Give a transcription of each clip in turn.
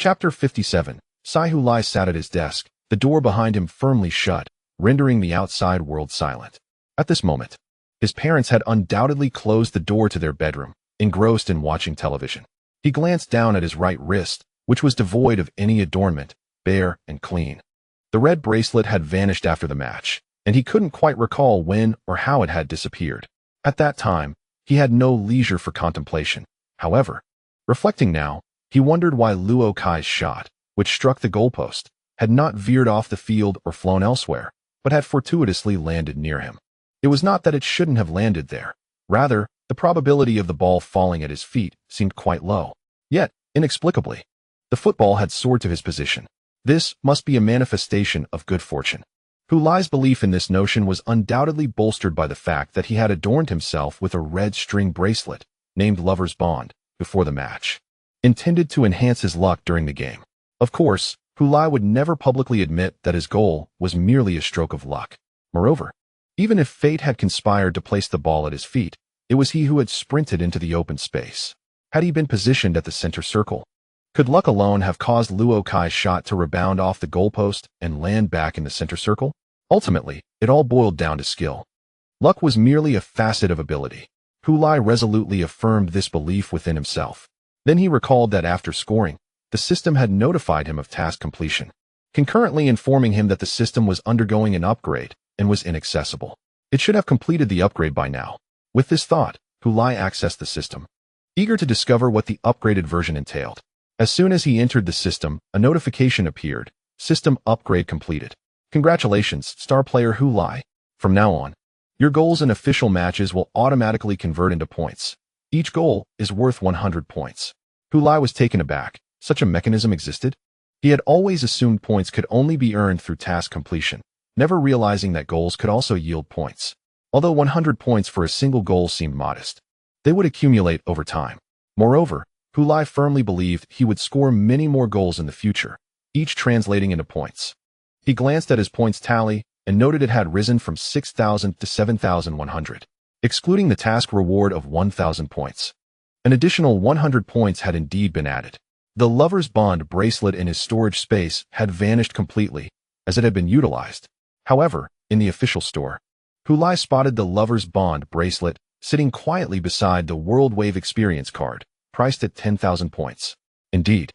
Chapter 57. Sigh sat at his desk, the door behind him firmly shut, rendering the outside world silent. At this moment, his parents had undoubtedly closed the door to their bedroom, engrossed in watching television. He glanced down at his right wrist, which was devoid of any adornment, bare and clean. The red bracelet had vanished after the match, and he couldn't quite recall when or how it had disappeared. At that time, he had no leisure for contemplation. However, reflecting now, he wondered why Luo Kai's shot, which struck the goalpost, had not veered off the field or flown elsewhere, but had fortuitously landed near him. It was not that it shouldn't have landed there. Rather, the probability of the ball falling at his feet seemed quite low. Yet, inexplicably, the football had soared to his position. This must be a manifestation of good fortune. Hulai's belief in this notion was undoubtedly bolstered by the fact that he had adorned himself with a red string bracelet, named Lover's Bond, before the match, intended to enhance his luck during the game. Of course, Hulai would never publicly admit that his goal was merely a stroke of luck. Moreover, even if fate had conspired to place the ball at his feet, it was he who had sprinted into the open space. Had he been positioned at the center circle? Could luck alone have caused Luo Kai's shot to rebound off the goalpost and land back in the center circle? Ultimately, it all boiled down to skill. Luck was merely a facet of ability. Hulai resolutely affirmed this belief within himself. Then he recalled that after scoring, the system had notified him of task completion, concurrently informing him that the system was undergoing an upgrade and was inaccessible. It should have completed the upgrade by now. With this thought, Hulai accessed the system, eager to discover what the upgraded version entailed. As soon as he entered the system, a notification appeared. System upgrade completed. Congratulations, star player Hulai. From now on, your goals in official matches will automatically convert into points. Each goal is worth 100 points. Hulai was taken aback. Such a mechanism existed? He had always assumed points could only be earned through task completion, never realizing that goals could also yield points. Although 100 points for a single goal seemed modest, they would accumulate over time. Moreover, Hulai firmly believed he would score many more goals in the future, each translating into points. He glanced at his points tally and noted it had risen from 6,000 to 7,100, excluding the task reward of 1,000 points. An additional 100 points had indeed been added. The Lover's Bond bracelet in his storage space had vanished completely, as it had been utilized. However, in the official store, Hulai spotted the Lover's Bond bracelet sitting quietly beside the World Wave Experience card, priced at 10,000 points. Indeed,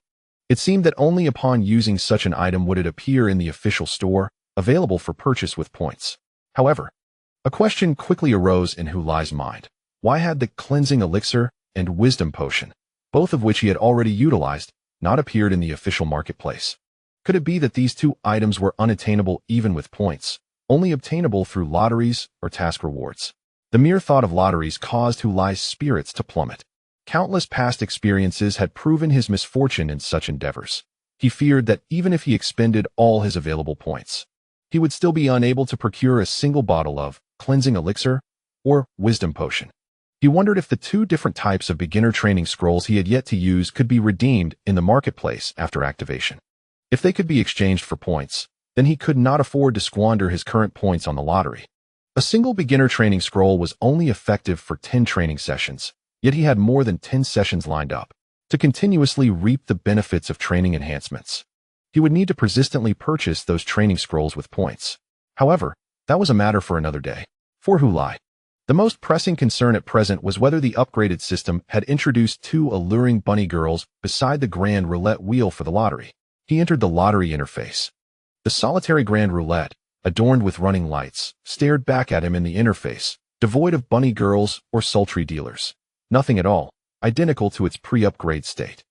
it seemed that only upon using such an item would it appear in the official store, available for purchase with points. However, a question quickly arose in Hulai's mind. Why had the cleansing elixir and wisdom potion, both of which he had already utilized, not appeared in the official marketplace? Could it be that these two items were unattainable even with points, only obtainable through lotteries or task rewards? The mere thought of lotteries caused Hulai's spirits to plummet. Countless past experiences had proven his misfortune in such endeavors. He feared that even if he expended all his available points, he would still be unable to procure a single bottle of cleansing elixir or wisdom potion. He wondered if the two different types of beginner training scrolls he had yet to use could be redeemed in the marketplace after activation. If they could be exchanged for points, then he could not afford to squander his current points on the lottery. A single beginner training scroll was only effective for 10 training sessions, yet he had more than 10 sessions lined up. To continuously reap the benefits of training enhancements, he would need to persistently purchase those training scrolls with points. However, that was a matter for another day. For Hulai, the most pressing concern at present was whether the upgraded system had introduced two alluring bunny girls beside the grand roulette wheel for the lottery. He entered the lottery interface. The solitary grand roulette, adorned with running lights, stared back at him in the interface, devoid of bunny girls or sultry dealers. Nothing at all, identical to its pre-upgrade state.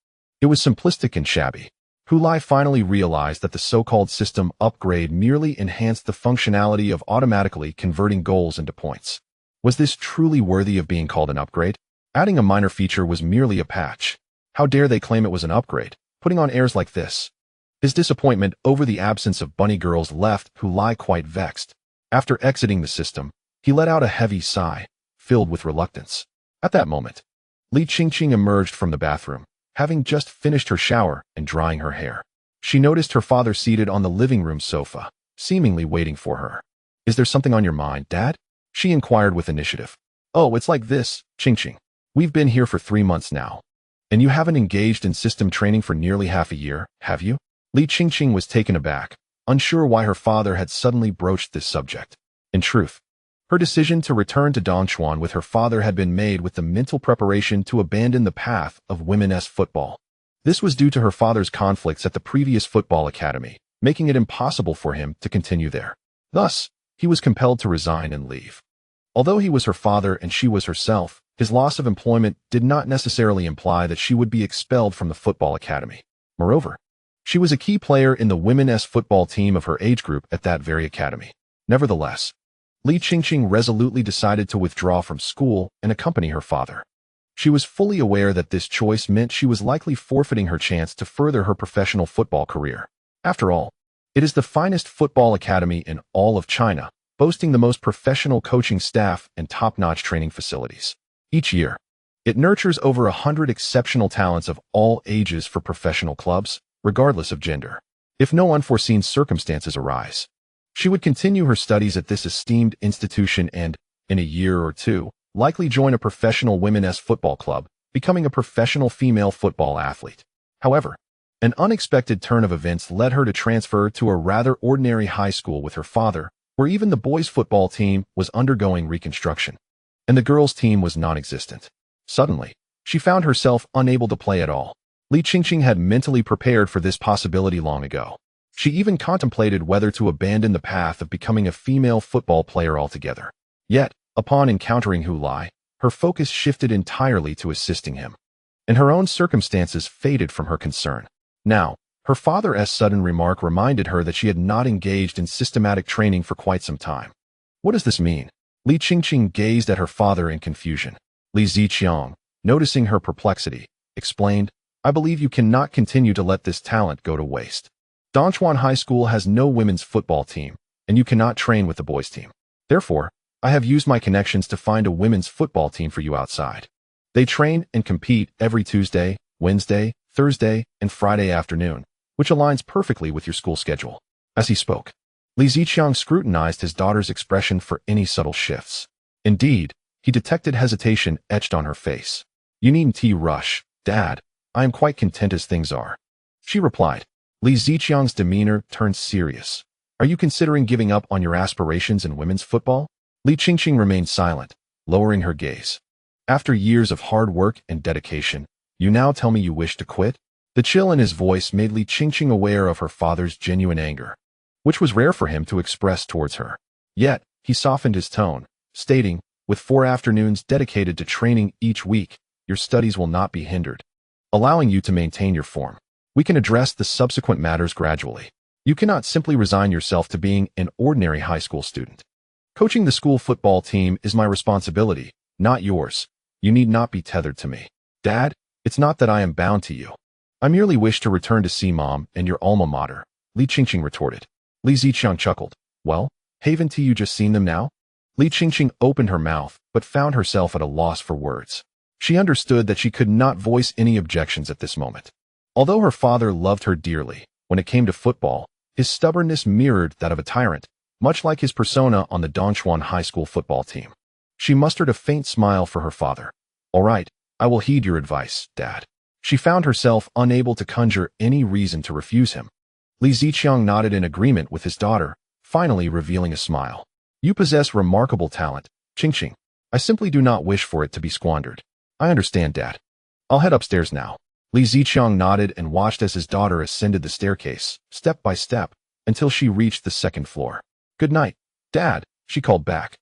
It was simplistic and shabby. Hulai finally realized that the so-called system upgrade merely enhanced the functionality of automatically converting goals into points. Was this truly worthy of being called an upgrade? Adding a minor feature was merely a patch. How dare they claim it was an upgrade, putting on airs like this? His disappointment over the absence of bunny girls left Hulai quite vexed. After exiting the system, he let out a heavy sigh, filled with reluctance. At that moment, Li Qingqing emerged from the bathroom, having just finished her shower and drying her hair. She noticed her father seated on the living room sofa, seemingly waiting for her. "Is there something on your mind, Dad?" she inquired with initiative. "Oh, it's like this, Qingqing. We've been here for 3 months now. And you haven't engaged in system training for nearly half a year, have you? Li Qingqing was taken aback, unsure why her father had suddenly broached this subject. In truth, her decision to return to Dongchuan with her father had been made with the mental preparation to abandon the path of women's football. This was due to her father's conflicts at the previous football academy, making it impossible for him to continue there. Thus, he was compelled to resign and leave. Although he was her father and she was herself, his loss of employment did not necessarily imply that she would be expelled from the football academy. Moreover, she was a key player in the women's football team of her age group at that very academy. Nevertheless, Li Qingqing resolutely decided to withdraw from school and accompany her father. She was fully aware that this choice meant she was likely forfeiting her chance to further her professional football career. After all, it is the finest football academy in all of China, boasting the most professional coaching staff and top-notch training facilities. Each year, it nurtures over 100 exceptional talents of all ages for professional clubs, regardless of gender. If no unforeseen circumstances arise, she would continue her studies at this esteemed institution and, in a year or two, likely join a professional women's football club, becoming a professional female football athlete. However, an unexpected turn of events led her to transfer to a rather ordinary high school with her father, where even the boys' football team was undergoing reconstruction, and the girls' team was non-existent. Suddenly, she found herself unable to play at all. Li Qingqing had mentally prepared for this possibility long ago. She even contemplated whether to abandon the path of becoming a female football player altogether. Yet, upon encountering Hu Lai, her focus shifted entirely to assisting him, and her own circumstances faded from her concern. Now, her father's sudden remark reminded her that she had not engaged in systematic training for quite some time. What does this mean? Li Qingqing gazed at her father in confusion. Li Ziqiang, noticing her perplexity, explained, "I believe you cannot continue to let this talent go to waste. Dongchuan High School has no women's football team, and you cannot train with the boys' team. Therefore, I have used my connections to find a women's football team for you outside. They train and compete every Tuesday, Wednesday, Thursday, and Friday afternoon, which aligns perfectly with your school schedule." As he spoke, Li Ziqiang scrutinized his daughter's expression for any subtle shifts. Indeed, he detected hesitation etched on her face. "You needn't rush, Dad. I am quite content as things are," she replied. Li Ziqiang's demeanor turned serious. "Are you considering giving up on your aspirations in women's football?" Li Qingqing remained silent, lowering her gaze. "After years of hard work and dedication, you now tell me you wish to quit?" The chill in his voice made Li Qingqing aware of her father's genuine anger, which was rare for him to express towards her. Yet, he softened his tone, stating, "With 4 afternoons dedicated to training each week, your studies will not be hindered, allowing you to maintain your form. We can address the subsequent matters gradually. You cannot simply resign yourself to being an ordinary high school student. Coaching the school football team is my responsibility, not yours. You need not be tethered to me. Dad, it's not that I am bound to you. I merely wish to return to see Mom and your alma mater," Li Qingqing retorted. Li Ziqiang chuckled. "Well, haven't you just seen them now?" Li Qingqing opened her mouth, but found herself at a loss for words. She understood that she could not voice any objections at this moment. Although her father loved her dearly, when it came to football, his stubbornness mirrored that of a tyrant, much like his persona on the Dongchuan High School football team. She mustered a faint smile for her father. "All right, I will heed your advice, Dad." She found herself unable to conjure any reason to refuse him. Li Ziqiang nodded in agreement with his daughter, finally revealing a smile. "You possess remarkable talent, Qingqing. I simply do not wish for it to be squandered." "I understand, Dad. I'll head upstairs now." Li Ziqiang nodded and watched as his daughter ascended the staircase, step by step, until she reached the second floor. "Good night, Dad," she called back,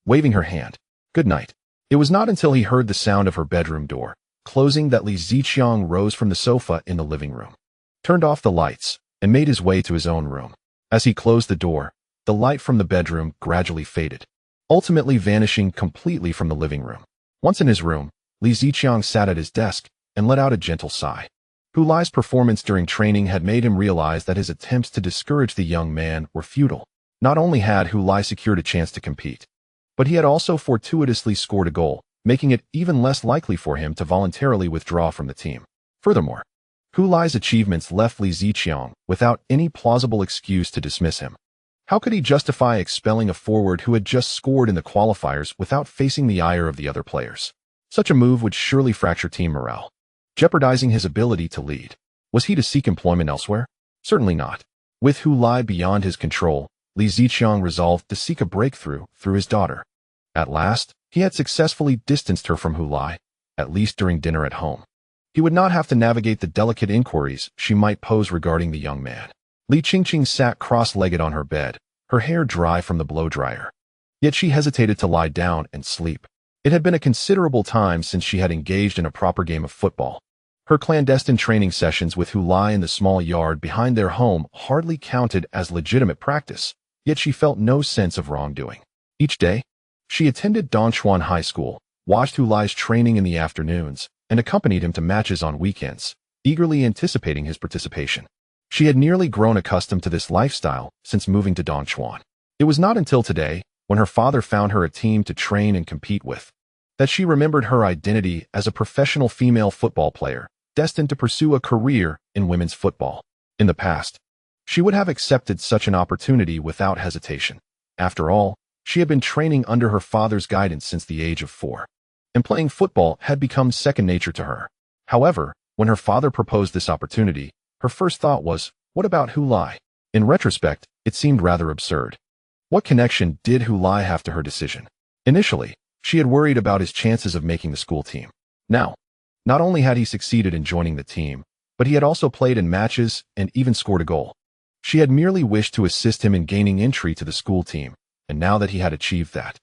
waving her hand. "Good night." It was not until he heard the sound of her bedroom door closing that Li Ziqiang rose from the sofa in the living room, turned off the lights, and made his way to his own room. As he closed the door, the light from the bedroom gradually faded, ultimately vanishing completely from the living room. Once in his room, Li Ziqiang sat at his desk and let out a gentle sigh. Hu Lai's performance during training had made him realize that his attempts to discourage the young man were futile. Not only had Hu Lai secured a chance to compete, but he had also fortuitously scored a goal, making it even less likely for him to voluntarily withdraw from the team. Furthermore, Hu Lai's achievements left Li Ziqiang without any plausible excuse to dismiss him. How could he justify expelling a forward who had just scored in the qualifiers without facing the ire of the other players? Such a move would surely fracture team morale. jeopardizing his ability to lead. Was he to seek employment elsewhere? Certainly not. With Hu Lai beyond his control, Li Ziqiang resolved to seek a breakthrough through his daughter. At last, he had successfully distanced her from Hu Lai, at least during dinner at home. He would not have to navigate the delicate inquiries she might pose regarding the young man. Li Qingqing sat cross-legged on her bed, her hair dry from the blow-dryer. Yet she hesitated to lie down and sleep. It had been a considerable time since she had engaged in a proper game of football. Her clandestine training sessions with Hu Lai in the small yard behind their home hardly counted as legitimate practice, yet she felt no sense of wrongdoing. Each day, she attended Dongchuan High School, watched Hu Lai's training in the afternoons, and accompanied him to matches on weekends, eagerly anticipating his participation. She had nearly grown accustomed to this lifestyle since moving to Dongchuan. It was not until today, when her father found her a team to train and compete with, that she remembered her identity as a professional female football player, destined to pursue a career in women's football. In the past, she would have accepted such an opportunity without hesitation. After all, she had been training under her father's guidance since the age of 4, and playing football had become second nature to her. However, when her father proposed this opportunity, her first thought was, what about Hu Lai? In retrospect, it seemed rather absurd. What connection did Hu Lai have to her decision? Initially, she had worried about his chances of making the school team. Now, not only had he succeeded in joining the team, but he had also played in matches and even scored a goal. She had merely wished to assist him in gaining entry to the school team, and now that he had achieved that,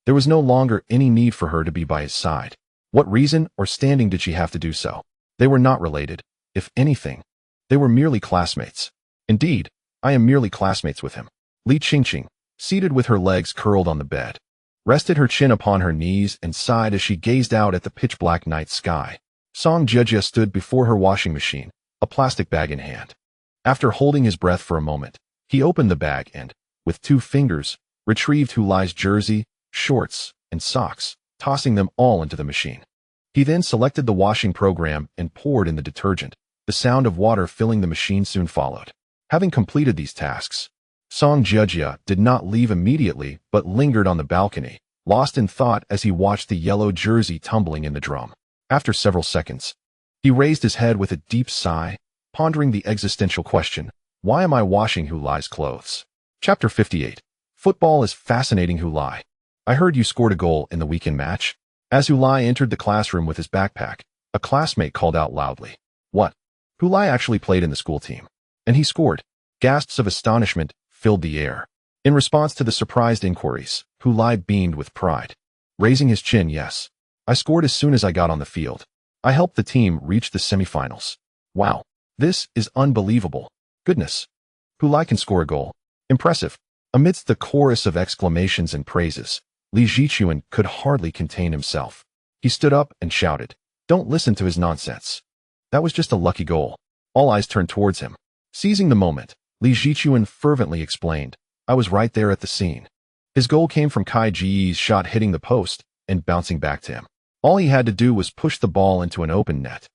there was no longer any need for her to be by his side. What reason or standing did she have to do so? They were not related. If anything, they were merely classmates. Indeed, I am merely classmates with him. Li Qingqing, seated with her legs curled on the bed, rested her chin upon her knees and sighed as she gazed out at the pitch-black night sky. Song Jejia stood before her washing machine, a plastic bag in hand. After holding his breath for a moment, he opened the bag and, with 2 fingers, retrieved Hu Lai's jersey, shorts, and socks, tossing them all into the machine. He then selected the washing program and poured in the detergent. The sound of water filling the machine soon followed. Having completed these tasks, Song Jejia did not leave immediately but lingered on the balcony, lost in thought as he watched the yellow jersey tumbling in the drum. After several seconds, he raised his head with a deep sigh, pondering the existential question, why am I washing Hu Lai's clothes? Chapter 58. Football is fascinating. Hu Lai. I heard you scored a goal in the weekend match. As Hu Lai entered the classroom with his backpack, a classmate called out loudly. What? Hu Lai actually played in the school team. And he scored. Gasps of astonishment filled the air. In response to the surprised inquiries, Hu Lai beamed with pride. Raising his chin, yes. I scored as soon as I got on the field. I helped the team reach the semifinals. Wow. This is unbelievable. Goodness. Hu Lai can score a goal. Impressive. Amidst the chorus of exclamations and praises, Li Ziqiang could hardly contain himself. He stood up and shouted, don't listen to his nonsense. That was just a lucky goal. All eyes turned towards him. Seizing the moment, Li Ziqiang fervently explained, I was right there at the scene. His goal came from Kai Ji's shot hitting the post and bouncing back to him. All he had to do was push the ball into an open net.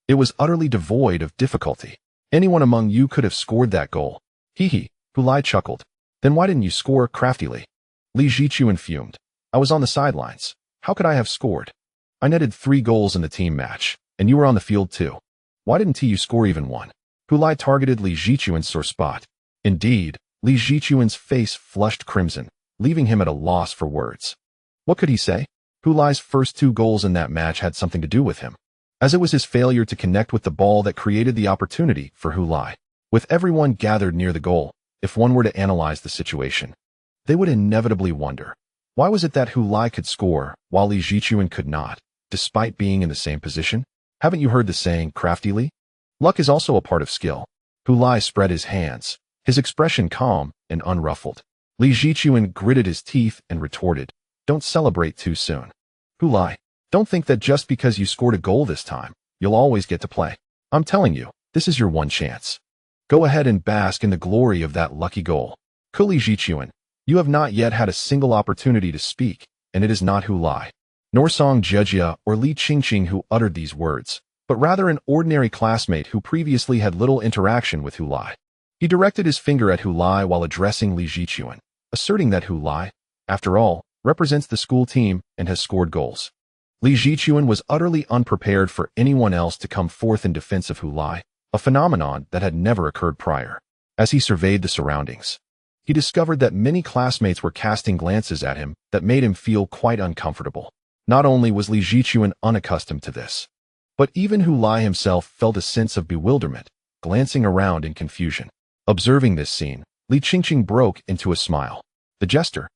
It was utterly devoid of difficulty. Anyone among you could have scored that goal. Hee hee, Hu Lai chuckled. Then why didn't you score craftily? Li Ziqiang fumed. I was on the sidelines. How could I have scored? I netted 3 goals in the team match, and you were on the field too. Why didn't you score even one? Hu Lai targeted Li Ziqiang's sore spot. Indeed, Li Ziqiang's face flushed crimson, leaving him at a loss for words. What could he say? Hu Lai's first 2 goals in that match had something to do with him, as it was his failure to connect with the ball that created the opportunity for Hu Lai. With everyone gathered near the goal, if one were to analyze the situation, they would inevitably wonder, why was it that Hu Lai could score while Li Ziqiang could not, despite being in the same position? Haven't you heard the saying, craftily? Luck is also a part of skill. Hu Lai spread his hands, his expression calm and unruffled. Li Ziqiang gritted his teeth and retorted, don't celebrate too soon. Hu Lai, don't think that just because you scored a goal this time, you'll always get to play. I'm telling you, this is your one chance. Go ahead and bask in the glory of that lucky goal. Li Ziqiang, you have not yet had a single opportunity to speak, and it is not Hu Lai, nor Song Jejia or Li Qingqing who uttered these words, but rather an ordinary classmate who previously had little interaction with Hu Lai. He directed his finger at Hu Lai while addressing Li Ziqiang, asserting that Hu Lai, after all, represents the school team and has scored goals. Li Zichuan was utterly unprepared for anyone else to come forth in defense of Hu Lai, a phenomenon that had never occurred prior. As he surveyed the surroundings, he discovered that many classmates were casting glances at him that made him feel quite uncomfortable. Not only was Li Zichuan unaccustomed to this, but even Hu Lai himself felt a sense of bewilderment, glancing around in confusion. Observing this scene, Li Qingqing broke into a smile. The jester,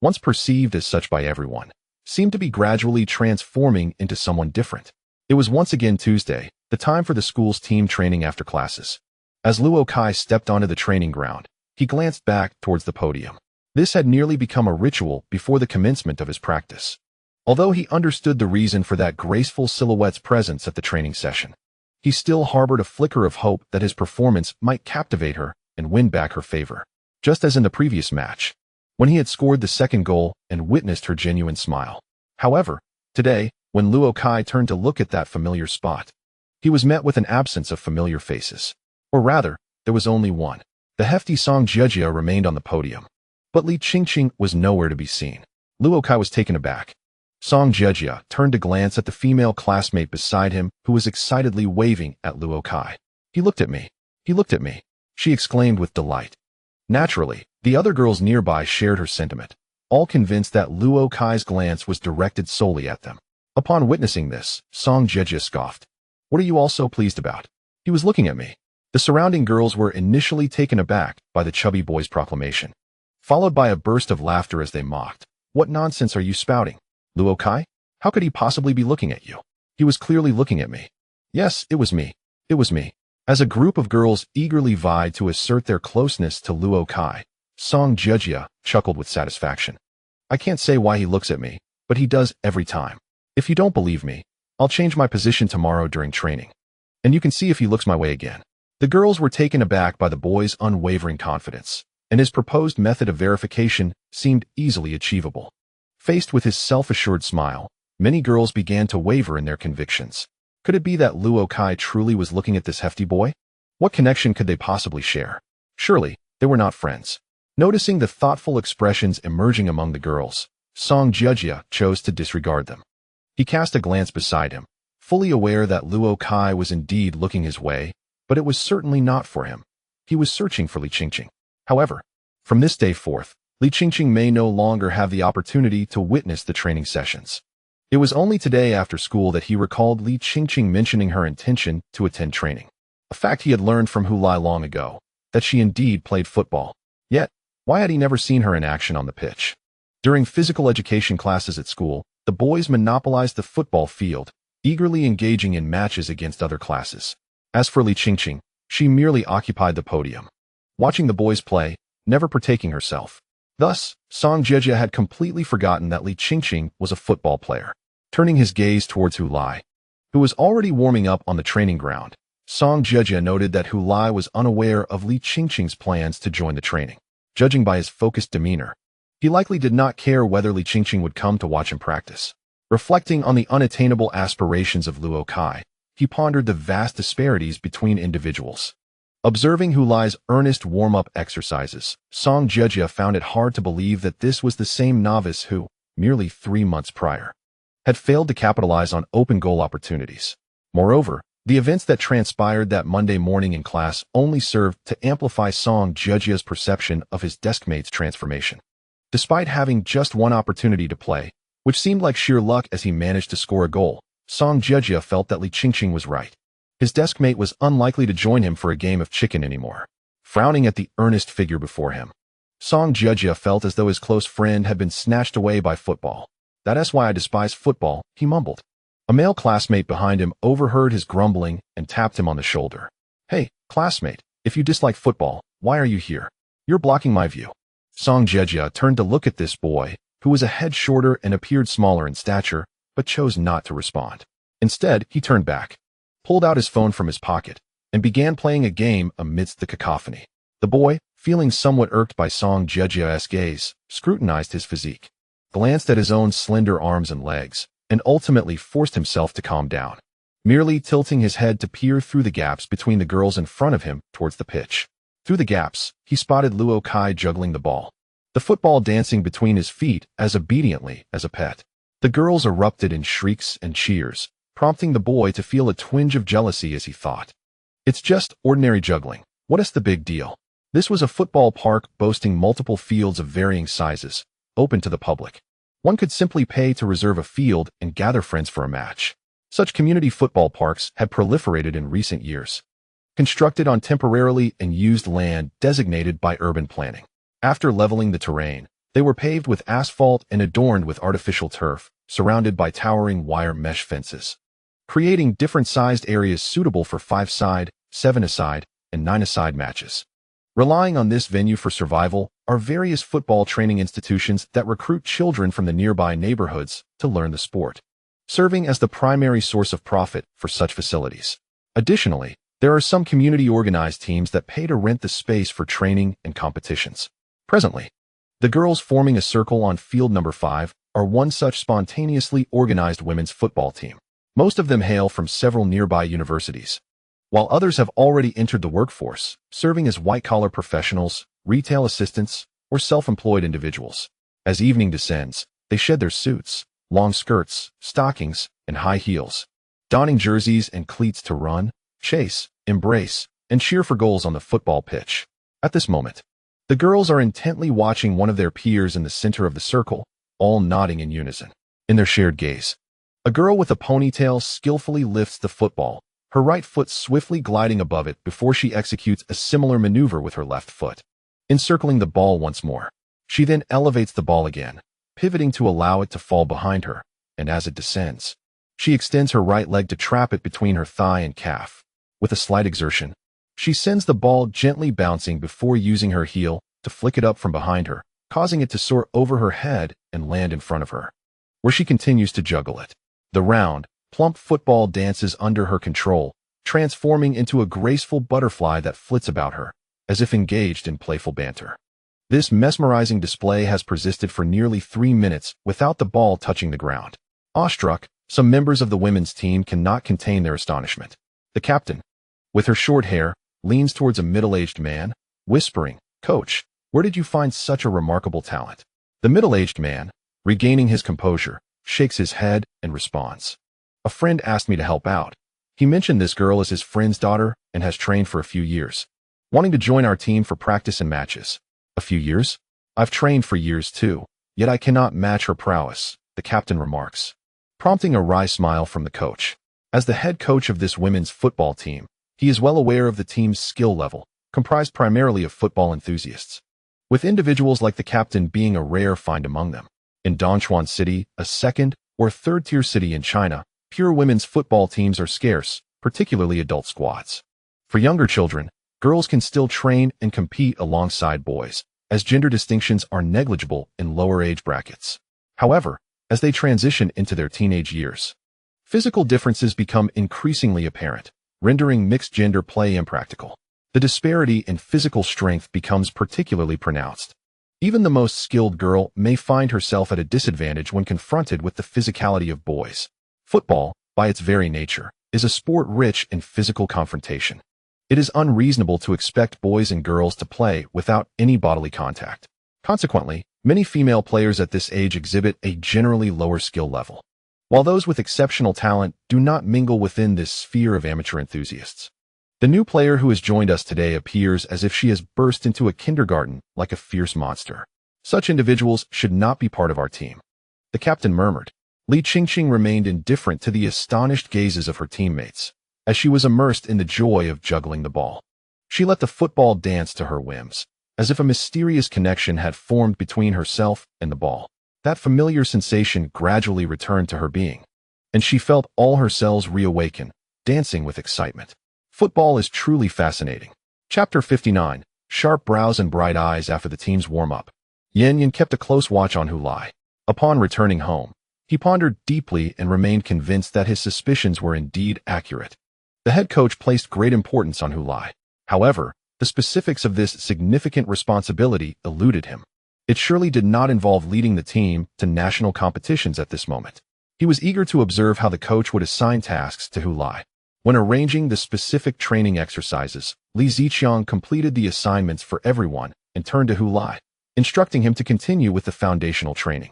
once perceived as such by everyone, seemed to be gradually transforming into someone different. It was once again Tuesday, the time for the school's team training after classes. As Luo Kai stepped onto the training ground, he glanced back towards the podium. This had nearly become a ritual before the commencement of his practice. Although he understood the reason for that graceful silhouette's presence at the training session, he still harbored a flicker of hope that his performance might captivate her and win back her favor. Just as in the previous match, when he had scored the second goal and witnessed her genuine smile. However, today, when Luo Kai turned to look at that familiar spot, he was met with an absence of familiar faces. Or rather, there was only one. The hefty Song Jiejia remained on the podium, but Li Qingqing was nowhere to be seen. Luo Kai was taken aback. Song Jiejia turned to glance at the female classmate beside him who was excitedly waving at Luo Kai. He looked at me. He looked at me, she exclaimed with delight. Naturally, the other girls nearby shared her sentiment, all convinced that Luo Kai's glance was directed solely at them. Upon witnessing this, Song Jiejia scoffed. What are you all so pleased about? He was looking at me. The surrounding girls were initially taken aback by the chubby boy's proclamation, followed by a burst of laughter as they mocked. What nonsense are you spouting? Luo Kai? How could he possibly be looking at you? He was clearly looking at me. Yes, it was me. It was me. As a group of girls eagerly vied to assert their closeness to Luo Kai, Song Jiejia chuckled with satisfaction. I can't say why he looks at me, but he does every time. If you don't believe me, I'll change my position tomorrow during training, and you can see if he looks my way again. The girls were taken aback by the boy's unwavering confidence, and his proposed method of verification seemed easily achievable. Faced with his self-assured smile, many girls began to waver in their convictions. Could it be that Luo Kai truly was looking at this hefty boy? What connection could they possibly share? Surely, they were not friends. Noticing the thoughtful expressions emerging among the girls, Song Jiejia chose to disregard them. He cast a glance beside him, fully aware that Luo Kai was indeed looking his way, but it was certainly not for him. He was searching for Li Qingqing. However, from this day forth, Li Qingqing may no longer have the opportunity to witness the training sessions. It was only today after school that he recalled Li Qingqing mentioning her intention to attend training. A fact he had learned from Hu Lai long ago, that she indeed played football. Yet, why had he never seen her in action on the pitch? During physical education classes at school, the boys monopolized the football field, eagerly engaging in matches against other classes. As for Li Qingqing, she merely occupied the podium, watching the boys play, never partaking herself. Thus, Song Jiejia had completely forgotten that Li Qingqing was a football player. Turning his gaze towards Hu Lai, who was already warming up on the training ground, Song Jiejia noted that Hu Lai was unaware of Li Qingqing's plans to join the training. Judging by his focused demeanor, he likely did not care whether Li Qingqing would come to watch him practice. Reflecting on the unattainable aspirations of Luo Kai, he pondered the vast disparities between individuals. Observing Hu Lai's earnest warm-up exercises, Song Jiejia found it hard to believe that this was the same novice who, merely 3 months prior, had failed to capitalize on open goal opportunities. Moreover, the events that transpired that Monday morning in class only served to amplify Song Jiejia's perception of his deskmate's transformation. Despite having just one opportunity to play, which seemed like sheer luck as he managed to score a goal, Song Jiejia felt that Li Qingqing was right. His deskmate was unlikely to join him for a game of chicken anymore. Frowning at the earnest figure before him, Song Jiejia felt as though his close friend had been snatched away by football. That's why I despise football, he mumbled. A male classmate behind him overheard his grumbling and tapped him on the shoulder. Hey, classmate, if you dislike football, why are you here? You're blocking my view. Song Jiejia turned to look at this boy, who was a head shorter and appeared smaller in stature, but chose not to respond. Instead, he turned back, pulled out his phone from his pocket, and began playing a game amidst the cacophony. The boy, feeling somewhat irked by Song Jiejia's gaze, scrutinized his physique, glanced at his own slender arms and legs, and ultimately forced himself to calm down, merely tilting his head to peer through the gaps between the girls in front of him towards the pitch. Through the gaps, he spotted Luo Kai juggling the ball, the football dancing between his feet as obediently as a pet. The girls erupted in shrieks and cheers, prompting the boy to feel a twinge of jealousy as he thought, "It's just ordinary juggling. What is the big deal?" This was a football park boasting multiple fields of varying sizes, open to the public. One could simply pay to reserve a field and gather friends for a match. Such community football parks had proliferated in recent years, constructed on temporarily and used land designated by urban planning. After leveling the terrain, they were paved with asphalt and adorned with artificial turf, surrounded by towering wire mesh fences, creating different-sized areas suitable for 5-a-side, 7-a-side, and 9-a-side matches. Relying on this venue for survival are various football training institutions that recruit children from the nearby neighborhoods to learn the sport, serving as the primary source of profit for such facilities. Additionally, there are some community-organized teams that pay to rent the space for training and competitions. Presently, the girls forming a circle on field number 5 are one such spontaneously organized women's football team. Most of them hail from several nearby universities, while others have already entered the workforce, serving as white-collar professionals, retail assistants, or self-employed individuals. As evening descends, they shed their suits, long skirts, stockings, and high heels, donning jerseys and cleats to run, chase, embrace, and cheer for goals on the football pitch. At this moment, the girls are intently watching one of their peers in the center of the circle, all nodding in unison. In their shared gaze, a girl with a ponytail skillfully lifts the football, her right foot swiftly gliding above it before she executes a similar maneuver with her left foot, encircling the ball once more. She then elevates the ball again, pivoting to allow it to fall behind her, and as it descends, she extends her right leg to trap it between her thigh and calf. With a slight exertion, she sends the ball gently bouncing before using her heel to flick it up from behind her, causing it to soar over her head and land in front of her, where she continues to juggle it. The round, plump football dances under her control, transforming into a graceful butterfly that flits about her, as if engaged in playful banter. This mesmerizing display has persisted for nearly 3 minutes without the ball touching the ground. Awestruck, some members of the women's team cannot contain their astonishment. The captain, with her short hair, leans towards a middle-aged man, whispering, "Coach, where did you find such a remarkable talent?" The middle-aged man, regaining his composure, shakes his head and responds, "A friend asked me to help out. He mentioned this girl is his friend's daughter and has trained for a few years, wanting to join our team for practice and matches." "A few years? I've trained for years too, yet I cannot match her prowess," the captain remarks, prompting a wry smile from the coach. As the head coach of this women's football team, he is well aware of the team's skill level, comprised primarily of football enthusiasts, with individuals like the captain being a rare find among them. In Dongchuan City, a second or third-tier city in China, pure women's football teams are scarce, particularly adult squads. For younger children, girls can still train and compete alongside boys, as gender distinctions are negligible in lower age brackets. However, as they transition into their teenage years, physical differences become increasingly apparent, rendering mixed-gender play impractical. The disparity in physical strength becomes particularly pronounced. Even the most skilled girl may find herself at a disadvantage when confronted with the physicality of boys. Football, by its very nature, is a sport rich in physical confrontation. It is unreasonable to expect boys and girls to play without any bodily contact. Consequently, many female players at this age exhibit a generally lower skill level, while those with exceptional talent do not mingle within this sphere of amateur enthusiasts. The new player who has joined us today appears as if she has burst into a kindergarten like a fierce monster. Such individuals should not be part of our team, the captain murmured. Li Qingqing remained indifferent to the astonished gazes of her teammates, as she was immersed in the joy of juggling the ball. She let the football dance to her whims, as if a mysterious connection had formed between herself and the ball. That familiar sensation gradually returned to her being, and she felt all her cells reawaken, dancing with excitement. Football is truly fascinating. Chapter 59, Sharp Brows and Bright Eyes After the Team's Warm-Up. Yan Yan kept a close watch on Hu Lai. Upon returning home, he pondered deeply and remained convinced that his suspicions were indeed accurate. The head coach placed great importance on Hu Lai. However, the specifics of this significant responsibility eluded him. It surely did not involve leading the team to national competitions at this moment. He was eager to observe how the coach would assign tasks to Hu Lai. When arranging the specific training exercises, Li Ziqiang completed the assignments for everyone and turned to Hu Lai, instructing him to continue with the foundational training.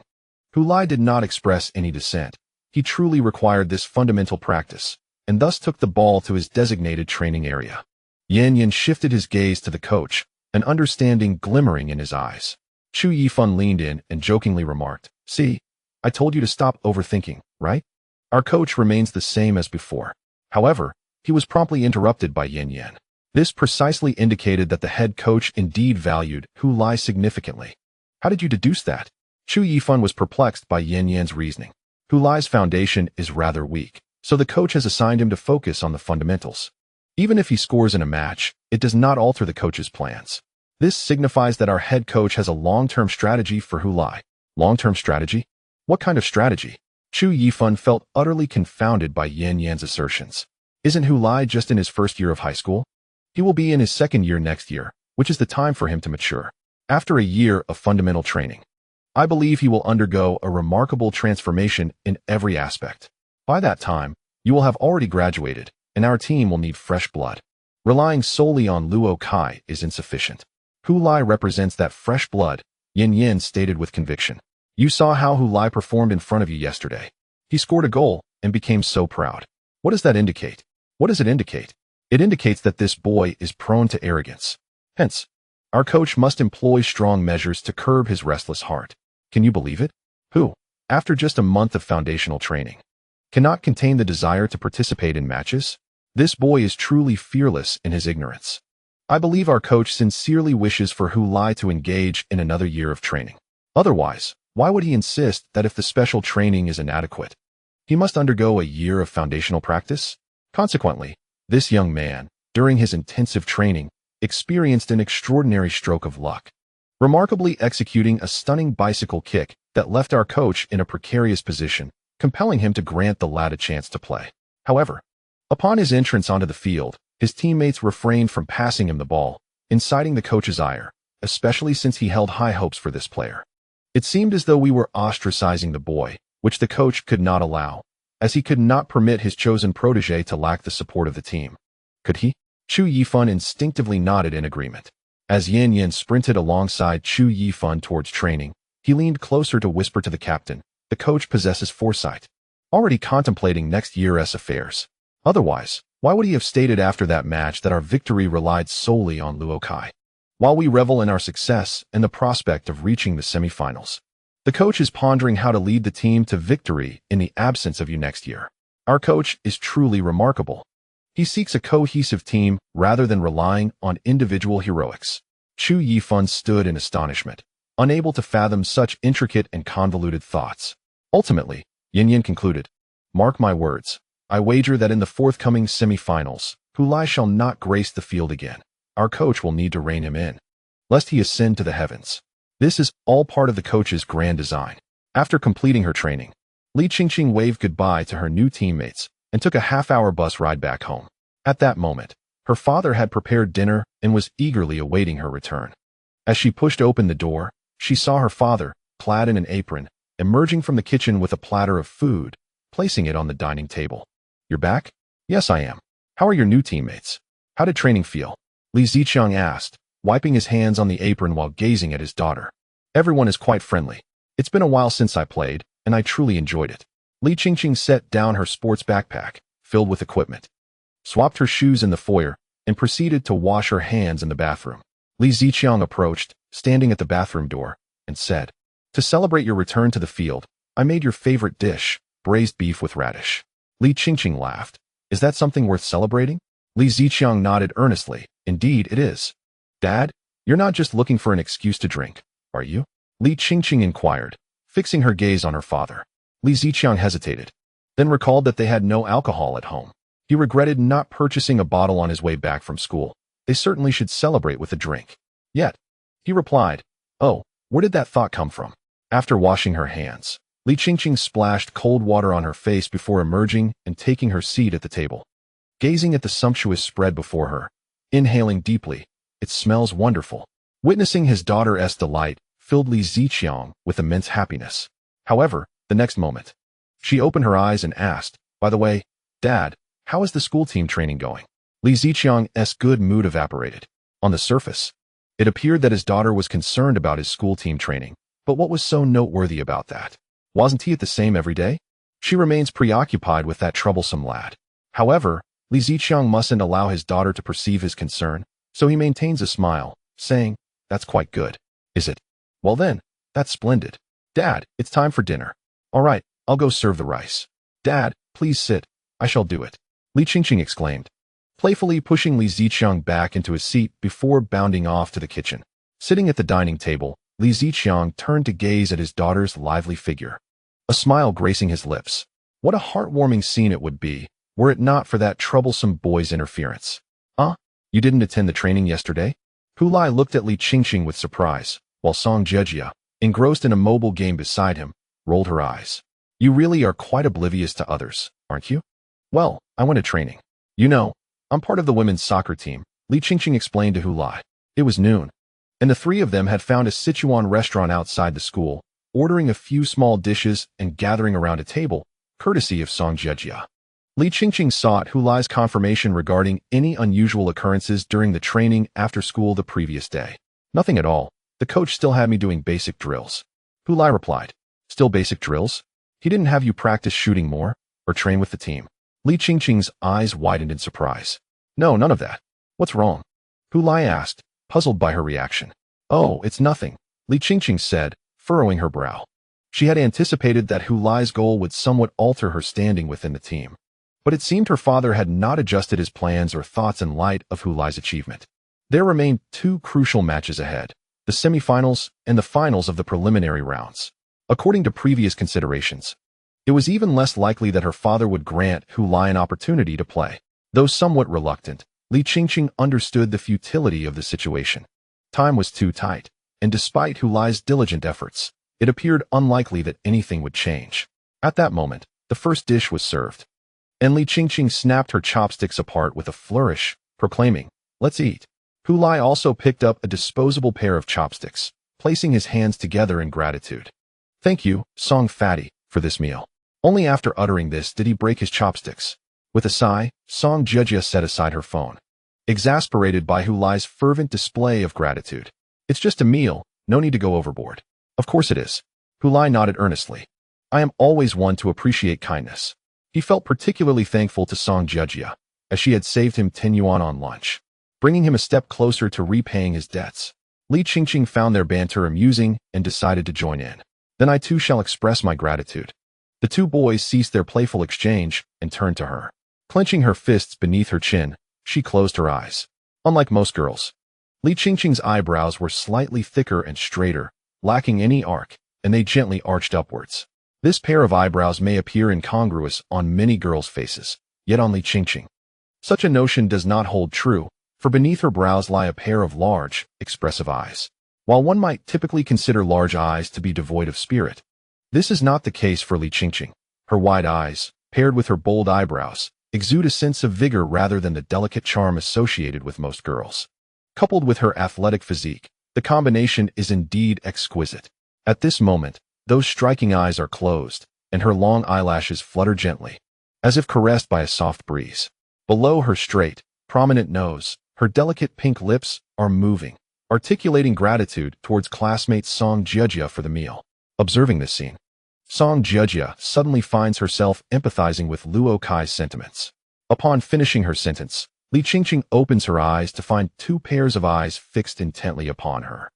Hu Lai did not express any dissent. He truly required this fundamental practice, and thus took the ball to his designated training area. Yan shifted his gaze to the coach, an understanding glimmering in his eyes. Chu Yifan leaned in and jokingly remarked, "See, I told you to stop overthinking, right?" Our coach remains the same as before. However, he was promptly interrupted by Yan. This precisely indicated that the head coach indeed valued Hu Lai significantly. "How did you deduce that?" Chu Yifan was perplexed by Yan's reasoning. Hu Lai's foundation is rather weak, so the coach has assigned him to focus on the fundamentals. Even if he scores in a match, it does not alter the coach's plans. This signifies that our head coach has a long-term strategy for Hu Lai. Long-term strategy? What kind of strategy? Chu Yifan felt utterly confounded by Yan's assertions. Isn't Hu Lai just in his first year of high school? He will be in his second year next year, which is the time for him to mature. After a year of fundamental training, I believe he will undergo a remarkable transformation in every aspect. By that time, you will have already graduated, and our team will need fresh blood. Relying solely on Luo Kai is insufficient. Hu Lai represents that fresh blood, Yan stated with conviction. You saw how Hu Lai performed in front of you yesterday. He scored a goal and became so proud. What does that indicate? What does it indicate? It indicates that this boy is prone to arrogance. Hence, our coach must employ strong measures to curb his restless heart. Can you believe it? Who, after just a month of foundational training, cannot contain the desire to participate in matches? This boy is truly fearless in his ignorance. I believe our coach sincerely wishes for Hu Lai to engage in another year of training. Otherwise, why would he insist that if the special training is inadequate, he must undergo a year of foundational practice? Consequently, this young man, during his intensive training, experienced an extraordinary stroke of luck, remarkably executing a stunning bicycle kick that left our coach in a precarious position, compelling him to grant the lad a chance to play. However, upon his entrance onto the field, his teammates refrained from passing him the ball, inciting the coach's ire, especially since he held high hopes for this player. It seemed as though we were ostracizing the boy, which the coach could not allow, as he could not permit his chosen protege to lack the support of the team. Could he? Chu Yifan instinctively nodded in agreement. As Yan sprinted alongside Chu Yifan towards training, he leaned closer to whisper to the captain, the coach possesses foresight, already contemplating next year's affairs. Otherwise, why would he have stated after that match that our victory relied solely on Luo Kai? While we revel in our success and the prospect of reaching the semifinals, the coach is pondering how to lead the team to victory in the absence of you next year. Our coach is truly remarkable. He seeks a cohesive team rather than relying on individual heroics. Chu Yifan stood in astonishment, unable to fathom such intricate and convoluted thoughts. Ultimately, Yan concluded, "Mark my words. I wager that in the forthcoming semifinals, Hu Lai shall not grace the field again. Our coach will need to rein him in, lest he ascend to the heavens." This is all part of the coach's grand design. After completing her training, Li Qingqing waved goodbye to her new teammates and took a half-hour bus ride back home. At that moment, her father had prepared dinner and was eagerly awaiting her return. As she pushed open the door, she saw her father, clad in an apron, emerging from the kitchen with a platter of food, placing it on the dining table. "You're back?" "Yes, I am. How are your new teammates? How did training feel?" Li Ziqiang asked, wiping his hands on the apron while gazing at his daughter. "Everyone is quite friendly. It's been a while since I played, and I truly enjoyed it." Li Qingqing set down her sports backpack, filled with equipment, swapped her shoes in the foyer, and proceeded to wash her hands in the bathroom. Li Ziqiang approached, standing at the bathroom door, and said, "To celebrate your return to the field, I made your favorite dish, braised beef with radish." Li Qingqing laughed. "Is that something worth celebrating?" Li Ziqiang nodded earnestly. "Indeed, it is." "Dad, you're not just looking for an excuse to drink, are you?" Li Qingqing inquired, fixing her gaze on her father. Li Ziqiang hesitated, then recalled that they had no alcohol at home. He regretted not purchasing a bottle on his way back from school. They certainly should celebrate with a drink. Yet, he replied, "Oh, where did that thought come from?" After washing her hands, Li Qingqing splashed cold water on her face before emerging and taking her seat at the table. Gazing at the sumptuous spread before her, inhaling deeply, "It smells wonderful." Witnessing his daughter's delight filled Li Ziqiang with immense happiness. However, the next moment, she opened her eyes and asked, "By the way, Dad, how is the school team training going?" Li Ziqiang's good mood evaporated. On the surface, it appeared that his daughter was concerned about his school team training, but what was so noteworthy about that? Wasn't he at the same every day? She remains preoccupied with that troublesome lad. However, Li Ziqiang mustn't allow his daughter to perceive his concern, so he maintains a smile, saying, "That's quite good. Is it? Well then, that's splendid. Dad, it's time for dinner. All right, I'll go serve the rice. Dad, please sit. I shall do it," Li Qingqing exclaimed, playfully pushing Li Ziqiang back into his seat before bounding off to the kitchen. Sitting at the dining table, Li Ziqiang turned to gaze at his daughter's lively figure, a smile gracing his lips. What a heartwarming scene it would be, were it not for that troublesome boy's interference. "Huh? You didn't attend the training yesterday?" Hu Lai looked at Li Qingqing with surprise, while Song Jejia, engrossed in a mobile game beside him, rolled her eyes. "You really are quite oblivious to others, aren't you?" "Well, I went to training. You know, I'm part of the women's soccer team," Li Qingqing explained to Hu Lai. It was noon, and the three of them had found a Sichuan restaurant outside the school, ordering a few small dishes and gathering around a table, courtesy of Song Jejia. Li Qingqing sought Hu Lai's confirmation regarding any unusual occurrences during the training after school the previous day. "Nothing at all. The coach still had me doing basic drills," Hu Lai replied. "Still basic drills? He didn't have you practice shooting more, or train with the team?" Li Qingqing's eyes widened in surprise. "No, none of that. What's wrong?" Hu Lai asked, puzzled by her reaction. "Oh, it's nothing," Li Qingqing said, furrowing her brow. She had anticipated that Hu Lai's goal would somewhat alter her standing within the team. But it seemed her father had not adjusted his plans or thoughts in light of Hu Lai's achievement. There remained two crucial matches ahead, the semifinals and the finals of the preliminary rounds. According to previous considerations, it was even less likely that her father would grant Hu Lai an opportunity to play. Though somewhat reluctant, Li Qingqing understood the futility of the situation. Time was too tight, and despite Hu Lai's diligent efforts, it appeared unlikely that anything would change. At that moment, the first dish was served, and Li Qingqing snapped her chopsticks apart with a flourish, proclaiming, "Let's eat." Hu Lai also picked up a disposable pair of chopsticks, placing his hands together in gratitude. "Thank you, Song Fatty, for this meal." Only after uttering this did he break his chopsticks. With a sigh, Song Jejia set aside her phone, exasperated by Hu Lai's fervent display of gratitude. "It's just a meal, no need to go overboard." "Of course it is." Hu Lai nodded earnestly. "I am always one to appreciate kindness." He felt particularly thankful to Song Jejia, as she had saved him 10 yuan on lunch, bringing him a step closer to repaying his debts. Li Qingqing found their banter amusing and decided to join in. "Then I too shall express my gratitude." The two boys ceased their playful exchange and turned to her. Clenching her fists beneath her chin, she closed her eyes. Unlike most girls, Li Qingqing's eyebrows were slightly thicker and straighter, lacking any arc, and they gently arched upwards. This pair of eyebrows may appear incongruous on many girls' faces, yet on Li Qingqing, such a notion does not hold true, for beneath her brows lie a pair of large, expressive eyes. While one might typically consider large eyes to be devoid of spirit, this is not the case for Li Qingqing. Her wide eyes, paired with her bold eyebrows, exude a sense of vigor rather than the delicate charm associated with most girls. Coupled with her athletic physique, the combination is indeed exquisite. At this moment, those striking eyes are closed, and her long eyelashes flutter gently, as if caressed by a soft breeze. Below her straight, prominent nose, her delicate pink lips are moving, articulating gratitude towards classmate Song Jejia for the meal. Observing this scene, Song Jejia suddenly finds herself empathizing with Luo Kai's sentiments. Upon finishing her sentence, Li Qingqing opens her eyes to find two pairs of eyes fixed intently upon her.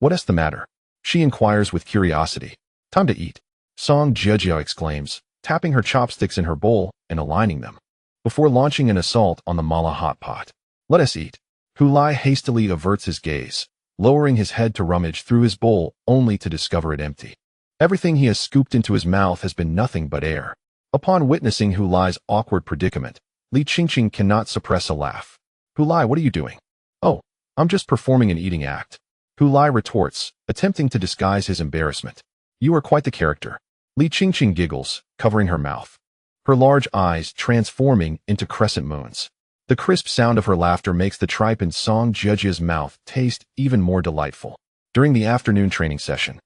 "What is the matter?" she inquires with curiosity. "Time to eat," Song Jejia exclaims, tapping her chopsticks in her bowl and aligning them, before launching an assault on the mala hot pot. "Let us eat." Hu Lai hastily averts his gaze, lowering his head to rummage through his bowl only to discover it empty. Everything he has scooped into his mouth has been nothing but air. Upon witnessing Hu Lai's awkward predicament, Li Qingqing cannot suppress a laugh. "Hu Lai, what are you doing?" "Oh, I'm just performing an eating act," Hu Lai retorts, attempting to disguise his embarrassment. "You are quite the character." Li Qingqing giggles, covering her mouth, her large eyes transforming into crescent moons. The crisp sound of her laughter makes the tripe in Song Jejia's mouth taste even more delightful. During the afternoon training session,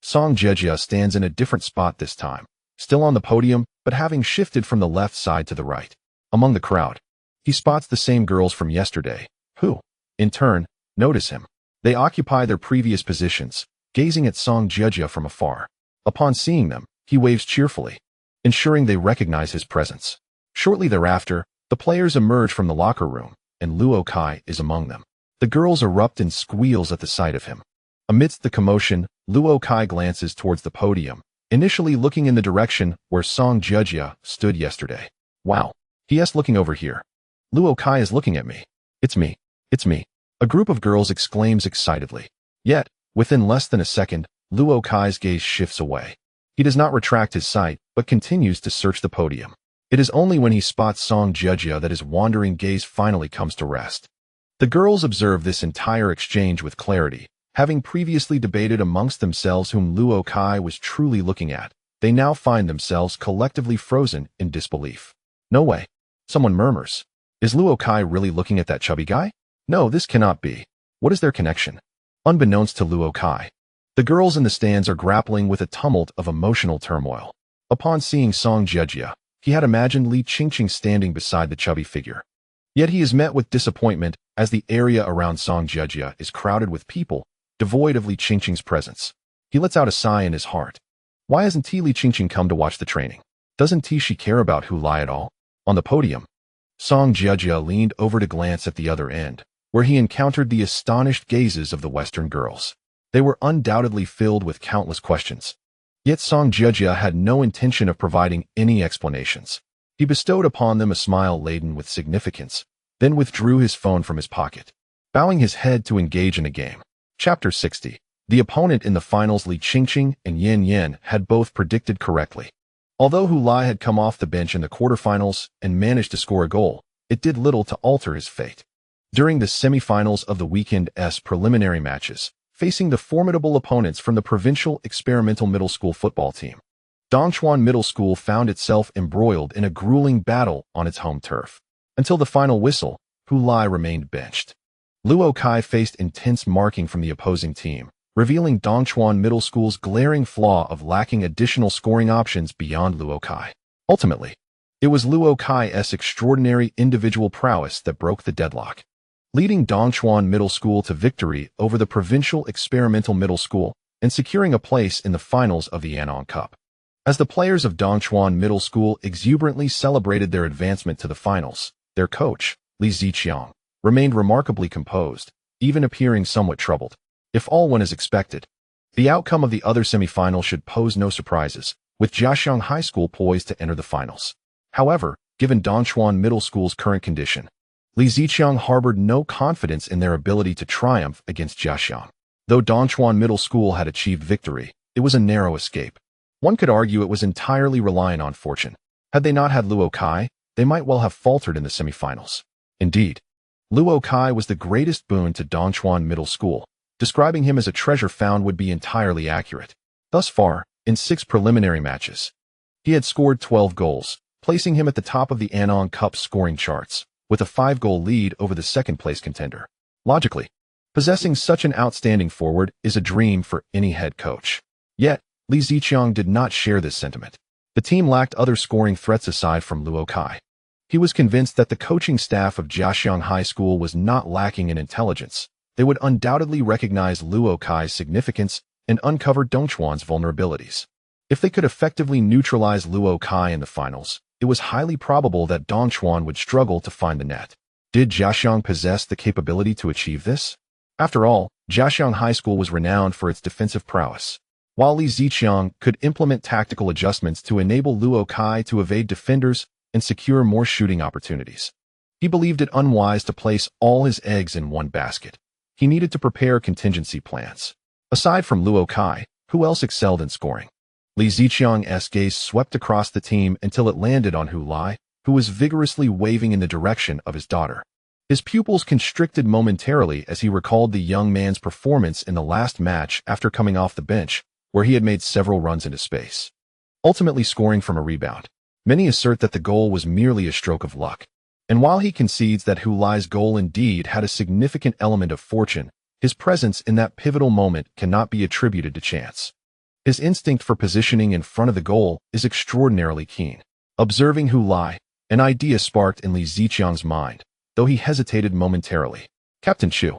Song Jejia stands in a different spot this time, still on the podium, but having shifted from the left side to the right. Among the crowd, he spots the same girls from yesterday, who, in turn, notice him. They occupy their previous positions, gazing at Song Jejia from afar. Upon seeing them, He waves cheerfully, ensuring they recognize his presence. Shortly thereafter, the players emerge from the locker room, and Luo Kai is among them. The girls erupt in squeals at the sight of him. Amidst the commotion, Luo Kai glances towards the podium, initially looking in the direction where Song Jujia stood yesterday. Wow. He.S. looking over here. Luo Kai is looking at me. It's me. It's me. A group of girls exclaims excitedly. Yet, within less than a second, Luo Kai's gaze shifts away. He does not retract his sight, but continues to search the podium. It is only when he spots Song Jujia that his wandering gaze finally comes to rest. The girls observe this entire exchange with clarity. Having previously debated amongst themselves whom Luo Kai was truly looking at, they now find themselves collectively frozen in disbelief. No way. Someone murmurs. Is Luo Kai really looking at that chubby guy? No, this cannot be. What is their connection? Unbeknownst to Luo Kai, the girls in the stands are grappling with a tumult of emotional turmoil. Upon seeing Song Jujia, he had imagined Li Qingqing standing beside the chubby figure. Yet he is met with disappointment as the area around Song Jujia is crowded with people, devoid of Li Qingqing's presence. He lets out a sigh in his heart. Why hasn't Li Qingqing come to watch the training? Doesn't she care about Hu Lai at all? On the podium, Song Jujia leaned over to glance at the other end, where he encountered the astonished gazes of the Western girls. They were undoubtedly filled with countless questions. Yet Song Jujia had no intention of providing any explanations. He bestowed upon them a smile laden with significance, then withdrew his phone from his pocket, bowing his head to engage in a game. Chapter 60. The opponent in the finals, Li Qingqing and Yin Yin, had both predicted correctly. Although Hu Lai had come off the bench in the quarterfinals and managed to score a goal, it did little to alter his fate. During the semifinals of the weekend's preliminary matches, facing the formidable opponents from the provincial experimental middle school football team, Dongchuan Middle School found itself embroiled in a grueling battle on its home turf. Until the final whistle, Hu Lai remained benched. Luo Kai faced intense marking from the opposing team, revealing Dongchuan Middle School's glaring flaw of lacking additional scoring options beyond Luo Kai. Ultimately, it was Luo Kai's extraordinary individual prowess that broke the deadlock, leading Dongchuan Middle School to victory over the provincial experimental middle school and securing a place in the finals of the Anong Cup. As the players of Dongchuan Middle School exuberantly celebrated their advancement to the finals, their coach, Li Ziqiang, remained remarkably composed, even appearing somewhat troubled. If all went as expected, the outcome of the other semifinal should pose no surprises, with Jiaxiang High School poised to enter the finals. However, given Dongchuan Middle School's current condition, Li Ziqiang harbored no confidence in their ability to triumph against Jiaxiang. Though Dongchuan Middle School had achieved victory, it was a narrow escape. One could argue it was entirely reliant on fortune. Had they not had Luo Kai, they might well have faltered in the semifinals. Indeed, Luo Kai was the greatest boon to Dongchuan Middle School. Describing him as a treasure found would be entirely accurate. Thus far, in 6 preliminary matches, he had scored 12 goals, placing him at the top of the Anong Cup scoring charts, with a 5-goal lead over the second-place contender. Logically, possessing such an outstanding forward is a dream for any head coach. Yet, Li Ziqiang did not share this sentiment. The team lacked other scoring threats aside from Luo Kai. He was convinced that the coaching staff of Jiaxiang High School was not lacking in intelligence. They would undoubtedly recognize Luo Kai's significance and uncover Dongchuan's vulnerabilities. If they could effectively neutralize Luo Kai in the finals, it was highly probable that Dongchuan would struggle to find the net. Did Jiaxiang possess the capability to achieve this? After all, Jiaxiang High School was renowned for its defensive prowess. While Li Ziqiang could implement tactical adjustments to enable Luo Kai to evade defenders and secure more shooting opportunities, he believed it unwise to place all his eggs in one basket. He needed to prepare contingency plans. Aside from Luo Kai, who else excelled in scoring? Li Ziqiang's gaze swept across the team until it landed on Hu Lai, who was vigorously waving in the direction of his daughter. His pupils constricted momentarily as he recalled the young man's performance in the last match after coming off the bench, where he had made several runs into space, ultimately scoring from a rebound. Many assert that the goal was merely a stroke of luck. And while he concedes that Hu Lai's goal indeed had a significant element of fortune, his presence in that pivotal moment cannot be attributed to chance. His instinct for positioning in front of the goal is extraordinarily keen. Observing Hu Lai, an idea sparked in Li Ziqiang's mind, though he hesitated momentarily. Captain Chu,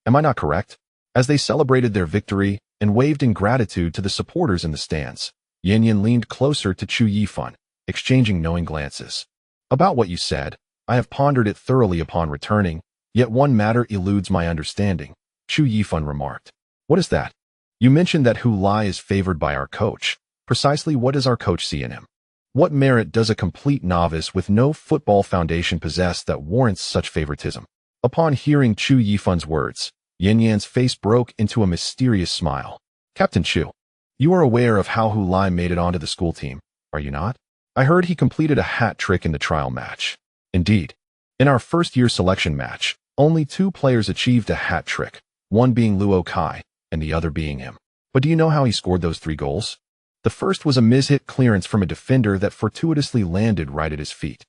am I not correct? As they celebrated their victory and waved in gratitude to the supporters in the stands, Yin Yin leaned closer to Chu Yifan, exchanging knowing glances. About what you said, I have pondered it thoroughly upon returning, yet one matter eludes my understanding, Chu Yifan remarked. What is that? You mentioned that Hu Lai is favored by our coach. Precisely what does our coach see in him? What merit does a complete novice with no football foundation possess that warrants such favoritism? Upon hearing Chu Yifan's words, Yin Yan's face broke into a mysterious smile. Captain Chu, you are aware of how Hu Lai made it onto the school team, are you not? I heard he completed a hat trick in the trial match. Indeed. In our first-year selection match, only 2 players achieved a hat trick, one being Luo Kai, and the other being him. But do you know how he scored those 3 goals? The first was a mis-hit clearance from a defender that fortuitously landed right at his feet.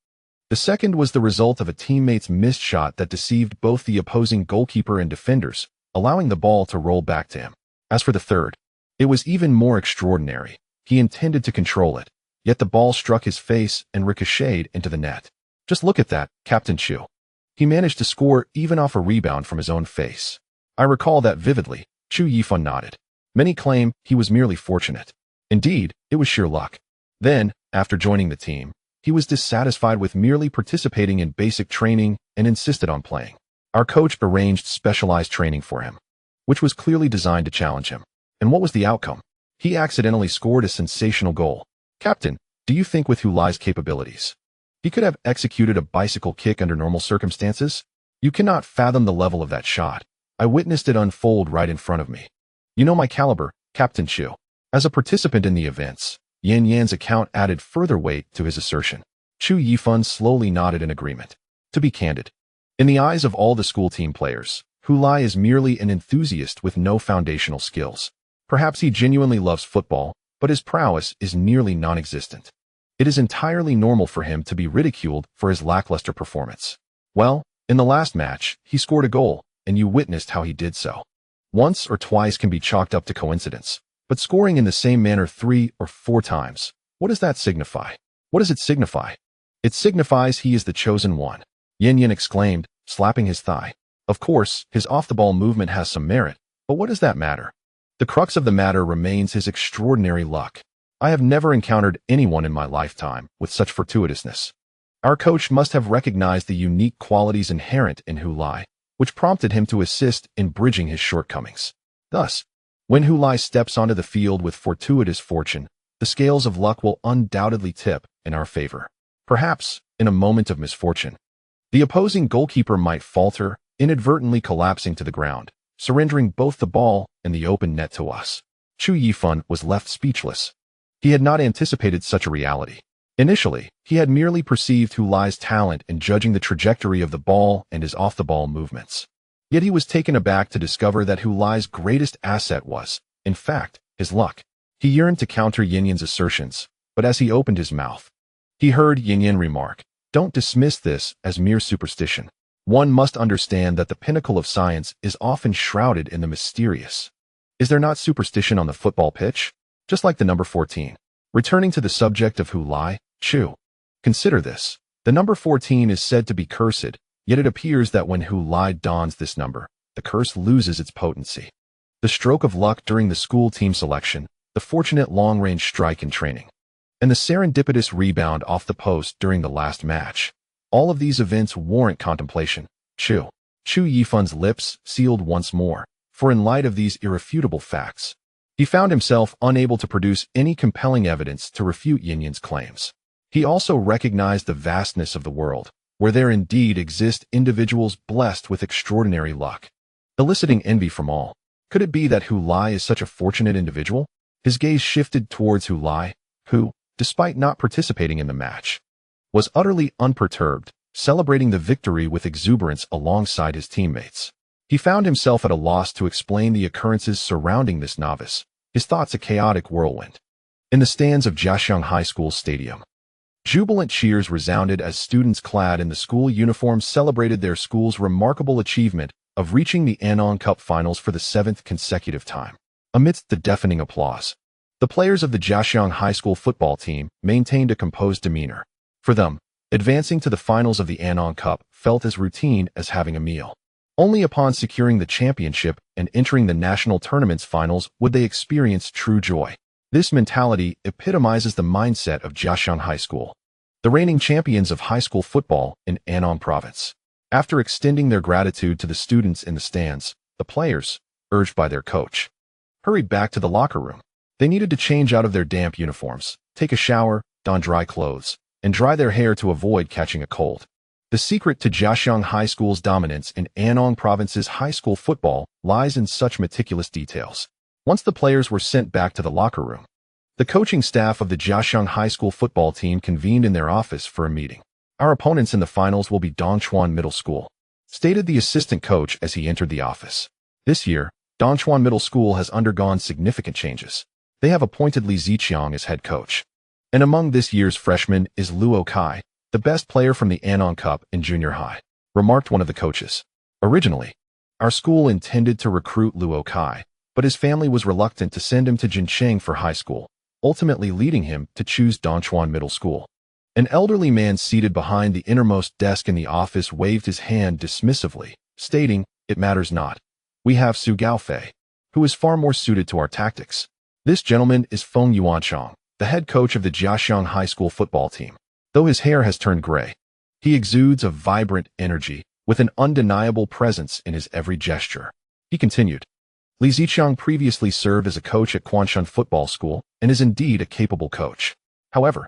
The second was the result of a teammate's missed shot that deceived both the opposing goalkeeper and defenders, allowing the ball to roll back to him. As for the third, it was even more extraordinary. He intended to control it, yet the ball struck his face and ricocheted into the net. Just look at that, Captain Chu. He managed to score even off a rebound from his own face. I recall that vividly, Chu Yifan nodded. Many claim he was merely fortunate. Indeed, it was sheer luck. Then, after joining the team, he was dissatisfied with merely participating in basic training and insisted on playing. Our coach arranged specialized training for him, which was clearly designed to challenge him. And what was the outcome? He accidentally scored a sensational goal. Captain, do you think with Hu Lai's capabilities, he could have executed a bicycle kick under normal circumstances? You cannot fathom the level of that shot. I witnessed it unfold right in front of me. You know my caliber, Captain Chu. As a participant in the events, Yan Yan's account added further weight to his assertion. Chu Yifan slowly nodded in agreement. To be candid, in the eyes of all the school team players, Hu Lai is merely an enthusiast with no foundational skills. Perhaps he genuinely loves football, but his prowess is nearly non-existent. It is entirely normal for him to be ridiculed for his lackluster performance. Well, in the last match, he scored a goal, and you witnessed how he did so. Once or twice can be chalked up to coincidence, but scoring in the same manner 3 or 4 times, what does that signify? What does it signify? It signifies he is the chosen one, Yin Yin exclaimed, slapping his thigh. Of course, his off-the-ball movement has some merit, but what does that matter? The crux of the matter remains his extraordinary luck. I have never encountered anyone in my lifetime with such fortuitousness. Our coach must have recognized the unique qualities inherent in Hu Lai, which prompted him to assist in bridging his shortcomings. Thus, when Hu Lai steps onto the field with fortuitous fortune, the scales of luck will undoubtedly tip in our favor. Perhaps, in a moment of misfortune, the opposing goalkeeper might falter, inadvertently collapsing to the ground, surrendering both the ball and the open net to us. Chu Yifan was left speechless. He had not anticipated such a reality. Initially, he had merely perceived Hu Lai's talent in judging the trajectory of the ball and his off-the-ball movements. Yet he was taken aback to discover that Hu Lai's greatest asset was, in fact, his luck. He yearned to counter Yin Yan's assertions, but as he opened his mouth, he heard Yin Yan remark, "Don't dismiss this as mere superstition. One must understand that the pinnacle of science is often shrouded in the mysterious. Is there not superstition on the football pitch? Just like the number 14. Returning to the subject of Hu Lai, Chu. Consider this. The number 14 is said to be cursed, yet it appears that when Hu Lai dons this number, the curse loses its potency. The stroke of luck during the school team selection, the fortunate long-range strike in training, and the serendipitous rebound off the post during the last match. All of these events warrant contemplation. Chu Yifan's lips sealed once more, for in light of these irrefutable facts, he found himself unable to produce any compelling evidence to refute Yin Yan's claims. He also recognized the vastness of the world, where there indeed exist individuals blessed with extraordinary luck, eliciting envy from all. Could it be that Hu Lai is such a fortunate individual? His gaze shifted towards Hu Lai, who, despite not participating in the match, was utterly unperturbed, celebrating the victory with exuberance alongside his teammates. He found himself at a loss to explain the occurrences surrounding this novice, his thoughts a chaotic whirlwind. In the stands of Jiaxiang High School Stadium, jubilant cheers resounded as students clad in the school uniforms celebrated their school's remarkable achievement of reaching the Anong Cup finals for the 7th consecutive time. Amidst the deafening applause, the players of the Jiaxiang High School football team maintained a composed demeanor. For them, advancing to the finals of the Anong Cup felt as routine as having a meal. Only upon securing the championship and entering the national tournament's finals would they experience true joy. This mentality epitomizes the mindset of Jiaxiang High School, the reigning champions of high school football in Anong Province. After extending their gratitude to the students in the stands, the players, urged by their coach, hurried back to the locker room. They needed to change out of their damp uniforms, take a shower, don dry clothes, and dry their hair to avoid catching a cold. The secret to Jiaxiang High School's dominance in Anong Province's high school football lies in such meticulous details. Once the players were sent back to the locker room, the coaching staff of the Jiaxiang High School football team convened in their office for a meeting. Our opponents in the finals will be Dongchuan Middle School, stated the assistant coach as he entered the office. This year, Dongchuan Middle School has undergone significant changes. They have appointed Li Ziqiang as head coach. And among this year's freshmen is Luo Kai, the best player from the Anong Cup in junior high, remarked one of the coaches. Originally, our school intended to recruit Luo Kai, but his family was reluctant to send him to Jincheng for high school, ultimately leading him to choose Dongchuan Middle School. An elderly man seated behind the innermost desk in the office waved his hand dismissively, stating, "It matters not. We have Su Gaofei, who is far more suited to our tactics. This gentleman is Feng Yuanchang, the head coach of the Jiaxiang High School football team. Though his hair has turned gray, he exudes a vibrant energy with an undeniable presence in his every gesture." He continued. Li Ziqiang previously served as a coach at Quanshan Football School and is indeed a capable coach. However,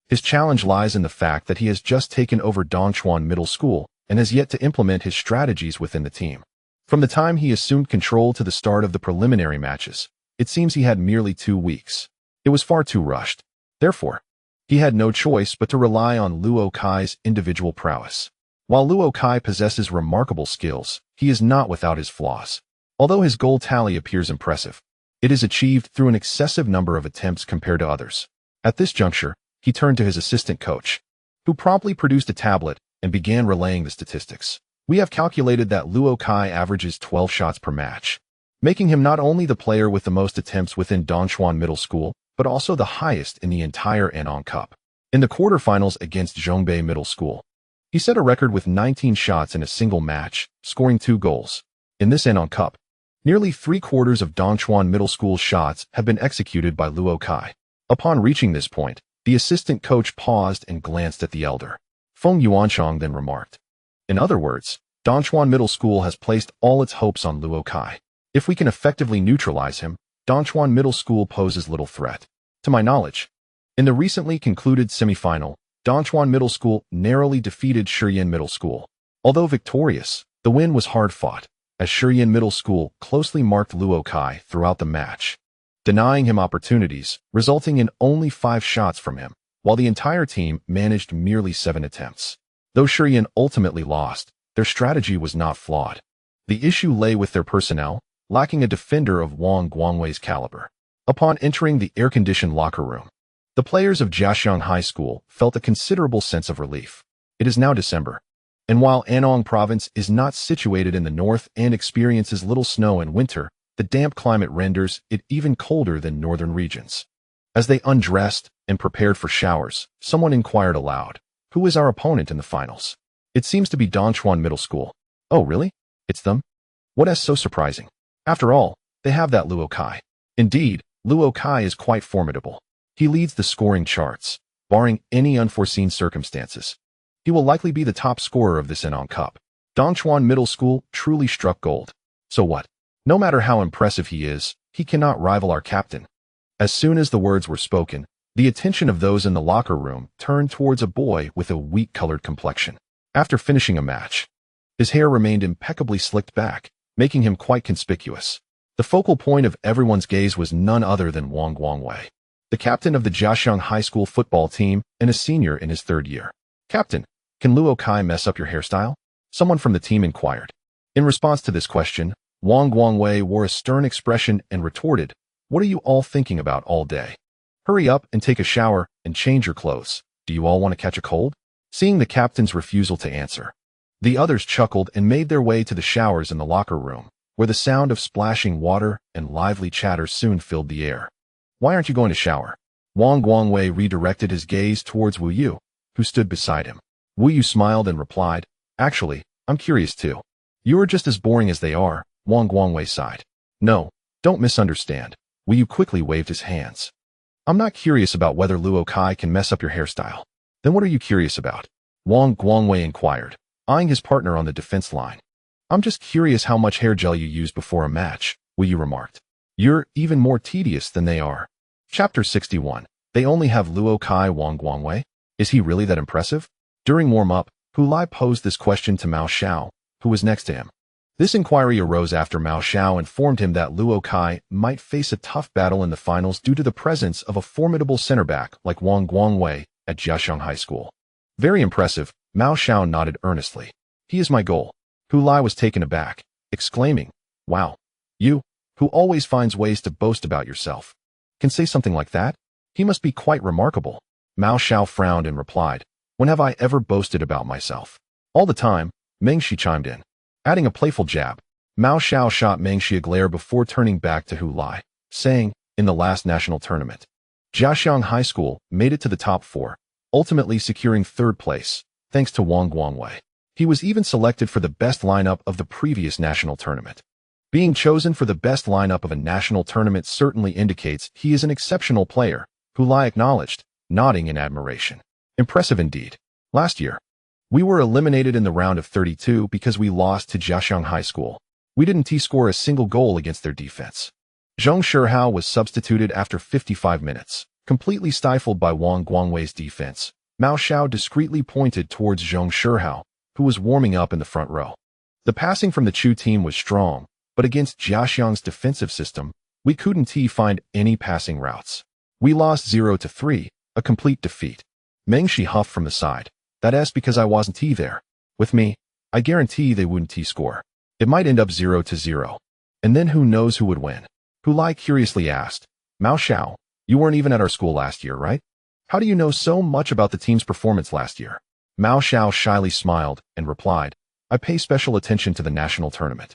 his challenge lies in the fact that he has just taken over Dongchuan Middle School and has yet to implement his strategies within the team. From the time he assumed control to the start of the preliminary matches, it seems he had merely 2 weeks. It was far too rushed. Therefore, he had no choice but to rely on Luo Kai's individual prowess. While Luo Kai possesses remarkable skills, he is not without his flaws. Although his goal tally appears impressive, it is achieved through an excessive number of attempts compared to others. At this juncture, he turned to his assistant coach, who promptly produced a tablet and began relaying the statistics. "We have calculated that Luo Kai averages 12 shots per match, making him not only the player with the most attempts within Dongchuan Middle School, but also the highest in the entire Anong Cup. In the quarterfinals against Zhongbei Middle School, he set a record with 19 shots in a single match, scoring 2 goals. In this Anong Cup, nearly 3/4 of Dongchuan Middle School's shots have been executed by Luo Kai." Upon reaching this point, the assistant coach paused and glanced at the elder. Feng Yuanchang then remarked, "In other words, Dongchuan Middle School has placed all its hopes on Luo Kai. If we can effectively neutralize him, Dongchuan Middle School poses little threat. To my knowledge, in the recently concluded semifinal, Dongchuan Middle School narrowly defeated Shiyan Middle School. Although victorious, the win was hard-fought, as Shiyan Middle School closely marked Luo Kai throughout the match, denying him opportunities, resulting in only 5 shots from him, while the entire team managed merely 7 attempts. Though Shiyan ultimately lost, their strategy was not flawed. The issue lay with their personnel, lacking a defender of Wang Guangwei's caliber. Upon entering the air-conditioned locker room, the players of Jiaxiang High School felt a considerable sense of relief. It is now December, and while Anong Province is not situated in the north and experiences little snow in winter, the damp climate renders it even colder than northern regions. As they undressed and prepared for showers, someone inquired aloud, "Who is our opponent in the finals?" "It seems to be Dongchuan Middle School." "Oh, really? It's them? What is so surprising? After all, they have that Luo Kai." Indeed, Luo Kai is quite formidable. He leads the scoring charts, barring any unforeseen circumstances. He will likely be the top scorer of this Anong Cup. Dongchuan Middle School truly struck gold. So what? No matter how impressive he is, he cannot rival our captain. As soon as the words were spoken, the attention of those in the locker room turned towards a boy with a wheat-colored complexion. After finishing a match, his hair remained impeccably slicked back, making him quite conspicuous. The focal point of everyone's gaze was none other than Wang Guangwei, the captain of the Jiaxiang High School football team and a senior in his 3rd year. "Captain, can Luo Kai mess up your hairstyle?" someone from the team inquired. In response to this question, Wang Guangwei wore a stern expression and retorted, "What are you all thinking about all day? Hurry up and take a shower and change your clothes. Do you all want to catch a cold?" Seeing the captain's refusal to answer, the others chuckled and made their way to the showers in the locker room, where the sound of splashing water and lively chatter soon filled the air. "Why aren't you going to shower?" Wang Guangwei redirected his gaze towards Wu Yu, who stood beside him. Wu Yu smiled and replied, "Actually, I'm curious too." "You are just as boring as they are," Wang Guangwei sighed. "No, don't misunderstand." Wu Yu quickly waved his hands. I'm not curious about whether Luo Kai can mess up your hairstyle. Then what are you curious about? Wang Guangwei inquired, eyeing his partner on the defense line. I'm just curious how much hair gel you use before a match, Wu Yu remarked. You're even more tedious than they are. Chapter 61. They only have Luo Kai Wang Guangwei? Is he really that impressive? During warm-up, Hu Lai posed this question to Mao Xiao, who was next to him. This inquiry arose after Mao Xiao informed him that Luo Kai might face a tough battle in the finals due to the presence of a formidable center back like Wang Guangwei at Jiaxiang High School. Very impressive, Mao Xiao nodded earnestly. He is my goal. Hu Lai was taken aback, exclaiming, Wow, you, who always finds ways to boast about yourself, can say something like that? He must be quite remarkable. Mao Xiao frowned and replied, When have I ever boasted about myself? All the time, Meng Shi chimed in. Adding a playful jab, Mao Xiao shot Meng Shi a glare before turning back to Hu Lai, saying, In the last national tournament, Jiaxiang High School made it to the top 4, ultimately securing 3rd place, thanks to Wang Guangwei. He was even selected for the best lineup of the previous national tournament. Being chosen for the best lineup of a national tournament certainly indicates he is an exceptional player, Hu Lai acknowledged, nodding in admiration. Impressive indeed. Last year, we were eliminated in the round of 32 because we lost to Jiaxiang High School. We didn't score a single goal against their defense. Zheng Shihao was substituted after 55 minutes, completely stifled by Wang Guangwei's defense. Mao Xiao discreetly pointed towards Zheng Shihao, who was warming up in the front row. The passing from the Chu team was strong, but against Jiaxiang's defensive system, we couldn't find any passing routes. We lost 0-3, a complete defeat. Meng Shi huffed from the side. That's because I wasn't there. With me, I guarantee they wouldn't score. It might end up 0-0. And then who knows who would win? Hu Lai curiously asked. Mao Xiao, you weren't even at our school last year, right? How do you know so much about the team's performance last year? Mao Xiao shyly smiled and replied, I pay special attention to the national tournament.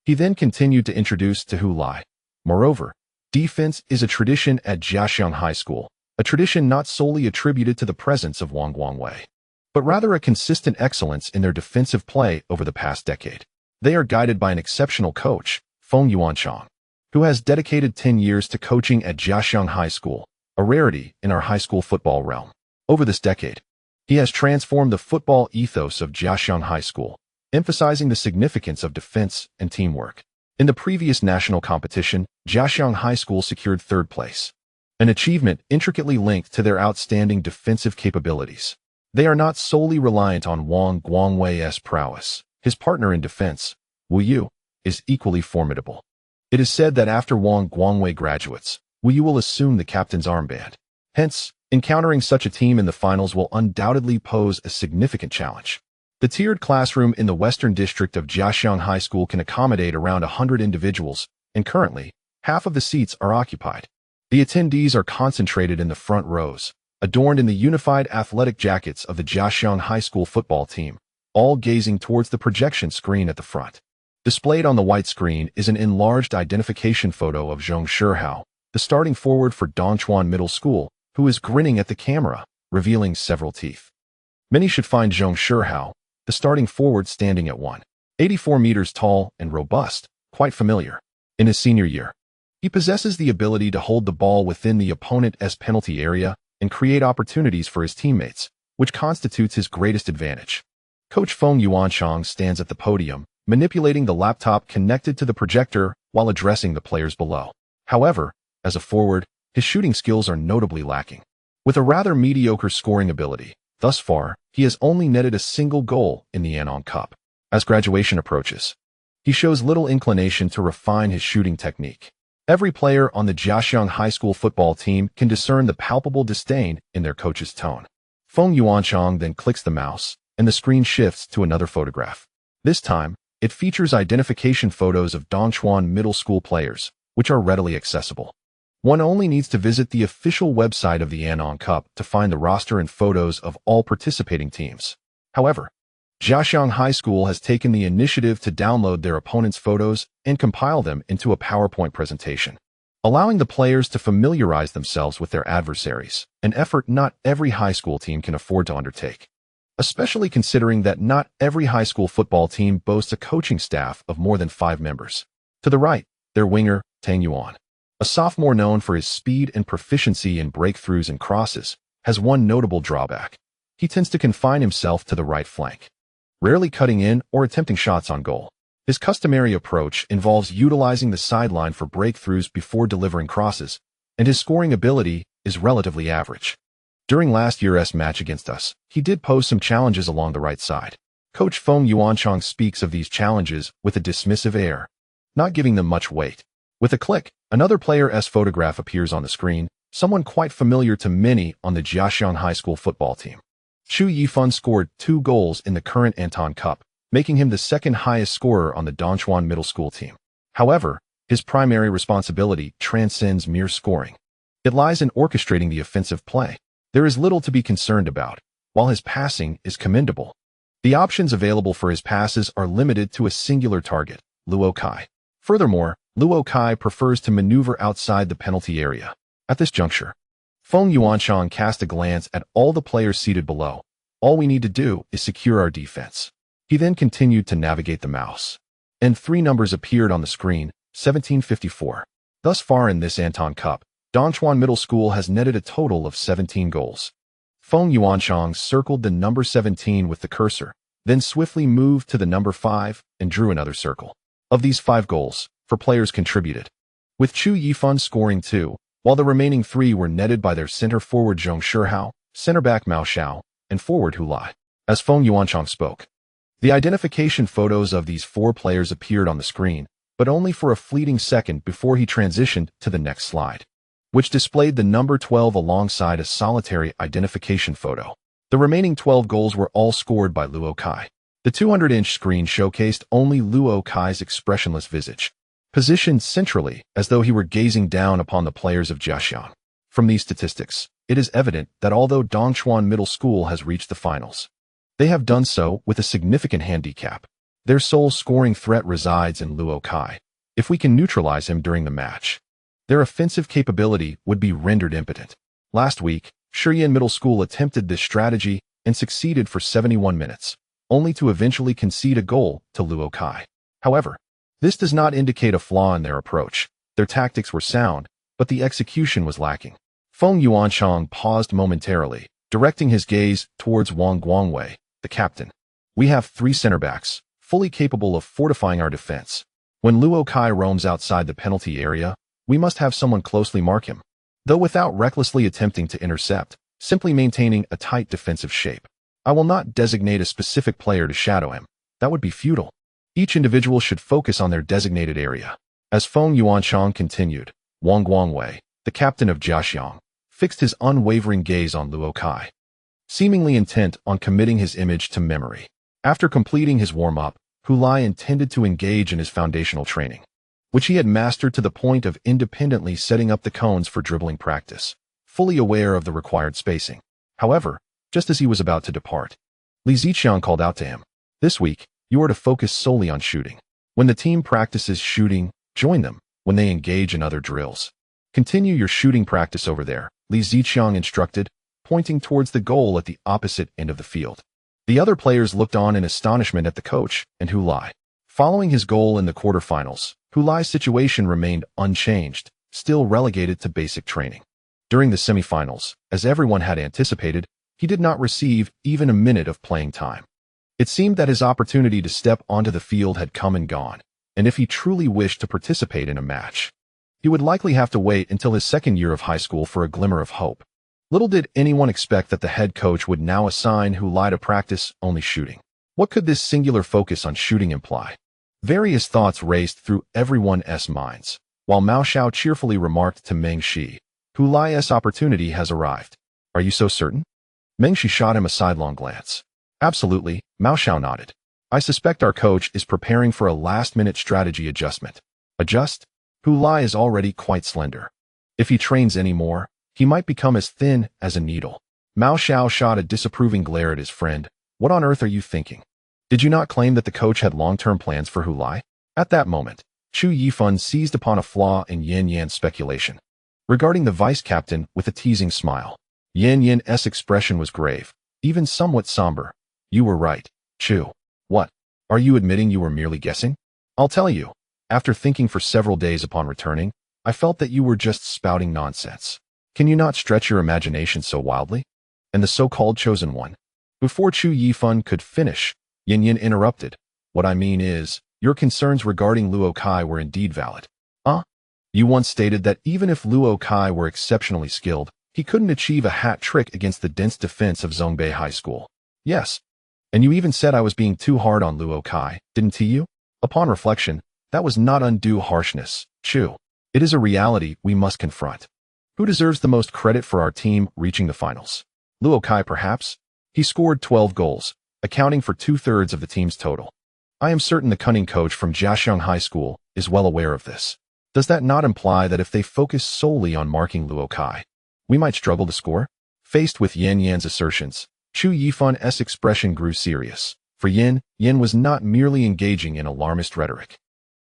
He then continued to introduce to Hu Lai. Moreover, defense is a tradition at Jiaxiang High School, a tradition not solely attributed to the presence of Wang Guangwei, but rather a consistent excellence in their defensive play over the past decade. They are guided by an exceptional coach, Feng Yuanchang, who has dedicated 10 years to coaching at Jiaxiang High School, a rarity in our high school football realm. Over this decade, he has transformed the football ethos of Jiaxiang High School, emphasizing the significance of defense and teamwork. In the previous national competition, Jiaxiang High School secured 3rd place, an achievement intricately linked to their outstanding defensive capabilities. They are not solely reliant on Wang Guangwei's prowess. His partner in defense, Wu Yu, is equally formidable. It is said that after Wang Guangwei graduates, Wu Yu will assume the captain's armband. Hence, encountering such a team in the finals will undoubtedly pose a significant challenge. The tiered classroom in the western district of Jiaxiang High School can accommodate around 100 individuals, and currently, half of the seats are occupied. The attendees are concentrated in the front rows, adorned in the unified athletic jackets of the Jiaxiang High School football team, all gazing towards the projection screen at the front. Displayed on the white screen is an enlarged identification photo of Zheng Shihao, the starting forward for Dongchuan Middle School, who is grinning at the camera, revealing several teeth. Many should find Zheng Shihao, the starting forward standing at 184 meters tall and robust, quite familiar. In his senior year, he possesses the ability to hold the ball within the opponent's penalty area and create opportunities for his teammates, which constitutes his greatest advantage. Coach Feng Yuanchang stands at the podium, manipulating the laptop connected to the projector while addressing the players below. However, as a forward, his shooting skills are notably lacking. With a rather mediocre scoring ability, thus far, he has only netted a single goal in the Anong Cup. As graduation approaches, he shows little inclination to refine his shooting technique. Every player on the Jiaxiang High School football team can discern the palpable disdain in their coach's tone. Feng Yuanchang then clicks the mouse, and the screen shifts to another photograph. This time, it features identification photos of Dongchuan Middle School players, which are readily accessible. One only needs to visit the official website of the Anong Cup to find the roster and photos of all participating teams. However, Jiaxiang High School has taken the initiative to download their opponents' photos and compile them into a PowerPoint presentation, allowing the players to familiarize themselves with their adversaries, an effort not every high school team can afford to undertake, especially considering that not every high school football team boasts a coaching staff of more than 5 members. To the right, their winger, Tang Yuan, A sophomore known for his speed and proficiency in breakthroughs and crosses, has one notable drawback. He tends to confine himself to the right flank, rarely cutting in or attempting shots on goal. His customary approach involves utilizing the sideline for breakthroughs before delivering crosses, and his scoring ability is relatively average. During last year's match against us, he did pose some challenges along the right side. Coach Feng Yuanchang speaks of these challenges with a dismissive air, not giving them much weight. With a click, another player's photograph appears on the screen, someone quite familiar to many on the Jiaxiang High School football team. Chu Yifan scored 2 goals in the current Anton Cup, making him the second highest scorer on the Dongchuan Middle School team. However, his primary responsibility transcends mere scoring. It lies in orchestrating the offensive play. There is little to be concerned about, while his passing is commendable. The options available for his passes are limited to a singular target, Luo Kai. Furthermore, Luo Kai prefers to maneuver outside the penalty area. At this juncture, Feng Yuanchang cast a glance at all the players seated below. All we need to do is secure our defense. He then continued to navigate the mouse. And 3 numbers appeared on the screen, 1754. Thus far in this Anton Cup, Dongchuan Middle School has netted a total of 17 goals. Feng Yuanchang circled the number 17 with the cursor, then swiftly moved to the number 5 and drew another circle. Of these 5 goals, 4 players contributed, with Chu Yifan scoring 2, while the remaining 3 were netted by their center forward Zhong Shihao, center back Mao Xiao, and forward Hu Lai. As Feng Yuanchang spoke, the identification photos of these 4 players appeared on the screen, but only for a fleeting second before he transitioned to the next slide, which displayed the number 12 alongside a solitary identification photo. The remaining 12 goals were all scored by Luo Kai. The 200-inch screen showcased only Luo Kai's expressionless visage, positioned centrally as though he were gazing down upon the players of Jiaxiang. From these statistics, it is evident that although Dongchuan Middle School has reached the finals, they have done so with a significant handicap. Their sole scoring threat resides in Luo Kai. If we can neutralize him during the match, their offensive capability would be rendered impotent. Last week, Shiyan Middle School attempted this strategy and succeeded for 71 minutes, only to eventually concede a goal to Luo Kai. However, this does not indicate a flaw in their approach. Their tactics were sound, but the execution was lacking. Feng Yuanchang paused momentarily, directing his gaze towards Wang Guangwei, the captain. We have 3 center backs, fully capable of fortifying our defense. When Luo Kai roams outside the penalty area, we must have someone closely mark him, though without recklessly attempting to intercept, simply maintaining a tight defensive shape. I will not designate a specific player to shadow him. That would be futile. Each individual should focus on their designated area. As Feng Yuanchang continued, Wang Guangwei, the captain of Jiaxiang, fixed his unwavering gaze on Luo Kai, seemingly intent on committing his image to memory. After completing his warm-up, Hu Lai intended to engage in his foundational training, which he had mastered to the point of independently setting up the cones for dribbling practice, fully aware of the required spacing. However, just as he was about to depart, Li Ziqiang called out to him, "This week, you are to focus solely on shooting. When the team practices shooting, join them. When they engage in other drills, continue your shooting practice over there," Li Ziqiang instructed, pointing towards the goal at the opposite end of the field. The other players looked on in astonishment at the coach and Hu Lai. Following his goal in the quarterfinals, Hu Lai's situation remained unchanged, still relegated to basic training. During the semifinals, as everyone had anticipated, he did not receive even a minute of playing time. It seemed that his opportunity to step onto the field had come and gone, and if he truly wished to participate in a match, he would likely have to wait until his second year of high school for a glimmer of hope. Little did anyone expect that the head coach would now assign Hu Lai to practice only shooting. What could this singular focus on shooting imply? Various thoughts raced through everyone's minds, while Mao Xiao cheerfully remarked to Meng Shi, "Hu Lai's opportunity has arrived. Are you so certain?" Meng Shi shot him a sidelong glance. "Absolutely," Mao Xiao nodded. "I suspect our coach is preparing for a last-minute strategy adjustment." Adjust? Hu Lai is already quite slender. If he trains any more, he might become as thin as a needle. Mao Xiao shot a disapproving glare at his friend. "What on earth are you thinking? Did you not claim that the coach had long-term plans for Hu Lai?" At that moment, Chu Yifan seized upon a flaw in Yan Yan's speculation, regarding the vice-captain with a teasing smile. Yan Yan's expression was grave, even somewhat somber. "You were right, Chu." "What? Are you admitting you were merely guessing?" "I'll tell you. After thinking for several days upon returning, I felt that you were just spouting nonsense. Can you not stretch your imagination so wildly? And the so-called chosen one? Before Chu Yifan could finish, Yin Yin interrupted. What I mean is, your concerns regarding Luo Kai were indeed valid. You once stated that even if Luo Kai were exceptionally skilled, he couldn't achieve a hat trick against the dense defense of Zongbei High School. Yes. And you even said I was being too hard on Luo Kai, didn't you? Upon reflection, that was not undue harshness, Chu. It is a reality we must confront. Who deserves the most credit for our team reaching the finals? Luo Kai, perhaps? He scored 12 goals, accounting for 2/3 of the team's total. I am certain the cunning coach from Jiaxiang High School is well aware of this. Does that not imply that if they focus solely on marking Luo Kai, we might struggle to score? Faced with Yin Yan's assertions, Chu Yifan's expression grew serious. For Yin was not merely engaging in alarmist rhetoric.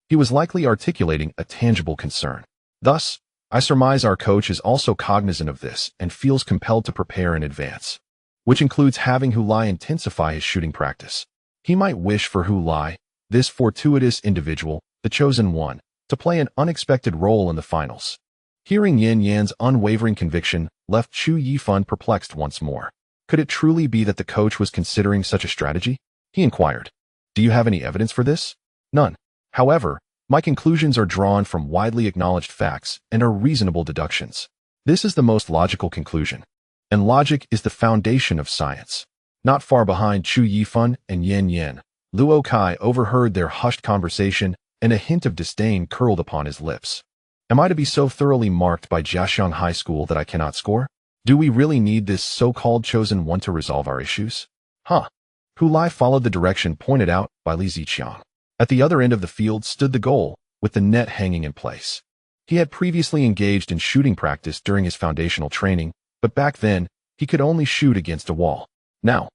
He was likely articulating a tangible concern. Thus, I surmise our coach is also cognizant of this and feels compelled to prepare in advance, which includes having Hulai intensify his shooting practice. He might wish for Hulai, this fortuitous individual, the chosen one, to play an unexpected role in the finals. Hearing Yin Yan's unwavering conviction left Chu Yifan perplexed once more. Could it truly be that the coach was considering such a strategy? He inquired. Do you have any evidence for this? None. However, my conclusions are drawn from widely acknowledged facts and are reasonable deductions. This is the most logical conclusion. And logic is the foundation of science. Not far behind Chu Yifan and Yin, Luo Kai overheard their hushed conversation, and a hint of disdain curled upon his lips. Am I to be so thoroughly marked by Jiaxiang High School that I cannot score? Do we really need this so-called chosen one to resolve our issues? Hulai followed the direction pointed out by Li Ziqiang. At the other end of the field stood the goal, with the net hanging in place. He had previously engaged in shooting practice during his foundational training, but back then, he could only shoot against a wall. Now,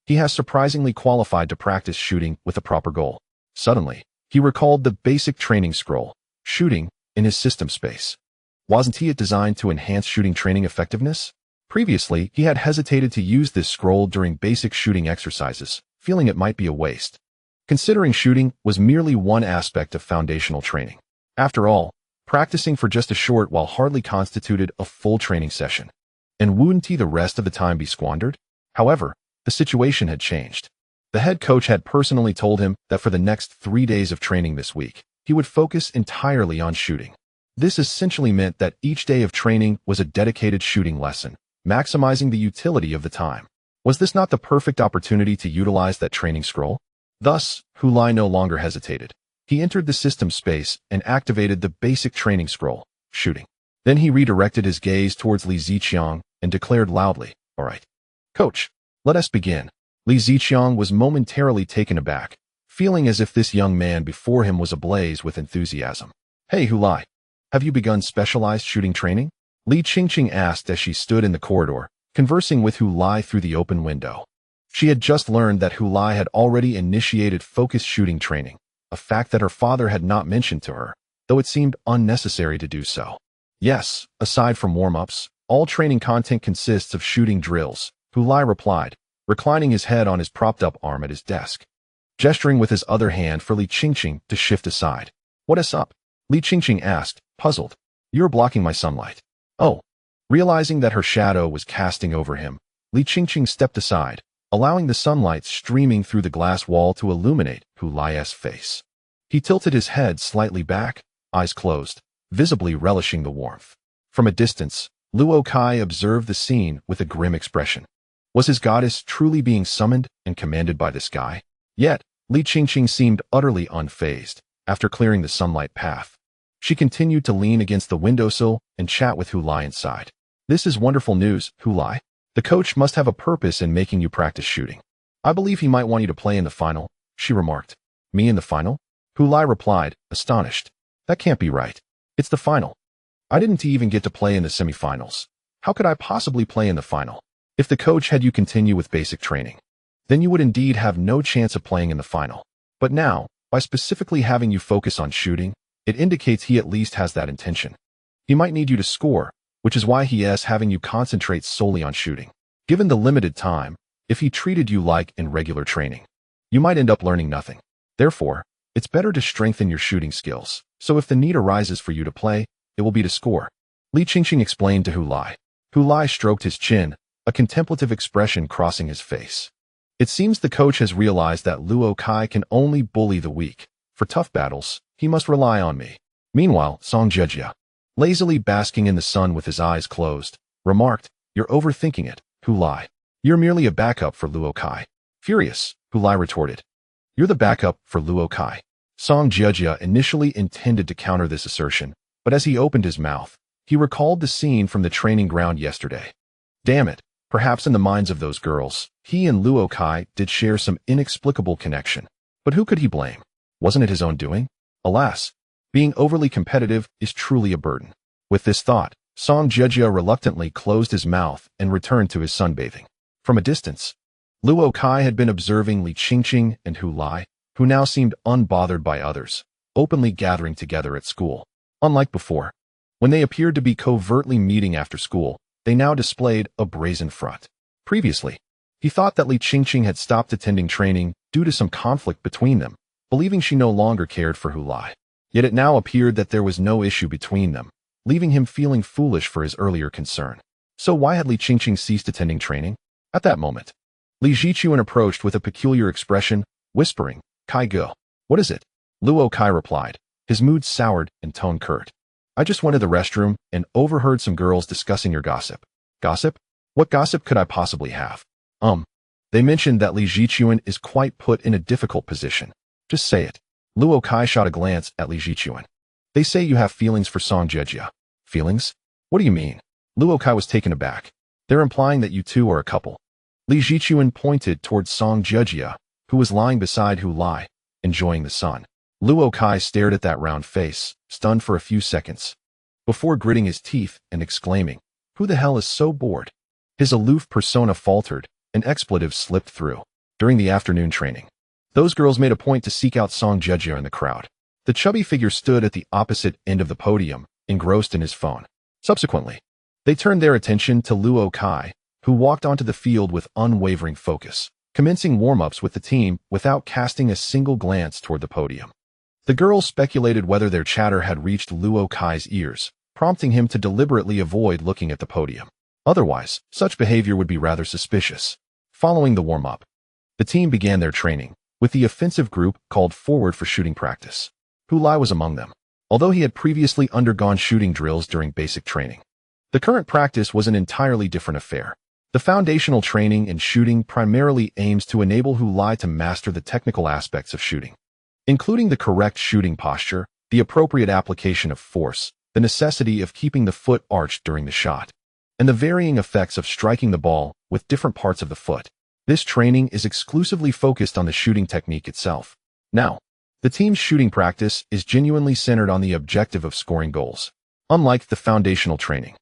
he has surprisingly qualified to practice shooting with a proper goal. Suddenly, he recalled the basic training scroll, shooting, in his system space. Wasn't it designed to enhance shooting training effectiveness? Previously, he had hesitated to use this scroll during basic shooting exercises, feeling it might be a waste, considering shooting was merely one aspect of foundational training. After all, practicing for just a short while hardly constituted a full training session. And wouldn't the rest of the time be squandered? However, the situation had changed. The head coach had personally told him that for the next 3 days of training this week, he would focus entirely on shooting. This essentially meant that each day of training was a dedicated shooting lesson, maximizing the utility of the time. Was this not the perfect opportunity to utilize that training scroll? Thus, Hulai no longer hesitated. He entered the system space and activated the basic training scroll, shooting. Then he redirected his gaze towards Li Ziqiang and declared loudly, "All right, coach, let us begin." Li Ziqiang was momentarily taken aback, feeling as if this young man before him was ablaze with enthusiasm. "Hey Hulai, have you begun specialized shooting training?" Li Qingqing asked as she stood in the corridor, conversing with Hulai through the open window. She had just learned that Hulai had already initiated focused shooting training, a fact that her father had not mentioned to her, though it seemed unnecessary to do so. Yes, aside from warm-ups, all training content consists of shooting drills, Hulai replied, reclining his head on his propped-up arm at his desk, gesturing with his other hand for Li Qingqing to shift aside. "What is up?" Li Qingqing asked, puzzled. "You're blocking my sunlight." Oh. Realizing that her shadow was casting over him, Li Qingqing stepped aside, allowing the sunlight streaming through the glass wall to illuminate Hulai's face. He tilted his head slightly back, eyes closed, visibly relishing the warmth. From a distance, Luo Kai observed the scene with a grim expression. Was his goddess truly being summoned and commanded by this guy? Yet, Li Qingqing seemed utterly unfazed. After clearing the sunlight path, she continued to lean against the windowsill and chat with Hulai inside. "This is wonderful news, Hulai. The coach must have a purpose in making you practice shooting. I believe he might want you to play in the final," she remarked. "Me in the final?" Hulai replied, astonished. "That can't be right. It's the final. I didn't even get to play in the semifinals. How could I possibly play in the final? If the coach had you continue with basic training, then you would indeed have no chance of playing in the final. But now, by specifically having you focus on shooting, it indicates he at least has that intention. He might need you to score, which is why he is having you concentrate solely on shooting. Given the limited time, if he treated you like in regular training, you might end up learning nothing. Therefore, it's better to strengthen your shooting skills, so if the need arises for you to play, it will be to score. Li Qingqing explained to Hu Lai. Hu Lai stroked his chin, a contemplative expression crossing his face. It seems the coach has realized that Luo Kai can only bully the weak. For tough battles, he must rely on me. Meanwhile, Song Jejia, lazily basking in the sun with his eyes closed, remarked, "You're overthinking it, Hu Lai. You're merely a backup for Luo Kai." Furious, Hu Lai retorted, "You're the backup for Luo Kai." Song Jejia initially intended to counter this assertion, but as he opened his mouth, he recalled the scene from the training ground yesterday. Damn it, perhaps in the minds of those girls, he and Luo Kai did share some inexplicable connection. But who could he blame? Wasn't it his own doing? Alas, being overly competitive is truly a burden. With this thought, Song Jejia reluctantly closed his mouth and returned to his sunbathing. From a distance, Luo Kai had been observing Li Qingqing and Hu Lai, who now seemed unbothered by others, openly gathering together at school. Unlike before, when they appeared to be covertly meeting after school, they now displayed a brazen front. Previously, he thought that Li Qingqing had stopped attending training due to some conflict between them, believing she no longer cared for Hu Lai. Yet it now appeared that there was no issue between them, leaving him feeling foolish for his earlier concern. So why had Li Qingqing ceased attending training? At that moment, Li Zichuan approached with a peculiar expression, whispering, "Kai Go." "What is it?" Luo Kai replied, his mood soured and tone curt. "I just went to the restroom and overheard some girls discussing your gossip." "Gossip? What gossip could I possibly have?" They mentioned that Li Zichuan is quite put in a difficult position. Just say it." Luo Kai shot a glance at Li Zichuan. "They say you have feelings for Song Jejia." "Feelings? What do you mean?" Luo Kai was taken aback. "They're implying that you two are a couple." Li Zichuan pointed towards Song Jejia, who was lying beside Hu Lai, enjoying the sun. Luo Kai stared at that round face, stunned for a few seconds, before gritting his teeth and exclaiming, "Who the hell is so bored?" His aloof persona faltered, an expletive slipped through. During the afternoon training, those girls made a point to seek out Song Jejia in the crowd. The chubby figure stood at the opposite end of the podium, engrossed in his phone. Subsequently, they turned their attention to Luo Kai, who walked onto the field with unwavering focus, commencing warm-ups with the team without casting a single glance toward the podium. The girls speculated whether their chatter had reached Luo Kai's ears, prompting him to deliberately avoid looking at the podium. Otherwise, such behavior would be rather suspicious. Following the warm-up, the team began their training, with the offensive group called forward for shooting practice. Hu Lai was among them, although he had previously undergone shooting drills during basic training. The current practice was an entirely different affair. The foundational training in shooting primarily aims to enable Hu Lai to master the technical aspects of shooting, including the correct shooting posture, the appropriate application of force, the necessity of keeping the foot arched during the shot, and the varying effects of striking the ball with different parts of the foot. This training is exclusively focused on the shooting technique itself. Now, the team's shooting practice is genuinely centered on the objective of scoring goals. Unlike the foundational training,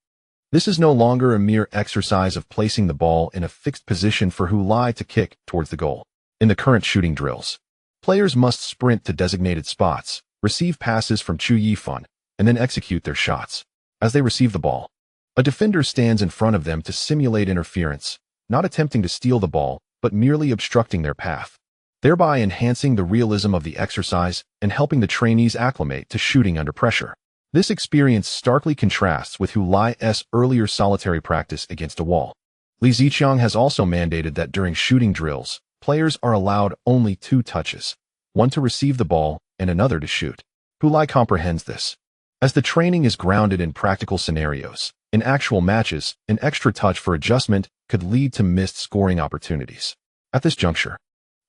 this is no longer a mere exercise of placing the ball in a fixed position for Hu Lai to kick towards the goal. In the current shooting drills, players must sprint to designated spots, receive passes from Chu Yifan, and then execute their shots. As they receive the ball, a defender stands in front of them to simulate interference, not attempting to steal the ball, but merely obstructing their path, thereby enhancing the realism of the exercise and helping the trainees acclimate to shooting under pressure. This experience starkly contrasts with Hu Lai's earlier solitary practice against a wall. Li Ziqiang has also mandated that during shooting drills, players are allowed only 2 touches, one to receive the ball and another to shoot. Hu Lai comprehends this. As the training is grounded in practical scenarios, in actual matches, an extra touch for adjustment could lead to missed scoring opportunities. At this juncture,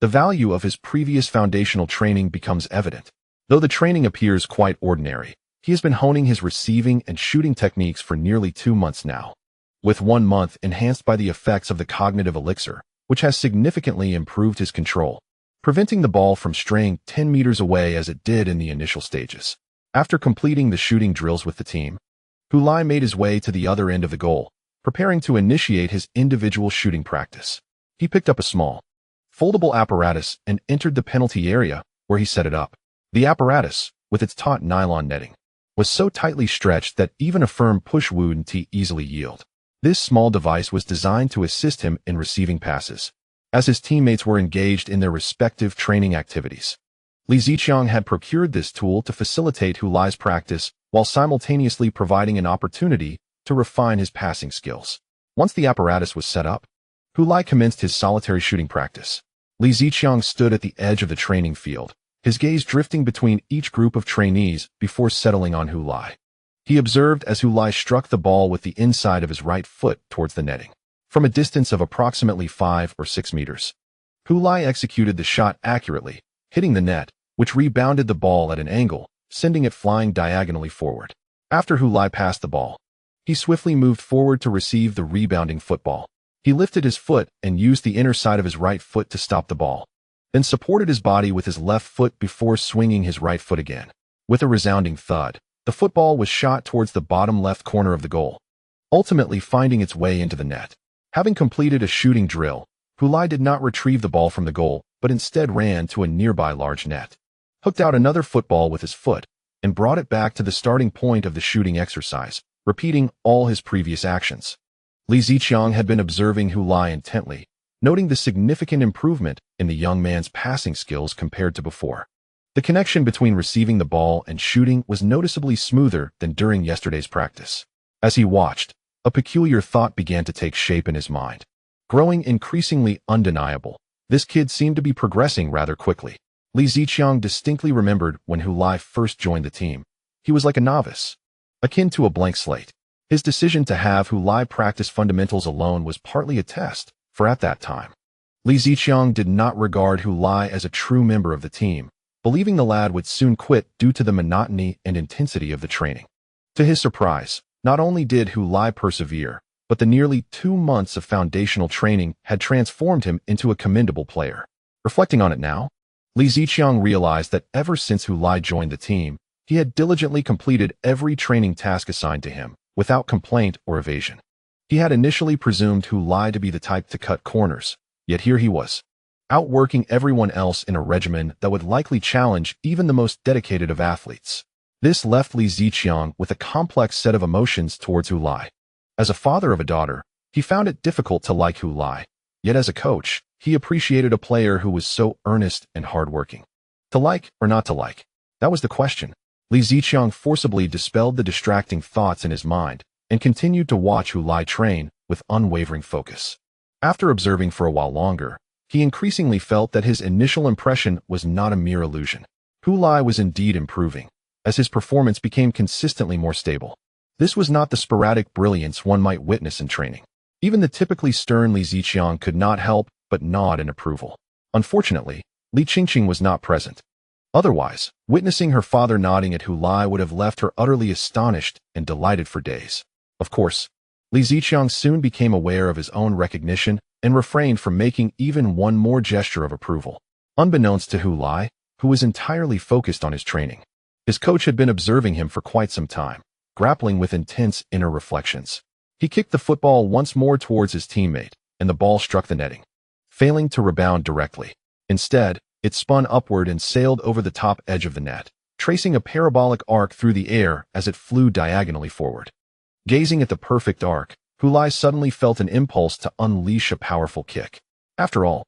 the value of his previous foundational training becomes evident. Though the training appears quite ordinary, he has been honing his receiving and shooting techniques for nearly 2 months now, with 1 month enhanced by the effects of the cognitive elixir, which has significantly improved his control, preventing the ball from straying 10 meters away as it did in the initial stages. After completing the shooting drills with the team, Hu Lai made his way to the other end of the goal, preparing to initiate his individual shooting practice. He picked up a small, foldable apparatus and entered the penalty area, where he set it up. The apparatus, with its taut nylon netting, was so tightly stretched that even a firm push wouldn't easily yield. This small device was designed to assist him in receiving passes, as his teammates were engaged in their respective training activities. Li Ziqiang had procured this tool to facilitate Hu Lai's practice while simultaneously providing an opportunity to refine his passing skills. Once the apparatus was set up, Hu Lai commenced his solitary shooting practice. Li Ziqiang stood at the edge of the training field, his gaze drifting between each group of trainees before settling on Hu Lai. He observed as Hu Lai struck the ball with the inside of his right foot towards the netting. From a distance of approximately 5 or 6 meters, Hu Lai executed the shot accurately, hitting the net, which rebounded the ball at an angle, sending it flying diagonally forward. After Hu Lai passed the ball, he swiftly moved forward to receive the rebounding football. He lifted his foot and used the inner side of his right foot to stop the ball, then supported his body with his left foot before swinging his right foot again. With a resounding thud, the football was shot towards the bottom left corner of the goal, ultimately finding its way into the net. Having completed a shooting drill, Hu Lai did not retrieve the ball from the goal, but instead ran to a nearby large net, hooked out another football with his foot, and brought it back to the starting point of the shooting exercise, repeating all his previous actions. Li Ziqiang had been observing Hu Lai intently, noting the significant improvement in the young man's passing skills compared to before. The connection between receiving the ball and shooting was noticeably smoother than during yesterday's practice. As he watched, a peculiar thought began to take shape in his mind. Growing increasingly undeniable, this kid seemed to be progressing rather quickly. Li Ziqiang distinctly remembered when Hu Lai first joined the team. He was like a novice, akin to a blank slate. His decision to have Hu Lai practice fundamentals alone was partly a test, for at that time, Li Ziqiang did not regard Hu Lai as a true member of the team, believing the lad would soon quit due to the monotony and intensity of the training. To his surprise, not only did Hu Lai persevere, but the nearly 2 months of foundational training had transformed him into a commendable player. Reflecting on it now, Li Ziqiang realized that ever since Hu Lai joined the team, he had diligently completed every training task assigned to him, without complaint or evasion. He had initially presumed Hu Lai to be the type to cut corners, yet here he was, outworking everyone else in a regimen that would likely challenge even the most dedicated of athletes. This left Li Ziqiang with a complex set of emotions towards Hu Lai. As a father of a daughter, he found it difficult to like Hu Lai, yet as a coach, he appreciated a player who was so earnest and hardworking. To like or not to like? That was the question. Li Ziqiang forcibly dispelled the distracting thoughts in his mind and continued to watch Hu Lai train with unwavering focus. After observing for a while longer, he increasingly felt that his initial impression was not a mere illusion. Hu Lai was indeed improving, as his performance became consistently more stable. This was not the sporadic brilliance one might witness in training. Even the typically stern Li Ziqiang could not help but nod in approval. Unfortunately, Li Qingqing was not present. Otherwise, witnessing her father nodding at Hu Lai would have left her utterly astonished and delighted for days. Of course, Li Ziqiang soon became aware of his own recognition and refrained from making even one more gesture of approval. Unbeknownst to Hu Lai, who was entirely focused on his training, his coach had been observing him for quite some time, grappling with intense inner reflections. He kicked the football once more towards his teammate, and the ball struck the netting, failing to rebound directly. Instead, it spun upward and sailed over the top edge of the net, tracing a parabolic arc through the air as it flew diagonally forward. Gazing at the perfect arc, Hu Lai suddenly felt an impulse to unleash a powerful kick. After all,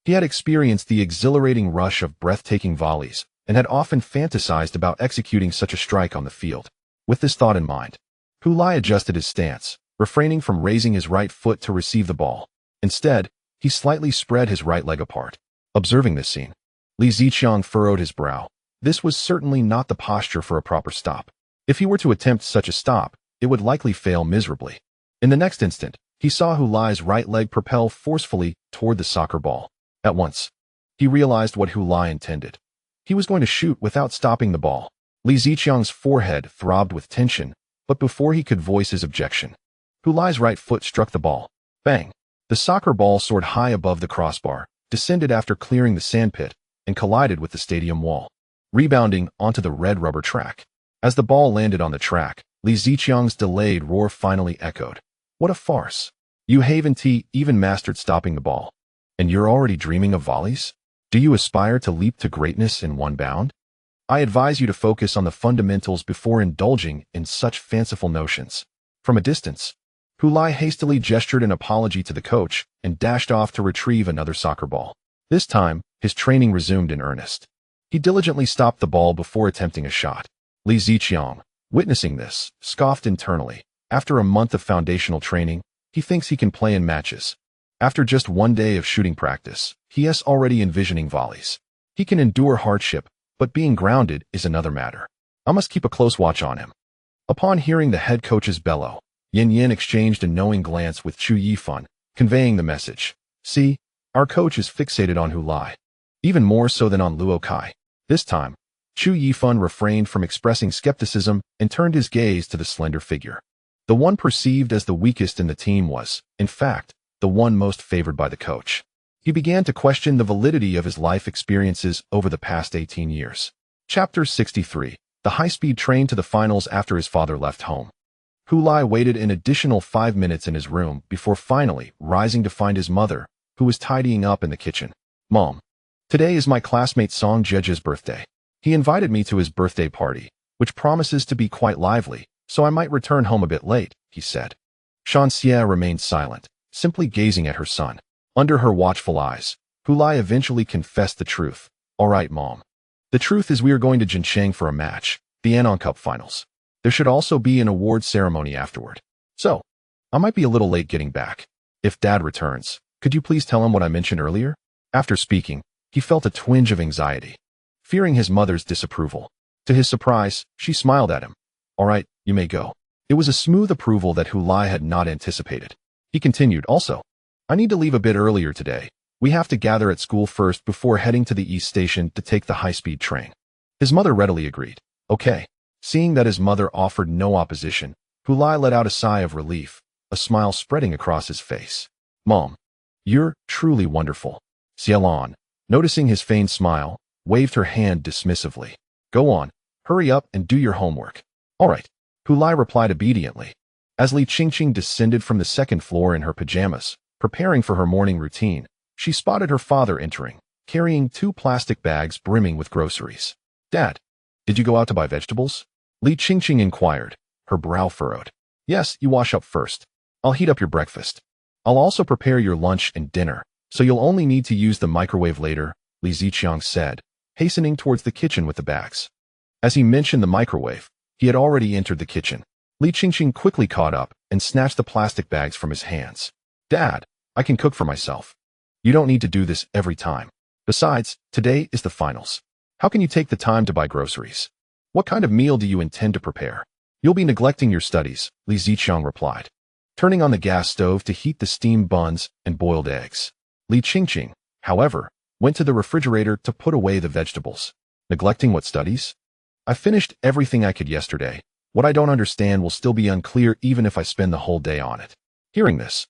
he had experienced the exhilarating rush of breathtaking volleys and had often fantasized about executing such a strike on the field. With this thought in mind, Hu Lai adjusted his stance, refraining from raising his right foot to receive the ball. Instead, he slightly spread his right leg apart. Observing this scene, Li Ziqiang furrowed his brow. This was certainly not the posture for a proper stop. If he were to attempt such a stop, it would likely fail miserably. In the next instant, he saw Hu Lai's right leg propel forcefully toward the soccer ball. At once, he realized what Hu Lai intended. He was going to shoot without stopping the ball. Li Ziqiang's forehead throbbed with tension, but before he could voice his objection, Hu Lai's right foot struck the ball. Bang! The soccer ball soared high above the crossbar, descended after clearing the sandpit, and collided with the stadium wall, rebounding onto the red rubber track. As the ball landed on the track, Li Ziqiang's delayed roar finally echoed. What a farce! You haven't even mastered stopping the ball, and you're already dreaming of volleys? Do you aspire to leap to greatness in one bound? I advise you to focus on the fundamentals before indulging in such fanciful notions. From a distance, Hu Lai hastily gestured an apology to the coach and dashed off to retrieve another soccer ball. This time, his training resumed in earnest. He diligently stopped the ball before attempting a shot. Li Ziqiang, witnessing this, scoffed internally. After a month of foundational training, he thinks he can play in matches. After just one day of shooting practice, he is already envisioning volleys. He can endure hardship, but being grounded is another matter. I must keep a close watch on him. Upon hearing the head coach's bellow, Yin Yin exchanged a knowing glance with Chu Yifan, conveying the message. See, our coach is fixated on Hu Lai. Even more so than on Luo Kai. This time, Chu Yifan refrained from expressing skepticism and turned his gaze to the slender figure. The one perceived as the weakest in the team was, in fact, the one most favored by the coach. He began to question the validity of his life experiences over the past 18 years. Chapter 63. The high-speed train to the finals after his father left home. Hu Lai waited an additional 5 minutes in his room before finally rising to find his mother, who was tidying up in the kitchen. Mom, today is my classmate Song Jeje's birthday. He invited me to his birthday party, which promises to be quite lively, so I might return home a bit late, he said. Shanxie remained silent, simply gazing at her son. Under her watchful eyes, Hu Lai eventually confessed the truth. All right, Mom. The truth is we are going to Jincheng for a match, the Anong Cup finals. There should also be an award ceremony afterward. So, I might be a little late getting back. If Dad returns, could you please tell him what I mentioned earlier? After speaking, he felt a twinge of anxiety, fearing his mother's disapproval. To his surprise, she smiled at him. All right, you may go. It was a smooth approval that Hu Lai had not anticipated. He continued, also, I need to leave a bit earlier today. We have to gather at school first before heading to the East Station to take the high-speed train. His mother readily agreed. Okay. Seeing that his mother offered no opposition, Hu Lai let out a sigh of relief, a smile spreading across his face. Mom, you're truly wonderful. Xiaolan, noticing his feigned smile, waved her hand dismissively. Go on, hurry up and do your homework. All right, Hu Lai replied obediently. As Li Qingqing descended from the second floor in her pajamas, preparing for her morning routine, she spotted her father entering, carrying 2 plastic bags brimming with groceries. Dad, did you go out to buy vegetables? Li Qingqing inquired, her brow furrowed. Yes, you wash up first. I'll heat up your breakfast. I'll also prepare your lunch and dinner, so you'll only need to use the microwave later, Li Ziqiang said, hastening towards the kitchen with the bags. As he mentioned the microwave, he had already entered the kitchen. Li Qingqing quickly caught up and snatched the plastic bags from his hands. Dad, I can cook for myself. You don't need to do this every time. Besides, today is the finals. How can you take the time to buy groceries? What kind of meal do you intend to prepare? You'll be neglecting your studies, Li Ziqiang replied, turning on the gas stove to heat the steamed buns and boiled eggs. Li Qingqing, however, went to the refrigerator to put away the vegetables. Neglecting what studies? I finished everything I could yesterday. What I don't understand will still be unclear even if I spend the whole day on it. Hearing this,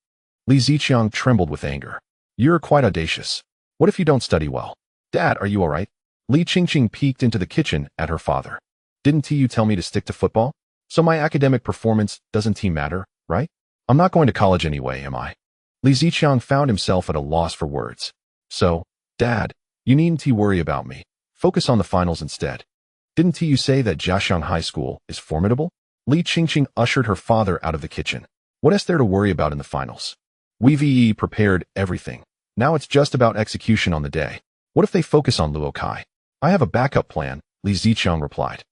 Li Ziqiang trembled with anger. You're quite audacious. What if you don't study well? Dad, are you all right? Li Qingqing peeked into the kitchen at her father. Didn't you tell me to stick to football? So my academic performance doesn't matter, right? I'm not going to college anyway, am I? Li Ziqiang found himself at a loss for words. So, Dad, you needn't worry about me. Focus on the finals instead. Didn't you say that Jiaxiang High School is formidable? Li Qingqing ushered her father out of the kitchen. What is there to worry about in the finals? We've prepared everything. Now it's just about execution on the day. What if they focus on Luo Kai? I have a backup plan, Li Ziqiang replied.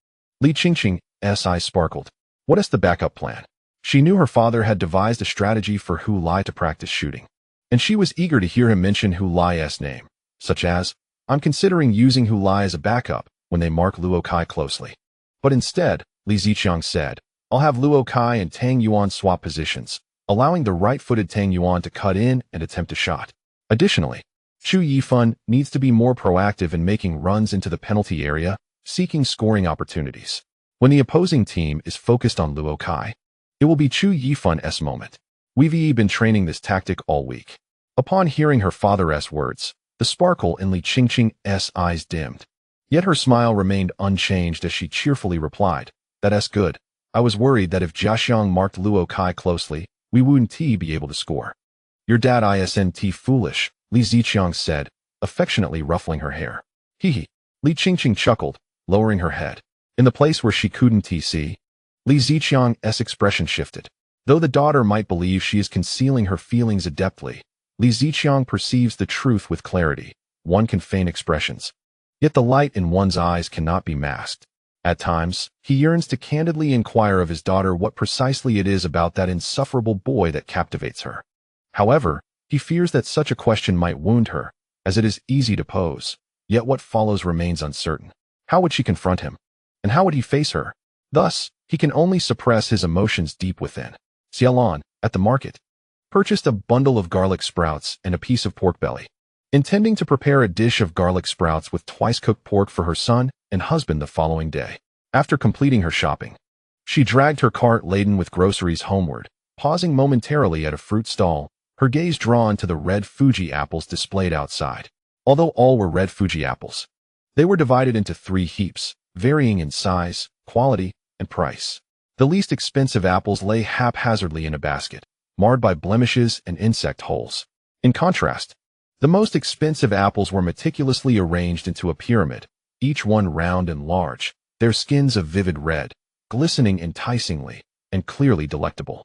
Li Qingqing's eyes sparkled. What is the backup plan? She knew her father had devised a strategy for Hu Lai to practice shooting, and she was eager to hear him mention Hu Lai's name, such as, I'm considering using Hu Lai as a backup when they mark Luo Kai closely. But instead, Li Ziqiang said, I'll have Luo Kai and Tang Yuan swap positions, allowing the right-footed Tang Yuan to cut in and attempt a shot. Additionally, Chu Yifan needs to be more proactive in making runs into the penalty area, seeking scoring opportunities. When the opposing team is focused on Luo Kai, it will be Chu Yifan's moment. We've been training this tactic all week. Upon hearing her father's words, the sparkle in Li Qingqing's eyes dimmed. Yet her smile remained unchanged as she cheerfully replied, That's good. I was worried that if Jiaxiang marked Luo Kai closely, we wouldn't be able to score. Your dad isn't foolish, Li Ziqiang said, affectionately ruffling her hair. Hee. Li Qingqing chuckled, lowering her head. In the place where she couldn't see, Li Ziqiang's expression shifted. Though the daughter might believe she is concealing her feelings adeptly, Li Ziqiang perceives the truth with clarity. One can feign expressions, Yet the light in one's eyes cannot be masked. At times, he yearns to candidly inquire of his daughter what precisely it is about that insufferable boy that captivates her. However, he fears that such a question might wound her, as it is easy to pose, yet what follows remains uncertain. How would she confront him? And how would he face her? Thus, he can only suppress his emotions deep within. Xiaolon, at the market, purchased a bundle of garlic sprouts and a piece of pork belly, intending to prepare a dish of garlic sprouts with twice-cooked pork for her son and husband the following day. After completing her shopping, she dragged her cart laden with groceries homeward, pausing momentarily at a fruit stall, her gaze drawn to the red Fuji apples displayed outside. Although all were red Fuji apples, they were divided into 3 heaps, varying in size, quality, and price. The least expensive apples lay haphazardly in a basket, marred by blemishes and insect holes. In contrast, the most expensive apples were meticulously arranged into a pyramid, each one round and large, their skins of vivid red, glistening enticingly, and clearly delectable.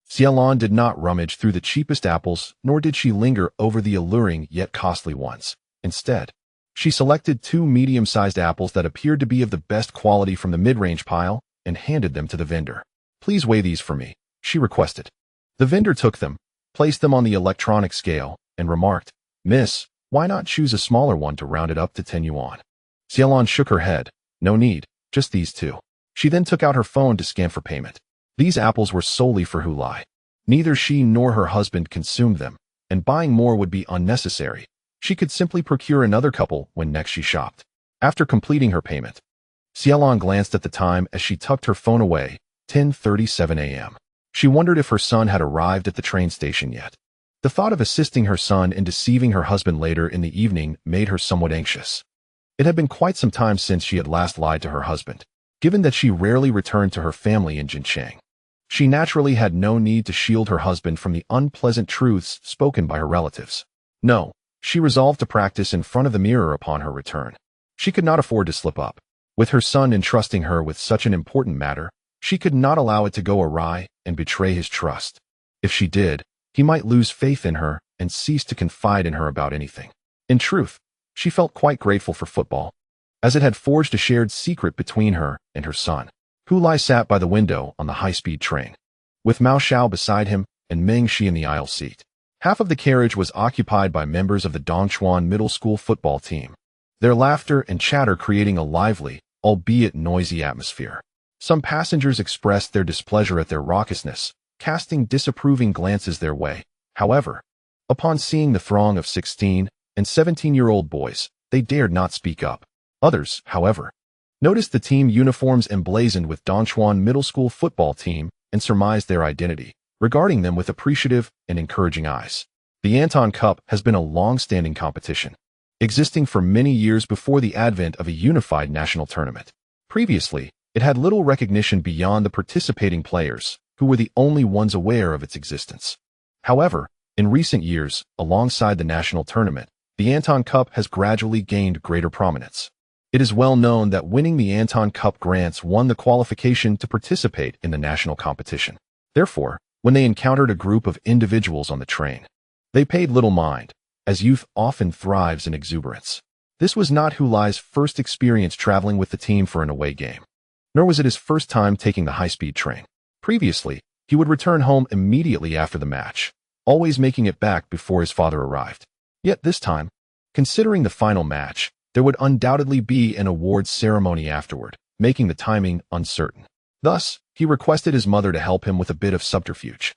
Xiaolon did not rummage through the cheapest apples, nor did she linger over the alluring yet costly ones. Instead, she selected 2 medium-sized apples that appeared to be of the best quality from the mid-range pile and handed them to the vendor. "Please weigh these for me," she requested. The vendor took them, placed them on the electronic scale, and remarked, "Miss, why not choose a smaller one to round it up to 10 yuan?" Xiaolon shook her head. "No need, just these 2. She then took out her phone to scan for payment. These apples were solely for Hu Lai. Neither she nor her husband consumed them, and buying more would be unnecessary. She could simply procure another couple when next she shopped. After completing her payment, Xiaolon glanced at the time as she tucked her phone away, 10:37 a.m. She wondered if her son had arrived at the train station yet. The thought of assisting her son in deceiving her husband later in the evening made her somewhat anxious. It had been quite some time since she had last lied to her husband, given that she rarely returned to her family in Jincheng. She naturally had no need to shield her husband from the unpleasant truths spoken by her relatives. No, she resolved to practice in front of the mirror upon her return. She could not afford to slip up. With her son entrusting her with such an important matter, she could not allow it to go awry and betray his trust. If she did, he might lose faith in her and cease to confide in her about anything. In truth, she felt quite grateful for football, as it had forged a shared secret between her and her son. Hu Lai sat by the window on the high-speed train, with Mao Xiao beside him and Meng Shi in the aisle seat. Half of the carriage was occupied by members of the Dongchuan Middle School football team, their laughter and chatter creating a lively, albeit noisy atmosphere. Some passengers expressed their displeasure at their raucousness, casting disapproving glances their way. However, upon seeing the throng of 16 and 17-year-old boys, they dared not speak up. Others, however, noticed the team uniforms emblazoned with Dongchuan Middle School football team and surmised their identity, regarding them with appreciative and encouraging eyes. The Anton Cup has been a long-standing competition, existing for many years before the advent of a unified national tournament. Previously, it had little recognition beyond the participating players, who were the only ones aware of its existence. However, in recent years, alongside the national tournament, the Anton Cup has gradually gained greater prominence. It is well known that winning the Anton Cup grants one the qualification to participate in the national competition. Therefore, when they encountered a group of individuals on the train, they paid little mind, as youth often thrives in exuberance. This was not Hu Lai's first experience traveling with the team for an away game, nor was it his first time taking the high-speed train. Previously, he would return home immediately after the match, always making it back before his father arrived. Yet this time, considering the final match, there would undoubtedly be an awards ceremony afterward, making the timing uncertain. Thus, he requested his mother to help him with a bit of subterfuge.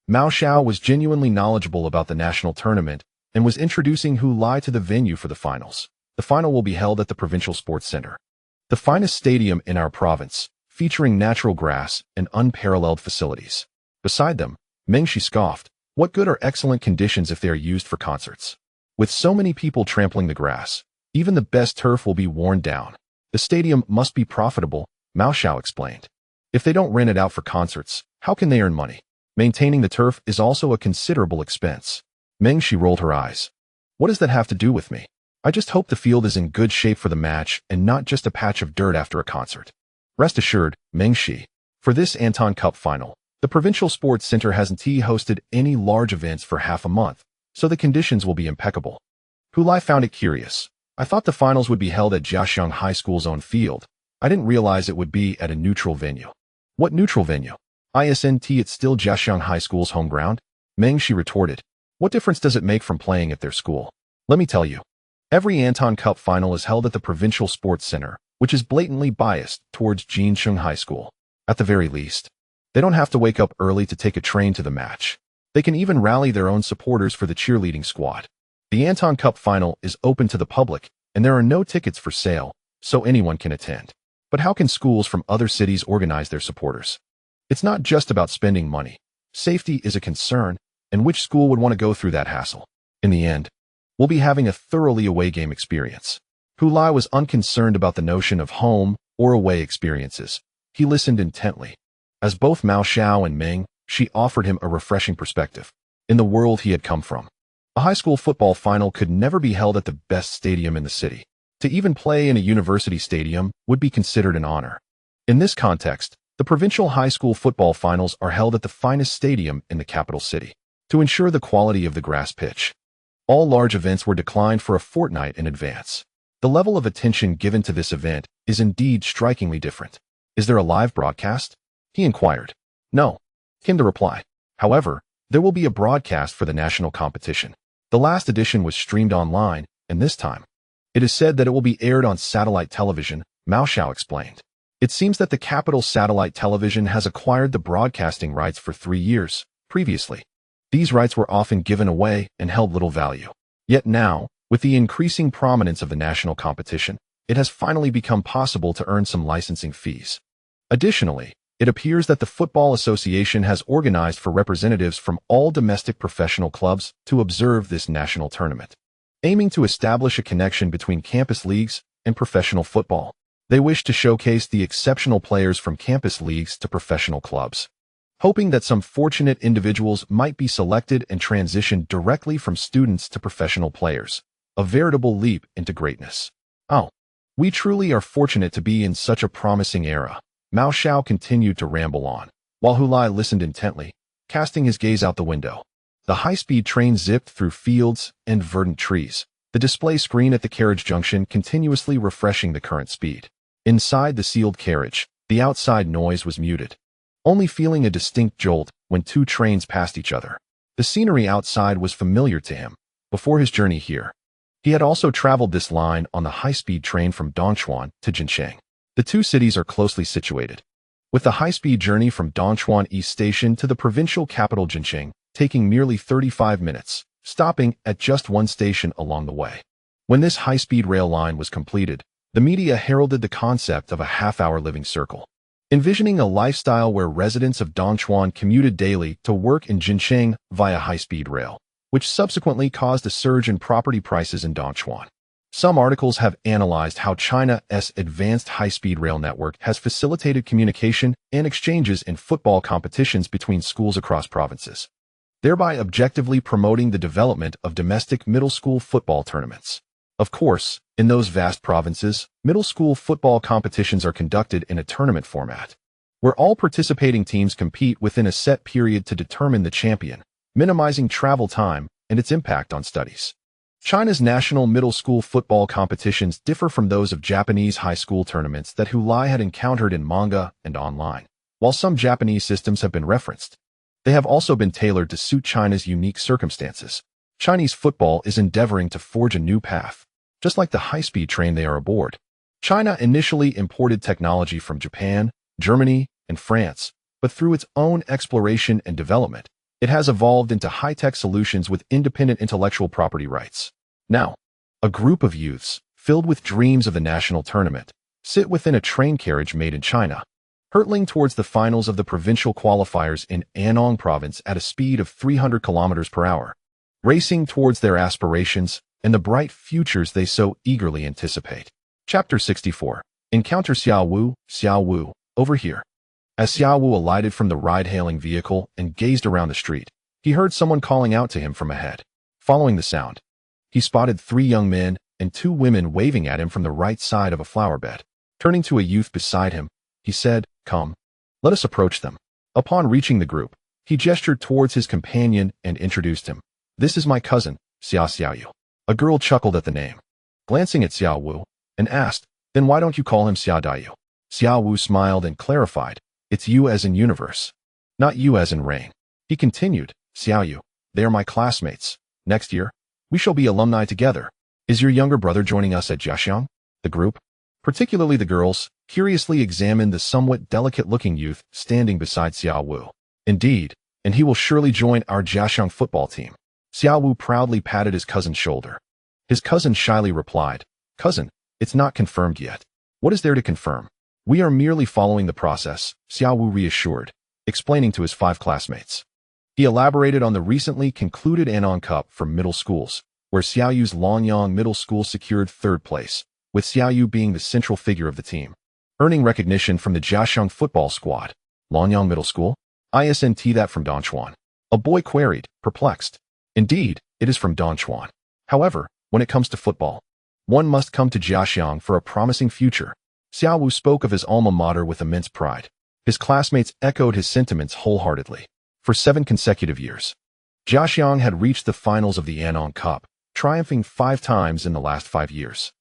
Mao Xiao was genuinely knowledgeable about the national tournament and was introducing Hu Lai to the venue for the finals. The final will be held at the Provincial Sports Center, the finest stadium in our province, featuring natural grass and unparalleled facilities. Beside them, Meng Shi scoffed, "What good are excellent conditions if they are used for concerts? With so many people trampling the grass, even the best turf will be worn down. The stadium must be profitable," Mao Xiao explained. "If they don't rent it out for concerts, how can they earn money? Maintaining the turf is also a considerable expense." Meng Shi rolled her eyes. "What does that have to do with me? I just hope the field is in good shape for the match and not just a patch of dirt after a concert." Rest assured, Meng Shi, for this Anton Cup final, the Provincial Sports Center hasn't hosted any large events for half a month, so the conditions will be impeccable. Hu Lai found it curious, I thought the finals would be held at Jiaxiang High School's own field. I didn't realize it would be at a neutral venue. What neutral venue? Isn't it still Jiaxiang High School's home ground? Meng, she retorted. What difference does it make from playing at their school? Let me tell you. Every Anton Cup final is held at the Provincial Sports Center, which is blatantly biased towards Jiaxiang High School. At the very least, they don't have to wake up early to take a train to the match. They can even rally their own supporters for the cheerleading squad. The Anton Cup final is open to the public, and there are no tickets for sale, so anyone can attend. But how can schools from other cities organize their supporters? It's not just about spending money. Safety is a concern, and which school would want to go through that hassle? In the end, we'll be having a thoroughly away game experience. Hu Lai was unconcerned about the notion of home or away experiences. He listened intently. As both Mao Xiao and Meng, she offered him a refreshing perspective. In the world he had come from, a high school football final could never be held at the best stadium in the city. To even play in a university stadium would be considered an honor. In this context, the provincial high school football finals are held at the finest stadium in the capital city. To ensure the quality of the grass pitch, all large events were declined for a fortnight in advance. The level of attention given to this event is indeed strikingly different. Is there a live broadcast? He inquired. No, came the reply. However, there will be a broadcast for the national competition. The last edition was streamed online, and this time, it is said that it will be aired on satellite television, Mao Xiao explained. It seems that the capital satellite television has acquired the broadcasting rights for 3 years. Previously, these rights were often given away and held little value. Yet now, with the increasing prominence of the national competition, it has finally become possible to earn some licensing fees. Additionally, it appears that the Football Association has organized for representatives from all domestic professional clubs to observe this national tournament, aiming to establish a connection between campus leagues and professional football. They wish to showcase the exceptional players from campus leagues to professional clubs, hoping that some fortunate individuals might be selected and transition directly from students to professional players, a veritable leap into greatness. Oh, we truly are fortunate to be in such a promising era. Mao Xiao continued to ramble on, while Hu Lai listened intently, casting his gaze out the window. The high-speed train zipped through fields and verdant trees, the display screen at the carriage junction continuously refreshing the current speed. Inside the sealed carriage, the outside noise was muted, only feeling a distinct jolt when 2 trains passed each other. The scenery outside was familiar to him. Before his journey here, he had also traveled this line on the high-speed train from Dongchuan to Jincheng. The 2 cities are closely situated, with the high-speed journey from Dongchuan East Station to the provincial capital Jincheng taking merely 35 minutes, stopping at just 1 station along the way. When this high-speed rail line was completed, the media heralded the concept of a half-hour living circle, envisioning a lifestyle where residents of Dongchuan commuted daily to work in Jincheng via high-speed rail, which subsequently caused a surge in property prices in Dongchuan. Some articles have analyzed how China's advanced high-speed rail network has facilitated communication and exchanges in football competitions between schools across provinces, thereby objectively promoting the development of domestic middle school football tournaments. Of course, in those vast provinces, middle school football competitions are conducted in a tournament format, where all participating teams compete within a set period to determine the champion, minimizing travel time and its impact on studies. China's national middle school football competitions differ from those of Japanese high school tournaments that Hu Lai had encountered in manga and online. While some Japanese systems have been referenced, they have also been tailored to suit China's unique circumstances. Chinese football is endeavoring to forge a new path, just like the high-speed train they are aboard. China initially imported technology from Japan, Germany, and France, but through its own exploration and development, it has evolved into high-tech solutions with independent intellectual property rights. Now, a group of youths, filled with dreams of the national tournament, sit within a train carriage made in China, hurtling towards the finals of the provincial qualifiers in Annong province at a speed of 300 kilometers per hour, racing towards their aspirations and the bright futures they so eagerly anticipate. Chapter 64. Encounter Xiao Wu, over here. As Xiao Wu alighted from the ride-hailing vehicle and gazed around the street, he heard someone calling out to him from ahead. Following the sound, he spotted 3 young men and 2 women waving at him from the right side of a flower bed. Turning to a youth beside him, he said, "Come, let us approach them." Upon reaching the group, he gestured towards his companion and introduced him. "This is my cousin, Xiao Xiaoyu." A girl chuckled at the name. glancing at Xiao Wu, and asked, "Then why don't you call him Xia Daiyu?" Xiao Wu smiled and clarified, "It's you as in universe, not you as in rain." He continued, "Xiao Yu, they are my classmates. Next year, we shall be alumni together. Is your younger brother joining us at Jiaxiang?" The group, particularly the girls, curiously examined the somewhat delicate-looking youth standing beside Xiao Wu. "Indeed, and he will surely join our Jiaxiang football team." Xiao Wu proudly patted his cousin's shoulder. His cousin shyly replied, "Cousin, it's not confirmed yet." "What is there to confirm? We are merely following the process," Xiao Wu reassured, explaining to his 5 classmates. He elaborated on the recently concluded Anong Cup for middle schools, where Xiaoyu's Longyang Middle School secured 3rd place, with Xiaoyu being the central figure of the team, earning recognition from the Jiaxiang football squad. "Longyang Middle School? Isn't that from Donchuan?" A boy queried, perplexed. "Indeed, it is from Donchuan. However, when it comes to football, one must come to Jiaxiang for a promising future." Xiao Wu spoke of his alma mater with immense pride. His classmates echoed his sentiments wholeheartedly. For 7 consecutive years, Jiaxiang had reached the finals of the Anong Cup, triumphing 5 times in the last 5 years,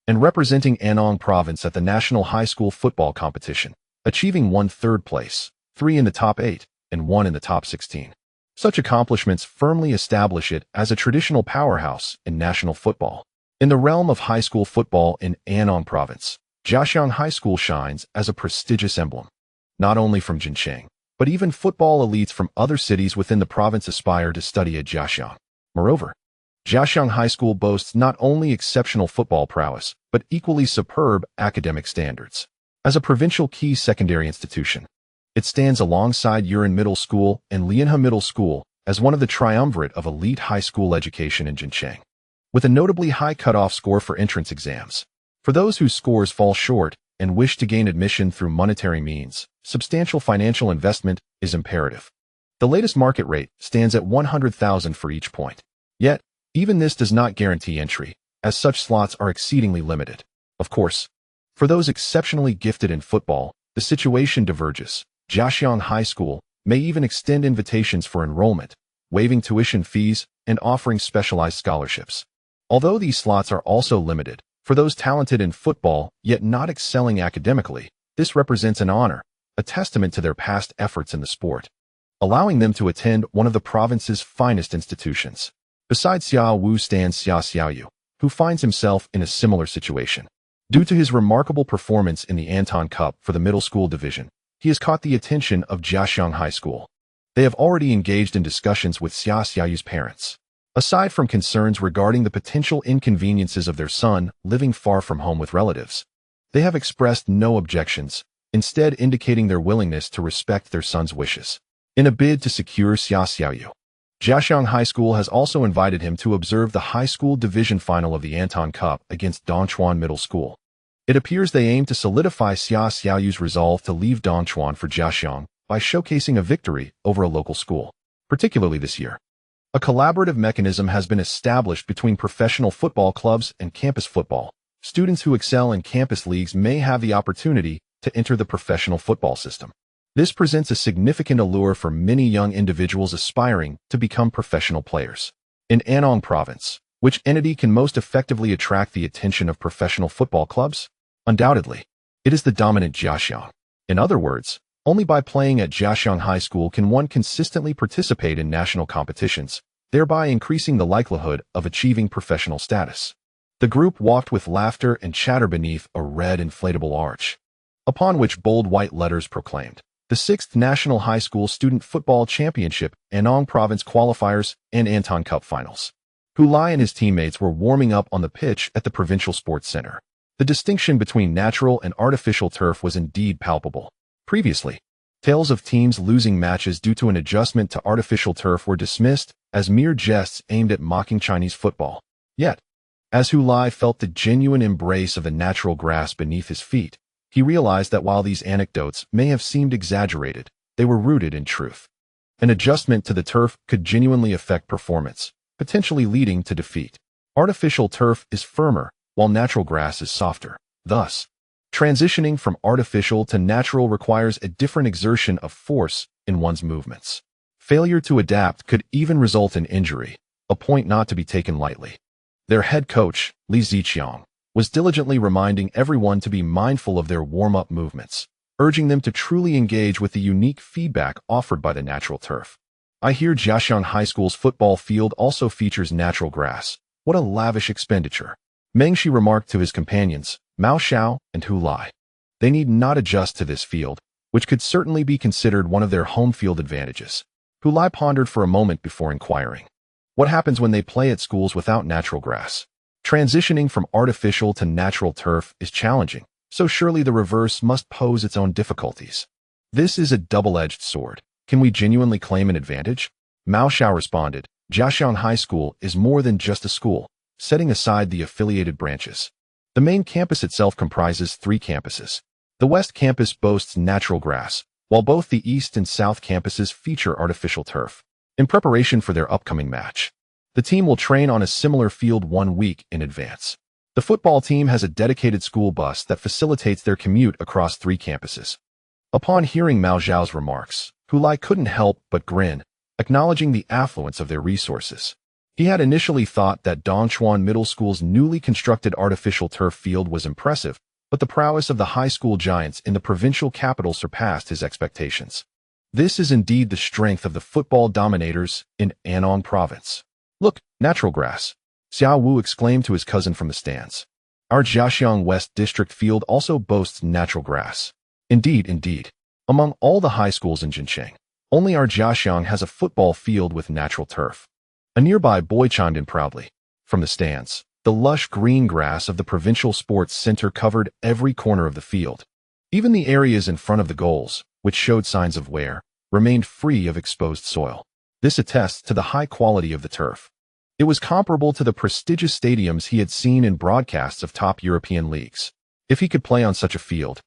and representing Anong Province at the National High School Football Competition, achieving 1 3rd place, 3 in the top 8, and 1 in the top 16. Such accomplishments firmly establish it as a traditional powerhouse in national football. In the realm of high school football in Anong Province, Jiaxiang High School shines as a prestigious emblem. Not only from Jincheng, but even football elites from other cities within the province aspire to study at Jiaxiang. Moreover, Jiaxiang High School boasts not only exceptional football prowess, but equally superb academic standards. As a provincial key secondary institution, it stands alongside Yuran Middle School and Lianhe Middle School as one of the triumvirate of elite high school education in Jincheng, with a notably high cutoff score for entrance exams. For those whose scores fall short and wish to gain admission through monetary means, substantial financial investment is imperative. The latest market rate stands at 100,000 for each point. Yet, even this does not guarantee entry, as such slots are exceedingly limited. Of course, for those exceptionally gifted in football, the situation diverges. Jiaxiang High School may even extend invitations for enrollment, waiving tuition fees and offering specialized scholarships. Although these slots are also limited, for those talented in football yet not excelling academically, this represents an honor, a testament to their past efforts in the sport, allowing them to attend one of the province's finest institutions. Besides Xiao Wu stands Xiaoyu, who finds himself in a similar situation. Due to his remarkable performance in the Anton Cup for the middle school division, he has caught the attention of Jiaxiang High School. They have already engaged in discussions with Xiaoyu's parents. Aside from concerns regarding the potential inconveniences of their son living far from home with relatives, they have expressed no objections, instead indicating their willingness to respect their son's wishes. In a bid to secure Xiaoyu, Jiaxiang High School has also invited him to observe the high school division final of the Anton Cup against Donchuan Middle School. It appears they aim to solidify Xiaoyu's resolve to leave Donchuan for Jiaxiang by showcasing a victory over a local school, particularly this year. A collaborative mechanism has been established between professional football clubs and campus football. Students who excel in campus leagues may have the opportunity to enter the professional football system. This presents a significant allure for many young individuals aspiring to become professional players. In Anong Province, which entity can most effectively attract the attention of professional football clubs? Undoubtedly, it is the dominant Jiaxiang. In other words, only by playing at Jiaxiang High School can one consistently participate in national competitions, thereby increasing the likelihood of achieving professional status. The group walked with laughter and chatter beneath a red inflatable arch, upon which bold white letters proclaimed, "The 6th National High School Student Football Championship, Anong Province Qualifiers, and Anton Cup Finals." Hulai and his teammates were warming up on the pitch at the Provincial Sports Center. The distinction between natural and artificial turf was indeed palpable. Previously, tales of teams losing matches due to an adjustment to artificial turf were dismissed as mere jests aimed at mocking Chinese football. Yet, as Hulai felt the genuine embrace of the natural grass beneath his feet, he realized that while these anecdotes may have seemed exaggerated, they were rooted in truth. An adjustment to the turf could genuinely affect performance, potentially leading to defeat. Artificial turf is firmer, while natural grass is softer. Thus, transitioning from artificial to natural requires a different exertion of force in one's movements. Failure to adapt could even result in injury, a point not to be taken lightly. Their head coach, Li Ziqiang, was diligently reminding everyone to be mindful of their warm-up movements, urging them to truly engage with the unique feedback offered by the natural turf. I hear Jiaxiang High School's football field also features natural grass. What a lavish expenditure. Meng Shi remarked to his companions, Mao Xiao and Hu Lai. They need not adjust to this field, which could certainly be considered one of their home field advantages. Hu Lai pondered for a moment before inquiring. What happens when they play at schools without natural grass? Transitioning from artificial to natural turf is challenging, so surely the reverse must pose its own difficulties. This is a double-edged sword. Can we genuinely claim an advantage? Mao Xiao responded, Jiaxiang High School is more than just a school, setting aside the affiliated branches. The main campus itself comprises 3 campuses. The West Campus boasts natural grass, while both the East and South campuses feature artificial turf. In preparation for their upcoming match, the team will train on a similar field 1 week in advance. The football team has a dedicated school bus that facilitates their commute across 3 campuses. Upon hearing Mao Xiao's remarks, Hu Lai couldn't help but grin, acknowledging the affluence of their resources. He had initially thought that Dongchuan Middle School's newly constructed artificial turf field was impressive, but the prowess of the high school giants in the provincial capital surpassed his expectations. This is indeed the strength of the football dominators in Anong Province. Look, natural grass, Xiao Wu exclaimed to his cousin from the stands. Our Jiaxiang West District field also boasts natural grass. Indeed. Among all the high schools in Jincheng, only our Jiaxiang has a football field with natural turf. A nearby boy chimed in proudly. From the stands, the lush green grass of the provincial sports center covered every corner of the field. Even the areas in front of the goals, which showed signs of wear, remained free of exposed soil. This attests to the high quality of the turf. It was comparable to the prestigious stadiums he had seen in broadcasts of top European leagues. If he could play on such a field,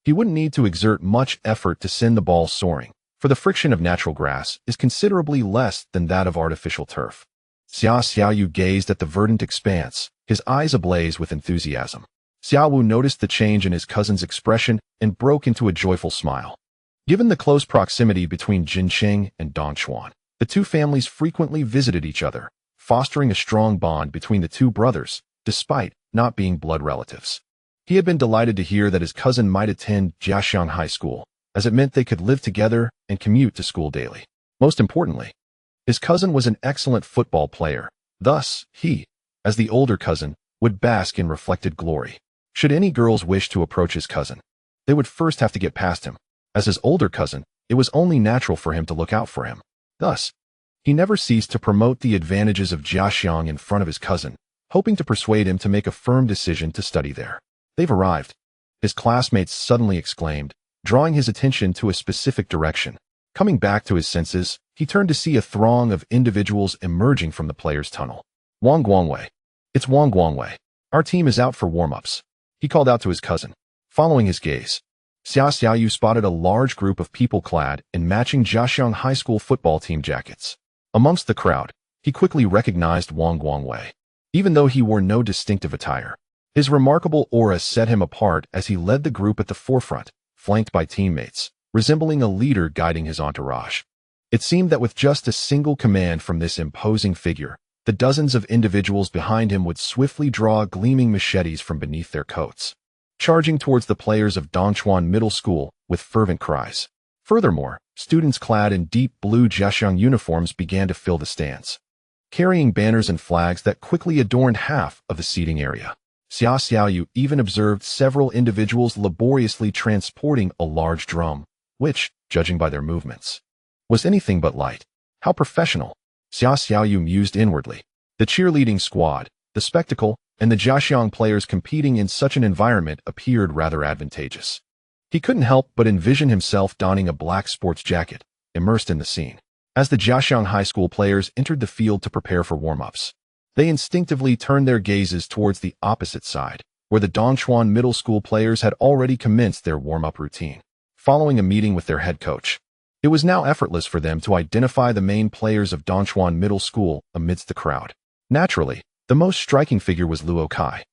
he wouldn't need to exert much effort to send the ball soaring, for the friction of natural grass is considerably less than that of artificial turf. Xiaoyu gazed at the verdant expanse, his eyes ablaze with enthusiasm. Xiaowu noticed the change in his cousin's expression and broke into a joyful smile. Given the close proximity between Jincheng and Dongchuan, the 2 families frequently visited each other, fostering a strong bond between the 2 brothers, despite not being blood relatives. He had been delighted to hear that his cousin might attend Jiaxiang High School, as it meant they could live together and commute to school daily. Most importantly, his cousin was an excellent football player. Thus, he, as the older cousin, would bask in reflected glory. Should any girls wish to approach his cousin, they would first have to get past him. As his older cousin, it was only natural for him to look out for him. Thus, he never ceased to promote the advantages of Jiaxiang in front of his cousin, hoping to persuade him to make a firm decision to study there. They've arrived, his classmates suddenly exclaimed, drawing his attention to a specific direction. Coming back to his senses, he turned to see a throng of individuals emerging from the players' tunnel. Wang Guangwei. It's Wang Guangwei. Our team is out for warm-ups, he called out to his cousin. Following his gaze, Xiaoyu spotted a large group of people clad in matching Jiaxiang High School football team jackets. Amongst the crowd, he quickly recognized Wang Guangwei. Even though he wore no distinctive attire, his remarkable aura set him apart as he led the group at the forefront, flanked by teammates, resembling a leader guiding his entourage. It seemed that with just a single command from this imposing figure, the dozens of individuals behind him would swiftly draw gleaming machetes from beneath their coats, charging towards the players of Dongchuan Middle School with fervent cries. Furthermore, students clad in deep blue Jiaxiang uniforms began to fill the stands, carrying banners and flags that quickly adorned half of the seating area. Xiaoyu even observed several individuals laboriously transporting a large drum, which, judging by their movements, was anything but light. How professional, Xiaoyu mused inwardly. The cheerleading squad, the spectacle, and the Jiaxiang players competing in such an environment appeared rather advantageous. He couldn't help but envision himself donning a black sports jacket, immersed in the scene. As the Jiaxiang High School players entered the field to prepare for warm-ups, they instinctively turned their gazes towards the opposite side, where the Dongchuan Middle School players had already commenced their warm-up routine. Following a meeting with their head coach, it was now effortless for them to identify the main players of Dongchuan Middle School amidst the crowd. Naturally, the most striking figure was Luo Kai.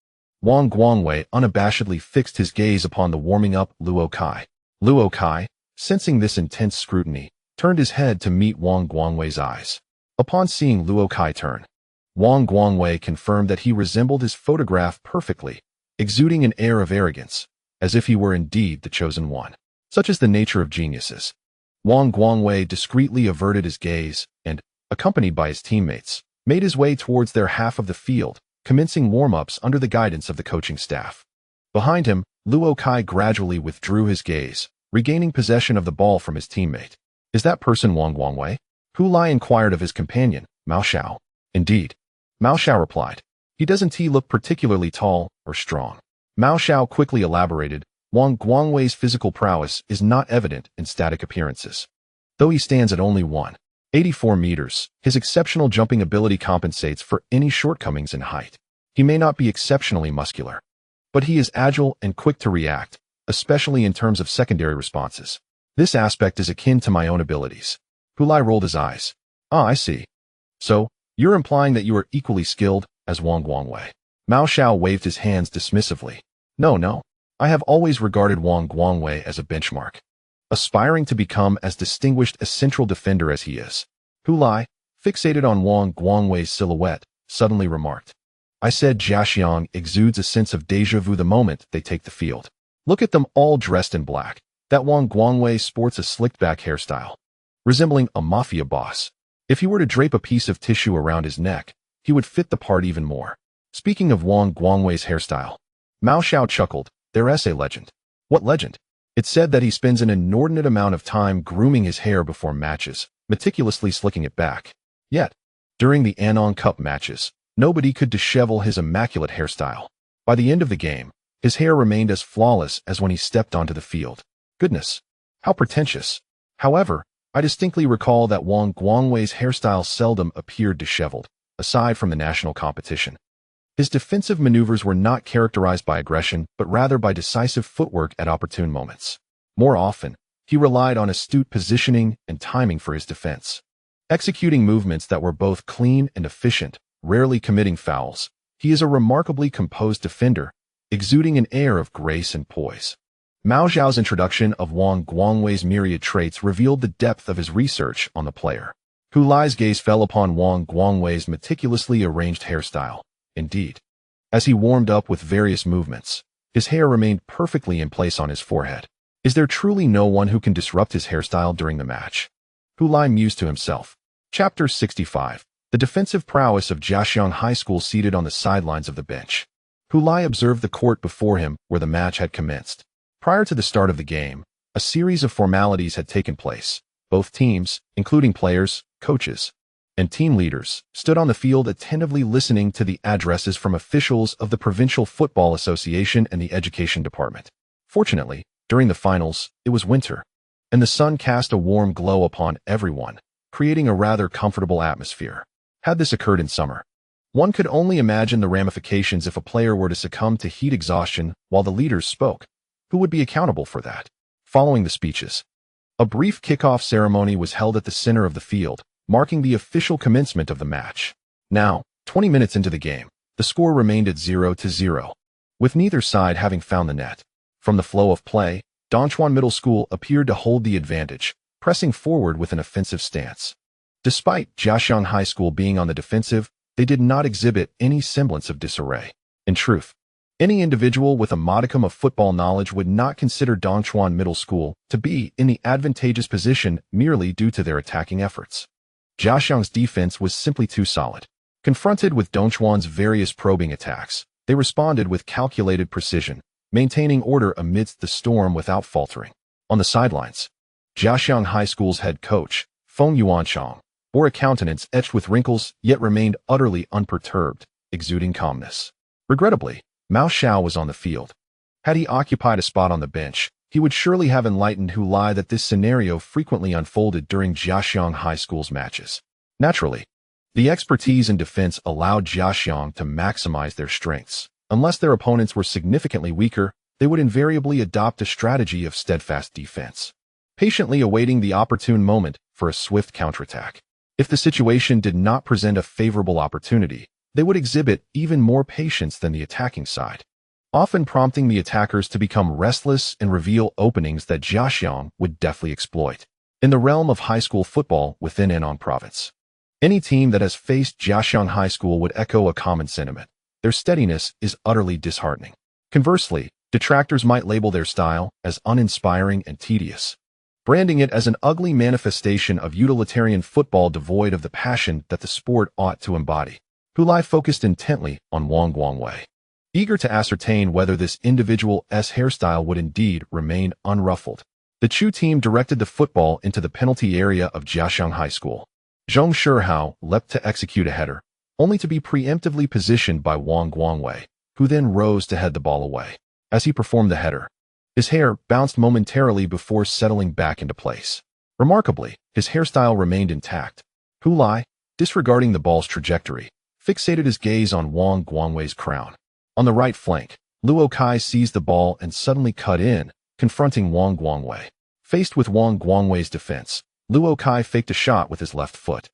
Wang Guangwei unabashedly fixed his gaze upon the warming-up Luo Kai. Luo Kai, sensing this intense scrutiny, turned his head to meet Wang Guangwei's eyes. Upon seeing Luo Kai turn, Wang Guangwei confirmed that he resembled his photograph perfectly, exuding an air of arrogance, as if he were indeed the chosen one. Such is the nature of geniuses. Wang Guangwei discreetly averted his gaze and, accompanied by his teammates, made his way towards their half of the field, commencing warm-ups under the guidance of the coaching staff. Behind him, Luo Kai gradually withdrew his gaze, regaining possession of the ball from his teammate. "Is that person Wang Guangwei?" Hu Lai inquired of his companion, Mao Xiao. "Indeed," Mao Xiao replied. "He doesn't look particularly tall or strong." Mao Xiao quickly elaborated, "Wang Guangwei's physical prowess is not evident in static appearances. Though he stands at only 184 meters, his exceptional jumping ability compensates for any shortcomings in height. He may not be exceptionally muscular, but he is agile and quick to react, especially in terms of secondary responses. This aspect is akin to my own abilities." Hu Lai rolled his eyes. "Ah, I see. So, you're implying that you are equally skilled as Wang Guangwei." Mao Xiao waved his hands dismissively. No. I have always regarded Wang Guangwei as a benchmark, aspiring to become as distinguished a central defender as he is." Hu Lai, fixated on Wang Guangwei's silhouette, suddenly remarked, "I said Jiaxiang exudes a sense of déjà vu the moment they take the field. Look at them all dressed in black. That Wang Guangwei sports a slicked-back hairstyle, resembling a mafia boss. If he were to drape a piece of tissue around his neck, he would fit the part even more." Speaking of Wang Guangwei's hairstyle, Mao Xiao chuckled. "There's a legend." "What legend?" "It said that he spends an inordinate amount of time grooming his hair before matches, meticulously slicking it back. Yet, during the Anong Cup matches, nobody could dishevel his immaculate hairstyle. By the end of the game, his hair remained as flawless as when he stepped onto the field." Goodness, how pretentious. However, I distinctly recall that Wang Guangwei's hairstyle seldom appeared disheveled, aside from the national competition. His defensive maneuvers were not characterized by aggression, but rather by decisive footwork at opportune moments. More often, he relied on astute positioning and timing for his defense. Executing movements that were both clean and efficient, rarely committing fouls, he is a remarkably composed defender, exuding an air of grace and poise. Mao Xiao's introduction of Wang Guangwei's myriad traits revealed the depth of his research on the player. Hu Lai's gaze fell upon Wang Guangwei's meticulously arranged hairstyle. Indeed, as he warmed up with various movements, his hair remained perfectly in place on his forehead. Is there truly no one who can disrupt his hairstyle during the match? Hu Lai mused to himself. Chapter 65. The defensive prowess of Jiaxiang High School. Seated on the sidelines of the bench, Hu Lai observed the court before him where the match had commenced. Prior to the start of the game, a series of formalities had taken place. Both teams, including players, coaches, and team leaders, stood on the field attentively listening to the addresses from officials of the Provincial Football Association and the Education Department. Fortunately, during the finals, it was winter, and the sun cast a warm glow upon everyone, creating a rather comfortable atmosphere. Had this occurred in summer, one could only imagine the ramifications if a player were to succumb to heat exhaustion while the leaders spoke. Who would be accountable for that? Following the speeches, a brief kickoff ceremony was held at the center of the field, marking the official commencement of the match. Now, 20 minutes into the game, the score remained at 0-0, with neither side having found the net. From the flow of play, Dongchuan Middle School appeared to hold the advantage, pressing forward with an offensive stance. Despite Jiaxiang High School being on the defensive, they did not exhibit any semblance of disarray. In truth, any individual with a modicum of football knowledge would not consider Dongchuan Middle School to be in the advantageous position merely due to their attacking efforts. Jiaxiang's defense was simply too solid. Confronted with Dongchuan's various probing attacks, they responded with calculated precision, maintaining order amidst the storm without faltering. On the sidelines, Jiaxiang High School's head coach, Feng Yuanchang, bore a countenance etched with wrinkles yet remained utterly unperturbed, exuding calmness. Regrettably, Mao Xiao was on the field. Had he occupied a spot on the bench, he would surely have enlightened Hu Lai that this scenario frequently unfolded during Jiaxiang High School's matches. Naturally, the expertise in defense allowed Jiaxiang to maximize their strengths. Unless their opponents were significantly weaker, they would invariably adopt a strategy of steadfast defense, patiently awaiting the opportune moment for a swift counterattack. If the situation did not present a favorable opportunity, they would exhibit even more patience than the attacking side, often prompting the attackers to become restless and reveal openings that Jiaxiang would deftly exploit. In the realm of high school football within Anong Province, Any team that has faced Jiaxiang High School would echo a common sentiment. Their steadiness is utterly disheartening. Conversely, detractors might label their style as uninspiring and tedious, branding it as an ugly manifestation of utilitarian football devoid of the passion that the sport ought to embody. Hulai focused intently on Wang Guangwei, eager to ascertain whether this individual's hairstyle would indeed remain unruffled. The Chu team directed the football into the penalty area of Jiaxiang High School. Zhong Shihao leapt to execute a header, only to be preemptively positioned by Wang Guangwei, who then rose to head the ball away. As he performed the header, his hair bounced momentarily before settling back into place. Remarkably, his hairstyle remained intact. Hulai, disregarding the ball's trajectory, fixated his gaze on Wang Guangwei's crown. On the right flank, Luo Kai seized the ball and suddenly cut in, confronting Wang Guangwei. Faced with Wang Guangwei's defense, Luo Kai faked a shot with his left foot,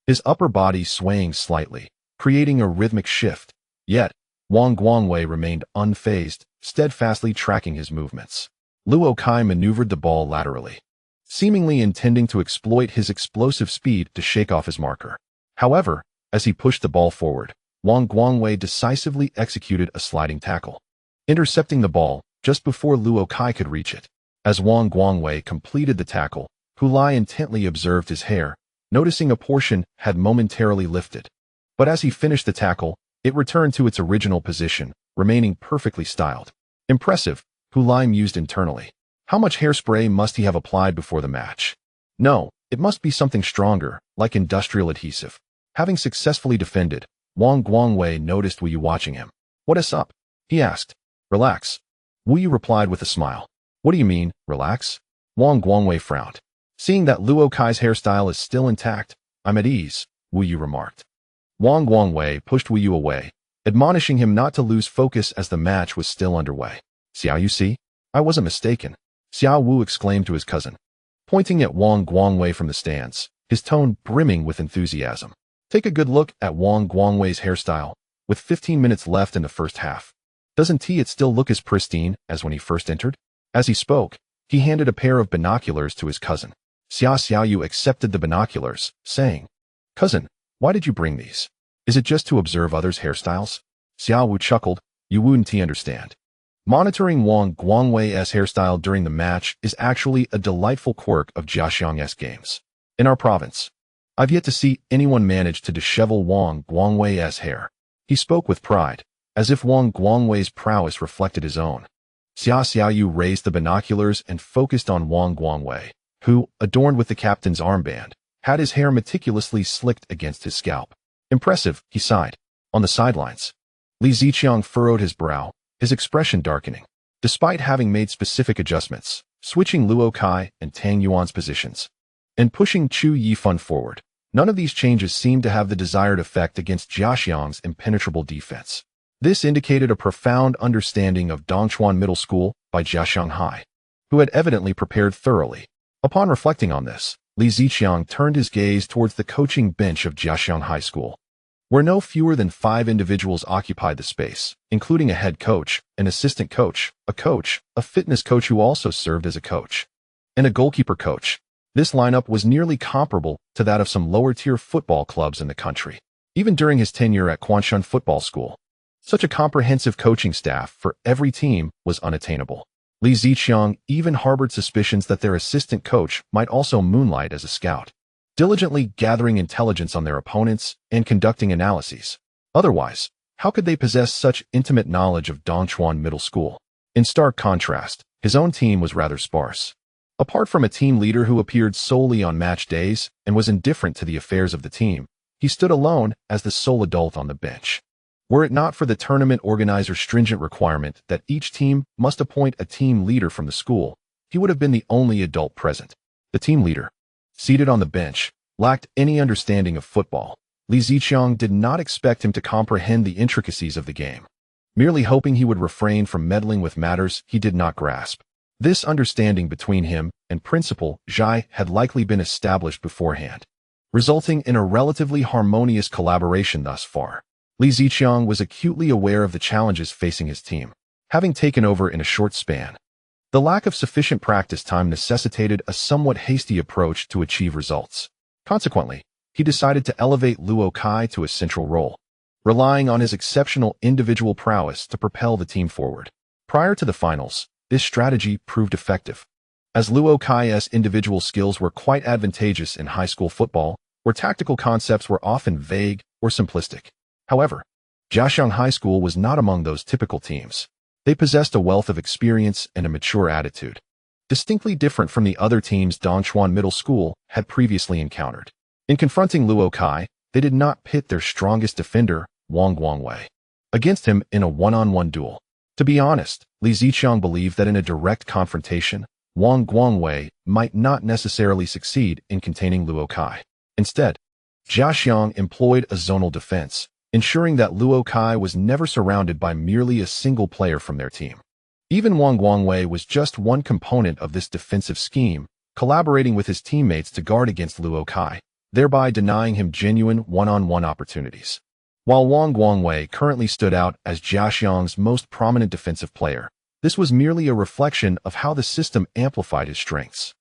his upper body swaying slightly, creating a rhythmic shift. Yet, Wang Guangwei remained unfazed, steadfastly tracking his movements. Luo Kai maneuvered the ball laterally, seemingly intending to exploit his explosive speed to shake off his marker. However, as he pushed the ball forward, Wang Guangwei decisively executed a sliding tackle, intercepting the ball just before Luo Kai could reach it. As Wang Guangwei completed the tackle, Hulai intently observed his hair, noticing a portion had momentarily lifted. But as he finished the tackle, it returned to its original position, remaining perfectly styled. Impressive, Hulai mused internally. How much hairspray must he have applied before the match? No, it must be something stronger, like industrial adhesive. Having successfully defended, Wang Guangwei noticed Wu Yu watching him. "What is up?" he asked. "Relax." Wu Yu replied with a smile. "What do you mean, relax?" Wang Guangwei frowned. "Seeing that Luo Kai's hairstyle is still intact, I'm at ease," Wu Yu remarked. Wang Guangwei pushed Wu Yu away, admonishing him not to lose focus as the match was still underway. "Xiao, you see? I wasn't mistaken," Xiao Wu exclaimed to his cousin, pointing at Wang Guangwei from the stands, his tone brimming with enthusiasm. Take a good look at Wang Guangwei's hairstyle, with 15 minutes left in the first half. Doesn't it still look as pristine as when he first entered? As he spoke, he handed a pair of binoculars to his cousin. Xiao Yu accepted the binoculars, saying, "Cousin, why did you bring these? Is it just to observe others' hairstyles?" Xiao Wu chuckled. "You wouldn't understand. Monitoring Wang Guangwei's hairstyle during the match is actually a delightful quirk of Jiaxiang's games. In our province, I've yet to see anyone manage to dishevel Wang Guangwei's hair." He spoke with pride, as if Wang Guangwei's prowess reflected his own. Xiao Yu raised the binoculars and focused on Wang Guangwei, who, adorned with the captain's armband, had his hair meticulously slicked against his scalp. "Impressive," he sighed. On the sidelines, Li Ziqiang furrowed his brow, his expression darkening. Despite having made specific adjustments, switching Luo Kai and Tang Yuan's positions, and pushing Chu Yifan forward, none of these changes seemed to have the desired effect against Jiaxiang's impenetrable defense. This indicated a profound understanding of Dongchuan Middle School by Jiaxiang High, who had evidently prepared thoroughly. Upon reflecting on this, Li Ziqiang turned his gaze towards the coaching bench of Jiaxiang High School, where no fewer than 5 individuals occupied the space, including a head coach, an assistant coach, a fitness coach who also served as a coach, and a goalkeeper coach. This lineup was nearly comparable to that of some lower-tier football clubs in the country. Even during his tenure at Quanshan Football School, such a comprehensive coaching staff for every team was unattainable. Li Ziqiang even harbored suspicions that their assistant coach might also moonlight as a scout, diligently gathering intelligence on their opponents and conducting analyses. Otherwise, how could they possess such intimate knowledge of Dongchuan Middle School? In stark contrast, his own team was rather sparse. Apart from a team leader who appeared solely on match days and was indifferent to the affairs of the team, he stood alone as the sole adult on the bench. Were it not for the tournament organizer's stringent requirement that each team must appoint a team leader from the school, he would have been the only adult present. The team leader, seated on the bench, lacked any understanding of football. Li Ziqiang did not expect him to comprehend the intricacies of the game, merely hoping he would refrain from meddling with matters he did not grasp. This understanding between him and Principal Sigh had likely been established beforehand, resulting in a relatively harmonious collaboration thus far. Li Ziqiang was acutely aware of the challenges facing his team, having taken over in a short span. The lack of sufficient practice time necessitated a somewhat hasty approach to achieve results. Consequently, he decided to elevate Luo Kai to a central role, relying on his exceptional individual prowess to propel the team forward. Prior to the finals, this strategy proved effective, as Luo Kai's individual skills were quite advantageous in high school football, where tactical concepts were often vague or simplistic. However, Jiaxiang High School was not among those typical teams. They possessed a wealth of experience and a mature attitude, distinctly different from the other teams Dongchuan Middle School had previously encountered. In confronting Luo Kai, they did not pit their strongest defender, Wang Guangwei, against him in a one-on-one duel. To be honest, Li Ziqiang believed that in a direct confrontation, Wang Guangwei might not necessarily succeed in containing Luo Kai. Instead, Jiaxiang employed a zonal defense, ensuring that Luo Kai was never surrounded by merely a single player from their team. Even Wang Guangwei was just one component of this defensive scheme, collaborating with his teammates to guard against Luo Kai, thereby denying him genuine one-on-one opportunities. While Wang Guangwei currently stood out as Jiaxiang's most prominent defensive player, this was merely a reflection of how the system amplified his strengths.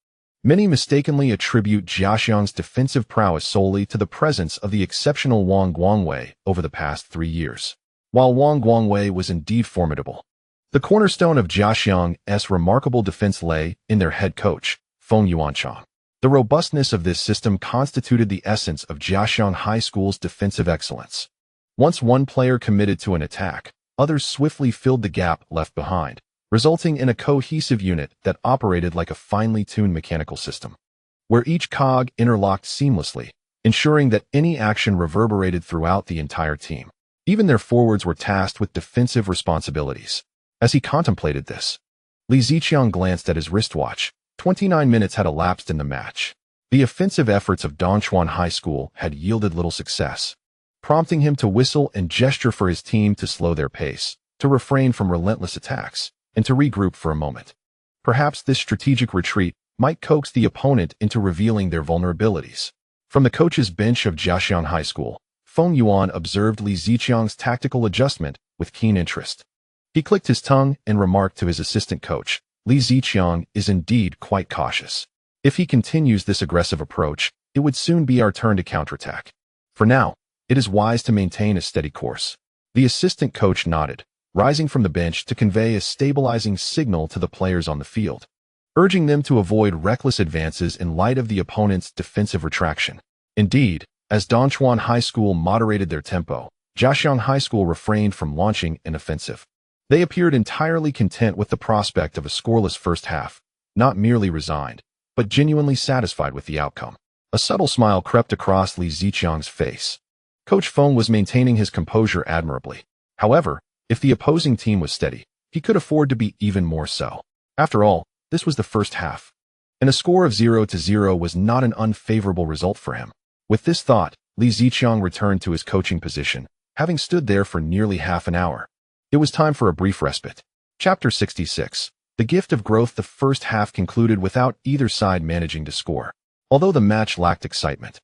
Many mistakenly attribute Jiaxiang's defensive prowess solely to the presence of the exceptional Wang Guangwei over the past 3 years. While Wang Guangwei was indeed formidable, the cornerstone of Jiaxiang's remarkable defense lay in their head coach, Feng Yuanchang. The robustness of this system constituted the essence of Jiaxiang High School's defensive excellence. Once one player committed to an attack, others swiftly filled the gap left behind, resulting in a cohesive unit that operated like a finely tuned mechanical system, where each cog interlocked seamlessly, ensuring that any action reverberated throughout the entire team. Even their forwards were tasked with defensive responsibilities. As he contemplated this, Li Ziqiang glanced at his wristwatch. 29 minutes had elapsed in the match. The offensive efforts of Dongchuan High School had yielded little success, prompting him to whistle and gesture for his team to slow their pace, to refrain from relentless attacks, and to regroup for a moment. Perhaps this strategic retreat might coax the opponent into revealing their vulnerabilities. From the coach's bench of Jiaxiang High School, Feng Yuan observed Li Ziqiang's tactical adjustment with keen interest. He clicked his tongue and remarked to his assistant coach, Li Ziqiang is indeed quite cautious. If he continues this aggressive approach, it would soon be our turn to counterattack. For now, it is wise to maintain a steady course. The assistant coach nodded, rising from the bench to convey a stabilizing signal to the players on the field, urging them to avoid reckless advances in light of the opponent's defensive retraction. Indeed, as Dongchuan High School moderated their tempo, Jiaxiang High School refrained from launching an offensive. They appeared entirely content with the prospect of a scoreless first half, not merely resigned, but genuinely satisfied with the outcome. A subtle smile crept across Li Ziqiang's face. Coach Feng was maintaining his composure admirably. However, if the opposing team was steady, he could afford to be even more so. After all, this was the first half, and a score of 0-0 was not an unfavorable result for him. With this thought, Li Ziqiang returned to his coaching position, having stood there for nearly half an hour. It was time for a brief respite. Chapter 66. The Gift of Growth. The first half concluded without either side managing to score. Although the match lacked excitement,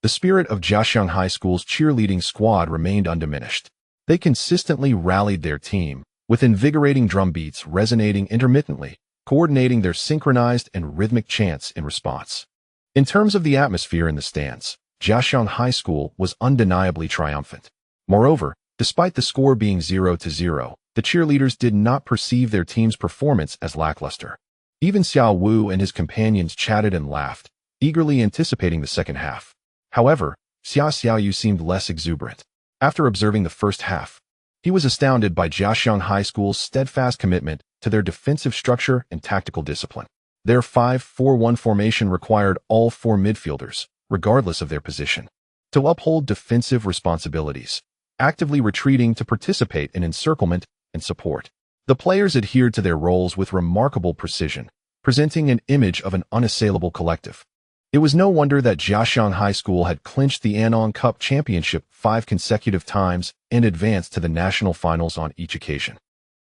the spirit of Jiaxiang High School's cheerleading squad remained undiminished. They consistently rallied their team, with invigorating drum beats resonating intermittently, coordinating their synchronized and rhythmic chants in response. In terms of the atmosphere in the stands, Jiaxiang High School was undeniably triumphant. Moreover, despite the score being 0-0, the cheerleaders did not perceive their team's performance as lackluster. Even Xiao Wu and his companions chatted and laughed, eagerly anticipating the second half. However, Xiaoyu seemed less exuberant. After observing the first half, he was astounded by Jiaxiang High School's steadfast commitment to their defensive structure and tactical discipline. Their 5-4-1 formation required all 4 midfielders, regardless of their position, to uphold defensive responsibilities, actively retreating to participate in encirclement and support. The players adhered to their roles with remarkable precision, presenting an image of an unassailable collective. It was no wonder that Jiaxiang High School had clinched the Anong Cup championship 5 consecutive times and advanced to the national finals on each occasion.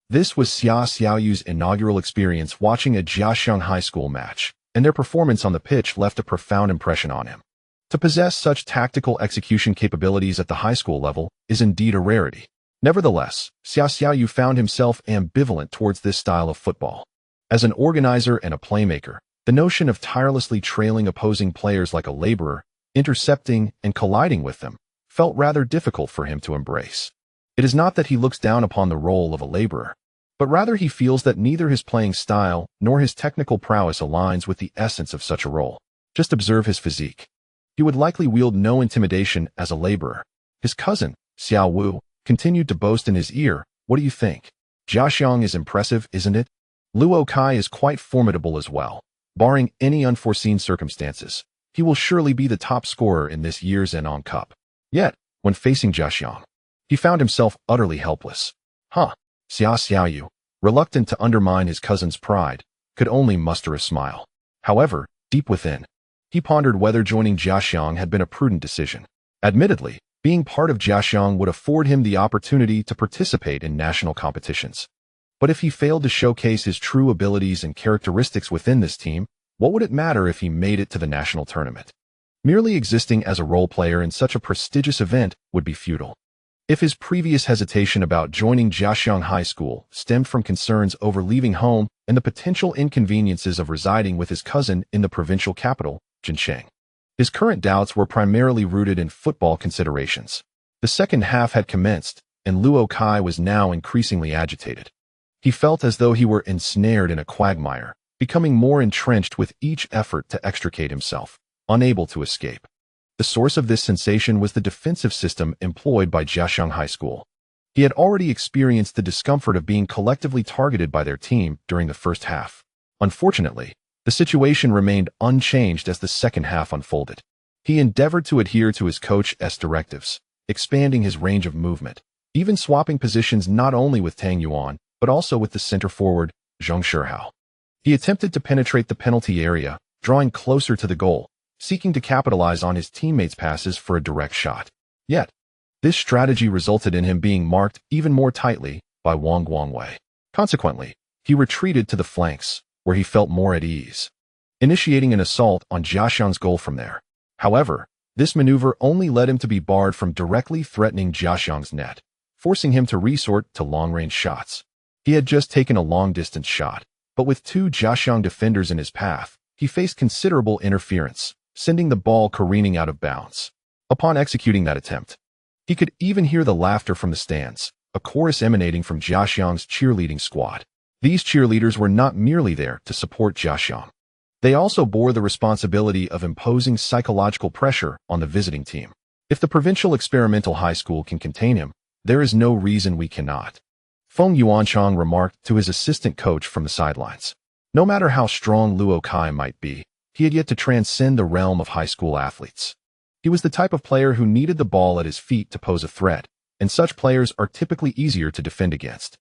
This was Xiaoyu's inaugural experience watching a Jiaxiang High School match, and their performance on the pitch left a profound impression on him. To possess such tactical execution capabilities at the high school level is indeed a rarity. Nevertheless, Xiaoyu found himself ambivalent towards this style of football. As an organizer and a playmaker, the notion of tirelessly trailing opposing players like a laborer intercepting and colliding with them, felt rather difficult for him to embrace. It is not that he looks down upon the role of a laborer, but rather he feels that neither his playing style nor his technical prowess aligns with the essence of such a role. Just observe his physique. He would likely wield no intimidation as a laborer. His cousin, Xiao Wu, continued to boast in his ear, "What do you think? Jiaxiang is impressive, isn't it? Luo Kai is quite formidable as well. Barring any unforeseen circumstances, he will surely be the top scorer in this year's Enon Cup." Yet, when facing Jiaxiang, he found himself utterly helpless. Xiaoyu, reluctant to undermine his cousin's pride, could only muster a smile. However, deep within, he pondered whether joining Jiaxiang had been a prudent decision. Admittedly, being part of Jiaxiang would afford him the opportunity to participate in national competitions. But if he failed to showcase his true abilities and characteristics within this team, what would it matter if he made it to the national tournament? Merely existing as a role player in such a prestigious event would be futile. If his previous hesitation about joining Jiaxiang High School stemmed from concerns over leaving home and the potential inconveniences of residing with his cousin in the provincial capital, Jincheng, his current doubts were primarily rooted in football considerations. The second half had commenced, and Luo Kai was now increasingly agitated. He felt as though he were ensnared in a quagmire, becoming more entrenched with each effort to extricate himself, unable to escape. The source of this sensation was the defensive system employed by Jiaxiang High School. He had already experienced the discomfort of being collectively targeted by their team during the first half. Unfortunately, the situation remained unchanged as the second half unfolded. He endeavored to adhere to his coach's directives, expanding his range of movement, even swapping positions not only with Tang Yuan, but also with the center forward, Zheng Shihao. He attempted to penetrate the penalty area, drawing closer to the goal, seeking to capitalize on his teammates' passes for a direct shot. Yet, this strategy resulted in him being marked even more tightly by Wang Guangwei. Consequently, he retreated to the flanks, where he felt more at ease, initiating an assault on Jiaxiang's goal from there. However, this maneuver only led him to be barred from directly threatening Jiaxiang's net, forcing him to resort to long-range shots. He had just taken a long-distance shot, but with two Jiaxiang defenders in his path, he faced considerable interference, sending the ball careening out of bounds. Upon executing that attempt, he could even hear the laughter from the stands, a chorus emanating from Jiaxiang's cheerleading squad. These cheerleaders were not merely there to support Jiaxiang. They also bore the responsibility of imposing psychological pressure on the visiting team. If the provincial experimental high school can contain him, there is no reason we cannot, Feng Yuanchang remarked to his assistant coach from the sidelines. No matter how strong Luo Kai might be, he had yet to transcend the realm of high school athletes. He was the type of player who needed the ball at his feet to pose a threat, and such players are typically easier to defend against.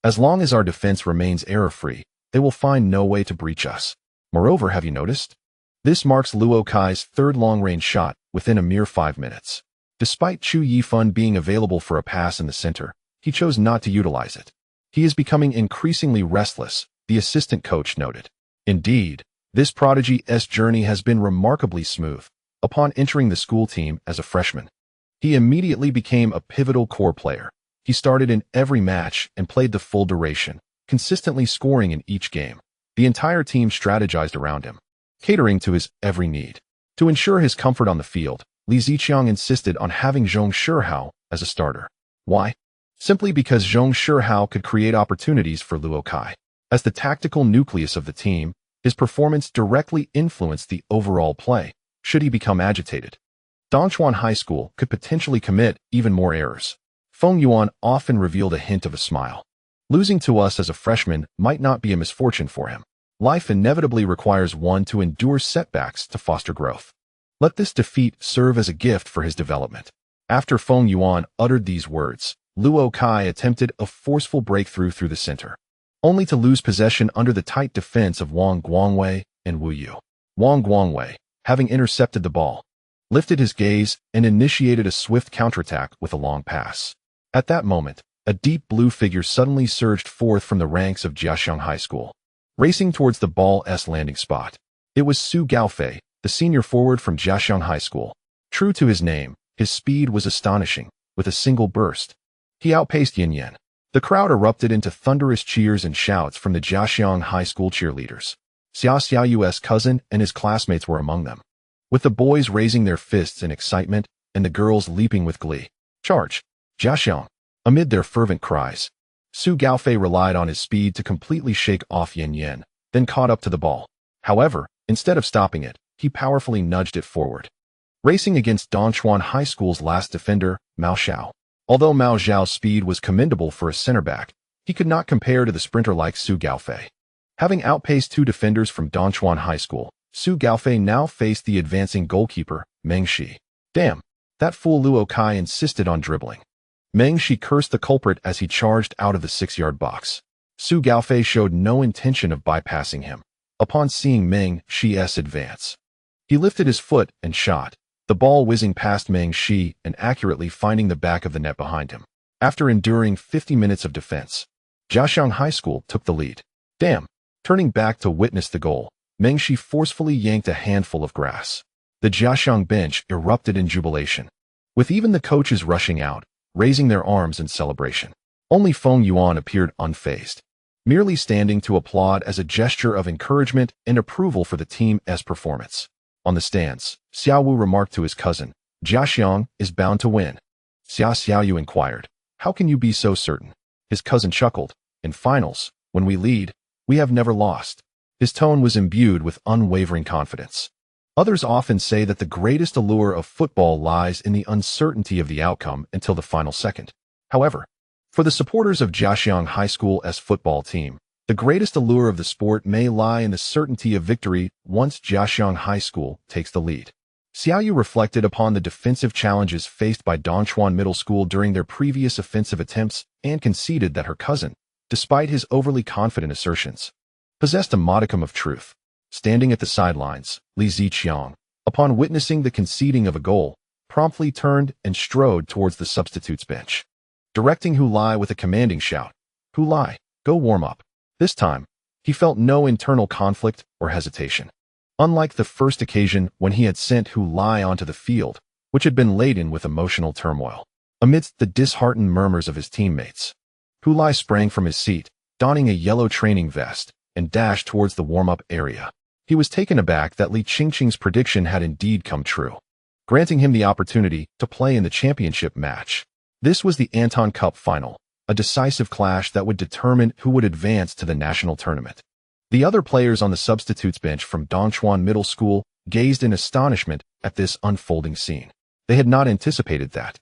As long as our defense remains error-free, they will find no way to breach us. Moreover, have you noticed? This marks Luo Kai's third long-range shot within a mere 5 minutes. Despite Chu Yifan being available for a pass in the center, he chose not to utilize it. He is becoming increasingly restless, the assistant coach noted. Indeed, this prodigy's journey has been remarkably smooth. Upon entering the school team as a freshman, he immediately became a pivotal core player. He started in every match and played the full duration, consistently scoring in each game. The entire team strategized around him, catering to his every need. To ensure his comfort on the field, Li Ziqiang insisted on having Zheng Shihao as a starter. Why? Simply because Zheng Shihao could create opportunities for Luo Kai. As the tactical nucleus of the team, his performance directly influenced the overall play, should he become agitated. Dongchuan High School could potentially commit even more errors. Feng Yuan often revealed a hint of a smile. Losing to us as a freshman might not be a misfortune for him. Life inevitably requires one to endure setbacks to foster growth. Let this defeat serve as a gift for his development. After Feng Yuan uttered these words, Luo Kai attempted a forceful breakthrough through the center, only to lose possession under the tight defense of Wang Guangwei and Wu Yu. Wang Guangwei, having intercepted the ball, lifted his gaze and initiated a swift counterattack with a long pass. At that moment, a deep blue figure suddenly surged forth from the ranks of Jiaxiang High School, racing towards the ball's landing spot. It was Su Gaofei, the senior forward from Jiaxiang High School. True to his name, his speed was astonishing. With a single burst, he outpaced Yin Yan. The crowd erupted into thunderous cheers and shouts from the Jiaxiang High School cheerleaders. Xiaoyu's cousin and his classmates were among them. with the boys raising their fists in excitement and the girls leaping with glee. Charge! Jiaxiang! Amid their fervent cries, Su Gaofei relied on his speed to completely shake off Yin Yin, then caught up to the ball. However, instead of stopping it, he powerfully nudged it forward, racing against Dongchuan High School's last defender, Mao Xiao. Although Mao Xiao's speed was commendable for a center back, he could not compare to the sprinter like Su Gaofei. Having outpaced two defenders from Dongchuan High School, Su Gaofei now faced the advancing goalkeeper, Meng Shi. Damn, that fool Luo Kai insisted on dribbling. Meng Shi cursed the culprit as he charged out of the 6-yard box. Su Gaofei showed no intention of bypassing him. Upon seeing Meng Shi's advance, he lifted his foot and shot, the ball whizzing past Meng Shi and accurately finding the back of the net behind him. After enduring 50 minutes of defense, Jiaxiang High School took the lead. Damn! Turning back to witness the goal, Meng Shi forcefully yanked a handful of grass. The Jiaxiang bench erupted in jubilation, with even the coaches rushing out, raising their arms in celebration. Only Feng Yuan appeared unfazed, merely standing to applaud as a gesture of encouragement and approval for the team's performance. On the stands, Xiaowu remarked to his cousin, Jiaxiang is bound to win. Xiaoyu inquired, how can you be so certain? His cousin chuckled, in finals, when we lead, we have never lost. His tone was imbued with unwavering confidence. Others often say that the greatest allure of football lies in the uncertainty of the outcome until the final second. However, for the supporters of Jiaxiang High School's football team, the greatest allure of the sport may lie in the certainty of victory once Jiaxiang High School takes the lead. Xiaoyu reflected upon the defensive challenges faced by Dongchuan Middle School during their previous offensive attempts and conceded that her cousin, despite his overly confident assertions, possessed a modicum of truth. Standing at the sidelines, Li Ziqiang, upon witnessing the conceding of a goal, promptly turned and strode towards the substitutes bench, directing Hu Lai with a commanding shout, Hu Lai, go warm up. This time, he felt no internal conflict or hesitation. Unlike the first occasion when he had sent Hu Lai onto the field, which had been laden with emotional turmoil. Amidst the disheartened murmurs of his teammates, Hu Lai sprang from his seat, donning a yellow training vest, and dashed towards the warm-up area. He was taken aback that Li Qingqing's prediction had indeed come true, granting him the opportunity to play in the championship match. This was the Anton Cup final, a decisive clash that would determine who would advance to the national tournament. The other players on the substitutes bench from Dongchuan Middle School gazed in astonishment at this unfolding scene. They had not anticipated that.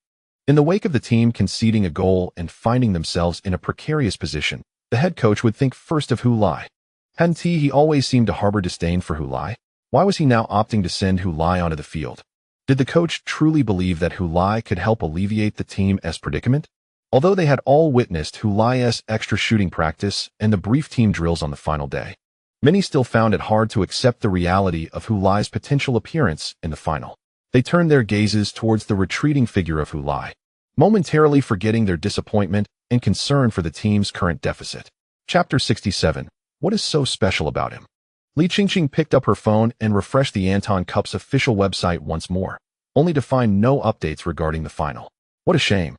In the wake of the team conceding a goal and finding themselves in a precarious position, the head coach would think first of Hu Lai. Hadn't he always seemed to harbor disdain for Hu Lai? Why was he now opting to send Hu Lai onto the field? Did the coach truly believe that Hu Lai could help alleviate the team's predicament? Although they had all witnessed Hu Lai's extra shooting practice and the brief team drills on the final day, many still found it hard to accept the reality of Hu Lai's potential appearance in the final. They turned their gazes towards the retreating figure of Hu Lai, momentarily forgetting their disappointment and concern for the team's current deficit. Chapter 67. What is so special about him? Li Qingqing picked up her phone and refreshed the Anton Cup's official website once more, only to find no updates regarding the final. What a shame.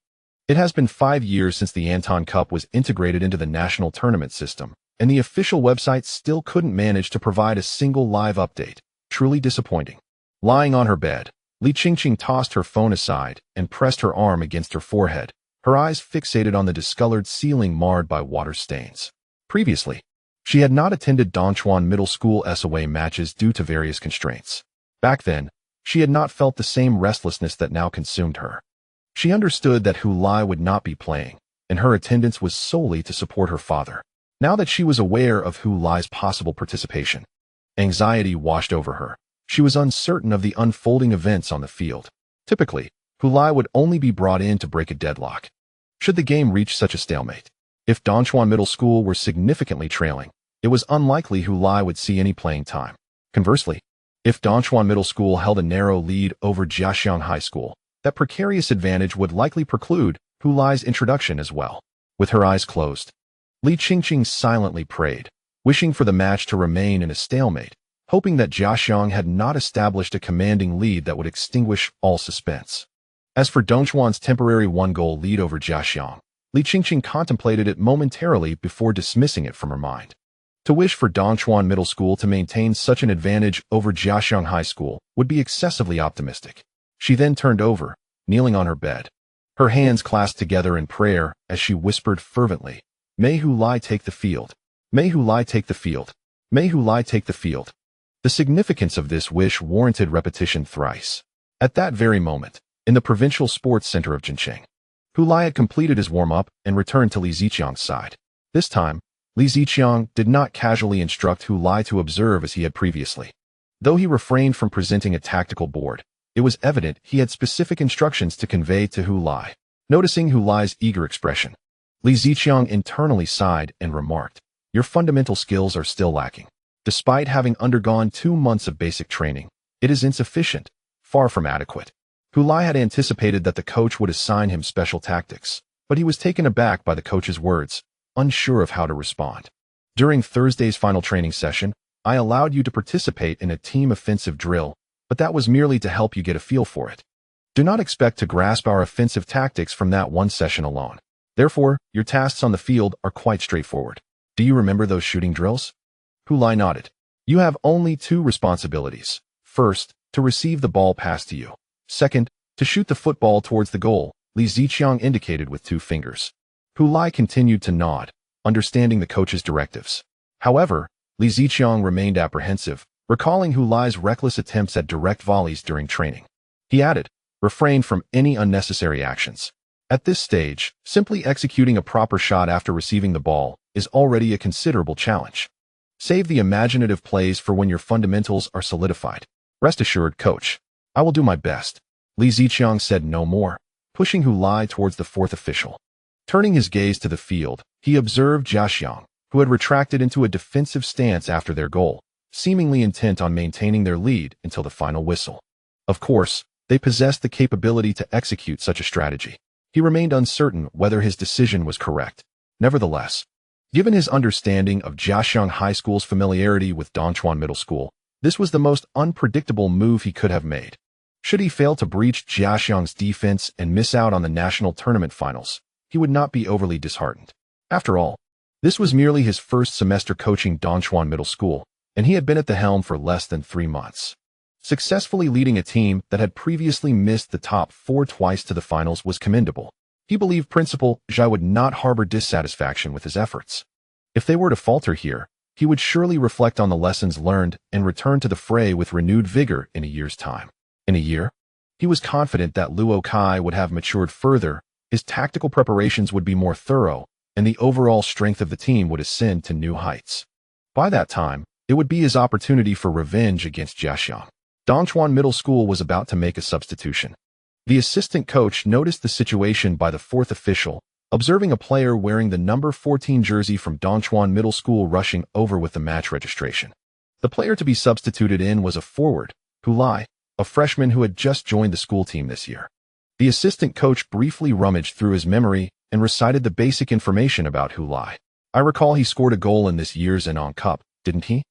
It has been 5 years since the Anton Cup was integrated into the national tournament system, and the official website still couldn't manage to provide a single live update. Truly disappointing. Lying on her bed, Li Qingqing tossed her phone aside and pressed her arm against her forehead, her eyes fixated on the discolored ceiling marred by water stains. Previously, she had not attended Dongchuan Middle School's away matches due to various constraints. Back then, she had not felt the same restlessness that now consumed her. She understood that Hu Lai would not be playing, and her attendance was solely to support her father. Now that she was aware of Hu Lai's possible participation, anxiety washed over her. She was uncertain of the unfolding events on the field. Typically, Hu Lai would only be brought in to break a deadlock. Should the game reach such a stalemate? If Dongchuan Middle School were significantly trailing, it was unlikely Hu Lai would see any playing time. Conversely, if Dongchuan Middle School held a narrow lead over Jiaxiang High School, that precarious advantage would likely preclude Hu Lai's introduction as well. With her eyes closed, Li Qingqing silently prayed, wishing for the match to remain in a stalemate, hoping that Jiaxiang had not established a commanding lead that would extinguish all suspense. As for Dongchuan's temporary 1-goal lead over Jiaxiang, Li Qingqing contemplated it momentarily before dismissing it from her mind. To wish for Dongchuan Middle School to maintain such an advantage over Jiaxiang High School would be excessively optimistic. She then turned over, kneeling on her bed. Her hands clasped together in prayer as she whispered fervently, "May Hu Lai take the field. May Hu Lai take the field. May Hu Lai take the field." The significance of this wish warranted repetition thrice. At that very moment, in the provincial sports center of Jincheng, Hu Lai had completed his warm-up and returned to Li Ziqiang's side. This time, Li Ziqiang did not casually instruct Hu Lai to observe as he had previously. Though he refrained from presenting a tactical board, it was evident he had specific instructions to convey to Hu Lai. Noticing Hu Lai's eager expression, Li Ziqiang internally sighed and remarked, "Your fundamental skills are still lacking. Despite having undergone 2 months of basic training, it is insufficient, far from adequate." Hu Lai had anticipated that the coach would assign him special tactics, but he was taken aback by the coach's words, unsure of how to respond. "During Thursday's final training session, I allowed you to participate in a team offensive drill, but that was merely to help you get a feel for it. Do not expect to grasp our offensive tactics from that one session alone. Therefore, your tasks on the field are quite straightforward. Do you remember those shooting drills?" Hu Lai nodded. "You have only 2 responsibilities. First, to receive the ball passed to you. Second, to shoot the football towards the goal," Li Ziqiang indicated with 2 fingers. Hu Lai continued to nod, understanding the coach's directives. However, Li Ziqiang remained apprehensive, recalling Hu Lai's reckless attempts at direct volleys during training. He added, "Refrain from any unnecessary actions. At this stage, simply executing a proper shot after receiving the ball is already a considerable challenge. Save the imaginative plays for when your fundamentals are solidified. Rest assured, coach, I will do my best." Li Ziqiang said no more, pushing Hu Lai towards the 4th official. Turning his gaze to the field, he observed Jiaxiang, who had retracted into a defensive stance after their goal, seemingly intent on maintaining their lead until the final whistle. Of course, they possessed the capability to execute such a strategy. He remained uncertain whether his decision was correct. Nevertheless, given his understanding of Jiaxiang High School's familiarity with Dongchuan Middle School, this was the most unpredictable move he could have made. Should he fail to breach Jiaxiang's defense and miss out on the national tournament finals, he would not be overly disheartened. After all, this was merely his first semester coaching Dongchuan Middle School, and he had been at the helm for less than 3 months. Successfully leading a team that had previously missed the top 4 twice to the finals was commendable. He believed Principal Sigh would not harbor dissatisfaction with his efforts. If they were to falter here, he would surely reflect on the lessons learned and return to the fray with renewed vigor in a year's time. In a year, he was confident that Luo Kai would have matured further, his tactical preparations would be more thorough, and the overall strength of the team would ascend to new heights. By that time, it would be his opportunity for revenge against Jiaxiang. Dongchuan Middle School was about to make a substitution. The assistant coach noticed the situation by the 4th official, observing a player wearing the number 14 jersey from Dongchuan Middle School rushing over with the match registration. The player to be substituted in was a forward, Hu Lai, a freshman who had just joined the school team this year. The assistant coach briefly rummaged through his memory and recited the basic information about Hu Lai. "I recall he scored a goal in this year's Enong Cup, didn't he?"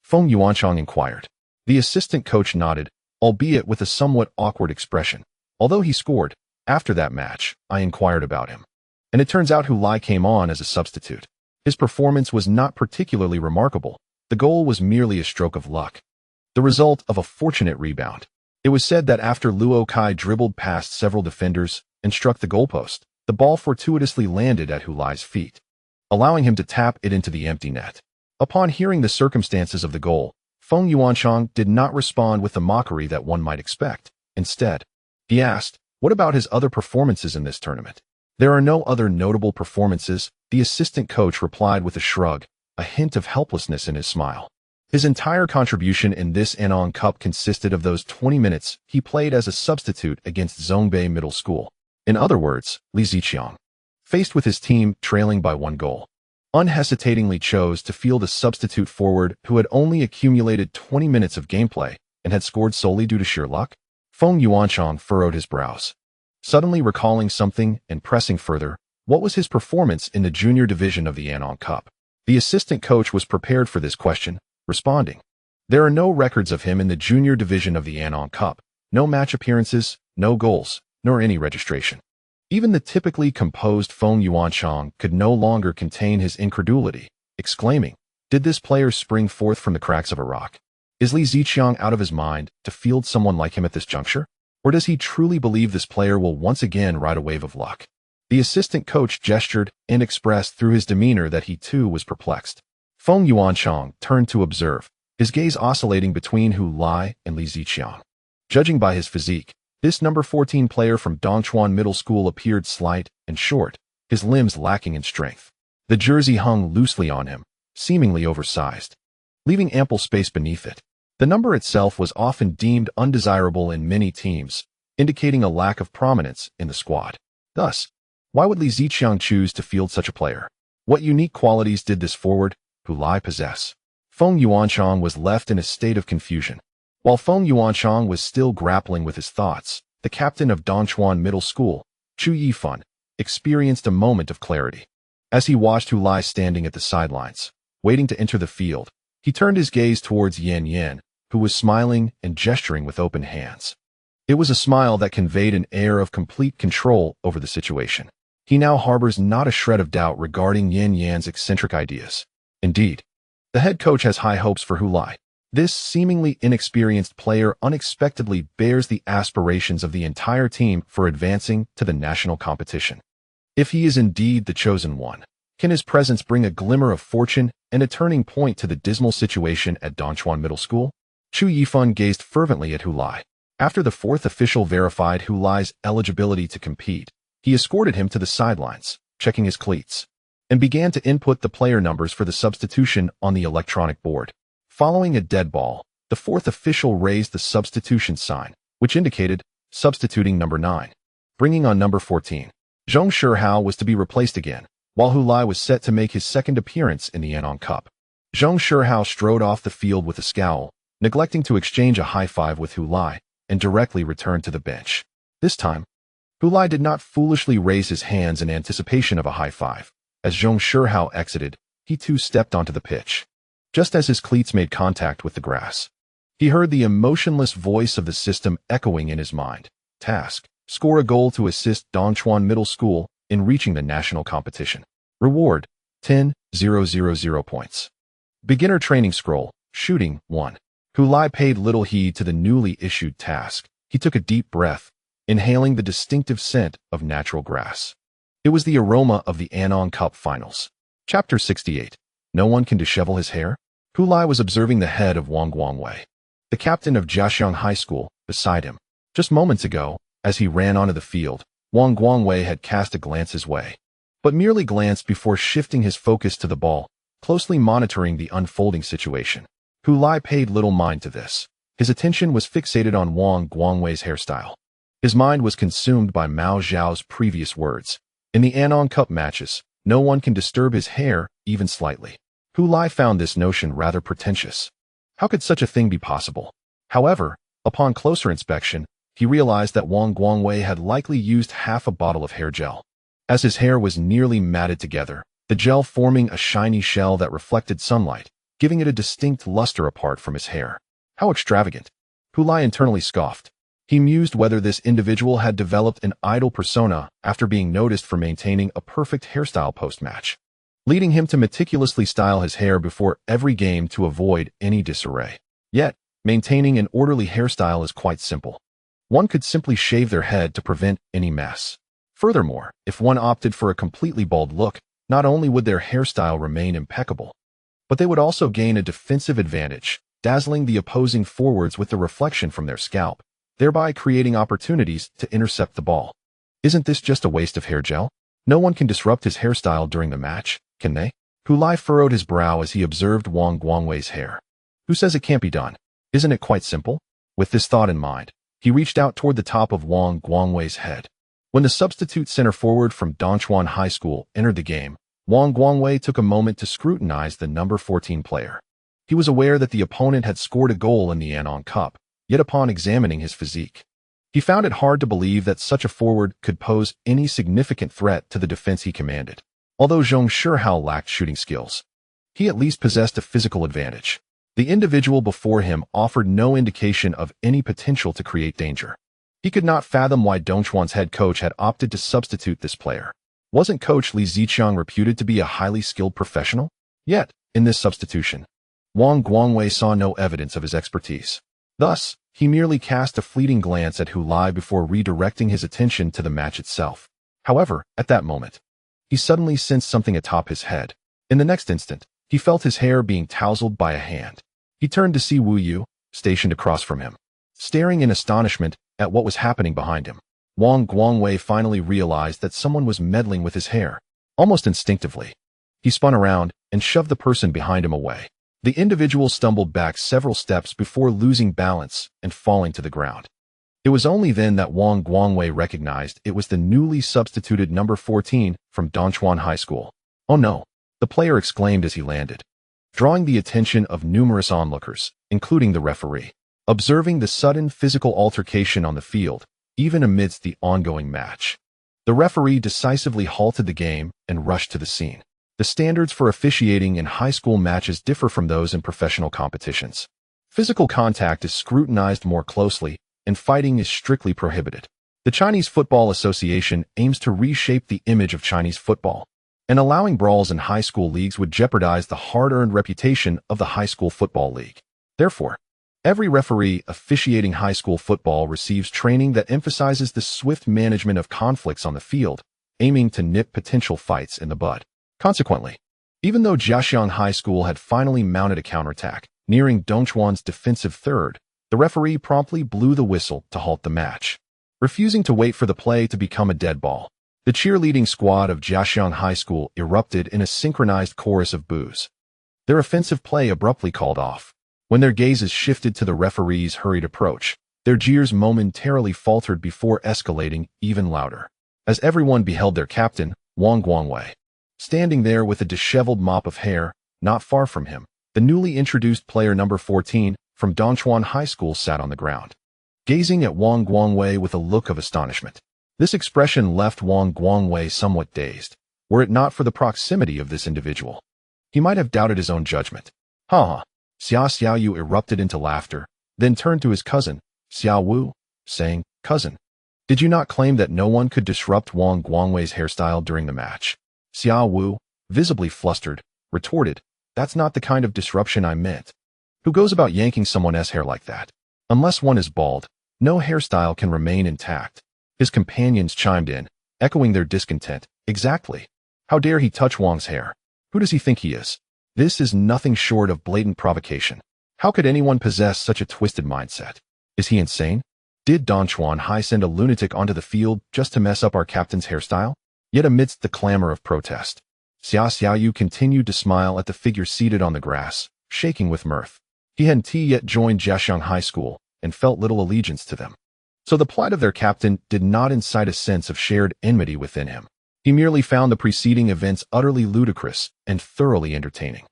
Feng Yuanchang inquired. The assistant coach nodded, albeit with a somewhat awkward expression. "Although he scored, after that match, I inquired about him. And it turns out Hu Lai came on as a substitute. His performance was not particularly remarkable. The goal was merely a stroke of luck, the result of a fortunate rebound. It was said that after Luo Kai dribbled past several defenders and struck the goalpost, the ball fortuitously landed at Hu Lai's feet, allowing him to tap it into the empty net. Upon hearing the circumstances of the goal, Feng Yuanchang did not respond with the mockery that one might expect. Instead, he asked, "What about his other performances in this tournament?" "There are no other notable performances," the assistant coach replied with a shrug, a hint of helplessness in his smile. His entire contribution in this Enong Cup consisted of those 20 minutes he played as a substitute against Zongbei Middle School. In other words, Li Ziqiang, faced with his team trailing by 1 goal, unhesitatingly chose to field a substitute forward who had only accumulated 20 minutes of gameplay and had scored solely due to sheer luck. Feng Yuanchang furrowed his brows, suddenly recalling something and pressing further. What was his performance in the junior division of the Enong Cup? The assistant coach was prepared for this question, responding, "There are no records of him in the junior division of the Enong Cup, no match appearances, no goals, nor any registration." Even the typically composed Feng Yuanchang could no longer contain his incredulity, exclaiming, Did this player spring forth from the cracks of a rock? Is Li Ziqiang out of his mind to field someone like him at this juncture? Or does he truly believe this player will once again ride a wave of luck? The assistant coach gestured and expressed through his demeanor that he too was perplexed. Feng Yuanchang turned to observe, his gaze oscillating between Hu Lai and Li Ziqiang. Judging by his physique, this number 14 player from Dongchuan Middle School appeared slight and short, his limbs lacking in strength. The jersey hung loosely on him, seemingly oversized, leaving ample space beneath it. The number itself was often deemed undesirable in many teams, indicating a lack of prominence in the squad. Thus, why would Li Ziqiang choose to field such a player? What unique qualities did this forward, Hu Lai, possess? Feng Yuanchang was left in a state of confusion. While Feng Yuanchang was still grappling with his thoughts, the captain of Dongchuan Middle School, Chu Yifan, experienced a moment of clarity. As he watched Hu Lai standing at the sidelines, waiting to enter the field, he turned his gaze towards Yan Yan, who was smiling and gesturing with open hands. It was a smile that conveyed an air of complete control over the situation. He now harbors not a shred of doubt regarding Yan Yan's eccentric ideas. Indeed, the head coach has high hopes for Hu Lai. This seemingly inexperienced player unexpectedly bears the aspirations of the entire team for advancing to the national competition. If he is indeed the chosen one, can his presence bring a glimmer of fortune and a turning point to the dismal situation at Dongchuan Middle School? Chu Yifan gazed fervently at Hu Lai. After the fourth official verified Hu Lai's eligibility to compete, he escorted him to the sidelines, checking his cleats, and began to input the player numbers for the substitution on the electronic board. Following a dead ball, the fourth official raised the substitution sign, which indicated substituting number 9, bringing on number 14. Zhong Shihao was to be replaced again, while Hu Lai was set to make his second appearance in the Anong Cup. Zhong Shihao strode off the field with a scowl, neglecting to exchange a high five with Hu Lai, and directly returned to the bench. This time, Hu Lai did not foolishly raise his hands in anticipation of a high five. As Zhong Shihao exited, he too stepped onto the pitch. Just as his cleats made contact with the grass, he heard the emotionless voice of the system echoing in his mind. Task: score a goal to assist Dongchuan Middle School in reaching the national competition. Reward: 10,000 points. Beginner training scroll: shooting 1. Hu Lai paid little heed to the newly issued task. He took a deep breath, inhaling the distinctive scent of natural grass. It was the aroma of the Anong Cup finals. Chapter 68. No one can dishevel his hair? Hu Lai was observing the head of Wang Guangwei, the captain of Jiaxiang High School, beside him. Just moments ago, as he ran onto the field, Wang Guangwei had cast a glance his way, but merely glanced before shifting his focus to the ball, closely monitoring the unfolding situation. Hu Lai paid little mind to this. His attention was fixated on Wang Guangwei's hairstyle. His mind was consumed by Mao Zhao's previous words. In the Anong Cup matches, no one can disturb his hair, even slightly. Hu Lai found this notion rather pretentious. How could such a thing be possible? However, upon closer inspection, he realized that Wang Guangwei had likely used half a bottle of hair gel. As his hair was nearly matted together, the gel forming a shiny shell that reflected sunlight, giving it a distinct luster apart from his hair. How extravagant! Hu Lai internally scoffed. He mused whether this individual had developed an idol persona after being noticed for maintaining a perfect hairstyle post-match, leading him to meticulously style his hair before every game to avoid any disarray. Yet, maintaining an orderly hairstyle is quite simple. One could simply shave their head to prevent any mess. Furthermore, if one opted for a completely bald look, not only would their hairstyle remain impeccable, but they would also gain a defensive advantage, dazzling the opposing forwards with the reflection from their scalp, thereby creating opportunities to intercept the ball. Isn't this just a waste of hair gel? No one can disrupt his hairstyle during the match, can they? Hu Lai furrowed his brow as he observed Wang Guangwei's hair. Who says it can't be done? Isn't it quite simple? With this thought in mind, he reached out toward the top of Wang Guangwei's head. When the substitute center forward from Dongchuan High School entered the game, Wang Guangwei took a moment to scrutinize the number 14 player. He was aware that the opponent had scored a goal in the Anong Cup, yet upon examining his physique, he found it hard to believe that such a forward could pose any significant threat to the defense he commanded. Although Zhong Shihao lacked shooting skills, he at least possessed a physical advantage. The individual before him offered no indication of any potential to create danger. He could not fathom why Dongchuan's head coach had opted to substitute this player. Wasn't Coach Li Ziqiang reputed to be a highly skilled professional? Yet, In this substitution, Wang Guangwei saw no evidence of his expertise. Thus, he merely cast a fleeting glance at Hu Lai before redirecting his attention to the match itself. However, at that moment, he suddenly sensed something atop his head. In the next instant, he felt his hair being tousled by a hand. He turned to see Wu Yu, stationed across from him. Staring in astonishment at what was happening behind him, Wang Guangwei finally realized that someone was meddling with his hair. Almost instinctively, he spun around and shoved the person behind him away. The individual stumbled back several steps before losing balance and falling to the ground. It was only then that Wang Guangwei recognized it was the newly substituted number 14 from Dongchuan High School. "Oh no," the player exclaimed as he landed, drawing the attention of numerous onlookers, including the referee. Observing the sudden physical altercation on the field, even amidst the ongoing match, the referee decisively halted the game and rushed to the scene. The standards for officiating in high school matches differ from those in professional competitions. Physical contact is scrutinized more closely, and fighting is strictly prohibited. The Chinese Football Association aims to reshape the image of Chinese football, and allowing brawls in high school leagues would jeopardize the hard-earned reputation of the high school football league. Therefore, every referee officiating high school football receives training that emphasizes the swift management of conflicts on the field, aiming to nip potential fights in the bud. Consequently, even though Jiaxiang High School had finally mounted a counterattack, nearing Dongchuan's defensive third, the referee promptly blew the whistle to halt the match. Refusing to wait for the play to become a dead ball, the cheerleading squad of Jiaxiang High School erupted in a synchronized chorus of boos. Their offensive play abruptly called off. When their gazes shifted to the referee's hurried approach, their jeers momentarily faltered before escalating even louder. As everyone beheld their captain, Wang Guangwei, standing there with a disheveled mop of hair, not far from him, the newly introduced player number 14 from Dongchuan High School sat on the ground, gazing at Wang Guangwei with a look of astonishment. This expression left Wang Guangwei somewhat dazed. Were it not for the proximity of this individual, he might have doubted his own judgment. Ha! Xia Xiaoyu erupted into laughter, then turned to his cousin, Xiao Wu, saying, "Cousin, did you not claim that no one could disrupt Wang Guangwei's hairstyle during the match?" Xiao Wu, visibly flustered, retorted, "That's not the kind of disruption I meant. Who goes about yanking someone's hair like that? Unless one is bald, no hairstyle can remain intact." His companions chimed in, echoing their discontent. "Exactly. How dare he touch Wang's hair? Who does he think he is? This is nothing short of blatant provocation. How could anyone possess such a twisted mindset? Is he insane? Did Dongchuan High send a lunatic onto the field just to mess up our captain's hairstyle?" Yet amidst the clamor of protest, Xia Xiaoyu continued to smile at the figure seated on the grass, shaking with mirth. He hadn't yet joined Jiaxiang High School and felt little allegiance to them. So the plight of their captain did not incite a sense of shared enmity within him. He merely found the preceding events utterly ludicrous and thoroughly entertaining.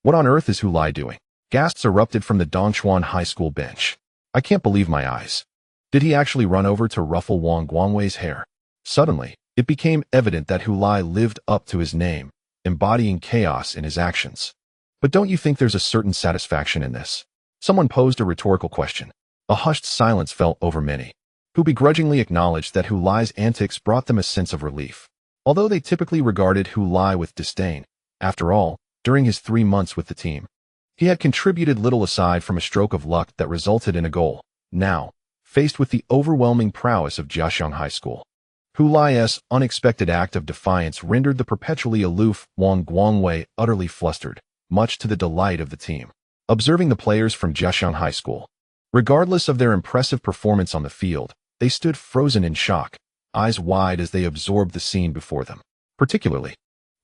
"What on earth is Hu Lai doing?" Gasps erupted from the Dongchuan High School bench. "I can't believe my eyes. Did he actually run over to ruffle Wang Guangwei's hair?" Suddenly, it became evident that Hu Lai lived up to his name, embodying chaos in his actions. "But don't you think there's a certain satisfaction in this?" Someone posed a rhetorical question. A hushed silence fell over many, who begrudgingly acknowledged that Hu Lai's antics brought them a sense of relief. Although they typically regarded Hu Lai with disdain, after all, during his 3 months with the team, he had contributed little aside from a stroke of luck that resulted in a goal. Now, faced with the overwhelming prowess of Jiaxiang High School, Hu Lai's unexpected act of defiance rendered the perpetually aloof Wang Guangwei utterly flustered, much to the delight of the team. Observing the players from Jiaxiang High School, regardless of their impressive performance on the field, they stood frozen in shock, eyes wide as they absorbed the scene before them. Particularly,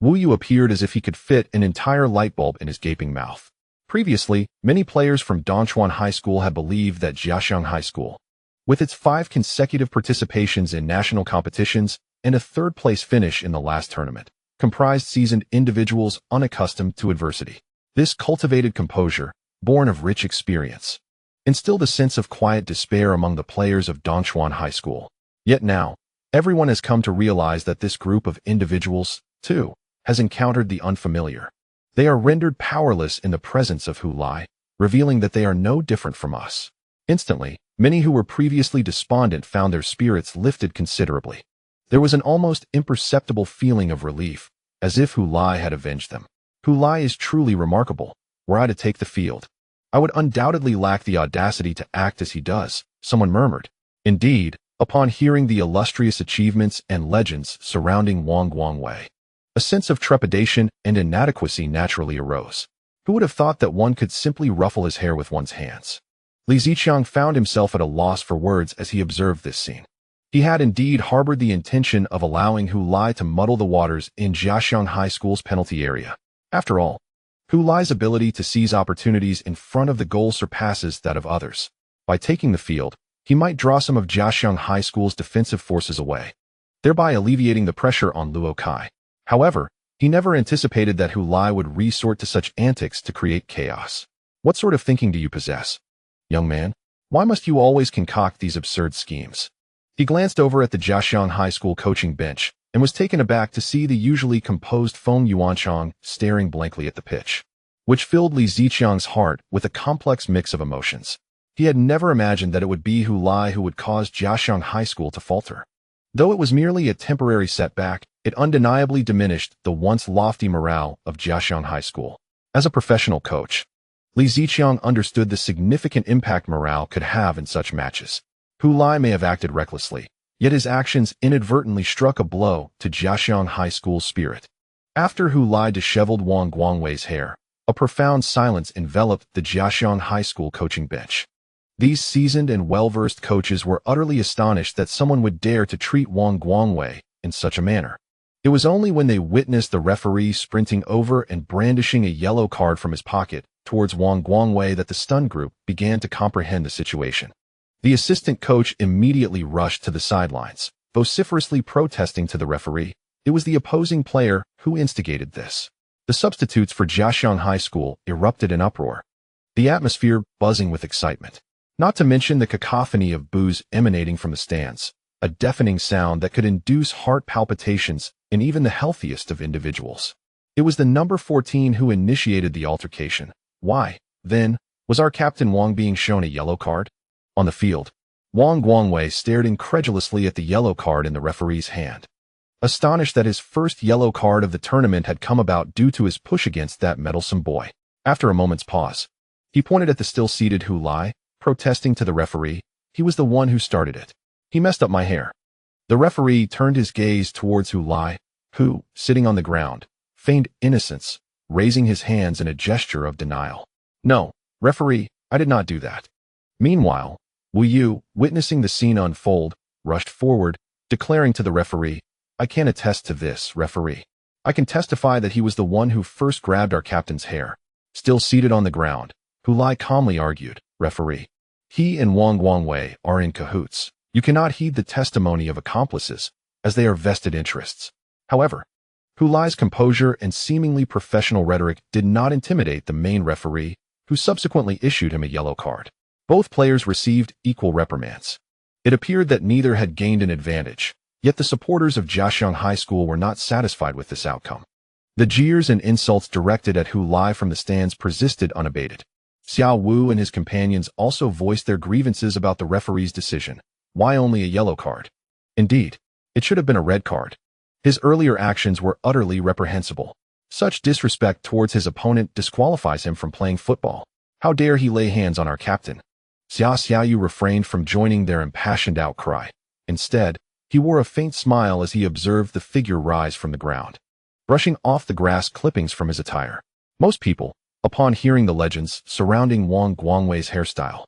Wu Yu appeared as if he could fit an entire light bulb in his gaping mouth. Previously, many players from Dongchuan High School had believed that Jiaxiang High School, with its 5 consecutive participations in national competitions and a third-place finish in the last tournament, comprised seasoned individuals unaccustomed to adversity. This cultivated composure, born of rich experience, instilled a sense of quiet despair among the players of Dongchuan High School. Yet now, everyone has come to realize that this group of individuals, too, has encountered the unfamiliar. They are rendered powerless in the presence of Hu Lai, revealing that they are no different from us. Instantly, many who were previously despondent found their spirits lifted considerably. There was an almost imperceptible feeling of relief, as if Hu Lai had avenged them. Hulai is truly remarkable. Were I to take the field, I would undoubtedly lack the audacity to act as he does, someone murmured. Indeed, upon hearing the illustrious achievements and legends surrounding Wang Guangwei, a sense of trepidation and inadequacy naturally arose. Who would have thought that one could simply ruffle his hair with one's hands? Li Ziqiang found himself at a loss for words as he observed this scene. He had indeed harbored the intention of allowing Hulai to muddle the waters in Jiaxiang High School's penalty area. After all, Hulai's ability to seize opportunities in front of the goal surpasses that of others. By taking the field, he might draw some of Jiaxiang High School's defensive forces away, thereby alleviating the pressure on Luo Kai. However, he never anticipated that Hulai would resort to such antics to create chaos. What sort of thinking do you possess, young man? Why must you always concoct these absurd schemes? He glanced over at the Jiaxiang High School coaching bench and was taken aback to see the usually composed Feng Yuanchang staring blankly at the pitch, which filled Li Ziqiang's heart with a complex mix of emotions. He had never imagined that it would be Hulai who would cause Jiaxiang High School to falter. Though it was merely a temporary setback, it undeniably diminished the once lofty morale of Jiaxiang High School. As a professional coach, Li Ziqiang understood the significant impact morale could have in such matches. Hulai may have acted recklessly, yet his actions inadvertently struck a blow to Jiaxiang High School's spirit. After Hulai disheveled Wang Guangwei's hair, a profound silence enveloped the Jiaxiang High School coaching bench. These seasoned and well-versed coaches were utterly astonished that someone would dare to treat Wang Guangwei in such a manner. It was only when they witnessed the referee sprinting over and brandishing a yellow card from his pocket towards Wang Guangwei that the stunned group began to comprehend the situation. The assistant coach immediately rushed to the sidelines, vociferously protesting to the referee. It was the opposing player who instigated this. The substitutes for Jiaxiang High School erupted in uproar, the atmosphere buzzing with excitement. Not to mention the cacophony of boos emanating from the stands, a deafening sound that could induce heart palpitations in even the healthiest of individuals. It was the number 14 who initiated the altercation. Why, then, was our Captain Wang being shown a yellow card? On the field, Wang Guangwei stared incredulously at the yellow card in the referee's hand, astonished that his first yellow card of the tournament had come about due to his push against that meddlesome boy. After a moment's pause, he pointed at the still-seated Hulai, protesting to the referee. He was the one who started it. He messed up my hair. The referee turned his gaze towards Hulai, who, sitting on the ground, feigned innocence, raising his hands in a gesture of denial. No, referee, I did not do that. Meanwhile, Wu Yu, witnessing the scene unfold, rushed forward, declaring to the referee, I can attest to this, referee. I can testify that he was the one who first grabbed our captain's hair. Still seated on the ground, Hulai calmly argued, referee. He and Wang Guangwei are in cahoots. You cannot heed the testimony of accomplices, as they are vested interests. However, Hulai's composure and seemingly professional rhetoric did not intimidate the main referee, who subsequently issued him a yellow card. Both players received equal reprimands. It appeared that neither had gained an advantage, yet the supporters of Jiaxiang High School were not satisfied with this outcome. The jeers and insults directed at Hulai from the stands persisted unabated. Xiao Wu and his companions also voiced their grievances about the referee's decision. Why only a yellow card? Indeed, it should have been a red card. His earlier actions were utterly reprehensible. Such disrespect towards his opponent disqualifies him from playing football. How dare he lay hands on our captain? Xiaoyu refrained from joining their impassioned outcry. Instead, he wore a faint smile as he observed the figure rise from the ground, brushing off the grass clippings from his attire. Most people, upon hearing the legends surrounding Wang Guangwei's hairstyle,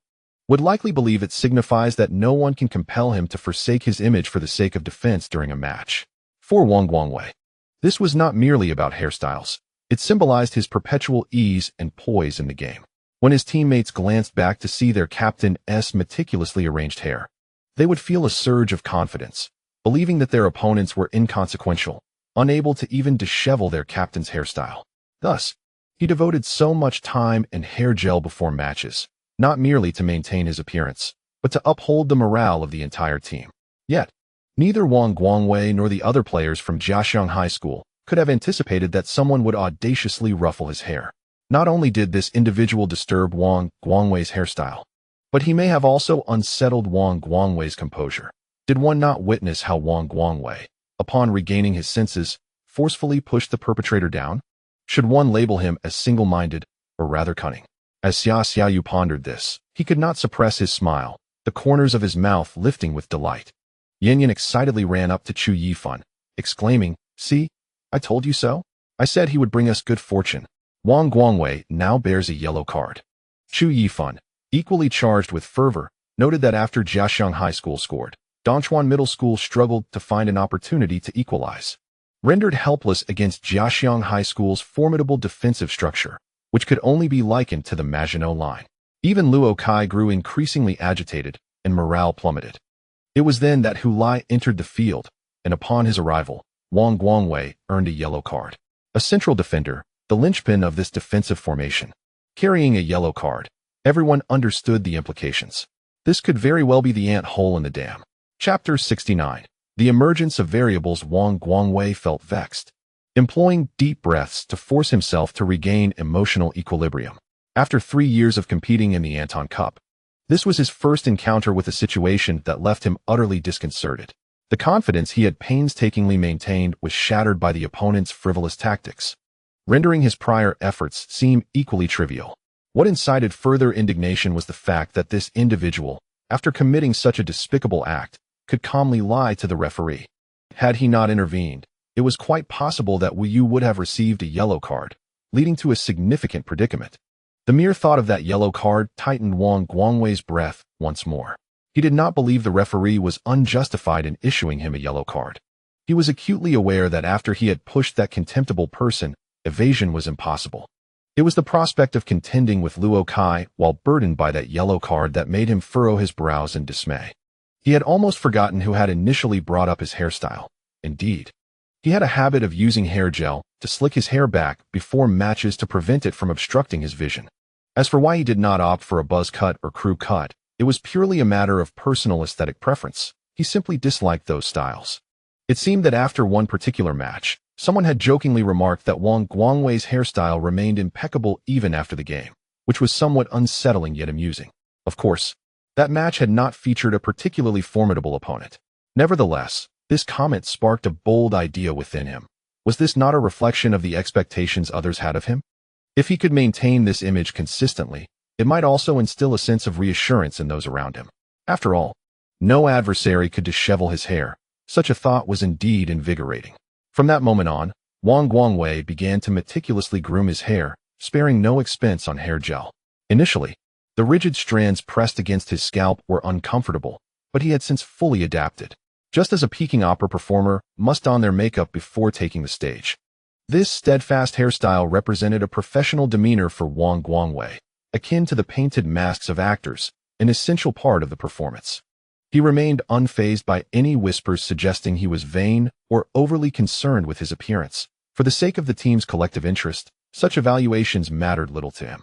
would likely believe it signifies that no one can compel him to forsake his image for the sake of defense during a match. For Wang Guangwei, this was not merely about hairstyles. It symbolized his perpetual ease and poise in the game. When his teammates glanced back to see their captain's meticulously arranged hair, they would feel a surge of confidence, believing that their opponents were inconsequential, unable to even dishevel their captain's hairstyle. Thus, he devoted so much time and hair gel before matches, not merely to maintain his appearance, but to uphold the morale of the entire team. Yet, neither Wang Guangwei nor the other players from Jiaxiang High School could have anticipated that someone would audaciously ruffle his hair. Not only did this individual disturb Wang Guangwei's hairstyle, but he may have also unsettled Wang Guangwei's composure. Did one not witness how Wang Guangwei, upon regaining his senses, forcefully pushed the perpetrator down? Should one label him as single-minded, or rather cunning? As Xiaoyu pondered this, he could not suppress his smile, the corners of his mouth lifting with delight. Yin excitedly ran up to Chu Yifan, exclaiming, "See, I told you so. I said he would bring us good fortune." Wang Guangwei now bears a yellow card. Chu Yifan, equally charged with fervor, noted that after Jiaxiang High School scored, Dongchuan Middle School struggled to find an opportunity to equalize. Rendered helpless against Jiaxiang High School's formidable defensive structure, which could only be likened to the Maginot Line. Even Luo Kai grew increasingly agitated, and morale plummeted. It was then that Hu Lai entered the field, and upon his arrival, Wang Guangwei earned a yellow card. A central defender, the linchpin of this defensive formation. Carrying a yellow card, everyone understood the implications. This could very well be the ant hole in the dam. Chapter 69. The emergence of variables. Wang Guangwei felt vexed, employing deep breaths to force himself to regain emotional equilibrium. After 3 years of competing in the Anton Cup, this was his first encounter with a situation that left him utterly disconcerted. The confidence he had painstakingly maintained was shattered by the opponent's frivolous tactics, rendering his prior efforts seem equally trivial. What incited further indignation was the fact that this individual, after committing such a despicable act, could calmly lie to the referee. Had he not intervened, it was quite possible that Wu Yu would have received a yellow card, leading to a significant predicament. The mere thought of that yellow card tightened Wang Guangwei's breath once more. He did not believe the referee was unjustified in issuing him a yellow card. He was acutely aware that after he had pushed that contemptible person, evasion was impossible. It was the prospect of contending with Luo Kai while burdened by that yellow card that made him furrow his brows in dismay. He had almost forgotten who had initially brought up his hairstyle. Indeed, he had a habit of using hair gel to slick his hair back before matches to prevent it from obstructing his vision. As for why he did not opt for a buzz cut or crew cut, it was purely a matter of personal aesthetic preference. He simply disliked those styles. It seemed that after one particular match, someone had jokingly remarked that Wang Guangwei's hairstyle remained impeccable even after the game, which was somewhat unsettling yet amusing. Of course, that match had not featured a particularly formidable opponent. Nevertheless, this comment sparked a bold idea within him. Was this not a reflection of the expectations others had of him? If he could maintain this image consistently, it might also instill a sense of reassurance in those around him. After all, no adversary could dishevel his hair. Such a thought was indeed invigorating. From that moment on, Wang Guangwei began to meticulously groom his hair, sparing no expense on hair gel. Initially, the rigid strands pressed against his scalp were uncomfortable, but he had since fully adapted. Just as a Peking opera performer must don their makeup before taking the stage. This steadfast hairstyle represented a professional demeanor for Wang Guangwei, akin to the painted masks of actors, an essential part of the performance. He remained unfazed by any whispers suggesting he was vain or overly concerned with his appearance. For the sake of the team's collective interest, such evaluations mattered little to him.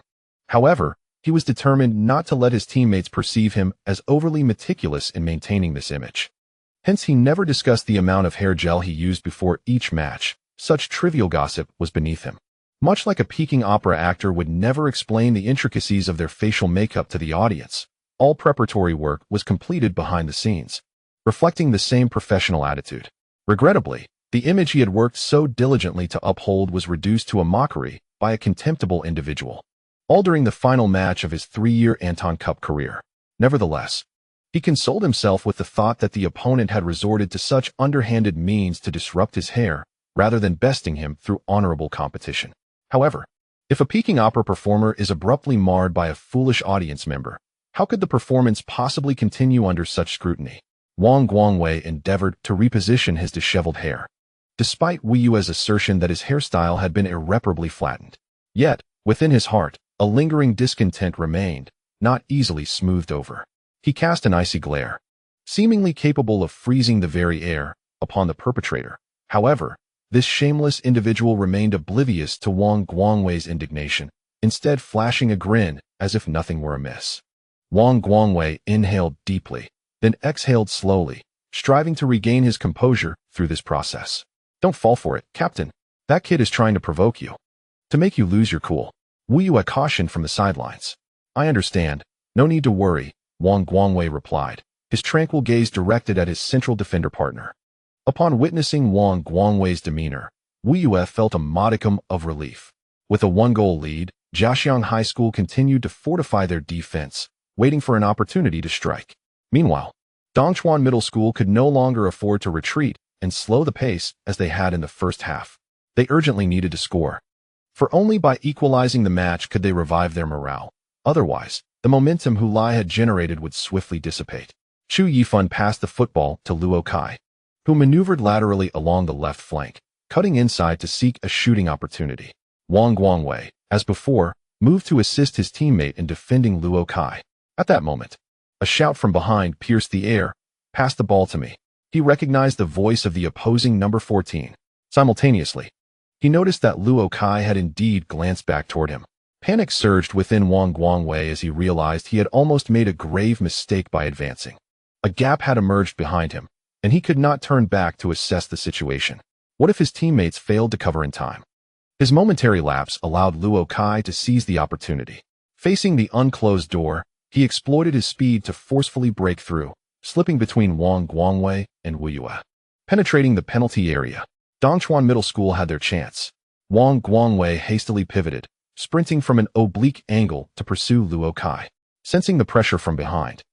However, he was determined not to let his teammates perceive him as overly meticulous in maintaining this image. Hence, he never discussed the amount of hair gel he used before each match. Such trivial gossip was beneath him. Much like a Peking opera actor would never explain the intricacies of their facial makeup to the audience, all preparatory work was completed behind the scenes, reflecting the same professional attitude. Regrettably, the image he had worked so diligently to uphold was reduced to a mockery by a contemptible individual. All during the final match of his 3-year Anton Cup career. Nevertheless, he consoled himself with the thought that the opponent had resorted to such underhanded means to disrupt his hair, rather than besting him through honorable competition. However, if a Peking opera performer is abruptly marred by a foolish audience member, how could the performance possibly continue under such scrutiny? Wang Guangwei endeavored to reposition his disheveled hair, despite Wu Yu's assertion that his hairstyle had been irreparably flattened. Yet, within his heart, a lingering discontent remained, not easily smoothed over. He cast an icy glare, seemingly capable of freezing the very air, upon the perpetrator. However, this shameless individual remained oblivious to Wang Guangwei's indignation, instead flashing a grin as if nothing were amiss. Wang Guangwei inhaled deeply, then exhaled slowly, striving to regain his composure through this process. Don't fall for it, Captain. That kid is trying to provoke you. To make you lose your cool. Wu Yu cautioned from the sidelines. I understand. No need to worry, Wang Guangwei replied, his tranquil gaze directed at his central defender partner. Upon witnessing Wang Guangwei's demeanor, Wu Yu felt a modicum of relief. With a 1-goal lead, Jiaxiang High School continued to fortify their defense, waiting for an opportunity to strike. Meanwhile, Dongchuan Middle School could no longer afford to retreat and slow the pace as they had in the first half. They urgently needed to score. For only by equalizing the match could they revive their morale. Otherwise, the momentum Hulai had generated would swiftly dissipate. Chu Yifan passed the football to Luo Kai, who maneuvered laterally along the left flank, cutting inside to seek a shooting opportunity. Wang Guangwei, as before, moved to assist his teammate in defending Luo Kai. At that moment, a shout from behind pierced the air. "Pass the ball to me." He recognized the voice of the opposing number 14. Simultaneously, he noticed that Luo Kai had indeed glanced back toward him. Panic surged within Wang Guangwei as he realized he had almost made a grave mistake by advancing. A gap had emerged behind him, and he could not turn back to assess the situation. What if his teammates failed to cover in time? His momentary lapse allowed Luo Kai to seize the opportunity. Facing the unclosed door, he exploited his speed to forcefully break through, slipping between Wang Guangwei and Wu Yue. Penetrating the penalty area, Dongchuan Middle School had their chance. Wang Guangwei hastily pivoted, sprinting from an oblique angle to pursue Luo Kai. Sensing the pressure from behind,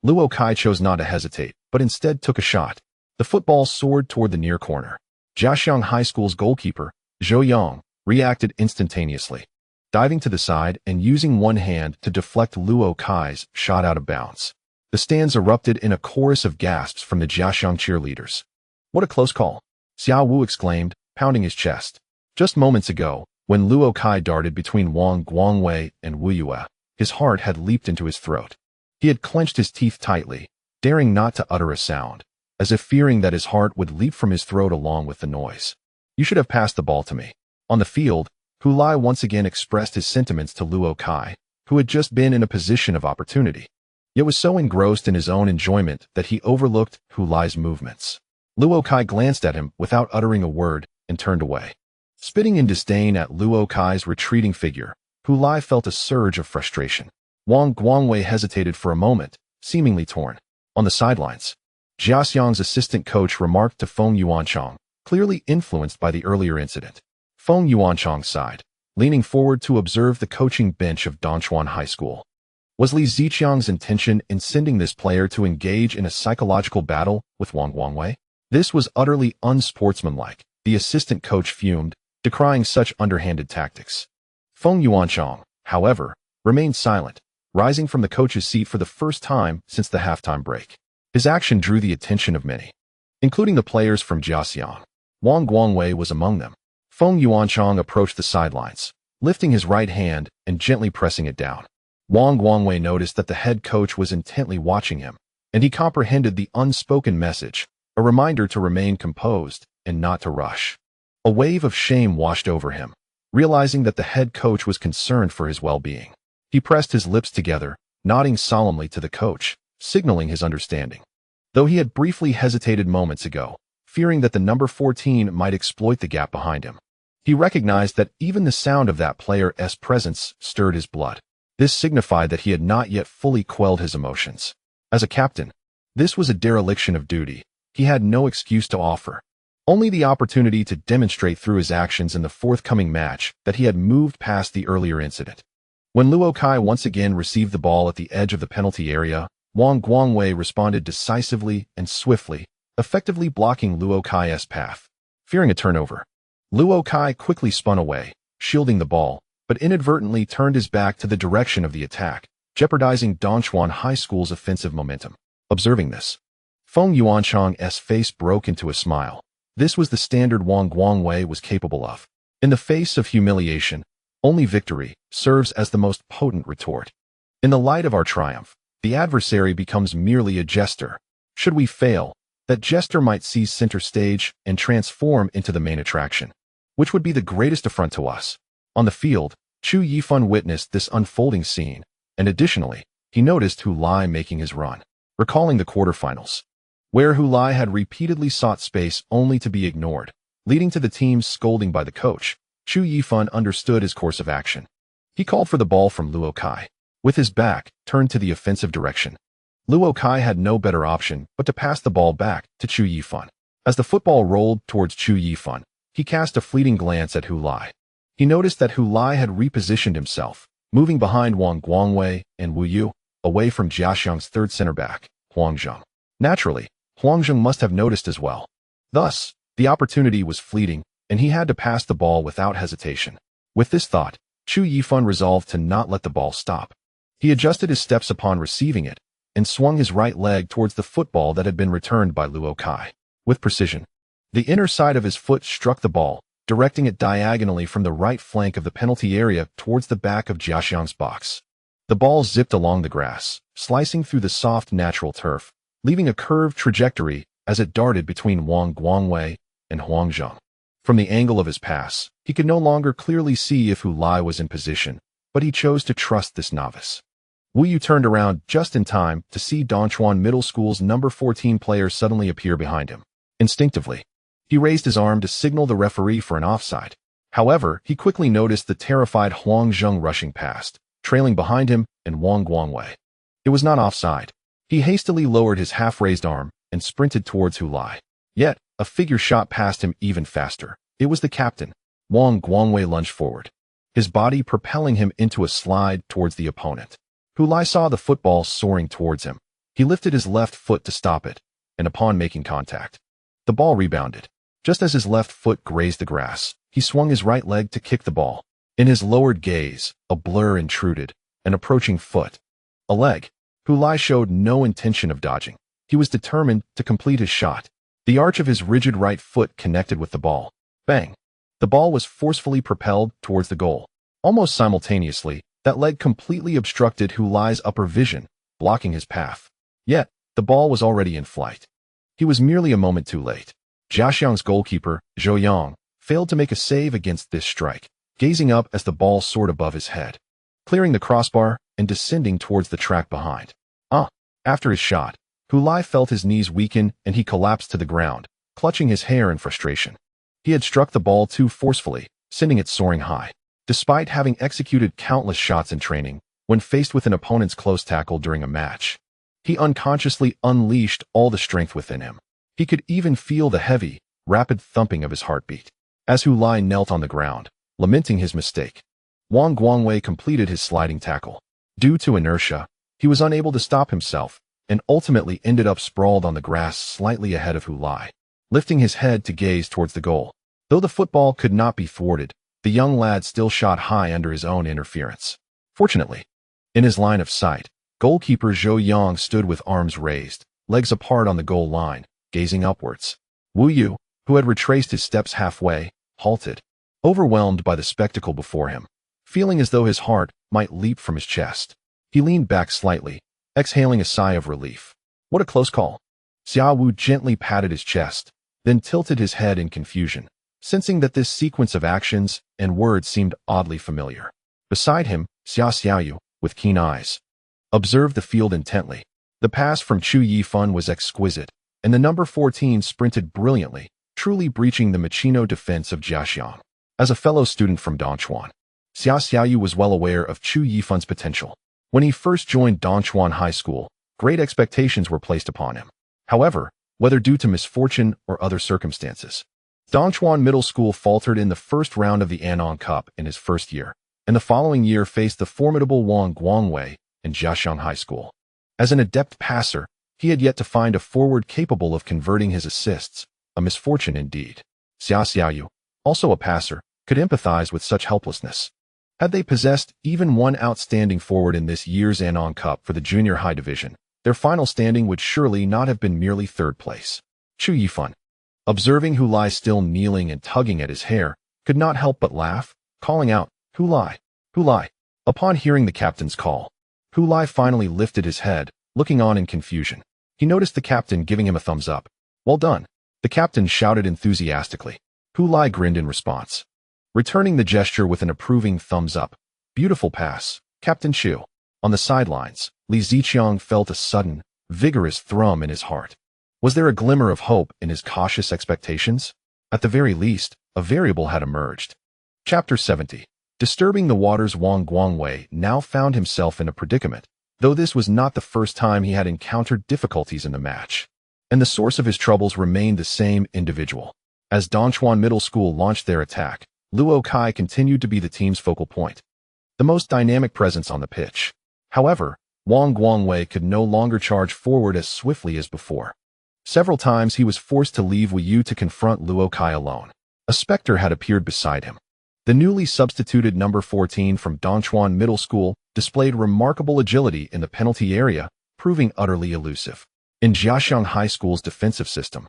Luo Kai chose not to hesitate, but instead took a shot. The football soared toward the near corner. Jiaxiang High School's goalkeeper, Zhou Yang, reacted instantaneously, diving to the side and using one hand to deflect Luo Kai's shot out of bounds. The stands erupted in a chorus of gasps from the Jiaxiang cheerleaders. "What a close call," Xiao Wu exclaimed, pounding his chest. Just moments ago, when Luo Kai darted between Wang Guangwei and Wu Yue, his heart had leaped into his throat. He had clenched his teeth tightly, daring not to utter a sound, as if fearing that his heart would leap from his throat along with the noise. "You should have passed the ball to me." On the field, Hulai once again expressed his sentiments to Luo Kai, who had just been in a position of opportunity, yet was so engrossed in his own enjoyment that he overlooked Hulai's movements. Luo Kai glanced at him without uttering a word and turned away. Spitting in disdain at Luo Kai's retreating figure, Hulai felt a surge of frustration. Wang Guangwei hesitated for a moment, seemingly torn. On the sidelines, Jiaxiang's assistant coach remarked to Feng Yuanchang, clearly influenced by the earlier incident. Feng Yuanchang sighed, leaning forward to observe the coaching bench of Dongchuan High School. Was Li Ziqiang's intention in sending this player to engage in a psychological battle with Wang Guangwei? This was utterly unsportsmanlike, the assistant coach fumed, decrying such underhanded tactics. Feng Yuanchang, however, remained silent, rising from the coach's seat for the first time since the halftime break. His action drew the attention of many, including the players from Jiaxiang. Wang Guangwei was among them. Feng Yuanchang approached the sidelines, lifting his right hand and gently pressing it down. Wang Guangwei noticed that the head coach was intently watching him, and he comprehended the unspoken message, a reminder to remain composed and not to rush. A wave of shame washed over him, realizing that the head coach was concerned for his well-being. He pressed his lips together, nodding solemnly to the coach, signaling his understanding. Though he had briefly hesitated moments ago, fearing that the number 14 might exploit the gap behind him, he recognized that even the sound of that player's presence stirred his blood. This signified that he had not yet fully quelled his emotions. As a captain, this was a dereliction of duty. He had no excuse to offer, only the opportunity to demonstrate through his actions in the forthcoming match that he had moved past the earlier incident. When Luo Kai once again received the ball at the edge of the penalty area, Wang Guangwei responded decisively and swiftly, effectively blocking Luo Kai's path. Fearing a turnover, Luo Kai quickly spun away, shielding the ball, but inadvertently turned his back to the direction of the attack, jeopardizing Dongchuan High School's offensive momentum. Observing this, Feng Yuanchang's face broke into a smile. This was the standard Wang Guangwei was capable of. In the face of humiliation, only victory serves as the most potent retort. In the light of our triumph, the adversary becomes merely a jester. Should we fail, that jester might seize center stage and transform into the main attraction, which would be the greatest affront to us. On the field, Chu Yifan witnessed this unfolding scene, and additionally, he noticed Hulai making his run, recalling the quarterfinals, where Hulai had repeatedly sought space only to be ignored, leading to the team's scolding by the coach. Chu Yifan understood his course of action. He called for the ball from Luo Kai, with his back turned to the offensive direction. Luo Kai had no better option but to pass the ball back to Chu Yifan. As the football rolled towards Chu Yifan, he cast a fleeting glance at Hulai. He noticed that Hu Lai had repositioned himself, moving behind Wang Guangwei and Wu Yu, away from Jiaxiang's third center back, Huang Zheng. Naturally, Huang Zheng must have noticed as well. Thus, the opportunity was fleeting, and he had to pass the ball without hesitation. With this thought, Chu Yifan resolved to not let the ball stop. He adjusted his steps upon receiving it, and swung his right leg towards the football that had been returned by Luo Kai. With precision, the inner side of his foot struck the ball, directing it diagonally from the right flank of the penalty area towards the back of Jiaxiang's box. The ball zipped along the grass, slicing through the soft natural turf, leaving a curved trajectory as it darted between Wang Guangwei and Huang Zheng. From the angle of his pass, he could no longer clearly see if Hu Lai was in position, but he chose to trust this novice. Wu Yu turned around just in time to see Dongchuan Middle School's number 14 player suddenly appear behind him. Instinctively, he raised his arm to signal the referee for an offside. However, he quickly noticed the terrified Huang Zheng rushing past, trailing behind him and Wang Guangwei. It was not offside. He hastily lowered his half-raised arm and sprinted towards Hu Lai. Yet, a figure shot past him even faster. It was the captain. Wang Guangwei lunged forward, his body propelling him into a slide towards the opponent. Hu Lai saw the football soaring towards him. He lifted his left foot to stop it, and upon making contact, the ball rebounded. Just as his left foot grazed the grass, he swung his right leg to kick the ball. In his lowered gaze, a blur intruded, an approaching foot. A leg. Hu Lai showed no intention of dodging. He was determined to complete his shot. The arch of his rigid right foot connected with the ball. Bang! The ball was forcefully propelled towards the goal. Almost simultaneously, that leg completely obstructed Hu Lai's upper vision, blocking his path. Yet, the ball was already in flight. He was merely a moment too late. Jiaxiang's goalkeeper, Zhou Yang, failed to make a save against this strike, gazing up as the ball soared above his head, clearing the crossbar and descending towards the track behind. After his shot, Hu Lai felt his knees weaken and he collapsed to the ground, clutching his hair in frustration. He had struck the ball too forcefully, sending it soaring high. Despite having executed countless shots in training, when faced with an opponent's close tackle during a match, he unconsciously unleashed all the strength within him. He could even feel the heavy, rapid thumping of his heartbeat. As Hu Lai knelt on the ground, lamenting his mistake, Wang Guangwei completed his sliding tackle. Due to inertia, he was unable to stop himself and ultimately ended up sprawled on the grass slightly ahead of Hu Lai, lifting his head to gaze towards the goal. Though the football could not be thwarted, the young lad still shot high under his own interference. Fortunately, in his line of sight, goalkeeper Zhou Yang stood with arms raised, legs apart on the goal line, gazing upwards. Wu Yu, who had retraced his steps halfway, halted, overwhelmed by the spectacle before him, feeling as though his heart might leap from his chest. He leaned back slightly, exhaling a sigh of relief. What a close call. Xia Wu gently patted his chest, then tilted his head in confusion, sensing that this sequence of actions and words seemed oddly familiar. Beside him, Xiaoyu, with keen eyes, observed the field intently. The pass from Chu Yifan was exquisite, and the number 14 sprinted brilliantly, truly breaching the machino defense of Jiaxiang. As a fellow student from Dongchuan, Xiaoyu was well aware of Chu Yifan's potential. When he first joined Dongchuan High School, great expectations were placed upon him. However, whether due to misfortune or other circumstances, Dongchuan Middle School faltered in the first round of the Anong Cup in his first year, and the following year faced the formidable Wang Guangwei in Jiaxiang High School. As an adept passer, he had yet to find a forward capable of converting his assists, a misfortune indeed. Xiaoyu, also a passer, could empathize with such helplessness. Had they possessed even one outstanding forward in this year's Anong Cup for the junior high division, their final standing would surely not have been merely third place. Chu Yifan, observing Hu Lai still kneeling and tugging at his hair, could not help but laugh, calling out, Hu Lai, Hu Lai. Upon hearing the captain's call, Hu Lai finally lifted his head, looking on in confusion. He noticed the captain giving him a thumbs up. Well done, the captain shouted enthusiastically. Hu Lai grinned in response, returning the gesture with an approving thumbs up. Beautiful pass, Captain Chu. On the sidelines, Li Ziqiang felt a sudden, vigorous thrum in his heart. Was there a glimmer of hope in his cautious expectations? At the very least, a variable had emerged. Chapter 70. Disturbing the waters. Wang Guangwei now found himself in a predicament, though this was not the first time he had encountered difficulties in the match. And the source of his troubles remained the same individual. As Dongchuan Middle School launched their attack, Luo Kai continued to be the team's focal point, the most dynamic presence on the pitch. However, Wang Guangwei could no longer charge forward as swiftly as before. Several times he was forced to leave Wu Yu to confront Luo Kai alone. A specter had appeared beside him. The newly substituted number 14 from Dongchuan Middle School displayed remarkable agility in the penalty area, proving utterly elusive. In Jiaxiang High School's defensive system,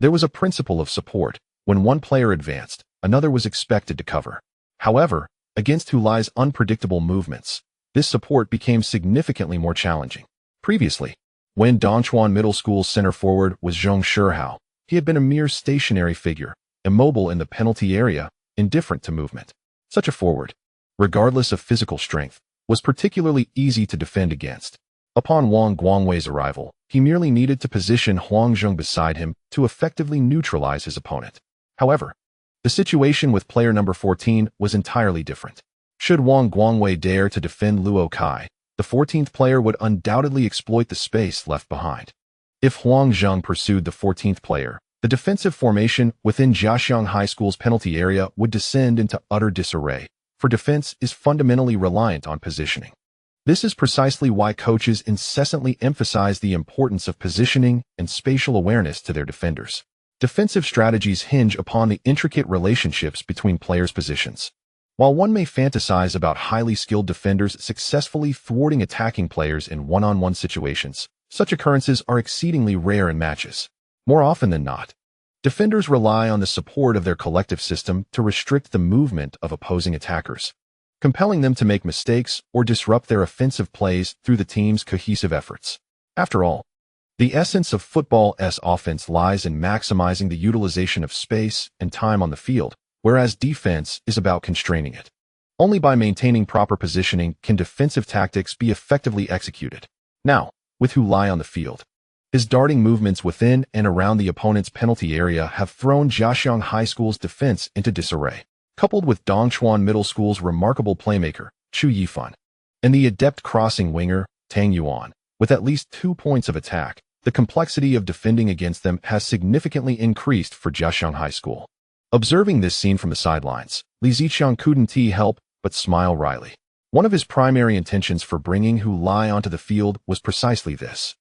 there was a principle of support. When one player advanced, another was expected to cover. However, against Hu Lai's unpredictable movements, this support became significantly more challenging. Previously, when Dongchuan Middle School's center forward was Zhong Shihao, he had been a mere stationary figure, immobile in the penalty area, indifferent to movement. Such a forward, regardless of physical strength, was particularly easy to defend against. Upon Wang Guangwei's arrival, he merely needed to position Huang Zheng beside him to effectively neutralize his opponent. However, the situation with player number 14 was entirely different. Should Wang Guangwei dare to defend Luo Kai, the 14th player would undoubtedly exploit the space left behind. If Huang Zheng pursued the 14th player, the defensive formation within Jiaxiang High School's penalty area would descend into utter disarray, for defense is fundamentally reliant on positioning. This is precisely why coaches incessantly emphasize the importance of positioning and spatial awareness to their defenders. Defensive strategies hinge upon the intricate relationships between players' positions. While one may fantasize about highly skilled defenders successfully thwarting attacking players in one-on-one situations, such occurrences are exceedingly rare in matches. More often than not, defenders rely on the support of their collective system to restrict the movement of opposing attackers, compelling them to make mistakes or disrupt their offensive plays through the team's cohesive efforts. After all, the essence of football's offense lies in maximizing the utilization of space and time on the field, whereas defense is about constraining it. Only by maintaining proper positioning can defensive tactics be effectively executed. Now, with Hu Lai on the field, his darting movements within and around the opponent's penalty area have thrown Jiaxiang High School's defense into disarray. Coupled with Dongchuan Middle School's remarkable playmaker, Chu Yifan, and the adept crossing winger, Tang Yuan, with at least 2 points of attack, the complexity of defending against them has significantly increased for Jiaxiang High School. Observing this scene from the sidelines, Li Ziqiang couldn't help but smile wryly. One of his primary intentions for bringing Hu Lai onto the field was precisely this.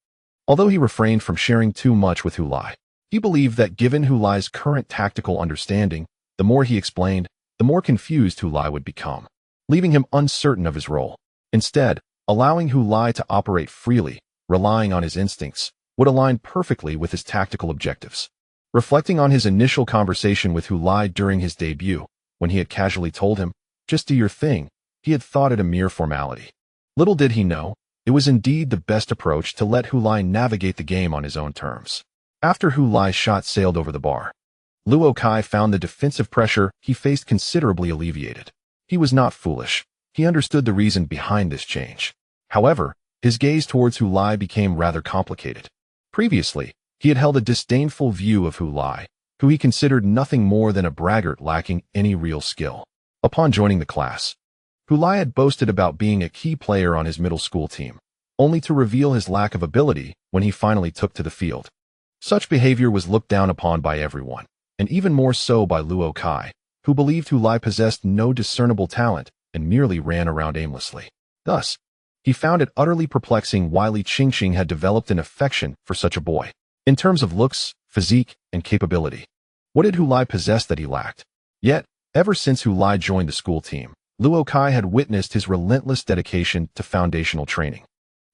Although he refrained from sharing too much with Hu Lai, he believed that given Hu Lai's current tactical understanding, the more he explained, the more confused Hu Lai would become, leaving him uncertain of his role. Instead, allowing Hu Lai to operate freely, relying on his instincts, would align perfectly with his tactical objectives. Reflecting on his initial conversation with Hu Lai during his debut, when he had casually told him, "Just do your thing," he had thought it a mere formality. Little did he know, it was indeed the best approach to let Hu Lai navigate the game on his own terms. After Hu Lai's shot sailed over the bar, Luo Kai found the defensive pressure he faced considerably alleviated. He was not foolish. He understood the reason behind this change. However, his gaze towards Hu Lai became rather complicated. Previously, he had held a disdainful view of Hu Lai, who he considered nothing more than a braggart lacking any real skill. Upon joining the class, Hu Lai had boasted about being a key player on his middle school team, only to reveal his lack of ability when he finally took to the field. Such behavior was looked down upon by everyone, and even more so by Luo Kai, who believed Hu Lai possessed no discernible talent and merely ran around aimlessly. Thus, he found it utterly perplexing why Li Qingqing had developed an affection for such a boy. In terms of looks, physique, and capability, what did Hu Lai possess that he lacked? Yet, ever since Hu Lai joined the school team, Luo Kai had witnessed his relentless dedication to foundational training,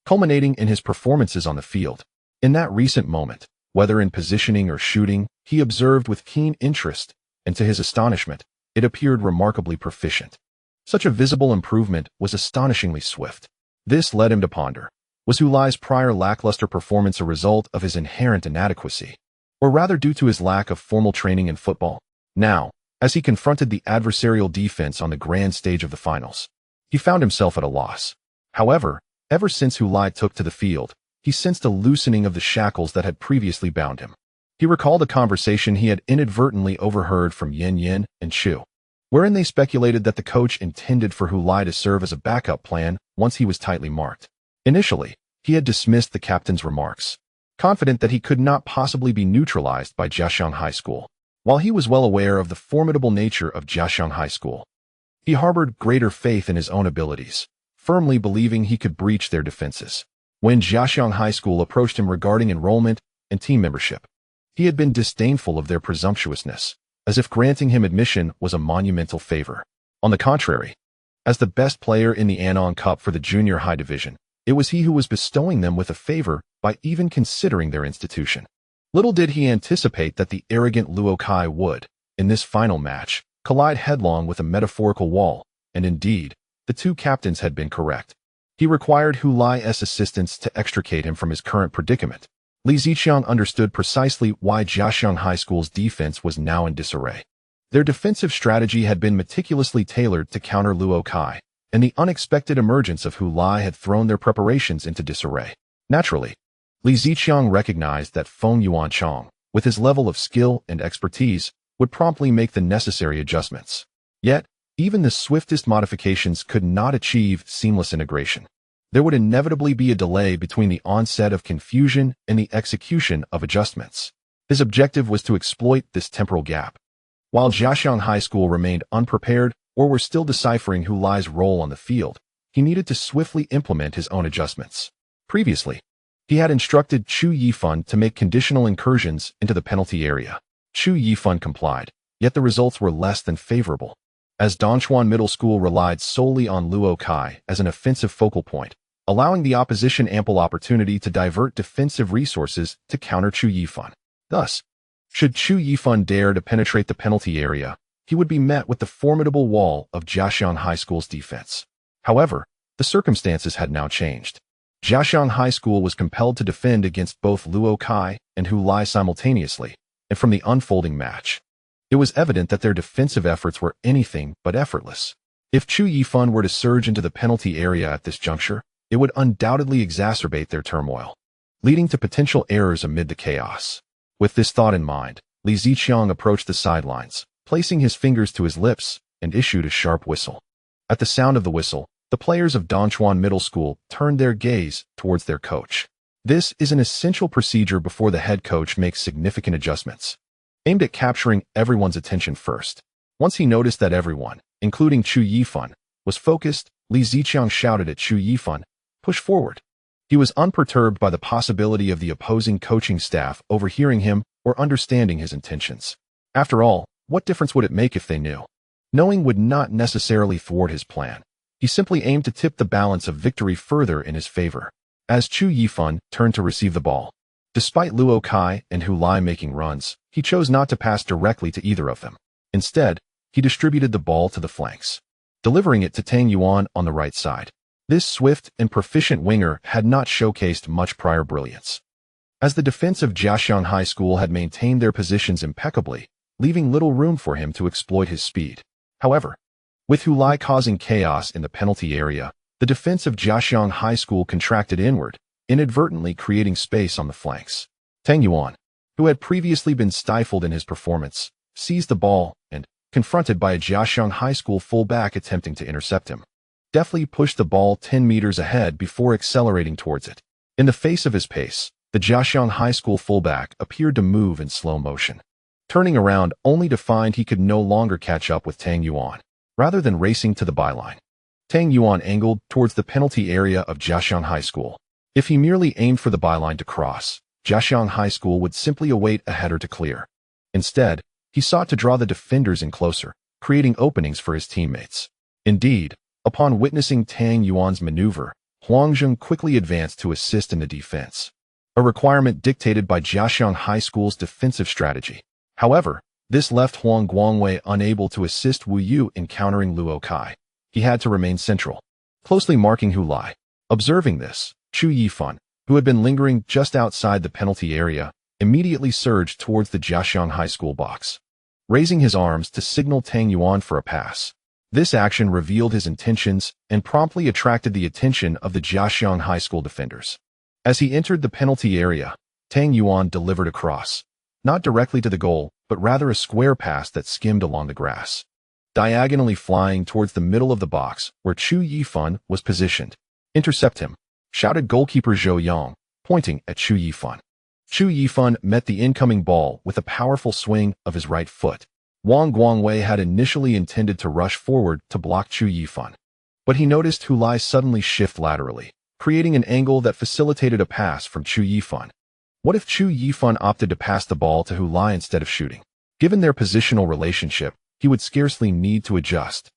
culminating in his performances on the field. In that recent moment, whether in positioning or shooting, he observed with keen interest, and to his astonishment, it appeared remarkably proficient. Such a visible improvement was astonishingly swift. This led him to ponder, was Hu Lai's prior lackluster performance a result of his inherent inadequacy, or rather due to his lack of formal training in football? Now, as he confronted the adversarial defense on the grand stage of the finals, he found himself at a loss. However, ever since Hu Lai took to the field, he sensed a loosening of the shackles that had previously bound him. He recalled a conversation he had inadvertently overheard from Yin Yin and Shu, wherein they speculated that the coach intended for Hu Lai to serve as a backup plan once he was tightly marked. Initially, he had dismissed the captain's remarks, confident that he could not possibly be neutralized by Jiaxiang High School. While he was well aware of the formidable nature of Jiaxiang High School, he harbored greater faith in his own abilities, firmly believing he could breach their defenses. When Jiaxiang High School approached him regarding enrollment and team membership, he had been disdainful of their presumptuousness, as if granting him admission was a monumental favor. On the contrary, as the best player in the Anon Cup for the junior high division, it was he who was bestowing them with a favor by even considering their institution. Little did he anticipate that the arrogant Luo Kai would, in this final match, collide headlong with a metaphorical wall, and indeed, the two captains had been correct. He required Hu Lai's assistance to extricate him from his current predicament. Li Ziqiang understood precisely why Jiaxiang High School's defense was now in disarray. Their defensive strategy had been meticulously tailored to counter Luo Kai, and the unexpected emergence of Hu Lai had thrown their preparations into disarray. Naturally, Li Ziqiang recognized that Feng Yuanchang, with his level of skill and expertise, would promptly make the necessary adjustments. Yet, even the swiftest modifications could not achieve seamless integration. There would inevitably be a delay between the onset of confusion and the execution of adjustments. His objective was to exploit this temporal gap. While Jiaxiang High School remained unprepared or were still deciphering Hu Lai's role on the field, he needed to swiftly implement his own adjustments. Previously, he had instructed Chu Yifan to make conditional incursions into the penalty area. Chu Yifan complied, yet the results were less than favorable. As Donchuan Middle School relied solely on Luo Kai as an offensive focal point, allowing the opposition ample opportunity to divert defensive resources to counter Chu Yifan. Thus, should Chu Yifan dare to penetrate the penalty area, he would be met with the formidable wall of Jiaxiang High School's defense. However, the circumstances had now changed. Jiaxiang High School was compelled to defend against both Luo Kai and Hu Lai simultaneously, and from the unfolding match, it was evident that their defensive efforts were anything but effortless. If Chu Yifan were to surge into the penalty area at this juncture, it would undoubtedly exacerbate their turmoil, leading to potential errors amid the chaos. With this thought in mind, Li Ziqiang approached the sidelines, placing his fingers to his lips, and issued a sharp whistle. At the sound of the whistle, the players of Donchuan Middle School turned their gaze towards their coach. This is an essential procedure before the head coach makes significant adjustments, aimed at capturing everyone's attention first. Once he noticed that everyone, including Chu Yifan, was focused, Li Ziqiang shouted at Chu Yifan, "Push forward." He was unperturbed by the possibility of the opposing coaching staff overhearing him or understanding his intentions. After all, what difference would it make if they knew? Knowing would not necessarily thwart his plan. He simply aimed to tip the balance of victory further in his favor. As Chu Yifan turned to receive the ball, despite Luo Kai and Hu Lai making runs, he chose not to pass directly to either of them. Instead, he distributed the ball to the flanks, delivering it to Tang Yuan on the right side. This swift and proficient winger had not showcased much prior brilliance, as the defense of Jiaxiang High School had maintained their positions impeccably, leaving little room for him to exploit his speed. However, with Hu Lai causing chaos in the penalty area, the defense of Jiaxiang High School contracted inward, inadvertently creating space on the flanks. Tang Yuan, who had previously been stifled in his performance, seized the ball and, confronted by a Jiaxiang High School fullback attempting to intercept him, deftly pushed the ball 10 meters ahead before accelerating towards it. In the face of his pace, the Jiaxiang High School fullback appeared to move in slow motion, turning around only to find he could no longer catch up with Tang Yuan. Rather than racing to the byline, Tang Yuan angled towards the penalty area of Jiaxiang High School. If he merely aimed for the byline to cross, Jiaxiang High School would simply await a header to clear. Instead, he sought to draw the defenders in closer, creating openings for his teammates. Indeed, upon witnessing Tang Yuan's maneuver, Huang Zheng quickly advanced to assist in the defense, a requirement dictated by Jiaxiang High School's defensive strategy. However, this left Huang Guangwei unable to assist Wu Yu in countering Luo Kai. He had to remain central, closely marking Hu Lai. Observing this, Chu Yifan, who had been lingering just outside the penalty area, immediately surged towards the Jiaxiang High School box, raising his arms to signal Tang Yuan for a pass. This action revealed his intentions and promptly attracted the attention of the Jiaxiang High School defenders. As he entered the penalty area, Tang Yuan delivered a cross, not directly to the goal, but rather a square pass that skimmed along the grass, diagonally flying towards the middle of the box where Chu Yifan was positioned. "Intercept him," shouted goalkeeper Zhou Yang, pointing at Chu Yifan. Chu Yifan met the incoming ball with a powerful swing of his right foot. Wang Guangwei had initially intended to rush forward to block Chu Yifan, but he noticed Hu Lai suddenly shift laterally, creating an angle that facilitated a pass from Chu Yifan. What if Chu Yifan opted to pass the ball to Hu Lai instead of shooting? Given their positional relationship, he would scarcely need to adjust.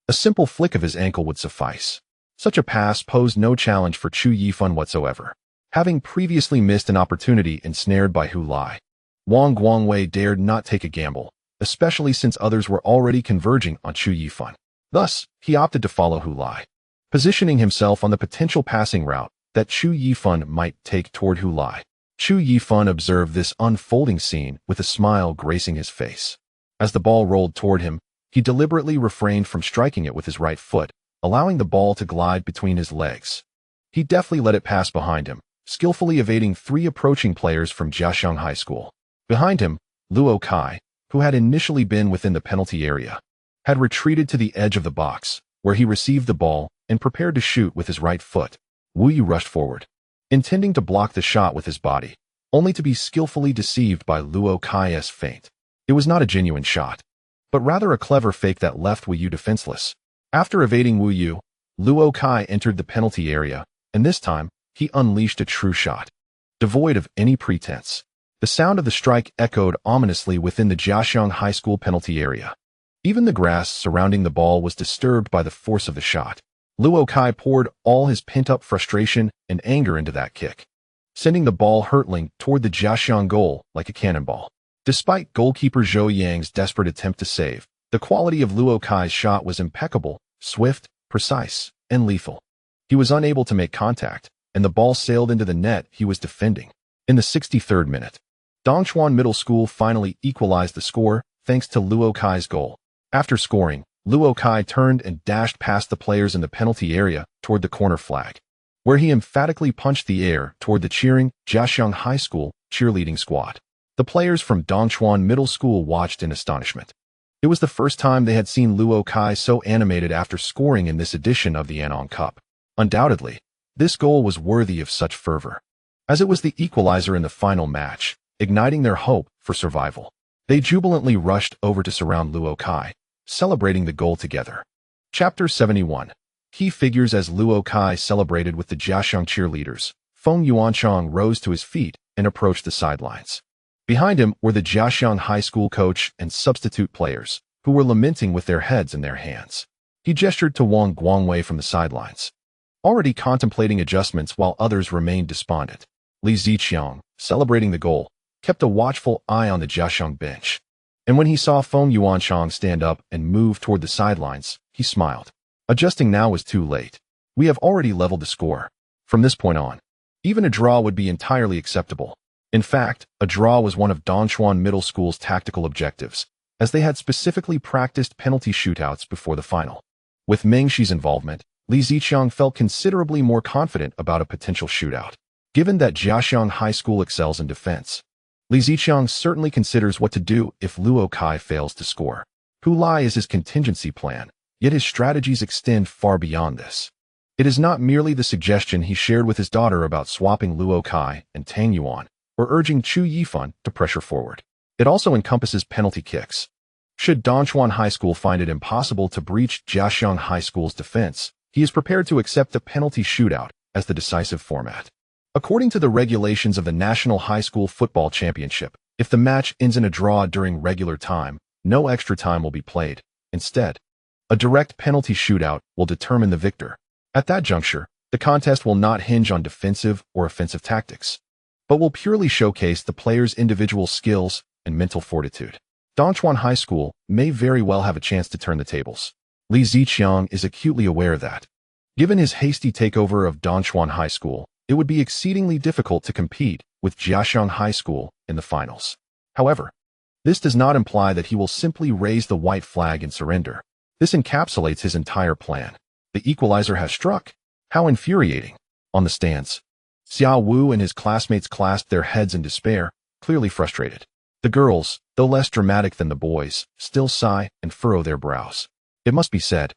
A simple flick of his ankle would suffice. Such a pass posed no challenge for Chu Yifan whatsoever. Having previously missed an opportunity ensnared by Hu Lai, Wang Guangwei dared not take a gamble, especially since others were already converging on Chu Yifan. Thus, he opted to follow Hu Lai, positioning himself on the potential passing route that Chu Yifan might take toward Hu Lai. Chu Yifan observed this unfolding scene with a smile gracing his face. As the ball rolled toward him, he deliberately refrained from striking it with his right foot, allowing the ball to glide between his legs. He deftly let it pass behind him, skillfully evading 3 approaching players from Jiaxiang High School. Behind him, Luo Kai, who had initially been within the penalty area, had retreated to the edge of the box, where he received the ball and prepared to shoot with his right foot. Wu Yu rushed forward, intending to block the shot with his body, only to be skillfully deceived by Luo Kai's feint. It was not a genuine shot, but rather a clever fake that left Wu Yu defenseless. After evading Wu Yu, Luo Kai entered the penalty area, and this time, he unleashed a true shot, devoid of any pretense. The sound of the strike echoed ominously within the Jiaxiang High School penalty area. Even the grass surrounding the ball was disturbed by the force of the shot. Luo Kai poured all his pent-up frustration and anger into that kick, sending the ball hurtling toward the Jiaxiang goal like a cannonball. Despite goalkeeper Zhou Yang's desperate attempt to save, the quality of Luo Kai's shot was impeccable, swift, precise, and lethal. He was unable to make contact, and the ball sailed into the net he was defending. In the 63rd minute, Dongchuan Middle School finally equalized the score thanks to Luo Kai's goal. After scoring, Luo Kai turned and dashed past the players in the penalty area toward the corner flag, where he emphatically punched the air toward the cheering Jiaxiang High School cheerleading squad. The players from Dongchuan Middle School watched in astonishment. It was the first time they had seen Luo Kai so animated after scoring in this edition of the Anong Cup. Undoubtedly, this goal was worthy of such fervor, as it was the equalizer in the final match, igniting their hope for survival. They jubilantly rushed over to surround Luo Kai, celebrating the goal together. Chapter 71. Key figures. As Luo Kai celebrated with the Jiaxiang cheerleaders, Feng Yuanchang rose to his feet and approached the sidelines. Behind him were the Jiaxiang High School coach and substitute players, who were lamenting with their heads in their hands. He gestured to Wang Guangwei from the sidelines, already contemplating adjustments while others remained despondent. Li Ziqiang, celebrating the goal, kept a watchful eye on the Jiaxiang bench. And when he saw Feng Yuanchang stand up and move toward the sidelines, he smiled. Adjusting now was too late. We have already leveled the score. From this point on, even a draw would be entirely acceptable. In fact, a draw was one of Dongchuan Middle School's tactical objectives, as they had specifically practiced penalty shootouts before the final. With Meng Shi's involvement, Li Ziqiang felt considerably more confident about a potential shootout. Given that Jiaxiang High School excels in defense, Li Ziqiang certainly considers what to do if Luo Kai fails to score. Hu Lai is his contingency plan, yet his strategies extend far beyond this. It is not merely the suggestion he shared with his daughter about swapping Luo Kai and Tang Yuan, or urging Chu Yifan to pressure forward. It also encompasses penalty kicks. Should Dongchuan High School find it impossible to breach Jiaxiang High School's defense, he is prepared to accept the penalty shootout as the decisive format. According to the regulations of the National High School Football Championship, if the match ends in a draw during regular time, no extra time will be played. Instead, a direct penalty shootout will determine the victor. At that juncture, the contest will not hinge on defensive or offensive tactics, but will purely showcase the player's individual skills and mental fortitude. Dongchuan High School may very well have a chance to turn the tables. Li Ziqiang is acutely aware that, given his hasty takeover of Dongchuan High School, it would be exceedingly difficult to compete with Jiaxiang High School in the finals. However, this does not imply that he will simply raise the white flag and surrender. This encapsulates his entire plan. The equalizer has struck. How infuriating. On the stands, Xiao Wu and his classmates clasped their heads in despair, clearly frustrated. The girls, though less dramatic than the boys, still sigh and furrow their brows. It must be said,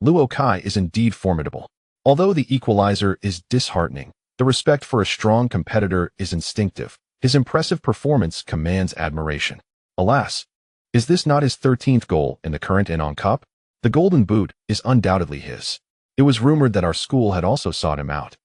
Luo Kai is indeed formidable. Although the equalizer is disheartening, the respect for a strong competitor is instinctive. His impressive performance commands admiration. Alas, is this not his 13th goal in the current Inong Cup? The golden boot is undoubtedly his. It was rumored that our school had also sought him out,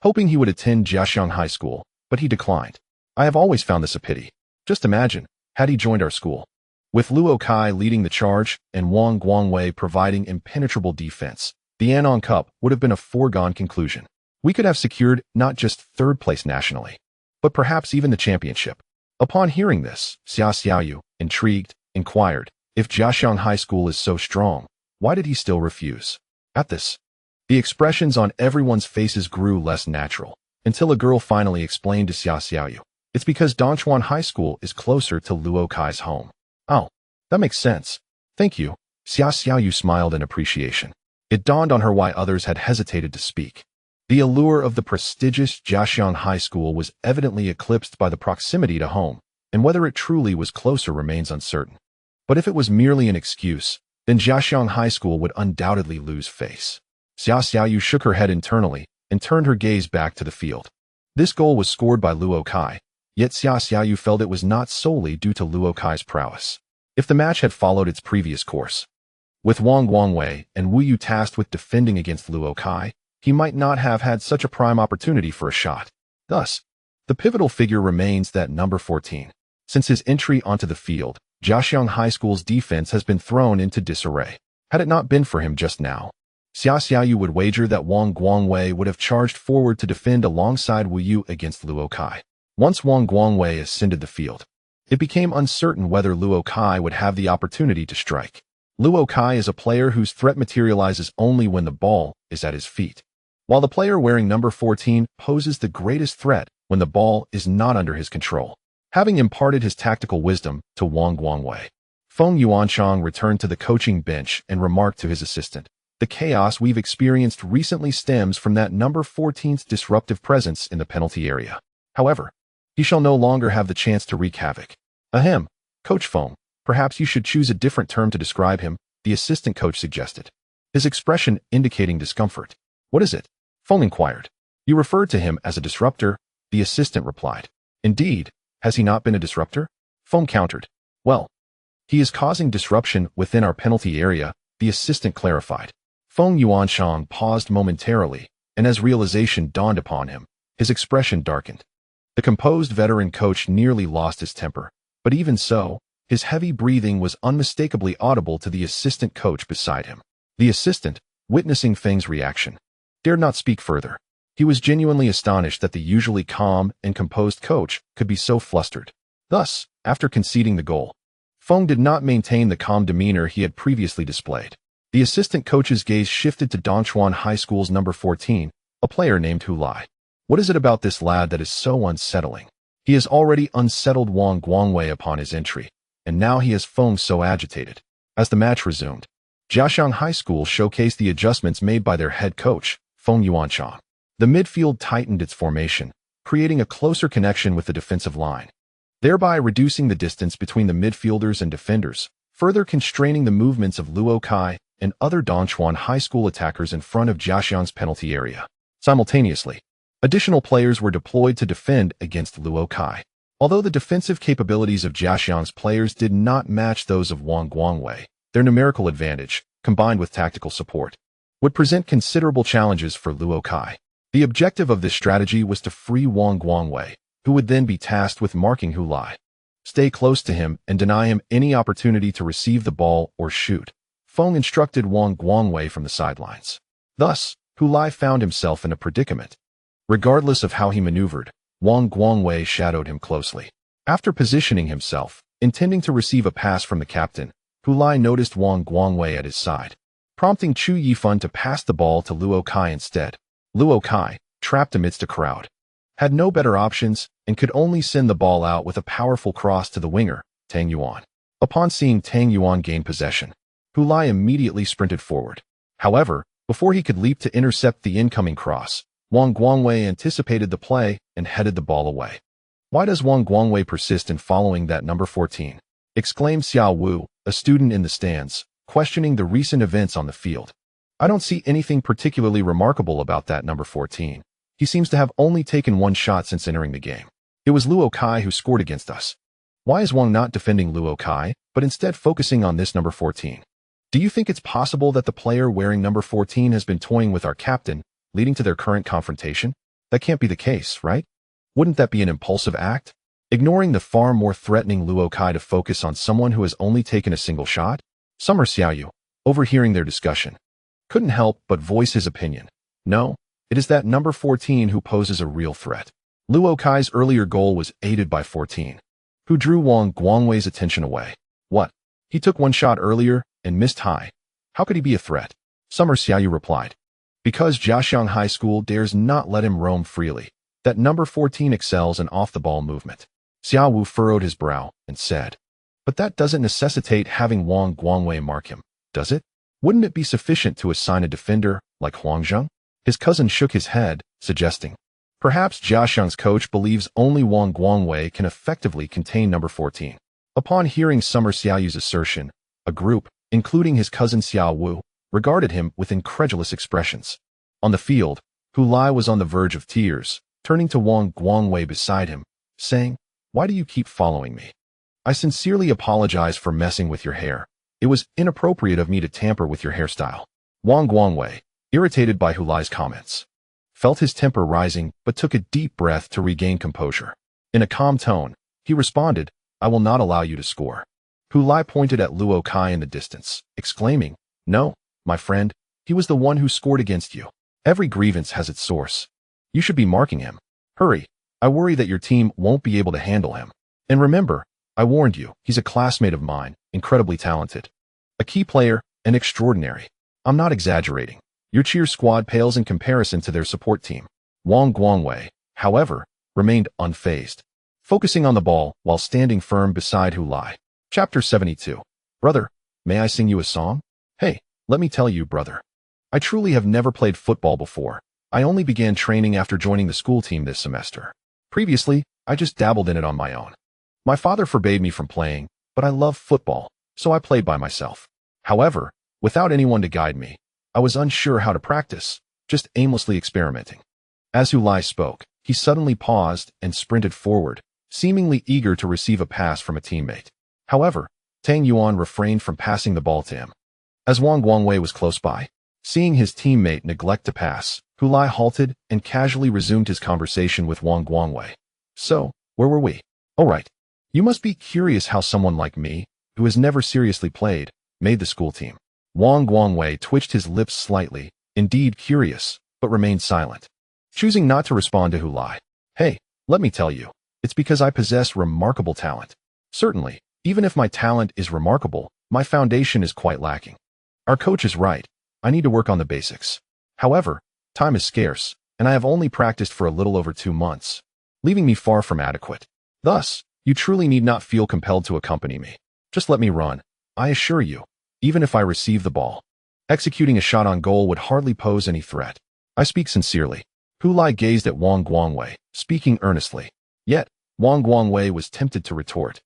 hoping he would attend Jiaxiang High School, but he declined. I have always found this a pity. Just imagine, had he joined our school. With Luo Kai leading the charge and Wang Guangwei providing impenetrable defense, the Anong Cup would have been a foregone conclusion. We could have secured not just third place nationally, but perhaps even the championship. Upon hearing this, Xia Xiaoyu, intrigued, inquired, if Jiaxiang High School is so strong, why did he still refuse? At this, the expressions on everyone's faces grew less natural, until a girl finally explained to Xia Xiaoyu, it's because Dongchuan High School is closer to Luo Kai's home. Oh, that makes sense. Thank you. Xia Xiaoyu smiled in appreciation. It dawned on her why others had hesitated to speak. The allure of the prestigious Jiaxiang High School was evidently eclipsed by the proximity to home, and whether it truly was closer remains uncertain. But if it was merely an excuse, then Jiaxiang High School would undoubtedly lose face. Xia Xiaoyu shook her head internally and turned her gaze back to the field. This goal was scored by Luo Kai, yet Xia Xiaoyu felt it was not solely due to Luo Kai's prowess. If the match had followed its previous course, with Wang Guangwei and Wu Yu tasked with defending against Luo Kai, he might not have had such a prime opportunity for a shot. Thus, the pivotal figure remains that number 14. Since his entry onto the field, Jiaxiang High School's defense has been thrown into disarray. Had it not been for him just now, Xia Xiaoyu would wager that Wang Guangwei would have charged forward to defend alongside Wu Yu against Luo Kai. Once Wang Guangwei ascended the field, it became uncertain whether Luo Kai would have the opportunity to strike. Luo Kai is a player whose threat materializes only when the ball is at his feet, while the player wearing number 14 poses the greatest threat when the ball is not under his control. Having imparted his tactical wisdom to Wang Guangwei, Feng Yuanchang returned to the coaching bench and remarked to his assistant, the chaos we've experienced recently stems from that number 14's disruptive presence in the penalty area. However, he shall no longer have the chance to wreak havoc. Ahem, Coach Feng, perhaps you should choose a different term to describe him, the assistant coach suggested, his expression indicating discomfort. What is it? Feng inquired. You referred to him as a disruptor, the assistant replied. Indeed, has he not been a disruptor? Feng countered. Well, he is causing disruption within our penalty area, the assistant clarified. Feng Yuanchang paused momentarily, and as realization dawned upon him, his expression darkened. The composed veteran coach nearly lost his temper, but even so, his heavy breathing was unmistakably audible to the assistant coach beside him. The assistant, witnessing Feng's reaction, dared not speak further. He was genuinely astonished that the usually calm and composed coach could be so flustered. Thus, after conceding the goal, Feng did not maintain the calm demeanor he had previously displayed. The assistant coach's gaze shifted to Dongchuan High School's number 14, a player named Hu Lai. What is it about this lad that is so unsettling? He has already unsettled Wang Guangwei upon his entry, and now he has Feng so agitated. As the match resumed, Jiaxiang High School showcased the adjustments made by their head coach, Feng Yuanchang. The midfield tightened its formation, creating a closer connection with the defensive line, thereby reducing the distance between the midfielders and defenders, further constraining the movements of Luo Kai and other Dongchuan High School attackers in front of Jiaxiang's penalty area. Simultaneously, additional players were deployed to defend against Luo Kai. Although the defensive capabilities of Jiaxiang's players did not match those of Wang Guangwei, their numerical advantage, combined with tactical support, would present considerable challenges for Luo Kai. The objective of this strategy was to free Wang Guangwei, who would then be tasked with marking Hu Lai. Stay close to him and deny him any opportunity to receive the ball or shoot, Feng instructed Wang Guangwei from the sidelines. Thus, Hu Lai found himself in a predicament. Regardless of how he maneuvered, Wang Guangwei shadowed him closely. After positioning himself, intending to receive a pass from the captain, Hu Lai noticed Wang Guangwei at his side, prompting Chu Yifan to pass the ball to Luo Kai instead. Luo Kai, trapped amidst a crowd, had no better options and could only send the ball out with a powerful cross to the winger, Tang Yuan. Upon seeing Tang Yuan gain possession, Hu Lai immediately sprinted forward. However, before he could leap to intercept the incoming cross, Wang Guangwei anticipated the play and headed the ball away. Why does Wang Guangwei persist in following that number 14? Exclaimed Xiao Wu, a student in the stands, questioning the recent events on the field. I don't see anything particularly remarkable about that number 14. He seems to have only taken one shot since entering the game. It was Luo Kai who scored against us. Why is Wang not defending Luo Kai, but instead focusing on this number 14? Do you think it's possible that the player wearing number 14 has been toying with our captain, leading to their current confrontation? That can't be the case, right? Wouldn't that be an impulsive act? Ignoring the far more threatening Luo Kai to focus on someone who has only taken a single shot? Summer Xiaoyu, overhearing their discussion, couldn't help but voice his opinion. No, it is that number 14 who poses a real threat. Luo Kai's earlier goal was aided by 14, who drew Wang Guangwei's attention away. What? He took one shot earlier and missed high. How could he be a threat? Summer Xiaoyu replied. Because Jiaxiang High School dares not let him roam freely. That number 14 excels in off-the-ball movement. Xiao Wu furrowed his brow and said, but that doesn't necessitate having Wang Guangwei mark him, does it? Wouldn't it be sufficient to assign a defender like Huang Zheng? His cousin shook his head, suggesting, perhaps Jiaxiang's coach believes only Wang Guangwei can effectively contain number 14. Upon hearing Summer Xiaoyu's assertion, a group, including his cousin Xiao Wu, regarded him with incredulous expressions. On the field, Hu Lai was on the verge of tears, turning to Wang Guangwei beside him, saying, why do you keep following me? I sincerely apologize for messing with your hair. It was inappropriate of me to tamper with your hairstyle. Wang Guangwei, irritated by Hu Lai's comments, felt his temper rising but took a deep breath to regain composure. In a calm tone, he responded, I will not allow you to score. Hu Lai pointed at Luo Kai in the distance, exclaiming, no, my friend, he was the one who scored against you. Every grievance has its source. You should be marking him. Hurry, I worry that your team won't be able to handle him. And remember, I warned you, he's a classmate of mine, incredibly talented. A key player, and extraordinary. I'm not exaggerating. Your cheer squad pales in comparison to their support team. Wang Guangwei, however, remained unfazed, focusing on the ball while standing firm beside Hu Lai. Chapter 72. Brother, may I sing you a song? Hey, let me tell you, brother. I truly have never played football before. I only began training after joining the school team this semester. Previously, I just dabbled in it on my own. My father forbade me from playing, but I love football, so I played by myself. However, without anyone to guide me, I was unsure how to practice, just aimlessly experimenting. As Hu Lai spoke, he suddenly paused and sprinted forward, seemingly eager to receive a pass from a teammate. However, Tang Yuan refrained from passing the ball to him. As Wang Guangwei was close by, seeing his teammate neglect to pass, Hu Lai halted and casually resumed his conversation with Wang Guangwei. So, where were we? All right. You must be curious how someone like me, who has never seriously played, made the school team. Wang Guangwei twitched his lips slightly, indeed curious, but remained silent, choosing not to respond to Hu Lai. Hey, let me tell you, it's because I possess remarkable talent. Certainly, even if my talent is remarkable, my foundation is quite lacking. Our coach is right. I need to work on the basics. However, time is scarce, and I have only practiced for a little over 2 months, leaving me far from adequate. Thus, you truly need not feel compelled to accompany me. Just let me run. I assure you, even if I receive the ball, executing a shot on goal would hardly pose any threat. I speak sincerely. Hu Lai gazed at Wang Guangwei, speaking earnestly. Yet, Wang Guangwei was tempted to retort.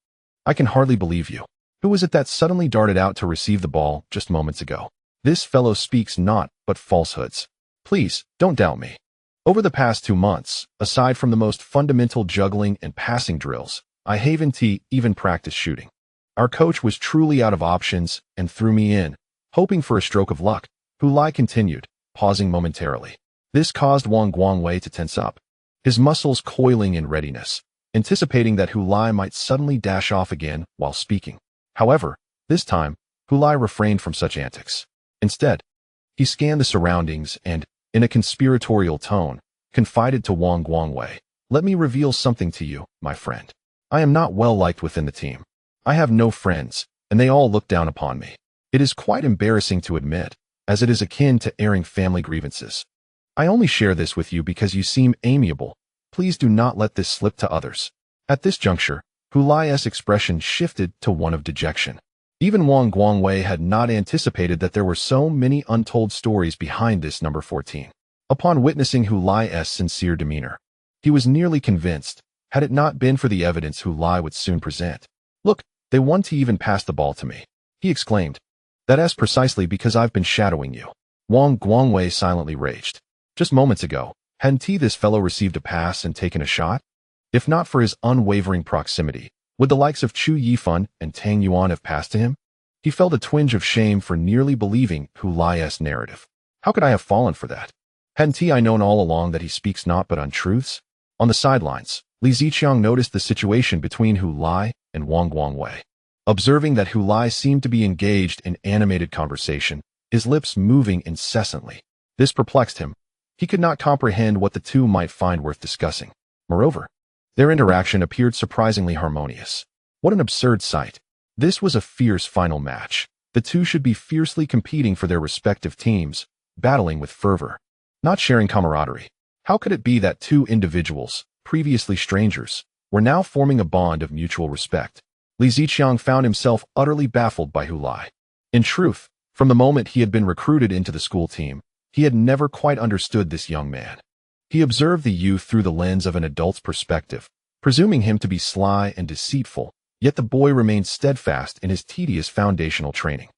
I can hardly believe you. Who was it that suddenly darted out to receive the ball just moments ago? This fellow speaks not but falsehoods. Please, don't doubt me. Over the past 2 months, aside from the most fundamental juggling and passing drills, I haven't even practiced shooting. Our coach was truly out of options and threw me in, hoping for a stroke of luck. Hu Lai continued, pausing momentarily. This caused Wang Guangwei to tense up, his muscles coiling in readiness, anticipating that Hu Lai might suddenly dash off again while speaking. However, this time, Hu Lai refrained from such antics. Instead, he scanned the surroundings and, in a conspiratorial tone, confided to Wang Guangwei, let me reveal something to you, my friend. I am not well liked within the team. I have no friends, and they all look down upon me. It is quite embarrassing to admit, as it is akin to airing family grievances. I only share this with you because you seem amiable. Please do not let this slip to others. At this juncture, Hu Lai's expression shifted to one of dejection. Even Wang Guangwei had not anticipated that there were so many untold stories behind this number 14. Upon witnessing Hu Lai's sincere demeanor, he was nearly convinced, had it not been for the evidence Hu Lai would soon present. Look, they want to even pass the ball to me, he exclaimed. That is precisely because I've been shadowing you. Wang Guangwei silently raged. Just moments ago, hadn't this fellow received a pass and taken a shot? If not for his unwavering proximity, would the likes of Chu Yifan and Tang Yuan have passed to him? He felt a twinge of shame for nearly believing Hu Lai's narrative. How could I have fallen for that? Hadn't I known all along that he speaks not but untruths? On the sidelines, Li Ziqiang noticed the situation between Hu Lai and Wang Guangwei. Observing that Hu Lai seemed to be engaged in animated conversation, his lips moving incessantly. This perplexed him. He could not comprehend what the two might find worth discussing. Moreover, their interaction appeared surprisingly harmonious. What an absurd sight. This was a fierce final match. The two should be fiercely competing for their respective teams, battling with fervor, not sharing camaraderie. How could it be that two individuals, previously strangers, were now forming a bond of mutual respect? Li Ziqiang found himself utterly baffled by Hu Lai. In truth, from the moment he had been recruited into the school team, he had never quite understood this young man. He observed the youth through the lens of an adult's perspective, presuming him to be sly and deceitful, yet the boy remained steadfast in his tedious foundational training.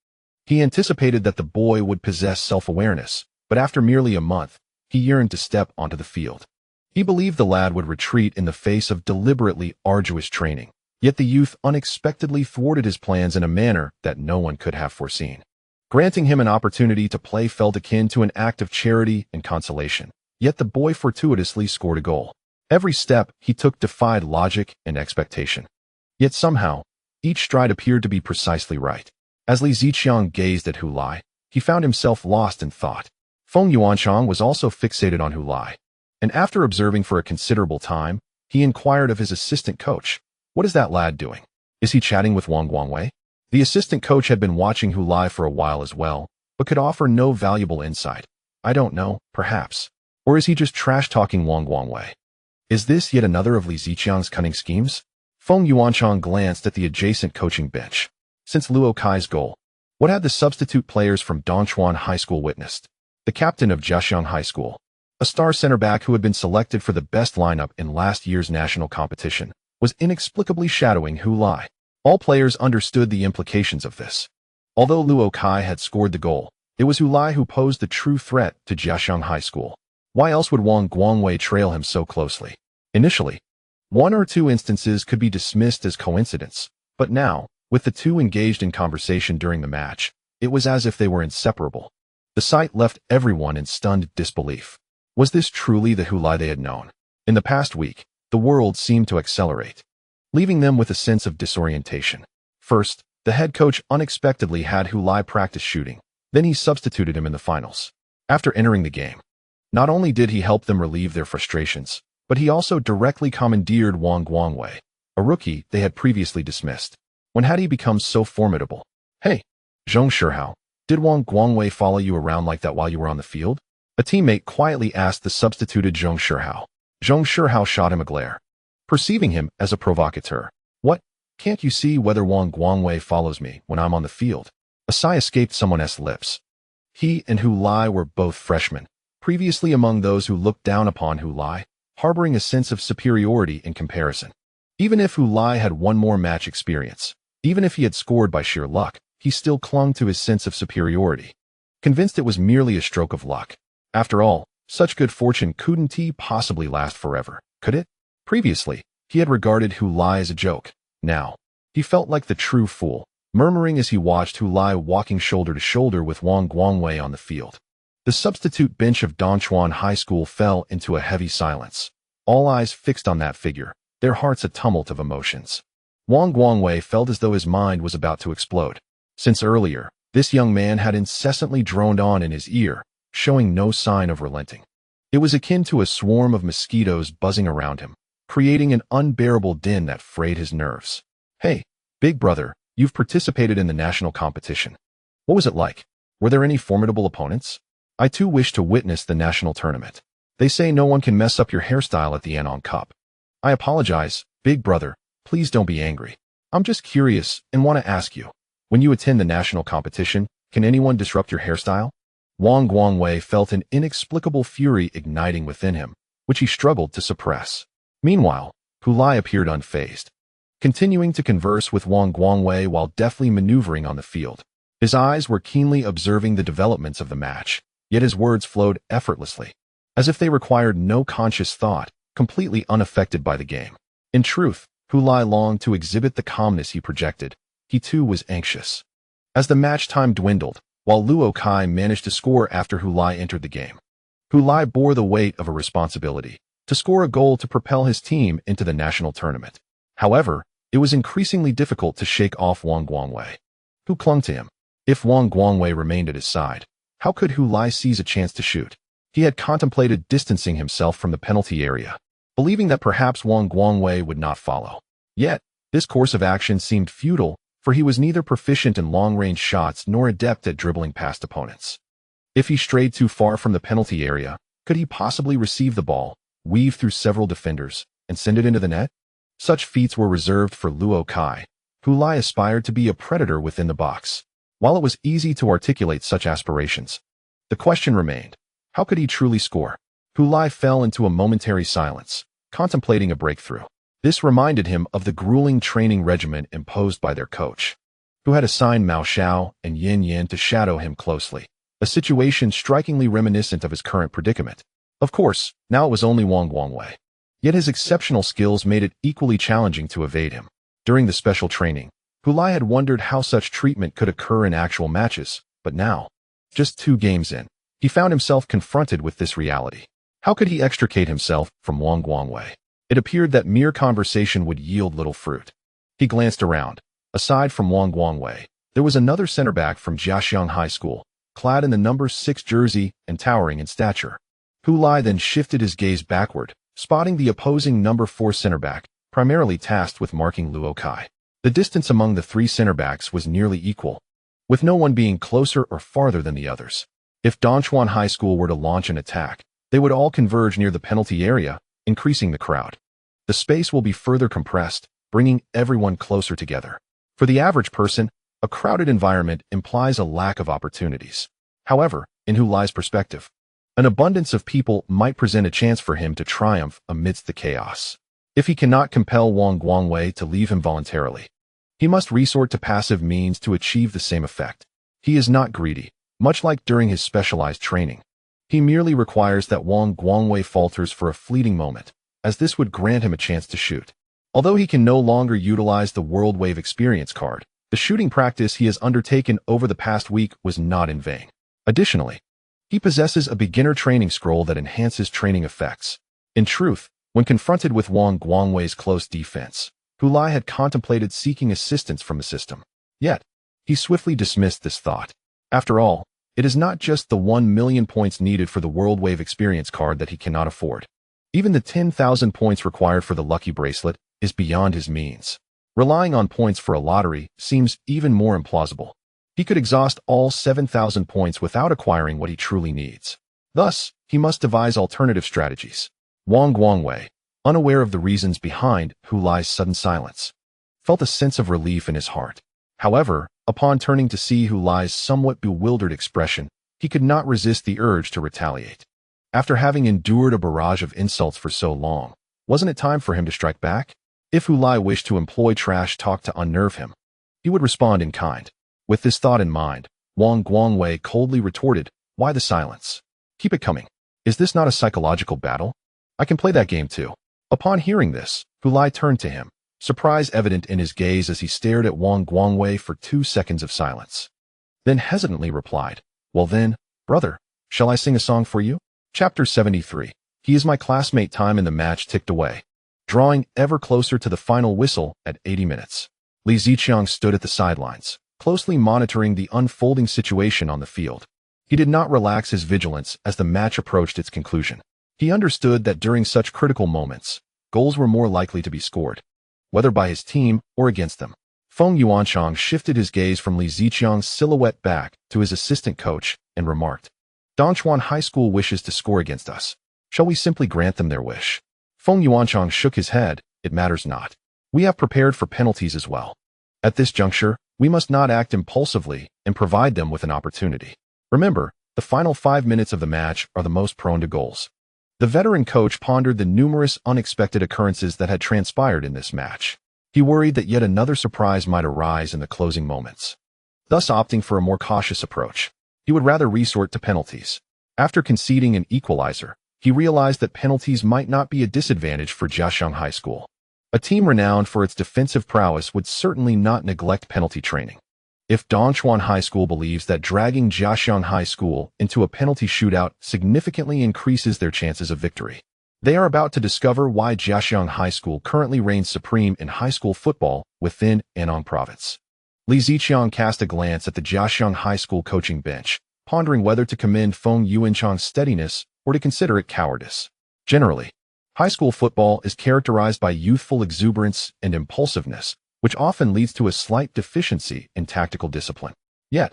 He anticipated that the boy would possess self-awareness, but after merely a month, he yearned to step onto the field. He believed the lad would retreat in the face of deliberately arduous training, yet the youth unexpectedly thwarted his plans in a manner that no one could have foreseen. Granting him an opportunity to play felt akin to an act of charity and consolation, yet the boy fortuitously scored a goal. Every step he took defied logic and expectation. Yet somehow, each stride appeared to be precisely right. As Li Ziqiang gazed at Hu Lai, he found himself lost in thought. Feng Yuanchang was also fixated on Hu Lai, and after observing for a considerable time, he inquired of his assistant coach, "What is that lad doing? Is he chatting with Wang Guangwei?" The assistant coach had been watching Hu Lai for a while as well, but could offer no valuable insight. "I don't know, perhaps. Or is he just trash-talking Wang Guangwei? Is this yet another of Li Ziqiang's cunning schemes?" Feng Yuanchang glanced at the adjacent coaching bench. Since Luo Kai's goal, what had the substitute players from Dongchuan High School witnessed? The captain of Jiaxiang High School, a star center back who had been selected for the best lineup in last year's national competition, was inexplicably shadowing Hu Lai. All players understood the implications of this. Although Luo Kai had scored the goal, it was Hu Lai who posed the true threat to Jiaxiang High School. Why else would Wang Guangwei trail him so closely? Initially, one or two instances could be dismissed as coincidence, but now, with the two engaged in conversation during the match, it was as if they were inseparable. The sight left everyone in stunned disbelief. Was this truly the Hu Lai they had known? In the past week, the world seemed to accelerate, leaving them with a sense of disorientation. First, the head coach unexpectedly had Hu Lai practice shooting, then he substituted him in the finals. After entering the game, not only did he help them relieve their frustrations, but he also directly commandeered Wang Guangwei, a rookie they had previously dismissed. When had he become so formidable? "Hey, Zhong Shihao, did Wang Guangwei follow you around like that while you were on the field?" A teammate quietly asked the substituted Zhong Shihao. Zhong Shihao shot him a glare, perceiving him as a provocateur. "What? Can't you see whether Wang Guangwei follows me when I'm on the field?" A sigh escaped someone's lips. He and Hu Lai were both freshmen, previously among those who looked down upon Hu Lai, harboring a sense of superiority in comparison. Even if Hu Lai had one more match experience, even if he had scored by sheer luck, he still clung to his sense of superiority, convinced it was merely a stroke of luck. After all, such good fortune couldn't possibly last forever, could it? Previously, he had regarded Hu Lai as a joke. Now, he felt like the true fool, murmuring as he watched Hu Lai walking shoulder to shoulder with Wang Guangwei on the field. The substitute bench of Dongchuan High School fell into a heavy silence, all eyes fixed on that figure, their hearts a tumult of emotions. Wang Guangwei felt as though his mind was about to explode. Since earlier, this young man had incessantly droned on in his ear, showing no sign of relenting. It was akin to a swarm of mosquitoes buzzing around him, creating an unbearable din that frayed his nerves. "Hey, big brother, you've participated in the national competition. What was it like? Were there any formidable opponents? I too wish to witness the national tournament. They say no one can mess up your hairstyle at the Anong Cup." "I apologize, big brother, please don't be angry. I'm just curious and want to ask you, when you attend the national competition, can anyone disrupt your hairstyle?" Wang Guangwei felt an inexplicable fury igniting within him, which he struggled to suppress. Meanwhile, Hu Lai appeared unfazed, continuing to converse with Wang Guangwei while deftly maneuvering on the field. His eyes were keenly observing the developments of the match, yet his words flowed effortlessly, as if they required no conscious thought, completely unaffected by the game. In truth, Hulai longed to exhibit the calmness he projected. He too was anxious. As the match time dwindled, while Luo Kai managed to score after Hulai entered the game, Hulai bore the weight of a responsibility to score a goal to propel his team into the national tournament. However, it was increasingly difficult to shake off Wang Guangwei, who clung to him. If Wang Guangwei remained at his side, how could Hulai seize a chance to shoot? He had contemplated distancing himself from the penalty area, believing that perhaps Wang Guangwei would not follow. Yet, this course of action seemed futile, for he was neither proficient in long-range shots nor adept at dribbling past opponents. If he strayed too far from the penalty area, could he possibly receive the ball, weave through several defenders, and send it into the net? Such feats were reserved for Luo Kai. Hulai aspired to be a predator within the box. While it was easy to articulate such aspirations, the question remained, how could he truly score? Hulai fell into a momentary silence, contemplating a breakthrough. This reminded him of the grueling training regimen imposed by their coach, who had assigned Mao Xiao and Yin Yin to shadow him closely, a situation strikingly reminiscent of his current predicament. Of course, now it was only Wang Guangwei. Yet his exceptional skills made it equally challenging to evade him. During the special training, Hulai had wondered how such treatment could occur in actual matches, but now, just 2 games in, he found himself confronted with this reality. How could he extricate himself from Wang Guangwei? It appeared that mere conversation would yield little fruit. He glanced around. Aside from Wang Guangwei, there was another center back from Jiaxiang High School, clad in the number 6 jersey and towering in stature. Hulai then shifted his gaze backward, spotting the opposing number 4 center back, primarily tasked with marking Luo Kai. The distance among the 3 center backs was nearly equal, with no one being closer or farther than the others. If Dongchuan High School were to launch an attack, they would all converge near the penalty area, increasing the crowd. The space will be further compressed, bringing everyone closer together. For the average person, a crowded environment implies a lack of opportunities. However, in Hulai's perspective, an abundance of people might present a chance for him to triumph amidst the chaos. If he cannot compel Wang Guangwei to leave him voluntarily, he must resort to passive means to achieve the same effect. He is not greedy, much like during his specialized training. He merely requires that Wang Guangwei falters for a fleeting moment, as this would grant him a chance to shoot. Although he can no longer utilize the World Wave experience card, the shooting practice he has undertaken over the past week was not in vain. Additionally, he possesses a beginner training scroll that enhances training effects. In truth, when confronted with Wang Guangwei's close defense, Hulai had contemplated seeking assistance from the system. Yet, he swiftly dismissed this thought. After all, it is not just the 1 million points needed for the World Wave experience card that he cannot afford. Even the 10,000 points required for the lucky bracelet is beyond his means. Relying on points for a lottery seems even more implausible. He could exhaust all 7,000 points without acquiring what he truly needs. Thus, he must devise alternative strategies. Wang Guangwei, unaware of the reasons behind Hulai's sudden silence, felt a sense of relief in his heart. However, upon turning to see Hulai's somewhat bewildered expression, he could not resist the urge to retaliate. After having endured a barrage of insults for so long, wasn't it time for him to strike back? If Hulai wished to employ trash talk to unnerve him, he would respond in kind. With this thought in mind, Wang Guangwei coldly retorted, "Why the silence? Keep it coming. Is this not a psychological battle? I can play that game too." Upon hearing this, Hulai turned to him, surprise evident in his gaze as he stared at Wang Guangwei for 2 seconds of silence. Then hesitantly replied, "Well then, brother, shall I sing a song for you?" Chapter 73. He is my classmate. Time in the match ticked away, drawing ever closer to the final whistle at 80 minutes. Li Ziqiang stood at the sidelines, closely monitoring the unfolding situation on the field. He did not relax his vigilance as the match approached its conclusion. He understood that during such critical moments, goals were more likely to be scored, whether by his team or against them. Feng Yuanchang shifted his gaze from Li Ziqiang's silhouette back to his assistant coach and remarked, "Dongchuan High School wishes to score against us. Shall we simply grant them their wish?" Feng Yuanchang shook his head. "It matters not. We have prepared for penalties as well. At this juncture, we must not act impulsively and provide them with an opportunity. Remember, the final 5 minutes of the match are the most prone to goals." The veteran coach pondered the numerous unexpected occurrences that had transpired in this match. He worried that yet another surprise might arise in the closing moments. Thus opting for a more cautious approach, he would rather resort to penalties. After conceding an equalizer, he realized that penalties might not be a disadvantage for Jiaxiang High School. A team renowned for its defensive prowess would certainly not neglect penalty training. If Dongchuan High School believes that dragging Jiaxiang High School into a penalty shootout significantly increases their chances of victory, they are about to discover why Jiaxiang High School currently reigns supreme in high school football within Anong Province. Li Ziqiang cast a glance at the Jiaxiang High School coaching bench, pondering whether to commend Feng Yuanchang's steadiness or to consider it cowardice. Generally, high school football is characterized by youthful exuberance and impulsiveness, which often leads to a slight deficiency in tactical discipline. Yet,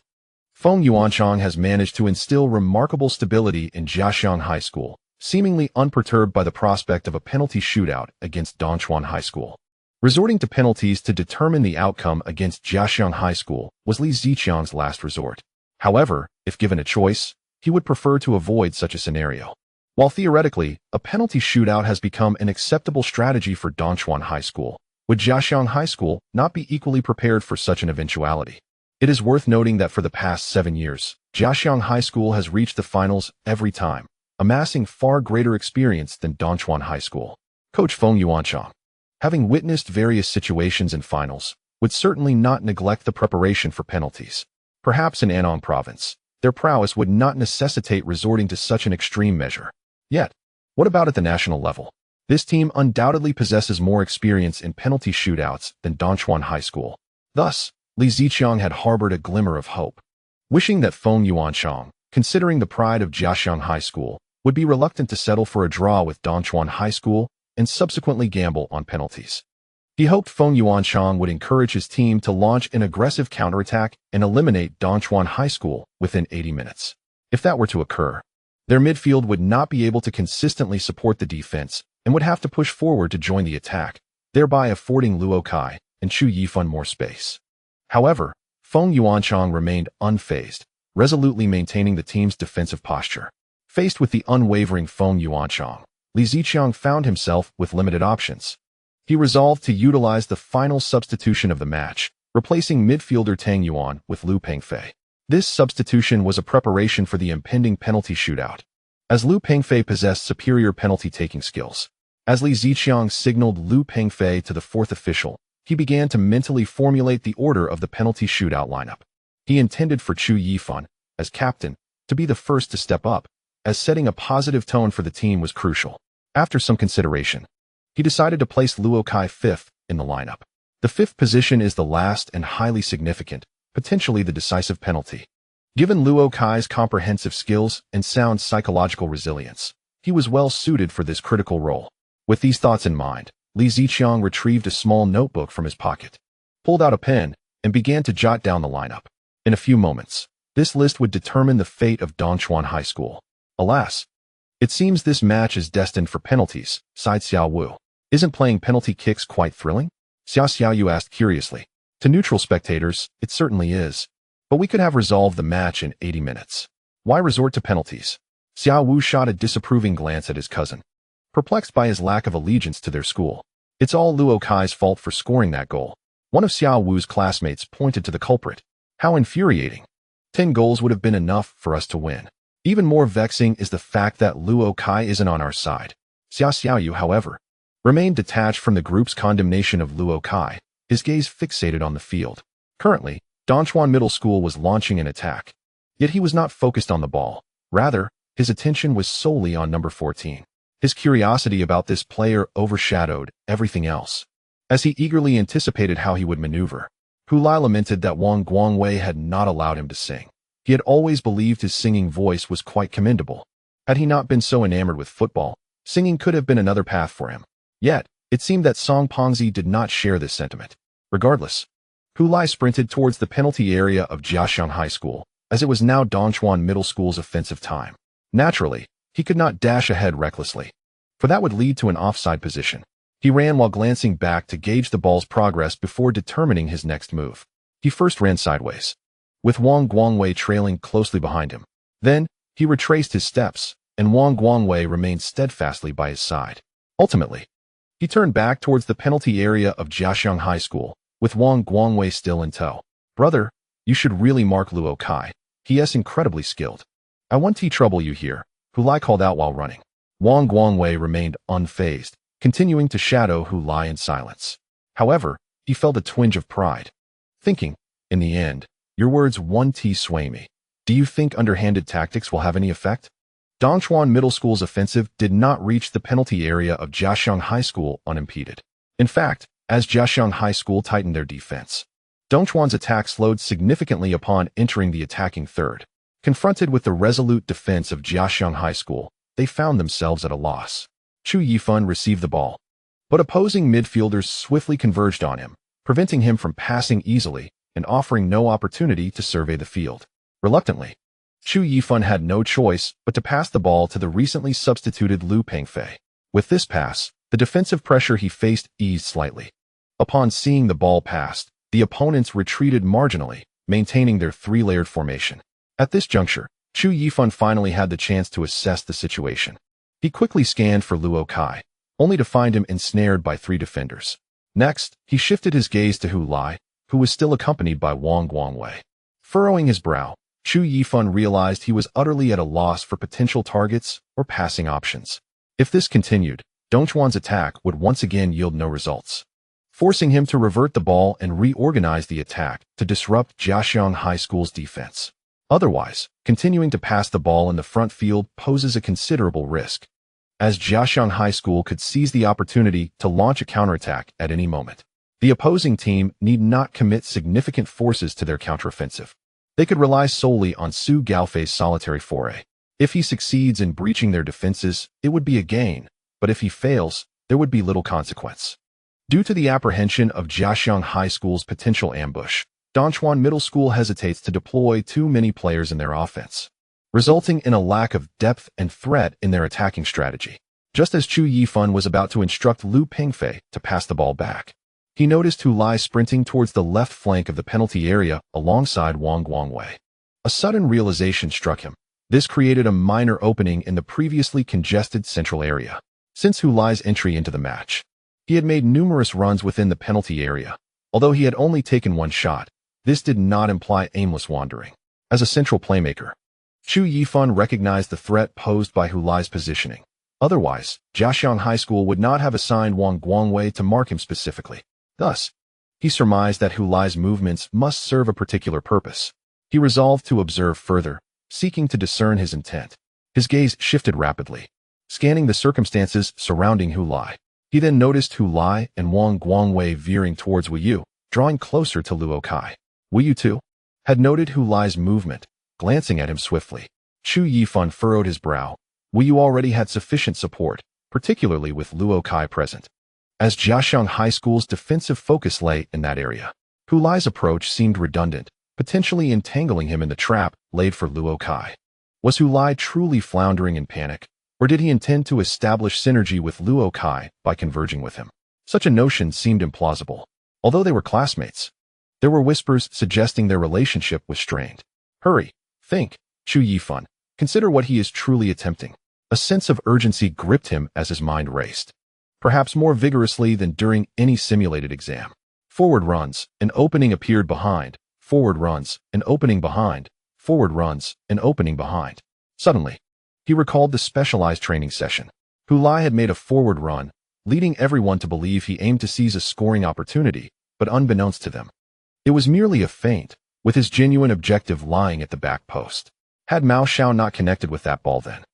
Feng Yuanchang has managed to instill remarkable stability in Jiaxiang High School, seemingly unperturbed by the prospect of a penalty shootout against Dongchuan High School. Resorting to penalties to determine the outcome against Jiaxiang High School was Li Ziqiang's last resort. However, if given a choice, he would prefer to avoid such a scenario. While theoretically, a penalty shootout has become an acceptable strategy for Dongchuan High School, would Jiaxiang High School not be equally prepared for such an eventuality? It is worth noting that for the past 7 years, Jiaxiang High School has reached the finals every time, amassing far greater experience than Dongchuan High School. Coach Feng Yuanchang, having witnessed various situations in finals, would certainly not neglect the preparation for penalties. Perhaps in Anong Province, their prowess would not necessitate resorting to such an extreme measure. Yet, what about at the national level? This team undoubtedly possesses more experience in penalty shootouts than Dongchuan High School. Thus, Li Ziqiang had harbored a glimmer of hope, wishing that Feng Yuanchang, considering the pride of Jiaxiang High School, would be reluctant to settle for a draw with Dongchuan High School and subsequently gamble on penalties. He hoped Feng Yuanchang would encourage his team to launch an aggressive counterattack and eliminate Dongchuan High School within 80 minutes. If that were to occur, their midfield would not be able to consistently support the defense and would have to push forward to join the attack, thereby affording Luo Kai and Chu Yifan more space. However, Feng Yuanchang remained unfazed, resolutely maintaining the team's defensive posture. Faced with the unwavering Feng Yuanchang, Li Ziqiang found himself with limited options. He resolved to utilize the final substitution of the match, replacing midfielder Tang Yuan with Liu Pengfei. This substitution was a preparation for the impending penalty shootout, as Liu Pengfei possessed superior penalty-taking skills. As Li Ziqiang signaled Liu Pengfei to the fourth official, he began to mentally formulate the order of the penalty shootout lineup. He intended for Chu Yifan, as captain, to be the first to step up, as setting a positive tone for the team was crucial. After some consideration, he decided to place Luo Kai fifth in the lineup. The fifth position is the last and highly significant, potentially the decisive penalty. Given Luo Kai's comprehensive skills and sound psychological resilience, he was well suited for this critical role. With these thoughts in mind, Li Ziqiang retrieved a small notebook from his pocket, pulled out a pen, and began to jot down the lineup. In a few moments, this list would determine the fate of Dongchuan High School. Alas, it seems this match is destined for penalties, sighed Xiao Wu. Isn't playing penalty kicks quite thrilling? Xiao Xiaoyu asked curiously. To neutral spectators, it certainly is. But we could have resolved the match in 80 minutes. Why resort to penalties? Xiao Wu shot a disapproving glance at his cousin, perplexed by his lack of allegiance to their school. It's all Luo Kai's fault for scoring that goal. One of Xiao Wu's classmates pointed to the culprit. How infuriating. 10 goals would have been enough for us to win. Even more vexing is the fact that Luo Kai isn't on our side. Xiao Xiaoyu, however, remained detached from the group's condemnation of Luo Kai, his gaze fixated on the field. Currently, Dongchuan Middle School was launching an attack. Yet he was not focused on the ball. Rather, his attention was solely on number 14. His curiosity about this player overshadowed everything else. As he eagerly anticipated how he would maneuver, Hu Lai lamented that Wang Guangwei had not allowed him to sing. He had always believed his singing voice was quite commendable. Had he not been so enamored with football, singing could have been another path for him. Yet, it seemed that Song Pongzi did not share this sentiment. Regardless, Hu Lai sprinted towards the penalty area of Jiaxiang High School, as it was now Dongchuan Middle School's offensive time. Naturally, he could not dash ahead recklessly, for that would lead to an offside position. He ran while glancing back to gauge the ball's progress before determining his next move. He first ran sideways, with Wang Guangwei trailing closely behind him. Then, he retraced his steps, and Wang Guangwei remained steadfastly by his side. Ultimately, he turned back towards the penalty area of Jiaxiang High School, with Wang Guangwei still in tow. Brother, you should really mark Luo Kai. He is incredibly skilled. I want to trouble you here, Hu Lai called out while running. Wang Guangwei remained unfazed, continuing to shadow Hu Lai in silence. However, he felt a twinge of pride, thinking, in the end, your words won't sway me. Do you think underhanded tactics will have any effect? Dongchuan Middle School's offensive did not reach the penalty area of Jiaxiang High School unimpeded. In fact, as Jiaxiang High School tightened their defense, Dongchuan's attack slowed significantly upon entering the attacking third. Confronted with the resolute defense of Jiaxiang High School, they found themselves at a loss. Chu Yifan received the ball, but opposing midfielders swiftly converged on him, preventing him from passing easily and offering no opportunity to survey the field. Reluctantly, Chu Yifan had no choice but to pass the ball to the recently substituted Lu Pengfei. With this pass, the defensive pressure he faced eased slightly. Upon seeing the ball passed, the opponents retreated marginally, maintaining their three-layered formation. At this juncture, Chu Yifan finally had the chance to assess the situation. He quickly scanned for Luo Kai, only to find him ensnared by three defenders. Next, he shifted his gaze to Hu Lai, who was still accompanied by Wang Guangwei. Furrowing his brow, Chu Yifan realized he was utterly at a loss for potential targets or passing options. If this continued, Dongchuan's attack would once again yield no results, forcing him to revert the ball and reorganize the attack to disrupt Jiaxiang High School's defense. Otherwise, continuing to pass the ball in the front field poses a considerable risk, as Jiaxiang High School could seize the opportunity to launch a counterattack at any moment. The opposing team need not commit significant forces to their counteroffensive. They could rely solely on Su Gaofei's solitary foray. If he succeeds in breaching their defenses, it would be a gain, but if he fails, there would be little consequence. Due to the apprehension of Jiaxiang High School's potential ambush, Dongchuan Middle School hesitates to deploy too many players in their offense, resulting in a lack of depth and threat in their attacking strategy. Just as Chu Yifan was about to instruct Lu Pengfei to pass the ball back, he noticed Hu Lai sprinting towards the left flank of the penalty area alongside Wang Guangwei. A sudden realization struck him. This created a minor opening in the previously congested central area. Since Hu Lai's entry into the match, he had made numerous runs within the penalty area. Although he had only taken one shot, this did not imply aimless wandering. As a central playmaker, Chu Yifan recognized the threat posed by Hu Lai's positioning. Otherwise, Jiaxiang High School would not have assigned Wang Guangwei to mark him specifically. Thus, he surmised that Hu Lai's movements must serve a particular purpose. He resolved to observe further, seeking to discern his intent. His gaze shifted rapidly, scanning the circumstances surrounding Hu Lai. He then noticed Hu Lai and Wang Guangwei veering towards Wu Yu, drawing closer to Luo Kai. Wu Yu, too, had noted Hu Lai's movement, glancing at him swiftly. Chu Yifan furrowed his brow. Wu Yu already had sufficient support, particularly with Luo Kai present, as Jiaxiang High School's defensive focus lay in that area. Hu Lai's approach seemed redundant, potentially entangling him in the trap laid for Luo Kai. Was Hu Lai truly floundering in panic, or did he intend to establish synergy with Luo Kai by converging with him? Such a notion seemed implausible. Although they were classmates, there were whispers suggesting their relationship was strained. Hurry, think, Chu Yifan. Consider what he is truly attempting. A sense of urgency gripped him as his mind raced, perhaps more vigorously than during any simulated exam. Forward runs, an opening appeared behind. Forward runs, an opening behind. Forward runs, an opening behind. Suddenly, he recalled the specialized training session. Hu Lai had made a forward run, leading everyone to believe he aimed to seize a scoring opportunity, but unbeknownst to them, it was merely a feint, with his genuine objective lying at the back post. Had Mao Xiao not connected with that ball then,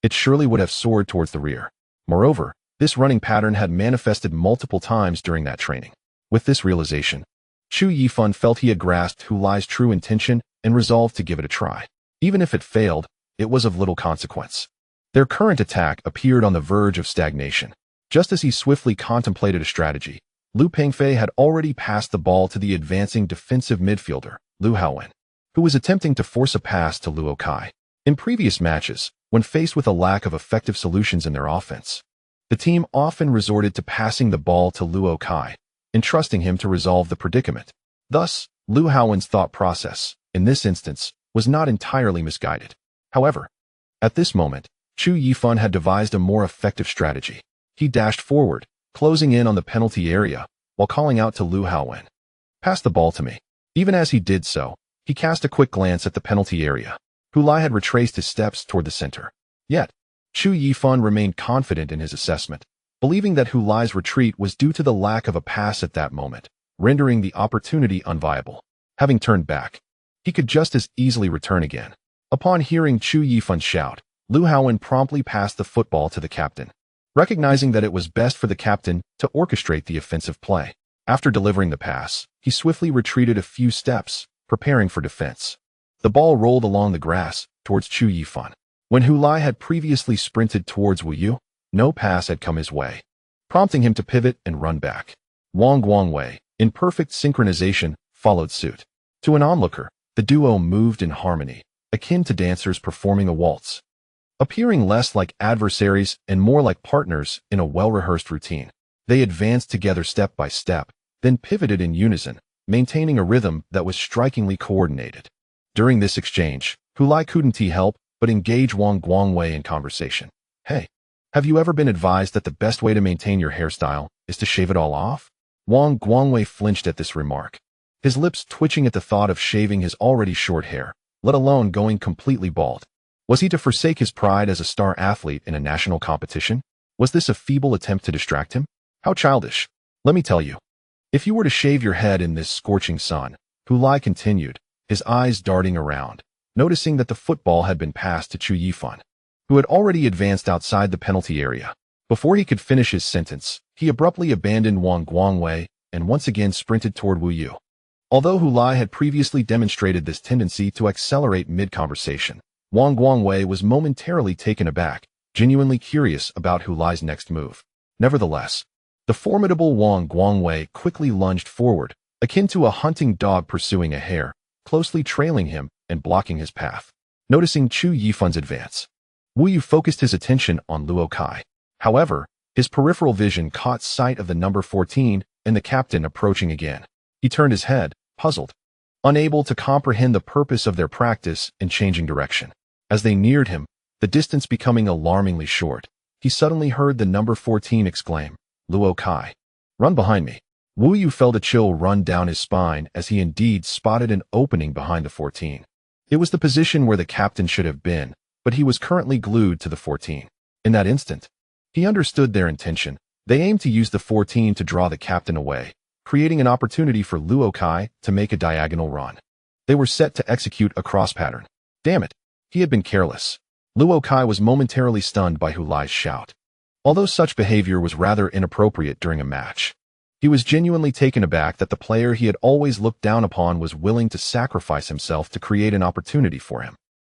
it surely would have soared towards the rear. Moreover, this running pattern had manifested multiple times during that training. With this realization, Chu Yifan felt he had grasped Hu Lai's true intention and resolved to give it a try. Even if it failed, it was of little consequence. Their current attack appeared on the verge of stagnation. Just as he swiftly contemplated a strategy, Lu Pengfei had already passed the ball to the advancing defensive midfielder, Lu Haowen, who was attempting to force a pass to Luo Kai. In previous matches, when faced with a lack of effective solutions in their offense, the team often resorted to passing the ball to Luo Kai, entrusting him to resolve the predicament. Thus, Lu Haowen's thought process, in this instance, was not entirely misguided. However, at this moment, Chu Yifan had devised a more effective strategy. He dashed forward, closing in on the penalty area, while calling out to Lu Haowen, "Pass the ball to me." Even as he did so, he cast a quick glance at the penalty area. Hu Lai had retraced his steps toward the center. Yet, Chu Yifan remained confident in his assessment. believing that Hu Lai's retreat was due to the lack of a pass at that moment, rendering the opportunity unviable. Having turned back, he could just as easily return again. Upon hearing Chu Yifun's shout, Lu Haowen promptly passed the football to the captain, recognizing that it was best for the captain to orchestrate the offensive play. After delivering the pass, he swiftly retreated a few steps, preparing for defense. The ball rolled along the grass towards Chu Yifan. When Hu Lai had previously sprinted towards Wu Yu, no pass had come his way, prompting him to pivot and run back. Wang Guangwei, in perfect synchronization, followed suit. To an onlooker, the duo moved in harmony, akin to dancers performing a waltz, appearing less like adversaries and more like partners in a well-rehearsed routine. They advanced together step by step, then pivoted in unison, maintaining a rhythm that was strikingly coordinated. During this exchange, Hu Lai couldn't help but engage Wang Guangwei in conversation. Hey, have you ever been advised that the best way to maintain your hairstyle is to shave it all off? Wang Guangwei flinched at this remark, his lips twitching at the thought of shaving his already short hair, let alone going completely bald. Was he to forsake his pride as a star athlete in a national competition? Was this a feeble attempt to distract him? How childish. Let me tell you. If you were to shave your head in this scorching sun, Hu Lai continued, his eyes darting around, noticing that the football had been passed to Chu Yifan, who had already advanced outside the penalty area. Before he could finish his sentence, he abruptly abandoned Wang Guangwei and once again sprinted toward Wu Yu. Although Hu Lai had previously demonstrated this tendency to accelerate mid-conversation, Wang Guangwei was momentarily taken aback, genuinely curious about Hu Lai's next move. Nevertheless, the formidable Wang Guangwei quickly lunged forward, akin to a hunting dog pursuing a hare, closely trailing him and blocking his path. Noticing Chu Yifun's advance, Wu Yu focused his attention on Luo Kai. However, his peripheral vision caught sight of the number 14 and the captain approaching again. He turned his head, puzzled, unable to comprehend the purpose of their practice in changing direction. As they neared him, the distance becoming alarmingly short, he suddenly heard the number 14 exclaim, "Luo Kai, run behind me." Wu Yu felt a chill run down his spine as he indeed spotted an opening behind the 14. It was the position where the captain should have been, but he was currently glued to the 14. In that instant, he understood their intention. They aimed to use the 14 to draw the captain away, creating an opportunity for Luo Kai to make a diagonal run. They were set to execute a cross pattern. Damn it, he had been careless. Luo Kai was momentarily stunned by Hu Lai's shout. Although such behavior was rather inappropriate during a match, he was genuinely taken aback that the player he had always looked down upon was willing to sacrifice himself to create an opportunity for him.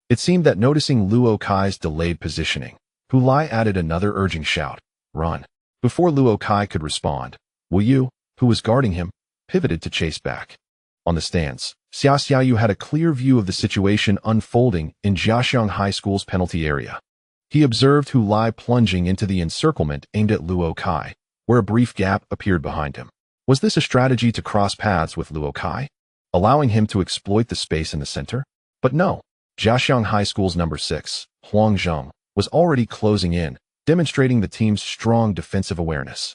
It seemed that noticing Luo Kai's delayed positioning, Hu Lai added another urging shout, "Run." Before Luo Kai could respond, Wu Yu, who was guarding him, pivoted to chase back. On the stands, Xia Xiaoyu had a clear view of the situation unfolding in Jiaxiang High School's penalty area. He observed Hu Lai plunging into the encirclement aimed at Luo Kai, where a brief gap appeared behind him. Was this a strategy to cross paths with Luo Kai, allowing him to exploit the space in the center? But no. Jiaxiang High School's number 6, Huang Zheng, was already closing in, demonstrating the team's strong defensive awareness.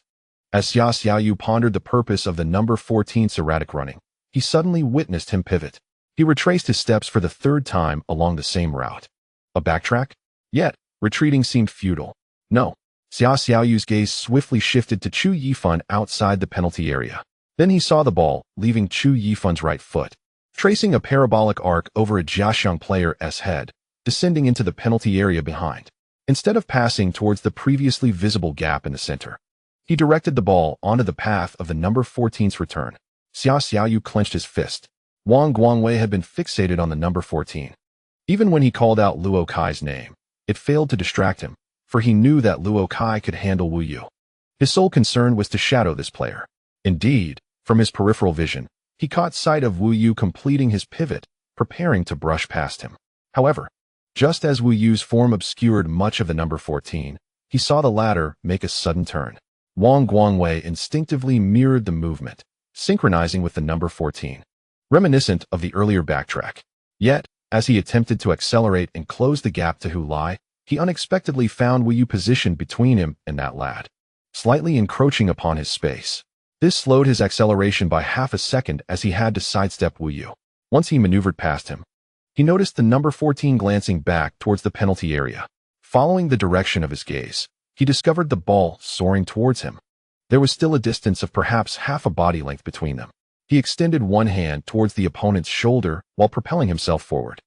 As Xia Xiaoyu pondered the purpose of the number 14's erratic running, he suddenly witnessed him pivot. He retraced his steps for the third time along the same route. A backtrack? Yet, retreating seemed futile. No. Xia Xiaoyu's gaze swiftly shifted to Chu Yifan outside the penalty area. Then he saw the ball, leaving Chu Yifan's right foot, tracing a parabolic arc over a Jiaxiang player's head, descending into the penalty area behind. Instead of passing towards the previously visible gap in the center, he directed the ball onto the path of the number 14's return. Xia Xiaoyu clenched his fist. Wang Guangwei had been fixated on the number 14. Even when he called out Luo Kai's name, it failed to distract him, for he knew that Luo Kai could handle Wu Yu. His sole concern was to shadow this player. Indeed, from his peripheral vision, he caught sight of Wu Yu completing his pivot, preparing to brush past him. However, just as Wu Yu's form obscured much of the number 14, he saw the latter make a sudden turn. Wang Guangwei instinctively mirrored the movement, synchronizing with the number 14, reminiscent of the earlier backtrack. Yet, as he attempted to accelerate and close the gap to Hu Lai, he unexpectedly found Wu Yu positioned between him and that lad, slightly encroaching upon his space. This slowed his acceleration by half a second as he had to sidestep Wu Yu. Once he maneuvered past him, he noticed the number 14 glancing back towards the penalty area. Following the direction of his gaze, he discovered the ball soaring towards him. There was still a distance of perhaps half a body length between them. He extended one hand towards the opponent's shoulder while propelling himself forward.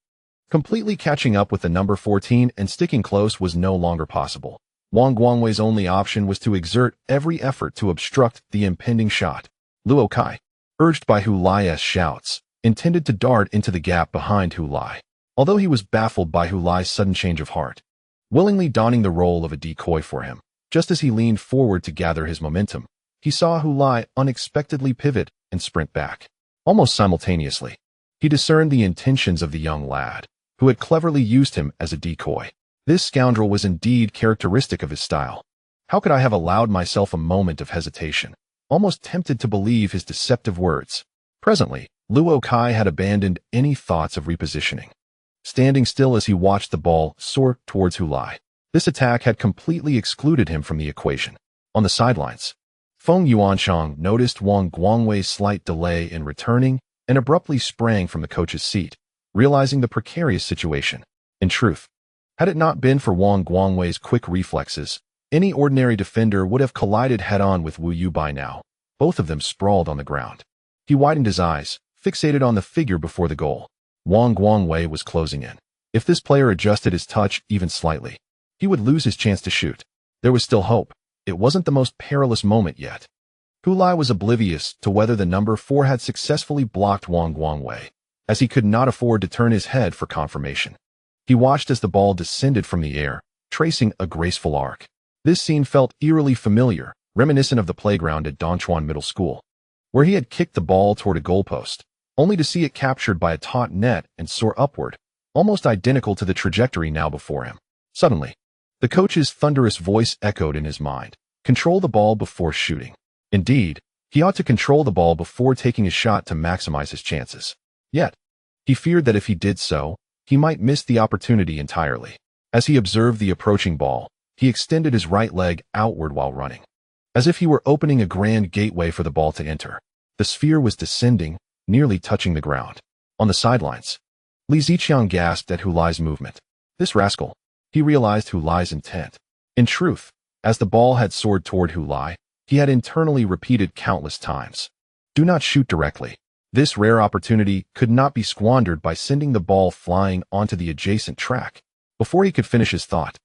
Completely catching up with the number 14 and sticking close was no longer possible. Wang Guangwei's only option was to exert every effort to obstruct the impending shot. Luo Kai, urged by Hu Lai's shouts, intended to dart into the gap behind Hu Lai, although he was baffled by Hu Lai's sudden change of heart, willingly donning the role of a decoy for him. Just as he leaned forward to gather his momentum, he saw Hu Lai unexpectedly pivot and sprint back. Almost simultaneously, he discerned the intentions of the young lad, who had cleverly used him as a decoy. This scoundrel was indeed characteristic of his style. How could I have allowed myself a moment of hesitation, almost tempted to believe his deceptive words? Presently, Luo Kai had abandoned any thoughts of repositioning, standing still as he watched the ball soar towards Hu Lai. This attack had completely excluded him from the equation. On the sidelines, Feng Yuanshang noticed Wang Guangwei's slight delay in returning and abruptly sprang from the coach's seat, realizing the precarious situation. In truth, had it not been for Wang Guangwei's quick reflexes, any ordinary defender would have collided head-on with Wu Yu by now. Both of them sprawled on the ground. He widened his eyes, fixated on the figure before the goal. Wang Guangwei was closing in. If this player adjusted his touch even slightly, he would lose his chance to shoot. There was still hope. It wasn't the most perilous moment yet. Hu Lai was oblivious to whether the number 4 had successfully blocked Wang Guangwei, as he could not afford to turn his head for confirmation. He watched as the ball descended from the air, tracing a graceful arc. This scene felt eerily familiar, reminiscent of the playground at Donchuan Middle School, where he had kicked the ball toward a goalpost, only to see it captured by a taut net and soar upward, almost identical to the trajectory now before him. Suddenly, the coach's thunderous voice echoed in his mind. Control the ball before shooting. Indeed, he ought to control the ball before taking a shot to maximize his chances. Yet, he feared that if he did so, he might miss the opportunity entirely. As he observed the approaching ball, he extended his right leg outward while running, as if he were opening a grand gateway for the ball to enter. The sphere was descending, nearly touching the ground. On the sidelines, Li Ziqiang gasped at Hu Lai's movement. This rascal. He realized Hu Lai's intent. In truth, as the ball had soared toward Hu Lai, he had internally repeated countless times, "Do not shoot directly." This rare opportunity could not be squandered by sending the ball flying onto the adjacent track. Before he could finish his thought,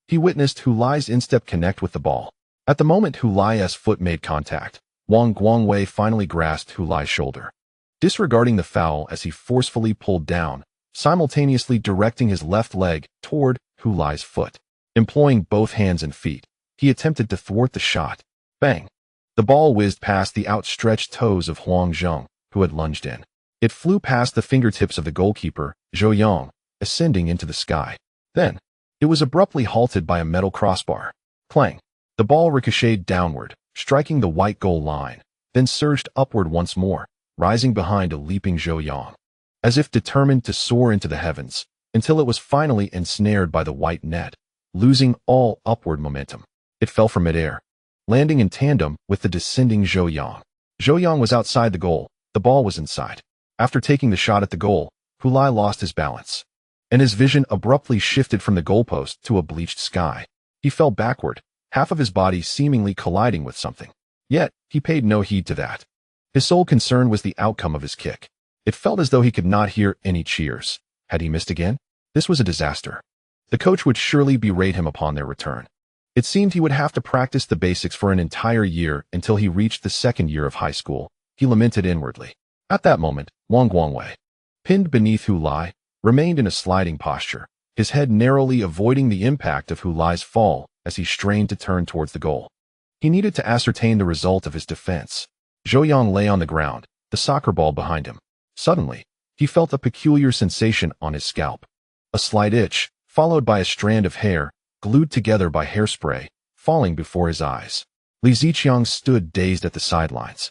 he witnessed Hu Lai's instep connect with the ball. At the moment Hu Lai's foot made contact, Wang Guangwei finally grasped Hu Lai's shoulder, disregarding the foul as he forcefully pulled down, simultaneously directing his left leg toward Hu Lai's foot. Employing both hands and feet, he attempted to thwart the shot. Bang! The ball whizzed past the outstretched toes of Huang Zheng, who had lunged in. It flew past the fingertips of the goalkeeper, Zhou Yang, ascending into the sky. Then, it was abruptly halted by a metal crossbar. Clang! The ball ricocheted downward, striking the white goal line, then surged upward once more, rising behind a leaping Zhou Yang, as if determined to soar into the heavens, until it was finally ensnared by the white net, losing all upward momentum. It fell from midair, landing in tandem with the descending Zhou Yang. Zhou Yang was outside the goal, the ball was inside. After taking the shot at the goal, Hu Lai lost his balance, and his vision abruptly shifted from the goalpost to a bleached sky. He fell backward, half of his body seemingly colliding with something. Yet, he paid no heed to that. His sole concern was the outcome of his kick. It felt as though he could not hear any cheers. Had he missed again? This was a disaster. The coach would surely berate him upon their return. It seemed he would have to practice the basics for an entire year until he reached the second year of high school. He lamented inwardly. At that moment, Wang Guangwei, pinned beneath Hu Lai, remained in a sliding posture, his head narrowly avoiding the impact of Hu Lai's fall as he strained to turn towards the goal. He needed to ascertain the result of his defense. Zhou Yang lay on the ground, the soccer ball behind him. Suddenly, he felt a peculiar sensation on his scalp. A slight itch, followed by a strand of hair, glued together by hairspray, falling before his eyes. Li Ziqiang stood dazed at the sidelines,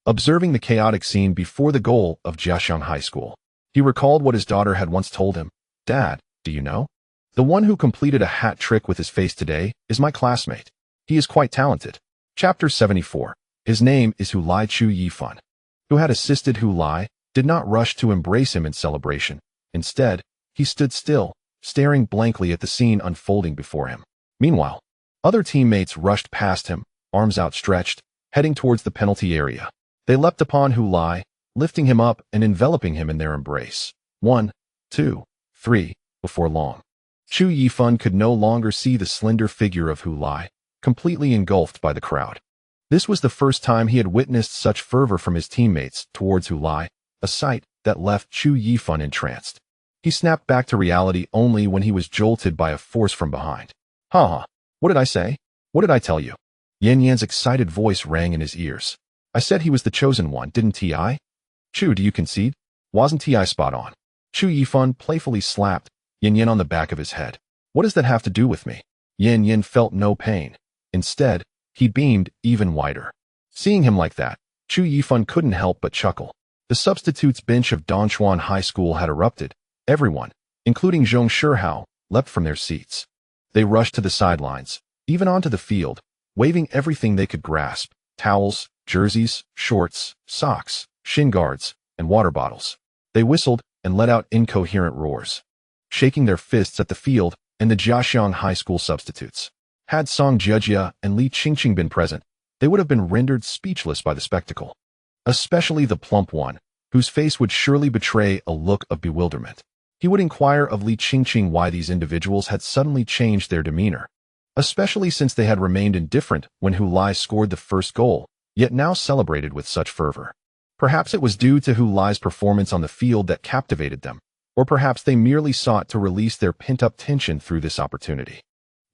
observing the chaotic scene before the goal of Jiaxiang High School. He recalled what his daughter had once told him. "Dad, do you know? The one who completed a hat trick with his face today is my classmate. He is quite talented." Chapter 74. His name is Hu Lai Chu Yifan. Who had assisted Hu Lai, did not rush to embrace him in celebration. Instead, he stood still, staring blankly at the scene unfolding before him. Meanwhile, Other teammates rushed past him, arms outstretched, heading towards the penalty area. They leapt upon Hu Lai, lifting him up and enveloping him in their embrace. 1, 2, 3, before long. Chu Yifan could no longer see the slender figure of Hu Lai, completely engulfed by the crowd. This was the first time he had witnessed such fervor from his teammates towards Hu Lai, a sight that left Chu Yifan entranced. He snapped back to reality only when he was jolted by a force from behind. "Ha! What did I say? What did I tell you?" Yan Yan's excited voice rang in his ears. "I said he was the chosen one, didn't I? Chu, do you concede? Wasn't I spot on?" Chu Yifan playfully slapped Yan Yan on the back of his head. "What does that have to do with me?" Yan Yan felt no pain. Instead, he beamed even wider. Seeing him like that, Chu Yifan couldn't help but chuckle. The substitutes bench of Dongchuan High School had erupted. Everyone, including Zhong Shihao, leapt from their seats. They rushed to the sidelines, even onto the field, waving everything they could grasp: towels, jerseys, shorts, socks, shin guards, and water bottles. They whistled and let out incoherent roars, shaking their fists at the field and the Jiaxiang High School substitutes. Had Song Jiejia and Li Qingqing been present, they would have been rendered speechless by the spectacle. Especially the plump one, whose face would surely betray a look of bewilderment. He would inquire of Li Qingqing why these individuals had suddenly changed their demeanor, especially since they had remained indifferent when Hu Lai scored the first goal, yet now celebrated with such fervor. Perhaps it was due to Hu Lai's performance on the field that captivated them, or perhaps they merely sought to release their pent-up tension through this opportunity.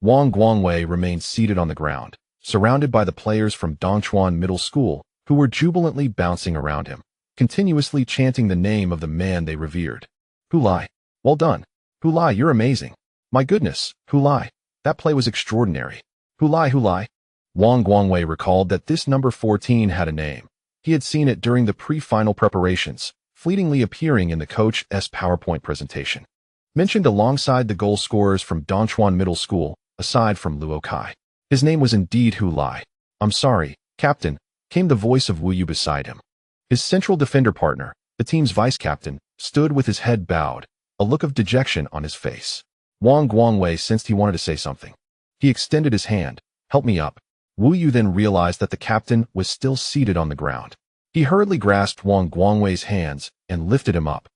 Wang Guangwei remained seated on the ground, surrounded by the players from Dongchuan Middle School, who were jubilantly bouncing around him, continuously chanting the name of the man they revered. "Hu Lai, well done. Hu Lai, you're amazing. My goodness, Hu Lai, that play was extraordinary. Hu Lai, Hu Lai." Wang Guangwei recalled that this number 14 had a name. He had seen it during the pre-final preparations, fleetingly appearing in the coach's PowerPoint presentation. Mentioned alongside the goal scorers from Dongchuan Middle School, aside from Luo Kai. His name was indeed Hu Lai. "I'm sorry, Captain," came the voice of Wu Yu beside him. His central defender partner, the team's vice-captain, stood with his head bowed, a look of dejection on his face. Wang Guangwei sensed he wanted to say something. He extended his hand. "Help me up." Wu Yu then realized that the captain was still seated on the ground. He hurriedly grasped Wang Guangwei's hands and lifted him up.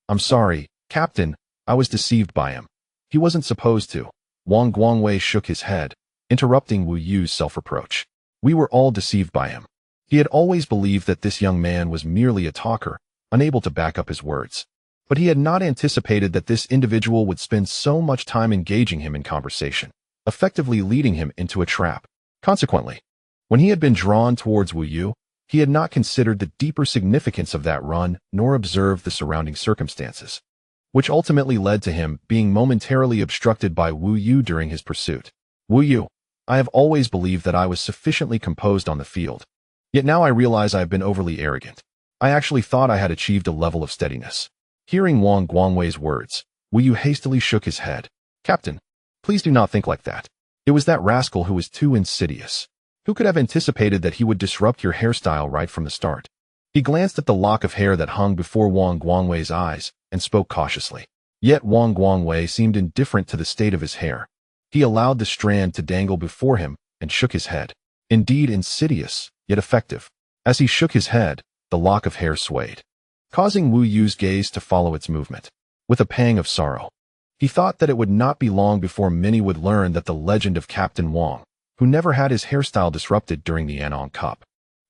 "I'm sorry, Captain, I was deceived by him. He wasn't supposed to." Wang Guangwei shook his head, interrupting Wu Yu's self-reproach. "We were all deceived by him." He had always believed that this young man was merely a talker, unable to back up his words. But he had not anticipated that this individual would spend so much time engaging him in conversation, effectively leading him into a trap. Consequently, when he had been drawn towards Wu Yu, he had not considered the deeper significance of that run nor observed the surrounding circumstances, which ultimately led to him being momentarily obstructed by Wu Yu during his pursuit. "Wu Yu, I have always believed that I was sufficiently composed on the field. Yet now I realize I have been overly arrogant. I actually thought I had achieved a level of steadiness." Hearing Wang Guangwei's words, Wu Yu hastily shook his head. "Captain, please do not think like that. It was that rascal who was too insidious. Who could have anticipated that he would disrupt your hairstyle right from the start?" He glanced at the lock of hair that hung before Wang Guangwei's eyes and spoke cautiously. Yet Wang Guangwei seemed indifferent to the state of his hair. He allowed the strand to dangle before him and shook his head. Indeed insidious, yet effective. As he shook his head, the lock of hair swayed, causing Wu Yu's gaze to follow its movement. With a pang of sorrow, he thought that it would not be long before many would learn that the legend of Captain Wang, who never had his hairstyle disrupted during the Anong Cup,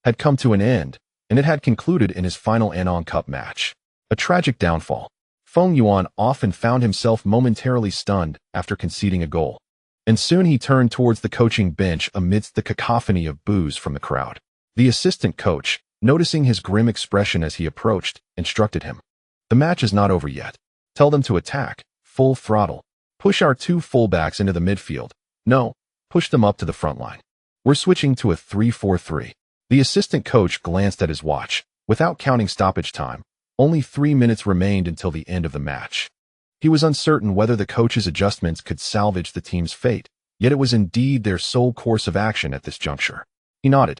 had come to an end, and it had concluded in his final Anong Cup match. A tragic downfall. Feng Yuan often found himself momentarily stunned after conceding a goal, and soon he turned towards the coaching bench amidst the cacophony of boos from the crowd. The assistant coach, noticing his grim expression as he approached, instructed him. "The match is not over yet. Tell them to attack, full throttle. Push our two fullbacks into the midfield. No, push them up to the front line. We're switching to a 3-4-3. The assistant coach glanced at his watch. Without counting stoppage time, only 3 minutes remained until the end of the match. He was uncertain whether the coach's adjustments could salvage the team's fate, yet it was indeed their sole course of action at this juncture. He nodded,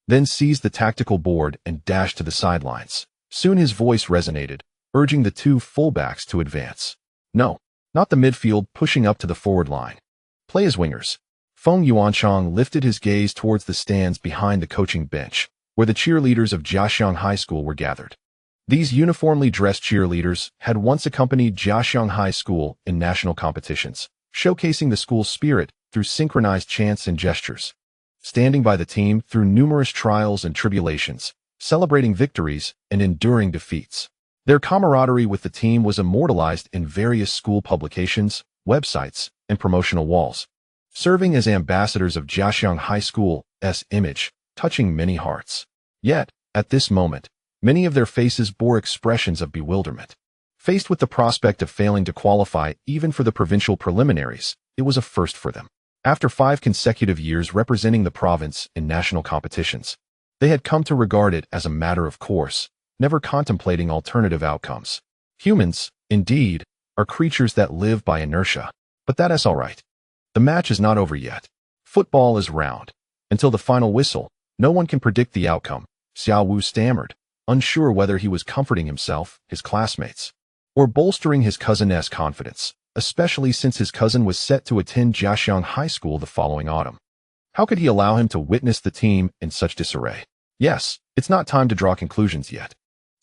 then seized the tactical board and dashed to the sidelines. Soon his voice resonated, urging the two fullbacks to advance. No, not the midfield pushing up to the forward line. Play as wingers. Feng Yuanchang lifted his gaze towards the stands behind the coaching bench, where the cheerleaders of Jiaxiang High School were gathered. These uniformly dressed cheerleaders had once accompanied Jiaxiang High School in national competitions, showcasing the school's spirit through synchronized chants and gestures. Standing by the team through numerous trials and tribulations, celebrating victories and enduring defeats. Their camaraderie with the team was immortalized in various school publications, websites, and promotional walls, serving as ambassadors of Jiaxiang High School's image, touching many hearts. Yet, at this moment, many of their faces bore expressions of bewilderment. Faced with the prospect of failing to qualify even for the provincial preliminaries, it was a first for them. After 5 consecutive years representing the province in national competitions, they had come to regard it as a matter of course, never contemplating alternative outcomes. Humans, indeed, are creatures that live by inertia, but that's all right. The match is not over yet. Football is round. Until the final whistle, no one can predict the outcome, Xiao Wu stammered, unsure whether he was comforting himself, his classmates, or bolstering his cousin's confidence, especially since his cousin was set to attend Jiaxiang High School the following autumn. How could he allow him to witness the team in such disarray? Yes, it's not time to draw conclusions yet.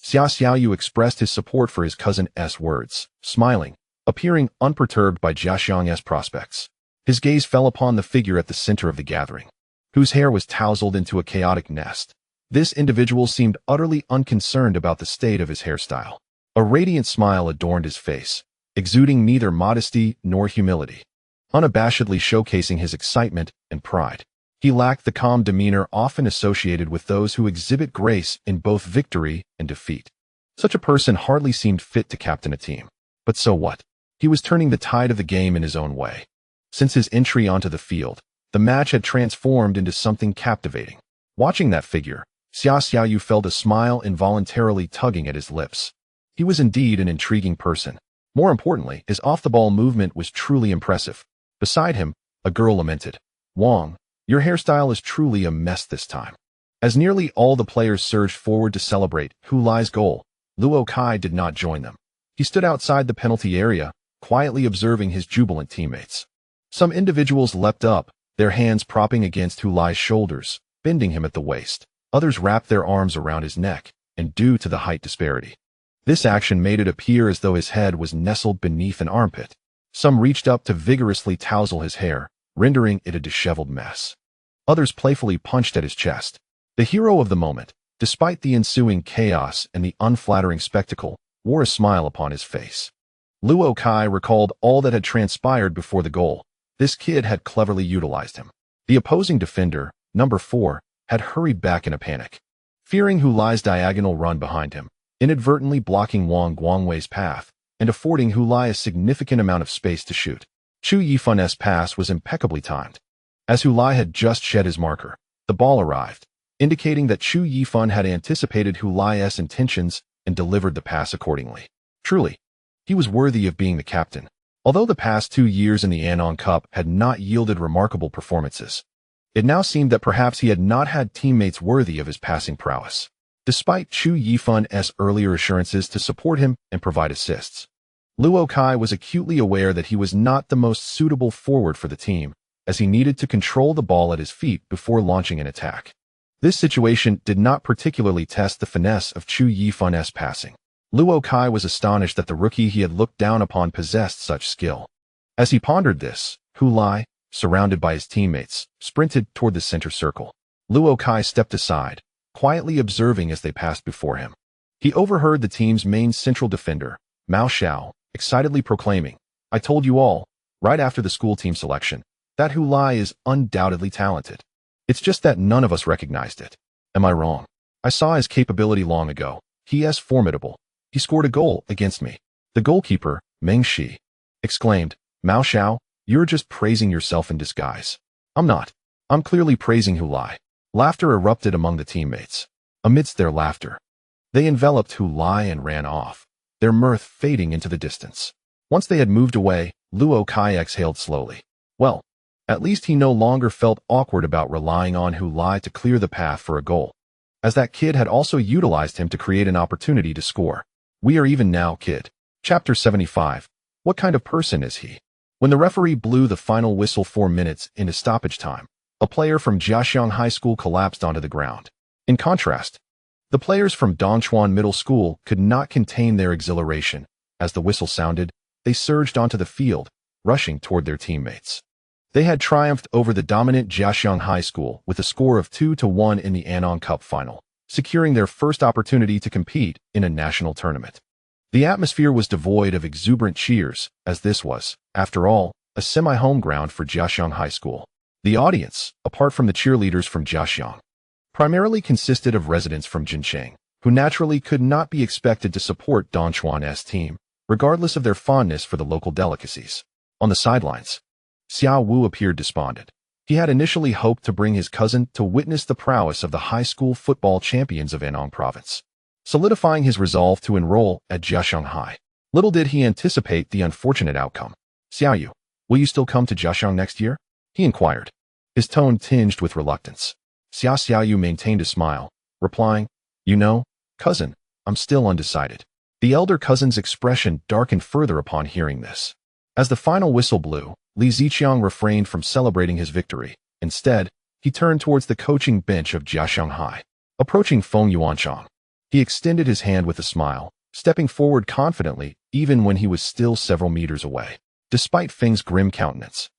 Xiaoyu expressed his support for his cousin's words, smiling, appearing unperturbed by Jiaxiang's prospects. His gaze fell upon the figure at the center of the gathering, whose hair was tousled into a chaotic nest. This individual seemed utterly unconcerned about the state of his hairstyle. A radiant smile adorned his face, exuding neither modesty nor humility, unabashedly showcasing his excitement and pride. He lacked the calm demeanor often associated with those who exhibit grace in both victory and defeat. Such a person hardly seemed fit to captain a team. But so what? He was turning the tide of the game in his own way. Since his entry onto the field, the match had transformed into something captivating. Watching that figure, Xiaoyu felt a smile involuntarily tugging at his lips. He was indeed an intriguing person. More importantly, his off-the-ball movement was truly impressive. Beside him, a girl lamented, "Wang, your hairstyle is truly a mess this time." As nearly all the players surged forward to celebrate Hu Lai's goal, Luo Kai did not join them. He stood outside the penalty area, quietly observing his jubilant teammates. Some individuals leapt up, their hands propping against Hu Lai's shoulders, bending him at the waist. Others wrapped their arms around his neck, and due to the height disparity, this action made it appear as though his head was nestled beneath an armpit. Some reached up to vigorously tousle his hair, rendering it a disheveled mess. Others playfully punched at his chest. The hero of the moment, despite the ensuing chaos and the unflattering spectacle, wore a smile upon his face. Luo Kai recalled all that had transpired before the goal. This kid had cleverly utilized him. The opposing defender, number 4, had hurried back in a panic, fearing Hu Lai's diagonal run behind him, inadvertently blocking Wang Guangwei's path and affording Hu Lai a significant amount of space to shoot. Chu Yifun's pass was impeccably timed. As Hu Lai had just shed his marker, the ball arrived, indicating that Chu Yifun had anticipated Hu Lai's intentions and delivered the pass accordingly. Truly, he was worthy of being the captain. Although the past 2 years in the Anong Cup had not yielded remarkable performances, it now seemed that perhaps he had not had teammates worthy of his passing prowess. Despite Chu Yifun's earlier assurances to support him and provide assists, Luo Kai was acutely aware that he was not the most suitable forward for the team, as he needed to control the ball at his feet before launching an attack. This situation did not particularly test the finesse of Chu Yifun's passing. Luo Kai was astonished that the rookie he had looked down upon possessed such skill. As he pondered this, Hu Lai, surrounded by his teammates, sprinted toward the center circle. Luo Kai stepped aside, quietly observing as they passed before him. He overheard the team's main central defender, Mao Xiao, excitedly proclaiming, "I told you all, right after the school team selection, that Hu Lai is undoubtedly talented. It's just that none of us recognized it. Am I wrong? I saw his capability long ago. He is formidable. He scored a goal against me." The goalkeeper, Meng Shi, exclaimed, "Mao Xiao, you're just praising yourself in disguise." "I'm not. I'm clearly praising Hu Lai." Laughter erupted among the teammates. Amidst their laughter, they enveloped Hu Lai and ran off, their mirth fading into the distance. Once they had moved away, Luo Kai exhaled slowly. Well, at least he no longer felt awkward about relying on Hu Lai to clear the path for a goal, as that kid had also utilized him to create an opportunity to score. We are even now, kid. Chapter 75. What kind of person is he? When the referee blew the final whistle 4 minutes into stoppage time, a player from Jiaxiang High School collapsed onto the ground. In contrast, the players from Dongchuan Middle School could not contain their exhilaration. As the whistle sounded, they surged onto the field, rushing toward their teammates. They had triumphed over the dominant Jiaxiang High School with a score of 2-1 in the Anong Cup final, securing their first opportunity to compete in a national tournament. The atmosphere was devoid of exuberant cheers, as this was, after all, a semi-home ground for Jiaxiang High School. The audience, apart from the cheerleaders from Jiaxiang, primarily consisted of residents from Jincheng, who naturally could not be expected to support Dongchuan's team, regardless of their fondness for the local delicacies. On the sidelines, Xiao Wu appeared despondent. He had initially hoped to bring his cousin to witness the prowess of the high school football champions of Anong Province, solidifying his resolve to enroll at Jiaxiang High. Little did he anticipate the unfortunate outcome. "Xiaoyu, will you still come to Jiaxiang next year?" he inquired, his tone tinged with reluctance. Xiaoyu maintained a smile, replying, "You know, cousin, I'm still undecided." The elder cousin's expression darkened further upon hearing this. As the final whistle blew, Li Ziqiang refrained from celebrating his victory. Instead, he turned towards the coaching bench of Jiaxiang High. Approaching Feng Yuanchang, he extended his hand with a smile, stepping forward confidently even when he was still several meters away. Despite Feng's grim countenance,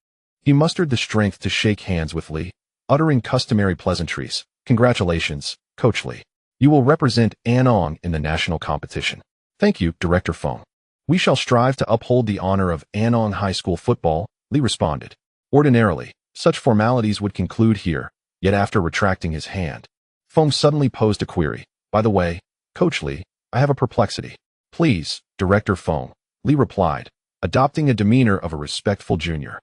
he mustered the strength to shake hands with Li, uttering customary pleasantries. "Congratulations, Coach Li. You will represent Anong in the national competition." "Thank you, Director Feng. We shall strive to uphold the honor of Anong High School football," Li responded. Ordinarily, such formalities would conclude here, yet after retracting his hand, Feng suddenly posed a query. "By the way, Coach Li, I have a perplexity." "Please, Director Feng," Li replied, adopting a demeanor of a respectful junior.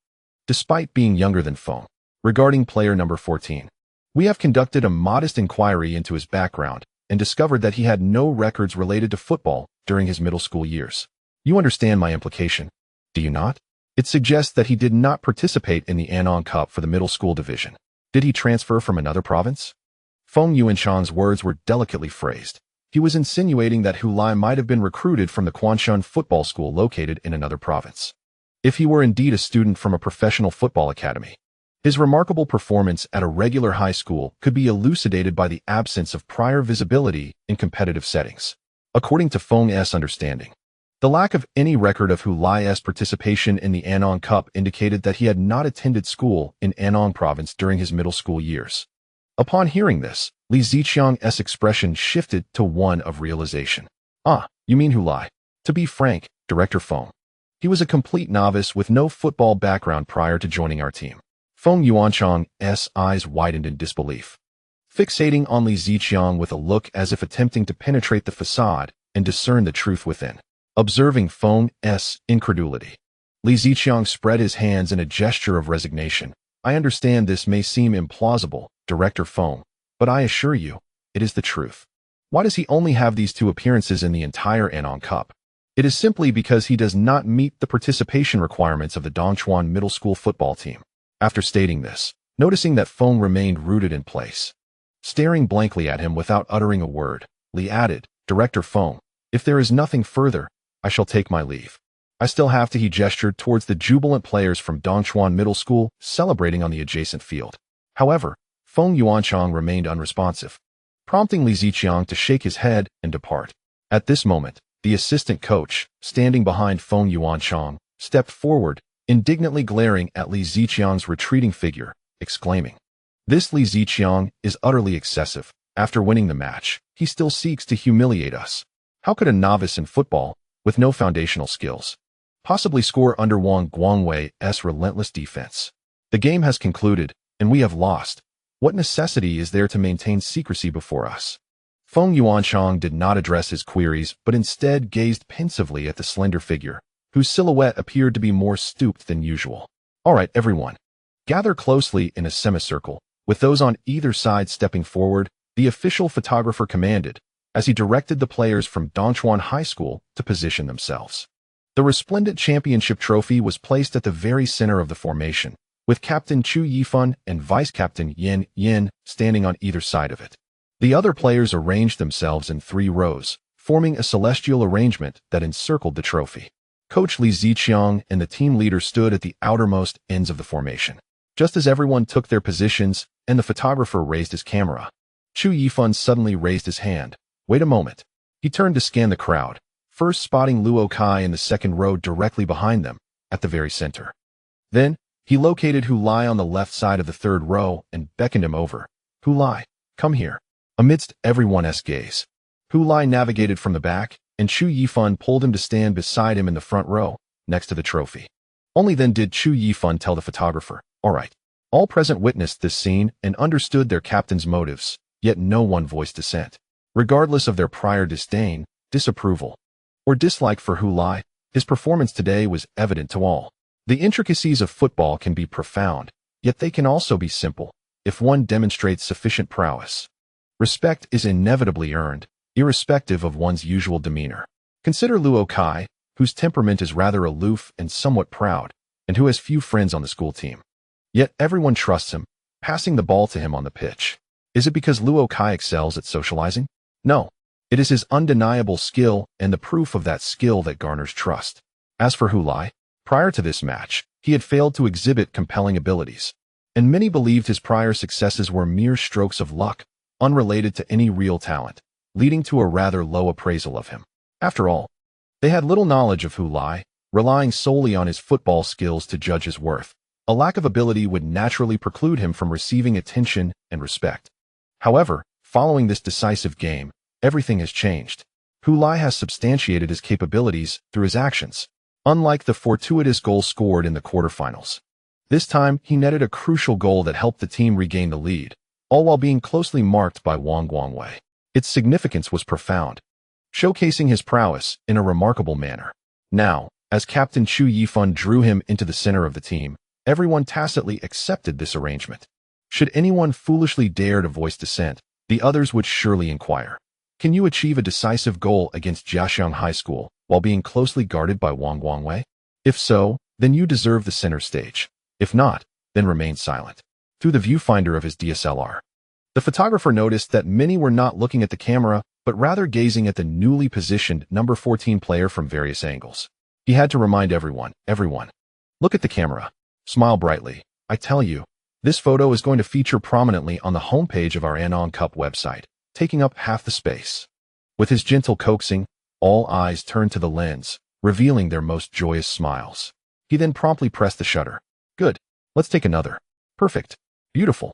Despite being younger than Feng, regarding player number 14, we have conducted a modest inquiry into his background and discovered that he had no records related to football during his middle school years. You understand my implication, do you not? It suggests that he did not participate in the Anong Cup for the middle school division. Did he transfer from another province? Feng Yuanchang's words were delicately phrased. He was insinuating that Hu Lai might have been recruited from the Quanshun football school located in another province. If he were indeed a student from a professional football academy, his remarkable performance at a regular high school could be elucidated by the absence of prior visibility in competitive settings. According to Feng's understanding, the lack of any record of Hu Lai's participation in the Anong Cup indicated that he had not attended school in Anong Province during his middle school years. Upon hearing this, Li Ziqiang's expression shifted to one of realization. "Ah, you mean Hu Lai?" To be frank, Director Feng, he was a complete novice with no football background prior to joining our team. Feng Yuanchang's eyes widened in disbelief, fixating on Li Ziqiang with a look as if attempting to penetrate the facade and discern the truth within. Observing Feng's incredulity, Li Ziqiang spread his hands in a gesture of resignation. "I understand this may seem implausible, Director Feng, but I assure you, it is the truth. Why does he only have these 2 appearances in the entire Anong Cup? It is simply because he does not meet the participation requirements of the Dongchuan Middle School football team." After stating this, noticing that Feng remained rooted in place, staring blankly at him without uttering a word, Li added, "Director Feng, if there is nothing further, I shall take my leave. I still have to." He gestured towards the jubilant players from Dongchuan Middle School celebrating on the adjacent field. However, Feng Yuanchang remained unresponsive, prompting Li Ziqiang to shake his head and depart. At this moment, the assistant coach, standing behind Feng Yuanchang, stepped forward, indignantly glaring at Li Ziqiang's retreating figure, exclaiming, "This Li Ziqiang is utterly excessive. After winning the match, he still seeks to humiliate us. How could a novice in football, with no foundational skills, possibly score under Wang Guangwei's relentless defense? The game has concluded, and we have lost. What necessity is there to maintain secrecy before us?" Feng Yuanchang did not address his queries, but instead gazed pensively at the slender figure, whose silhouette appeared to be more stooped than usual. "All right, everyone. Gather closely in a semicircle, with those on either side stepping forward," the official photographer commanded, as he directed the players from Dongchuan High School to position themselves. The resplendent championship trophy was placed at the very center of the formation, with Captain Chu Yifan and Vice-Captain Yin Yin standing on either side of it. The other players arranged themselves in 3 rows, forming a celestial arrangement that encircled the trophy. Coach Li Ziqiang and the team leader stood at the outermost ends of the formation. Just as everyone took their positions and the photographer raised his camera, Chu Yifan suddenly raised his hand. Wait a moment. He turned to scan the crowd, first spotting Luo Kai in the second row directly behind them, at the very center. Then, he located Hu Lai on the left side of the third row and beckoned him over. Hu Lai, come here. Amidst everyone's gaze, Hu Lai navigated from the back, and Chu Yifan pulled him to stand beside him in the front row, next to the trophy. Only then did Chu Yifan tell the photographer, all right. All present witnessed this scene and understood their captain's motives, yet no one voiced dissent. Regardless of their prior disdain, disapproval, or dislike for Hu Lai, his performance today was evident to all. The intricacies of football can be profound, yet they can also be simple, if one demonstrates sufficient prowess. Respect is inevitably earned, irrespective of one's usual demeanor. Consider Luo Kai, whose temperament is rather aloof and somewhat proud, and who has few friends on the school team. Yet everyone trusts him, passing the ball to him on the pitch. Is it because Luo Kai excels at socializing? No. It is his undeniable skill and the proof of that skill that garners trust. As for Hu Lai, prior to this match, he had failed to exhibit compelling abilities, and many believed his prior successes were mere strokes of luck, unrelated to any real talent, leading to a rather low appraisal of him. After all, they had little knowledge of Hu Lai, relying solely on his football skills to judge his worth. A lack of ability would naturally preclude him from receiving attention and respect. However, following this decisive game, everything has changed. Hu Lai has substantiated his capabilities through his actions. Unlike the fortuitous goal scored in the quarterfinals, this time he netted a crucial goal that helped the team regain the lead, all while being closely marked by Wang Guangwei. Its significance was profound, showcasing his prowess in a remarkable manner. Now, as Captain Chu Yifan drew him into the center of the team, everyone tacitly accepted this arrangement. Should anyone foolishly dare to voice dissent, the others would surely inquire, can you achieve a decisive goal against Jiaxiang High School while being closely guarded by Wang Guangwei? If so, then you deserve the center stage. If not, then remain silent. Through the viewfinder of his DSLR, the photographer noticed that many were not looking at the camera, but rather gazing at the newly positioned number 14 player from various angles. He had to remind everyone, look at the camera. Smile brightly. I tell you, this photo is going to feature prominently on the homepage of our Anong Cup website, taking up half the space. With his gentle coaxing, all eyes turned to the lens, revealing their most joyous smiles. He then promptly pressed the shutter. Good. Let's take another. Perfect. Beautiful.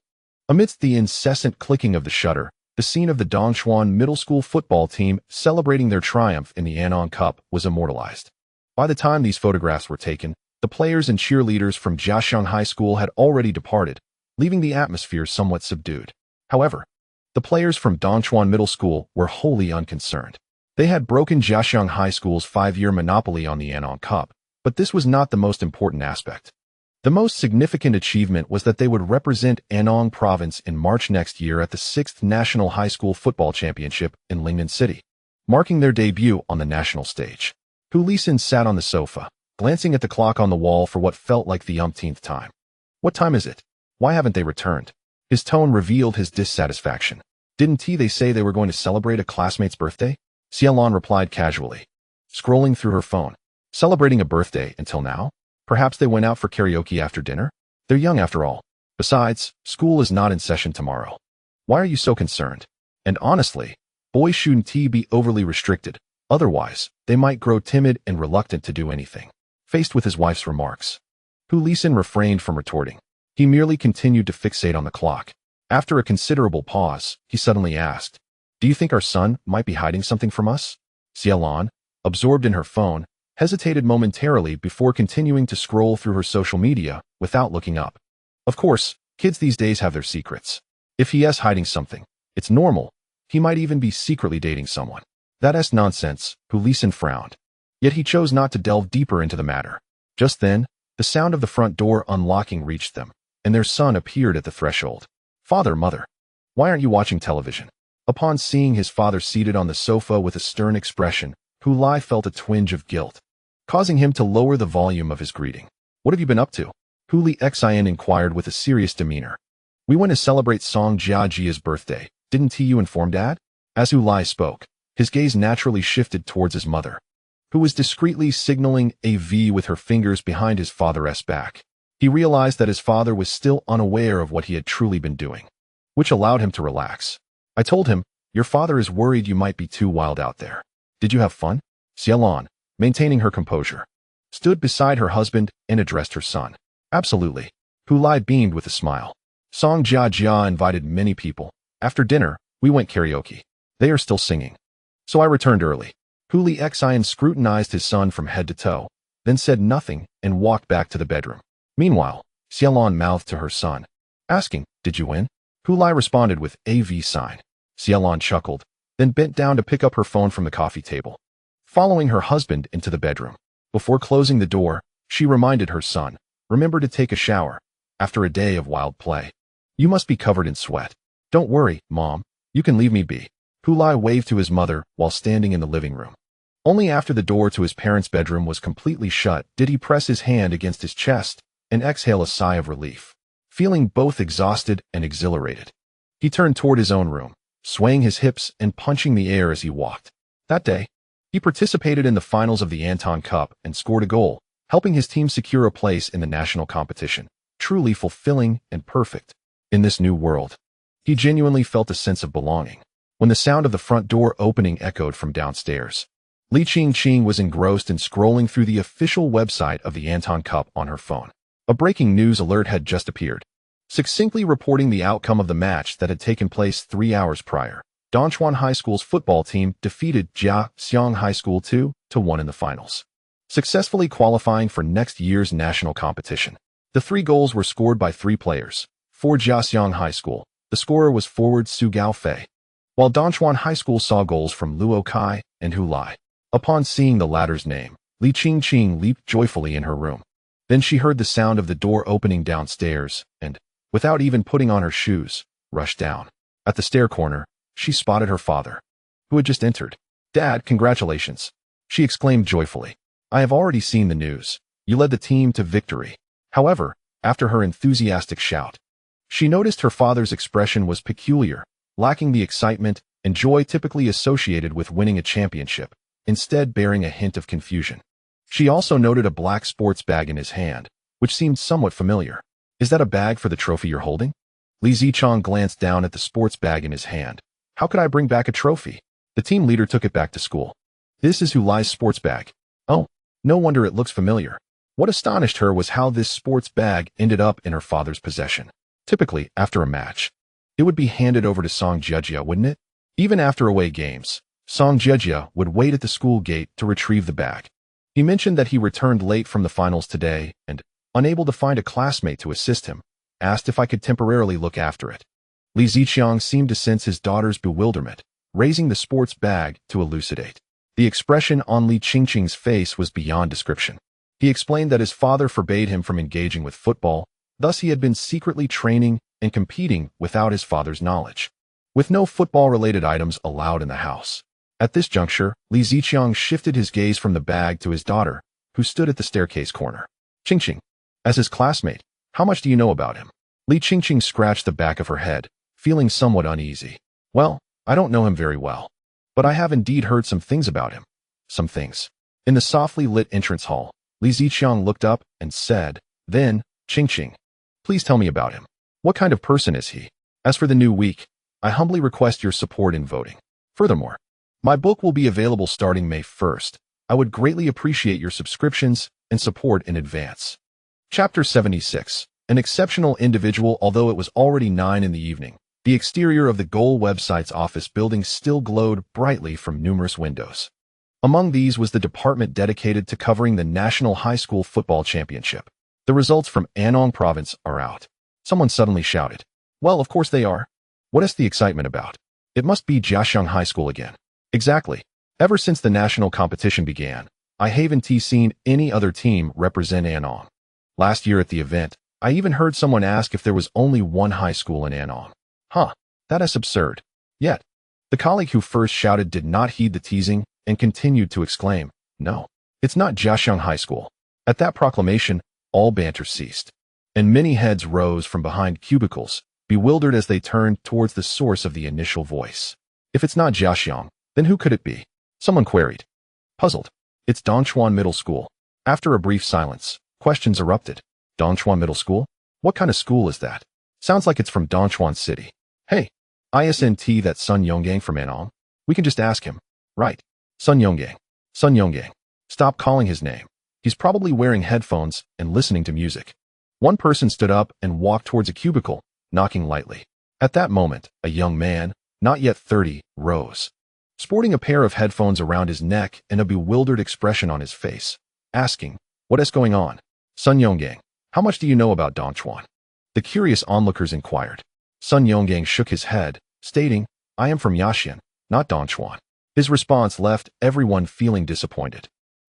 Amidst the incessant clicking of the shutter, the scene of the Dongchuan Middle School football team celebrating their triumph in the Anong Cup was immortalized. By the time these photographs were taken, the players and cheerleaders from Jiaxiang High School had already departed, leaving the atmosphere somewhat subdued. However, the players from Dongchuan Middle School were wholly unconcerned. They had broken Jiaxiang High School's 5-year monopoly on the Anong Cup, but this was not the most important aspect. The most significant achievement was that they would represent Anong Province in March next year at the 6th National High School Football Championship in Lingnan City, marking their debut on the national stage. Hu Lisin sat on the sofa, glancing at the clock on the wall for what felt like the umpteenth time. What time is it? Why haven't they returned? His tone revealed his dissatisfaction. Didn't they say they were going to celebrate a classmate's birthday? Xiaolon replied casually, scrolling through her phone. Celebrating a birthday until now? Perhaps they went out for karaoke after dinner? They're young after all. Besides, school is not in session tomorrow. Why are you so concerned? And honestly, boys shouldn't be overly restricted. Otherwise, they might grow timid and reluctant to do anything. Faced with his wife's remarks, Hu Lisin refrained from retorting. He merely continued to fixate on the clock. After a considerable pause, he suddenly asked, do you think our son might be hiding something from us? Xiaolon, absorbed in her phone, hesitated momentarily before continuing to scroll through her social media without looking up. Of course, kids these days have their secrets. If he is hiding something, it's normal. He might even be secretly dating someone. That's nonsense, Hu Lisin frowned. Yet he chose not to delve deeper into the matter. Just then, the sound of the front door unlocking reached them, and their son appeared at the threshold. Father, mother, why aren't you watching television? Upon seeing his father seated on the sofa with a stern expression, Hu Lai felt a twinge of guilt, causing him to lower the volume of his greeting. What have you been up to? Hu Li Xin inquired with a serious demeanor. We went to celebrate Song Jiajia's birthday. Didn't you inform Dad? As Hu Lai spoke, his gaze naturally shifted towards his mother. who was discreetly signaling a V with her fingers behind his father's back. He realized that his father was still unaware of what he had truly been doing, which allowed him to relax. I told him, "Your father is worried you might be too wild out there. Did you have fun?" Xiaolon, maintaining her composure, stood beside her husband and addressed her son. "Absolutely." Hu Lai beamed with a smile. Song Jia Jia invited many people. After dinner, we went karaoke. They are still singing. So I returned early. Hu Li Xian scrutinized his son from head to toe, then said nothing and walked back to the bedroom. Meanwhile, Xiaolon mouthed to her son, asking, "Did you win?" Hu Lai responded with a V sign. Xiaolon chuckled, then bent down to pick up her phone from the coffee table. Following her husband into the bedroom. Before closing the door, she reminded her son, "Remember to take a shower. After a day of wild play, you must be covered in sweat." "Don't worry, Mom. You can leave me be." Hu Lai waved to his mother while standing in the living room. Only after the door to his parents' bedroom was completely shut did he press his hand against his chest and exhale a sigh of relief, feeling both exhausted and exhilarated. He turned toward his own room, swaying his hips and punching the air as he walked. That day, he participated in the finals of the Anton Cup and scored a goal, helping his team secure a place in the national competition. Truly fulfilling and perfect. In this new world, he genuinely felt a sense of belonging. When the sound of the front door opening echoed from downstairs, Li Qingqing was engrossed in scrolling through the official website of the Anton Cup on her phone. A breaking news alert had just appeared, succinctly reporting the outcome of the match that had taken place 3 hours prior. Dongchuan High School's football team defeated Jiaxiang High School 2-1 in the finals, successfully qualifying for next year's national competition. The 3 goals were scored by 3 players. For Jiaxiang High School, the scorer was forward Su Gaofei, while Dongchuan High School saw goals from Luo Kai and Hu Lai. Upon seeing the latter's name, Li Qingqing leaped joyfully in her room. Then she heard the sound of the door opening downstairs and, without even putting on her shoes, rushed down. At the stair corner, she spotted her father, who had just entered. "Dad, congratulations," she exclaimed joyfully. "I have already seen the news. You led the team to victory." However, after her enthusiastic shout, she noticed her father's expression was peculiar, lacking the excitement and joy typically associated with winning a championship, instead bearing a hint of confusion. She also noted a black sports bag in his hand, which seemed somewhat familiar. "Is that a bag for the trophy you're holding?" Li Zichang glanced down at the sports bag in his hand. "How could I bring back a trophy?" The team leader took it back to school. "This is Hu Lai's sports bag." "Oh, no wonder it looks familiar." What astonished her was how this sports bag ended up in her father's possession. Typically, after a match, it would be handed over to Song Jiejia, wouldn't it? Even after away games, Song Jiejia would wait at the school gate to retrieve the bag. He mentioned that he returned late from the finals today and, unable to find a classmate to assist him, asked if I could temporarily look after it. Li Ziqiang seemed to sense his daughter's bewilderment, raising the sports bag to elucidate. The expression on Li Qingqing's face was beyond description. He explained that his father forbade him from engaging with football, thus he had been secretly training and competing without his father's knowledge, with no football-related items allowed in the house. At this juncture, Li Ziqiang shifted his gaze from the bag to his daughter, who stood at the staircase corner. "Qingqing, as his classmate, how much do you know about him?" Li Qingqing scratched the back of her head, feeling somewhat uneasy. "Well, I don't know him very well, but I have indeed heard some things about him." "Some things." In the softly lit entrance hall, Li Ziqiang looked up and said, "Then, Qingqing, please tell me about him. What kind of person is he? As for the new week, I humbly request your support in voting. Furthermore, my book will be available starting May 1st. I would greatly appreciate your subscriptions and support in advance." Chapter 76. An exceptional individual. Although it was already 9 in the evening, the exterior of the Goal website's office building still glowed brightly from numerous windows. Among these was the department dedicated to covering the National High School Football Championship. "The results from Annong Province are out," someone suddenly shouted. "Well, of course they are. What is the excitement about? It must be Jiaxiang High School again." "Exactly. Ever since the national competition began, I haven't seen any other team represent Annong. Last year at the event, I even heard someone ask if there was only one high school in Annong. Huh, that is absurd." Yet, the colleague who first shouted did not heed the teasing and continued to exclaim, "No, it's not Jiaxiang High School." At that proclamation, all banter ceased, and many heads rose from behind cubicles, bewildered as they turned towards the source of the initial voice. "If it's not Jiaxiang, then who could it be?" someone queried. Puzzled, It's Dongchuan Middle School. After a brief silence, questions erupted. Dongchuan Middle School? What kind of school is that? Sounds like it's from Dongchuan City. Hey, isn't that Sun Yonggang from Anong? We can just ask him. Right. Sun Yonggang. Sun Yonggang. Stop calling his name. He's probably wearing headphones and listening to music. One person stood up and walked towards a cubicle, knocking lightly. At that moment, a young man, not yet 30, rose. Sporting a pair of headphones around his neck and a bewildered expression on his face, asking, "What is going on?" Sun Yonggang, how much do you know about Dongchuan? The curious onlookers inquired. Sun Yonggang shook his head, stating, "I am from Yaxian, not Dongchuan." His response left everyone feeling disappointed.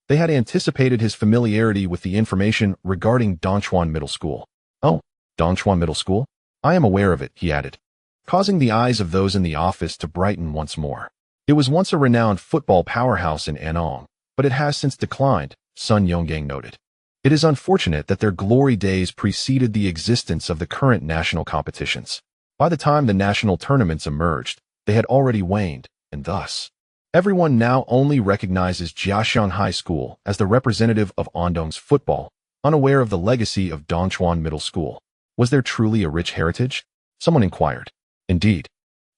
They had anticipated his familiarity with the information regarding Dongchuan Middle School. "Oh, Dongchuan Middle School? I am aware of it," he added, causing the eyes of those in the office to brighten once more. It was once a renowned football powerhouse in Anong, but it has since declined, Sun Yonggang noted. It is unfortunate that their glory days preceded the existence of the current national competitions. By the time the national tournaments emerged, they had already waned, and thus, everyone now only recognizes Jiaxiang High School as the representative of Andong's football, unaware of the legacy of Dongchuan Middle School. Was there truly a rich heritage? Someone inquired. Indeed.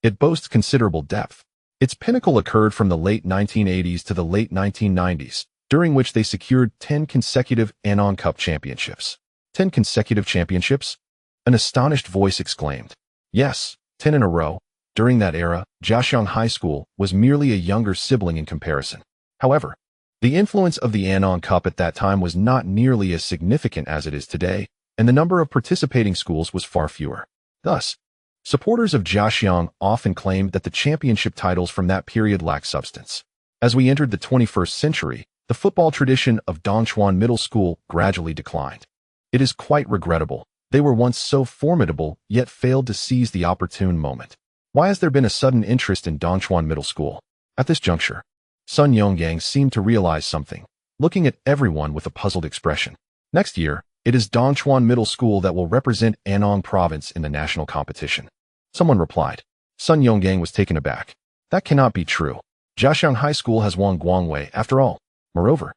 It boasts considerable depth. Its pinnacle occurred from the late 1980s to the late 1990s, during which they secured 10 consecutive Anong Cup championships. 10 consecutive championships? An astonished voice exclaimed. Yes, 10 in a row. During that era, Jiaxiang High School was merely a younger sibling in comparison. However, the influence of the Anong Cup at that time was not nearly as significant as it is today, and the number of participating schools was far fewer. Thus, supporters of Jiaxiang often claimed that the championship titles from that period lacked substance. As we entered the 21st century, the football tradition of Dongchuan Middle School gradually declined. It is quite regrettable. They were once so formidable, yet failed to seize the opportune moment. Why has there been a sudden interest in Dongchuan Middle School? At this juncture, Sun Yonggang seemed to realize something, looking at everyone with a puzzled expression. Next year, it is Dongchuan Middle School that will represent Anong Province in the national competition. Someone replied. Sun Yonggang was taken aback. That cannot be true. Jiaxiang High School has Wang Guangwei after all. Moreover,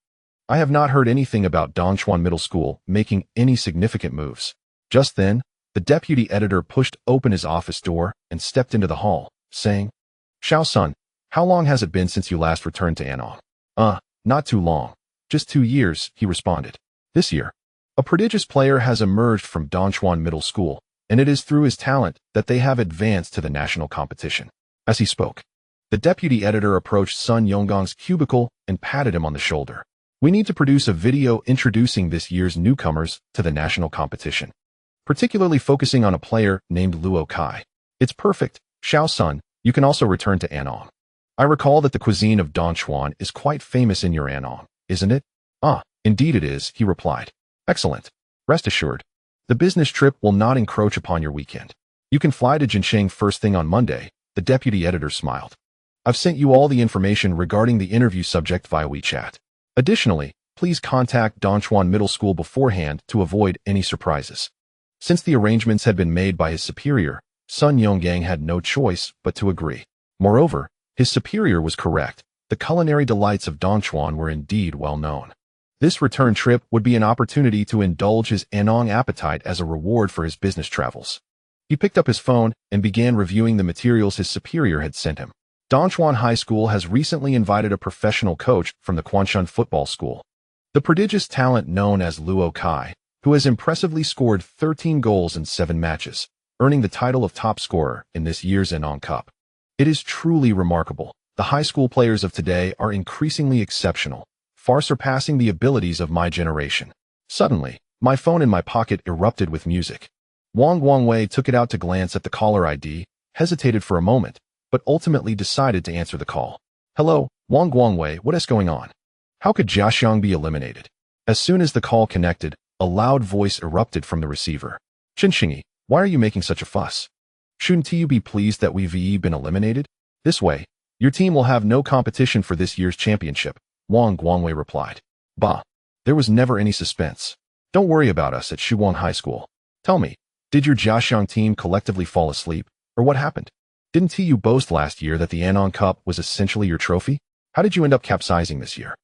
I have not heard anything about Dongchuan Middle School making any significant moves. Just then, the deputy editor pushed open his office door and stepped into the hall, saying, Xiao Sun, how long has it been since you last returned to Anong? Not too long. Just 2 years, he responded. This year, a prodigious player has emerged from Dongchuan Middle School, and it is through his talent that they have advanced to the national competition. As he spoke, the deputy editor approached Sun Yonggang's cubicle and patted him on the shoulder. We need to produce a video introducing this year's newcomers to the national competition, particularly focusing on a player named Luo Kai. It's perfect, Xiao Sun. You can also return to Anong. I recall that the cuisine of Dongchuan is quite famous in your Anong, isn't it? Indeed it is, he replied. Excellent. Rest assured, the business trip will not encroach upon your weekend. You can fly to Jinsheng first thing on Monday, the deputy editor smiled. I've sent you all the information regarding the interview subject via WeChat. Additionally, please contact Dongchuan Middle School beforehand to avoid any surprises. Since the arrangements had been made by his superior, Sun Yonggang had no choice but to agree. Moreover, his superior was correct. The culinary delights of Dongchuan were indeed well known. This return trip would be an opportunity to indulge his Anong appetite as a reward for his business travels. He picked up his phone and began reviewing the materials his superior had sent him. Dongchuan High School has recently invited a professional coach from the Quanshan Football School. The prodigious talent known as Luo Kai, who has impressively scored 13 goals in 7 matches, earning the title of top scorer in this year's Anong Cup. It is truly remarkable. The high school players of today are increasingly exceptional, far surpassing the abilities of my generation. Suddenly, my phone in my pocket erupted with music. Wang Guangwei took it out to glance at the caller ID, hesitated for a moment, but ultimately decided to answer the call. Hello, Wang Guangwei, what is going on? How could Jiaxiang be eliminated? As soon as the call connected, a loud voice erupted from the receiver. Qinxingyi, why are you making such a fuss? Shouldn't you be pleased that we've been eliminated? This way, your team will have no competition for this year's championship, Wang Guangwei replied. Bah, there was never any suspense. Don't worry about us at Shuang High School. Tell me, did your Jiaxiang team collectively fall asleep, or what happened? Didn't you boast last year that the Anong Cup was essentially your trophy? How did you end up capsizing this year?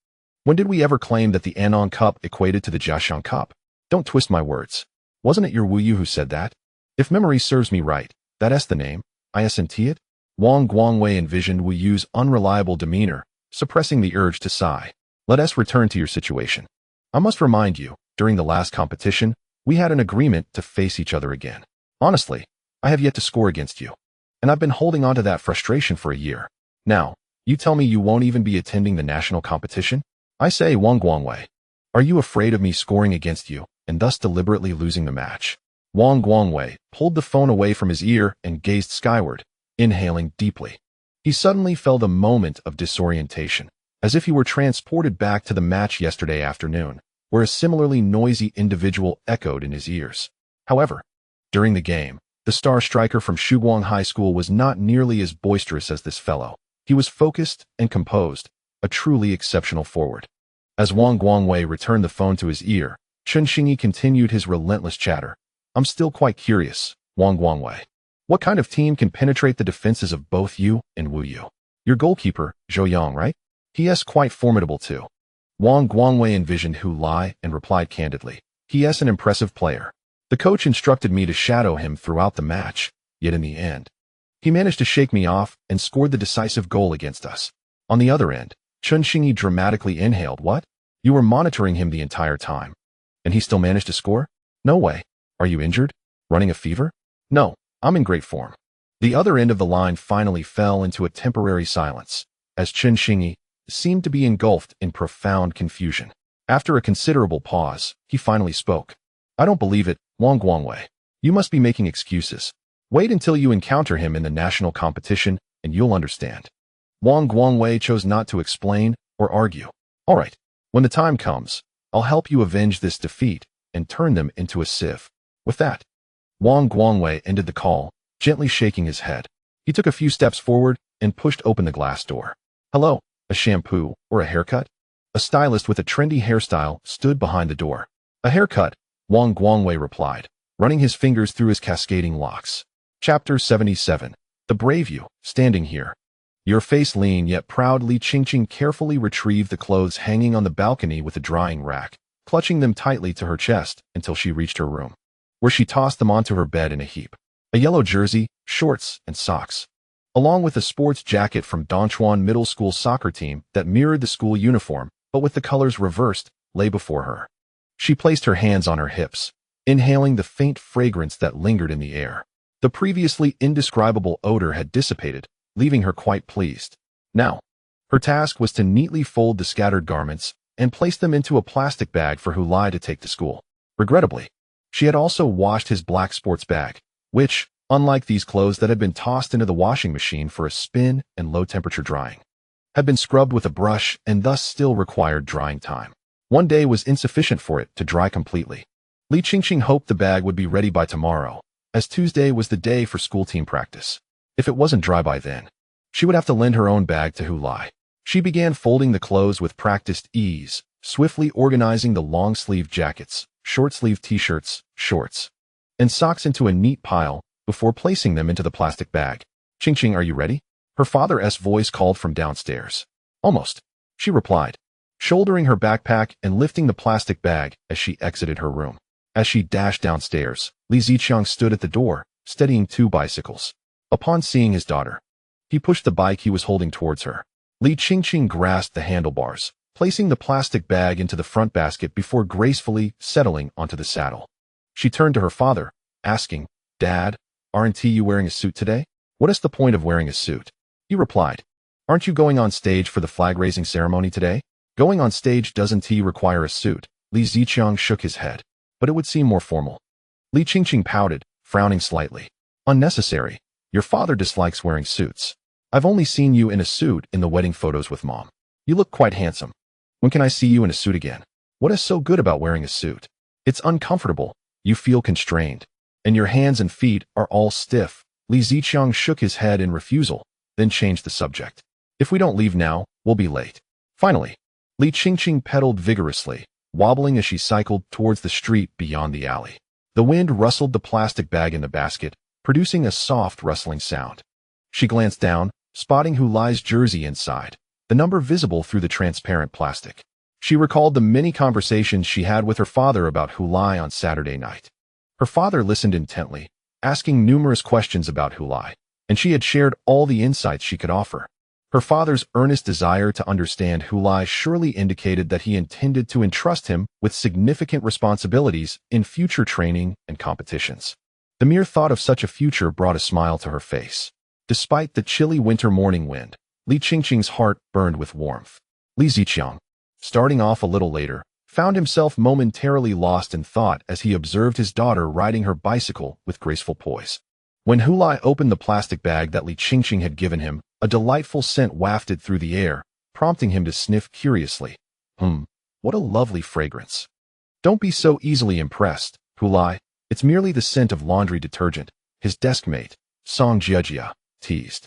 When did we ever claim that the Anong Cup equated to the Jiaxiang Cup? Don't twist my words. Wasn't it your Wu Yu who said that? If memory serves me right, that's the name. Isn't it? Wang Guangwei envisioned Wu Yu's unreliable demeanor, suppressing the urge to sigh. Let us return to your situation. I must remind you, during the last competition, we had an agreement to face each other again. Honestly, I have yet to score against you. And I've been holding on to that frustration for a year. Now, you tell me you won't even be attending the national competition? I say, Wang Guangwei, are you afraid of me scoring against you and thus deliberately losing the match? Wang Guangwei pulled the phone away from his ear and gazed skyward, inhaling deeply. He suddenly felt a moment of disorientation, as if he were transported back to the match yesterday afternoon, where a similarly noisy individual echoed in his ears. However, during the game, the star striker from Shuguang High School was not nearly as boisterous as this fellow. He was focused and composed, a truly exceptional forward. As Wang Guangwei returned the phone to his ear, Chen Xingyi continued his relentless chatter. I'm still quite curious, Wang Guangwei. What kind of team can penetrate the defenses of both you and Wu Yu? Your goalkeeper, Zhou Yang, right? He is quite formidable too. Wang Guangwei envisioned Hu Lai and replied candidly. He is an impressive player. The coach instructed me to shadow him throughout the match, yet in the end, he managed to shake me off and scored the decisive goal against us. On the other end, Chen Xingyi dramatically inhaled. What? You were monitoring him the entire time. And he still managed to score? No way. Are you injured? Running a fever? No, I'm in great form. The other end of the line finally fell into a temporary silence, as Chen Xingyi seemed to be engulfed in profound confusion. After a considerable pause, he finally spoke. I don't believe it, Wang Guangwei. You must be making excuses. Wait until you encounter him in the national competition, and you'll understand. Wang Guangwei chose not to explain or argue. All right, when the time comes, I'll help you avenge this defeat and turn them into a sieve. With that, Wang Guangwei ended the call, gently shaking his head. He took a few steps forward and pushed open the glass door. Hello, a shampoo or a haircut? A stylist with a trendy hairstyle stood behind the door. A haircut, Wang Guangwei replied, running his fingers through his cascading locks. Chapter 77. The Brave You, standing here. Your face lean yet proud. Li Qingqing carefully retrieved the clothes hanging on the balcony with a drying rack, clutching them tightly to her chest until she reached her room, where she tossed them onto her bed in a heap. A yellow jersey, shorts, and socks, along with a sports jacket from Donchuan Middle School soccer team that mirrored the school uniform, but with the colors reversed, lay before her. She placed her hands on her hips, inhaling the faint fragrance that lingered in the air. The previously indescribable odor had dissipated, leaving her quite pleased. Now, her task was to neatly fold the scattered garments and place them into a plastic bag for Hu Lai to take to school. Regrettably, she had also washed his black sports bag, which, unlike these clothes that had been tossed into the washing machine for a spin and low-temperature drying, had been scrubbed with a brush and thus still required drying time. One day was insufficient for it to dry completely. Li Qingqing hoped the bag would be ready by tomorrow, as Tuesday was the day for school team practice. If it wasn't dry by then, she would have to lend her own bag to Hu Lai. She began folding the clothes with practiced ease, swiftly organizing the long-sleeve jackets, short-sleeve t-shirts, shorts, and socks into a neat pile before placing them into the plastic bag. Qingqing, are you ready? Her father's voice called from downstairs. Almost, she replied, shouldering her backpack and lifting the plastic bag as she exited her room. As she dashed downstairs, Li Ziqiang stood at the door, steadying two bicycles. Upon seeing his daughter, he pushed the bike he was holding towards her. Li Qingqing grasped the handlebars, placing the plastic bag into the front basket before gracefully settling onto the saddle. She turned to her father, asking, Dad, aren't you wearing a suit today? What is the point of wearing a suit? He replied, Aren't you going on stage for the flag-raising ceremony today? Going on stage doesn't require a suit. Li Ziqiang shook his head, but it would seem more formal. Li Qingqing pouted, frowning slightly. Unnecessary. Your father dislikes wearing suits. I've only seen you in a suit in the wedding photos with Mom. You look quite handsome. When can I see you in a suit again? What is so good about wearing a suit? It's uncomfortable. You feel constrained. And your hands and feet are all stiff. Li Ziqiang shook his head in refusal, then changed the subject. If we don't leave now, we'll be late. Finally, Li Qingqing pedaled vigorously, wobbling as she cycled towards the street beyond the alley. The wind rustled the plastic bag in the basket, producing a soft rustling sound. She glanced down, spotting Hu Lai's jersey inside, the number visible through the transparent plastic. She recalled the many conversations she had with her father about Hulai on Saturday night. Her father listened intently, asking numerous questions about Hulai, and she had shared all the insights she could offer. Her father's earnest desire to understand Hulai surely indicated that he intended to entrust him with significant responsibilities in future training and competitions. The mere thought of such a future brought a smile to her face. Despite the chilly winter morning wind, Li Qingqing's heart burned with warmth. Li Ziqiang, starting off a little later, found himself momentarily lost in thought as he observed his daughter riding her bicycle with graceful poise. When Hulai opened the plastic bag that Li Qingqing had given him, a delightful scent wafted through the air, prompting him to sniff curiously. What a lovely fragrance. Don't be so easily impressed, Hulai. It's merely the scent of laundry detergent, his desk mate, Song Jiejia, teased.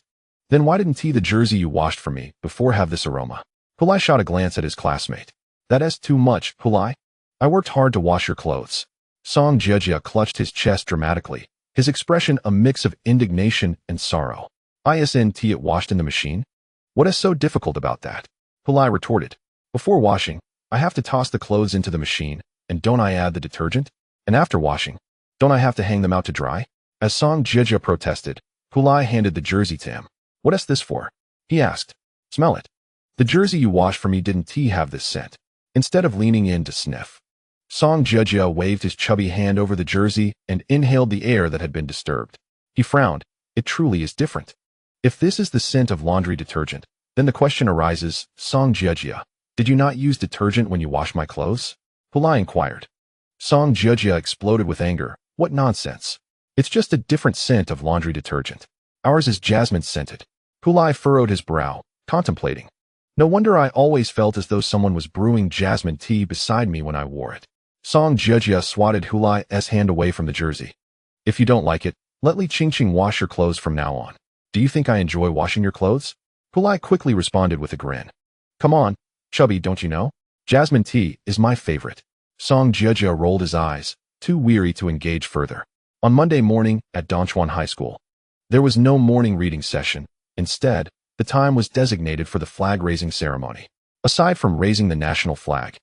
Then why didn't the jersey you washed for me before have this aroma? Hulai shot a glance at his classmate. That's too much, Hulai. I worked hard to wash your clothes. Song Jiejia clutched his chest dramatically, his expression a mix of indignation and sorrow. Isn't it washed in the machine? What is so difficult about that? Hulai retorted. Before washing, I have to toss the clothes into the machine, and don't I add the detergent? And after washing, don't I have to hang them out to dry? As Song Jiejia protested, Hulai handed the jersey to him. What is this for? He asked. Smell it. The jersey you washed for me didn't have this scent. Instead of leaning in to sniff, Song Jiejia waved his chubby hand over the jersey and inhaled the air that had been disturbed. He frowned. It truly is different. If this is the scent of laundry detergent, then the question arises, Song Jiejia, did you not use detergent when you washed my clothes? Hulai inquired. Song Jiejia exploded with anger. What nonsense. It's just a different scent of laundry detergent. Ours is jasmine scented. Hulai furrowed his brow, contemplating. No wonder I always felt as though someone was brewing jasmine tea beside me when I wore it. Song Jiejia swatted Hulai's hand away from the jersey. If you don't like it, let Li Qingqing wash your clothes from now on. Do you think I enjoy washing your clothes? Hulai quickly responded with a grin. Come on, chubby, don't you know? Jasmine tea is my favorite. Song Jiejia rolled his eyes, too weary to engage further. On Monday morning at Dongchuan High School, there was no morning reading session. Instead, the time was designated for the flag-raising ceremony. Aside from raising the national flag,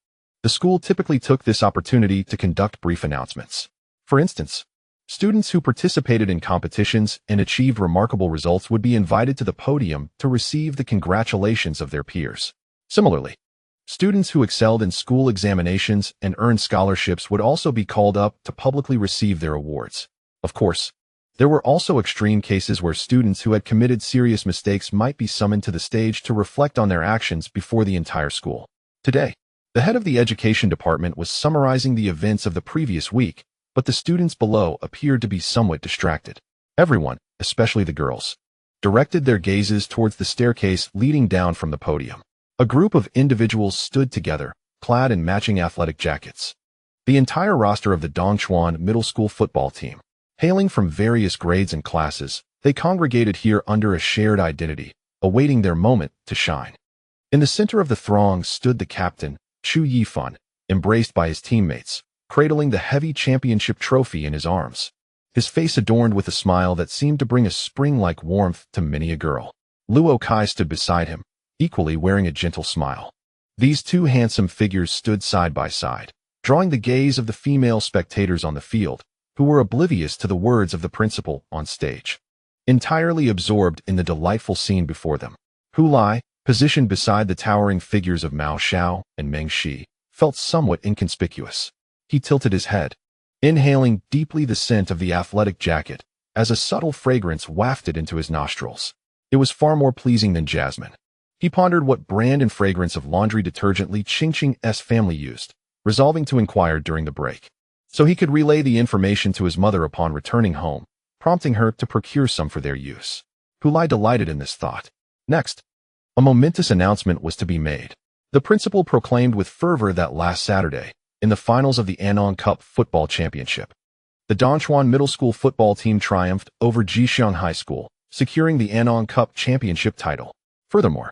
the school typically took this opportunity to conduct brief announcements. For instance, students who participated in competitions and achieved remarkable results would be invited to the podium to receive the congratulations of their peers. Similarly, students who excelled in school examinations and earned scholarships would also be called up to publicly receive their awards. Of course, there were also extreme cases where students who had committed serious mistakes might be summoned to the stage to reflect on their actions before the entire school. Today, the head of the education department was summarizing the events of the previous week, but the students below appeared to be somewhat distracted. Everyone, especially the girls, directed their gazes towards the staircase leading down from the podium. A group of individuals stood together, clad in matching athletic jackets. The entire roster of the Dongchuan middle school football team. Hailing from various grades and classes, they congregated here under a shared identity, awaiting their moment to shine. In the center of the throng stood the captain, Chu Yifan, embraced by his teammates, cradling the heavy championship trophy in his arms. His face adorned with a smile that seemed to bring a spring-like warmth to many a girl. Luo Kai stood beside him, equally wearing a gentle smile. These two handsome figures stood side by side, drawing the gaze of the female spectators on the field, who were oblivious to the words of the principal on stage. Entirely absorbed in the delightful scene before them, Hulai, positioned beside the towering figures of Mao Xiao and Meng Shi, felt somewhat inconspicuous. He tilted his head, inhaling deeply the scent of the athletic jacket, as a subtle fragrance wafted into his nostrils. It was far more pleasing than jasmine. He pondered what brand and fragrance of laundry detergent Li Qingqing's family used, resolving to inquire during the break, so he could relay the information to his mother upon returning home, prompting her to procure some for their use. Hulai delighted in this thought. Next, a momentous announcement was to be made. The principal proclaimed with fervor that last Saturday, in the finals of the Anong Cup Football Championship, the Dongchuan Middle School football team triumphed over Jixiang High School, securing the Anong Cup Championship title. Furthermore,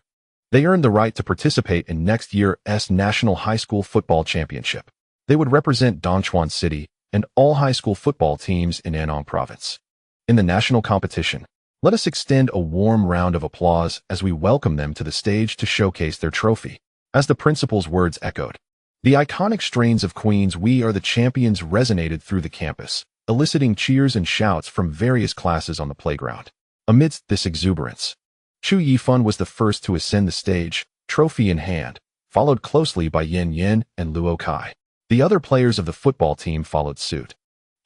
they earned the right to participate in next year's National High School Football Championship. They would represent Dongchuan City and all high school football teams in Anong Province. In the national competition, let us extend a warm round of applause as we welcome them to the stage to showcase their trophy. as the principal's words echoed. The iconic strains of Queen's "We Are the Champions" resonated through the campus, eliciting cheers and shouts from various classes on the playground. Amidst this exuberance, Chu Yifan was the first to ascend the stage, trophy in hand, followed closely by Yin Yin and Luo Kai. The other players of the football team followed suit.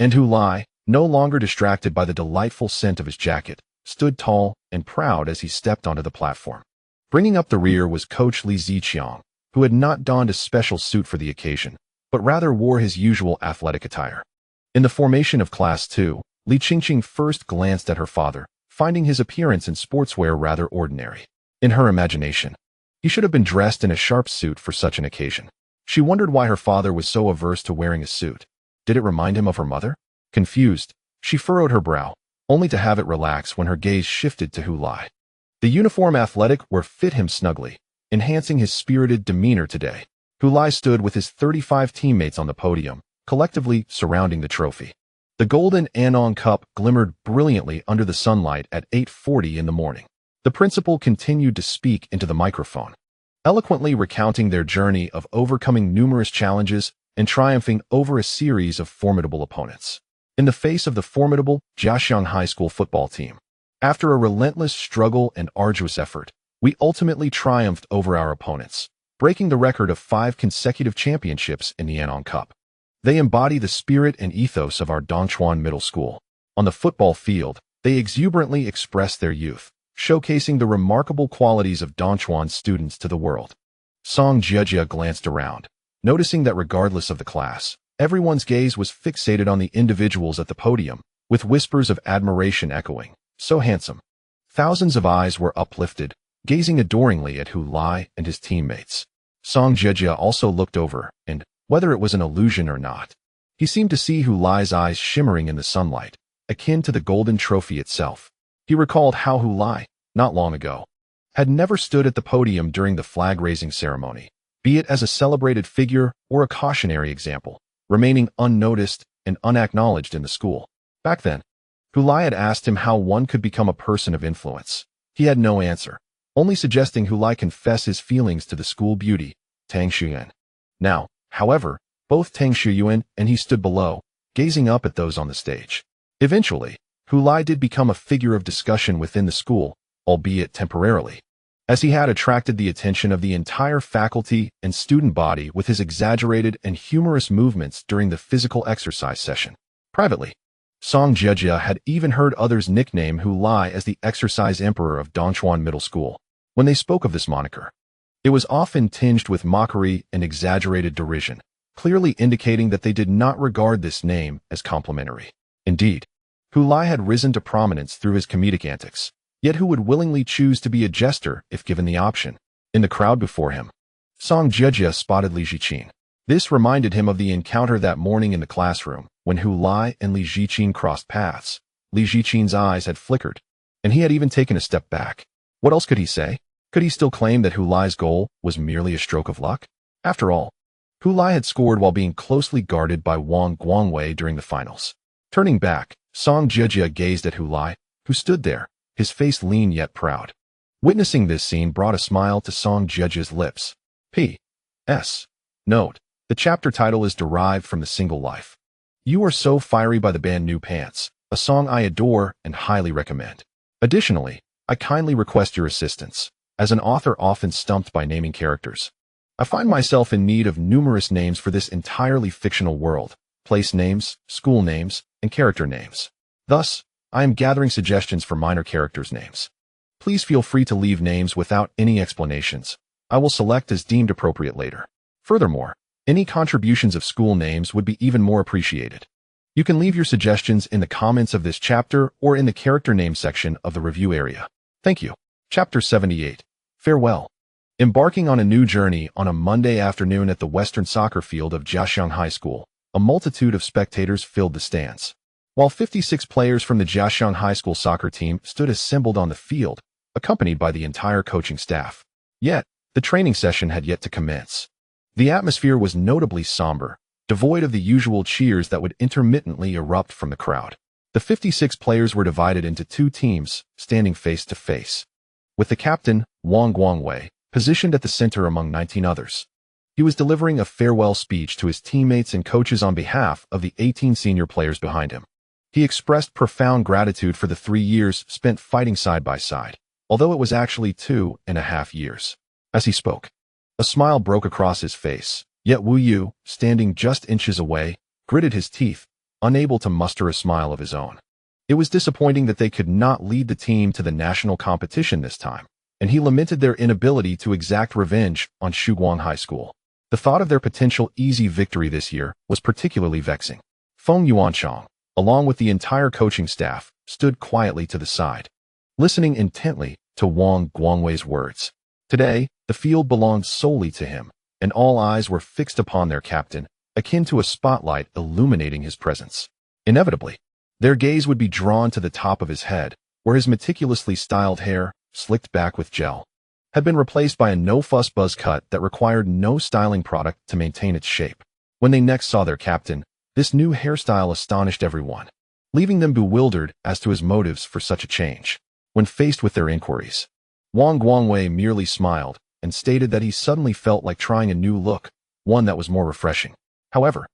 And Hu Lai, no longer distracted by the delightful scent of his jacket, stood tall and proud as he stepped onto the platform. Bringing up the rear was Coach Li Ziqiang, who had not donned a special suit for the occasion, but rather wore his usual athletic attire. In the formation of Class 2, Li Qingqing first glanced at her father, finding his appearance in sportswear rather ordinary. In her imagination, he should have been dressed in a sharp suit for such an occasion. She wondered why her father was so averse to wearing a suit. Did it remind him of her mother? Confused, she furrowed her brow, only to have it relax when her gaze shifted to Hu Lai. The uniform athletic wear fit him snugly, enhancing his spirited demeanor today. Hu Lai stood with his 35 teammates on the podium, collectively surrounding the trophy. The golden Anong Cup glimmered brilliantly under the sunlight at 8:40 in the morning. The principal continued to speak into the microphone, eloquently recounting their journey of overcoming numerous challenges and triumphing over a series of formidable opponents. In the face of the formidable Jiaxiang High School football team, after a relentless struggle and arduous effort, we ultimately triumphed over our opponents, breaking the record of 5 consecutive championships in the Anong Cup. They embody the spirit and ethos of our Dongchuan Middle School. On the football field, they exuberantly express their youth, showcasing the remarkable qualities of Dongchuan students to the world. Song Jiejia glanced around, noticing that regardless of the class, everyone's gaze was fixated on the individuals at the podium, with whispers of admiration echoing. So handsome. Thousands of eyes were uplifted, gazing adoringly at Hu Lai and his teammates. Song Jiejia also looked over, and, whether it was an illusion or not, he seemed to see Hu Lai's eyes shimmering in the sunlight, akin to the golden trophy itself. He recalled how Hu Lai, not long ago, had never stood at the podium during the flag-raising ceremony, be it as a celebrated figure or a cautionary example, remaining unnoticed and unacknowledged in the school. Back then, Hu Lai had asked him how one could become a person of influence. He had no answer, only suggesting Hu Lai confess his feelings to the school beauty, Tang Shuyuan. Now, however, both Tang Shuyuan and he stood below, gazing up at those on the stage. Eventually, Hu Lai did become a figure of discussion within the school, albeit temporarily, as he had attracted the attention of the entire faculty and student body with his exaggerated and humorous movements during the physical exercise session. Privately, Song Jiejia had even heard others nickname Hu Lai as the exercise emperor of Dongchuan Middle School. When they spoke of this moniker, it was often tinged with mockery and exaggerated derision, clearly indicating that they did not regard this name as complimentary. Indeed, Hu Lai had risen to prominence through his comedic antics, yet who would willingly choose to be a jester if given the option? In the crowd before him, Song Jiejia spotted Li Ziqing. This reminded him of the encounter that morning in the classroom, when Hu Lai and Li Ziqing crossed paths. Li Ziqing's eyes had flickered, and he had even taken a step back. What else could he say? Could he still claim that Hu Lai's goal was merely a stroke of luck? After all, Hu Lai had scored while being closely guarded by Wang Guangwei during the finals. Turning back, Song Jiejia gazed at Hu Lai, who stood there, his face lean yet proud. Witnessing this scene brought a smile to Song Jiejia's lips. P.S. Note: the chapter title is derived from the single life. You Are So Fiery by the band New Pants, a song I adore and highly recommend. Additionally, I kindly request your assistance, as an author often stumped by naming characters. I find myself in need of numerous names for this entirely fictional world, place names, school names, and character names. Thus, I am gathering suggestions for minor characters' names. Please feel free to leave names without any explanations. I will select as deemed appropriate later. Furthermore, any contributions of school names would be even more appreciated. You can leave your suggestions in the comments of this chapter or in the character name section of the review area. Thank you. Chapter 78. Farewell. Embarking on a new journey on a Monday afternoon at the Western soccer field of Jiaxiang High School, a multitude of spectators filled the stands. While 56 players from the Jiaxiang High School soccer team stood assembled on the field, accompanied by the entire coaching staff. Yet, the training session had yet to commence. The atmosphere was notably somber, devoid of the usual cheers that would intermittently erupt from the crowd. The 56 players were divided into 2 teams, standing face to face. With the captain, Wang Guangwei, positioned at the center among 19 others. He was delivering a farewell speech to his teammates and coaches on behalf of the 18 senior players behind him. He expressed profound gratitude for the 3 years spent fighting side by side, although it was actually 2.5 years. As he spoke, a smile broke across his face, yet Wu Yu, standing just inches away, gritted his teeth, unable to muster a smile of his own. It was disappointing that they could not lead the team to the national competition this time, and he lamented their inability to exact revenge on Shuguang High School. The thought of their potential easy victory this year was particularly vexing. Feng Yuanchang, along with the entire coaching staff, stood quietly to the side, listening intently to Wang Guangwei's words. Today, the field belonged solely to him, and all eyes were fixed upon their captain, akin to a spotlight illuminating his presence. Inevitably, their gaze would be drawn to the top of his head, where his meticulously styled hair, slicked back with gel, had been replaced by a no-fuss buzz cut that required no styling product to maintain its shape. When they next saw their captain, this new hairstyle astonished everyone, leaving them bewildered as to his motives for such a change. When faced with their inquiries, Wang Guangwei merely smiled and stated that he suddenly felt like trying a new look, one that was more refreshing. However,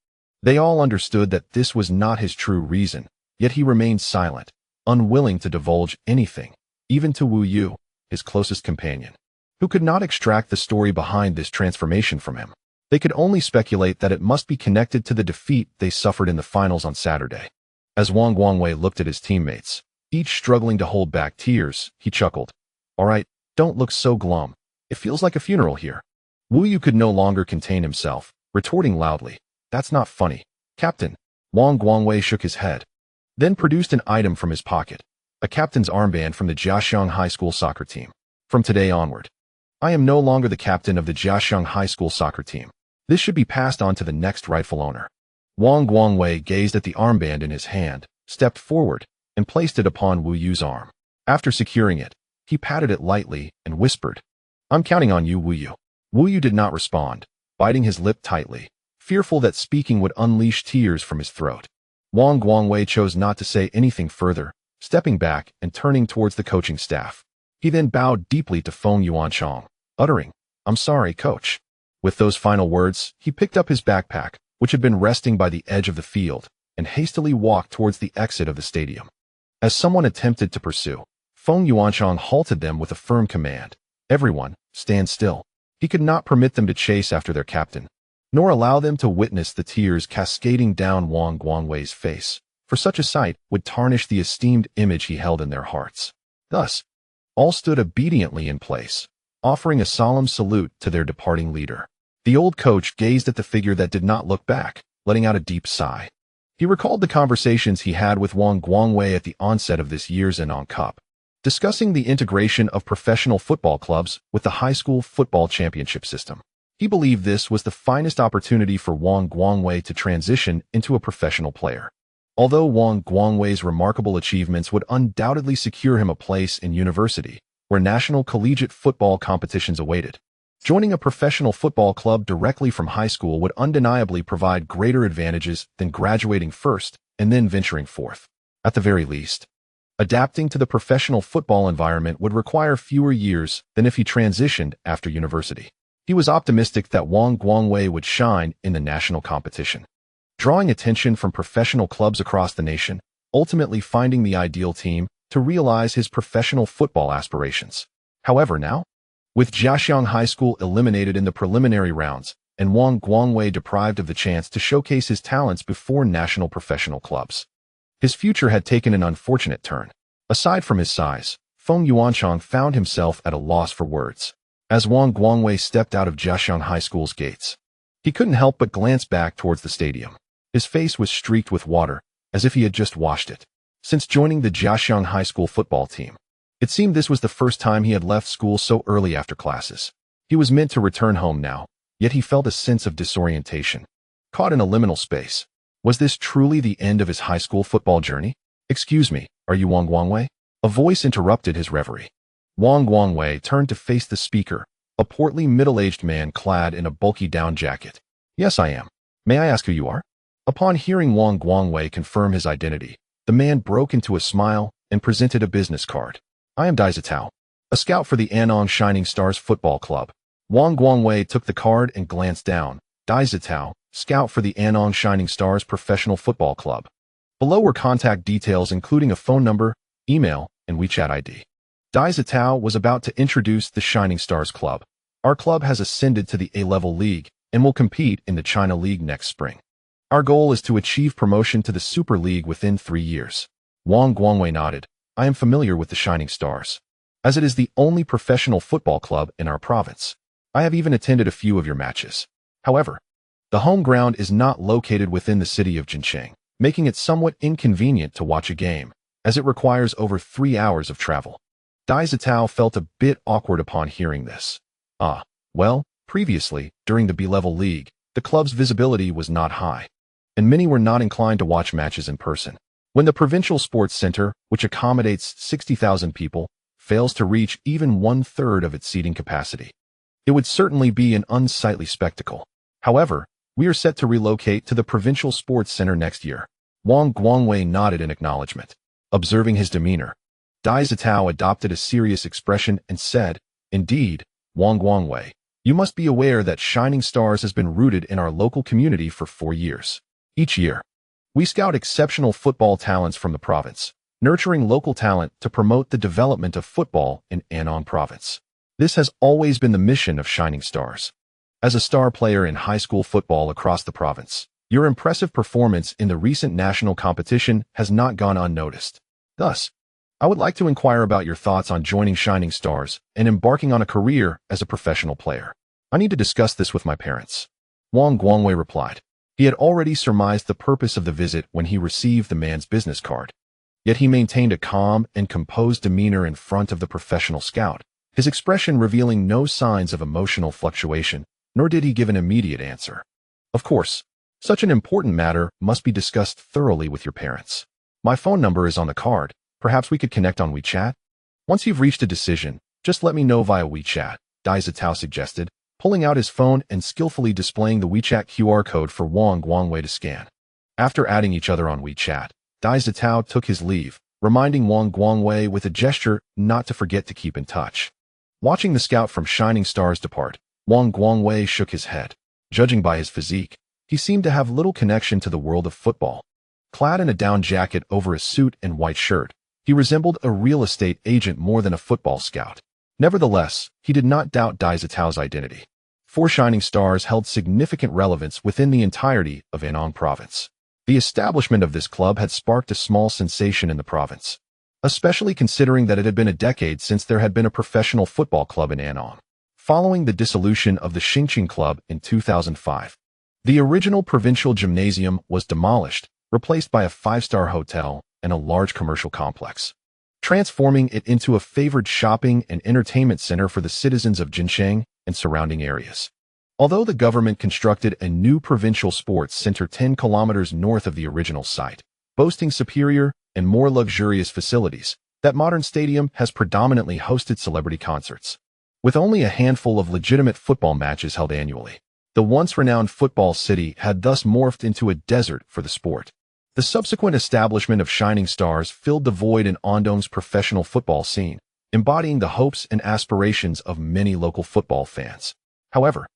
they all understood that this was not his true reason, yet he remained silent, unwilling to divulge anything, even to Wu Yu, his closest companion, who could not extract the story behind this transformation from him. They could only speculate that it must be connected to the defeat they suffered in the finals on Saturday. As Wang Guangwei looked at his teammates, each struggling to hold back tears, he chuckled. "All right, don't look so glum. It feels like a funeral here." Wu Yu could no longer contain himself, retorting loudly, "That's not funny, Captain." Wang Guangwei shook his head, then produced an item from his pocket, a captain's armband from the Jiaxiang High School soccer team. "From today onward, I am no longer the captain of the Jiaxiang High School soccer team. This should be passed on to the next rightful owner." Wang Guangwei gazed at the armband in his hand, stepped forward, and placed it upon Wu Yu's arm. After securing it, he patted it lightly and whispered, "I'm counting on you, Wu Yu." Wu Yu did not respond, biting his lip tightly, fearful that speaking would unleash tears from his throat. Wang Guangwei chose not to say anything further, stepping back and turning towards the coaching staff. He then bowed deeply to Feng Yuanchang, uttering, "I'm sorry, coach." With those final words, he picked up his backpack, which had been resting by the edge of the field, and hastily walked towards the exit of the stadium. As someone attempted to pursue, Feng Yuanchang halted them with a firm command. "Everyone, stand still." He could not permit them to chase after their captain, nor allow them to witness the tears cascading down Wang Guangwei's face, for such a sight would tarnish the esteemed image he held in their hearts. Thus, all stood obediently in place, offering a solemn salute to their departing leader. The old coach gazed at the figure that did not look back, letting out a deep sigh. He recalled the conversations he had with Wang Guangwei at the onset of this year's Anong Cup, discussing the integration of professional football clubs with the high school football championship system. He believed this was the finest opportunity for Wang Guangwei to transition into a professional player. Although Wang Guangwei's remarkable achievements would undoubtedly secure him a place in university, where national collegiate football competitions awaited, joining a professional football club directly from high school would undeniably provide greater advantages than graduating first and then venturing forth. At the very least, adapting to the professional football environment would require fewer years than if he transitioned after university. He was optimistic that Wang Guangwei would shine in the national competition, drawing attention from professional clubs across the nation, ultimately finding the ideal team to realize his professional football aspirations. However, now, with Jiaxiang High School eliminated in the preliminary rounds and Wang Guangwei deprived of the chance to showcase his talents before national professional clubs, his future had taken an unfortunate turn. Aside from his size, Feng Yuanchang found himself at a loss for words. As Wang Guangwei stepped out of Jiaxiang High School's gates, he couldn't help but glance back towards the stadium. His face was streaked with water, as if he had just washed it. Since joining the Jiaxiang High School football team, it seemed this was the first time he had left school so early after classes. He was meant to return home now, yet he felt a sense of disorientation, caught in a liminal space. Was this truly the end of his high school football journey? "Excuse me, are you Wang Guangwei?" A voice interrupted his reverie. Wang Guangwei turned to face the speaker, a portly middle-aged man clad in a bulky down jacket. "Yes, I am. May I ask who you are?" Upon hearing Wang Guangwei confirm his identity, the man broke into a smile and presented a business card. "I am Dai Zitao. a scout for the Anong Shining Stars Football Club. Wang Guangwei took the card and glanced down. Dai Zitao, scout for the Anong Shining Stars Professional Football Club. Below were contact details including a phone number, email, and WeChat ID. Dai Zitao was about to introduce the Shining Stars Club. Our club has ascended to the A-level league and will compete in the China League next spring. Our goal is to achieve promotion to the Super League within 3 years. Wang Guangwei nodded. I am familiar with the Shining Stars, as it is the only professional football club in our province. I have even attended a few of your matches. However, the home ground is not located within the city of Jincheng, making it somewhat inconvenient to watch a game, as it requires over 3 hours of travel. Dai Zitao felt a bit awkward upon hearing this. Well, previously, during the B-level league, the club's visibility was not high, and many were not inclined to watch matches in person. When the provincial sports center, which accommodates 60,000 people, fails to reach even 1/3 of its seating capacity, it would certainly be an unsightly spectacle. However, we are set to relocate to the provincial sports center next year. Wang Guangwei nodded in acknowledgement. Observing his demeanor, Dai Zitao adopted a serious expression and said, Indeed, Wang Guangwei, you must be aware that Shining Stars has been rooted in our local community for 4 years. Each year, we scout exceptional football talents from the province, nurturing local talent to promote the development of football in Anong Province. This has always been the mission of Shining Stars. As a star player in high school football across the province, your impressive performance in the recent national competition has not gone unnoticed. Thus, I would like to inquire about your thoughts on joining Shining Stars and embarking on a career as a professional player. I need to discuss this with my parents. Wang Guangwei replied. He had already surmised the purpose of the visit when he received the man's business card. Yet he maintained a calm and composed demeanor in front of the professional scout, his expression revealing no signs of emotional fluctuation, nor did he give an immediate answer. Of course, such an important matter must be discussed thoroughly with your parents. My phone number is on the card. Perhaps we could connect on WeChat? Once you've reached a decision, just let me know via WeChat, Dai Zitao suggested, pulling out his phone and skillfully displaying the WeChat QR code for Wang Guangwei to scan. After adding each other on WeChat, Dai Zitao took his leave, reminding Wang Guangwei with a gesture not to forget to keep in touch. Watching the scout from Shining Stars depart, Wang Guangwei shook his head. Judging by his physique, he seemed to have little connection to the world of football. Clad in a down jacket over a suit and white shirt, he resembled a real estate agent more than a football scout. Nevertheless, he did not doubt Dai Zitao's identity. 4 Shining Stars held significant relevance within the entirety of Anong Province. The establishment of this club had sparked a small sensation in the province, especially considering that it had been a decade since there had been a professional football club in Anong. Following the dissolution of the Xingqing Club in 2005, the original provincial gymnasium was demolished, replaced by a 5-star hotel and a large commercial complex, transforming it into a favored shopping and entertainment center for the citizens of Jincheng and surrounding areas. Although the government constructed a new provincial sports center 10 kilometers north of the original site, boasting superior and more luxurious facilities, that modern stadium has predominantly hosted celebrity concerts. With only a handful of legitimate football matches held annually, the once renowned football city had thus morphed into a desert for the sport. The subsequent establishment of Shining Stars filled the void in Andong's professional football scene, embodying the hopes and aspirations of many local football fans. However,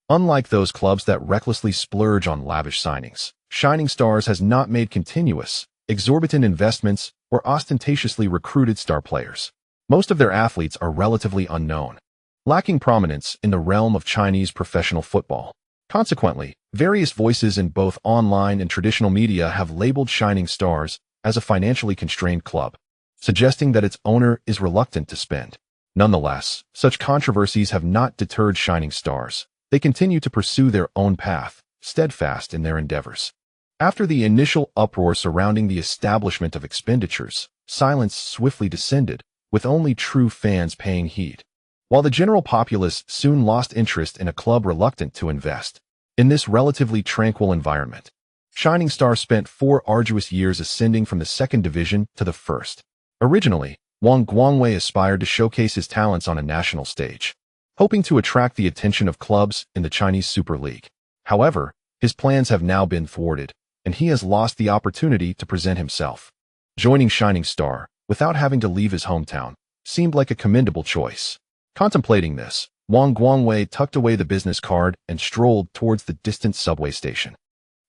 unlike those clubs that recklessly splurge on lavish signings, Shining Stars has not made continuous, exorbitant investments or ostentatiously recruited star players. Most of their athletes are relatively unknown, lacking prominence in the realm of Chinese professional football. Consequently, various voices in both online and traditional media have labeled Shining Stars as a financially constrained club, suggesting that its owner is reluctant to spend. Nonetheless, such controversies have not deterred Shining Stars. They continue to pursue their own path, steadfast in their endeavors. After the initial uproar surrounding the establishment of expenditures, silence swiftly descended, with only true fans paying heed. While the general populace soon lost interest in a club reluctant to invest. In this relatively tranquil environment, Shining Star spent 4 arduous years ascending from the 2nd division to the 1st. Originally, Wang Guangwei aspired to showcase his talents on a national stage, hoping to attract the attention of clubs in the Chinese Super League. However, his plans have now been thwarted, and he has lost the opportunity to present himself. Joining Shining Star, without having to leave his hometown, seemed like a commendable choice. Contemplating this, Wang Guangwei tucked away the business card and strolled towards the distant subway station.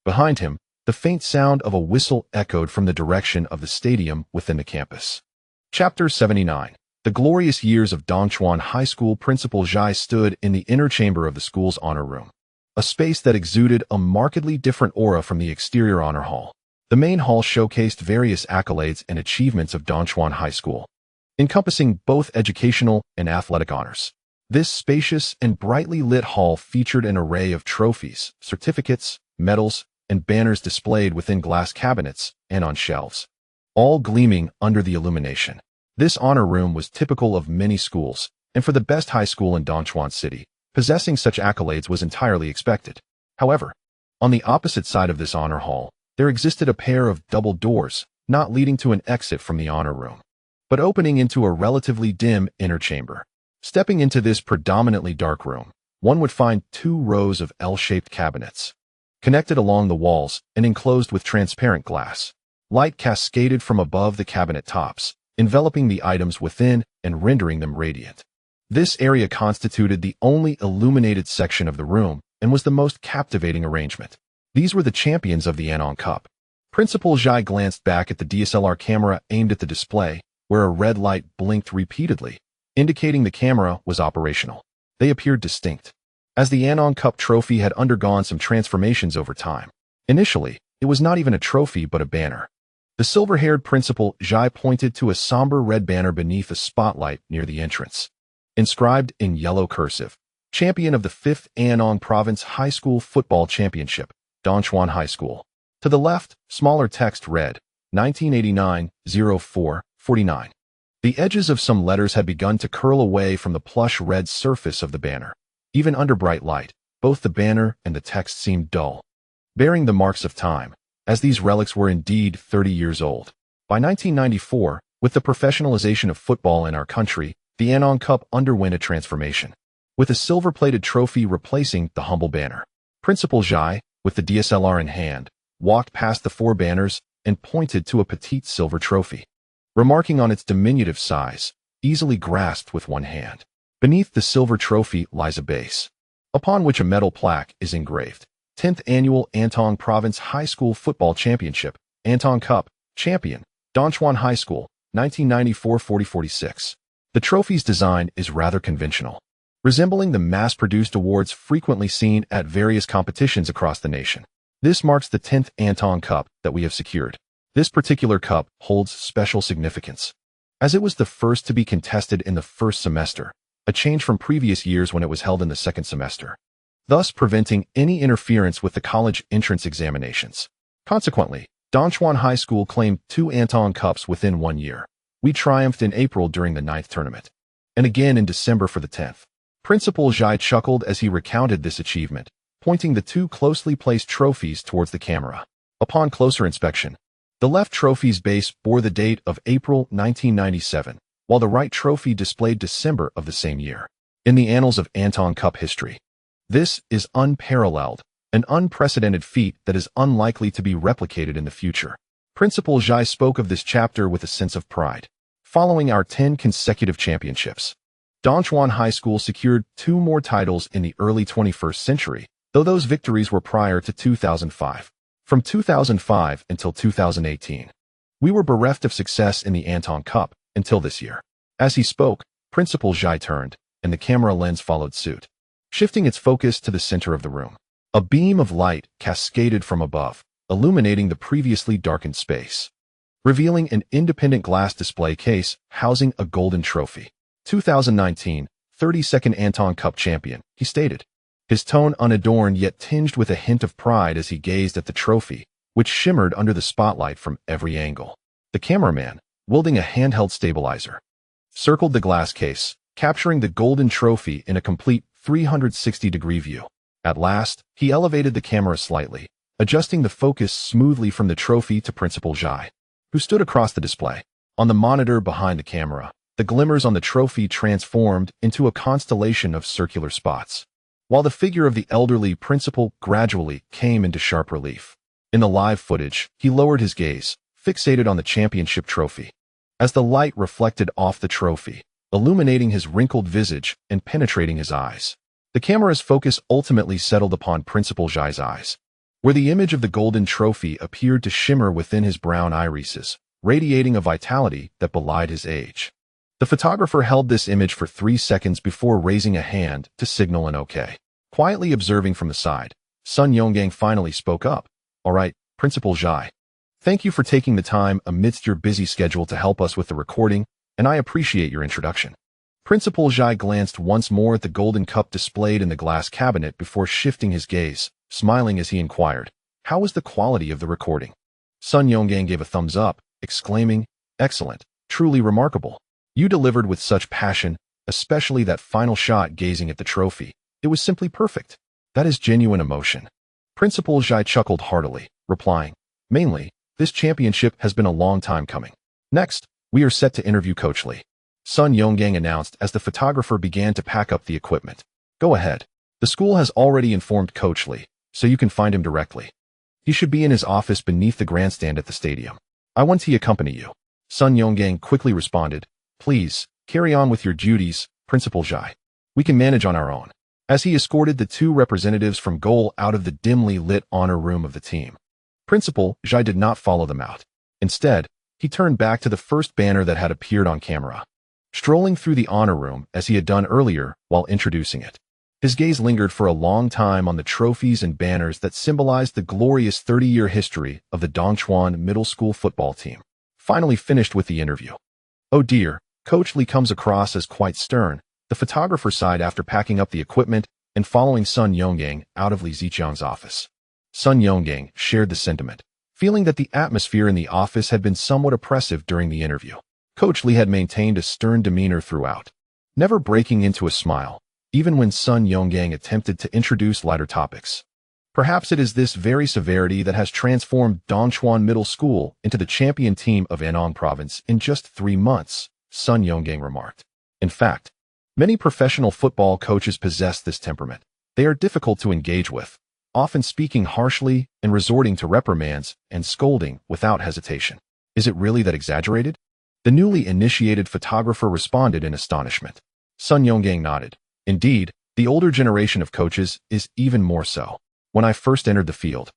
Behind him, the faint sound of a whistle echoed from the direction of the stadium within the campus. Chapter 79. The glorious years of Dongchuan High School. Principal Zhai stood in the inner chamber of the school's honor room, a space that exuded a markedly different aura from the exterior honor hall. The main hall showcased various accolades and achievements of Dongchuan High School, encompassing both educational and athletic honors. This spacious and brightly lit hall featured an array of trophies, certificates, medals, and banners displayed within glass cabinets and on shelves, all gleaming under the illumination. This honor room was typical of many schools, and for the best high school in Dongchuan City, possessing such accolades was entirely expected. However, on the opposite side of this honor hall, there existed a pair of double doors, not leading to an exit from the honor room, but opening into a relatively dim inner chamber. Stepping into this predominantly dark room, one would find 2 rows of L-shaped cabinets, connected along the walls and enclosed with transparent glass. Light cascaded from above the cabinet tops, enveloping the items within and rendering them radiant. This area constituted the only illuminated section of the room and was the most captivating arrangement. These were the champions of the Anong Cup. Principal Zhai glanced back at the DSLR camera aimed at the display, where a red light blinked repeatedly, indicating the camera was operational. They appeared distinct, as the Anong Cup trophy had undergone some transformations over time. Initially, it was not even a trophy but a banner. The silver-haired Principal Zhai pointed to a somber red banner beneath a spotlight near the entrance. Inscribed in yellow cursive, Champion of the 5th Anong Province High School Football Championship, Dongchuan High School. To the left, smaller text read, 1989-04-49. The edges of some letters had begun to curl away from the plush red surface of the banner. Even under bright light, both the banner and the text seemed dull, bearing the marks of time, as these relics were indeed 30 years old. By 1994, with the professionalization of football in our country, the Anong Cup underwent a transformation, with a silver-plated trophy replacing the humble banner. Principal Zhai, with the DSLR in hand, walked past the 4 banners and pointed to a petite silver trophy, remarking on its diminutive size, easily grasped with one hand. Beneath the silver trophy lies a base, upon which a metal plaque is engraved. 10th Annual Antong Province High School Football Championship, Antong Cup, Champion, Dongchuan High School, 1994-40-46. The trophy's design is rather conventional, resembling the mass-produced awards frequently seen at various competitions across the nation. This marks the 10th Antong Cup that we have secured. This particular cup holds special significance, as it was the first to be contested in the first semester, a change from previous years when it was held in the second semester, thus preventing any interference with the college entrance examinations. Consequently, Dongchuan High School claimed 2 Antong Cups within 1 year. We triumphed in April during the 9th tournament, and again in December for the 10th. Principal Zhai chuckled as he recounted this achievement, pointing the 2 closely placed trophies towards the camera. Upon closer inspection, the left trophy's base bore the date of April 1997, while the right trophy displayed December of the same year. In the annals of Antong Cup history, this is unparalleled, an unprecedented feat that is unlikely to be replicated in the future. Principal Zhai spoke of this chapter with a sense of pride. Following our 10 consecutive championships, Dongchuan High School secured 2 more titles in the early 21st century, though those victories were prior to 2005. From 2005 until 2018, we were bereft of success in the Antong Cup until this year. As he spoke, Principal Zhai turned, and the camera lens followed suit, shifting its focus to the center of the room. A beam of light cascaded from above, illuminating the previously darkened space, revealing an independent glass display case housing a golden trophy. 2019, 32nd Antong Cup champion, he stated, his tone unadorned yet tinged with a hint of pride as he gazed at the trophy, which shimmered under the spotlight from every angle. The cameraman, wielding a handheld stabilizer, circled the glass case, capturing the golden trophy in a complete 360-degree view. At last, he elevated the camera slightly, adjusting the focus smoothly from the trophy to Principal Zhai, who stood across the display. On the monitor behind the camera, the glimmers on the trophy transformed into a constellation of circular spots, while the figure of the elderly principal gradually came into sharp relief. In the live footage, he lowered his gaze, fixated on the championship trophy. As the light reflected off the trophy, illuminating his wrinkled visage and penetrating his eyes. The camera's focus ultimately settled upon Principal Sigh's eyes, where the image of the golden trophy appeared to shimmer within his brown irises, radiating a vitality that belied his age. The photographer held this image for 3 seconds before raising a hand to signal an okay. Quietly observing from the side, Sun Yonggang finally spoke up. "All right, Principal Sigh. Thank you for taking the time amidst your busy schedule to help us with the recording, and I appreciate your introduction." Principal Sigh glanced once more at the golden cup displayed in the glass cabinet before shifting his gaze, smiling as he inquired, "How was the quality of the recording?" Sun Yonggang gave a thumbs up, exclaiming, "Excellent, truly remarkable. You delivered with such passion, especially that final shot gazing at the trophy. It was simply perfect. That is genuine emotion." Principal Sigh chuckled heartily, replying, "Mainly, this championship has been a long time coming. Next, we are set to interview Coach Lee," Sun Yonggang announced as the photographer began to pack up the equipment. "Go ahead. The school has already informed Coach Lee, so you can find him directly. He should be in his office beneath the grandstand at the stadium. I want to accompany you." Sun Yonggang quickly responded, "Please, carry on with your duties, Principal Sigh. We can manage on our own," as he escorted the 2 representatives from goal out of the dimly lit honor room of the team. Principal Sigh did not follow them out. Instead, he turned back to the first banner that had appeared on camera, strolling through the honor room as he had done earlier while introducing it. His gaze lingered for a long time on the trophies and banners that symbolized the glorious 30-year history of the Dongchuan Middle School football team. Finally finished with the interview. "Oh dear, Coach Lee comes across as quite stern," the photographer sighed after packing up the equipment and following Sun Yonggang out of Li Ziqiang's office. Sun Yonggang shared the sentiment, feeling that the atmosphere in the office had been somewhat oppressive during the interview. Coach Lee had maintained a stern demeanor throughout, never breaking into a smile, even when Sun Yonggang attempted to introduce lighter topics. Perhaps it is this very severity that has transformed Dongchuan Middle School into the champion team of Anong Province in just 3 months, Sun Yonggang remarked. In fact, many professional football coaches possess this temperament. They are difficult to engage with, often speaking harshly and resorting to reprimands and scolding without hesitation. Is it really that exaggerated? The newly initiated photographer responded in astonishment. Sun Yonggang nodded. Indeed, the older generation of coaches is even more so. When I first entered the field,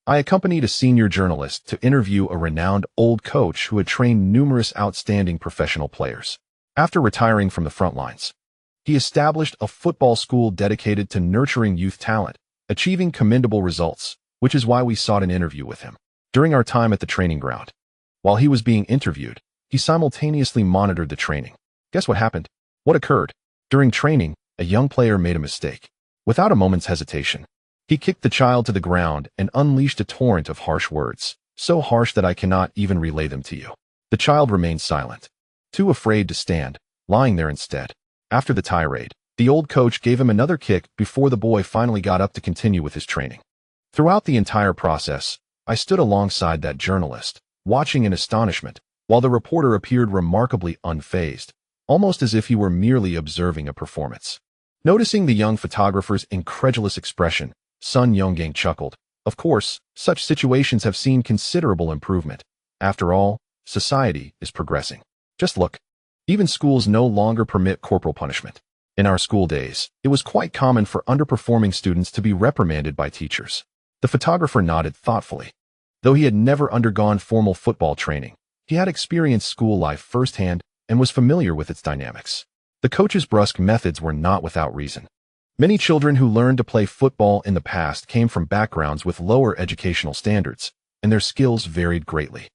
I accompanied a senior journalist to interview a renowned old coach who had trained numerous outstanding professional players. After retiring from the front lines, he established a football school dedicated to nurturing youth talent, achieving commendable results, which is why we sought an interview with him. During our time at the training ground, while he was being interviewed, he simultaneously monitored the training. Guess what happened? What occurred? During training, a young player made a mistake. Without a moment's hesitation, he kicked the child to the ground and unleashed a torrent of harsh words, so harsh that I cannot even relay them to you. The child remained silent, too afraid to stand, lying there instead. After the tirade, the old coach gave him another kick before the boy finally got up to continue with his training. Throughout the entire process, I stood alongside that journalist, watching in astonishment, while the reporter appeared remarkably unfazed, almost as if he were merely observing a performance. Noticing the young photographer's incredulous expression, Sun Yonggang chuckled. Of course, such situations have seen considerable improvement. After all, society is progressing. Just look. Even schools no longer permit corporal punishment. In our school days, it was quite common for underperforming students to be reprimanded by teachers. The photographer nodded thoughtfully. Though he had never undergone formal football training, he had experienced school life firsthand and was familiar with its dynamics. The coach's brusque methods were not without reason. Many children who learned to play football in the past came from backgrounds with lower educational standards, and their skills varied greatly.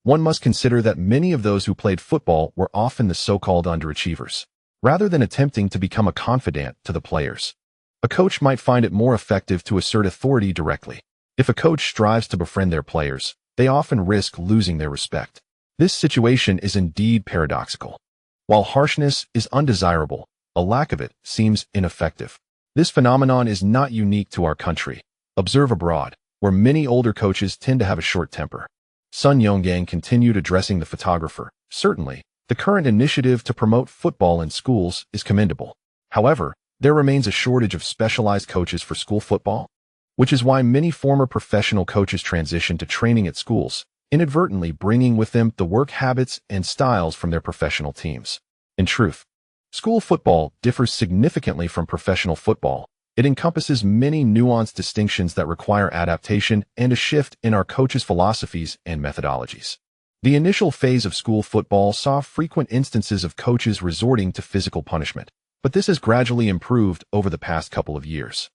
One must consider that many of those who played football were often the so-called underachievers. Rather than attempting to become a confidant to the players, a coach might find it more effective to assert authority directly. If a coach strives to befriend their players, they often risk losing their respect. This situation is indeed paradoxical. While harshness is undesirable, a lack of it seems ineffective. This phenomenon is not unique to our country. Observe abroad, where many older coaches tend to have a short temper. Sun Yonggang continued addressing the photographer. Certainly, the current initiative to promote football in schools is commendable. However, there remains a shortage of specialized coaches for school football, which is why many former professional coaches transition to training at schools, inadvertently bringing with them the work habits and styles from their professional teams. In truth, School football differs significantly from professional football. It encompasses many nuanced distinctions that require adaptation and a shift in our coaches' philosophies and methodologies. The initial phase of school football saw frequent instances of coaches resorting to physical punishment, but this has gradually improved over the past couple of years.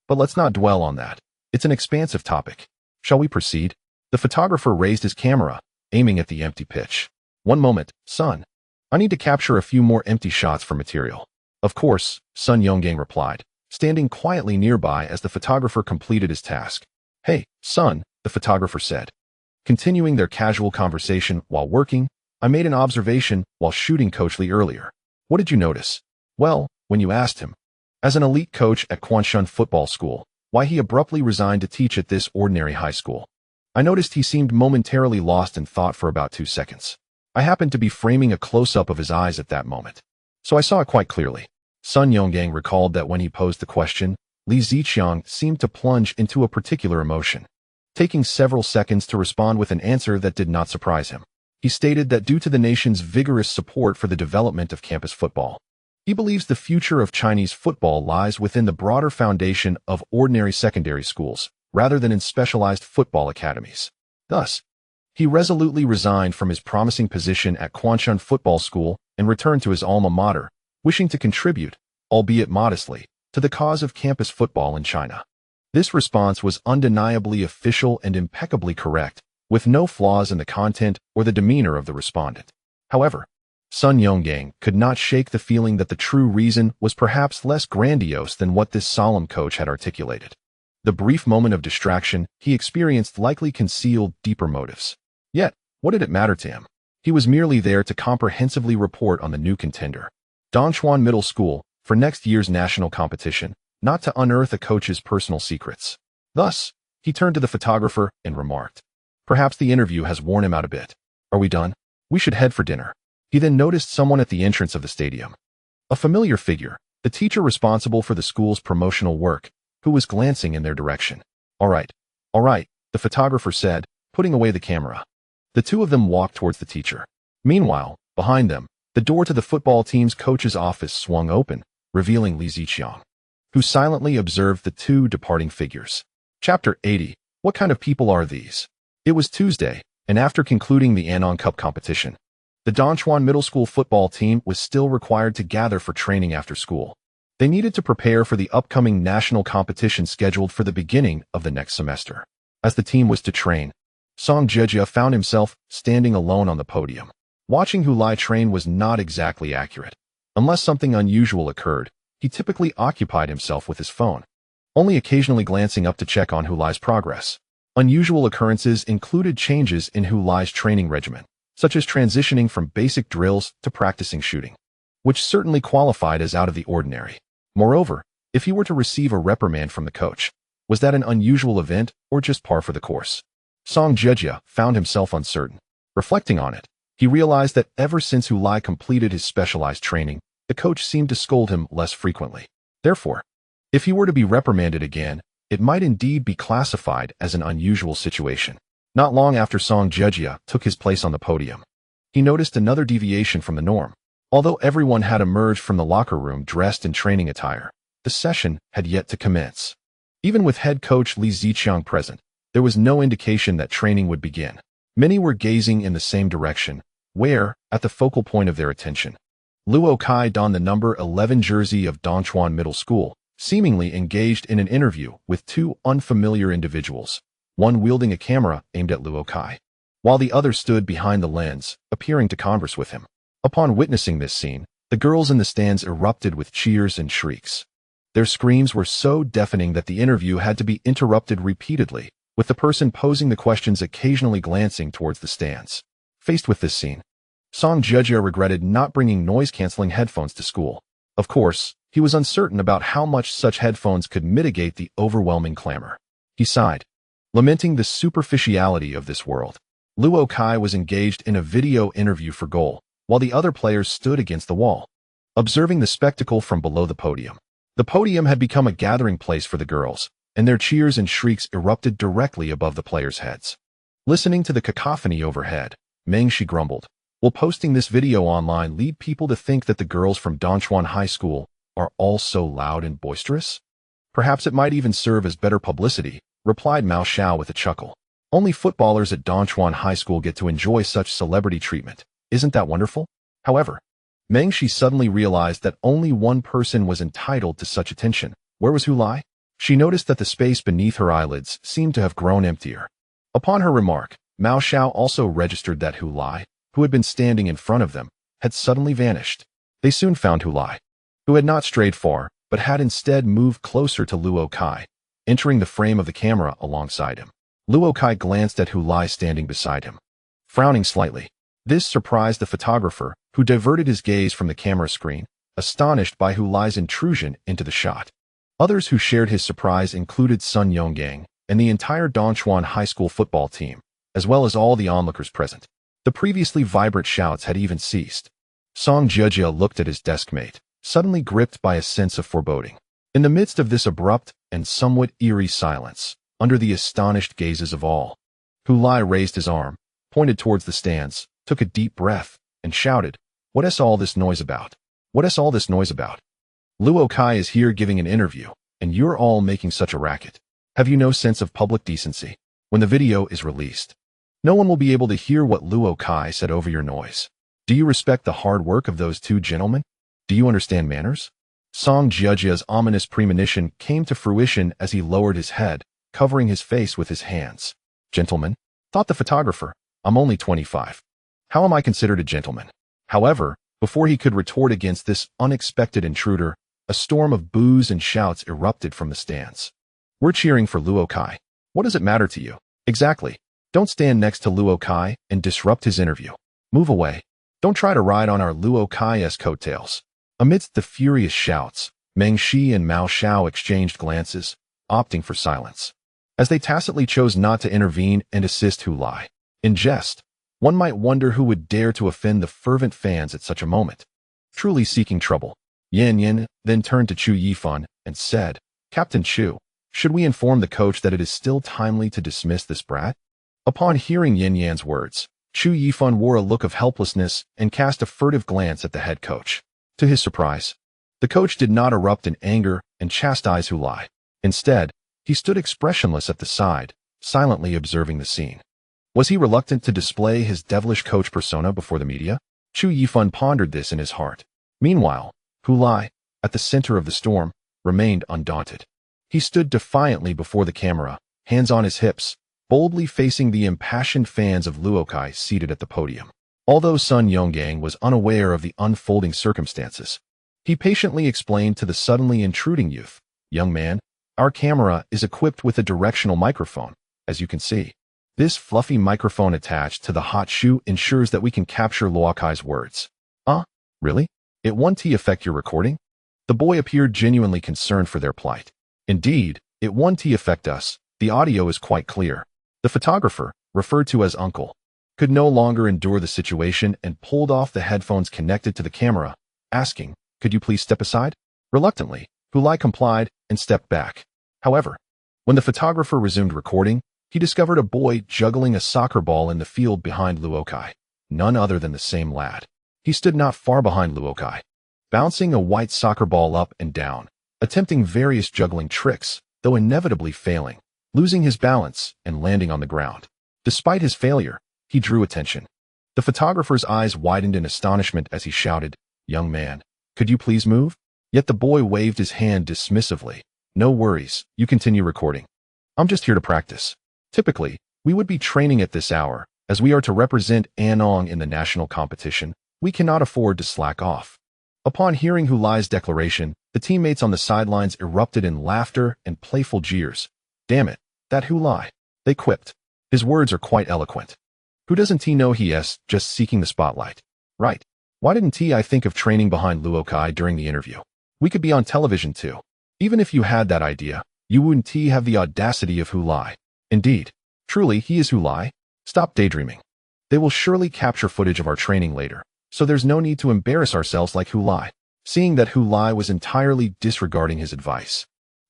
But let's not dwell on that. It's an expansive topic. Shall we proceed? The photographer raised his camera, aiming at the empty pitch. One moment, son. I need to capture a few more empty shots for material. Of course, Sun Yonggang replied, standing quietly nearby as the photographer completed his task. Hey, son, the photographer said. Continuing their casual conversation while working, I made an observation while shooting Coach Lee earlier. What did you notice? Well, when you asked him, as an elite coach at Quanshan Football School, why he abruptly resigned to teach at this ordinary high school. I noticed he seemed momentarily lost in thought for about 2 seconds. I happened to be framing a close-up of his eyes at that moment, so I saw it quite clearly. Sun Yonggang recalled that when he posed the question, Li Ziqiang seemed to plunge into a particular emotion, taking several seconds to respond with an answer that did not surprise him. He stated that due to the nation's vigorous support for the development of campus football, he believes the future of Chinese football lies within the broader foundation of ordinary secondary schools, rather than in specialized football academies. Thus, he resolutely resigned from his promising position at Quanshan Football School and returned to his alma mater, wishing to contribute, albeit modestly, to the cause of campus football in China. This response was undeniably official and impeccably correct, with no flaws in the content or the demeanor of the respondent. However, Sun Yonggang could not shake the feeling that the true reason was perhaps less grandiose than what this solemn coach had articulated. The brief moment of distraction he experienced likely concealed deeper motives. Yet, what did it matter to him? He was merely there to comprehensively report on the new contender, Dongchuan Middle School, for next year's national competition, not to unearth a coach's personal secrets. Thus, he turned to the photographer and remarked, perhaps the interview has worn him out a bit. Are we done? We should head for dinner. He then noticed someone at the entrance of the stadium. A familiar figure, the teacher responsible for the school's promotional work, who was glancing in their direction. All right, the photographer said, putting away the camera. The two of them walked towards the teacher. Meanwhile, behind them, the door to the football team's coach's office swung open, revealing Li Ziqiang, who silently observed the two departing figures. Chapter 80. What kind of people are these? It was Tuesday, and after concluding the Anong Cup competition, the Dongchuan Middle School football team was still required to gather for training after school. They needed to prepare for the upcoming national competition scheduled for the beginning of the next semester. As the team was to train, Song Jejia found himself standing alone on the podium. Watching Hu Lai train was not exactly accurate. Unless something unusual occurred, he typically occupied himself with his phone, only occasionally glancing up to check on Hu Lai's progress. Unusual occurrences included changes in Hu Lai's training regimen, such as transitioning from basic drills to practicing shooting, which certainly qualified as out of the ordinary. Moreover, if he were to receive a reprimand from the coach, was that an unusual event or just par for the course? Song Jejia found himself uncertain. Reflecting on it, he realized that ever since Hu Lai completed his specialized training, the coach seemed to scold him less frequently. Therefore, if he were to be reprimanded again, it might indeed be classified as an unusual situation. Not long after Song Jejia took his place on the podium, he noticed another deviation from the norm. Although everyone had emerged from the locker room dressed in training attire, the session had yet to commence. Even with head coach Li Ziqiang present, there was no indication that training would begin. Many were gazing in the same direction, where, at the focal point of their attention, Luo Kai donned the number 11 jersey of Dongchuan Middle School, seemingly engaged in an interview with two unfamiliar individuals, one wielding a camera aimed at Luo Kai, while the other stood behind the lens, appearing to converse with him. Upon witnessing this scene, the girls in the stands erupted with cheers and shrieks. Their screams were so deafening that the interview had to be interrupted repeatedly, with the person posing the questions occasionally glancing towards the stands. Faced with this scene, Song Jejia regretted not bringing noise-canceling headphones to school. Of course, he was uncertain about how much such headphones could mitigate the overwhelming clamor. He sighed, lamenting the superficiality of this world. Luo Kai was engaged in a video interview for Goal, while the other players stood against the wall, observing the spectacle from below the podium. The podium had become a gathering place for the girls, and their cheers and shrieks erupted directly above the players' heads. Listening to the cacophony overhead, Meng Shi grumbled, Will posting this video online lead people to think that the girls from Dongchuan High School are all so loud and boisterous? Perhaps it might even serve as better publicity, replied Mao Xiao with a chuckle. Only footballers at Dongchuan High School get to enjoy such celebrity treatment. Isn't that wonderful? However, Meng Shi suddenly realized that only one person was entitled to such attention. Where was Hu Lai? She noticed that the space beneath her eyelids seemed to have grown emptier. Upon her remark, Mao Xiao also registered that Hu Lai, who had been standing in front of them, had suddenly vanished. They soon found Hu Lai, who had not strayed far, but had instead moved closer to Luo Kai, entering the frame of the camera alongside him. Luo Kai glanced at Hu Lai standing beside him, frowning slightly. This surprised the photographer, who diverted his gaze from the camera screen, astonished by Hu Lai's intrusion into the shot. Others who shared his surprise included Sun Yonggang and the entire Dongchuan High School football team, as well as all the onlookers present. The previously vibrant shouts had even ceased. Song Jiejia looked at his deskmate, suddenly gripped by a sense of foreboding. In the midst of this abrupt and somewhat eerie silence, under the astonished gazes of all, Hu Lai raised his arm, pointed towards the stands, took a deep breath, and shouted, "What is all this noise about? What is all this noise about? Luo Kai is here giving an interview, and you're all making such a racket. Have you no sense of public decency? When the video is released, no one will be able to hear what Luo Kai said over your noise. Do you respect the hard work of those two gentlemen? Do you understand manners?" Song Jiejia's ominous premonition came to fruition as he lowered his head, covering his face with his hands. "Gentlemen," thought the photographer, "I'm only 25. How am I considered a gentleman?" However, before he could retort against this unexpected intruder, a storm of boos and shouts erupted from the stands. "We're cheering for Luo Kai. What does it matter to you?" "Exactly. Don't stand next to Luo Kai and disrupt his interview. Move away. Don't try to ride on our Luo Kai's coattails." Amidst the furious shouts, Meng Shi and Mao Xiao exchanged glances, opting for silence, as they tacitly chose not to intervene and assist Hu Lai. In jest, one might wonder who would dare to offend the fervent fans at such a moment. Truly seeking trouble. Yan Yan then turned to Chu Yifan and said, "Captain Chu, should we inform the coach that it is still timely to dismiss this brat?" Upon hearing Yan Yan's words, Chu Yifan wore a look of helplessness and cast a furtive glance at the head coach. To his surprise, the coach did not erupt in anger and chastise Hu Lai. Instead, he stood expressionless at the side, silently observing the scene. Was he reluctant to display his devilish coach persona before the media? Chu Yifan pondered this in his heart. Meanwhile, Hu Lai, at the center of the storm, remained undaunted. He stood defiantly before the camera, hands on his hips, boldly facing the impassioned fans of Luo Kai seated at the podium. Although Sun Yonggang was unaware of the unfolding circumstances, he patiently explained to the suddenly intruding youth, "Young man, our camera is equipped with a directional microphone, as you can see. This fluffy microphone attached to the hot shoe ensures that we can capture Luo Kai's words." Really? It won't affect your recording?" The boy appeared genuinely concerned for their plight. "Indeed, it won't affect us. The audio is quite clear." The photographer, referred to as Uncle, could no longer endure the situation and pulled off the headphones connected to the camera, asking, "Could you please step aside?" Reluctantly, Hu Lai complied and stepped back. However, when the photographer resumed recording, he discovered a boy juggling a soccer ball in the field behind Luo Kai, none other than the same lad. He stood not far behind Luo Kai, bouncing a white soccer ball up and down, attempting various juggling tricks, though inevitably failing, losing his balance and landing on the ground. Despite his failure, he drew attention. The photographer's eyes widened in astonishment as he shouted, "Young man, could you please move?" Yet the boy waved his hand dismissively. "No worries, you continue recording. I'm just here to practice. Typically, we would be training at this hour, as we are to represent Anong in the national competition. We cannot afford to slack off." Upon hearing Hu Lai's declaration, the teammates on the sidelines erupted in laughter and playful jeers. "Damn it, that Hu Lai," they quipped. "His words are quite eloquent. Who doesn't he know he is just seeking the spotlight? Right. Why didn't I think of training behind Luo Kai during the interview? We could be on television too. Even if you had that idea, you wouldn't have the audacity of Hu Lai. Indeed, truly he is Hu Lai. Stop daydreaming. They will surely capture footage of our training later, so there's no need to embarrass ourselves like Hu Lai." Seeing that Hu Lai was entirely disregarding his advice,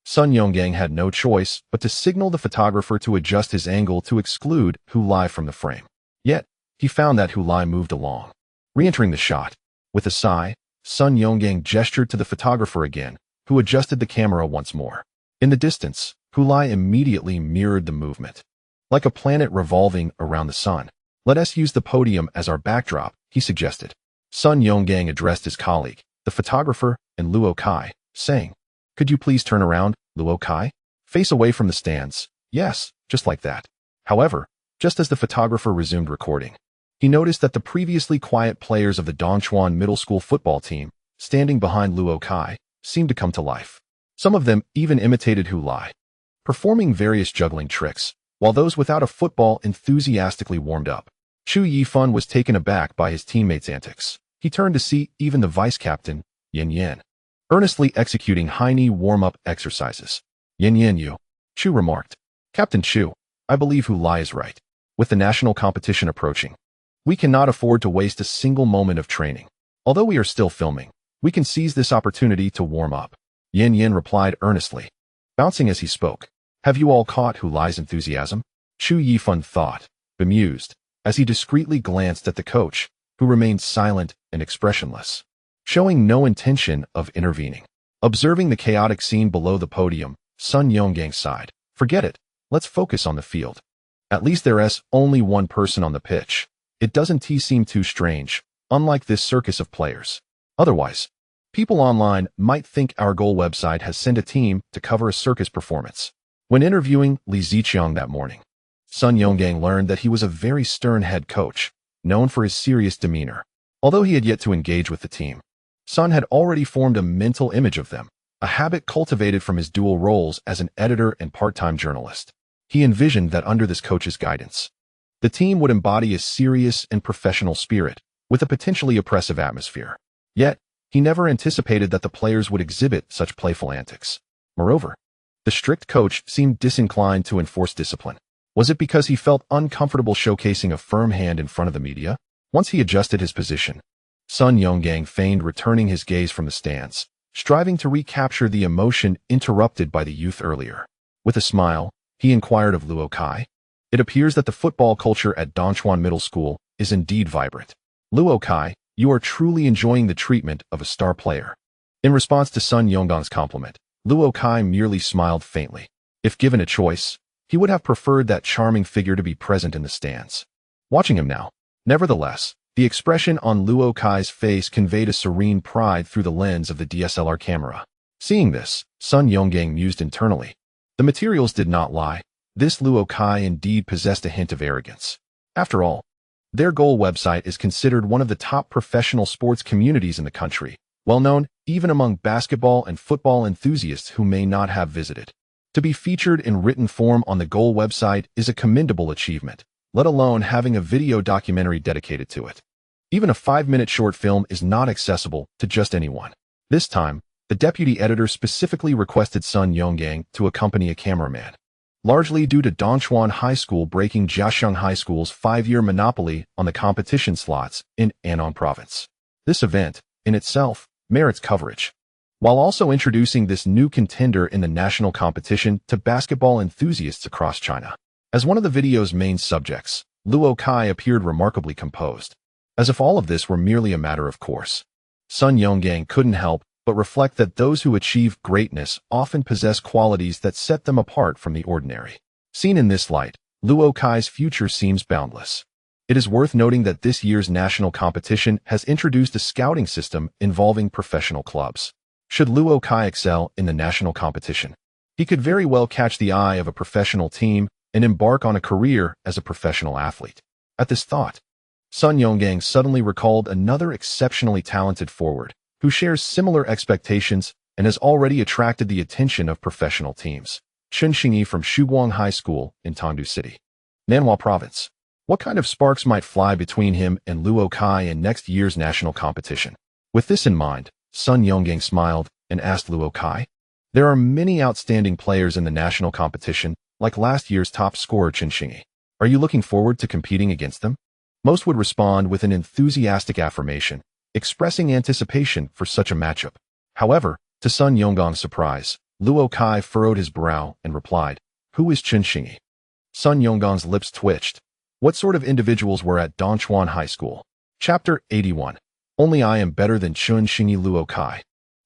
Sun Yonggang had no choice but to signal the photographer to adjust his angle to exclude Hu Lai from the frame. Yet, he found that Hu Lai moved along, Re-entering the shot. With a sigh, Sun Yonggang gestured to the photographer again, who adjusted the camera once more. In the distance, Hulai immediately mirrored the movement. Like a planet revolving around the sun. Let us use the podium as our backdrop, he suggested. Sun Yonggang addressed his colleague, the photographer, and Luo Kai, saying, "Could you please turn around, Luo Kai? Face away from the stands." Yes, just like that. However, just as the photographer resumed recording, he noticed that the previously quiet players of the Dongchuan Middle School football team, standing behind Luo Kai, seemed to come to life. Some of them even imitated Hulai, performing various juggling tricks, while those without a football enthusiastically warmed up. Chu Yifan was taken aback by his teammates' antics. He turned to see even the vice-captain, Yin Yin, earnestly executing high-knee warm-up exercises. "Yin Yin you," Chu remarked. "Captain Chu, I believe Hulai is right. With the national competition approaching, we cannot afford to waste a single moment of training. Although we are still filming, we can seize this opportunity to warm up." Yin Yin replied earnestly, bouncing as he spoke. "Have you all caught Hulai's enthusiasm?" Chu Yifan thought, bemused, as he discreetly glanced at the coach, who remained silent and expressionless, showing no intention of intervening. Observing the chaotic scene below the podium, Sun Yonggang sighed. "Forget it. Let's focus on the field. At least there's only one person on the pitch. It doesn't seem too strange, unlike this circus of players. Otherwise, people online might think our goal website has sent a team to cover a circus performance." When interviewing Li Ziqiang that morning, Sun Yonggang learned that he was a very stern head coach, known for his serious demeanor. Although he had yet to engage with the team, Sun had already formed a mental image of them, a habit cultivated from his dual roles as an editor and part-time journalist. He envisioned that under this coach's guidance, the team would embody a serious and professional spirit, with a potentially oppressive atmosphere. Yet, he never anticipated that the players would exhibit such playful antics. Moreover, the strict coach seemed disinclined to enforce discipline. Was it because he felt uncomfortable showcasing a firm hand in front of the media? Once he adjusted his position, Sun Yonggang feigned returning his gaze from the stands, striving to recapture the emotion interrupted by the youth earlier. With a smile, he inquired of Luo Kai. "It appears that the football culture at Dongchuan Middle School is indeed vibrant. Luo Kai, you are truly enjoying the treatment of a star player." In response to Sun Yonggang's compliment, Luo Kai merely smiled faintly. If given a choice, he would have preferred that charming figure to be present in the stands. Watching him now, nevertheless, the expression on Luo Kai's face conveyed a serene pride through the lens of the DSLR camera. Seeing this, Sun Yonggang mused internally. The materials did not lie. This Luo Kai indeed possessed a hint of arrogance. After all, their goal website is considered one of the top professional sports communities in the country, well known even among basketball and football enthusiasts who may not have visited. To be featured in written form on the goal website is a commendable achievement, let alone having a video documentary dedicated to it. Even a 5-minute short film is not accessible to just anyone. This time, the deputy editor specifically requested Sun Yonggang to accompany a cameraman, largely due to Dongchuan High School breaking Jiaxiang High School's 5-year monopoly on the competition slots in Annan Province. This event, in itself, merits coverage, while also introducing this new contender in the national competition to basketball enthusiasts across China. As one of the video's main subjects, Luo Kai appeared remarkably composed, as if all of this were merely a matter of course. Sun Yonggang couldn't help but reflect that those who achieve greatness often possess qualities that set them apart from the ordinary. Seen in this light, Luo Kai's future seems boundless. It is worth noting that this year's national competition has introduced a scouting system involving professional clubs. Should Luo Kai excel in the national competition, he could very well catch the eye of a professional team and embark on a career as a professional athlete. At this thought, Sun Yonggang suddenly recalled another exceptionally talented forward who shares similar expectations and has already attracted the attention of professional teams. Chen Xingyi from Shuguang High School in Tongdu City, Nanhua Province. What kind of sparks might fly between him and Luo Kai in next year's national competition? With this in mind, Sun Yonggang smiled and asked Luo Kai, "There are many outstanding players in the national competition, like last year's top scorer Chen Xingyi. Are you looking forward to competing against them?" Most would respond with an enthusiastic affirmation, expressing anticipation for such a matchup. However, to Sun Yonggang's surprise, Luo Kai furrowed his brow and replied, "Who is Chen Xingyi?" Sun Yonggang's lips twitched. What sort of individuals were at Dongchuan High School? Chapter 81. Only I am better than Chun Xingyi Luo Kai.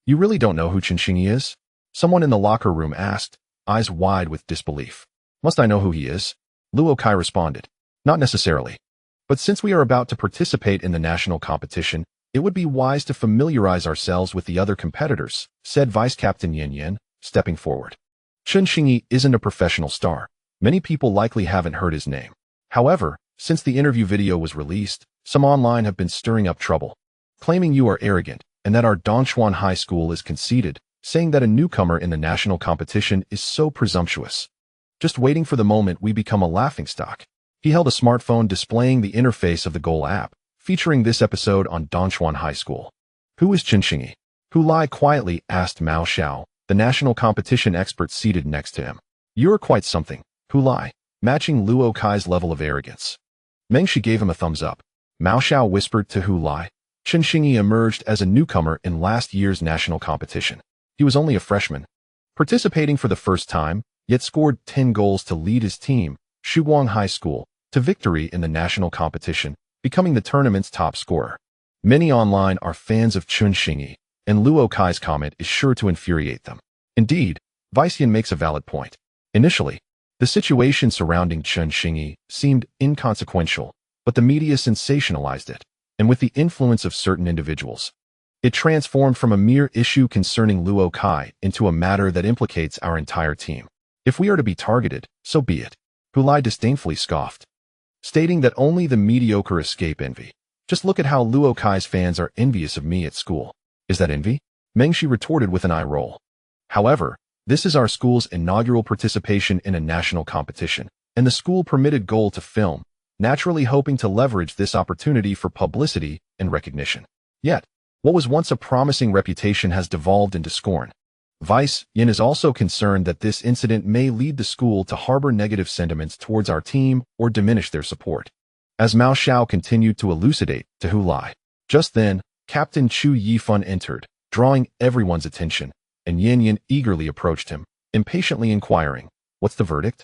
You really don't know who Chun Xingyi is? Someone in the locker room asked, eyes wide with disbelief. Must I know who he is? Luo Kai responded. Not necessarily. But since we are about to participate in the national competition, it would be wise to familiarize ourselves with the other competitors, said Vice Captain Yan Yan, stepping forward. Chun Xingyi isn't a professional star. Many people likely haven't heard his name. However, since the interview video was released, some online have been stirring up trouble, claiming you are arrogant and that our Dongchuan High School is conceited, saying that a newcomer in the national competition is so presumptuous. Just waiting for the moment we become a laughingstock. He held a smartphone displaying the interface of the Goal app, featuring this episode on Dongchuan High School. Who is Chun Xingyi? Hu Lai quietly asked Mao Xiao, the national competition expert seated next to him. You're quite something, Hu Lai, matching Luo Kai's level of arrogance. Meng Shi gave him a thumbs up. Mao Xiao whispered to Hu Lai. Chun Xingyi emerged as a newcomer in last year's national competition. He was only a freshman, participating for the first time, yet scored 10 goals to lead his team, Shuguang High School, to victory in the national competition, becoming the tournament's top scorer. Many online are fans of Chun Xingyi, and Luo Kai's comment is sure to infuriate them. Indeed, Vice Yan makes a valid point. Initially, the situation surrounding Chun Xingyi seemed inconsequential, but the media sensationalized it, and with the influence of certain individuals, it transformed from a mere issue concerning Luo Kai into a matter that implicates our entire team. If we are to be targeted, so be it. Hu Lai disdainfully scoffed, stating that only the mediocre escape envy. Just look at how Luo Kai's fans are envious of me at school. Is that envy? Meng Shi retorted with an eye roll. However, this is our school's inaugural participation in a national competition, and the school permitted Goal to film, naturally hoping to leverage this opportunity for publicity and recognition. Yet, what was once a promising reputation has devolved into scorn. Vice Yan is also concerned that this incident may lead the school to harbor negative sentiments towards our team or diminish their support. As Mao Xiao continued to elucidate to Hu Lai. Just then, Captain Chu Yifan entered, drawing everyone's attention, and Yan Yan eagerly approached him, impatiently inquiring, "What's the verdict?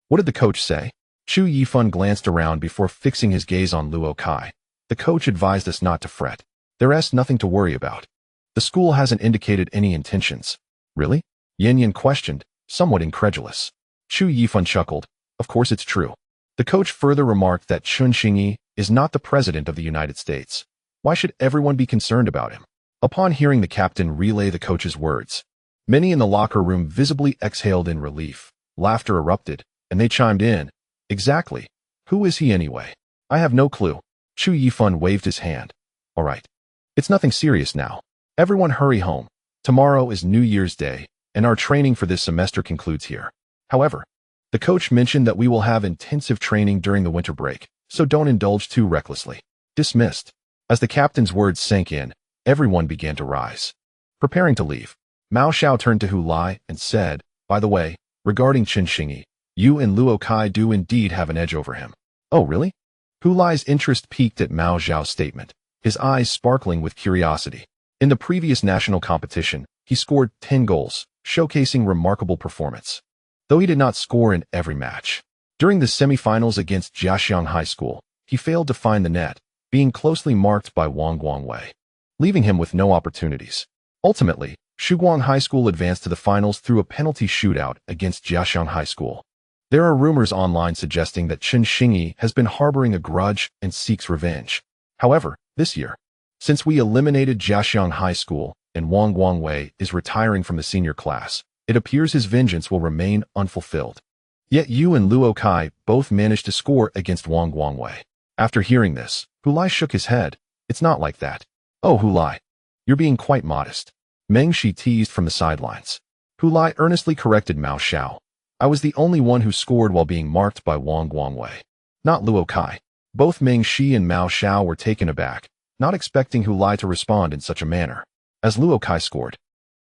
What did the coach say?" Chu Yifan glanced around before fixing his gaze on Luo Kai. The coach advised us not to fret. There's nothing to worry about. The school hasn't indicated any intentions. Really? Yan Yan questioned, somewhat incredulous. Chu Yifan chuckled. Of course it's true. The coach further remarked that Chun Xingyi is not the president of the United States. Why should everyone be concerned about him? Upon hearing the captain relay the coach's words, many in the locker room visibly exhaled in relief. Laughter erupted, and they chimed in. Exactly. Who is he anyway? I have no clue. Chu Yifan waved his hand. All right. It's nothing serious now. Everyone hurry home. Tomorrow is New Year's Day, and our training for this semester concludes here. However, the coach mentioned that we will have intensive training during the winter break, so don't indulge too recklessly. Dismissed. As the captain's words sank in, everyone began to rise. Preparing to leave, Mao Xiao turned to Hu Lai and said, by the way, regarding Chun Xingyi, you and Luo Kai do indeed have an edge over him. Oh, really? Hu Lai's interest piqued at Mao Xiao's statement, his eyes sparkling with curiosity. In the previous national competition, he scored 10 goals, showcasing remarkable performance. Though he did not score in every match. During the semifinals against Jiaxiang High School, he failed to find the net, being closely marked by Wang Guangwei, leaving him with no opportunities. Ultimately, Shuguang High School advanced to the finals through a penalty shootout against Jiaxiang High School. There are rumors online suggesting that Chun Xingyi has been harboring a grudge and seeks revenge. However, this year, since we eliminated Jiaxiang High School and Wang Guangwei is retiring from the senior class, it appears his vengeance will remain unfulfilled. Yet you and Luo Kai both managed to score against Wang Guangwei. After hearing this, Hu Lai shook his head. It's not like that. Oh, Hu Lai, you're being quite modest. Meng Shi teased from the sidelines. Hu Lai earnestly corrected Mao Xiao. I was the only one who scored while being marked by Wang Guangwei, not Luo Kai. Both Meng Shi and Mao Xiao were taken aback, not expecting Hu Lai to respond in such a manner. As Luo Kai scored,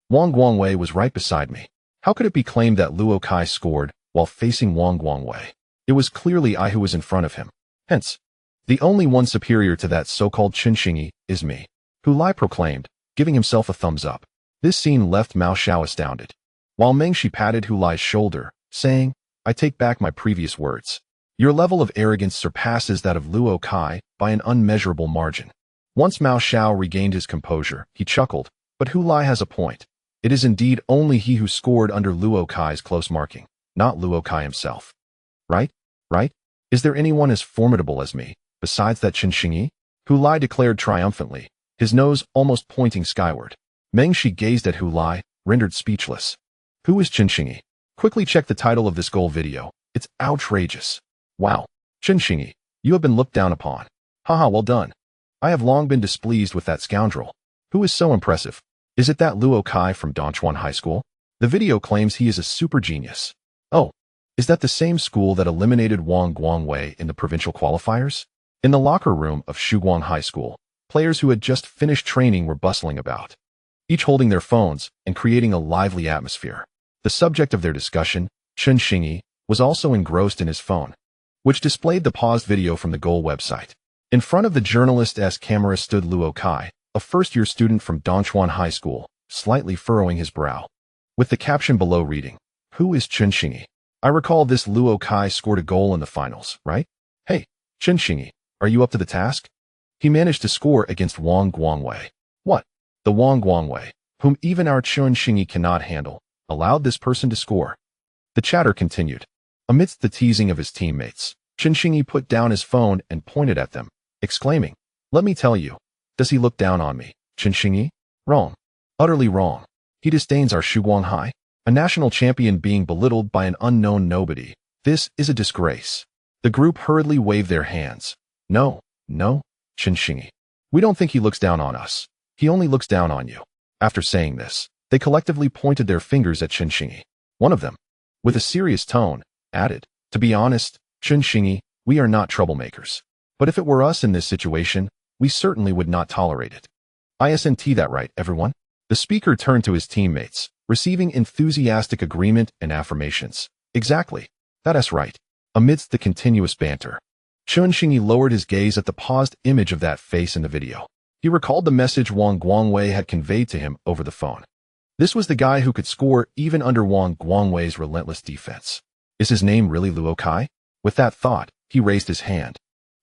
Wang Guangwei was right beside me. How could it be claimed that Luo Kai scored while facing Wang Guangwei? It was clearly I who was in front of him. Hence, the only one superior to that so-called Chun Xingyi is me. Hu Lai proclaimed, giving himself a thumbs up. This scene left Mao Xiao astounded, while Meng Shi patted Hu Lai's shoulder, saying, I take back my previous words. Your level of arrogance surpasses that of Luo Kai by by an unmeasurable margin. Once Mao Xiao regained his composure, he chuckled, but Hu Lai has a point. It is indeed only he who scored under Luo Kai's close marking, not Luo Kai himself. Right? Right? Is there anyone as formidable as me, besides that Chen Xingyi? Hu Lai declared triumphantly, his nose almost pointing skyward. Meng Shi gazed at Hu Lai, rendered speechless. Who is Chen Xingyi? Quickly check the title of this goal video. It's outrageous. Wow. Chen Xingyi, you have been looked down upon. Haha, well done. I have long been displeased with that scoundrel. Who is so impressive? Is it that Luo Kai from Dongchuan High School? The video claims he is a super genius. Oh, is that the same school that eliminated Wang Guangwei in the provincial qualifiers? In the locker room of Shuguang High School, players who had just finished training were bustling about, each holding their phones and creating a lively atmosphere. The subject of their discussion, Chen Xingyi, was also engrossed in his phone, which displayed the paused video from the goal website. In front of the journalist's camera stood Luo Kai, a first-year student from Dongchuan High School, slightly furrowing his brow, with the caption below reading, "Who is Chen Xingyi? I recall this Luo Kai scored a goal in the finals, right? Hey, Chen Xingyi, are you up to the task? He managed to score against Wang Guangwei." What? The Wang Guangwei, whom even our Chen Xingyi cannot handle, allowed this person to score. The chatter continued. Amidst the teasing of his teammates, Chen Xingyi put down his phone and pointed at them, exclaiming, "Let me tell you, does he look down on me, Chen Xingyi? Wrong. Utterly wrong. He disdains our Shuguang Hai, a national champion being belittled by an unknown nobody. This is a disgrace." The group hurriedly waved their hands. No, Chen Xingyi. We don't think he looks down on us. He only looks down on you. After saying this, they collectively pointed their fingers at Chen Xingyi. One of them, with a serious tone, added, "To be honest, Chen Xingyi, we are not troublemakers. But if it were us in this situation, we certainly would not tolerate it. Isn't that right, everyone?" The speaker turned to his teammates, receiving enthusiastic agreement and affirmations. Exactly. That's right. Amidst the continuous banter, Chen Xingyi lowered his gaze at the paused image of that face in the video. He recalled the message Wang Guangwei had conveyed to him over the phone. This was the guy who could score even under Wang Guangwei's relentless defense. Is his name really Luo Kai? With that thought, he raised his hand,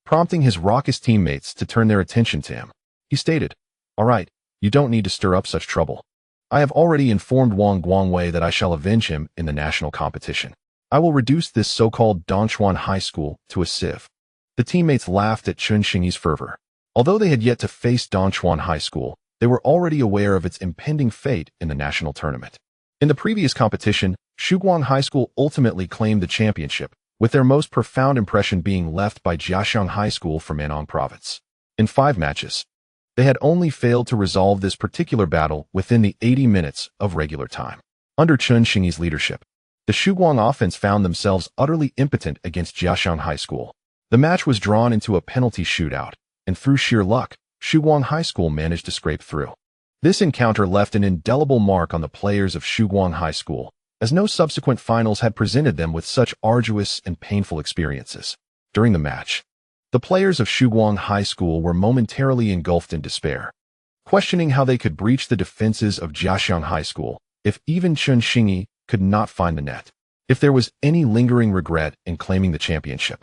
prompting his raucous teammates to turn their attention to him. He stated, "All right, you don't need to stir up such trouble. I have already informed Wang Guangwei that I shall avenge him in the national competition. I will reduce this so-called Dongchuan High School to a sieve." The teammates laughed at Chen Xingyi's fervor. Although they had yet to face Dongchuan High School, they were already aware of its impending fate in the national tournament. In the previous competition, Shuguang High School ultimately claimed the championship, with their most profound impression being left by Jiaxiang High School from Anong Province. In 5 matches, they had only failed to resolve this particular battle within the 80 minutes of regular time. Under Chen Xingyi's leadership, the Shuguang offense found themselves utterly impotent against Jiaxiang High School. The match was drawn into a penalty shootout, and through sheer luck, Shuguang High School managed to scrape through. This encounter left an indelible mark on the players of Shuguang High School, as no subsequent finals had presented them with such arduous and painful experiences. During the match, the players of Shuguang High School were momentarily engulfed in despair, questioning how they could breach the defenses of Jiaxiang High School if even Chen Xingyi could not find the net, if there was any lingering regret in claiming the championship.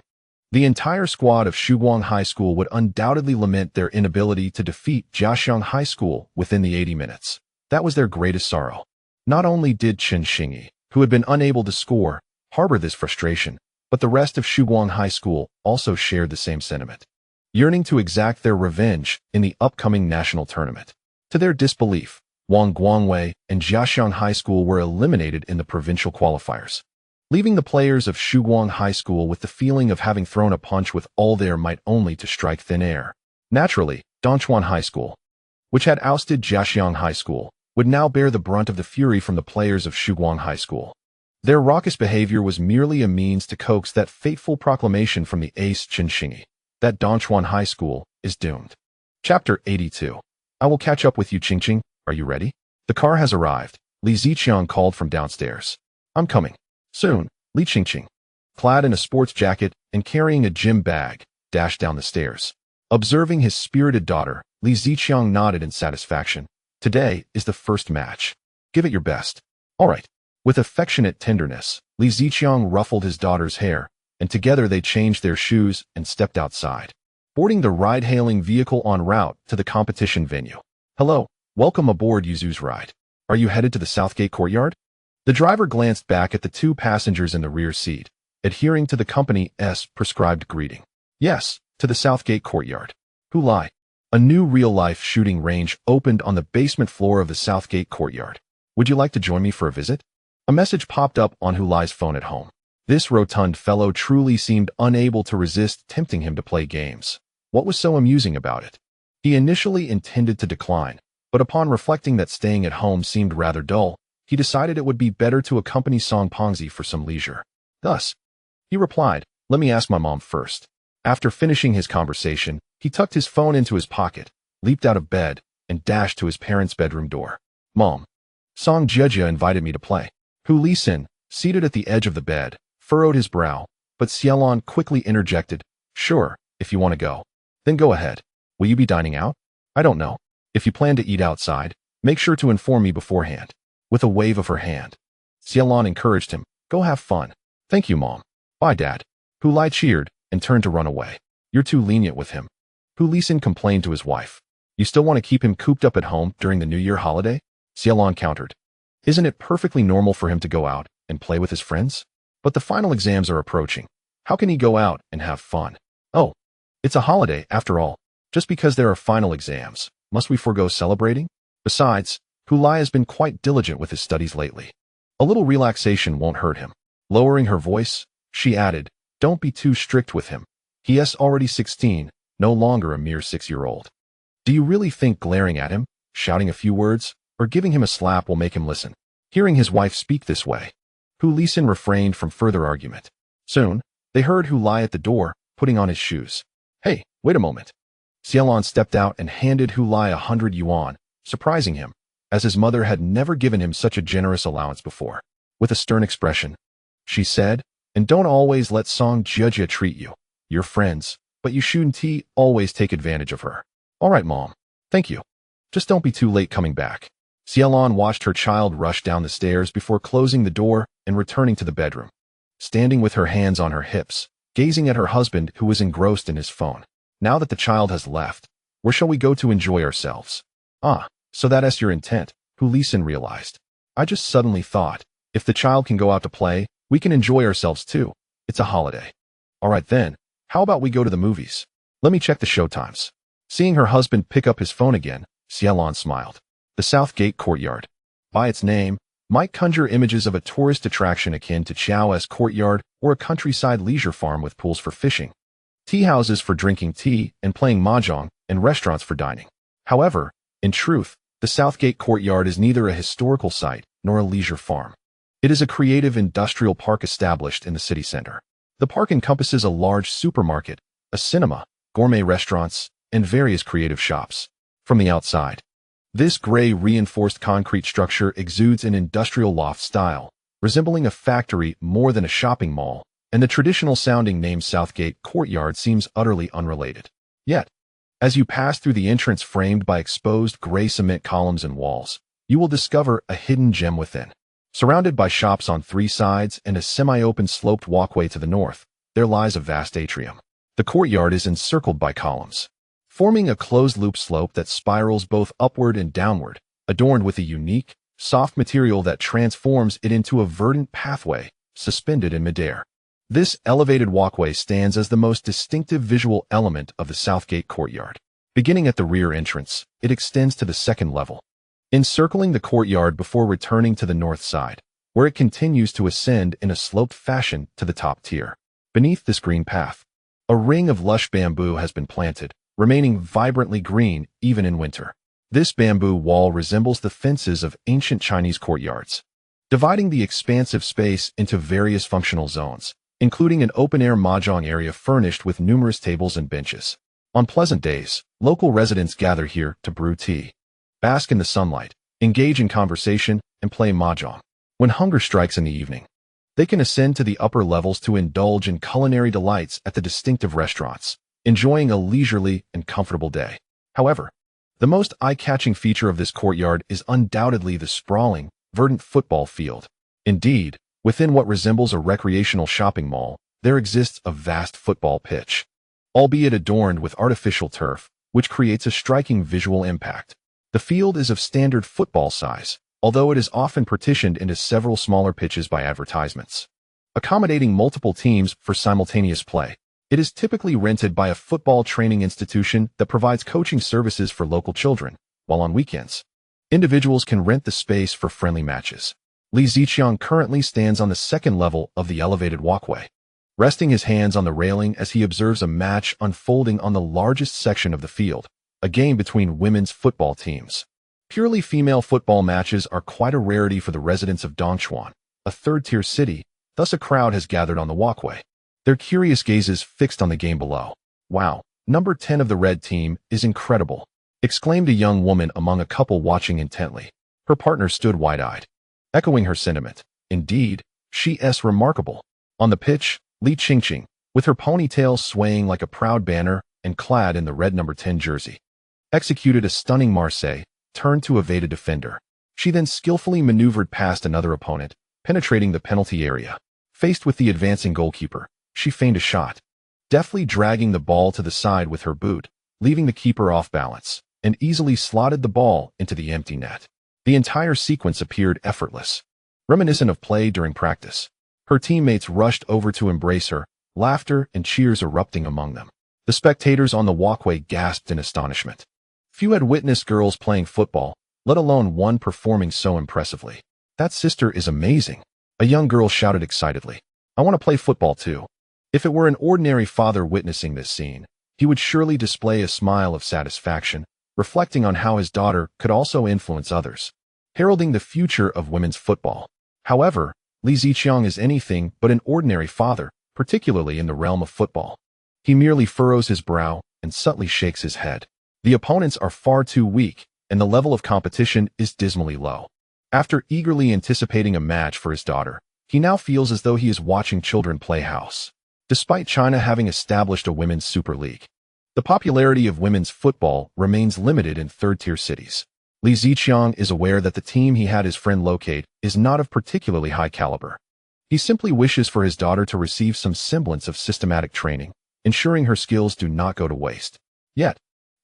The entire squad of Shuguang High School would undoubtedly lament their inability to defeat Jiaxiang High School within the 80 minutes. That was their greatest sorrow. Not only did Chen Xingyi, who had been unable to score, harbor this frustration, but the rest of Shuguang High School also shared the same sentiment, yearning to exact their revenge in the upcoming national tournament. To their disbelief, Wang Guangwei and Jiaxiang High School were eliminated in the provincial qualifiers, leaving the players of Shuguang High School with the feeling of having thrown a punch with all their might only to strike thin air. Naturally, Dongchuan High School, which had ousted Jiaxiang High School, would now bear the brunt of the fury from the players of Shuguang High School. Their raucous behavior was merely a means to coax that fateful proclamation from the ace Chen Xingyi, that Dongchuan High School is doomed. Chapter 82. I will catch up with you, Qingqing. Are you ready? The car has arrived, Li Ziqiang called from downstairs. I'm coming. Soon, Li Qingqing, clad in a sports jacket and carrying a gym bag, dashed down the stairs. Observing his spirited daughter, Li Ziqiang nodded in satisfaction. Today is the first match. Give it your best. All right. With affectionate tenderness, Li Ziqiang ruffled his daughter's hair, and together they changed their shoes and stepped outside. boarding the ride-hailing vehicle en route to the competition venue. "Hello, welcome aboard Yuzu's ride. Are you headed to the Southgate courtyard?" The driver glanced back at the two passengers in the rear seat, adhering to the company's prescribed greeting. "Yes, to the Southgate courtyard. Hulai." A new real-life shooting range opened on the basement floor of the Southgate courtyard. "Would you like to join me for a visit?" A message popped up on Hulai's phone at home. This rotund fellow truly seemed unable to resist tempting him to play games. What was so amusing about it? He initially intended to decline, but upon reflecting that staying at home seemed rather dull, he decided it would be better to accompany Song Pongzi for some leisure. Thus, he replied, "Let me ask my mom first." After finishing his conversation, he tucked his phone into his pocket, leaped out of bed, and dashed to his parents' bedroom door. "Mom, Song Jia invited me to play." Hu Lisin, seated at the edge of the bed, furrowed his brow, but Xiaolon quickly interjected, "Sure, if you want to go. Then go ahead. Will you be dining out?" "I don't know. If you plan to eat outside, make sure to inform me beforehand." With a wave of her hand, Xiaolon encouraged him, "Go have fun." "Thank you, Mom. Bye, Dad." Hu Lai cheered and turned to run away. "You're too lenient with him." Hu Lisin complained to his wife. "You still want to keep him cooped up at home during the New Year holiday?" Xiaolon countered. "Isn't it perfectly normal for him to go out and play with his friends? But the final exams are approaching. How can he go out and have fun?" "Oh, it's a holiday after all. Just because there are final exams, must we forego celebrating? Besides, Hu Lai has been quite diligent with his studies lately. A little relaxation won't hurt him." Lowering her voice, she added, "Don't be too strict with him. He is already 16, no longer a mere 6-year-old. Do you really think glaring at him, shouting a few words, or giving him a slap will make him listen?" Hearing his wife speak this way, Hu Lisin refrained from further argument. Soon, they heard Hu Lai at the door, putting on his shoes. "Hey, wait a moment." Xiaolon stepped out and handed Hu Lai 100 yuan, surprising him, as his mother had never given him such a generous allowance before. With a stern expression, she said, "And don't always let Song Jia treat you. You're friends, but you shouldn't always take advantage of her." "All right, Mom. Thank you. Just don't be too late coming back." Xiaolon watched her child rush down the stairs before closing the door and returning to the bedroom. Standing with her hands on her hips, gazing at her husband who was engrossed in his phone. "Now that the child has left, where shall we go to enjoy ourselves?" "Ah, so that is your intent," Hu Lisin realized. "I just suddenly thought, if the child can go out to play, we can enjoy ourselves too. It's a holiday." "All right then, how about we go to the movies? Let me check the show times." Seeing her husband pick up his phone again, Xiaolon smiled. The Southgate courtyard, by its name, might conjure images of a tourist attraction akin to Chao's courtyard or a countryside leisure farm with pools for fishing, tea houses for drinking tea and playing mahjong, and restaurants for dining. However, in truth, the Southgate courtyard is neither a historical site nor a leisure farm. It is a creative industrial park established in the city center. The park encompasses a large supermarket, a cinema, gourmet restaurants, and various creative shops. From the outside, this gray reinforced concrete structure exudes an industrial loft style, resembling a factory more than a shopping mall, and the traditional-sounding name Southgate Courtyard seems utterly unrelated. Yet, as you pass through the entrance framed by exposed gray cement columns and walls, you will discover a hidden gem within. Surrounded by shops on 3 sides and a semi-open sloped walkway to the north, there lies a vast atrium. The courtyard is encircled by columns, forming a closed-loop slope that spirals both upward and downward, adorned with a unique, soft material that transforms it into a verdant pathway, suspended in midair. This elevated walkway stands as the most distinctive visual element of the Southgate courtyard. Beginning at the rear entrance, it extends to the second level, encircling the courtyard before returning to the north side, where it continues to ascend in a sloped fashion to the top tier. Beneath this green path, a ring of lush bamboo has been planted, remaining vibrantly green even in winter. This bamboo wall resembles the fences of ancient Chinese courtyards, dividing the expansive space into various functional zones, including an open-air mahjong area furnished with numerous tables and benches. On pleasant days, local residents gather here to brew tea, bask in the sunlight, engage in conversation, and play mahjong. When hunger strikes in the evening, they can ascend to the upper levels to indulge in culinary delights at the distinctive restaurants, enjoying a leisurely and comfortable day. However, the most eye-catching feature of this courtyard is undoubtedly the sprawling, verdant football field. Indeed, within what resembles a recreational shopping mall, there exists a vast football pitch. albeit adorned with artificial turf, which creates a striking visual impact. The field is of standard football size, although it is often partitioned into several smaller pitches by advertisements, accommodating multiple teams for simultaneous play. It is typically rented by a football training institution that provides coaching services for local children, while on weekends, individuals can rent the space for friendly matches. Li Ziqiang currently stands on the second level of the elevated walkway, resting his hands on the railing as he observes a match unfolding on the largest section of the field, a game between women's football teams. Purely female football matches are quite a rarity for the residents of Dongchuan, a third-tier city, thus a crowd has gathered on the walkway, their curious gazes fixed on the game below. "Wow, number 10 of the red team is incredible," exclaimed a young woman among a couple watching intently. Her partner stood wide-eyed, echoing her sentiment. "Indeed, she's remarkable." On the pitch, Li Qingqing, with her ponytail swaying like a proud banner and clad in the red number 10 jersey, executed a stunning Marseille, turned to evade a defender. She then skillfully maneuvered past another opponent, penetrating the penalty area. Faced with the advancing goalkeeper, she feigned a shot, deftly dragging the ball to the side with her boot, leaving the keeper off balance, and easily slotted the ball into the empty net. The entire sequence appeared effortless, reminiscent of play during practice. Her teammates rushed over to embrace her, laughter and cheers erupting among them. The spectators on the walkway gasped in astonishment. Few had witnessed girls playing football, let alone one performing so impressively. "That sister is amazing," a young girl shouted excitedly. "I want to play football too." If it were an ordinary father witnessing this scene, he would surely display a smile of satisfaction, reflecting on how his daughter could also influence others, heralding the future of women's football. However, Li Ziqiang is anything but an ordinary father, particularly in the realm of football. He merely furrows his brow and subtly shakes his head. The opponents are far too weak, and the level of competition is dismally low. After eagerly anticipating a match for his daughter, he now feels as though he is watching children play house. Despite China having established a women's super league, the popularity of women's football remains limited in third-tier cities. Li Ziqiang is aware that the team he had his friend locate is not of particularly high caliber. He simply wishes for his daughter to receive some semblance of systematic training, ensuring her skills do not go to waste. Yet,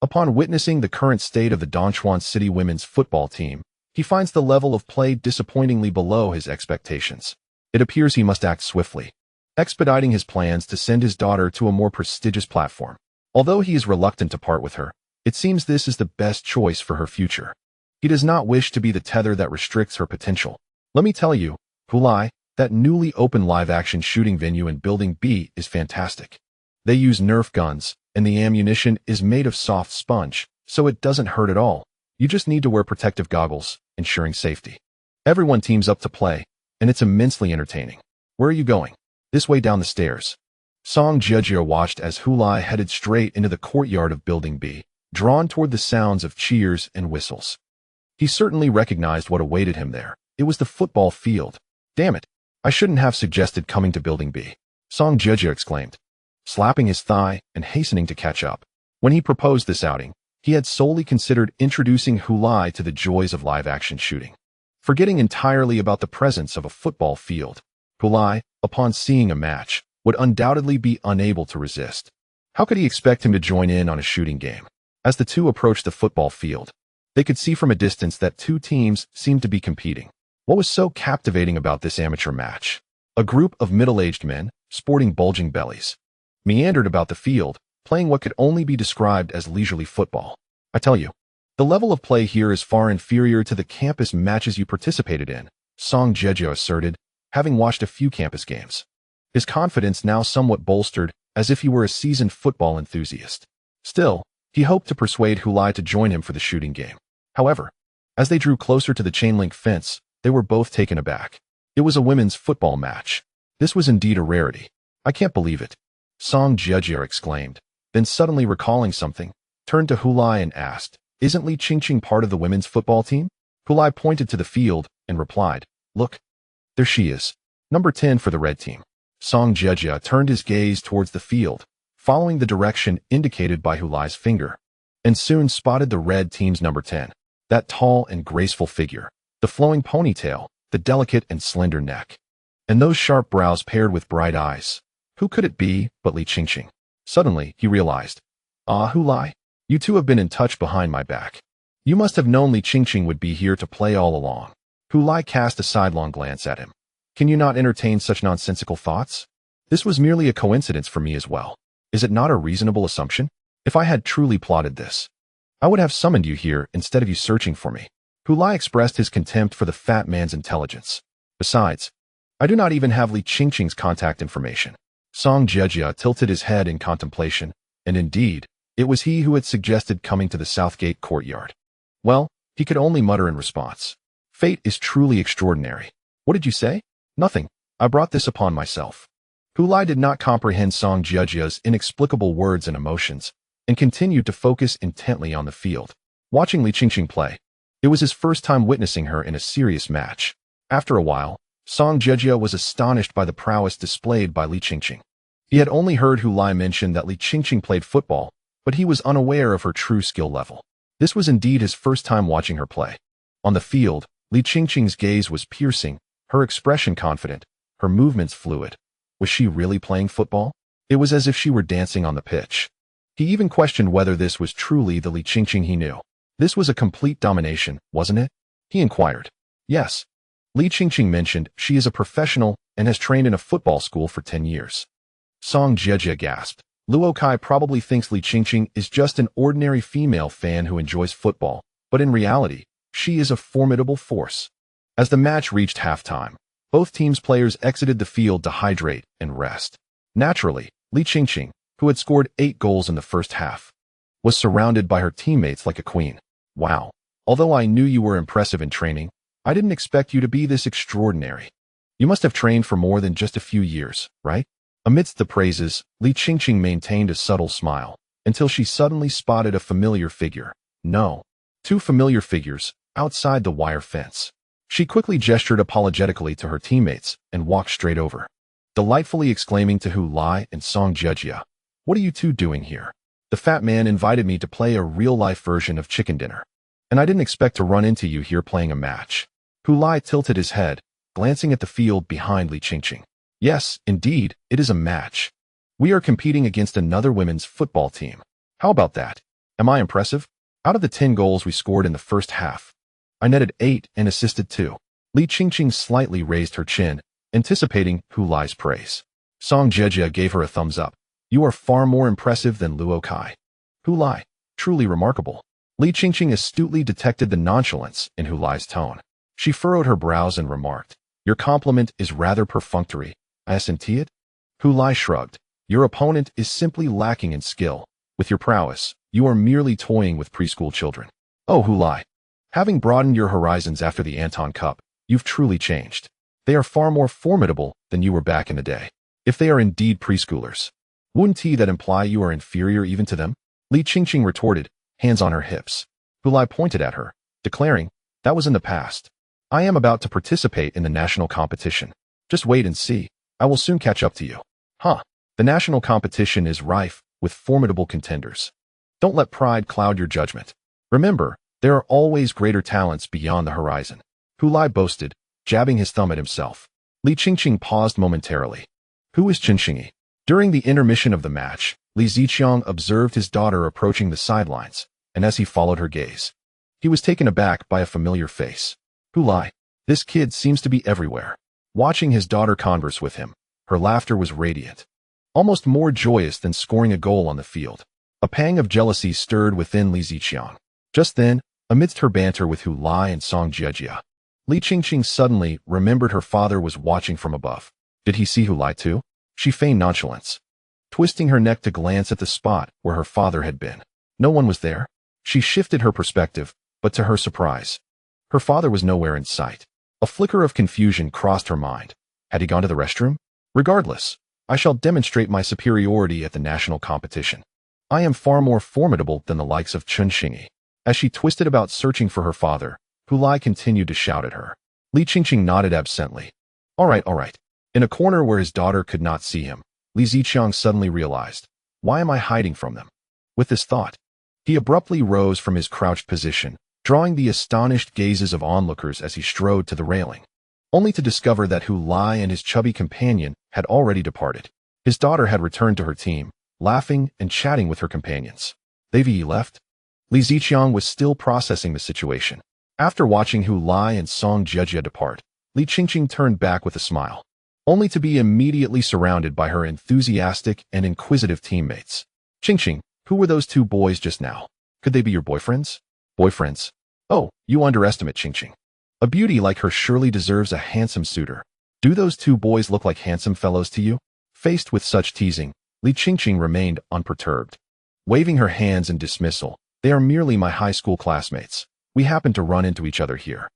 upon witnessing the current state of the Dongchuan City women's football team, he finds the level of play disappointingly below his expectations. It appears he must act swiftly, expediting his plans to send his daughter to a more prestigious platform. Although he is reluctant to part with her, it seems this is the best choice for her future. He does not wish to be the tether that restricts her potential. "Let me tell you, Hulai, that newly opened live-action shooting venue in Building B is fantastic. They use Nerf guns, and the ammunition is made of soft sponge, so it doesn't hurt at all. You just need to wear protective goggles, ensuring safety. Everyone teams up to play, and it's immensely entertaining. Where are you going?" "This way down the stairs." Song Jiejie watched as Hulai headed straight into the courtyard of Building B, drawn toward the sounds of cheers and whistles. He certainly recognized what awaited him there. It was the football field. "Damn it, I shouldn't have suggested coming to Building B," Song Jiejie exclaimed, slapping his thigh and hastening to catch up. When he proposed this outing, he had solely considered introducing Hulai to the joys of live-action shooting, forgetting entirely about the presence of a football field. Hulai, upon seeing a match, would undoubtedly be unable to resist. How could he expect him to join in on a shooting game? As the two approached the football field, they could see from a distance that two teams seemed to be competing. What was so captivating about this amateur match? A group of middle-aged men, sporting bulging bellies, meandered about the field, playing what could only be described as leisurely football. "I tell you, the level of play here is far inferior to the campus matches you participated in," Song Jiejie asserted, having watched a few campus games. His confidence now somewhat bolstered, as if he were a seasoned football enthusiast. Still, he hoped to persuade Hulai to join him for the shooting game. However, as they drew closer to the chain-link fence, they were both taken aback. It was a women's football match. This was indeed a rarity. "I can't believe it," Song Jiejie exclaimed, then suddenly recalling something, turned to Hulai and asked, "Isn't Li Qingqing part of the women's football team?" Hulai pointed to the field and replied, "Look, there she is, number 10 for the red team." Song Jiejie turned his gaze towards the field, following the direction indicated by Hulai's finger, and soon spotted the red team's number 10. That tall and graceful figure, the flowing ponytail, the delicate and slender neck, and those sharp brows paired with bright eyes. Who could it be but Li Qingqing? Suddenly, he realized, "Ah, Hu Lai, you two have been in touch behind my back. You must have known Li Qingqing would be here to play all along." Hu Lai cast a sidelong glance at him. "Can you not entertain such nonsensical thoughts? This was merely a coincidence for me as well. Is it not a reasonable assumption? If I had truly plotted this, I would have summoned you here instead of you searching for me." Hu Lai expressed his contempt for the fat man's intelligence. "Besides, I do not even have Li Qingqing's contact information." Song Jiejia tilted his head in contemplation, and indeed, it was he who had suggested coming to the Southgate courtyard. Well, he could only mutter in response. "Fate is truly extraordinary." "What did you say?" "Nothing. I brought this upon myself." Hu Lai did not comprehend Song Jiejia's inexplicable words and emotions, and continued to focus intently on the field, watching Li Qingqing play. It was his first time witnessing her in a serious match. After a while, Song Jiejia was astonished by the prowess displayed by Li Qingqing. He had only heard Hu Lai mention that Li Qingqing played football, but he was unaware of her true skill level. This was indeed his first time watching her play. On the field, Li Qingqing's gaze was piercing, her expression confident, her movements fluid. Was she really playing football? It was as if she were dancing on the pitch. He even questioned whether this was truly the Li Qingqing he knew. This was a complete domination, wasn't it? He inquired. Yes. Li Qingqing mentioned she is a professional and has trained in a football school for 10 years. Song Jiejia gasped. Luo Kai probably thinks Li Qingqing is just an ordinary female fan who enjoys football, but in reality, she is a formidable force. As the match reached halftime, both teams' players exited the field to hydrate and rest. Naturally, Li Qingqing, who had scored 8 goals in the first half, was surrounded by her teammates like a queen. "Wow. Although I knew you were impressive in training, I didn't expect you to be this extraordinary. You must have trained for more than just a few years, right?" Amidst the praises, Li Qingqing maintained a subtle smile, until she suddenly spotted a familiar figure. No, 2 familiar figures, outside the wire fence. She quickly gestured apologetically to her teammates and walked straight over, delightfully exclaiming to Hu Lai and Song Jiejia, "What are you two doing here? The fat man invited me to play a real-life version of chicken dinner, and I didn't expect to run into you here playing a match." Hu Lai tilted his head, glancing at the field behind Li Qingqing. "Yes, indeed, it is a match. We are competing against another women's football team. How about that? Am I impressive? Out of the 10 goals we scored in the first half, I netted 8 and assisted 2. Li Qingqing slightly raised her chin, anticipating Hu Lai's praise. Song Jiejia gave her a thumbs up. "You are far more impressive than Luo Kai." Hu Lai, truly remarkable. Li Qingqing astutely detected the nonchalance in Hu Lai's tone. She furrowed her brows and remarked, "Your compliment is rather perfunctory. I assent it?" Hu Lai shrugged. "Your opponent is simply lacking in skill. With your prowess, you are merely toying with preschool children." "Oh, Hu Lai, having broadened your horizons after the Anton Cup, you've truly changed. They are far more formidable than you were back in the day. If they are indeed preschoolers, wouldn't that imply you are inferior even to them?" Li Qingqing retorted, hands on her hips. Hu Lai pointed at her, declaring, "That was in the past. I am about to participate in the national competition. Just wait and see. I will soon catch up to you." "Huh. The national competition is rife with formidable contenders. Don't let pride cloud your judgment. Remember, there are always greater talents beyond the horizon." Hu Lai boasted, jabbing his thumb at himself. Li Qingqing paused momentarily. "Who is Qingqing?" During the intermission of the match, Li Ziqiang observed his daughter approaching the sidelines, and as he followed her gaze, he was taken aback by a familiar face. "Hu Lai, this kid seems to be everywhere." Watching his daughter converse with him, her laughter was radiant, almost more joyous than scoring a goal on the field. A pang of jealousy stirred within Li Ziqiang. Just then, amidst her banter with Hu Lai and Song Jiejia, Li Qingqing suddenly remembered her father was watching from above. Did he see Hu Lai too? She feigned nonchalance, twisting her neck to glance at the spot where her father had been. No one was there. She shifted her perspective, but to her surprise, her father was nowhere in sight. A flicker of confusion crossed her mind. Had he gone to the restroom? Regardless, I shall demonstrate my superiority at the national competition. I am far more formidable than the likes of Qingqing. As she twisted about searching for her father, Hu Lai continued to shout at her. Li Qingqing nodded absently. All right. In a corner where his daughter could not see him, Li Ziqiang suddenly realized, why am I hiding from them? With this thought, he abruptly rose from his crouched position, drawing the astonished gazes of onlookers as he strode to the railing, only to discover that Hu Lai and his chubby companion had already departed. His daughter had returned to her team, laughing and chatting with her companions. They've left? Li Ziqiang was still processing the situation. After watching Hu Lai and Song Jejia depart, Li Qingqing turned back with a smile, only to be immediately surrounded by her enthusiastic and inquisitive teammates. Qingqing, who were those two boys just now? Could they be your boyfriends? Boyfriends? Oh, you underestimate Qingqing. A beauty like her surely deserves a handsome suitor. Do those two boys look like handsome fellows to you? Faced with such teasing, Li Qingqing remained unperturbed. Waving her hands in dismissal, they are merely my high school classmates. We happen to run into each other here.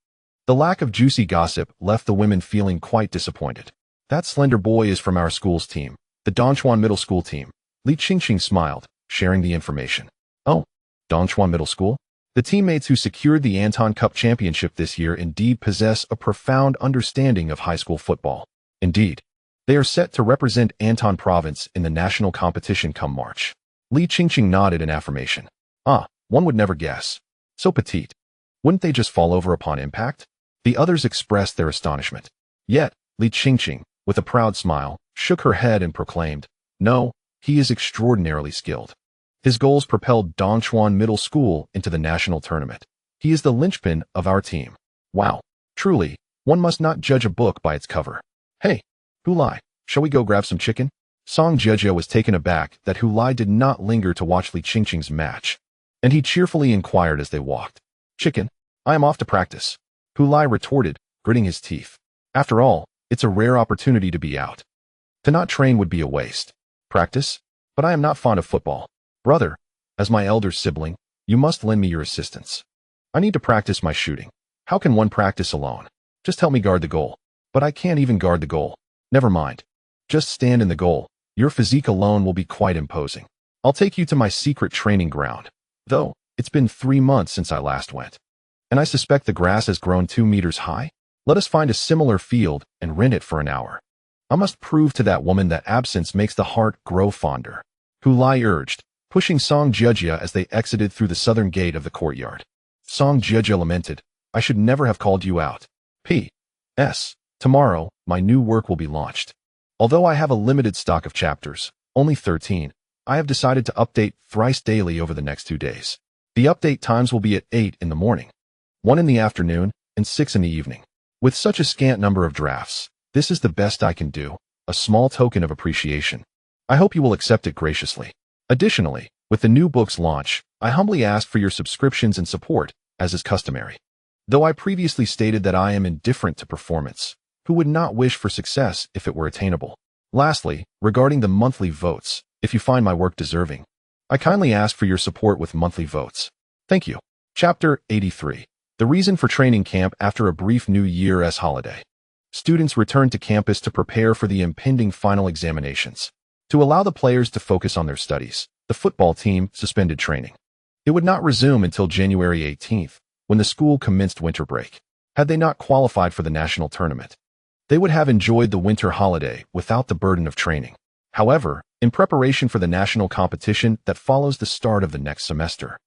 The lack of juicy gossip left the women feeling quite disappointed. That slender boy is from our school's team, the Dongchuan Middle School team. Li Qingqing smiled, sharing the information. Oh, Dongchuan Middle School? The teammates who secured the Anton Cup championship this year indeed possess a profound understanding of high school football. Indeed, they are set to represent Anton Province in the national competition come March. Li Qingqing nodded in affirmation. Ah, one would never guess. So petite. Wouldn't they just fall over upon impact? The others expressed their astonishment. Yet, Li Qingqing, with a proud smile, shook her head and proclaimed, "No, he is extraordinarily skilled. His goals propelled Dongchuan Middle School into the national tournament. He is the linchpin of our team. Wow, truly, one must not judge a book by its cover. Hey, Hu Lai, shall we go grab some chicken?" Song Jejia was taken aback that Hu Lai did not linger to watch Li Qingqing's match, and he cheerfully inquired as they walked. "Chicken? I am off to practice," Hu Lai retorted, gritting his teeth. After all, it's a rare opportunity to be out. To not train would be a waste. Practice? But I am not fond of football. Brother, as my elder sibling, you must lend me your assistance. I need to practice my shooting. How can one practice alone? Just help me guard the goal. But I can't even guard the goal. Never mind. Just stand in the goal. Your physique alone will be quite imposing. I'll take you to my secret training ground. Though, it's been 3 months since I last went. And I suspect the grass has grown 2 meters high. Let us find a similar field and rent it for an hour. I must prove to that woman that absence makes the heart grow fonder," Hu Lai urged, pushing Song Jejia as they exited through the southern gate of the courtyard. Song Jejia lamented, "I should never have called you out. P.S. Tomorrow, my new work will be launched. Although I have a limited stock of chapters, only 13, I have decided to update thrice daily over the next 2 days. The update times will be at 8 in the morning, 1 in the afternoon, and 6 in the evening. With such a scant number of drafts, this is the best I can do, a small token of appreciation. I hope you will accept it graciously. Additionally, with the new book's launch, I humbly ask for your subscriptions and support, as is customary. Though I previously stated that I am indifferent to performance, who would not wish for success if it were attainable? Lastly, regarding the monthly votes, if you find my work deserving, I kindly ask for your support with monthly votes. Thank you." Chapter 83. The reason for training camp after a brief New Year's holiday. Students returned to campus to prepare for the impending final examinations. To allow the players to focus on their studies, the football team suspended training. It would not resume until January 18th, when the school commenced winter break. Had they not qualified for the national tournament, they would have enjoyed the winter holiday without the burden of training. However, in preparation for the national competition that follows the start of the next semester,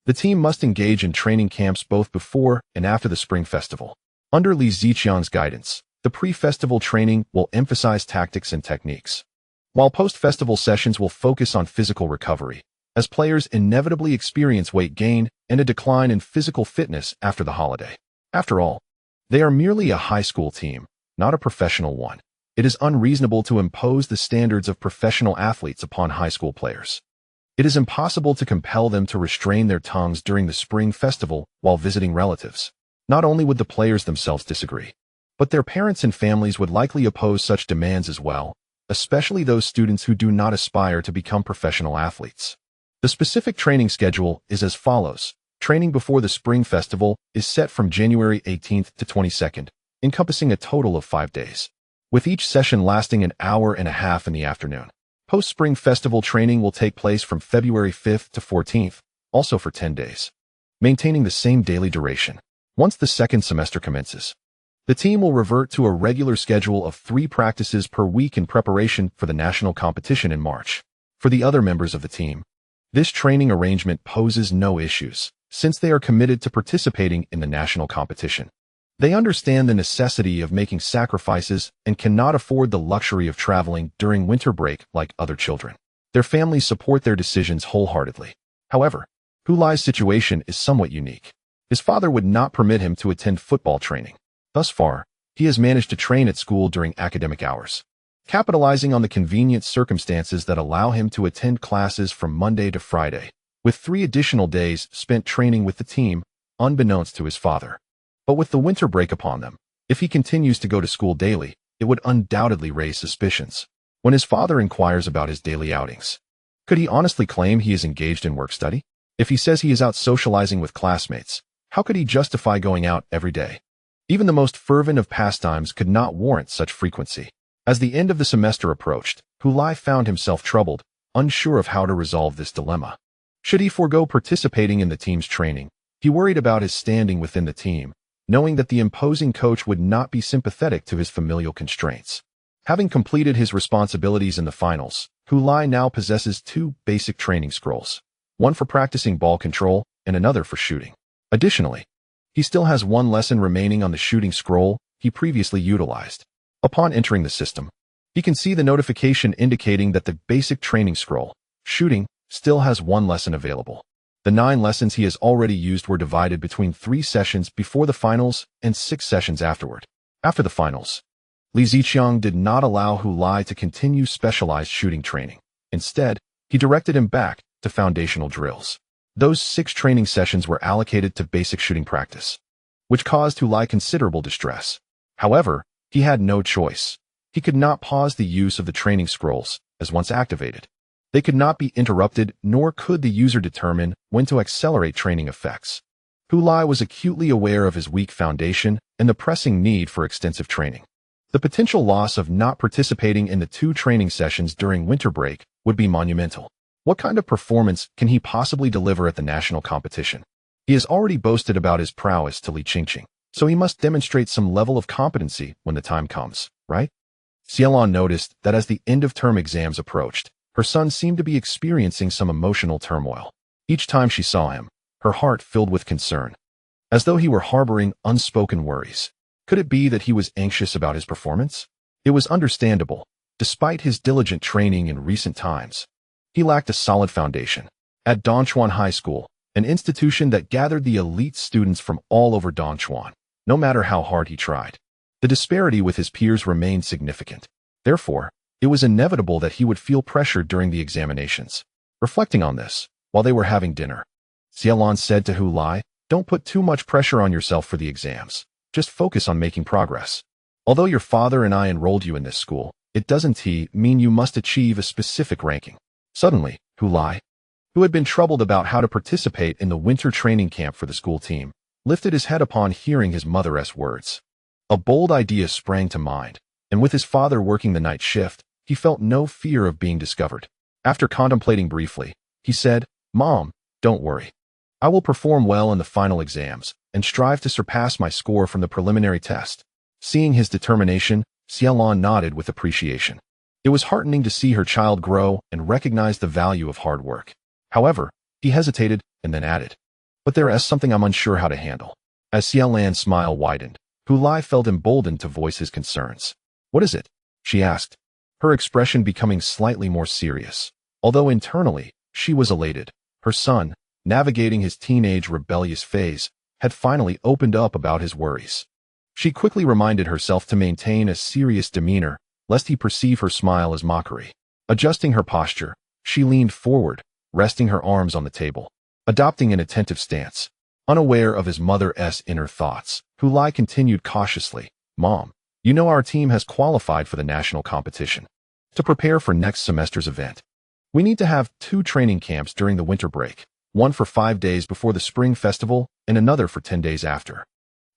the team must engage in training camps both before and after the spring festival. Under Li Ziqiang's guidance, the pre-festival training will emphasize tactics and techniques, while post-festival sessions will focus on physical recovery, as players inevitably experience weight gain and a decline in physical fitness after the holiday. After all, they are merely a high school team, not a professional one. It is unreasonable to impose the standards of professional athletes upon high school players. It is impossible to compel them to restrain their tongues during the spring festival while visiting relatives. Not only would the players themselves disagree, but their parents and families would likely oppose such demands as well, especially those students who do not aspire to become professional athletes. The specific training schedule is as follows. Training before the spring festival is set from January 18th to 22nd, encompassing a total of 5 days, with each session lasting an hour and a half in the afternoon. Post-spring festival training will take place from February 5th to 14th, also for 10 days, maintaining the same daily duration. Once the second semester commences, the team will revert to a regular schedule of 3 practices per week in preparation for the national competition in March. For the other members of the team, this training arrangement poses no issues, since they are committed to participating in the national competition. They understand the necessity of making sacrifices and cannot afford the luxury of traveling during winter break like other children. Their families support their decisions wholeheartedly. However, Hu Lai's situation is somewhat unique. His father would not permit him to attend football training. Thus far, he has managed to train at school during academic hours, capitalizing on the convenient circumstances that allow him to attend classes from Monday to Friday, with 3 additional days spent training with the team, unbeknownst to his father. But with the winter break upon them, if he continues to go to school daily, it would undoubtedly raise suspicions. When his father inquires about his daily outings, could he honestly claim he is engaged in work study? If he says he is out socializing with classmates, how could he justify going out every day? Even the most fervent of pastimes could not warrant such frequency. As the end of the semester approached, Hu Lai found himself troubled, unsure of how to resolve this dilemma. Should he forego participating in the team's training? He worried about his standing within the team, knowing that the imposing coach would not be sympathetic to his familial constraints. Having completed his responsibilities in the finals, Hu Lai now possesses 2 basic training scrolls, one for practicing ball control and another for shooting. Additionally, he still has 1 lesson remaining on the shooting scroll he previously utilized. Upon entering the system, he can see the notification indicating that the basic training scroll, shooting, still has 1 lesson available. The 9 lessons he has already used were divided between 3 sessions before the finals and 6 sessions afterward. After the finals, Li Ziqiang did not allow Hu Lai to continue specialized shooting training. Instead, he directed him back to foundational drills. Those 6 training sessions were allocated to basic shooting practice, which caused Hu Lai considerable distress. However, he had no choice. He could not pause the use of the training scrolls, as once activated, they could not be interrupted, nor could the user determine when to accelerate training effects. Hu Lai was acutely aware of his weak foundation and the pressing need for extensive training. The potential loss of not participating in the 2 training sessions during winter break would be monumental. What kind of performance can he possibly deliver at the national competition? He has already boasted about his prowess to Li Qingqing, so he must demonstrate some level of competency when the time comes, right? Xiaolon noticed that as the end-of-term exams approached, her son seemed to be experiencing some emotional turmoil. Each time she saw him, her heart filled with concern, as though he were harboring unspoken worries. Could it be that he was anxious about his performance? It was understandable. Despite his diligent training in recent times, he lacked a solid foundation. At Dongchuan High School, an institution that gathered the elite students from all over Dongchuan, no matter how hard he tried, the disparity with his peers remained significant. Therefore, it was inevitable that he would feel pressured during the examinations. Reflecting on this, while they were having dinner, Xiaolon said to Hu Lai, "Don't put too much pressure on yourself for the exams. Just focus on making progress. Although your father and I enrolled you in this school, it doesn't mean you must achieve a specific ranking." Suddenly, Hu Lai, who had been troubled about how to participate in the winter training camp for the school team, lifted his head upon hearing his mother's words. A bold idea sprang to mind, and with his father working the night shift, he felt no fear of being discovered. After contemplating briefly, he said, "Mom, don't worry. I will perform well in the final exams and strive to surpass my score from the preliminary test." Seeing his determination, Xiaolon nodded with appreciation. It was heartening to see her child grow and recognize the value of hard work. However, he hesitated and then added, "But there is something I'm unsure how to handle." As Xiaolan's smile widened, Hu Lai felt emboldened to voice his concerns. "What is it?" she asked, her expression becoming slightly more serious. Although internally, she was elated. Her son, navigating his teenage rebellious phase, had finally opened up about his worries. She quickly reminded herself to maintain a serious demeanor, lest he perceive her smile as mockery. Adjusting her posture, she leaned forward, resting her arms on the table, adopting an attentive stance. Unaware of his mother's inner thoughts, Hu Lai continued cautiously, "Mom, you know our team has qualified for the national competition. To prepare for next semester's event, we need to have 2 training camps during the winter break, one for 5 days before the spring festival and another for 10 days after.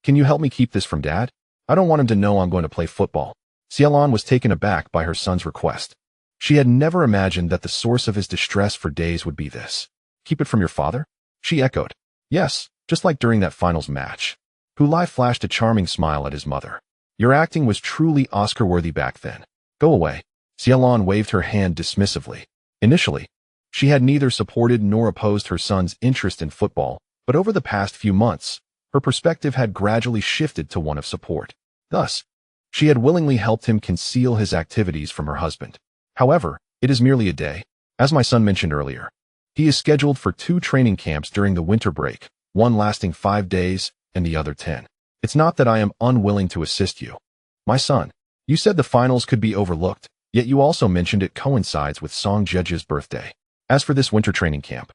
Can you help me keep this from Dad? I don't want him to know I'm going to play football." Xiaolon was taken aback by her son's request. She had never imagined that the source of his distress for days would be this. "Keep it from your father?" She echoed. "Yes, just like during that finals match." Hu Lai flashed a charming smile at his mother. "Your acting was truly Oscar-worthy back then. Go away." Xiaolon waved her hand dismissively. Initially, she had neither supported nor opposed her son's interest in football, but over the past few months, her perspective had gradually shifted to one of support. Thus, she had willingly helped him conceal his activities from her husband. "However, it is merely a day. As my son mentioned earlier, he is scheduled for 2 training camps during the winter break, one lasting 5 days and the other 10. It's not that I am unwilling to assist you. My son, you said the finals could be overlooked, yet you also mentioned it coincides with Song Jeje's birthday. As for this winter training camp,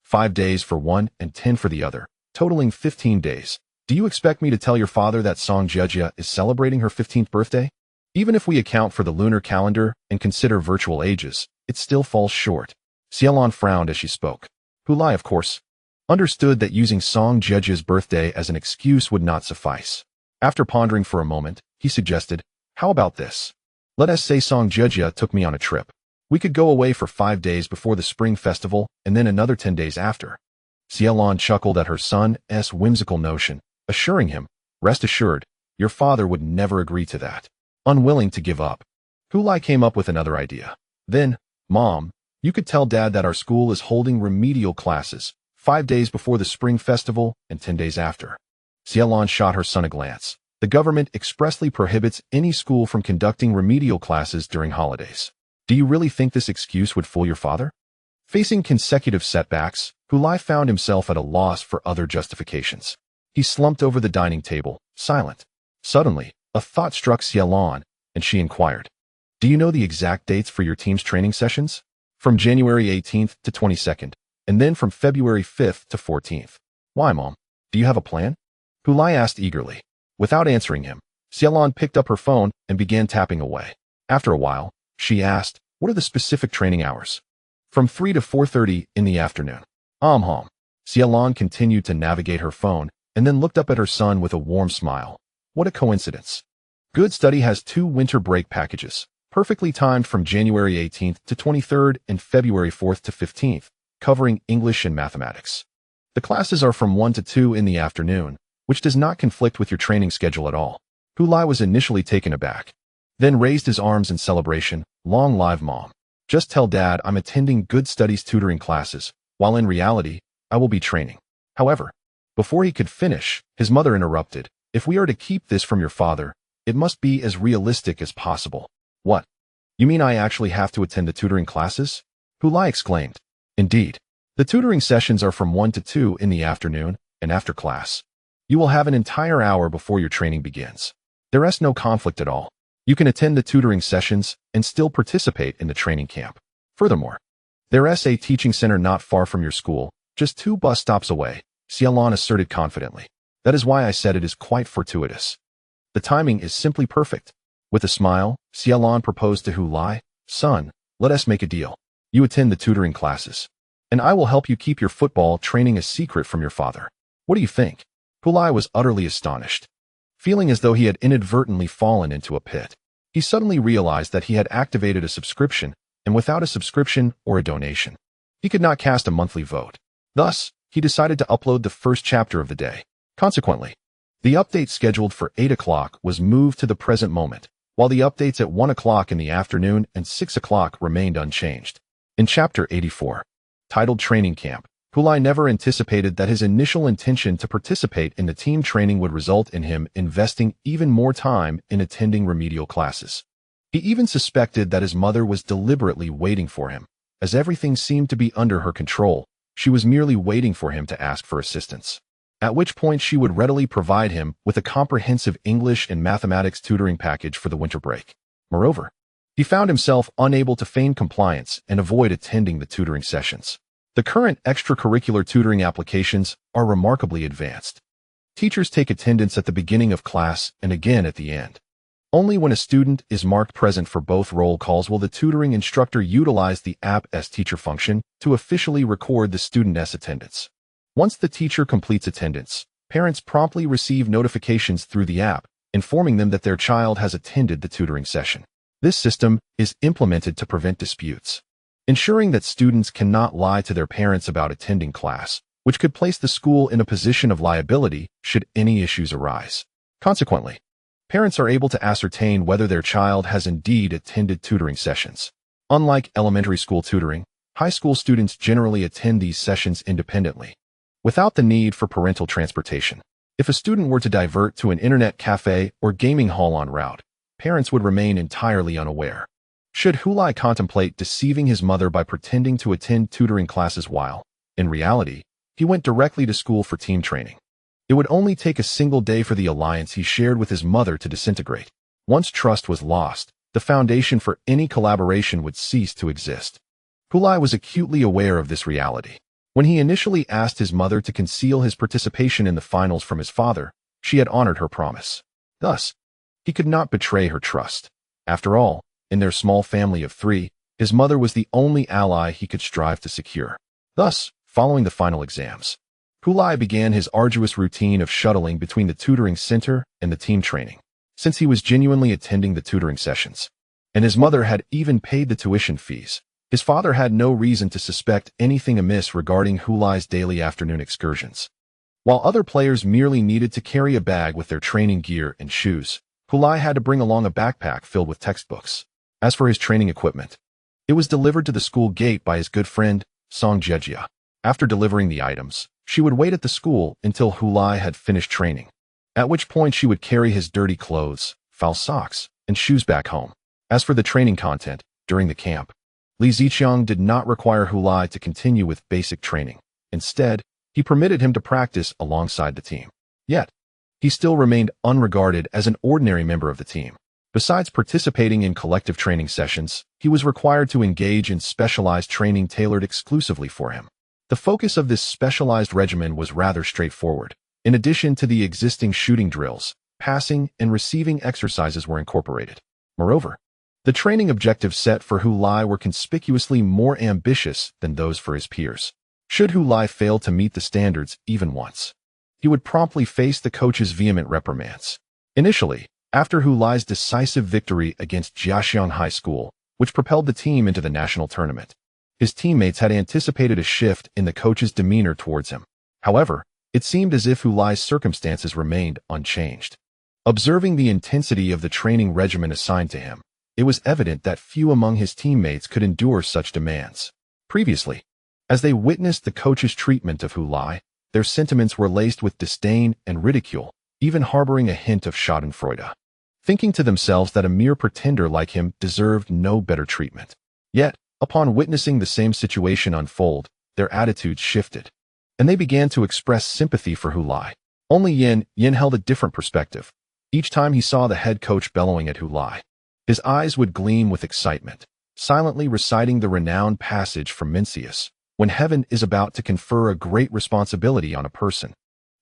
5 days for one and 10 for the other, totaling 15 days. Do you expect me to tell your father that Song Jeje is celebrating her 15th birthday? Even if we account for the lunar calendar and consider virtual ages, it still falls short. Xiaolon frowned as she spoke. Hulai, of course, understood that using Song Jeje's birthday as an excuse would not suffice. After pondering for a moment, he suggested, how about this? Let us say Song Jeje took me on a trip. We could go away for 5 days before the spring festival and then another 10 days after. Xiaolon chuckled at her son's whimsical notion, assuring him, rest assured, your father would never agree to that. Unwilling to give up, Hulai came up with another idea. Then, Mom, you could tell Dad that our school is holding remedial classes, 5 days before the spring festival and 10 days after. Xiaolon shot her son a glance. The government expressly prohibits any school from conducting remedial classes during holidays. Do you really think this excuse would fool your father? Facing consecutive setbacks, Hulai found himself at a loss for other justifications. He slumped over the dining table, silent. Suddenly, a thought struck Xiaolon, and she inquired, do you know the exact dates for your team's training sessions? From January 18th to 22nd, and then from February 5th to 14th. Why, Mom? Do you have a plan? Hulai asked eagerly. Without answering him, Xiaolon picked up her phone and began tapping away. After a while, she asked, what are the specific training hours? From 3 to 4:30 in the afternoon. Hom. Xiaolon continued to navigate her phone and then looked up at her son with a warm smile. What a coincidence. Good Study has 2 winter break packages, perfectly timed from January 18th to 23rd and February 4th to 15th, covering English and mathematics. The classes are from 1 to 2 in the afternoon, which does not conflict with your training schedule at all. Hulai was initially taken aback, then raised his arms in celebration. Long live Mom. Just tell Dad I'm attending Good Studies tutoring classes, while in reality, I will be training. However, before he could finish, his mother interrupted. If we are to keep this from your father, it must be as realistic as possible. What? You mean I actually have to attend the tutoring classes? Hulai exclaimed. Indeed. The tutoring sessions are from 1 to 2 in the afternoon and after class. You will have an entire hour before your training begins. There is no conflict at all. You can attend the tutoring sessions and still participate in the training camp. Furthermore, there is a teaching center not far from your school, just 2 bus stops away, Xiaolon asserted confidently. That is why I said it is quite fortuitous. The timing is simply perfect. With a smile, Xiaolon proposed to Hulai, son, let us make a deal. You attend the tutoring classes, and I will help you keep your football training a secret from your father. What do you think? Hulai was utterly astonished. Feeling as though he had inadvertently fallen into a pit, he suddenly realized that he had activated a subscription, and without a subscription or a donation, he could not cast a monthly vote. Thus, he decided to upload the first chapter of the day. Consequently, the update scheduled for 8 o'clock was moved to the present moment, while the updates at 1 o'clock in the afternoon and 6 o'clock remained unchanged. In Chapter 84, titled Training Camp, Hulai never anticipated that his initial intention to participate in the team training would result in him investing even more time in attending remedial classes. He even suspected that his mother was deliberately waiting for him. As everything seemed to be under her control, she was merely waiting for him to ask for assistance, at which point she would readily provide him with a comprehensive English and mathematics tutoring package for the winter break. Moreover, he found himself unable to feign compliance and avoid attending the tutoring sessions. The current extracurricular tutoring applications are remarkably advanced. Teachers take attendance at the beginning of class and again at the end. Only when a student is marked present for both roll calls will the tutoring instructor utilize the app's teacher function to officially record the student's attendance. Once the teacher completes attendance, parents promptly receive notifications through the app, informing them that their child has attended the tutoring session. This system is implemented to prevent disputes, ensuring that students cannot lie to their parents about attending class, which could place the school in a position of liability should any issues arise. Consequently, parents are able to ascertain whether their child has indeed attended tutoring sessions. Unlike elementary school tutoring, high school students generally attend these sessions independently, without the need for parental transportation. If a student were to divert to an internet cafe or gaming hall en route, parents would remain entirely unaware. Should Hulai contemplate deceiving his mother by pretending to attend tutoring classes while, in reality, he went directly to school for team training? It would only take a single day for the alliance he shared with his mother to disintegrate. Once trust was lost, the foundation for any collaboration would cease to exist. Hulai was acutely aware of this reality. When he initially asked his mother to conceal his participation in the finals from his father, she had honored her promise. Thus, he could not betray her trust. After all, in their small family of 3, his mother was the only ally he could strive to secure. Thus, following the final exams, Hulai began his arduous routine of shuttling between the tutoring center and the team training, since he was genuinely attending the tutoring sessions, and his mother had even paid the tuition fees. His father had no reason to suspect anything amiss regarding Hulai's daily afternoon excursions. While other players merely needed to carry a bag with their training gear and shoes, Hulai had to bring along a backpack filled with textbooks. As for his training equipment, it was delivered to the school gate by his good friend, Song Jejia. After delivering the items, she would wait at the school until Hulai had finished training, at which point she would carry his dirty clothes, foul socks, and shoes back home. As for the training content, during the camp, Li Ziqiang did not require Hulai to continue with basic training. Instead, he permitted him to practice alongside the team. Yet, he still remained unregarded as an ordinary member of the team. Besides participating in collective training sessions, he was required to engage in specialized training tailored exclusively for him. The focus of this specialized regimen was rather straightforward. In addition to the existing shooting drills, passing and receiving exercises were incorporated. Moreover, the training objectives set for Hulai were conspicuously more ambitious than those for his peers. Should Hulai fail to meet the standards even once, he would promptly face the coach's vehement reprimands. Initially, after Hulai's decisive victory against Jiaxiang High School, which propelled the team into the national tournament, his teammates had anticipated a shift in the coach's demeanor towards him. However, it seemed as if Hulai's circumstances remained unchanged. Observing the intensity of the training regimen assigned to him, it was evident that few among his teammates could endure such demands. Previously, as they witnessed the coach's treatment of Hulai, their sentiments were laced with disdain and ridicule, even harboring a hint of schadenfreude, thinking to themselves that a mere pretender like him deserved no better treatment. Yet, upon witnessing the same situation unfold, their attitudes shifted, and they began to express sympathy for Hulai. Only Yin held a different perspective. Each time he saw the head coach bellowing at Hulai, his eyes would gleam with excitement, silently reciting the renowned passage from Mencius: when heaven is about to confer a great responsibility on a person,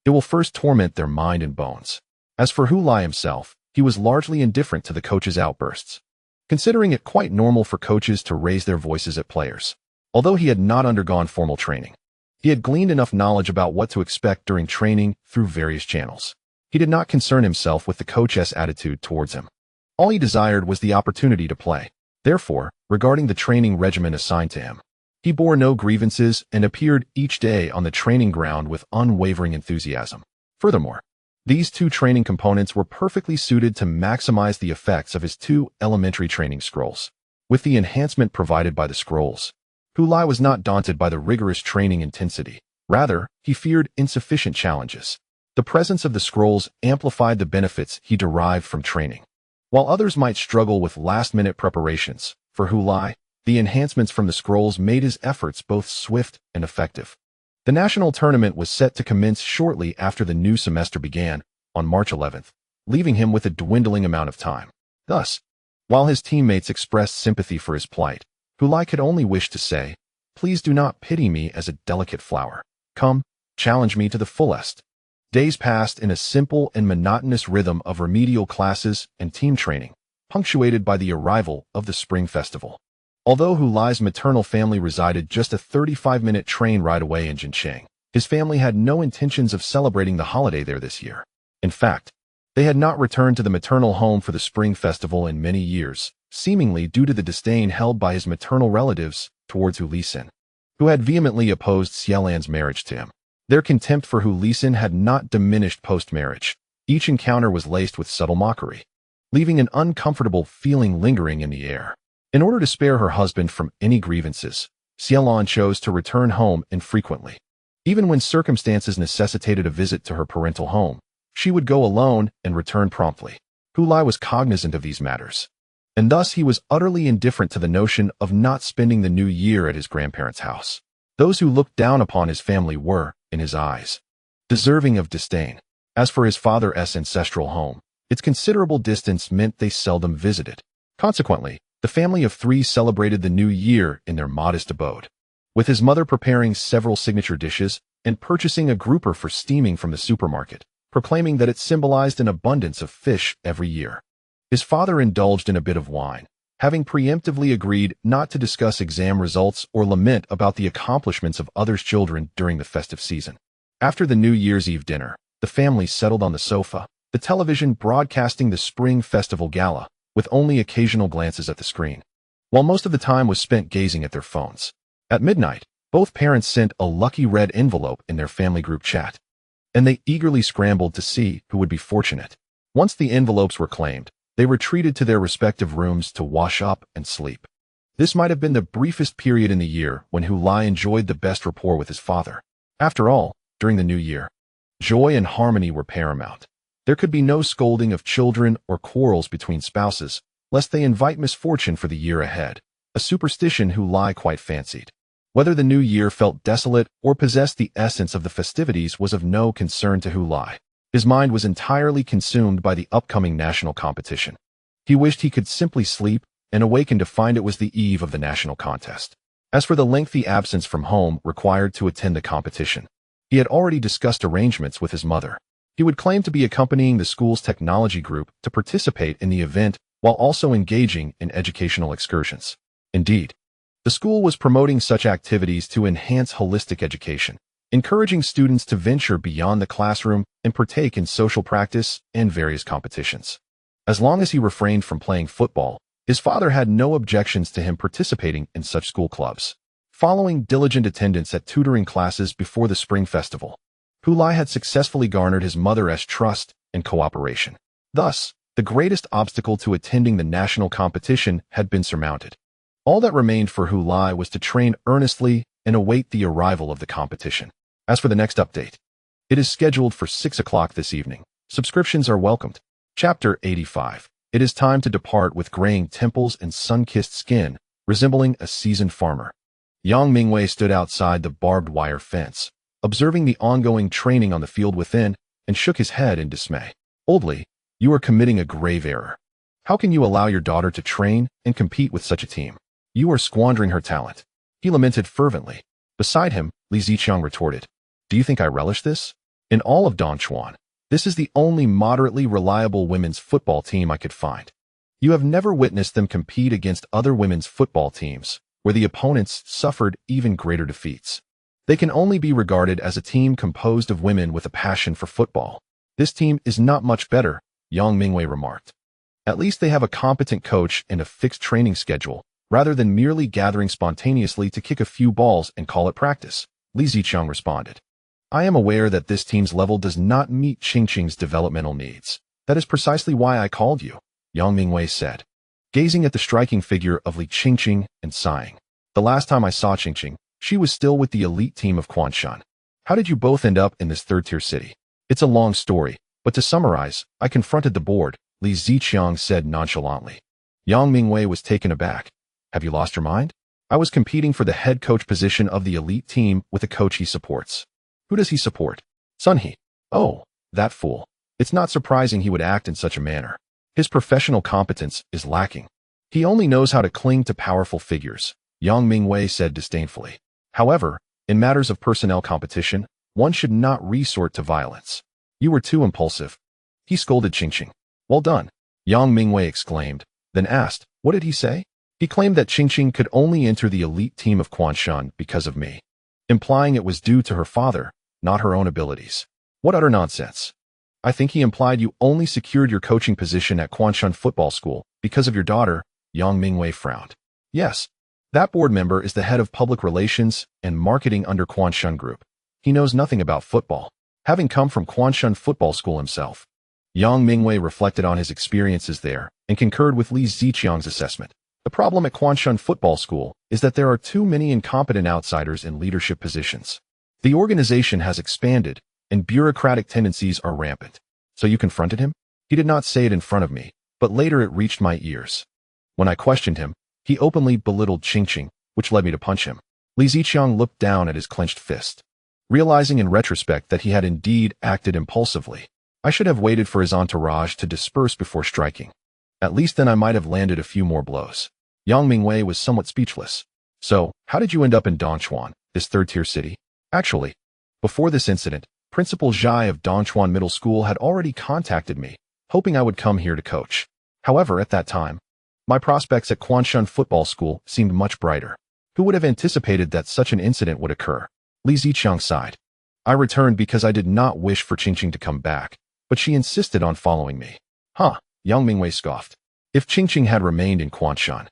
it will first torment their mind and bones. As for Hulai himself, he was largely indifferent to the coach's outbursts, considering it quite normal for coaches to raise their voices at players. Although he had not undergone formal training, he had gleaned enough knowledge about what to expect during training through various channels. He did not concern himself with the coach's attitude towards him. All he desired was the opportunity to play. Therefore, regarding the training regimen assigned to him, he bore no grievances and appeared each day on the training ground with unwavering enthusiasm. Furthermore, these 2 training components were perfectly suited to maximize the effects of his 2 elementary training scrolls. With the enhancement provided by the scrolls, Hulai was not daunted by the rigorous training intensity. Rather, he feared insufficient challenges. The presence of the scrolls amplified the benefits he derived from training. While others might struggle with last-minute preparations, for Hulai, the enhancements from the scrolls made his efforts both swift and effective. The national tournament was set to commence shortly after the new semester began, on March 11th, leaving him with a dwindling amount of time. Thus, while his teammates expressed sympathy for his plight, Hulai could only wish to say, "Please do not pity me as a delicate flower. Come, challenge me to the fullest." Days passed in a simple and monotonous rhythm of remedial classes and team training, punctuated by the arrival of the Spring Festival. Although Hulai's maternal family resided just a 35-minute train ride away in Jincheng, his family had no intentions of celebrating the holiday there this year. In fact, they had not returned to the maternal home for the Spring Festival in many years, seemingly due to the disdain held by his maternal relatives towards Hu Lisin, who had vehemently opposed Xielan's marriage to him. Their contempt for Hu Lisin had not diminished post-marriage. Each encounter was laced with subtle mockery, leaving an uncomfortable feeling lingering in the air. In order to spare her husband from any grievances, Xielan chose to return home infrequently. Even when circumstances necessitated a visit to her parental home, she would go alone and return promptly. Hulai was cognizant of these matters. and thus he was utterly indifferent to the notion of not spending the new year at his grandparents' house. Those who looked down upon his family were, in his eyes, deserving of disdain. As for his father's ancestral home, its considerable distance meant they seldom visited. Consequently, the family of three celebrated the new year in their modest abode, with his mother preparing several signature dishes and purchasing a grouper for steaming from the supermarket, proclaiming that it symbolized an abundance of fish every year. His father indulged in a bit of wine, having preemptively agreed not to discuss exam results or lament about the accomplishments of others' children during the festive season. After the New Year's Eve dinner, the family settled on the sofa, the television broadcasting the Spring Festival Gala, with only occasional glances at the screen, while most of the time was spent gazing at their phones. At midnight, both parents sent a lucky red envelope in their family group chat, and they eagerly scrambled to see who would be fortunate. Once the envelopes were claimed, they retreated to their respective rooms to wash up and sleep. This might have been the briefest period in the year when Lai enjoyed the best rapport with his father. After all, during the new year, joy and harmony were paramount. There could be no scolding of children or quarrels between spouses, lest they invite misfortune for the year ahead, a superstition Lai quite fancied. Whether the new year felt desolate or possessed the essence of the festivities was of no concern to Lai. His mind was entirely consumed by the upcoming national competition. He wished he could simply sleep and awaken to find it was the eve of the national contest. As for the lengthy absence from home required to attend the competition, he had already discussed arrangements with his mother. He would claim to be accompanying the school's technology group to participate in the event while also engaging in educational excursions. Indeed, the school was promoting such activities to enhance holistic education, encouraging students to venture beyond the classroom and partake in social practice and various competitions. As long as he refrained from playing football, his father had no objections to him participating in such school clubs. Following diligent attendance at tutoring classes before the spring festival, Lai had successfully garnered his mother's trust and cooperation. Thus, the greatest obstacle to attending the national competition had been surmounted. All that remained for Lai was to train earnestly and await the arrival of the competition. As for the next update, it is scheduled for 6 o'clock this evening. Subscriptions are welcomed. Chapter 85. It is time to depart with graying temples and sun-kissed skin, resembling a seasoned farmer. Yang Mingwei stood outside the barbed wire fence, observing the ongoing training on the field within, and shook his head in dismay. Old Li, you are committing a grave error. How can you allow your daughter to train and compete with such a team? You are squandering her talent. He lamented fervently. Beside him, Li Ziqiang retorted, do you think I relish this? In all of Dongchuan, this is the only moderately reliable women's football team I could find. You have never witnessed them compete against other women's football teams, where the opponents suffered even greater defeats. They can only be regarded as a team composed of women with a passion for football. This team is not much better, Yang Mingwei remarked. At least they have a competent coach and a fixed training schedule, rather than merely gathering spontaneously to kick a few balls and call it practice, Li Ziqiang responded. I am aware that this team's level does not meet Qingqing's developmental needs. That is precisely why I called you, Yang Mingwei said, gazing at the striking figure of Li Qingqing and sighing. The last time I saw Qingqing, she was still with the elite team of Quanshan. How did you both end up in this third-tier city? It's a long story, but to summarize, I confronted the board, Li Ziqiang said nonchalantly. Yang Mingwei was taken aback. Have you lost your mind? I was competing for the head coach position of the elite team with a coach he supports. Who does he support? Sunhee. Oh, that fool. It's not surprising he would act in such a manner. His professional competence is lacking. He only knows how to cling to powerful figures, Yang Mingwei said disdainfully. However, in matters of personnel competition, one should not resort to violence. You were too impulsive. He scolded Qingqing. Well done, Yang Mingwei exclaimed, then asked, what did he say? He claimed that Qingqing could only enter the elite team of Quanshan because of me, implying it was due to her father, not her own abilities. What utter nonsense. I think he implied you only secured your coaching position at Quanshan Football School because of your daughter, Yang Mingwei frowned. Yes. That board member is the head of public relations and marketing under Quanshan Group. He knows nothing about football, having come from Quanshan Football School himself. Yang Mingwei reflected on his experiences there and concurred with Li Ziqiang's assessment. The problem at Quanshan Football School is that there are too many incompetent outsiders in leadership positions. The organization has expanded, and bureaucratic tendencies are rampant. So you confronted him? He did not say it in front of me, but later it reached my ears. When I questioned him, he openly belittled Qingqing, which led me to punch him. Li Ziqiang looked down at his clenched fist. Realizing in retrospect that he had indeed acted impulsively, I should have waited for his entourage to disperse before striking. At least then I might have landed a few more blows. Yang Mingwei was somewhat speechless. So, how did you end up in Dongchuan, this third-tier city? Actually, before this incident, Principal Zhai of Dongchuan Middle School had already contacted me, hoping I would come here to coach. However, at that time, my prospects at Quanshun Football School seemed much brighter. Who would have anticipated that such an incident would occur? Li Ziqiang sighed. I returned because I did not wish for Qingqing to come back, but she insisted on following me. Huh, Yang Mingwei scoffed. If Qingqing had remained in Quanshun,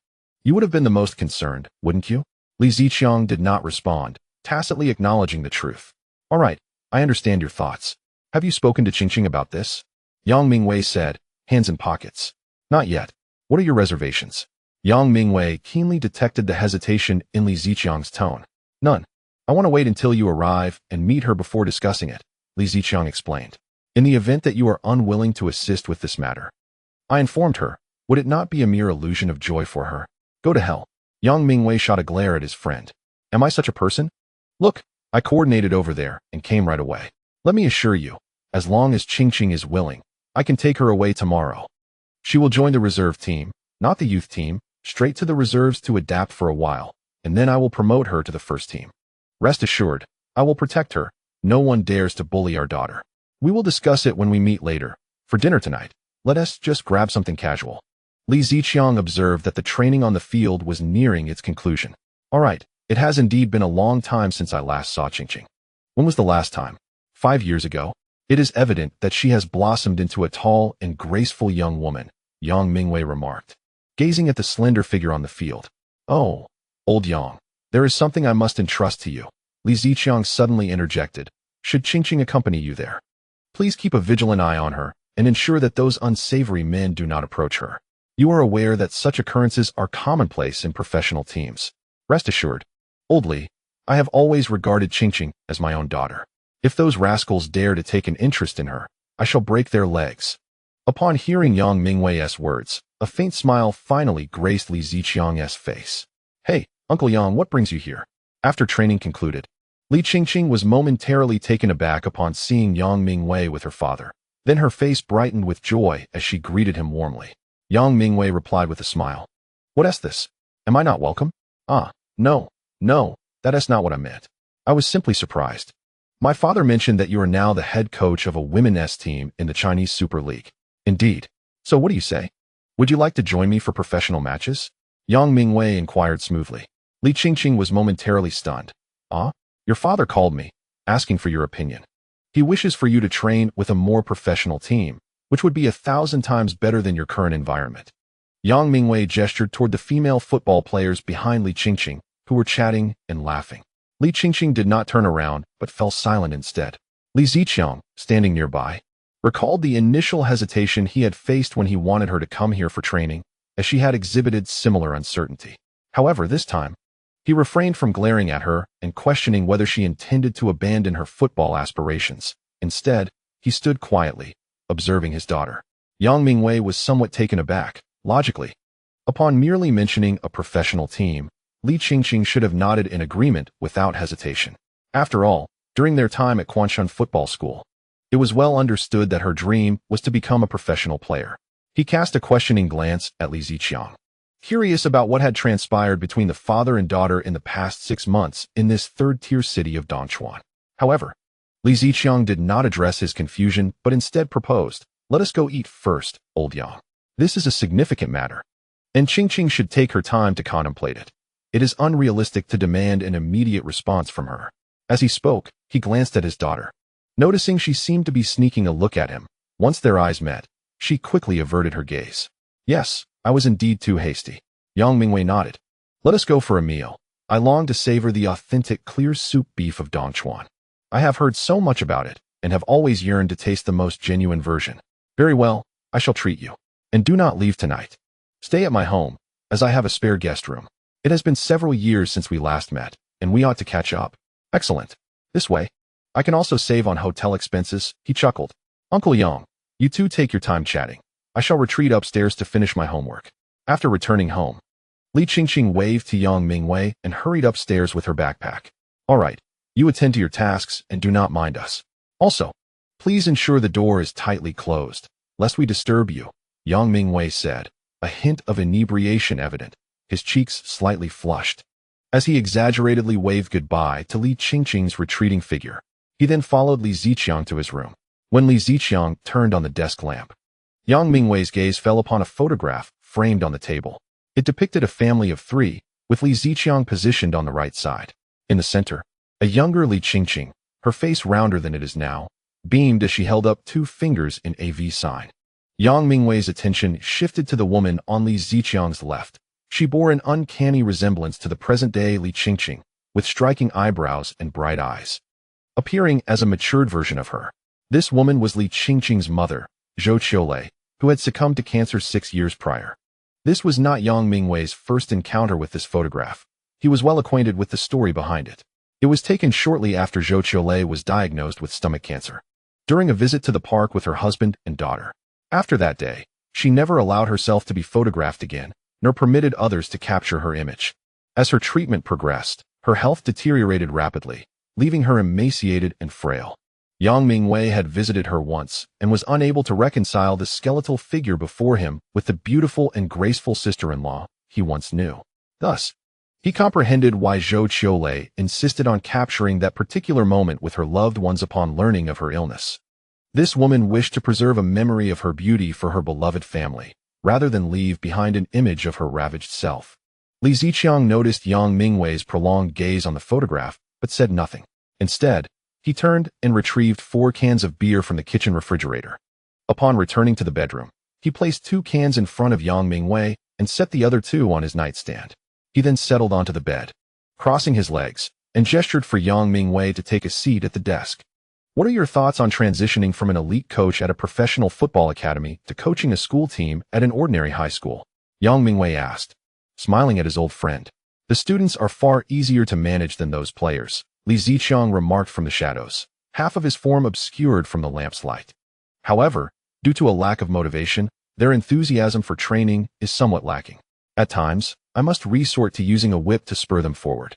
you would have been the most concerned, wouldn't you? Li Ziqiang did not respond, tacitly acknowledging the truth. All right, I understand your thoughts. Have you spoken to Qingqing about this? Yang Mingwei said, hands in pockets. Not yet. What are your reservations? Yang Mingwei keenly detected the hesitation in Li Ziqiang's tone. None. I want to wait until you arrive and meet her before discussing it, Li Ziqiang explained. In the event that you are unwilling to assist with this matter, I informed her, would it not be a mere illusion of joy for her? Go to hell. Yang Mingwei shot a glare at his friend. Am I such a person? Look, I coordinated over there and came right away. Let me assure you, as long as Qingqing is willing, I can take her away tomorrow. She will join the reserve team, not the youth team, straight to the reserves to adapt for a while, and then I will promote her to the first team. Rest assured, I will protect her. No one dares to bully our daughter. We will discuss it when we meet later. For dinner tonight, let us just grab something casual. Li Ziqiang observed that the training on the field was nearing its conclusion. All right, it has indeed been a long time since I last saw Qingqing. When was the last time? 5 years ago. It is evident that she has blossomed into a tall and graceful young woman, Yang Mingwei remarked, gazing at the slender figure on the field. Oh, old Yang, there is something I must entrust to you. Li Ziqiang suddenly interjected. Should Qingqing accompany you there? Please keep a vigilant eye on her and ensure that those unsavory men do not approach her. You are aware that such occurrences are commonplace in professional teams. Rest assured, old Li, I have always regarded Qingqing as my own daughter. If those rascals dare to take an interest in her, I shall break their legs. Upon hearing Yang Mingwei's words, a faint smile finally graced Li Ziqiang's face. Hey, Uncle Yang, what brings you here? After training concluded, Li Qingqing was momentarily taken aback upon seeing Yang Mingwei with her father. Then her face brightened with joy as she greeted him warmly. Yang Mingwei replied with a smile. What is this? Am I not welcome? No, that is not what I meant. I was simply surprised. My father mentioned that you are now the head coach of a women's team in the Chinese Super League. Indeed. So what do you say? Would you like to join me for professional matches? Yang Mingwei inquired smoothly. Li Qingqing was momentarily stunned. Your father called me, asking for your opinion. He wishes for you to train with a more professional team, which would be 1,000 times better than your current environment. Yang Mingwei gestured toward the female football players behind Li Qingqing, who were chatting and laughing. Li Qingqing did not turn around, but fell silent instead. Li Ziqiang, standing nearby, recalled the initial hesitation he had faced when he wanted her to come here for training, as she had exhibited similar uncertainty. However, this time, he refrained from glaring at her and questioning whether she intended to abandon her football aspirations. Instead, he stood quietly, observing his daughter. Yang Mingwei was somewhat taken aback, logically. Upon merely mentioning a professional team, Li Qingqing should have nodded in agreement without hesitation. After all, during their time at Quanshun Football School, it was well understood that her dream was to become a professional player. He cast a questioning glance at Li Ziqiang, curious about what had transpired between the father and daughter in the past 6 months in this third-tier city of Dongchuan. However, Li Ziqiang did not address his confusion, but instead proposed, let us go eat first, old Yang. This is a significant matter, and Qingqing should take her time to contemplate it. It is unrealistic to demand an immediate response from her. As he spoke, he glanced at his daughter. Noticing she seemed to be sneaking a look at him, once their eyes met, she quickly averted her gaze. Yes, I was indeed too hasty. Yang Mingwei nodded. Let us go for a meal. I long to savor the authentic clear soup beef of Dongchuan. I have heard so much about it, and have always yearned to taste the most genuine version. Very well, I shall treat you. And do not leave tonight. Stay at my home, as I have a spare guest room. It has been several years since we last met, and we ought to catch up. Excellent. This way, I can also save on hotel expenses, he chuckled. Uncle Yang, you two take your time chatting. I shall retreat upstairs to finish my homework. After returning home, Li Qingqing waved to Yang Mingwei and hurried upstairs with her backpack. All right, you attend to your tasks and do not mind us. Also, please ensure the door is tightly closed, lest we disturb you, Yang Mingwei said, a hint of inebriation evident, his cheeks slightly flushed. As he exaggeratedly waved goodbye to Li Qingqing's retreating figure, he then followed Li Ziqiang to his room. When Li Ziqiang turned on the desk lamp, Yang Mingwei's gaze fell upon a photograph framed on the table. It depicted a family of 3, with Li Ziqiang positioned on the right side. In the center, a younger Li Qingqing, her face rounder than it is now, beamed as she held up 2 fingers in a V sign. Yang Mingwei's attention shifted to the woman on Li Ziqiang's left. She bore an uncanny resemblance to the present-day Li Qingqing, with striking eyebrows and bright eyes. Appearing as a matured version of her, this woman was Li Qingqing's mother, Zhou Qiulei, who had succumbed to cancer 6 years prior. This was not Yang Mingwei's first encounter with this photograph. He was well acquainted with the story behind it. It was taken shortly after Zhou Qiulei was diagnosed with stomach cancer, during a visit to the park with her husband and daughter. After that day, she never allowed herself to be photographed again, nor permitted others to capture her image. As her treatment progressed, her health deteriorated rapidly, leaving her emaciated and frail. Yang Mingwei had visited her once and was unable to reconcile the skeletal figure before him with the beautiful and graceful sister-in-law he once knew. Thus, he comprehended why Zhou Qiulei insisted on capturing that particular moment with her loved ones upon learning of her illness. This woman wished to preserve a memory of her beauty for her beloved family, rather than leave behind an image of her ravaged self. Li Ziqiang noticed Yang Mingwei's prolonged gaze on the photograph, but said nothing. Instead, he turned and retrieved 4 cans of beer from the kitchen refrigerator. Upon returning to the bedroom, he placed 2 cans in front of Yang Mingwei and set the other 2 on his nightstand. He then settled onto the bed, crossing his legs, and gestured for Yang Mingwei to take a seat at the desk. What are your thoughts on transitioning from an elite coach at a professional football academy to coaching a school team at an ordinary high school? Yang Mingwei asked, smiling at his old friend. The students are far easier to manage than those players, Li Ziqiang remarked from the shadows, half of his form obscured from the lamp's light. However, due to a lack of motivation, their enthusiasm for training is somewhat lacking. At times, I must resort to using a whip to spur them forward.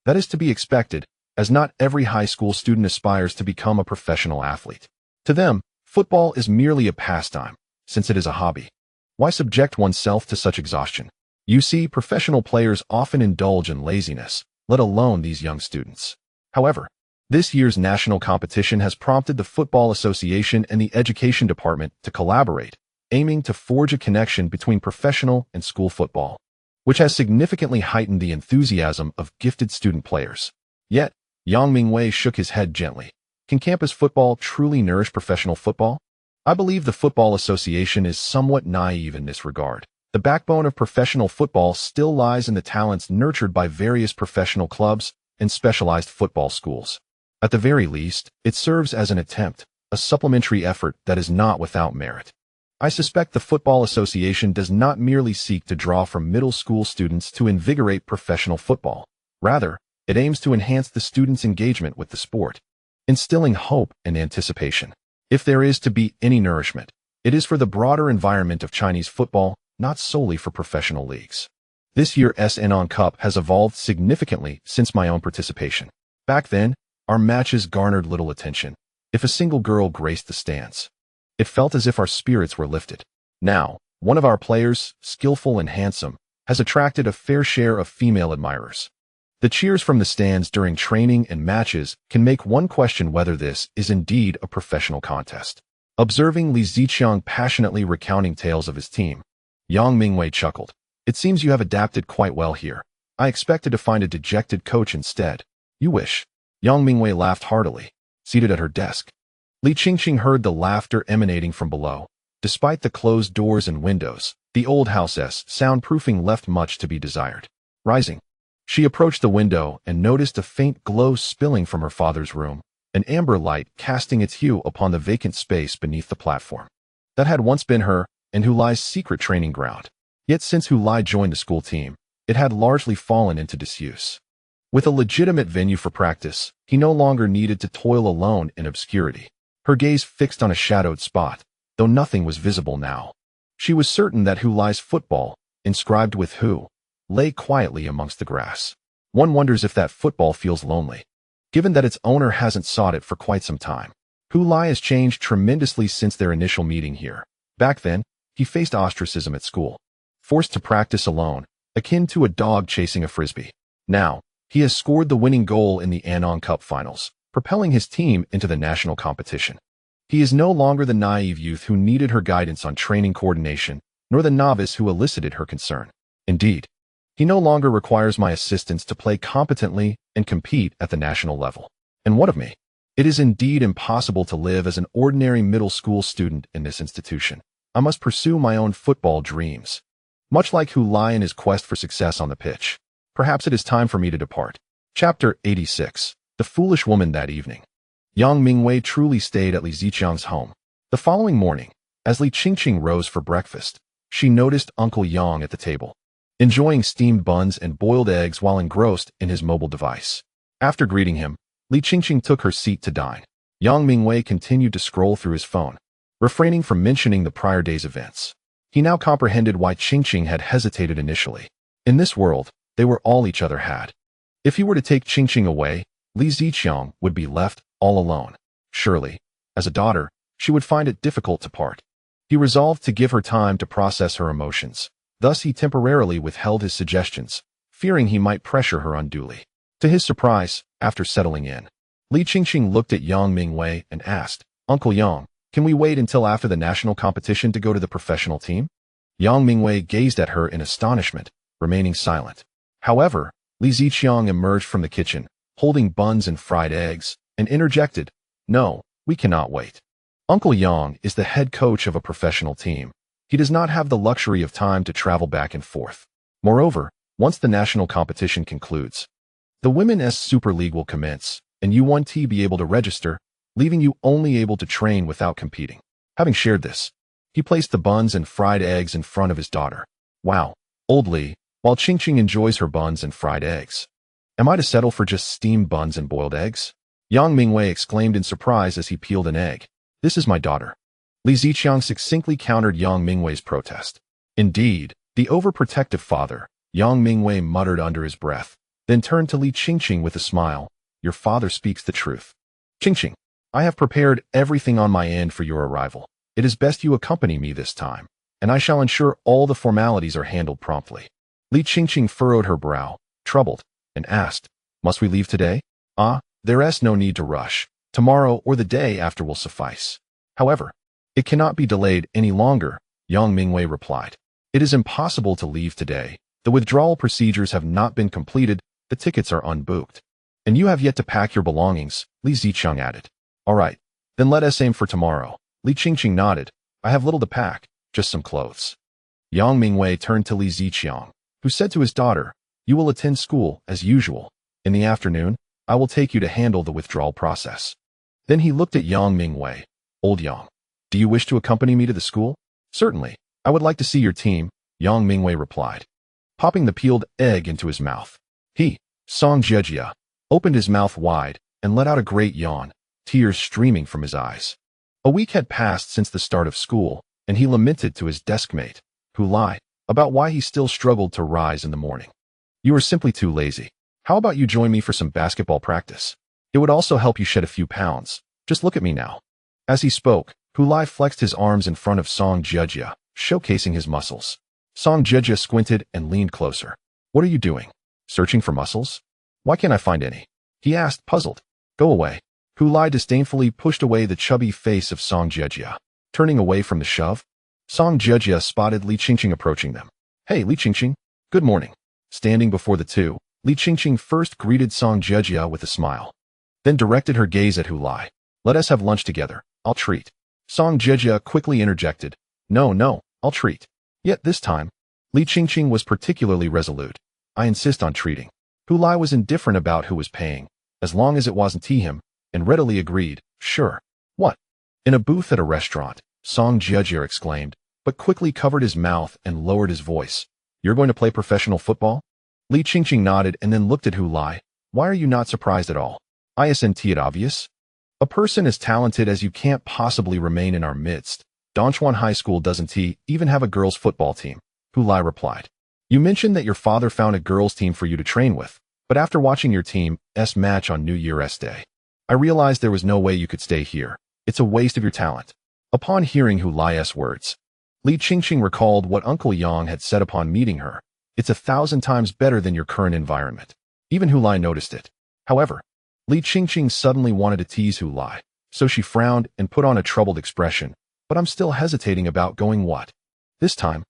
That is to be expected, as not every high school student aspires to become a professional athlete. To them, football is merely a pastime, since it is a hobby. Why subject oneself to such exhaustion? You see, professional players often indulge in laziness, let alone these young students. However, this year's national competition has prompted the Football Association and the Education Department to collaborate, aiming to forge a connection between professional and school football, which has significantly heightened the enthusiasm of gifted student players. Yet, Yang Mingwei shook his head gently. Can campus football truly nourish professional football? I believe the Football Association is somewhat naive in this regard. The backbone of professional football still lies in the talents nurtured by various professional clubs and specialized football schools. At the very least, it serves as an attempt, a supplementary effort that is not without merit. I suspect the Football Association does not merely seek to draw from middle school students to invigorate professional football. Rather, it aims to enhance the students' engagement with the sport, instilling hope and anticipation. If there is to be any nourishment, it is for the broader environment of Chinese football, not solely for professional leagues. This year's SNN Cup has evolved significantly since my own participation. Back then, our matches garnered little attention, if a single girl graced the stands. It felt as if our spirits were lifted. Now, one of our players, skillful and handsome, has attracted a fair share of female admirers. The cheers from the stands during training and matches can make one question whether this is indeed a professional contest. Observing Li Ziqiang passionately recounting tales of his team, Yang Mingwei chuckled. It seems you have adapted quite well here. I expected to find a dejected coach instead. You wish. Yang Mingwei laughed heartily, seated at her desk. Li Qingqing heard the laughter emanating from below. Despite the closed doors and windows, the old house's soundproofing left much to be desired. Rising, she approached the window and noticed a faint glow spilling from her father's room, an amber light casting its hue upon the vacant space beneath the platform. That had once been her and Hu Lai's secret training ground. Yet since Hu Lai joined the school team, it had largely fallen into disuse. With a legitimate venue for practice, he no longer needed to toil alone in obscurity. Her gaze fixed on a shadowed spot, though nothing was visible now. She was certain that Hu Lai's football, inscribed with who, lay quietly amongst the grass. One wonders if that football feels lonely, given that its owner hasn't sought it for quite some time. Hu Lai has changed tremendously since their initial meeting here. Back then, he faced ostracism at school, forced to practice alone, akin to a dog chasing a frisbee. Now, he has scored the winning goal in the Anong Cup finals, propelling his team into the national competition. He is no longer the naive youth who needed her guidance on training coordination, nor the novice who elicited her concern. Indeed, he no longer requires my assistance to play competently and compete at the national level. And what of me? It is indeed impossible to live as an ordinary middle school student in this institution. I must pursue my own football dreams. Much like Hu Lai in his quest for success on the pitch. Perhaps it is time for me to depart. Chapter 86. The Foolish Woman That Evening. Yang Mingwei truly stayed at Li Ziqiang's home. The following morning, as Li Qingqing rose for breakfast, she noticed Uncle Yang at the table, enjoying steamed buns and boiled eggs while engrossed in his mobile device. After greeting him, Li Qingqing took her seat to dine. Yang Mingwei continued to scroll through his phone, refraining from mentioning the prior day's events. He now comprehended why Qingqing had hesitated initially. In this world, they were all each other had. If he were to take Qingqing away, Li Ziqiang would be left all alone. Surely, as a daughter, she would find it difficult to part. He resolved to give her time to process her emotions. Thus he temporarily withheld his suggestions, fearing he might pressure her unduly. To his surprise, after settling in, Li Qingqing looked at Yang Mingwei and asked, "Uncle Yang, can we wait until after the national competition to go to the professional team?" Yang Mingwei gazed at her in astonishment, remaining silent. However, Li Ziqiang emerged from the kitchen, holding buns and fried eggs, and interjected, "No, we cannot wait. Uncle Yang is the head coach of a professional team. He does not have the luxury of time to travel back and forth. Moreover, once the national competition concludes, the Women's Super League will commence, and U1T be able to register, leaving you only able to train without competing." Having shared this, he placed the buns and fried eggs in front of his daughter. "Wow, old Li, while Qingqing enjoys her buns and fried eggs. Am I to settle for just steamed buns and boiled eggs?" Yang Mingwei exclaimed in surprise as he peeled an egg. "This is my daughter." Li Ziqiang succinctly countered Yang Mingwei's protest. "Indeed, the overprotective father," Yang Mingwei muttered under his breath, then turned to Li Qingqing with a smile. "Your father speaks the truth. Qingqing, I have prepared everything on my end for your arrival. It is best you accompany me this time, and I shall ensure all the formalities are handled promptly." Li Qingqing furrowed her brow, troubled, and asked, "Must we leave today?" There's no need to rush. Tomorrow or the day after will suffice. However, it cannot be delayed any longer," Yang Mingwei replied. "It is impossible to leave today. The withdrawal procedures have not been completed, the tickets are unbooked. And you have yet to pack your belongings," Li Ziqiang added. "All right, then let us aim for tomorrow." Li Qingqing nodded. "I have little to pack, just some clothes." Yang Mingwei turned to Li Ziqiang, who said to his daughter, "You will attend school, as usual. In the afternoon, I will take you to handle the withdrawal process." Then he looked at Yang Mingwei. "Old Yang, do you wish to accompany me to the school?" "Certainly, I would like to see your team," Yang Mingwei replied, popping the peeled egg into his mouth. He, Song Jiejia, opened his mouth wide and let out a great yawn, tears streaming from his eyes. A week had passed since the start of school, and he lamented to his deskmate, Hu Lai, about why he still struggled to rise in the morning. "You are simply too lazy. How about you join me for some basketball practice? It would also help you shed a few pounds. Just look at me now." As he spoke, Hu Lai flexed his arms in front of Song Jiejia, showcasing his muscles. Song Jiejia squinted and leaned closer. "What are you doing? Searching for muscles? Why can't I find any?" he asked, puzzled. "Go away." Hu Lai disdainfully pushed away the chubby face of Song Jiejia. Turning away from the shove, Song Jiejia spotted Li Qingqing approaching them. "Hey, Li Qingqing. Good morning." Standing before the two, Li Qingqing first greeted Song Jiejia with a smile, then directed her gaze at Hu Lai. "Let us have lunch together. I'll treat." Song Jiejia quickly interjected. No, I'll treat." Yet this time, Li Qingqing was particularly resolute. "I insist on treating." Hu Lai was indifferent about who was paying, as long as it wasn't him, and readily agreed, "Sure." "What?" In a booth at a restaurant, Song Jiejia exclaimed, but quickly covered his mouth and lowered his voice. "You're going to play professional football?" Li Qingqing nodded and then looked at Hu Lai. "Why are you not surprised at all? Isn't it obvious? A person as talented as you can't possibly remain in our midst. Dongchuan High School doesn't even have a girls' football team." Hu Lai replied. You mentioned that your father found a girls' team for you to train with, but after watching your team's match on New Year's Day, I realized there was no way you could stay here. It's a waste of your talent. Upon hearing Hu Lai's words, Li Qingqing recalled what Uncle Yang had said upon meeting her. It's 1,000 times better than your current environment. Even Hu Lai noticed it. However, Li Qingqing suddenly wanted to tease Hu Lai, so she frowned and put on a troubled expression. But I'm still hesitating about going what? This time,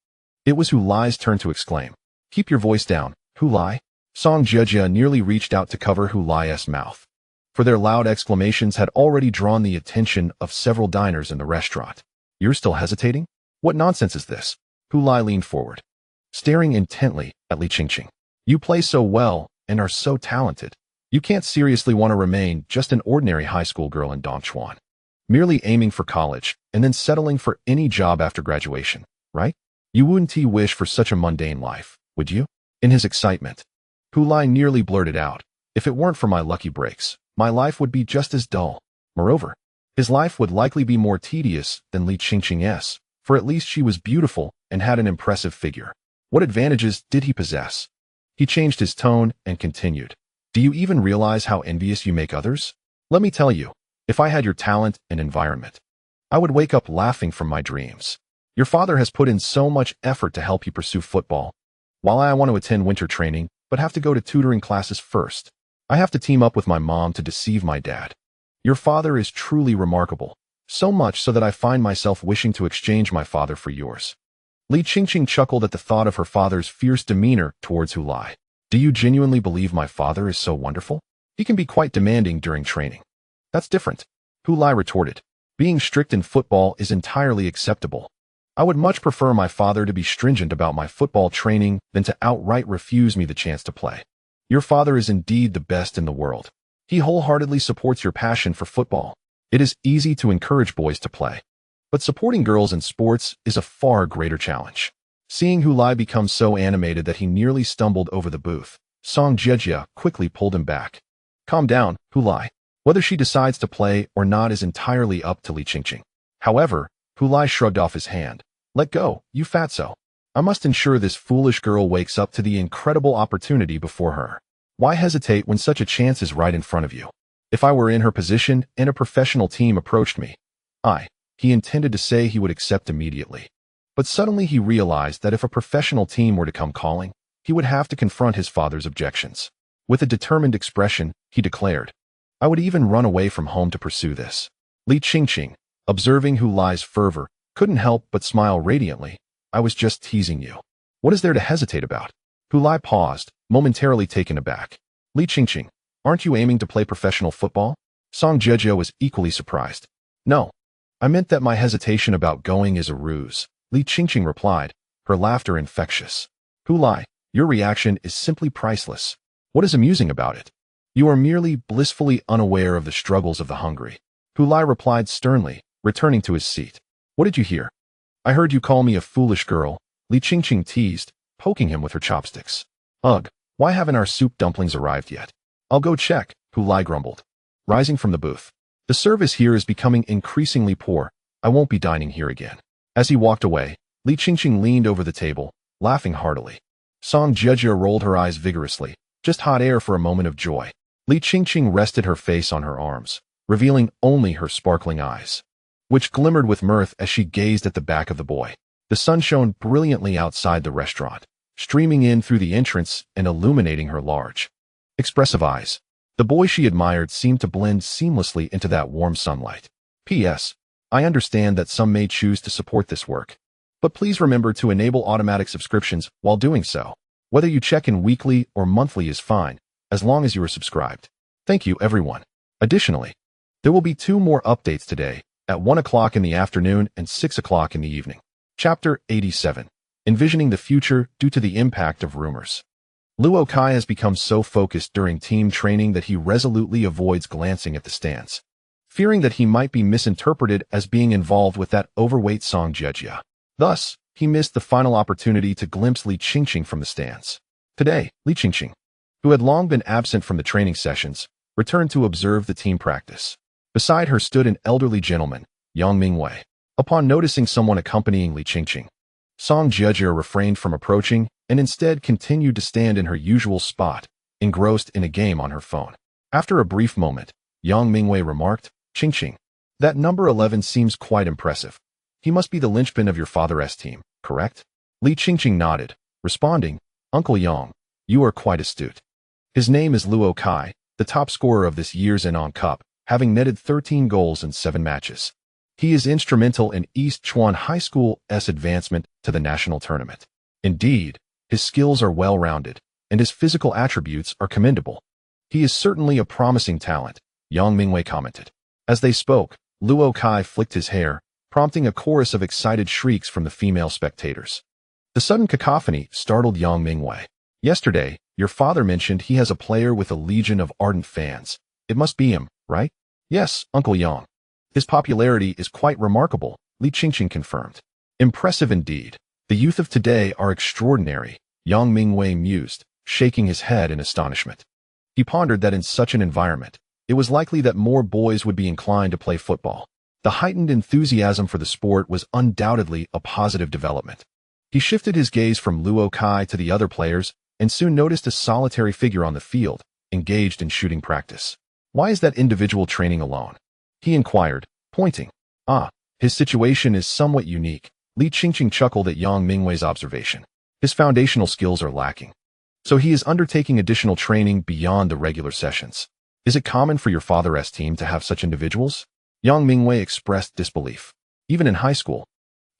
it was Hu Lai's turn to exclaim. Keep your voice down, Hu Lai. Song Jejia nearly reached out to cover Hu Lai's mouth, for their loud exclamations had already drawn the attention of several diners in the restaurant. You're still hesitating? What nonsense is this? Hu Lai leaned forward, staring intently at Li Qingqing. You play so well and are so talented. You can't seriously want to remain just an ordinary high school girl in Dongchuan, merely aiming for college and then settling for any job after graduation, right? You wouldn't wish for such a mundane life, would you? In his excitement, Hu Lai nearly blurted out, if it weren't for my lucky breaks, my life would be just as dull. Moreover, his life would likely be more tedious than Li Qingqing's, for at least she was beautiful and had an impressive figure. What advantages did he possess? He changed his tone and continued. Do you even realize how envious you make others? Let me tell you, if I had your talent and environment, I would wake up laughing from my dreams. Your father has put in so much effort to help you pursue football, while I want to attend winter training, but have to go to tutoring classes first. I have to team up with my mom to deceive my dad. Your father is truly remarkable, so much so that I find myself wishing to exchange my father for yours. Li Qingqing chuckled at the thought of her father's fierce demeanor towards Hu Lai. Do you genuinely believe my father is so wonderful? He can be quite demanding during training. That's different, Hu Lai retorted. Being strict in football is entirely acceptable. I would much prefer my father to be stringent about my football training than to outright refuse me the chance to play. Your father is indeed the best in the world. He wholeheartedly supports your passion for football. It is easy to encourage boys to play, but supporting girls in sports is a far greater challenge. Seeing Hu Lai become so animated that he nearly stumbled over the booth, Song Jejia quickly pulled him back. Calm down, Hu Lai. Whether she decides to play or not is entirely up to Li Qingqing. However, Hu Lai shrugged off his hand. Let go, you fatso. I must ensure this foolish girl wakes up to the incredible opportunity before her. Why hesitate when such a chance is right in front of you? If I were in her position and a professional team approached me, he intended to say he would accept immediately. But suddenly he realized that if a professional team were to come calling, he would have to confront his father's objections. With a determined expression, he declared, I would even run away from home to pursue this. Li Qingqing, observing Hu Lai's fervor, couldn't help but smile radiantly. I was just teasing you. What is there to hesitate about? Hu Lai paused, momentarily taken aback. Li Qingqing, aren't you aiming to play professional football? Song Jejia was equally surprised. No. I meant that my hesitation about going is a ruse, Li Qingqing replied, her laughter infectious. Hu Lai, your reaction is simply priceless. What is amusing about it? You are merely blissfully unaware of the struggles of the hungry. Hu Lai replied sternly, returning to his seat. What did you hear? I heard you call me a foolish girl, Li Qingqing teased, poking him with her chopsticks. Ugh, why haven't our soup dumplings arrived yet? I'll go check, Hu Lai grumbled, rising from the booth. The service here is becoming increasingly poor. I won't be dining here again. As he walked away, Li Qingqing leaned over the table, laughing heartily. Song Jejia rolled her eyes vigorously, just hot air for a moment of joy. Li Qingqing rested her face on her arms, revealing only her sparkling eyes, which glimmered with mirth as she gazed at the back of the boy. The sun shone brilliantly outside the restaurant, streaming in through the entrance and illuminating her large, expressive eyes. The boy she admired seemed to blend seamlessly into that warm sunlight. P.S. I understand that some may choose to support this work, but please remember to enable automatic subscriptions while doing so. Whether you check in weekly or monthly is fine, as long as you are subscribed. Thank you, everyone. Additionally, there will be 2 more updates today, at 1 o'clock in the afternoon and 6 o'clock in the evening. Chapter 87. Envisioning the future due to the impact of rumors. Luo Kai has become so focused during team training that he resolutely avoids glancing at the stands, fearing that he might be misinterpreted as being involved with that overweight Song Jejia. Thus, he missed the final opportunity to glimpse Li Qingqing from the stands. Today, Li Qingqing, who had long been absent from the training sessions, returned to observe the team practice. Beside her stood an elderly gentleman, Yang Mingwei. Upon noticing someone accompanying Li Qingqing, Song Jiejie refrained from approaching and instead continued to stand in her usual spot, engrossed in a game on her phone. After a brief moment, Yang Mingwei remarked, "Qingqing, that number 11 seems quite impressive. He must be the linchpin of your father's team, correct?" Li Qingqing nodded, responding, "Uncle Yang, you are quite astute. His name is Luo Kai, the top scorer of this year's Anon Cup, having netted 13 goals in 7 matches. He is instrumental in East Chuan High School's advancement to the national tournament. Indeed, his skills are well-rounded, and his physical attributes are commendable. He is certainly a promising talent," Yang Mingwei commented. As they spoke, Luo Kai flicked his hair, prompting a chorus of excited shrieks from the female spectators. The sudden cacophony startled Yang Mingwei. "Yesterday, your father mentioned he has a player with a legion of ardent fans. It must be him, right?" "Yes, Uncle Yang. His popularity is quite remarkable," Li Qingqing confirmed. "Impressive indeed. The youth of today are extraordinary," Yang Mingwei mused, shaking his head in astonishment. He pondered that in such an environment, it was likely that more boys would be inclined to play football. The heightened enthusiasm for the sport was undoubtedly a positive development. He shifted his gaze from Luo Kai to the other players and soon noticed a solitary figure on the field, engaged in shooting practice. "Why is that individual training alone?" he inquired, pointing. His situation is somewhat unique." Li Qingqing chuckled at Yang Mingwei's observation. "His foundational skills are lacking. So he is undertaking additional training beyond the regular sessions. Is it common for your father's team to have such individuals?" Yang Mingwei expressed disbelief. "Even in high school,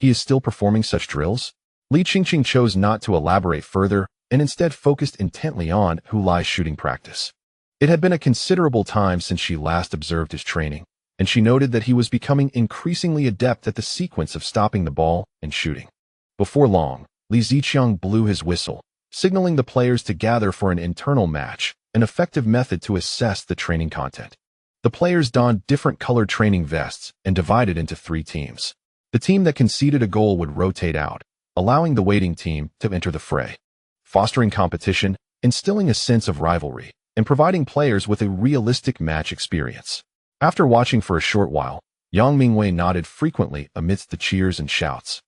he is still performing such drills?" Li Qingqing chose not to elaborate further and instead focused intently on Hu Lai's shooting practice. It had been a considerable time since she last observed his training, and she noted that he was becoming increasingly adept at the sequence of stopping the ball and shooting. Before long, Li Ziqiang blew his whistle, signaling the players to gather for an internal match, an effective method to assess the training content. The players donned different colored training vests and divided into 3 teams. The team that conceded a goal would rotate out, allowing the waiting team to enter the fray, fostering competition, instilling a sense of rivalry, and providing players with a realistic match experience. After watching for a short while, Yang Mingwei nodded frequently amidst the cheers and shouts,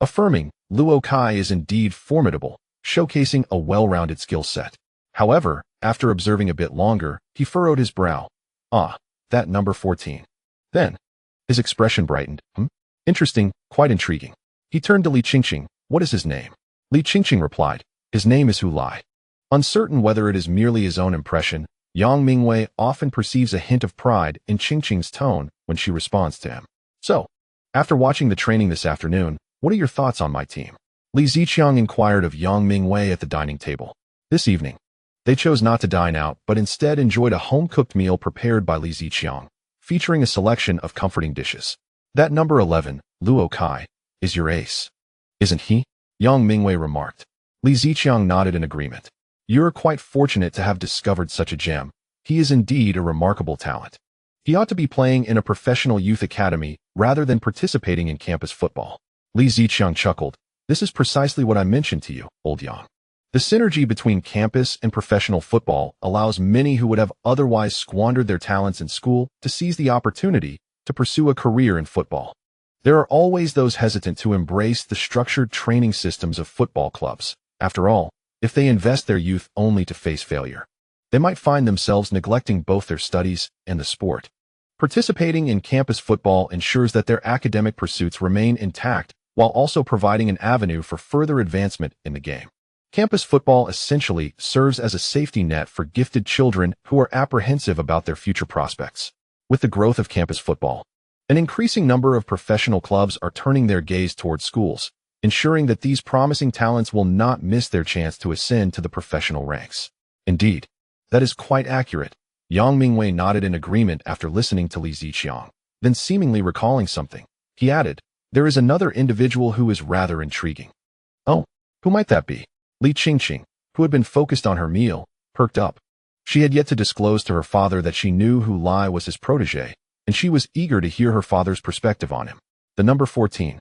affirming, "Luo Kai is indeed formidable, showcasing a well-rounded skill set." However, after observing a bit longer, he furrowed his brow. That number 14. Then, his expression brightened. Interesting, quite intriguing." He turned to Li Qingqing. "What is his name?" Li Qingqing replied, "His name is Hu Lai." Uncertain whether it is merely his own impression, Yang Mingwei often perceives a hint of pride in Qingqing's tone when she responds to him. "So, after watching the training this afternoon, what are your thoughts on my team?" Li Ziqiang inquired of Yang Mingwei at the dining table. This evening, they chose not to dine out, but instead enjoyed a home-cooked meal prepared by Li Ziqiang, featuring a selection of comforting dishes. "That number 11, Luo Kai, is your ace, isn't he?" Yang Mingwei remarked. Li Ziqiang nodded in agreement. "You're quite fortunate to have discovered such a gem. He is indeed a remarkable talent. He ought to be playing in a professional youth academy rather than participating in campus football." Li Ziqiang chuckled. "This is precisely what I mentioned to you, old Yang. The synergy between campus and professional football allows many who would have otherwise squandered their talents in school to seize the opportunity to pursue a career in football. There are always those hesitant to embrace the structured training systems of football clubs. After all, if they invest their youth only to face failure, they might find themselves neglecting both their studies and the sport. Participating in campus football ensures that their academic pursuits remain intact while also providing an avenue for further advancement in the game. Campus football essentially serves as a safety net for gifted children who are apprehensive about their future prospects. With the growth of campus football, an increasing number of professional clubs are turning their gaze towards schools, ensuring that these promising talents will not miss their chance to ascend to the professional ranks. Indeed, that is quite accurate. Yang Mingwei nodded in agreement after listening to Li Ziqiang. Then seemingly recalling something, he added, "There is another individual who is rather intriguing." "Oh, who might that be?" Li Qingqing, who had been focused on her meal, perked up. She had yet to disclose to her father that she knew Hu Lai was his protege, and she was eager to hear her father's perspective on him. "The number 14.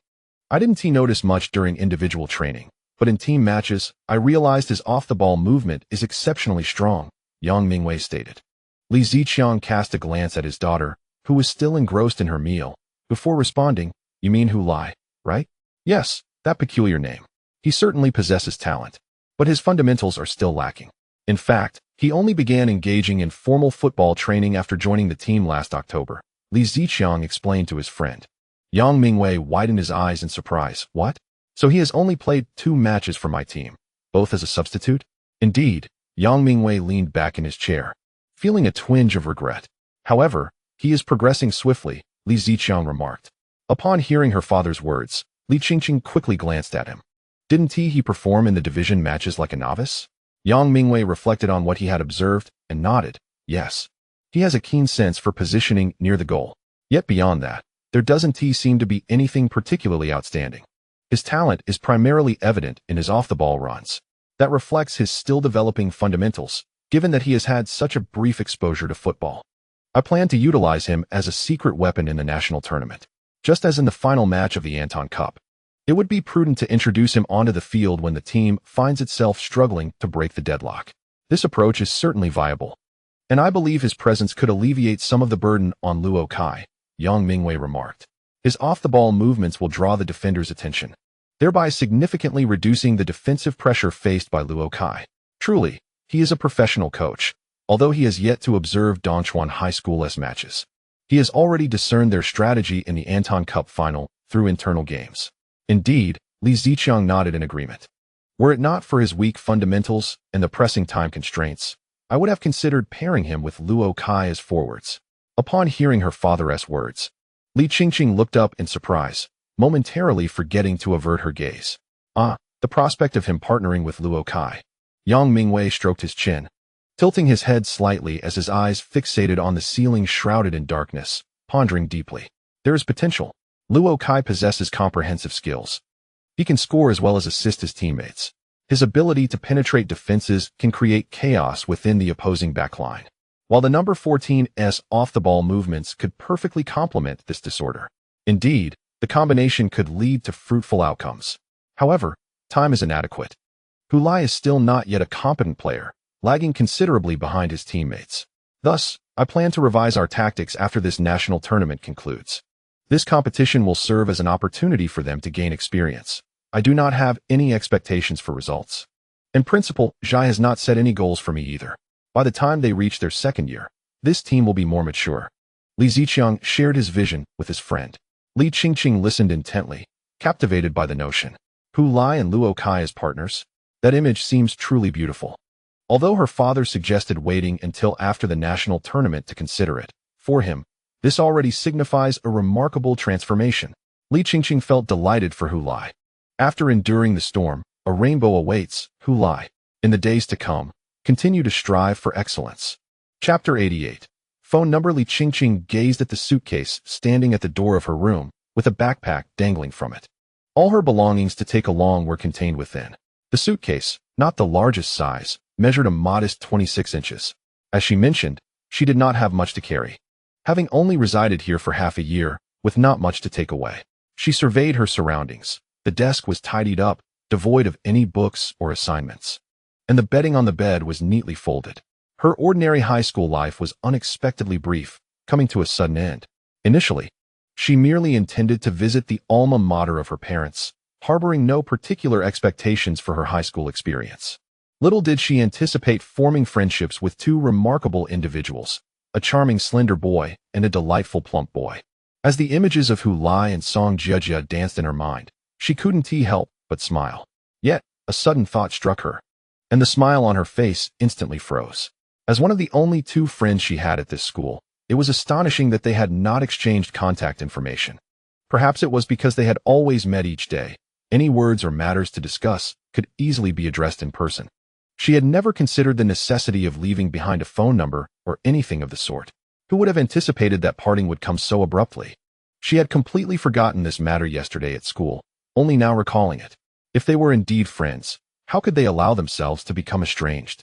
I didn't notice much during individual training, but in team matches, I realized his off-the-ball movement is exceptionally strong," Yang Mingwei stated. Li Ziqiang cast a glance at his daughter, who was still engrossed in her meal, before responding, "You mean Hu Lai, right?" "Yes, That peculiar name. He certainly possesses talent, but his fundamentals are still lacking. In fact, he only began engaging in formal football training after joining the team last October, Li Ziqiang explained to his friend. Yang Mingwei widened his eyes in surprise. What? So he has only played 2 matches for my team, both as a substitute? Indeed, Yang Mingwei leaned back in his chair, feeling a twinge of regret. However, he is progressing swiftly, Li Ziqiang remarked. Upon hearing her father's words, Li Qingqing quickly glanced at him. Didn't he perform in the division matches like a novice? Yang Mingwei reflected on what he had observed and nodded. Yes. He has a keen sense for positioning near the goal. Yet beyond that, there doesn't seem to be anything particularly outstanding. His talent is primarily evident in his off-the-ball runs. That reflects his still developing fundamentals, given that he has had such a brief exposure to football. I plan to utilize him as a secret weapon in the national tournament, just as in the final match of the Anton Cup. It would be prudent to introduce him onto the field when the team finds itself struggling to break the deadlock. This approach is certainly viable, and I believe his presence could alleviate some of the burden on Luo Kai, Yang Mingwei remarked. His off-the-ball movements will draw the defender's attention, thereby significantly reducing the defensive pressure faced by Luo Kai. Truly, he is a professional coach, although he has yet to observe Dongchuan High School's matches. He has already discerned their strategy in the Anton Cup final through internal games. Indeed, Li Ziqiang nodded in agreement. Were it not for his weak fundamentals and the pressing time constraints, I would have considered pairing him with Luo Kai as forwards. Upon hearing her father's words, Li Qingqing looked up in surprise, momentarily forgetting to avert her gaze. The prospect of him partnering with Luo Kai. Yang Mingwei stroked his chin, tilting his head slightly as his eyes fixated on the ceiling shrouded in darkness, pondering deeply. There is potential. Luo Kai possesses comprehensive skills. He can score as well as assist his teammates. His ability to penetrate defenses can create chaos within the opposing backline, while the number 14's off-the-ball movements could perfectly complement this disorder. Indeed, the combination could lead to fruitful outcomes. However, time is inadequate. Hu Lai is still not yet a competent player, lagging considerably behind his teammates. Thus, I plan to revise our tactics after this national tournament concludes. This competition will serve as an opportunity for them to gain experience. I do not have any expectations for results. In principle, Zhai has not set any goals for me either. By the time they reach their second year, this team will be more mature. Li Ziqiang shared his vision with his friend. Li Qingqing listened intently, captivated by the notion. Hu Lai and Luo Kai as partners? That image seems truly beautiful. Although her father suggested waiting until after the national tournament to consider it, for him, this already signifies a remarkable transformation. Li Qingqing felt delighted for Hu Lai. After enduring the storm, a rainbow awaits. Hu Lai, in the days to come, continue to strive for excellence. Chapter 88. Phone number. Li Qingqing gazed at the suitcase standing at the door of her room, with a backpack dangling from it. All her belongings to take along were contained within. The suitcase, not the largest size, measured a modest 26 inches. As she mentioned, she did not have much to carry. Having only resided here for half a year, with not much to take away, she surveyed her surroundings. The desk was tidied up, devoid of any books or assignments, and the bedding on the bed was neatly folded. Her ordinary high school life was unexpectedly brief, coming to a sudden end. Initially, she merely intended to visit the alma mater of her parents, harboring no particular expectations for her high school experience. Little did she anticipate forming friendships with 2 remarkable individuals, a charming slender boy and a delightful plump boy. As the images of Hu Lai and Song Jiejie danced in her mind, she couldn't help but smile. Yet, a sudden thought struck her, and the smile on her face instantly froze. As one of the only 2 friends she had at this school, it was astonishing that they had not exchanged contact information. Perhaps it was because they had always met each day. Any words or matters to discuss could easily be addressed in person. She had never considered the necessity of leaving behind a phone number or anything of the sort. Who would have anticipated that parting would come so abruptly? She had completely forgotten this matter yesterday at school, only now recalling it. If they were indeed friends, how could they allow themselves to become estranged?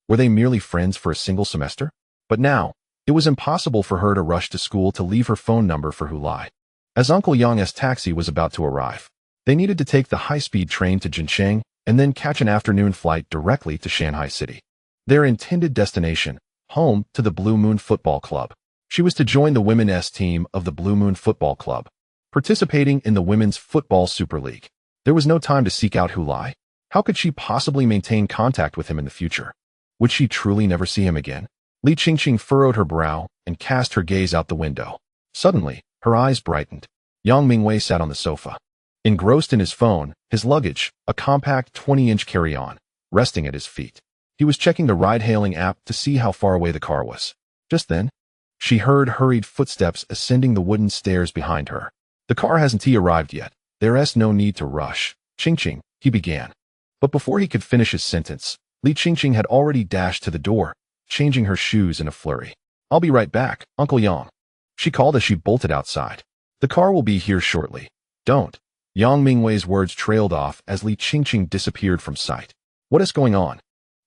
Were they merely friends for a single semester? But now, it was impossible for her to rush to school to leave her phone number for Hu Lai. As Uncle Yang's taxi was about to arrive, they needed to take the high-speed train to Jincheng and then catch an afternoon flight directly to Shanghai City. Their intended destination, home to the Blue Moon Football Club. She was to join the women's team of the Blue Moon Football Club, participating in the Women's Football Super League. There was no time to seek out Hu Lai. How could she possibly maintain contact with him in the future? Would she truly never see him again? Li Qingqing furrowed her brow and cast her gaze out the window. Suddenly, her eyes brightened. Yang Mingwei sat on the sofa, engrossed in his phone, his luggage, a compact 20-inch carry-on, resting at his feet. He was checking the ride-hailing app to see how far away the car was. Just then, she heard hurried footsteps ascending the wooden stairs behind her. The car hasn't arrived yet. There's no need to rush. Qingqing, he began. But before he could finish his sentence, Li Qingqing had already dashed to the door, changing her shoes in a flurry. I'll be right back, Uncle Yang, she called as she bolted outside. The car will be here shortly. Don't. Yang Mingwei's words trailed off as Li Qingqing disappeared from sight. What is going on?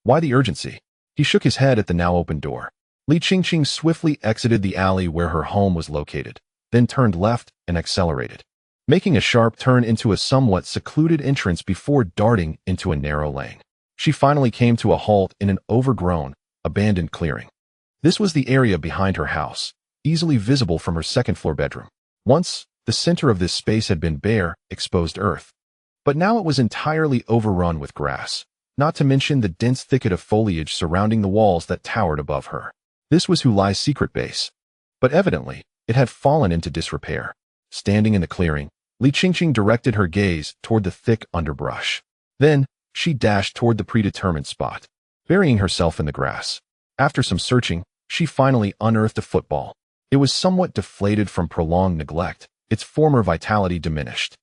Why the urgency? He shook his head at the now open door. Li Qingqing swiftly exited the alley where her home was located, then turned left and accelerated, making a sharp turn into a somewhat secluded entrance before darting into a narrow lane. She finally came to a halt in an overgrown, abandoned clearing. This was the area behind her house, easily visible from her second-floor bedroom. Once, the center of this space had been bare, exposed earth. But now it was entirely overrun with grass, not to mention the dense thicket of foliage surrounding the walls that towered above her. This was Hu Lai's secret base. But evidently, it had fallen into disrepair. Standing in the clearing, Li Qingqing directed her gaze toward the thick underbrush. Then, she dashed toward the predetermined spot, burying herself in the grass. After some searching, she finally unearthed a football. It was somewhat deflated from prolonged neglect, its former vitality diminished.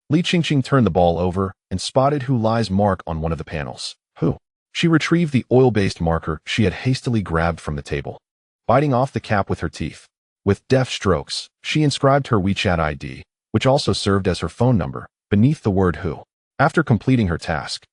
Li Qingqing turned the ball over and spotted Hu Lai's mark on one of the panels. Who? She retrieved the oil-based marker she had hastily grabbed from the table, biting off the cap with her teeth. With deft strokes, she inscribed her WeChat ID, which also served as her phone number, beneath the word Hu. After completing her task,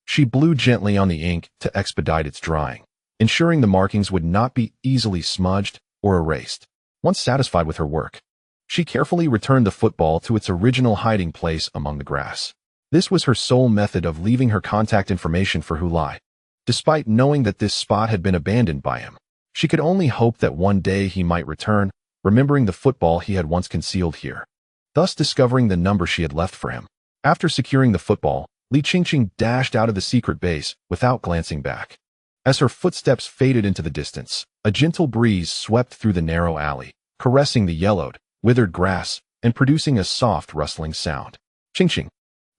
she blew gently on the ink to expedite its drying, ensuring the markings would not be easily smudged or erased. Once satisfied with her work, she carefully returned the football to its original hiding place among the grass. This was her sole method of leaving her contact information for Hu Lai. Despite knowing that this spot had been abandoned by him, she could only hope that one day he might return, remembering the football he had once concealed here, thus discovering the number she had left for him. After securing the football, Li Qingqing dashed out of the secret base without glancing back. As her footsteps faded into the distance, a gentle breeze swept through the narrow alley, caressing the yellowed, withered grass and producing a soft rustling sound. Qingqing,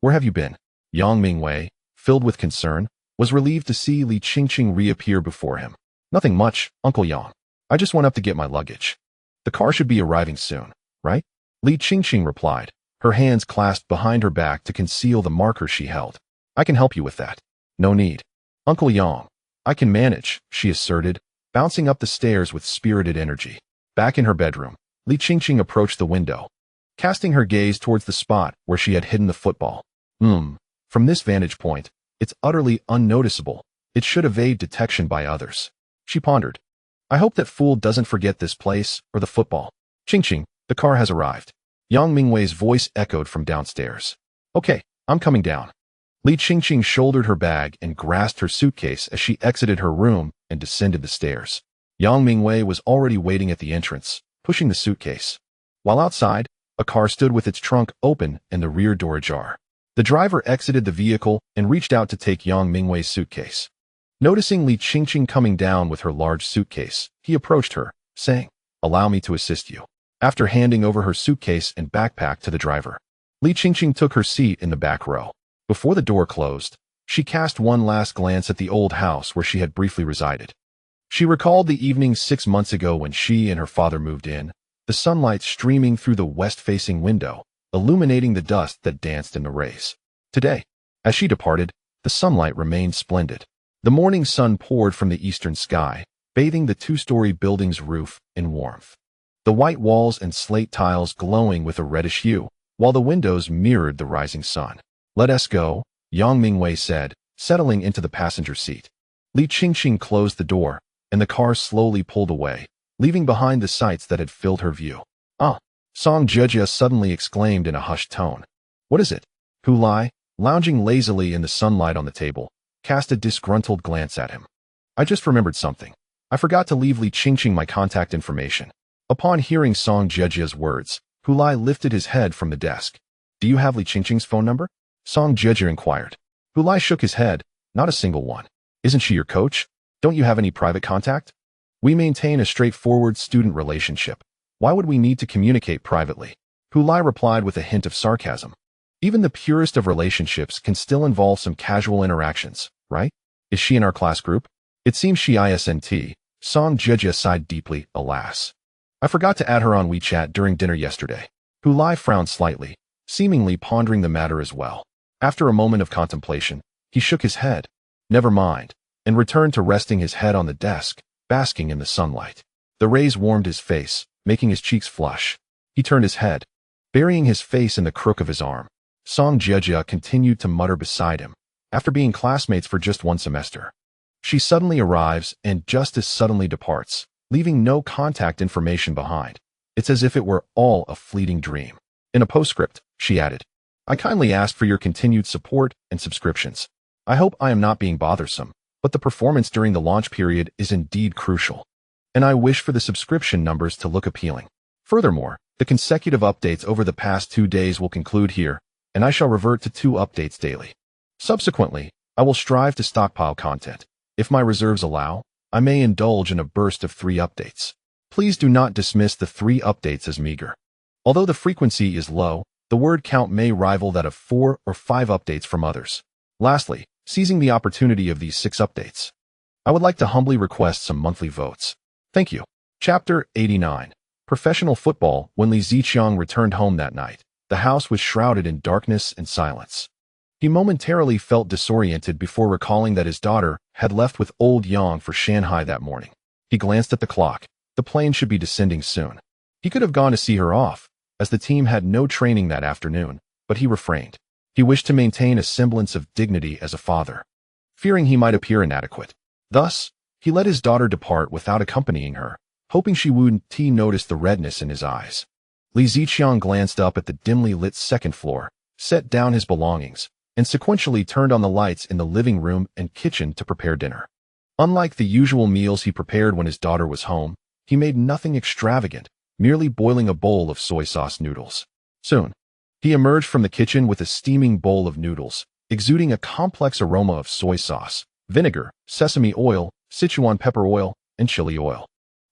where have you been? Yang Mingwei, filled with concern, was relieved to see Li Qingqing reappear before him. Nothing much, Uncle Yang. I just went up to get my luggage. The car should be arriving soon, right? Li Qingqing replied, her hands clasped behind her back to conceal the marker she held. I can help you with that. No need. Uncle Yang, I can manage, she asserted, bouncing up the stairs with spirited energy. Back in her bedroom, Li Qingqing approached the window, casting her gaze towards the spot where she had hidden the football. From this vantage point, it's utterly unnoticeable. It should evade detection by others. She pondered. I hope that fool doesn't forget this place or the football. Qingqing, the car has arrived. Yang Mingwei's voice echoed from downstairs. Okay, I'm coming down. Li Qingqing shouldered her bag and grasped her suitcase as she exited her room and descended the stairs. Yang Mingwei was already waiting at the entrance, pushing the suitcase. While outside, a car stood with its trunk open and the rear door ajar. The driver exited the vehicle and reached out to take Yang Mingwei's suitcase. Noticing Li Qingqing coming down with her large suitcase, he approached her, saying, Allow me to assist you. After handing over her suitcase and backpack to the driver, Li Qingqing took her seat in the back row. Before the door closed, she cast one last glance at the old house where she had briefly resided. She recalled the evening 6 months ago when she and her father moved in, the sunlight streaming through the west-facing window, illuminating the dust that danced in the rays. Today, as she departed, the sunlight remained splendid. The morning sun poured from the eastern sky, bathing the 2-story building's roof in warmth. The white walls and slate tiles glowing with a reddish hue, while the windows mirrored the rising sun. Let us go, Yang Mingwei said, settling into the passenger seat. Li Qingqing closed the door, and the car slowly pulled away, leaving behind the sights that had filled her view. Ah! Song Jejia suddenly exclaimed in a hushed tone. What is it? Hu Lai, lounging lazily in the sunlight on the table, cast a disgruntled glance at him. I just remembered something. I forgot to leave Li Qingqing my contact information. Upon hearing Song Jejia's words, Hu Lai lifted his head from the desk. Do you have Li Qingqing's phone number? Song Jieji inquired. Hu Lai shook his head. Not a single one. Isn't she your coach? Don't you have any private contact? We maintain a straightforward student relationship. Why would we need to communicate privately? Hu Lai replied with a hint of sarcasm. Even the purest of relationships can still involve some casual interactions, right? Is she in our class group? It seems she isn't. Song Jieji sighed deeply, alas. I forgot to add her on WeChat during dinner yesterday. Hu Lai frowned slightly, seemingly pondering the matter as well. After a moment of contemplation, he shook his head. Never mind, and returned to resting his head on the desk, basking in the sunlight. The rays warmed his face, making his cheeks flush. He turned his head, burying his face in the crook of his arm. Song Jieji continued to mutter beside him, after being classmates for just one semester. She suddenly arrives and just as suddenly departs, leaving no contact information behind. It's as if it were all a fleeting dream. In a postscript, she added, I kindly ask for your continued support and subscriptions. I hope I am not being bothersome, but the performance during the launch period is indeed crucial, and I wish for the subscription numbers to look appealing. Furthermore, the consecutive updates over the past 2 days will conclude here, and I shall revert to 2 updates daily. Subsequently, I will strive to stockpile content. If my reserves allow, I may indulge in a burst of 3 updates. Please do not dismiss the 3 updates as meager. Although the frequency is low, the word count may rival that of 4 or 5 updates from others. Lastly, seizing the opportunity of these 6 updates, I would like to humbly request some monthly votes. Thank you. Chapter 89. Professional Football. When Li Ziqiang returned home that night, the house was shrouded in darkness and silence. He momentarily felt disoriented before recalling that his daughter had left with old Yang for Shanghai that morning. He glanced at the clock. The plane should be descending soon. He could have gone to see her off, as the team had no training that afternoon, but he refrained. He wished to maintain a semblance of dignity as a father, fearing he might appear inadequate. Thus, he let his daughter depart without accompanying her, hoping she wouldn't notice the redness in his eyes. Li Ziqiang glanced up at the dimly lit second floor, set down his belongings, and sequentially turned on the lights in the living room and kitchen to prepare dinner. Unlike the usual meals he prepared when his daughter was home, he made nothing extravagant, merely boiling a bowl of soy sauce noodles. Soon, he emerged from the kitchen with a steaming bowl of noodles, exuding a complex aroma of soy sauce, vinegar, sesame oil, Sichuan pepper oil, and chili oil.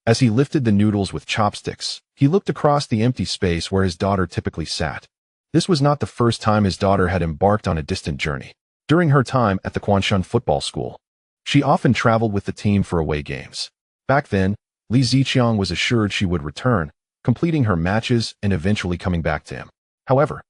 As he lifted the noodles with chopsticks, he looked across the empty space where his daughter typically sat. This was not the first time his daughter had embarked on a distant journey. During her time at the Quanshan football school, she often traveled with the team for away games. Back then, Li Ziqiang was assured she would return, completing her matches and eventually coming back to him. However,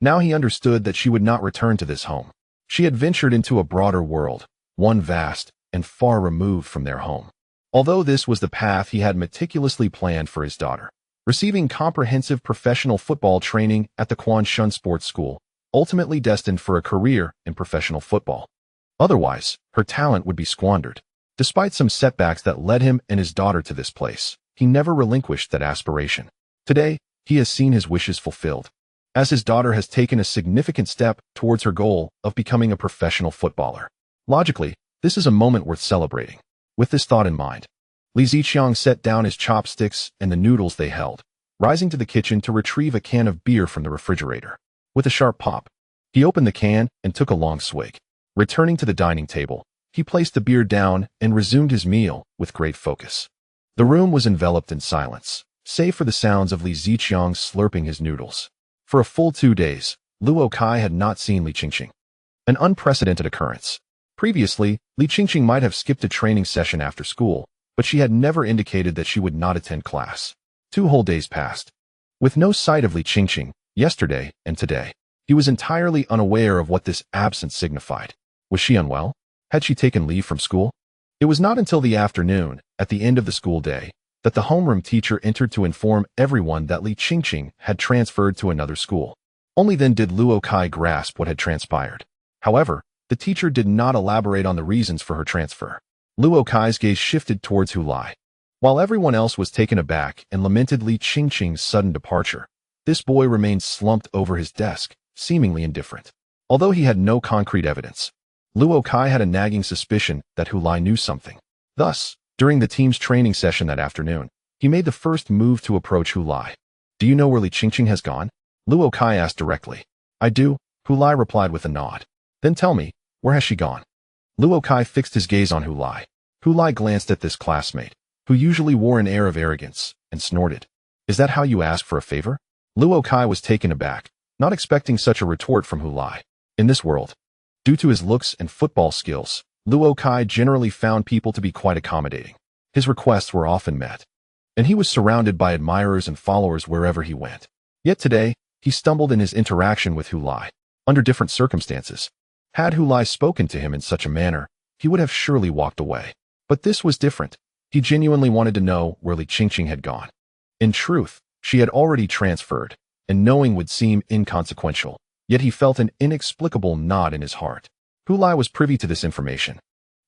now he understood that she would not return to this home. She had ventured into a broader world, one vast and far removed from their home. Although this was the path he had meticulously planned for his daughter, receiving comprehensive professional football training at the Quanshan Sports School, ultimately destined for a career in professional football. Otherwise, her talent would be squandered. Despite some setbacks that led him and his daughter to this place, he never relinquished that aspiration. Today, he has seen his wishes fulfilled, as his daughter has taken a significant step towards her goal of becoming a professional footballer. Logically, this is a moment worth celebrating. With this thought in mind, Li Ziqiang set down his chopsticks and the noodles they held, rising to the kitchen to retrieve a can of beer from the refrigerator. With a sharp pop, he opened the can and took a long swig. Returning to the dining table, he placed the beer down and resumed his meal with great focus. The room was enveloped in silence, save for the sounds of Li Ziqiang slurping his noodles. For a full 2 days, Luo Kai had not seen Li Qingqing. An unprecedented occurrence. Previously, Li Qingqing might have skipped a training session after school, but she had never indicated that she would not attend class. 2 whole days passed, with no sight of Li Qingqing, yesterday and today. He was entirely unaware of what this absence signified. Was she unwell? Had she taken leave from school? It was not until the afternoon, at the end of the school day, that the homeroom teacher entered to inform everyone that Li Qingqing had transferred to another school. Only then did Luo Kai grasp what had transpired. However, the teacher did not elaborate on the reasons for her transfer. Luo Kai's gaze shifted towards Hu Lai. While everyone else was taken aback and lamented Li Qingqing's sudden departure, this boy remained slumped over his desk, seemingly indifferent. Although he had no concrete evidence, Luo Kai had a nagging suspicion that Hu Lai knew something. Thus, during the team's training session that afternoon, he made the first move to approach Hu Lai. Do you know where Li Qingqing has gone? Luo Kai asked directly. I do, Hu Lai replied with a nod. Then tell me, where has she gone? Luo Kai fixed his gaze on Hu Lai. Hu Lai glanced at this classmate, who usually wore an air of arrogance, and snorted. Is that how you ask for a favor? Luo Kai was taken aback, not expecting such a retort from Hu Lai. In this world, due to his looks and football skills, Luo Kai generally found people to be quite accommodating. His requests were often met, and he was surrounded by admirers and followers wherever he went. Yet today, he stumbled in his interaction with Hu Lai. Under different circumstances, had Hu Lai spoken to him in such a manner, he would have surely walked away. But this was different. He genuinely wanted to know where Li Qingqing had gone. In truth, she had already transferred, and knowing would seem inconsequential, yet he felt an inexplicable knot in his heart. Hu Lai was privy to this information,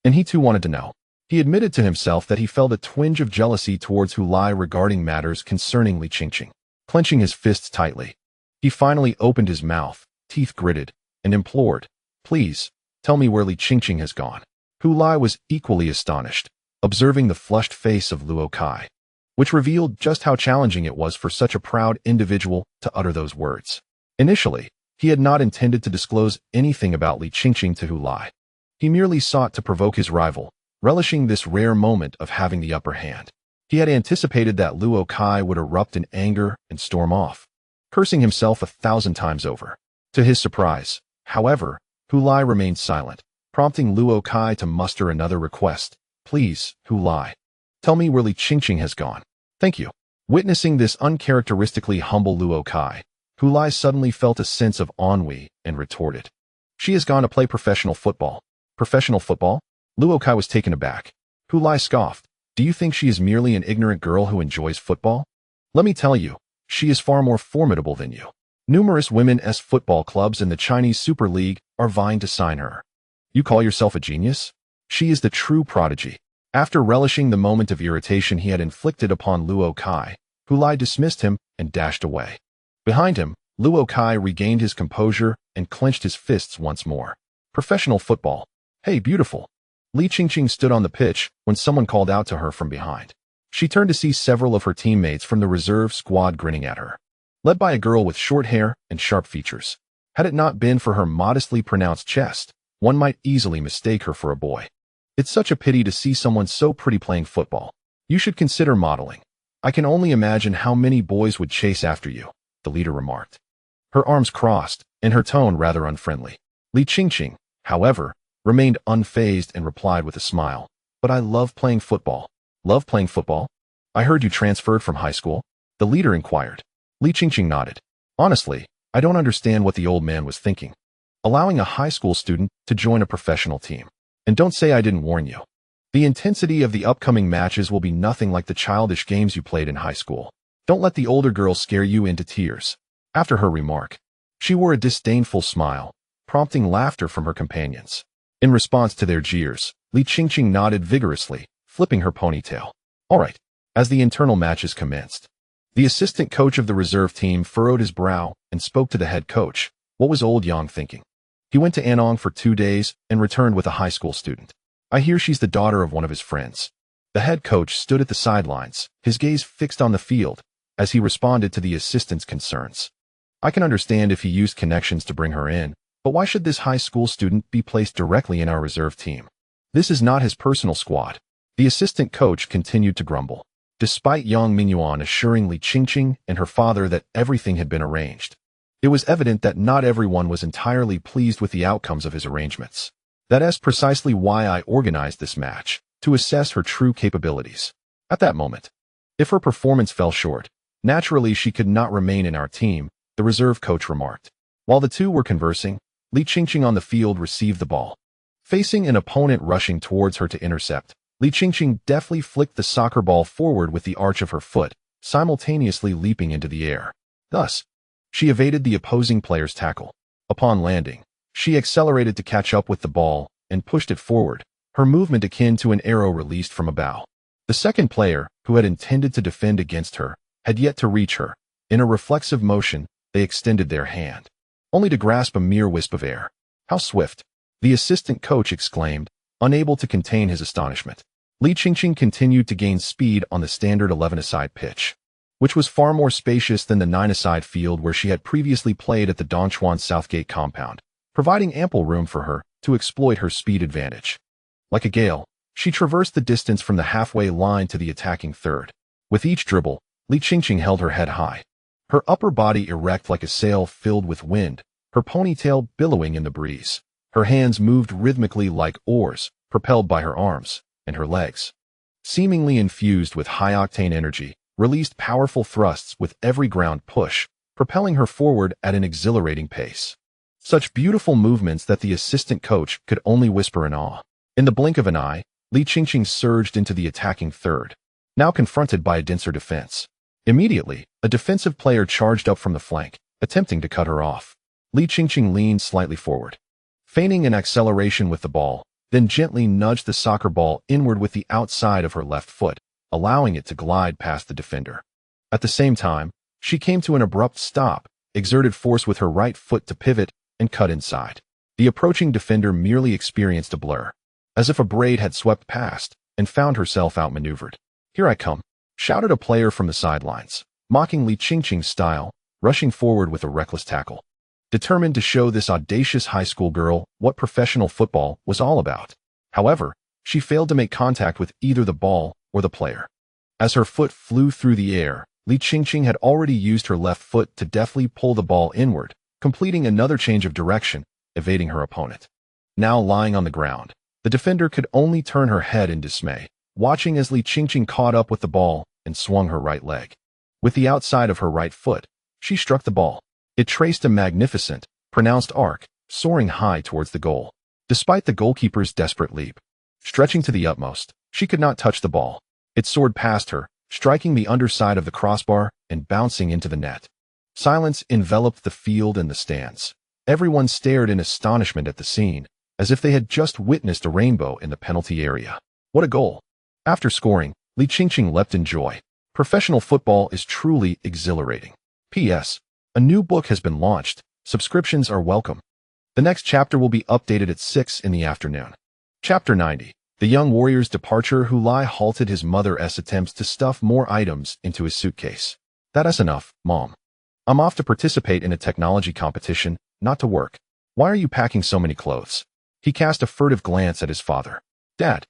and he too wanted to know. He admitted to himself that he felt a twinge of jealousy towards Hu Lai regarding matters concerning Li Qingqing. Clenching his fists tightly, he finally opened his mouth, teeth gritted, and implored, Please, tell me where Li Qingqing has gone. Hu Lai was equally astonished, observing the flushed face of Luo Kai, which revealed just how challenging it was for such a proud individual to utter those words. Initially, he had not intended to disclose anything about Li Qingqing to Hu Lai. He merely sought to provoke his rival, relishing this rare moment of having the upper hand. He had anticipated that Luo Kai would erupt in anger and storm off, cursing himself 1,000 times over. To his surprise, however, Hu Lai remained silent, prompting Luo Kai to muster another request. Please, Hu Lai, tell me where Li Qingqing has gone. Thank you. Witnessing this uncharacteristically humble Luo Kai, Hu Lai suddenly felt a sense of ennui and retorted. She has gone to play professional football. Professional football? Luo Kai was taken aback. Hu Lai scoffed. Do you think she is merely an ignorant girl who enjoys football? Let me tell you, she is far more formidable than you. Numerous women's football clubs in the Chinese Super League are vying to sign her. You call yourself a genius? She is the true prodigy. After relishing the moment of irritation he had inflicted upon Luo Kai, Hu Lai dismissed him and dashed away. Behind him, Luo Kai regained his composure and clenched his fists once more. Professional football. Hey, beautiful. Li Qingqing stood on the pitch when someone called out to her from behind. She turned to see several of her teammates from the reserve squad grinning at her, led by a girl with short hair and sharp features. Had it not been for her modestly pronounced chest, one might easily mistake her for a boy. It's such a pity to see someone so pretty playing football. You should consider modeling. I can only imagine how many boys would chase after you, the leader remarked. Her arms crossed, and her tone rather unfriendly. Li Qingqing, however, remained unfazed and replied with a smile. But I love playing football. Love playing football? I heard you transferred from high school? The leader inquired. Li Qingqing nodded. Honestly, I don't understand what the old man was thinking. Allowing a high school student to join a professional team. And don't say I didn't warn you. The intensity of the upcoming matches will be nothing like the childish games you played in high school. Don't let the older girl scare you into tears. After her remark, she wore a disdainful smile, prompting laughter from her companions. In response to their jeers, Li Qingqing nodded vigorously, flipping her ponytail. All right. As the internal matches commenced, the assistant coach of the reserve team furrowed his brow and spoke to the head coach. What was old Yang thinking? He went to Anong for 2 days and returned with a high school student. I hear she's the daughter of one of his friends. The head coach stood at the sidelines, his gaze fixed on the field, as he responded to the assistant's concerns. I can understand if he used connections to bring her in, but why should this high school student be placed directly in our reserve team? This is not his personal squad. The assistant coach continued to grumble, despite Yang Mingyuan assuring Li Qingqing and her father that everything had been arranged. It was evident that not everyone was entirely pleased with the outcomes of his arrangements. That's precisely why I organized this match, to assess her true capabilities. At that moment, if her performance fell short, naturally she could not remain in our team, the reserve coach remarked. While the two were conversing, Li Qingqing on the field received the ball. Facing an opponent rushing towards her to intercept, Li Qingqing deftly flicked the soccer ball forward with the arch of her foot, simultaneously leaping into the air. Thus, she evaded the opposing player's tackle. Upon landing, she accelerated to catch up with the ball and pushed it forward, her movement akin to an arrow released from a bow. The second player, who had intended to defend against her, had yet to reach her. In a reflexive motion, they extended their hand, only to grasp a mere wisp of air. How swift! The assistant coach exclaimed, unable to contain his astonishment. Li Qingqing continued to gain speed on the standard 11-a-side pitch. which was far more spacious than the nine-a-side field where she had previously played at the Dongchuan Southgate compound, providing ample room for her to exploit her speed advantage. Like a gale, she traversed the distance from the halfway line to the attacking third. With each dribble, Li Qingqing held her head high, her upper body erect like a sail filled with wind, her ponytail billowing in the breeze. Her hands moved rhythmically like oars, propelled by her arms, and her legs, seemingly infused with high-octane energy, released powerful thrusts with every ground push, propelling her forward at an exhilarating pace. Such beautiful movements that the assistant coach could only whisper in awe. In the blink of an eye, Li Qingqing surged into the attacking third, now confronted by a denser defense. Immediately, a defensive player charged up from the flank, attempting to cut her off. Li Qingqing leaned slightly forward, feigning an acceleration with the ball, then gently nudged the soccer ball inward with the outside of her left foot, allowing it to glide past the defender. At the same time, she came to an abrupt stop, exerted force with her right foot to pivot and cut inside. The approaching defender merely experienced a blur, as if a braid had swept past, and found herself outmaneuvered. "Here I come," shouted a player from the sidelines, mocking Li Qingqing's style, rushing forward with a reckless tackle, determined to show this audacious high school girl what professional football was all about. However, she failed to make contact with either the ball or the player. As her foot flew through the air, Li Qingqing had already used her left foot to deftly pull the ball inward, completing another change of direction, evading her opponent. Now lying on the ground, the defender could only turn her head in dismay, watching as Li Qingqing caught up with the ball and swung her right leg. With the outside of her right foot, she struck the ball. It traced a magnificent, pronounced arc, soaring high towards the goal. Despite the goalkeeper's desperate leap, stretching to the utmost, she could not touch the ball. It soared past her, striking the underside of the crossbar and bouncing into the net. Silence enveloped the field and the stands. Everyone stared in astonishment at the scene, as if they had just witnessed a rainbow in the penalty area. What a goal! After scoring, Li Qingqing leapt in joy. Professional football is truly exhilarating. P.S. A new book has been launched. Subscriptions are welcome. The next chapter will be updated at 6 in the afternoon. Chapter 90. The young warrior's departure. Hulai halted his mother's attempts to stuff more items into his suitcase. "That's enough, Mom. I'm off to participate in a technology competition, not to work. Why are you packing so many clothes?" He cast a furtive glance at his father. "Dad,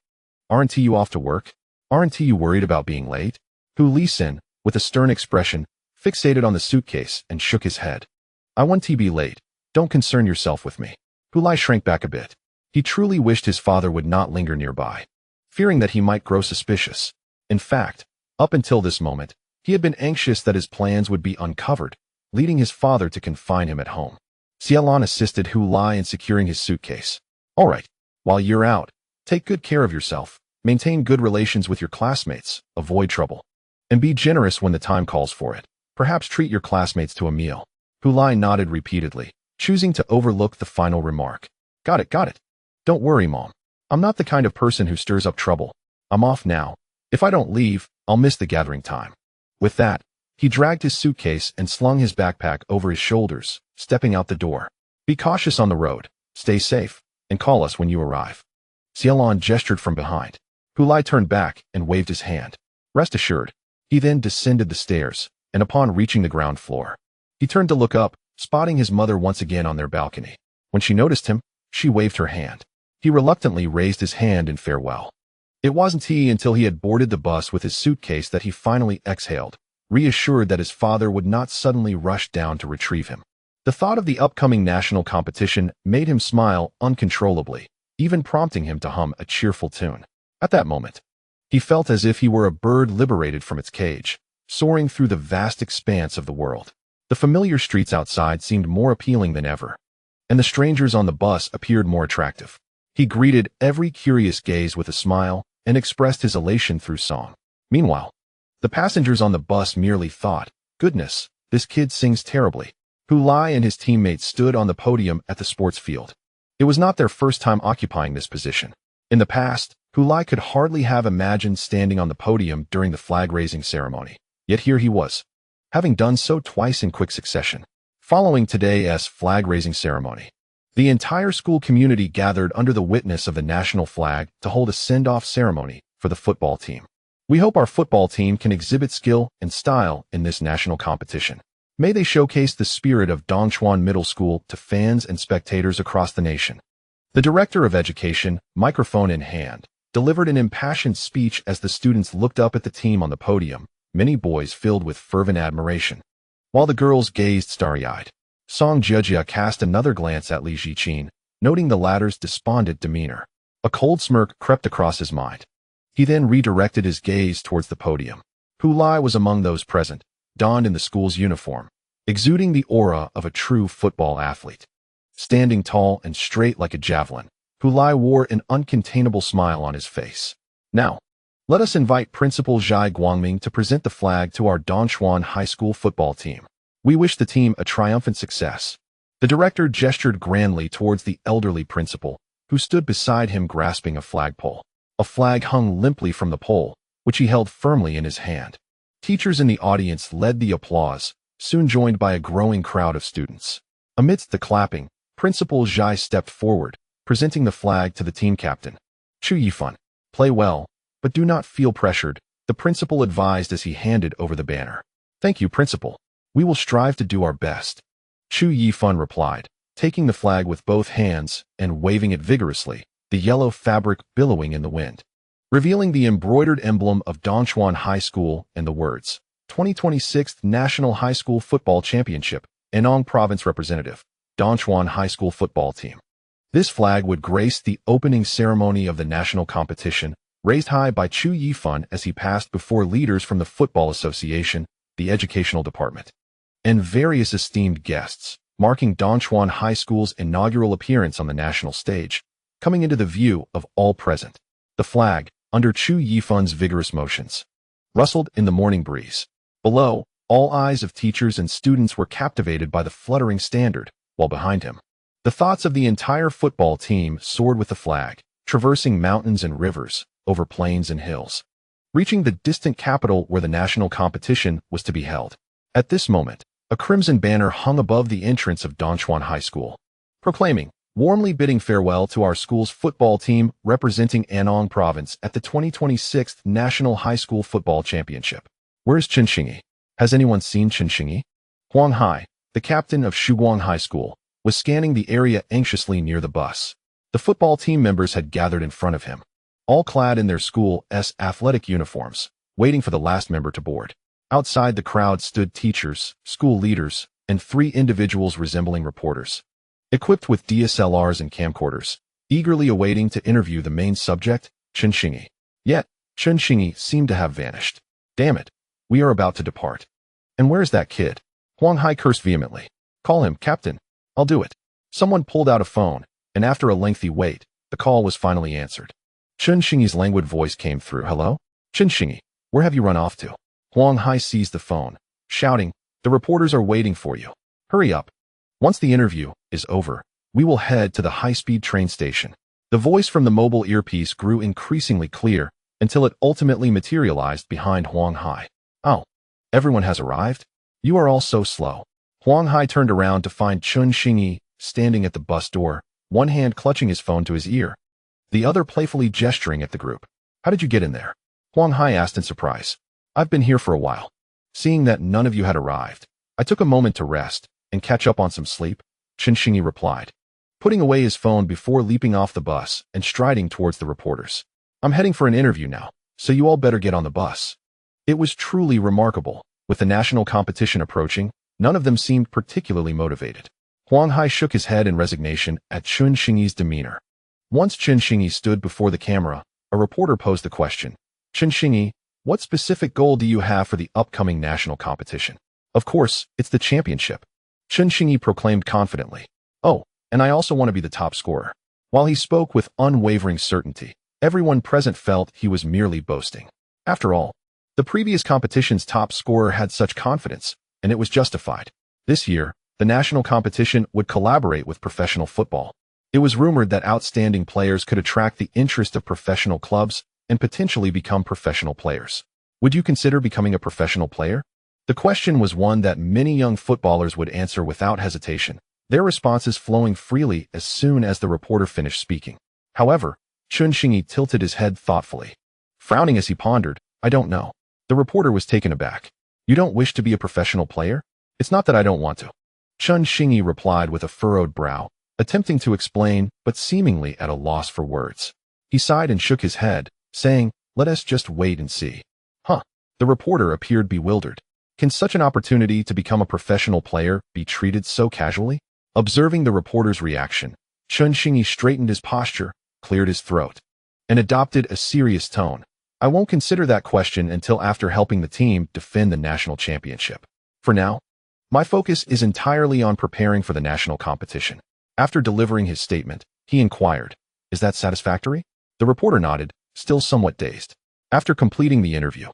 aren't you off to work? Aren't you worried about being late?" Hu Li-sin, with a stern expression, fixated on the suitcase and shook his head. "I want to be late. Don't concern yourself with me." Hulai shrank back a bit. He truly wished his father would not linger nearby, fearing that he might grow suspicious. In fact, up until this moment, he had been anxious that his plans would be uncovered, leading his father to confine him at home. Xiaolan assisted Hulai in securing his suitcase. "All right, while you're out, take good care of yourself, maintain good relations with your classmates, avoid trouble, and be generous when the time calls for it. Perhaps treat your classmates to a meal." Hulai nodded repeatedly, choosing to overlook the final remark. Got it. Don't worry, Mom. I'm not the kind of person who stirs up trouble. I'm off now. If I don't leave, I'll miss the gathering time." With that, he dragged his suitcase and slung his backpack over his shoulders, stepping out the door. "Be cautious on the road, stay safe, and call us when you arrive." Xiaolan gestured from behind. Hulai turned back and waved his hand. "Rest assured." He then descended the stairs, and upon reaching the ground floor, he turned to look up, spotting his mother once again on their balcony. When she noticed him, she waved her hand. He reluctantly raised his hand in farewell. It wasn't until he had boarded the bus with his suitcase that he finally exhaled, reassured that his father would not suddenly rush down to retrieve him. The thought of the upcoming national competition made him smile uncontrollably, even prompting him to hum a cheerful tune. At that moment, he felt as if he were a bird liberated from its cage, soaring through the vast expanse of the world. The familiar streets outside seemed more appealing than ever, and the strangers on the bus appeared more attractive. He greeted every curious gaze with a smile and expressed his elation through song. Meanwhile, the passengers on the bus merely thought, "Goodness, this kid sings terribly." Hulai and his teammates stood on the podium at the sports field. It was not their first time occupying this position. In the past, Hulai could hardly have imagined standing on the podium during the flag-raising ceremony. Yet here he was, having done so twice in quick succession. Following today's flag-raising ceremony, the entire school community gathered under the witness of the national flag to hold a send-off ceremony for the football team. We hope our football team can exhibit skill and style in this national competition. May they showcase the spirit of Dongchuan Middle School to fans and spectators across the nation. The Director of Education, microphone in hand, delivered an impassioned speech as the students looked up at the team on the podium, many boys filled with fervent admiration, while the girls gazed starry-eyed. Song Jiejia cast another glance at Li Ziqin, noting the latter's despondent demeanor. A cold smirk crept across his mind. He then redirected his gaze towards the podium. Hu Lai was among those present, donned in the school's uniform, exuding the aura of a true football athlete. Standing tall and straight like a javelin, Hu Lai wore an uncontainable smile on his face. Now, let us invite Principal Zhai Guangming to present the flag to our Dongchuan High School football team. We wish the team a triumphant success. The director gestured grandly towards the elderly principal, who stood beside him grasping a flagpole. A flag hung limply from the pole, which he held firmly in his hand. Teachers in the audience led the applause, soon joined by a growing crowd of students. Amidst the clapping, Principal Zhai stepped forward, presenting the flag to the team captain. Chu Yifan, play well, but do not feel pressured, the principal advised as he handed over the banner. Thank you, Principal. We will strive to do our best. Chu Yifan replied, taking the flag with both hands and waving it vigorously, the yellow fabric billowing in the wind, revealing the embroidered emblem of Dongchuan High School and the words, 2026 National High School Football Championship, Anong Province Representative, Dongchuan High School Football Team. This flag would grace the opening ceremony of the national competition, raised high by Chu Yifan as he passed before leaders from the Football Association, the Educational Department, and various esteemed guests, marking Dongchuan High School's inaugural appearance on the national stage, coming into the view of all present. The flag, under Chu Yifan's vigorous motions, rustled in the morning breeze. Below, all eyes of teachers and students were captivated by the fluttering standard, while behind him, the thoughts of the entire football team soared with the flag, traversing mountains and rivers, over plains and hills, reaching the distant capital where the national competition was to be held. At this moment, a crimson banner hung above the entrance of Dongchuan High School, proclaiming, warmly bidding farewell to our school's football team representing Anong Province at the 2026 National High School Football Championship. Where's Chen Xingyi? Has anyone seen Chen Xingyi? Huang Hai, the captain of Shuguang High School, was scanning the area anxiously near the bus. The football team members had gathered in front of him, all clad in their school's athletic uniforms, waiting for the last member to board. Outside the crowd stood teachers, school leaders, and 3 individuals resembling reporters, equipped with DSLRs and camcorders, eagerly awaiting to interview the main subject, Chen Xingyi. Yet, Chen Xingyi seemed to have vanished. Damn it, we are about to depart. And where's that kid? Huang Hai cursed vehemently. Call him, Captain. I'll do it. Someone pulled out a phone, and after a lengthy wait, the call was finally answered. Chen Xingyi's languid voice came through. Hello? Chen Xingyi, where have you run off to? Huang Hai seized the phone, shouting, the reporters are waiting for you. Hurry up. Once the interview is over, we will head to the high-speed train station. The voice from the mobile earpiece grew increasingly clear until it ultimately materialized behind Huang Hai. Oh, everyone has arrived? You are all so slow. Huang Hai turned around to find Chen Xingyi standing at the bus door, one hand clutching his phone to his ear, the other playfully gesturing at the group. How did you get in there? Huang Hai asked in surprise. I've been here for a while. Seeing that none of you had arrived, I took a moment to rest and catch up on some sleep, Chen Xingyi replied, putting away his phone before leaping off the bus and striding towards the reporters. I'm heading for an interview now, so you all better get on the bus. It was truly remarkable. With the national competition approaching, none of them seemed particularly motivated. Huang Hai shook his head in resignation at Chen Xingyi's demeanor. Once Chen Xingyi stood before the camera, a reporter posed the question, Chen Xingyi, what specific goal do you have for the upcoming national competition? Of course, it's the championship. Chen Xingyi proclaimed confidently. Oh, and I also want to be the top scorer. While he spoke with unwavering certainty, everyone present felt he was merely boasting. After all, the previous competition's top scorer had such confidence, and it was justified. This year, the national competition would collaborate with professional football. It was rumored that outstanding players could attract the interest of professional clubs and potentially become professional players. Would you consider becoming a professional player? The question was one that many young footballers would answer without hesitation, their responses flowing freely as soon as the reporter finished speaking. However, Chen Xingyi tilted his head thoughtfully. Frowning as he pondered, I don't know. The reporter was taken aback. You don't wish to be a professional player? It's not that I don't want to. Chen Xingyi replied with a furrowed brow, attempting to explain, but seemingly at a loss for words. He sighed and shook his head, saying, let us just wait and see. Huh. The reporter appeared bewildered. Can such an opportunity to become a professional player be treated so casually? Observing the reporter's reaction, Chen Xingyi straightened his posture, cleared his throat, and adopted a serious tone. I won't consider that question until after helping the team defend the national championship. For now, my focus is entirely on preparing for the national competition. After delivering his statement, he inquired, is that satisfactory? The reporter nodded, still somewhat dazed. After completing the interview,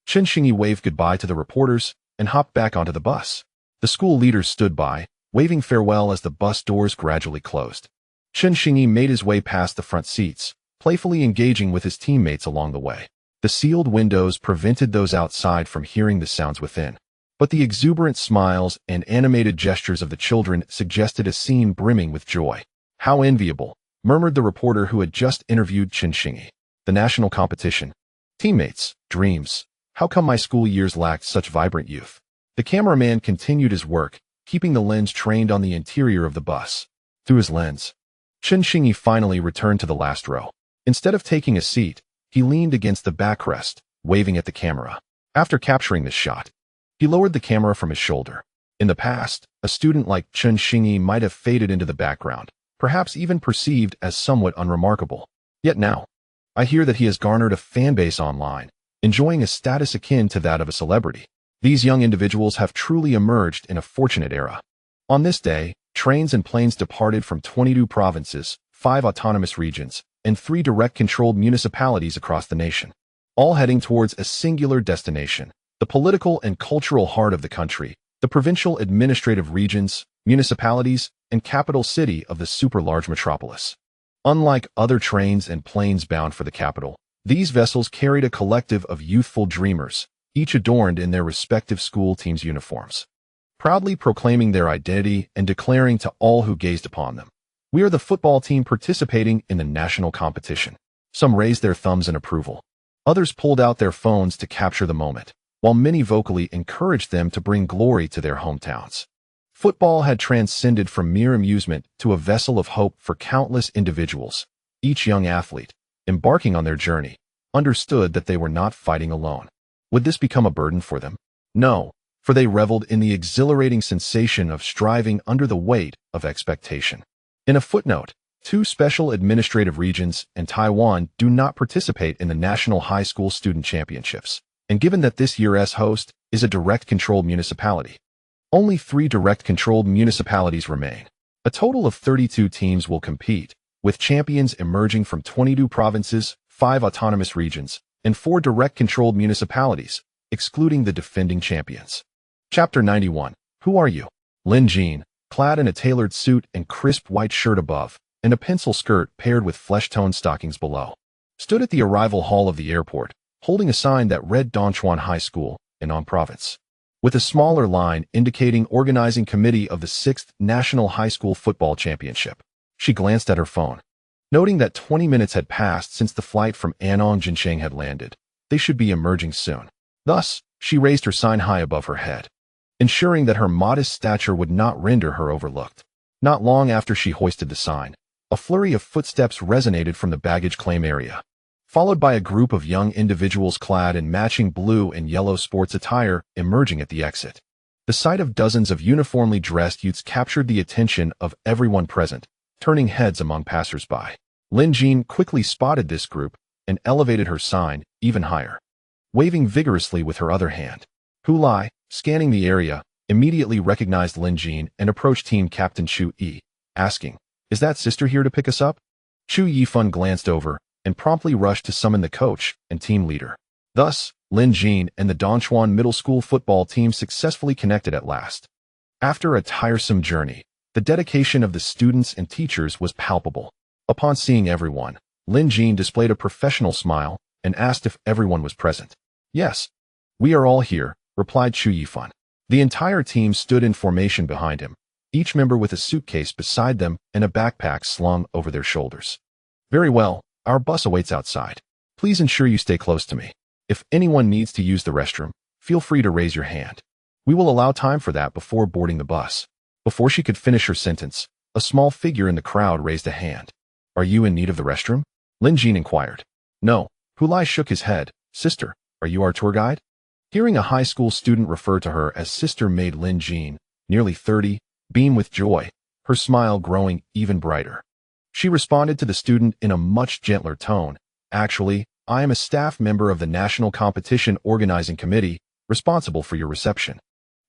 Chen Xingyi waved goodbye to the reporters and hopped back onto the bus. The school leaders stood by, waving farewell as the bus doors gradually closed. Chen Xingyi made his way past the front seats, playfully engaging with his teammates along the way. The sealed windows prevented those outside from hearing the sounds within, but the exuberant smiles and animated gestures of the children suggested a scene brimming with joy. How enviable, murmured the reporter who had just interviewed Chen Xingyi. The national competition. Teammates, dreams. How come my school years lacked such vibrant youth? The cameraman continued his work, keeping the lens trained on the interior of the bus. Through his lens, Chen Xingyi finally returned to the last row. Instead of taking a seat, he leaned against the backrest, waving at the camera. After capturing this shot, he lowered the camera from his shoulder. In the past, a student like Chen Xingyi might have faded into the background, perhaps even perceived as somewhat unremarkable. Yet now, I hear that he has garnered a fanbase online, enjoying a status akin to that of a celebrity. These young individuals have truly emerged in a fortunate era. On this day, trains and planes departed from 22 provinces, 5 autonomous regions, and 3 direct-controlled municipalities across the nation, all heading towards a singular destination, the political and cultural heart of the country, the provincial administrative regions, municipalities, and capital city of the super-large metropolis. Unlike other trains and planes bound for the capital, these vessels carried a collective of youthful dreamers, each adorned in their respective school teams' uniforms, proudly proclaiming their identity and declaring to all who gazed upon them, we are the football team participating in the national competition. Some raised their thumbs in approval. Others pulled out their phones to capture the moment, while many vocally encouraged them to bring glory to their hometowns. Football had transcended from mere amusement to a vessel of hope for countless individuals. Each young athlete, embarking on their journey, understood that they were not fighting alone. Would this become a burden for them? No, for they reveled in the exhilarating sensation of striving under the weight of expectation. In a footnote, 2 special administrative regions and Taiwan do not participate in the National High School Student Championships, and given that this year's host is a direct-controlled municipality, only 3 direct-controlled municipalities remain. A total of 32 teams will compete, with champions emerging from 22 provinces, 5 autonomous regions, and 4 direct-controlled municipalities, excluding the defending champions. Chapter 91. Who are you? Lin Jin, clad in a tailored suit and crisp white shirt above, and a pencil skirt paired with flesh-toned stockings below, stood at the arrival hall of the airport, holding a sign that read Dongchuan High School, Henan Province, with a smaller line indicating Organizing Committee of the 6th National High School Football Championship. She glanced at her phone, noting that 20 minutes had passed since the flight from Anong Jincheng had landed. They should be emerging soon. Thus, she raised her sign high above her head, ensuring that her modest stature would not render her overlooked. Not long after she hoisted the sign, a flurry of footsteps resonated from the baggage claim area, followed by a group of young individuals clad in matching blue and yellow sports attire emerging at the exit. The sight of dozens of uniformly dressed youths captured the attention of everyone present, turning heads among passers-by. Lin Jin quickly spotted this group and elevated her sign even higher, waving vigorously with her other hand. Hu Lai, scanning the area, immediately recognized Lin Jin and approached team captain Chu Yi, asking, "Is that sister here to pick us up?" Chu Yifun glanced over and promptly rushed to summon the coach and team leader. Thus, Lin Jin and the Dongchuan Middle School football team successfully connected at last. After a tiresome journey, the dedication of the students and teachers was palpable. Upon seeing everyone, Lin Jin displayed a professional smile and asked if everyone was present. "Yes, we are all here," replied Chu Yifun. The entire team stood in formation behind him, each member with a suitcase beside them and a backpack slung over their shoulders. "Very well, our bus awaits outside. Please ensure you stay close to me." If anyone needs to use the restroom, feel free to raise your hand. We will allow time for that before boarding the bus. Before she could finish her sentence, a small figure in the crowd raised a hand. Are you in need of the restroom? Lin Jin inquired. No. Hulai shook his head. Sister, are you our tour guide? Hearing a high school student refer to her as sister made Lin Jin, nearly 30, beam with joy, her smile growing even brighter. She responded to the student in a much gentler tone. Actually, I am a staff member of the National Competition Organizing Committee, responsible for your reception.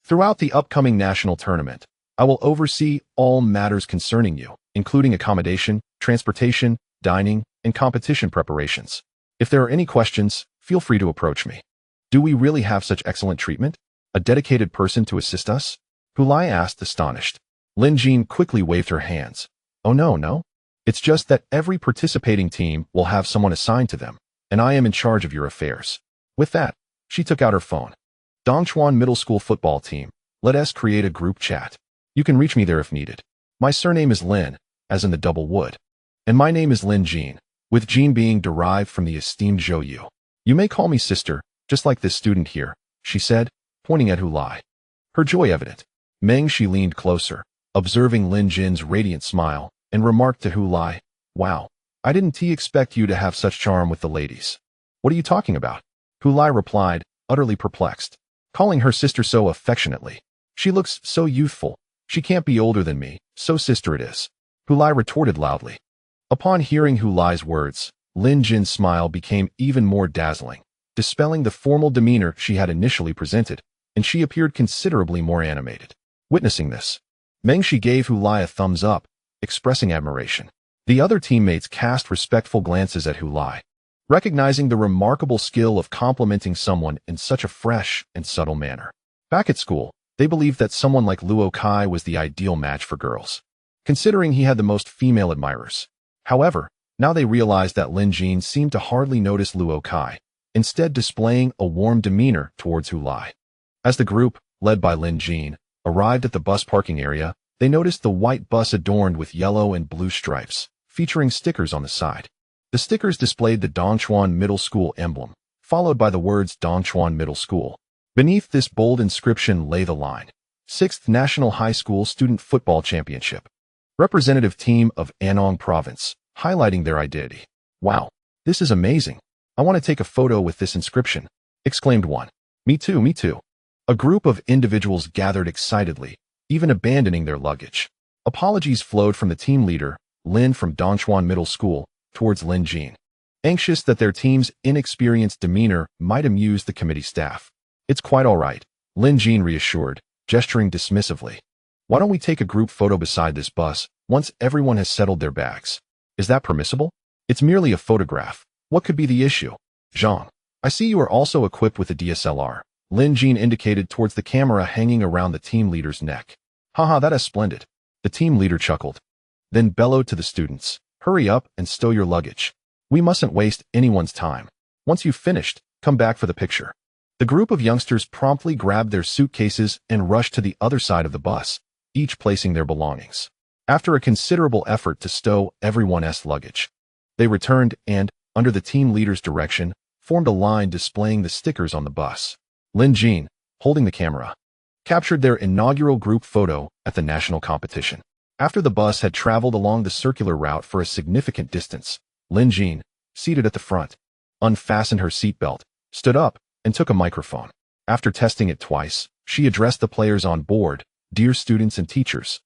Throughout the upcoming national tournament, I will oversee all matters concerning you, including accommodation, transportation, dining, and competition preparations. If there are any questions, feel free to approach me. Do we really have such excellent treatment? A dedicated person to assist us? Hulai asked, astonished. Lin Jin quickly waved her hands. Oh no. It's just that every participating team will have someone assigned to them, and I am in charge of your affairs. With that, she took out her phone. Dongchuan Middle School football team, let us create a group chat. You can reach me there if needed. My surname is Lin, as in the double wood. And my name is Lin Jin, with Jin being derived from the esteemed Zhou Yu. You may call me sister, just like this student here, she said, pointing at Hulai. Her joy evident. Meng Shi leaned closer, observing Lin Jin's radiant smile, and remarked to Hulai, Wow, I didn't expect you to have such charm with the ladies. What are you talking about? Hulai replied, utterly perplexed, calling her sister so affectionately. She looks so youthful. She can't be older than me, so sister it is. Hulai retorted loudly. Upon hearing Hulai's words, Lin Jin's smile became even more dazzling, dispelling the formal demeanor she had initially presented, and she appeared considerably more animated. Witnessing this, Meng Shi gave Hulai a thumbs up, expressing admiration. The other teammates cast respectful glances at Hulai, recognizing the remarkable skill of complimenting someone in such a fresh and subtle manner. Back at school, they believed that someone like Luo Kai was the ideal match for girls, considering he had the most female admirers. However, now they realized that Lin Jin seemed to hardly notice Luo Kai, instead displaying a warm demeanor towards Hulai. As the group, led by Lin Jin, arrived at the bus parking area, they noticed the white bus adorned with yellow and blue stripes, featuring stickers on the side. The stickers displayed the Dongchuan Middle School emblem, followed by the words Dongchuan Middle School. Beneath this bold inscription lay the line, 6th National High School Student Football Championship. Representative team of Anong Province, highlighting their identity. Wow, this is amazing. I want to take a photo with this inscription, exclaimed one. Me too. A group of individuals gathered excitedly, even abandoning their luggage. Apologies flowed from the team leader, Lin from Dongchuan Middle School, towards Lin Jin, anxious that their team's inexperienced demeanor might amuse the committee staff. It's quite all right, Lin Jin reassured, gesturing dismissively. Why don't we take a group photo beside this bus once everyone has settled their bags? Is that permissible? It's merely a photograph. What could be the issue? Zhang, I see you are also equipped with a DSLR. Lin Jin indicated towards the camera hanging around the team leader's neck. Haha, that is splendid. The team leader chuckled, then bellowed to the students. Hurry up and stow your luggage. We mustn't waste anyone's time. Once you've finished, come back for the picture. The group of youngsters promptly grabbed their suitcases and rushed to the other side of the bus, each placing their belongings. After a considerable effort to stow everyone's luggage, they returned and, under the team leader's direction, formed a line displaying the stickers on the bus. Lin Jin, holding the camera, captured their inaugural group photo at the national competition. After the bus had traveled along the circular route for a significant distance, Lin Jin, seated at the front, unfastened her seatbelt, stood up, and took a microphone. After testing it twice, she addressed the players on board. Dear students and teachers,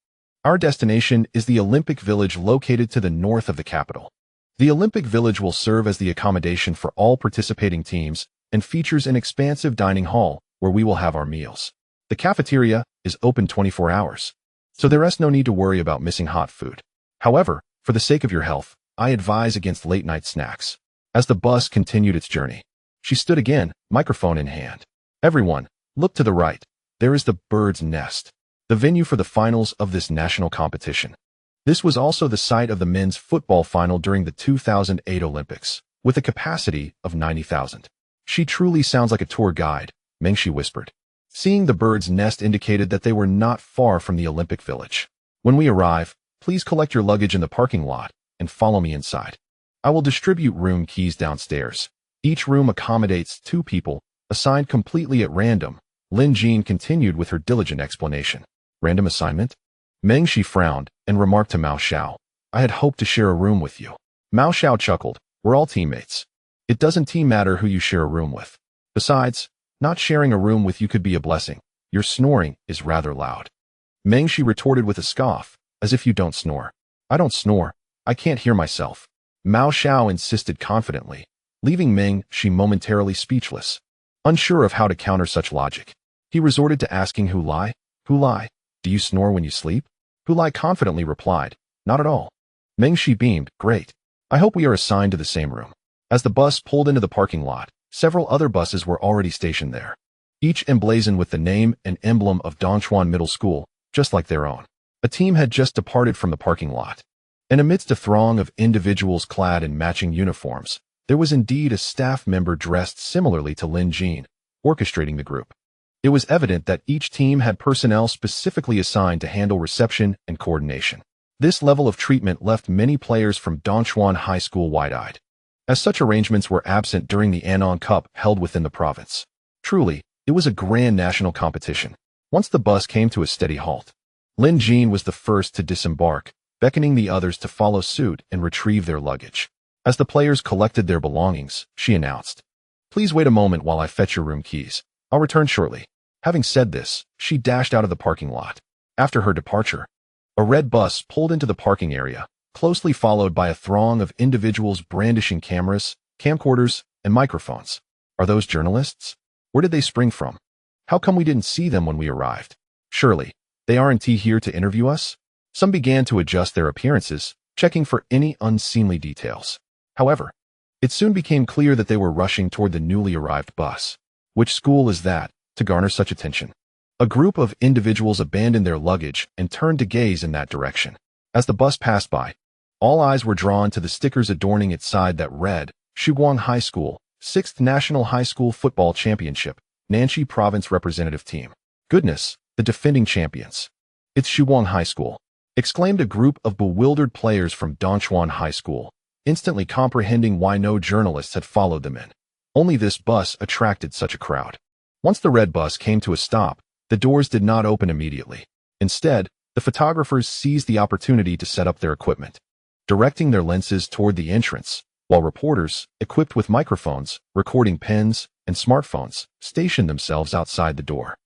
our destination is the Olympic Village located to the north of the capital. The Olympic Village will serve as the accommodation for all participating teams and features an expansive dining hall where we will have our meals. The cafeteria is open 24 hours, so there is no need to worry about missing hot food. However, for the sake of your health, I advise against late-night snacks. As the bus continued its journey, she stood again, microphone in hand. Everyone, look to the right. There is the bird's nest, the venue for the finals of this national competition. This was also the site of the men's football final during the 2008 Olympics, with a capacity of 90,000. She truly sounds like a tour guide, Meng Shi whispered. Seeing the bird's nest indicated that they were not far from the Olympic Village. When we arrive, please collect your luggage in the parking lot and follow me inside. I will distribute room keys downstairs. Each room accommodates 2 people, assigned completely at random. Lin Jin continued with her diligent explanation. Random assignment? Meng Shi frowned and remarked to Mao Xiao, I had hoped to share a room with you. Mao Xiao chuckled. We're all teammates. It doesn't matter who you share a room with. Besides, not sharing a room with you could be a blessing. Your snoring is rather loud. Meng Shi retorted with a scoff, as if you don't snore. I don't snore. I can't hear myself. Mao Xiao insisted confidently, leaving Meng Shi momentarily speechless. Unsure of how to counter such logic, he resorted to asking Hu Lai, do you snore when you sleep? Hu Lai confidently replied, not at all. Meng Shi beamed, great. I hope we are assigned to the same room. As the bus pulled into the parking lot, several other buses were already stationed there, each emblazoned with the name and emblem of Dongchuan Middle School, just like their own. A team had just departed from the parking lot, and amidst a throng of individuals clad in matching uniforms, there was indeed a staff member dressed similarly to Lin Jin, orchestrating the group. It was evident that each team had personnel specifically assigned to handle reception and coordination. This level of treatment left many players from Dongchuan High School wide-eyed, as such arrangements were absent during the Anong Cup held within the province. Truly, it was a grand national competition. Once the bus came to a steady halt, Lin Jin was the first to disembark, beckoning the others to follow suit and retrieve their luggage. As the players collected their belongings, she announced, Please wait a moment while I fetch your room keys. I'll return shortly. Having said this, she dashed out of the parking lot. After her departure, a red bus pulled into the parking area, closely followed by a throng of individuals brandishing cameras, camcorders, and microphones. Are those journalists? Where did they spring from? How come we didn't see them when we arrived? Surely, they aren't here to interview us? Some began to adjust their appearances, checking for any unseemly details. However, it soon became clear that they were rushing toward the newly arrived bus. Which school is that, to garner such attention? A group of individuals abandoned their luggage and turned to gaze in that direction. As the bus passed by, all eyes were drawn to the stickers adorning its side that read, Shuguang High School, 6th National High School Football Championship, Nanxi Province Representative Team. Goodness, the defending champions. It's Shuguang High School, exclaimed a group of bewildered players from Dongchuan High School, instantly comprehending why no journalists had followed them in. Only this bus attracted such a crowd. Once the red bus came to a stop, the doors did not open immediately. Instead, the photographers seized the opportunity to set up their equipment, directing their lenses toward the entrance, while reporters, equipped with microphones, recording pens, and smartphones, stationed themselves outside the door.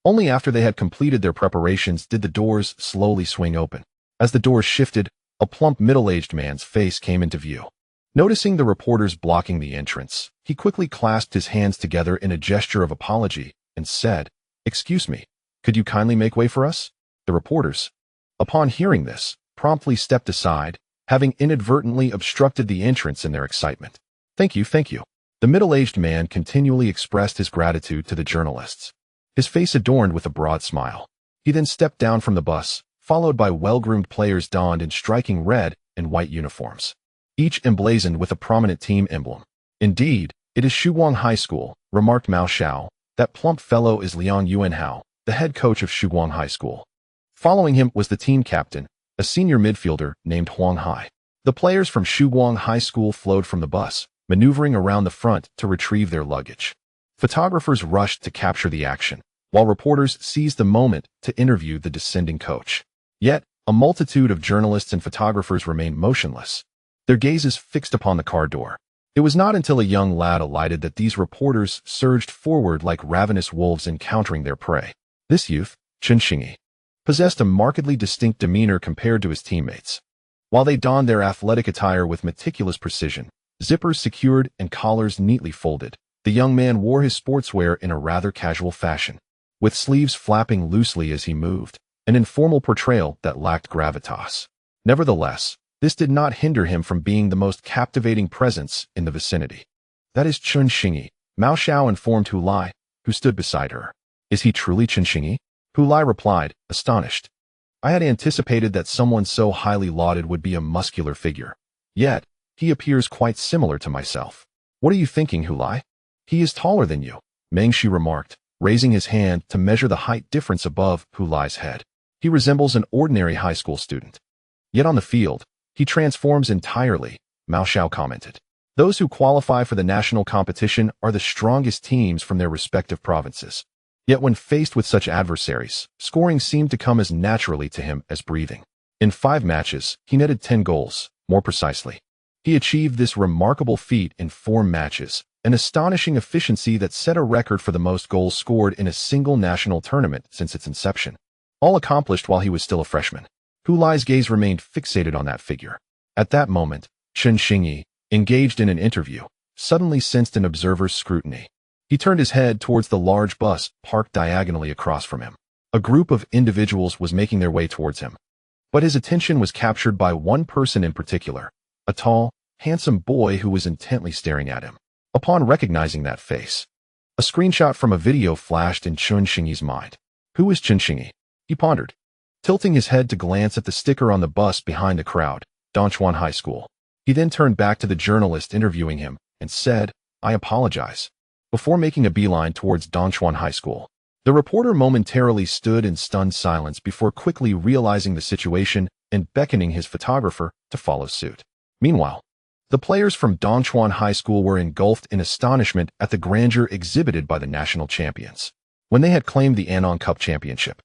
Only after they had completed their preparations did the doors slowly swing open. As the doors shifted, a plump middle-aged man's face came into view. Noticing the reporters blocking the entrance, he quickly clasped his hands together in a gesture of apology and said, Excuse me, could you kindly make way for us? The reporters, upon hearing this, promptly stepped aside, having inadvertently obstructed the entrance in their excitement. Thank you. The middle-aged man continually expressed his gratitude to the journalists, his face adorned with a broad smile. He then stepped down from the bus, followed by well-groomed players donned in striking red and white uniforms, each emblazoned with a prominent team emblem. Indeed, it is Shuguang High School, remarked Mao Xiao. That plump fellow is Liang Yuanhao, the head coach of Shuguang High School. Following him was the team captain, a senior midfielder named Huang Hai. The players from Shuguang High School flowed from the bus, maneuvering around the front to retrieve their luggage. Photographers rushed to capture the action, while reporters seized the moment to interview the descending coach. Yet, a multitude of journalists and photographers remained motionless, their gazes fixed upon the car door. It was not until a young lad alighted that these reporters surged forward like ravenous wolves encountering their prey. This youth, Chen Xingyi, possessed a markedly distinct demeanor compared to his teammates. While they donned their athletic attire with meticulous precision, zippers secured and collars neatly folded, the young man wore his sportswear in a rather casual fashion, with sleeves flapping loosely as he moved, an informal portrayal that lacked gravitas. Nevertheless, this did not hinder him from being the most captivating presence in the vicinity. That is Chen Xingyi, Mao Xiao informed Hu Lai, who stood beside her. Is he truly Chen Xingyi? Hu Lai replied, astonished. I had anticipated that someone so highly lauded would be a muscular figure. Yet, he appears quite similar to myself. What are you thinking, Hu Lai? He is taller than you, Meng Shi remarked, raising his hand to measure the height difference above Hu Lai's head. He resembles an ordinary high school student. Yet on the field, he transforms entirely, Mao Xiao commented. Those who qualify for the national competition are the strongest teams from their respective provinces. Yet when faced with such adversaries, scoring seemed to come as naturally to him as breathing. In 5 matches, he netted 10 goals, more precisely. He achieved this remarkable feat in 4 matches, an astonishing efficiency that set a record for the most goals scored in a single national tournament since its inception. All accomplished while he was still a freshman. Hu Lai's gaze remained fixated on that figure. At that moment, Chen Xingyi, engaged in an interview, suddenly sensed an observer's scrutiny. He turned his head towards the large bus parked diagonally across from him. A group of individuals was making their way towards him. But his attention was captured by one person in particular, a tall, handsome boy who was intently staring at him. Upon recognizing that face, a screenshot from a video flashed in Chen Xingyi's mind. Who is Chen Xingyi? He pondered, tilting his head to glance at the sticker on the bus behind the crowd, Dongchuan High School. He then turned back to the journalist interviewing him and said, "I apologize," before making a beeline towards Dongchuan High School. The reporter momentarily stood in stunned silence before quickly realizing the situation and beckoning his photographer to follow suit. Meanwhile, the players from Dongchuan High School were engulfed in astonishment at the grandeur exhibited by the national champions. When they had claimed the Anong Cup championship,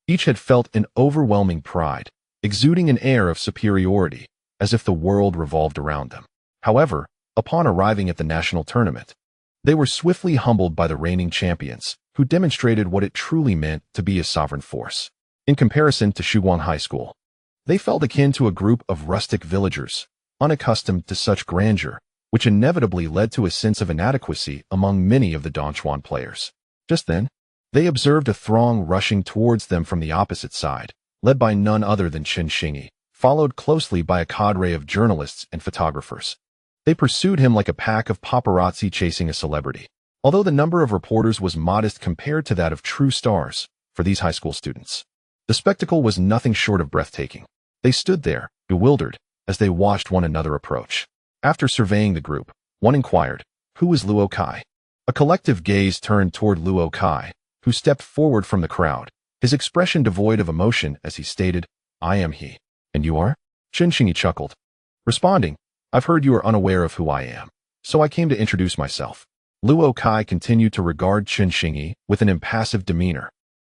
each had felt an overwhelming pride, exuding an air of superiority, as if the world revolved around them. However, upon arriving at the national tournament, they were swiftly humbled by the reigning champions, who demonstrated what it truly meant to be a sovereign force. In comparison to Shuguang High School, they felt akin to a group of rustic villagers, unaccustomed to such grandeur, which inevitably led to a sense of inadequacy among many of the Dongchuan players. Just then, they observed a throng rushing towards them from the opposite side, led by none other than Chen Xingyi, followed closely by a cadre of journalists and photographers. They pursued him like a pack of paparazzi chasing a celebrity. Although the number of reporters was modest compared to that of true stars for these high school students, the spectacle was nothing short of breathtaking. They stood there, bewildered, as they watched one another approach. After surveying the group, one inquired, "Who is Luo Kai?" A collective gaze turned toward Luo Kai, who stepped forward from the crowd, his expression devoid of emotion as he stated, "I am he." "And you are?" Chen Xingyi chuckled, responding, "I've heard you are unaware of who I am, so I came to introduce myself." Luo Kai continued to regard Chen Xingyi with an impassive demeanor,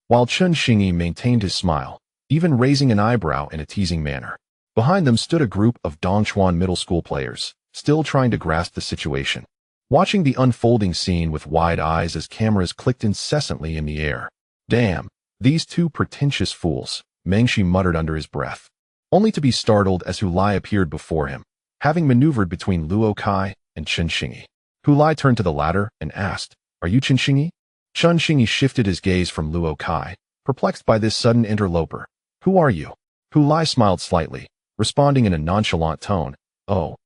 while Chen Xingyi maintained his smile, even raising an eyebrow in a teasing manner. Behind them stood a group of Dongchuan middle school players, still trying to grasp the situation, watching the unfolding scene with wide eyes as cameras clicked incessantly in the air. "Damn, these two pretentious fools," Mengshi muttered under his breath, only to be startled as Hu Lai appeared before him, having maneuvered between Luo Kai and Chen Xingyi. Hu Lai turned to the latter and asked, "Are you Chen Xingyi?" Chen Xingyi shifted his gaze from Luo Kai, perplexed by this sudden interloper. "Who are you?" Hu Lai smiled slightly, responding in a nonchalant tone, "Oh,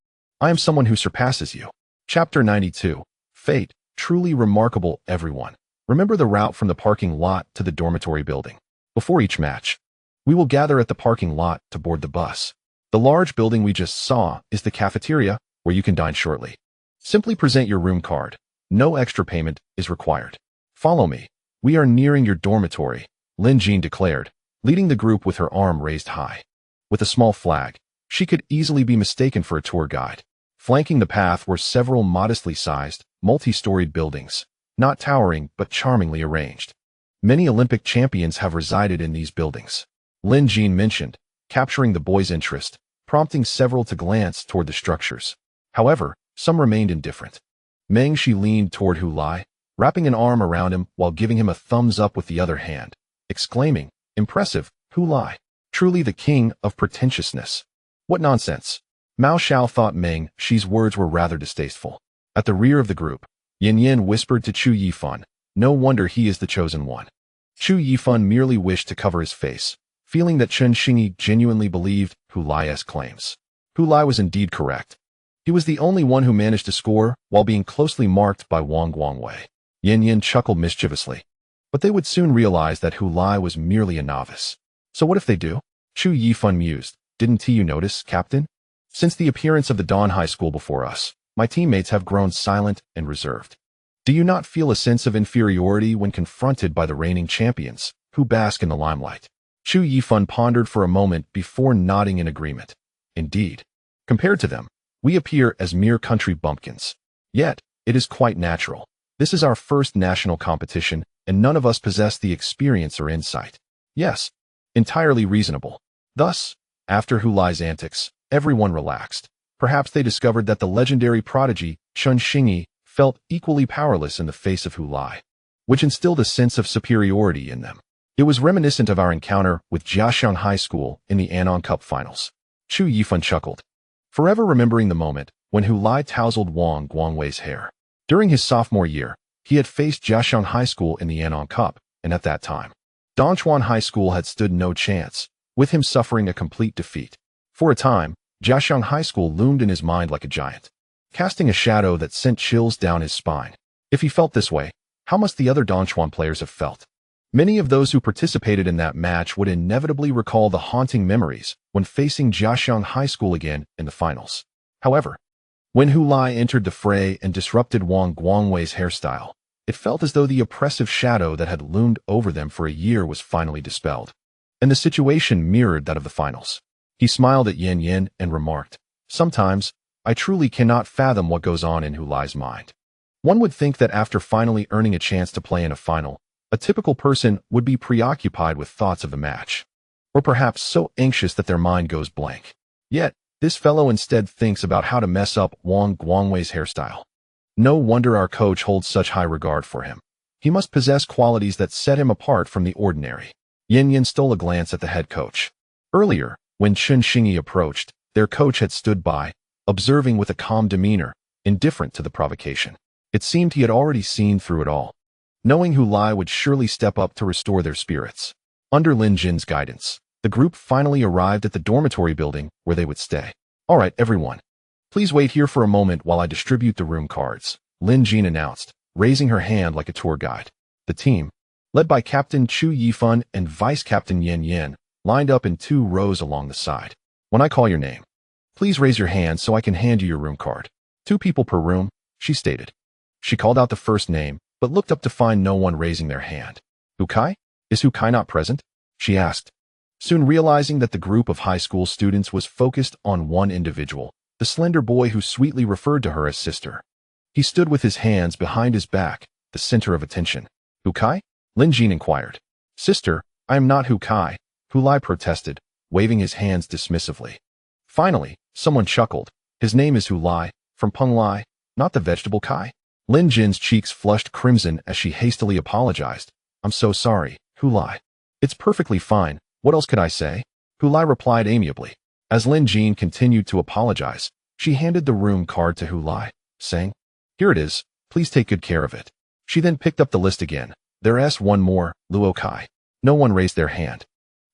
I am someone who surpasses you." Chapter 92. Fate, truly remarkable, everyone. Remember the route from the parking lot to the dormitory building. Before each match, we will gather at the parking lot to board the bus. The large building we just saw is the cafeteria, where you can dine shortly. Simply present your room card. No extra payment is required. "Follow me. We are nearing your dormitory," Lin Jean declared, leading the group with her arm raised high. With a small flag, she could easily be mistaken for a tour guide. Flanking the path were several modestly sized, multi-storied buildings, not towering but charmingly arranged. Many Olympic champions have resided in these buildings, Lin Jean mentioned, capturing the boy's interest, prompting several to glance toward the structures. However, some remained indifferent. Mengshi leaned toward Hu Lai, wrapping an arm around him while giving him a thumbs up with the other hand, exclaiming, "Impressive, Hu Lai. Truly the king of pretentiousness." "What nonsense." Mao Xiao thought Mengshi's words were rather distasteful. At the rear of the group, Yin Yin whispered to Chu Yifan, "No wonder he is the chosen one." Chu Yifan merely wished to cover his face, feeling that Chen Xingyi genuinely believed Hu Lai's claims. Hu Lai was indeed correct. He was the only one who managed to score while being closely marked by Wang Guangwei. Yin Yin chuckled mischievously, but they would soon realize that Hu Lai was merely a novice. "So what if they do?" Chu Yifan mused. "Didn't you notice, Captain? Since the appearance of the Dawn High School before us, my teammates have grown silent and reserved. Do you not feel a sense of inferiority when confronted by the reigning champions, who bask in the limelight?" Chu Yifan pondered for a moment before nodding in agreement. Indeed, compared to them, We appear as mere country bumpkins. Yet, it is quite natural. This is our first national competition, and none of us possess the experience or insight. Yes, entirely reasonable. Thus, after Hulai's antics, everyone relaxed. Perhaps they discovered that the legendary prodigy, Chun Xingyi, felt equally powerless in the face of Hulai, which instilled a sense of superiority in them. It was reminiscent of our encounter with Jiaxiang High School in the Anon Cup finals. Chu Yifan chuckled, forever remembering the moment when Hulai tousled Wang Guangwei's hair. During his sophomore year, he had faced Jiaxiang High School in the Anon Cup, and at that time, Dongchuan High School had stood no chance, with him suffering a complete defeat. For a time, Jiaxiang High School loomed in his mind like a giant, casting a shadow that sent chills down his spine. If he felt this way, how must the other Dongchuan players have felt? Many of those who participated in that match would inevitably recall the haunting memories when facing Jiaxiang High School again in the finals. However, when Hulai entered the fray and disrupted Wang Guangwei's hairstyle, it felt as though the oppressive shadow that had loomed over them for a year was finally dispelled. And the situation mirrored that of the finals. He smiled at Yan Yan and remarked, "Sometimes, I truly cannot fathom what goes on in Hulai's mind." One would think that after finally earning a chance to play in a final, a typical person would be preoccupied with thoughts of the match, or perhaps so anxious that their mind goes blank. Yet, this fellow instead thinks about how to mess up Wang Guangwei's hairstyle. No wonder our coach holds such high regard for him. He must possess qualities that set him apart from the ordinary. Yin Yin stole a glance at the head coach. Earlier, when Chun Xingyi approached, their coach had stood by, observing with a calm demeanor, indifferent to the provocation. It seemed he had already seen through it all, knowing Hulai would surely step up to restore their spirits. Under Lin Jin's guidance, the group finally arrived at the dormitory building where they would stay. "All right, everyone. Please wait here for a moment while I distribute the room cards," Lin Jin announced, raising her hand like a tour guide. The team, led by Captain Chu Yifan and Vice Captain Yan Yan, lined up in 2 rows along the side. "When I call your name, please raise your hand so I can hand you your room card. 2 people per room," she stated. She called out the first name, but looked up to find no one raising their hand. "Luo Kai? Is Luo Kai not present?" she asked. Soon realizing that the group of high school students was focused on one individual, the slender boy who sweetly referred to her as sister. He stood with his hands behind his back, the center of attention. "Luo Kai?" Lin Jin inquired. "Sister, I am not Luo Kai," Hulai protested, waving his hands dismissively. Finally, someone chuckled. "His name is Hulai, from Peng Lai, not the vegetable Kai." Lin Jin's cheeks flushed crimson as she hastily apologized. "I'm so sorry, Hulai." "It's perfectly fine. What else could I say?" Hulai replied amiably. As Lin Jin continued to apologize, she handed the room card to Hulai, saying, "Here it is. Please take good care of it." She then picked up the list again. "There's one more, Luo Kai." No one raised their hand.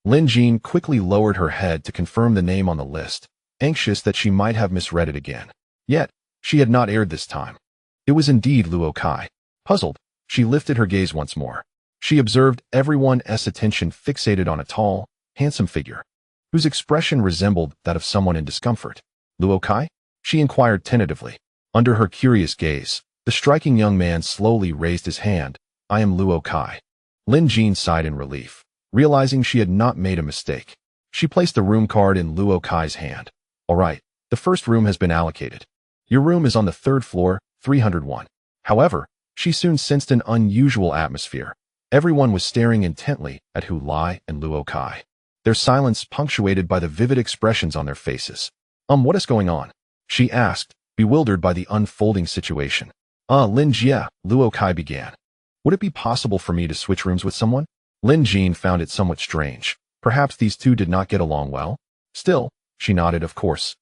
Lin Jin quickly lowered her head to confirm the name on the list, anxious that she might have misread it again. Yet, she had not erred this time. It was indeed Luo Kai. Puzzled, she lifted her gaze once more. She observed everyone's attention fixated on a tall, handsome figure, whose expression resembled that of someone in discomfort. "Luo Kai?" she inquired tentatively. Under her curious gaze, the striking young man slowly raised his hand. "I am Luo Kai." Lin Jin sighed in relief, realizing she had not made a mistake. She placed the room card in Luo Kai's hand. "All right, the first room has been allocated. Your room is on the 3rd floor, 301. However, she soon sensed an unusual atmosphere. Everyone was staring intently at Hulai and Luo Kai, their silence punctuated by the vivid expressions on their faces. What is going on?" she asked, bewildered by the unfolding situation. Lin Jia," Luo Kai began. "Would it be possible for me to switch rooms with someone?" Lin Jin found it somewhat strange. Perhaps these two did not get along well. Still, she nodded, "Of course,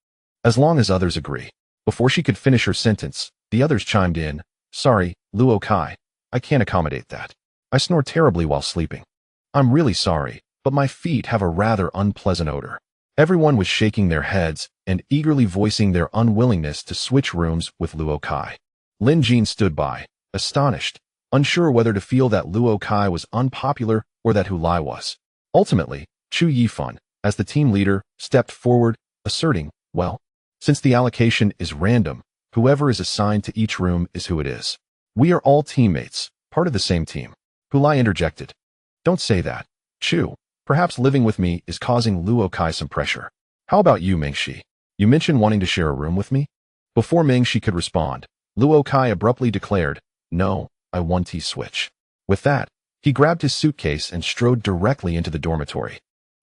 as long as others agree." Before she could finish her sentence, the others chimed in. "Sorry, Luo Kai, I can't accommodate that. I snore terribly while sleeping. I'm really sorry, but my feet have a rather unpleasant odor." Everyone was shaking their heads and eagerly voicing their unwillingness to switch rooms with Luo Kai. Lin Jin stood by, astonished, unsure whether to feel that Luo Kai was unpopular or that Hulai was. Ultimately, Chu Yifan, as the team leader, stepped forward, asserting, "Well, since the allocation is random, whoever is assigned to each room is who it is. We are all teammates, part of the same team." Hulai interjected, "Don't say that, Chu. Perhaps living with me is causing Luo Kai some pressure. How about you, Mengshi? You mentioned wanting to share a room with me?" Before Ming-Shi could respond, Luo Kai abruptly declared, "No, I want T-switch." With that, he grabbed his suitcase and strode directly into the dormitory,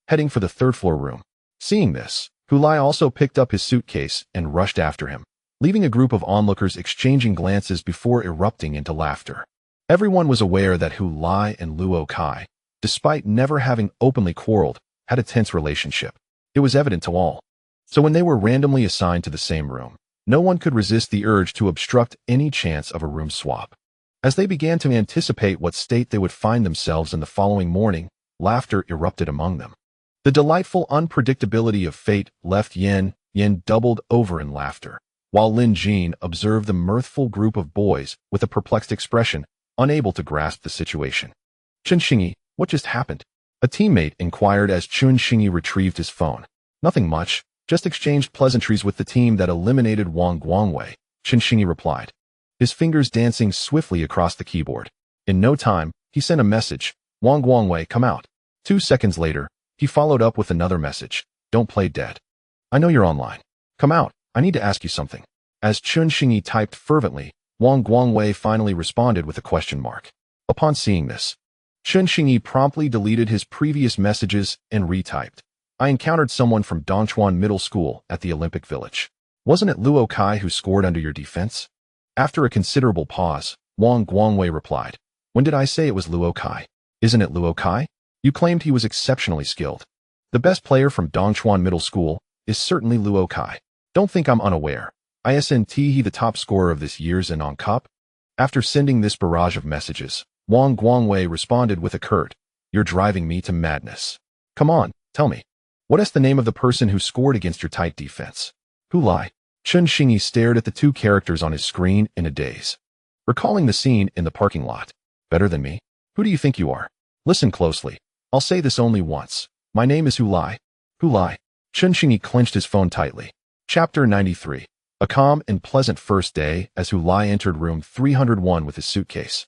heading for the third-floor room. Seeing this, Hulai also picked up his suitcase and rushed after him, leaving a group of onlookers exchanging glances before erupting into laughter. Everyone was aware that Hulai and Luo Kai, despite never having openly quarreled, had a tense relationship. It was evident to all. So when they were randomly assigned to the same room, no one could resist the urge to obstruct any chance of a room swap. As they began to anticipate what state they would find themselves in the following morning, laughter erupted among them. The delightful unpredictability of fate left Yin doubled over in laughter, while Lin Jin observed the mirthful group of boys with a perplexed expression, unable to grasp the situation. "Chun Xingyi, what just happened?" a teammate inquired as Chun Xingyi retrieved his phone. "Nothing much, just exchanged pleasantries with the team that eliminated Wang Guangwei," Chun Xingyi replied, his fingers dancing swiftly across the keyboard. In no time, he sent a message, "Wang Guangwei, come out." 2 seconds later, he followed up with another message, "Don't play dead. I know you're online. Come out, I need to ask you something." As Chun Xingyi typed fervently, Wang Guangwei finally responded with a question mark. Upon seeing this, Chun Xingyi promptly deleted his previous messages and retyped, "I encountered someone from Dongchuan Middle School at the Olympic Village. Wasn't it Luo Kai who scored under your defense?" After a considerable pause, Wang Guangwei replied, "When did I say it was Luo Kai? Isn't it Luo Kai? You claimed he was exceptionally skilled. The best player from Dongchuan Middle School is certainly Luo Kai. Don't think I'm unaware. Isn't he the top scorer of this year's Anong Cup?" After sending this barrage of messages, Wang Guangwei responded with a curt, "You're driving me to madness. Come on, tell me. What is the name of the person who scored against your tight defense?" Hulai. Chun Xingyi stared at the two characters on his screen in a daze, recalling the scene in the parking lot. "Better than me? Who do you think you are? Listen closely. I'll say this only once. My name is Hulai." Hulai. Chun Xingyi clenched his phone tightly. Chapter 93. A calm and pleasant first day as Hulai entered room 301 with his suitcase.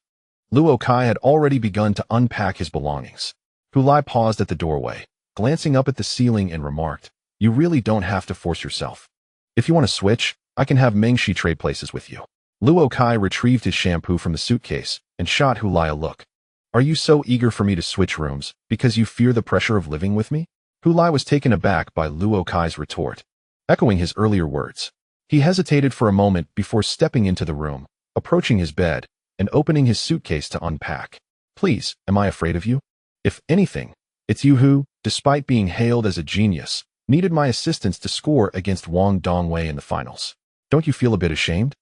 Luo Kai had already begun to unpack his belongings. Hulai paused at the doorway, glancing up at the ceiling and remarked, "You really don't have to force yourself. If you want to switch, I can have Ming-Shi trade places with you." Luo Kai retrieved his shampoo from the suitcase and shot Hulai a look. "Are you so eager for me to switch rooms because you fear the pressure of living with me?" Hulai was taken aback by Luo Kai's retort. Echoing his earlier words, he hesitated for a moment before stepping into the room, approaching his bed, and opening his suitcase to unpack. "Please, am I afraid of you? If anything, it's you who, despite being hailed as a genius, needed my assistance to score against Wang Dongwei in the finals. Don't you feel a bit ashamed?"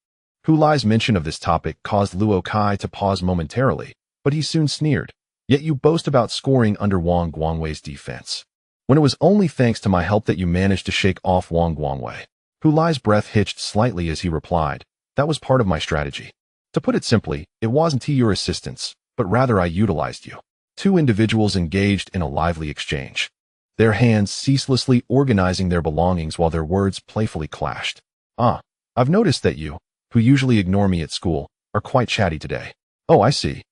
Hulai's mention of this topic caused Luo Kai to pause momentarily, but he soon sneered. "Yet you boast about scoring under Wang Guangwei's defense, when it was only thanks to my help that you managed to shake off Wang Guangwei." Hulai's breath hitched slightly as he replied, "That was part of my strategy. To put it simply, it wasn't your assistance, but rather I utilized you." Two individuals engaged in a lively exchange, their hands ceaselessly organizing their belongings while their words playfully clashed. I've noticed that you, who usually ignore me at school, are quite chatty today." "Oh, I see.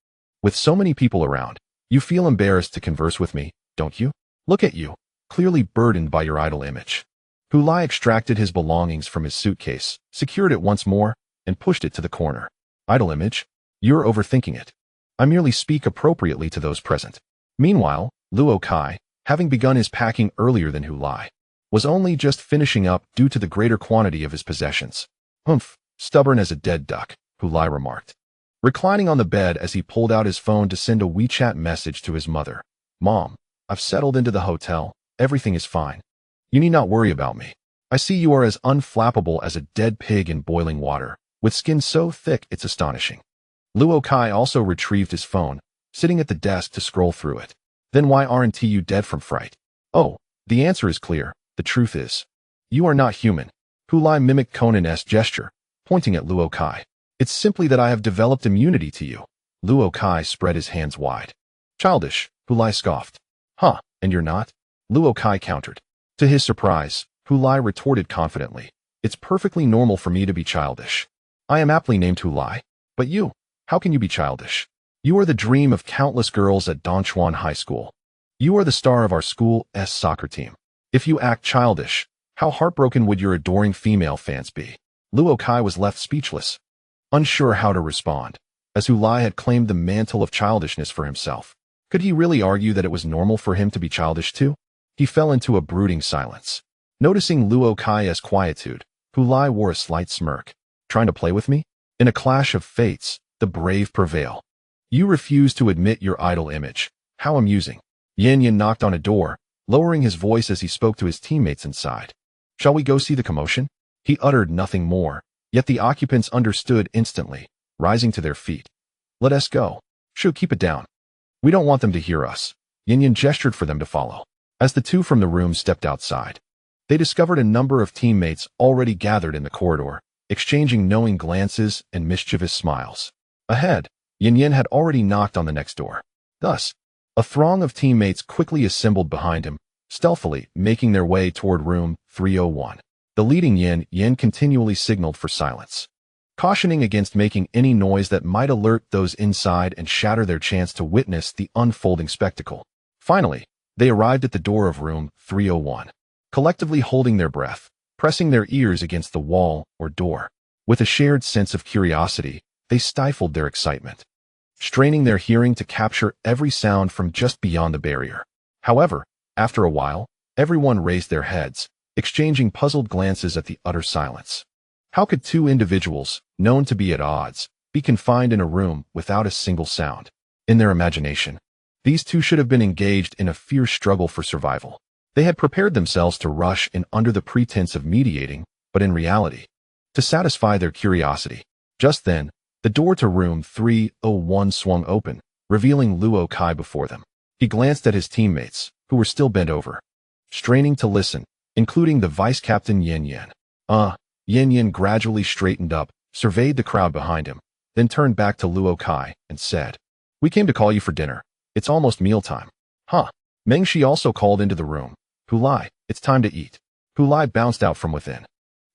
With so many people around, you feel embarrassed to converse with me, don't you? Look at you, clearly burdened by your idol image." Hulai extracted his belongings from his suitcase, secured it once more, and pushed it to the corner. "Idol image? You're overthinking it. I merely speak appropriately to those present." Meanwhile, Luo Kai, having begun his packing earlier than Hulai, was only just finishing up due to the greater quantity of his possessions. "Humph, stubborn as a dead duck," Hulai remarked, reclining on the bed as he pulled out his phone to send a WeChat message to his mother. "Mom, I've settled into the hotel. Everything is fine. You need not worry about me. I see you are as unflappable as a dead pig in boiling water, with skin so thick it's astonishing." Luo Kai also retrieved his phone, sitting at the desk to scroll through it. "Then why aren't you dead from fright?" "Oh, the answer is clear. The truth is, you are not human." Hulai mimicked Conan's gesture, pointing at Luo Kai. "It's simply that I have developed immunity to you." Luo Kai spread his hands wide. "Childish," Hulai scoffed. "Huh, and you're not?" Luo Kai countered. To his surprise, Hulai retorted confidently, "It's perfectly normal for me to be childish. I am aptly named Hulai. But you, how can you be childish? You are the dream of countless girls at Dongchuan High School. You are the star of our school's soccer team. If you act childish, how heartbroken would your adoring female fans be?" Luo Kai was left speechless, unsure how to respond, as Hulai had claimed the mantle of childishness for himself. Could he really argue that it was normal for him to be childish too? He fell into a brooding silence. Noticing Luo Kai's quietude, Hulai wore a slight smirk. Trying to play with me? In a clash of fates, the brave prevail. You refuse to admit your idol image. How amusing. Yin knocked on a door, lowering his voice as he spoke to his teammates inside. Shall we go see the commotion? He uttered nothing more, yet the occupants understood instantly, rising to their feet. Let us go. Shu, keep it down. We don't want them to hear us. Yin gestured for them to follow. As the two from the room stepped outside, they discovered a number of teammates already gathered in the corridor, exchanging knowing glances and mischievous smiles. Ahead, Yin had already knocked on the next door. Thus, a throng of teammates quickly assembled behind him, stealthily making their way toward room 301. The leading Yin continually signaled for silence, cautioning against making any noise that might alert those inside and shatter their chance to witness the unfolding spectacle. Finally, they arrived at the door of room 301, collectively holding their breath, pressing their ears against the wall or door. With a shared sense of curiosity, they stifled their excitement, straining their hearing to capture every sound from just beyond the barrier. However, after a while, everyone raised their heads, exchanging puzzled glances at the utter silence. How could two individuals, known to be at odds, be confined in a room without a single sound? In their imagination, these two should have been engaged in a fierce struggle for survival. They had prepared themselves to rush in under the pretense of mediating, but in reality, to satisfy their curiosity. Just then, the door to room 301 swung open, revealing Luo Kai before them. He glanced at his teammates, who were still bent over, straining to listen, including the vice-captain Yin. Yin gradually straightened up, surveyed the crowd behind him, then turned back to Luo Kai and said, "We came to call you for dinner. It's almost mealtime." Mengshi also called into the room. "Hulai, it's time to eat." Hulai bounced out from within.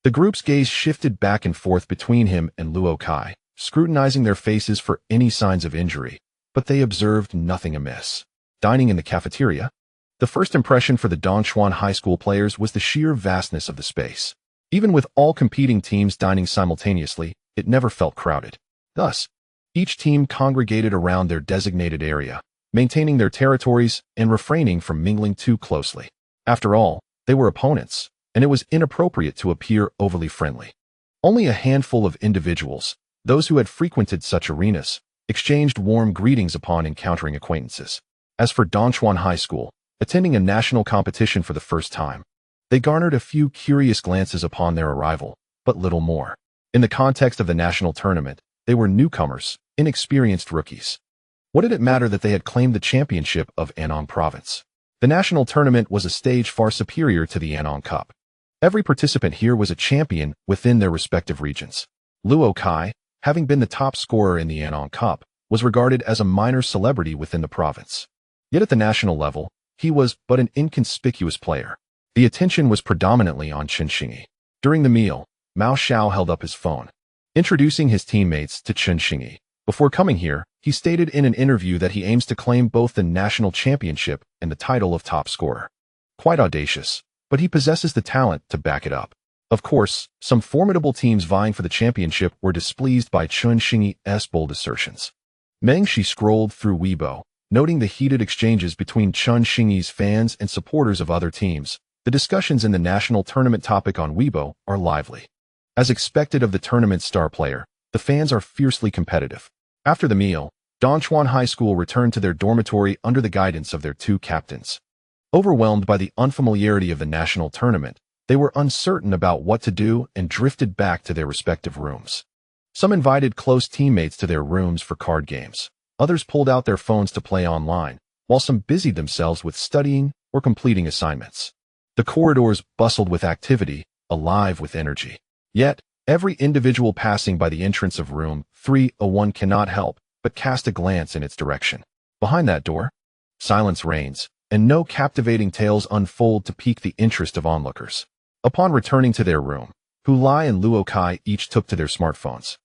The group's gaze shifted back and forth between him and Luo Kai, scrutinizing their faces for any signs of injury, but they observed nothing amiss. Dining in the cafeteria? The first impression for the Dongchuan High School players was the sheer vastness of the space. Even with all competing teams dining simultaneously, it never felt crowded. Thus, each team congregated around their designated area, maintaining their territories and refraining from mingling too closely. After all, they were opponents, and it was inappropriate to appear overly friendly. Only a handful of individuals, those who had frequented such arenas, exchanged warm greetings upon encountering acquaintances. As for Dongchuan High School, attending a national competition for the first time, they garnered a few curious glances upon their arrival, but little more. In the context of the national tournament, they were newcomers, inexperienced rookies. What did it matter that they had claimed the championship of Anong Province? The national tournament was a stage far superior to the Anong Cup. Every participant here was a champion within their respective regions. Luo Kai, having been the top scorer in the Anong Cup, was regarded as a minor celebrity within the province. Yet at the national level, he was but an inconspicuous player. The attention was predominantly on Chen Xingyi. During the meal, Mao Xiao held up his phone, introducing his teammates to Chen Xingyi. Before coming here, he stated in an interview that he aims to claim both the national championship and the title of top scorer. Quite audacious, but he possesses the talent to back it up. Of course, some formidable teams vying for the championship were displeased by Chen Xingyi's bold assertions. Mengshi scrolled through Weibo, noting the heated exchanges between Chen Xingyi's fans and supporters of other teams. The discussions in the national tournament topic on Weibo are lively. As expected of the tournament's star player, the fans are fiercely competitive. After the meal, Dongchuan High School returned to their dormitory under the guidance of their two captains. Overwhelmed by the unfamiliarity of the national tournament, they were uncertain about what to do and drifted back to their respective rooms. Some invited close teammates to their rooms for card games. Others pulled out their phones to play online, while some busied themselves with studying or completing assignments. The corridors bustled with activity, alive with energy. Yet, every individual passing by the entrance of room 301 cannot help but cast a glance in its direction. Behind that door, silence reigns, and no captivating tales unfold to pique the interest of onlookers. Upon returning to their room, Hulai and Luo Kai each took to their smartphones,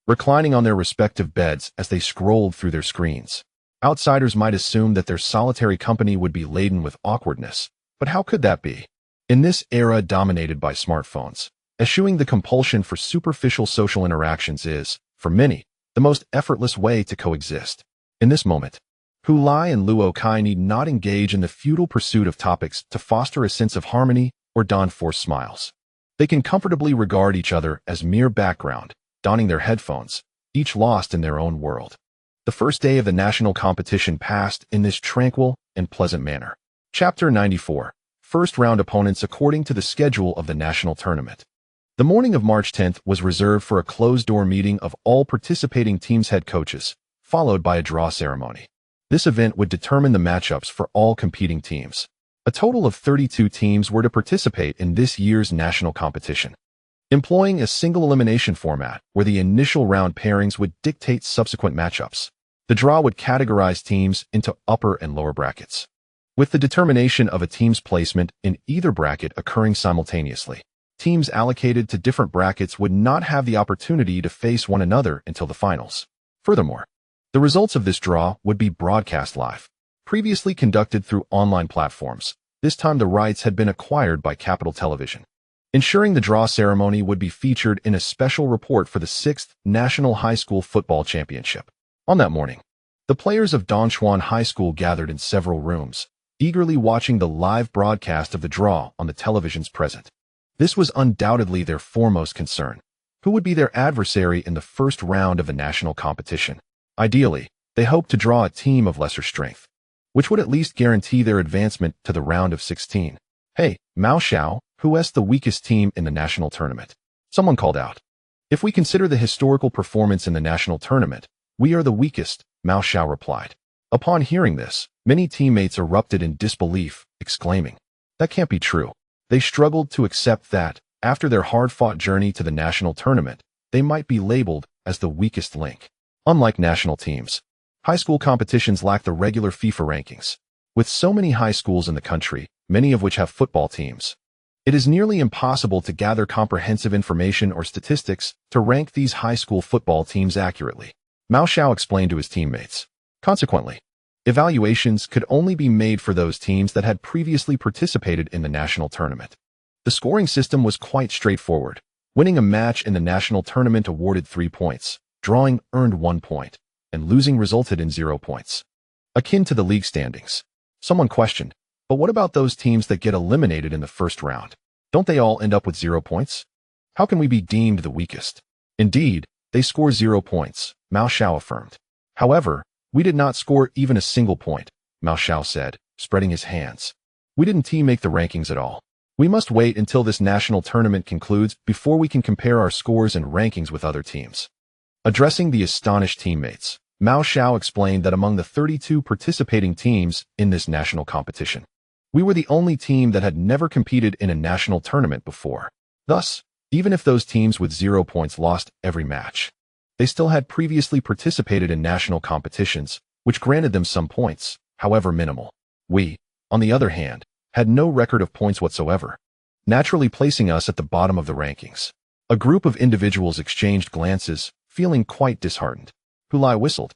reclining on their respective beds as they scrolled through their screens. Outsiders might assume that their solitary company would be laden with awkwardness, but how could that be? In this era dominated by smartphones, Eschewing the compulsion for superficial social interactions is, for many, the most effortless way to coexist. In this moment, Hulai and Luo Kai need not engage in the futile pursuit of topics to foster a sense of harmony or don forced smiles. They can comfortably regard each other as mere background, donning their headphones, each lost in their own world. The first day of the national competition passed in this tranquil and pleasant manner. Chapter 94. First round opponents according to the schedule of the national tournament. The morning of March 10th was reserved for a closed-door meeting of all participating teams' head coaches, followed by a draw ceremony. This event would determine the matchups for all competing teams. A total of 32 teams were to participate in this year's national competition, employing a single elimination format where the initial round pairings would dictate subsequent matchups. The draw would categorize teams into upper and lower brackets, with the determination of a team's placement in either bracket occurring simultaneously. Teams allocated to different brackets would not have the opportunity to face one another until the finals. Furthermore, the results of this draw would be broadcast live. Previously conducted through online platforms, this time the rights had been acquired by Capital Television, ensuring the draw ceremony would be featured in a special report for the 6th National High School Football Championship. On that morning, the players of Dongchuan High School gathered in several rooms, eagerly watching the live broadcast of the draw on the televisions present. This was undoubtedly their foremost concern. Who would be their adversary in the first round of the national competition? Ideally, they hoped to draw a team of lesser strength, which would at least guarantee their advancement to the round of 16. "Hey, Mao Xiao, who's the weakest team in the national tournament?" someone called out. "If we consider the historical performance in the national tournament, we are the weakest," Mao Xiao replied. Upon hearing this, many teammates erupted in disbelief, exclaiming, "That can't be true." They struggled to accept that, after their hard-fought journey to the national tournament, they might be labeled as the weakest link. Unlike national teams, high school competitions lack the regular FIFA rankings. With so many high schools in the country, many of which have football teams, it is nearly impossible to gather comprehensive information or statistics to rank these high school football teams accurately. Mao Xiao explained to his teammates. Consequently, evaluations could only be made for those teams that had previously participated in the national tournament. The scoring system was quite straightforward. Winning a match in the national tournament awarded 3 points, drawing earned 1 point, and losing resulted in 0 points. Akin to the league standings. Someone questioned, but what about those teams that get eliminated in the first round? Don't they all end up with 0 points? How can we be deemed the weakest? Indeed, they score 0 points, Mao Xiao affirmed. However, we did not score even a single point, Mao Xiao said, spreading his hands. We didn't make the rankings at all. We must wait until this national tournament concludes before we can compare our scores and rankings with other teams. Addressing the astonished teammates, Mao Xiao explained that among the 32 participating teams in this national competition, we were the only team that had never competed in a national tournament before. Thus, even if those teams with 0 points lost every match, they still had previously participated in national competitions, which granted them some points, however minimal. We, on the other hand, had no record of points whatsoever, naturally placing us at the bottom of the rankings. A group of individuals exchanged glances, feeling quite disheartened. Hulai whistled,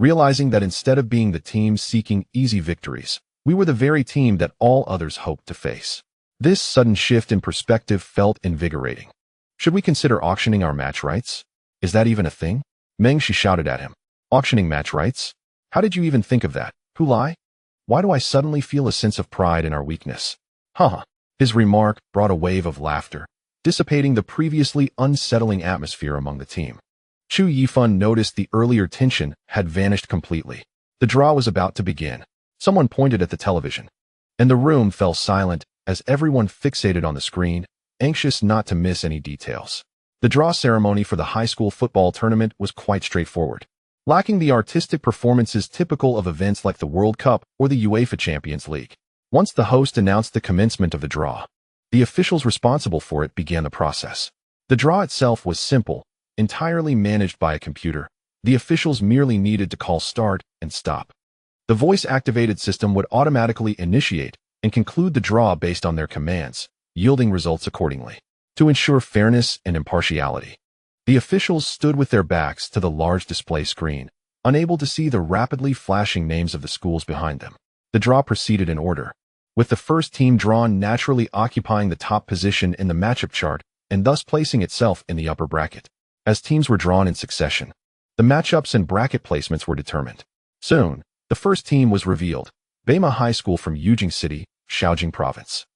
realizing that instead of being the team seeking easy victories, we were the very team that all others hoped to face. This sudden shift in perspective felt invigorating. Should we consider auctioning our match rights? Is that even a thing? Meng Shi shouted at him. Auctioning match rights? How did you even think of that, Hulai? Why do I suddenly feel a sense of pride in our weakness? Haha. His remark brought a wave of laughter, dissipating the previously unsettling atmosphere among the team. Chu Yifan noticed the earlier tension had vanished completely. The draw was about to begin. Someone pointed at the television, and the room fell silent as everyone fixated on the screen, anxious not to miss any details. The draw ceremony for the high school football tournament was quite straightforward, lacking the artistic performances typical of events like the World Cup or the UEFA Champions League. Once the host announced the commencement of the draw, the officials responsible for it began the process. The draw itself was simple, entirely managed by a computer. The officials merely needed to call start and stop. The voice-activated system would automatically initiate and conclude the draw based on their commands, yielding results accordingly. To ensure fairness and impartiality, the officials stood with their backs to the large display screen, unable to see the rapidly flashing names of the schools behind them. The draw proceeded in order, with the first team drawn naturally occupying the top position in the matchup chart and thus placing itself in the upper bracket. As teams were drawn in succession, the matchups and bracket placements were determined. Soon, the first team was revealed, Bema High School from Yujing City, Shaojing Province.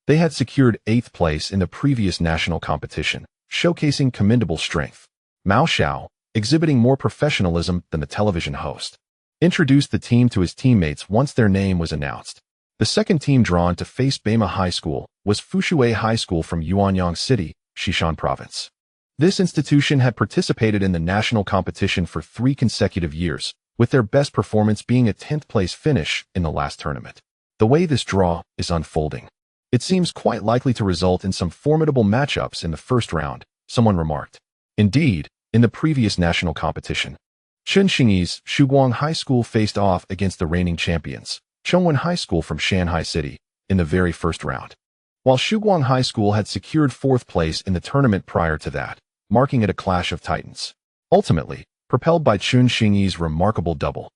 They had secured 8th place in the previous national competition, showcasing commendable strength. Mao Xiao, exhibiting more professionalism than the television host, introduced the team to his teammates once their name was announced. The second team drawn to face Bema High School was Fushui High School from Yuanyang City, Xishan Province. This institution had participated in the national competition for 3 consecutive years, with their best performance being a 10th place finish in the last tournament. The way this draw is unfolding, it seems quite likely to result in some formidable matchups in the first round, someone remarked. Indeed, in the previous national competition, Chunxingyi's Shuguang High School faced off against the reigning champions, Chongwen High School from Shanghai City, in the very first round. While Shuguang High School had secured 4th place in the tournament prior to that, marking it a clash of titans. Ultimately, propelled by Chunxingyi's remarkable double,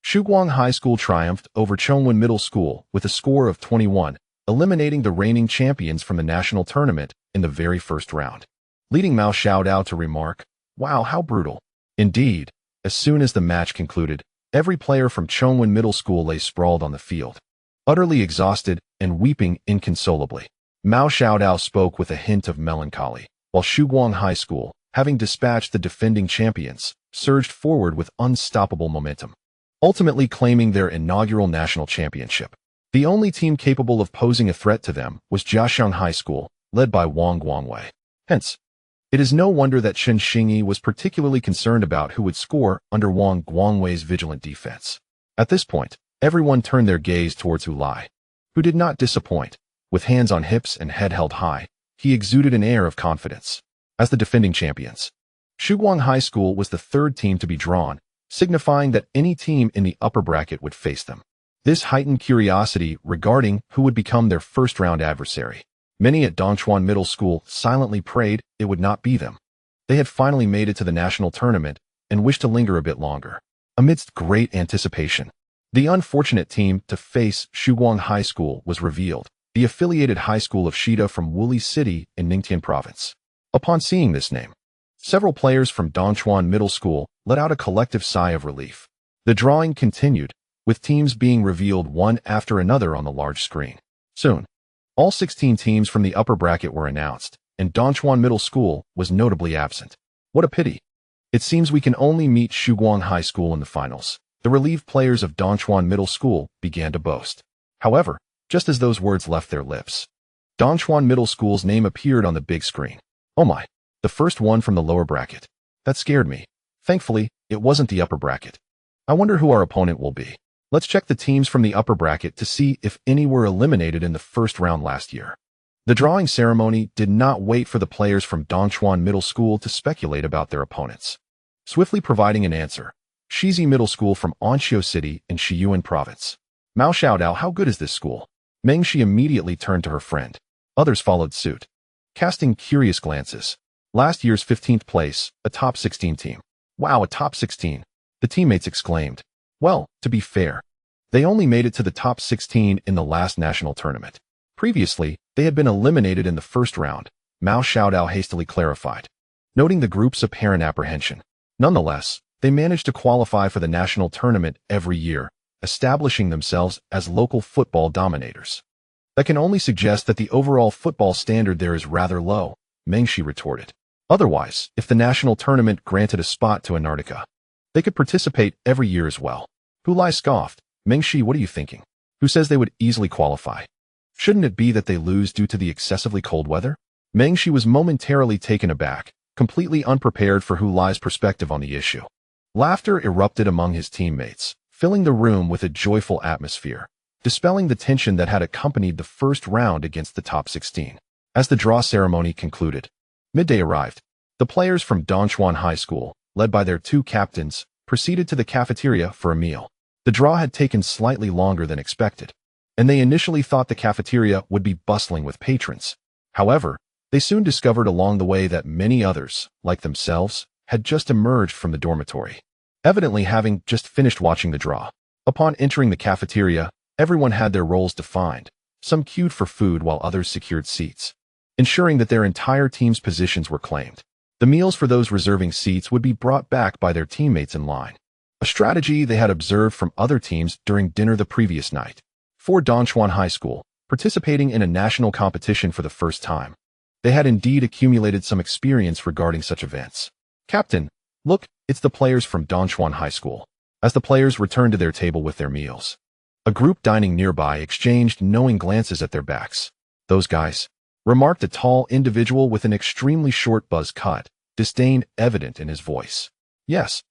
Shuguang High School triumphed over Chongwen Middle School with a score of 21, eliminating the reigning champions from the national tournament in the very first round. Leading Mao Xiaodao to remark, "Wow, how brutal." Indeed, as soon as the match concluded, every player from Chongwen Middle School lay sprawled on the field, utterly exhausted and weeping inconsolably. Mao Xiaodao spoke with a hint of melancholy, while Shuguang High School, having dispatched the defending champions, surged forward with unstoppable momentum, ultimately claiming their inaugural national championship. The only team capable of posing a threat to them was Jiaxiang High School, led by Wang Guangwei. Hence, it is no wonder that Chen Xingyi was particularly concerned about who would score under Wang Guangwei's vigilant defense. At this point, everyone turned their gaze towards Hu Lai, who did not disappoint. With hands on hips and head held high, he exuded an air of confidence. As the defending champions, Shuguang High School was the third team to be drawn, signifying that any team in the upper bracket would face them. This heightened curiosity regarding who would become their first-round adversary. Many at Dongchuan Middle School silently prayed it would not be them. They had finally made it to the national tournament and wished to linger a bit longer. Amidst great anticipation, the unfortunate team to face Shuguang High School was revealed, the affiliated high school of Shida from Wuli City in Ningtian Province. Upon seeing this name, several players from Dongchuan Middle School let out a collective sigh of relief. The drawing continued, with teams being revealed one after another on the large screen. Soon, all 16 teams from the upper bracket were announced, and Dongchuan Middle School was notably absent. What a pity. It seems we can only meet Shuguang High School in the finals. The relieved players of Dongchuan Middle School began to boast. However, just as those words left their lips, Dongchuan Middle School's name appeared on the big screen. Oh my, the first one from the lower bracket. That scared me. Thankfully, it wasn't the upper bracket. I wonder who our opponent will be. Let's check the teams from the upper bracket to see if any were eliminated in the first round last year. The drawing ceremony did not wait for the players from Dongchuan Middle School to speculate about their opponents. Swiftly providing an answer, Shizi Middle School from Anqiu City in Shiyuan Province. Mao Xiaodao, how good is this school? Meng Shi immediately turned to her friend. Others followed suit, casting curious glances. Last year's 15th place, a top 16 team. Wow, a top 16. The teammates exclaimed. Well, to be fair, they only made it to the top 16 in the last national tournament. Previously, they had been eliminated in the first round, Mao Xiaodao hastily clarified, noting the group's apparent apprehension. Nonetheless, they managed to qualify for the national tournament every year, establishing themselves as local football dominators. That can only suggest that the overall football standard there is rather low, Meng Shi retorted. Otherwise, if the national tournament granted a spot to Antarctica, they could participate every year as well. Hu Lai scoffed. Meng Shi, what are you thinking? Who says they would easily qualify? Shouldn't it be that they lose due to the excessively cold weather? Meng Shi was momentarily taken aback, completely unprepared for Hu Lai's perspective on the issue. Laughter erupted among his teammates, filling the room with a joyful atmosphere, dispelling the tension that had accompanied the first round against the top 16. As the draw ceremony concluded, midday arrived. The players from Dongchuan High School, led by their 2 captains, proceeded to the cafeteria for a meal. The draw had taken slightly longer than expected, and they initially thought the cafeteria would be bustling with patrons. However, they soon discovered along the way that many others, like themselves, had just emerged from the dormitory, evidently having just finished watching the draw. Upon entering the cafeteria, everyone had their roles defined. Some queued for food while others secured seats. ensuring that their entire team's positions were claimed. The meals for those reserving seats would be brought back by their teammates in line, a strategy they had observed from other teams during dinner the previous night. For Dongchuan High School, participating in a national competition for the first time, they had indeed accumulated some experience regarding such events. Captain, look, it's the players from Dongchuan High School. As the players returned to their table with their meals, a group dining nearby exchanged knowing glances at their backs. Those guys, remarked a tall individual with an extremely short buzz cut, disdain evident in his voice. Yes,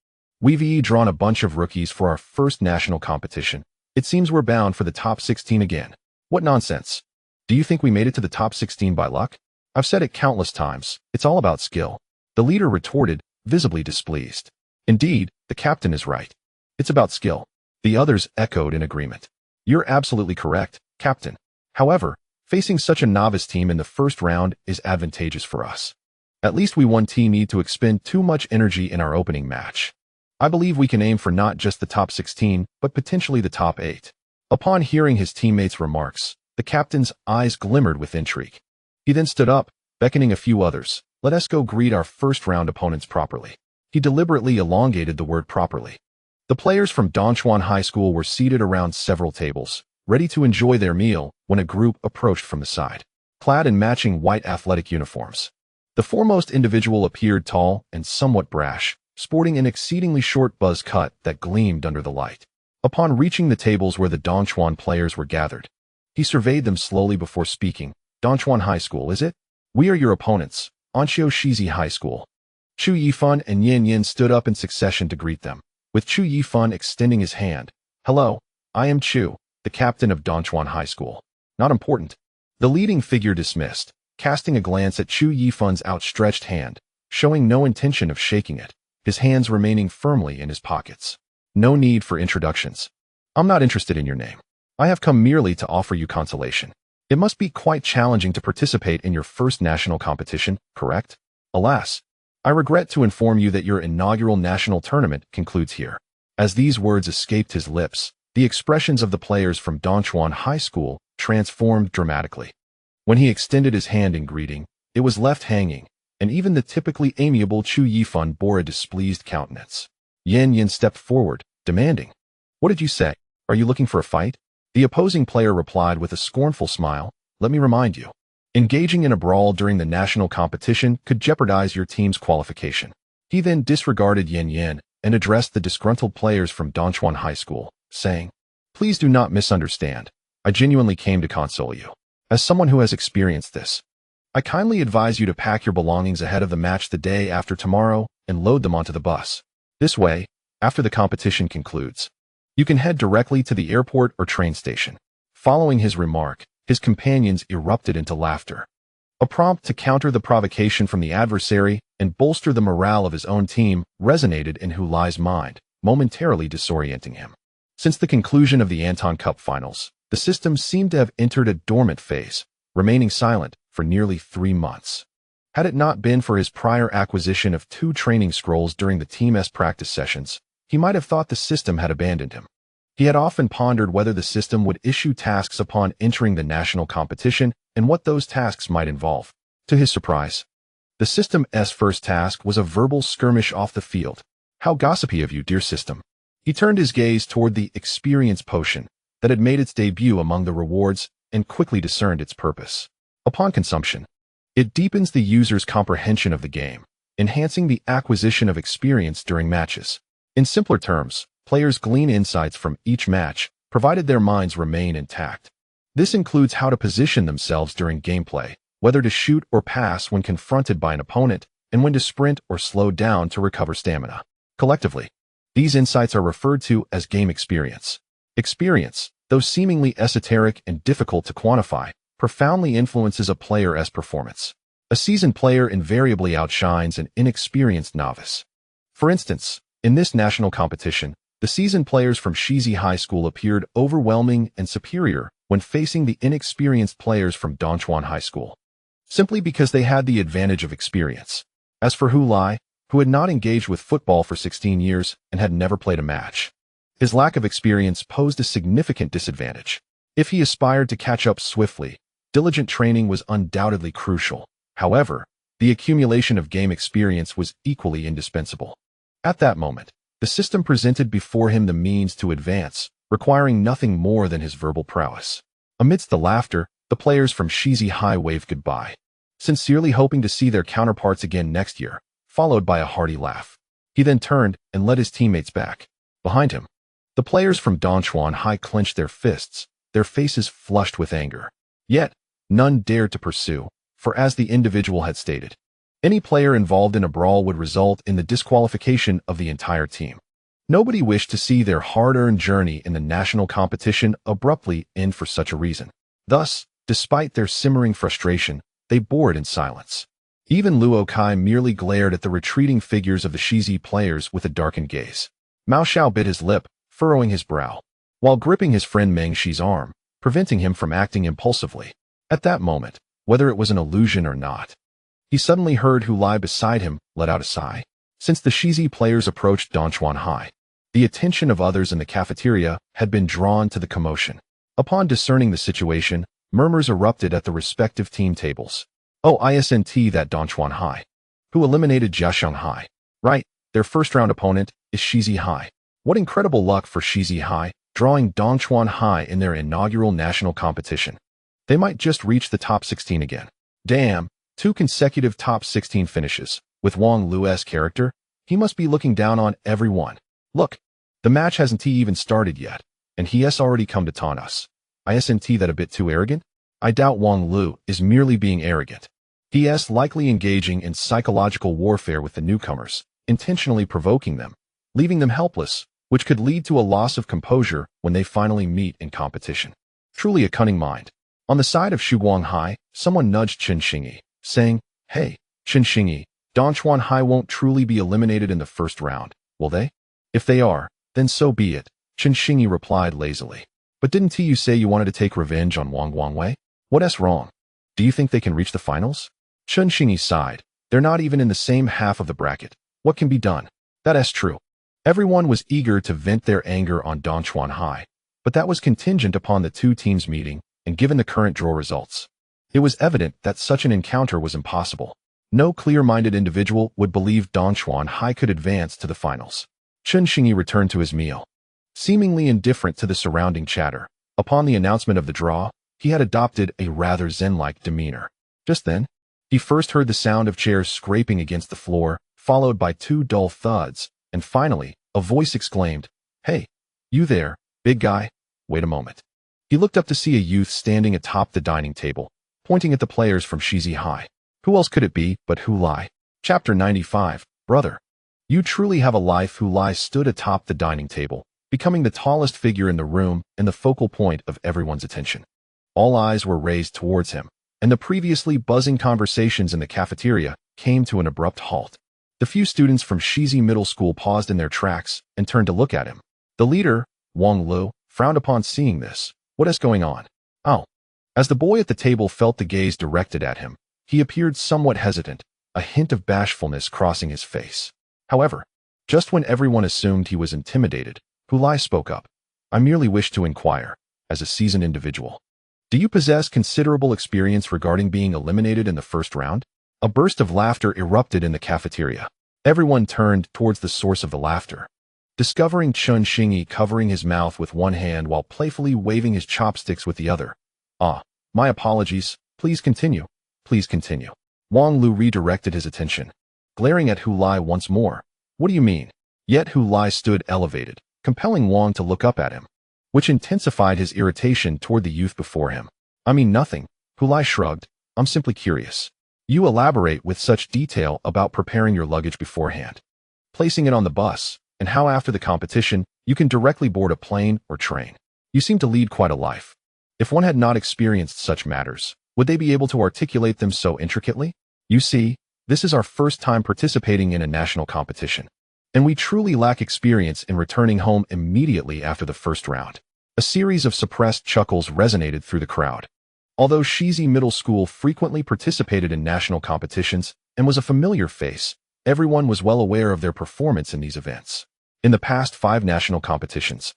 we've drawn a bunch of rookies for our first national competition. It seems we're bound for the top 16 again. What nonsense. Do you think we made it to the top 16 by luck? I've said it countless times, it's all about skill. The leader retorted, visibly displeased. Indeed, the captain is right. It's about skill. The others echoed in agreement. You're absolutely correct, Captain. However, facing such a novice team in the first round is advantageous for us. At least we won't need to expend too much energy in our opening match. I believe we can aim for not just the top 16, but potentially the top 8. Upon hearing his teammates' remarks, the captain's eyes glimmered with intrigue. He then stood up, beckoning a few others. Let us go greet our first-round opponents properly. He deliberately elongated the word properly. The players from Dongchuan High School were seated around several tables, ready to enjoy their meal when a group approached from the side, clad in matching white athletic uniforms. The foremost individual appeared tall and somewhat brash, sporting an exceedingly short buzz cut that gleamed under the light. Upon reaching the tables where the Dongchuan players were gathered, he surveyed them slowly before speaking. Dongchuan High School, is it? We are your opponents, Anqiu Shizi High School. Chu Yifan and Yin Yin stood up in succession to greet them, with Chu Yifan extending his hand. Hello, I am Chu, the captain of Dongchuan High School. Not important. The leading figure dismissed, casting a glance at Chu Yifan's outstretched hand, showing no intention of shaking it, his hands remaining firmly in his pockets. No need for introductions. I'm not interested in your name. I have come merely to offer you consolation. It must be quite challenging to participate in your first national competition, correct? Alas, I regret to inform you that your inaugural national tournament concludes here. As these words escaped his lips, the expressions of the players from Dongchuan High School transformed dramatically. When he extended his hand in greeting, it was left hanging, and even the typically amiable Chu Yifan bore a displeased countenance. Yin Yin stepped forward, demanding, "What did you say? Are you looking for a fight?" The opposing player replied with a scornful smile, "Let me remind you, engaging in a brawl during the national competition could jeopardize your team's qualification." He then disregarded Yin Yin and addressed the disgruntled players from Dongchuan High School, saying, "Please do not misunderstand. I genuinely came to console you. As someone who has experienced this, I kindly advise you to pack your belongings ahead of the match the day after tomorrow and load them onto the bus. This way, after the competition concludes, you can head directly to the airport or train station." Following his remark, his companions erupted into laughter. A prompt to counter the provocation from the adversary and bolster the morale of his own team resonated in Hu Lai's mind, momentarily disorienting him. Since the conclusion of the Anton Cup finals, the system seemed to have entered a dormant phase, remaining silent for nearly 3 months. Had it not been for his prior acquisition of 2 training scrolls during the team's practice sessions, he might have thought the system had abandoned him. He had often pondered whether the system would issue tasks upon entering the national competition and what those tasks might involve. To his surprise, the system's first task was a verbal skirmish off the field. "How gossipy of you, dear system." He turned his gaze toward the experience potion that had made its debut among the rewards and quickly discerned its purpose. Upon consumption, it deepens the user's comprehension of the game, enhancing the acquisition of experience during matches. In simpler terms, players glean insights from each match, provided their minds remain intact. This includes how to position themselves during gameplay, whether to shoot or pass when confronted by an opponent, and when to sprint or slow down to recover stamina. Collectively, these insights are referred to as game experience. Experience, though seemingly esoteric and difficult to quantify, profoundly influences a player's performance. A seasoned player invariably outshines an inexperienced novice. For instance, in this national competition, the seasoned players from Shizi High School appeared overwhelming and superior when facing the inexperienced players from Dongchuan High School, simply because they had the advantage of experience. As for Hu Lai, who had not engaged with football for 16 years and had never played a match, his lack of experience posed a significant disadvantage. If he aspired to catch up swiftly, Diligent training was undoubtedly crucial. However, the accumulation of game experience was equally indispensable. At that moment, the system presented before him the means to advance, requiring nothing more than his verbal prowess. Amidst the laughter, the players from Sigh waved goodbye, sincerely hoping to see their counterparts again next year, followed by a hearty laugh. He then turned and led his teammates back. Behind him, the players from High clenched their fists, their faces flushed with anger. Yet, none dared to pursue, for as the individual had stated, any player involved in a brawl would result in the disqualification of the entire team. Nobody wished to see their hard-earned journey in the national competition abruptly end for such a reason. Thus, despite their simmering frustration, they bore it in silence. Even Luo Kai merely glared at the retreating figures of the Sigh players with a darkened gaze. Mao Xiao bit his lip, furrowing his brow, while gripping his friend Meng Shi's arm, preventing him from acting impulsively. At that moment, whether it was an illusion or not, he suddenly heard Hu Lai beside him let out a sigh. Since the Sigh players approached High, the attention of others in the cafeteria had been drawn to the commotion. Upon discerning the situation, murmurs erupted at the respective team tables. Oh, isn't that High, who eliminated Jiaxiang High. Right, their first-round opponent is Sigh High. What incredible luck for Sigh High, drawing High in their inaugural national competition. They might just reach the top 16 again. Damn, 2 consecutive top 16 finishes. With Wang Lu's character, he must be looking down on everyone. Look, the match hasn't even started yet, and he has already come to taunt us. Isn't that a bit too arrogant? I doubt Wang Lu is merely being arrogant. He is likely engaging in psychological warfare with the newcomers, intentionally provoking them, leaving them helpless, which could lead to a loss of composure when they finally meet in competition. Truly a cunning mind. On the side of High, someone nudged Chen Xingyi, saying, "Hey, Chen Xingyi, High won't truly be eliminated in the first round, will they? If they are, then so be it," Chen Xingyi replied lazily. "But didn't you say you wanted to take revenge on Wang Wei? What's wrong? Do you think they can reach the finals?" Chen Xingyi sighed. They're not even in the same half of the bracket. What can be done? That's true. Everyone was eager to vent their anger on High, but that was contingent upon the two teams meeting, and given the current draw results, it was evident that such an encounter was impossible. No clear-minded individual would believe High could advance to the finals. Chen Xingyi returned to his meal, seemingly indifferent to the surrounding chatter. Upon the announcement of the draw, he had adopted a rather zen-like demeanor. Just then, he first heard the sound of chairs scraping against the floor, followed by 2 dull thuds, and finally, a voice exclaimed, "Hey, you there, big guy, wait a moment." He looked up to see a youth standing atop the dining table, pointing at the players from Sigh High. Who else could it be but Hu Lai? Chapter 95, Brother. You truly have a life. Hu Lai stood atop the dining table, becoming the tallest figure in the room and the focal point of everyone's attention. All eyes were raised towards him, and the previously buzzing conversations in the cafeteria came to an abrupt halt. The few students from Sigh Middle School paused in their tracks and turned to look at him. The leader, Wang Lu, frowned upon seeing this. What is going on? Oh. As the boy at the table felt the gaze directed at him, he appeared somewhat hesitant, a hint of bashfulness crossing his face. However, just when everyone assumed he was intimidated, Hu Lai spoke up. "I merely wish to inquire, as a seasoned individual, do you possess considerable experience regarding being eliminated in the first round?" A burst of laughter erupted in the cafeteria. Everyone turned towards the source of the laughter, discovering Chen Xingyi covering his mouth with one hand while playfully waving his chopsticks with the other. "Ah, my apologies. Please continue. Please continue." Wang Lu redirected his attention, glaring at Hu Lai once more. "What do you mean?" Yet Hu Lai stood elevated, compelling Wang to look up at him, which intensified his irritation toward the youth before him. "I mean nothing," Hu Lai shrugged. "I'm simply curious. You elaborate with such detail about preparing your luggage beforehand, placing it on the bus, and how after the competition, you can directly board a plane or train. You seem to lead quite a life. If one had not experienced such matters, would they be able to articulate them so intricately? You see, this is our first time participating in a national competition, and we truly lack experience in returning home immediately after the first round." A series of suppressed chuckles resonated through the crowd. Although Sigh Middle School frequently participated in national competitions and was a familiar face, everyone was well aware of their performance in these events. In the past 5 national competitions,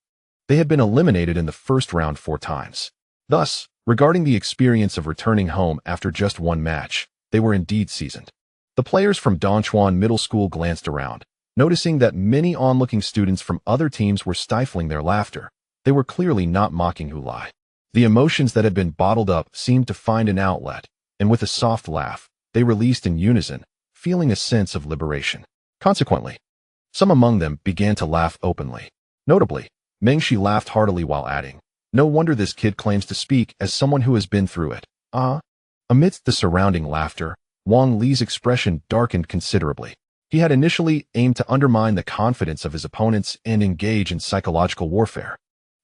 they had been eliminated in the first round 4 times. Thus, Regarding the experience of returning home after just one match, they were indeed seasoned. The players from Dongchuan Middle School glanced around, noticing that many onlooking students from other teams were stifling their laughter. They were clearly not mocking Hulai. The emotions that had been bottled up seemed to find an outlet, and with a soft laugh, they released in unison, feeling a sense of liberation. Consequently, some among them began to laugh openly. Notably, Mengshi laughed heartily while adding, "No wonder this kid claims to speak as someone who has been through it." Amidst the surrounding laughter, Wang Li's expression darkened considerably. He had initially aimed to undermine the confidence of his opponents and engage in psychological warfare.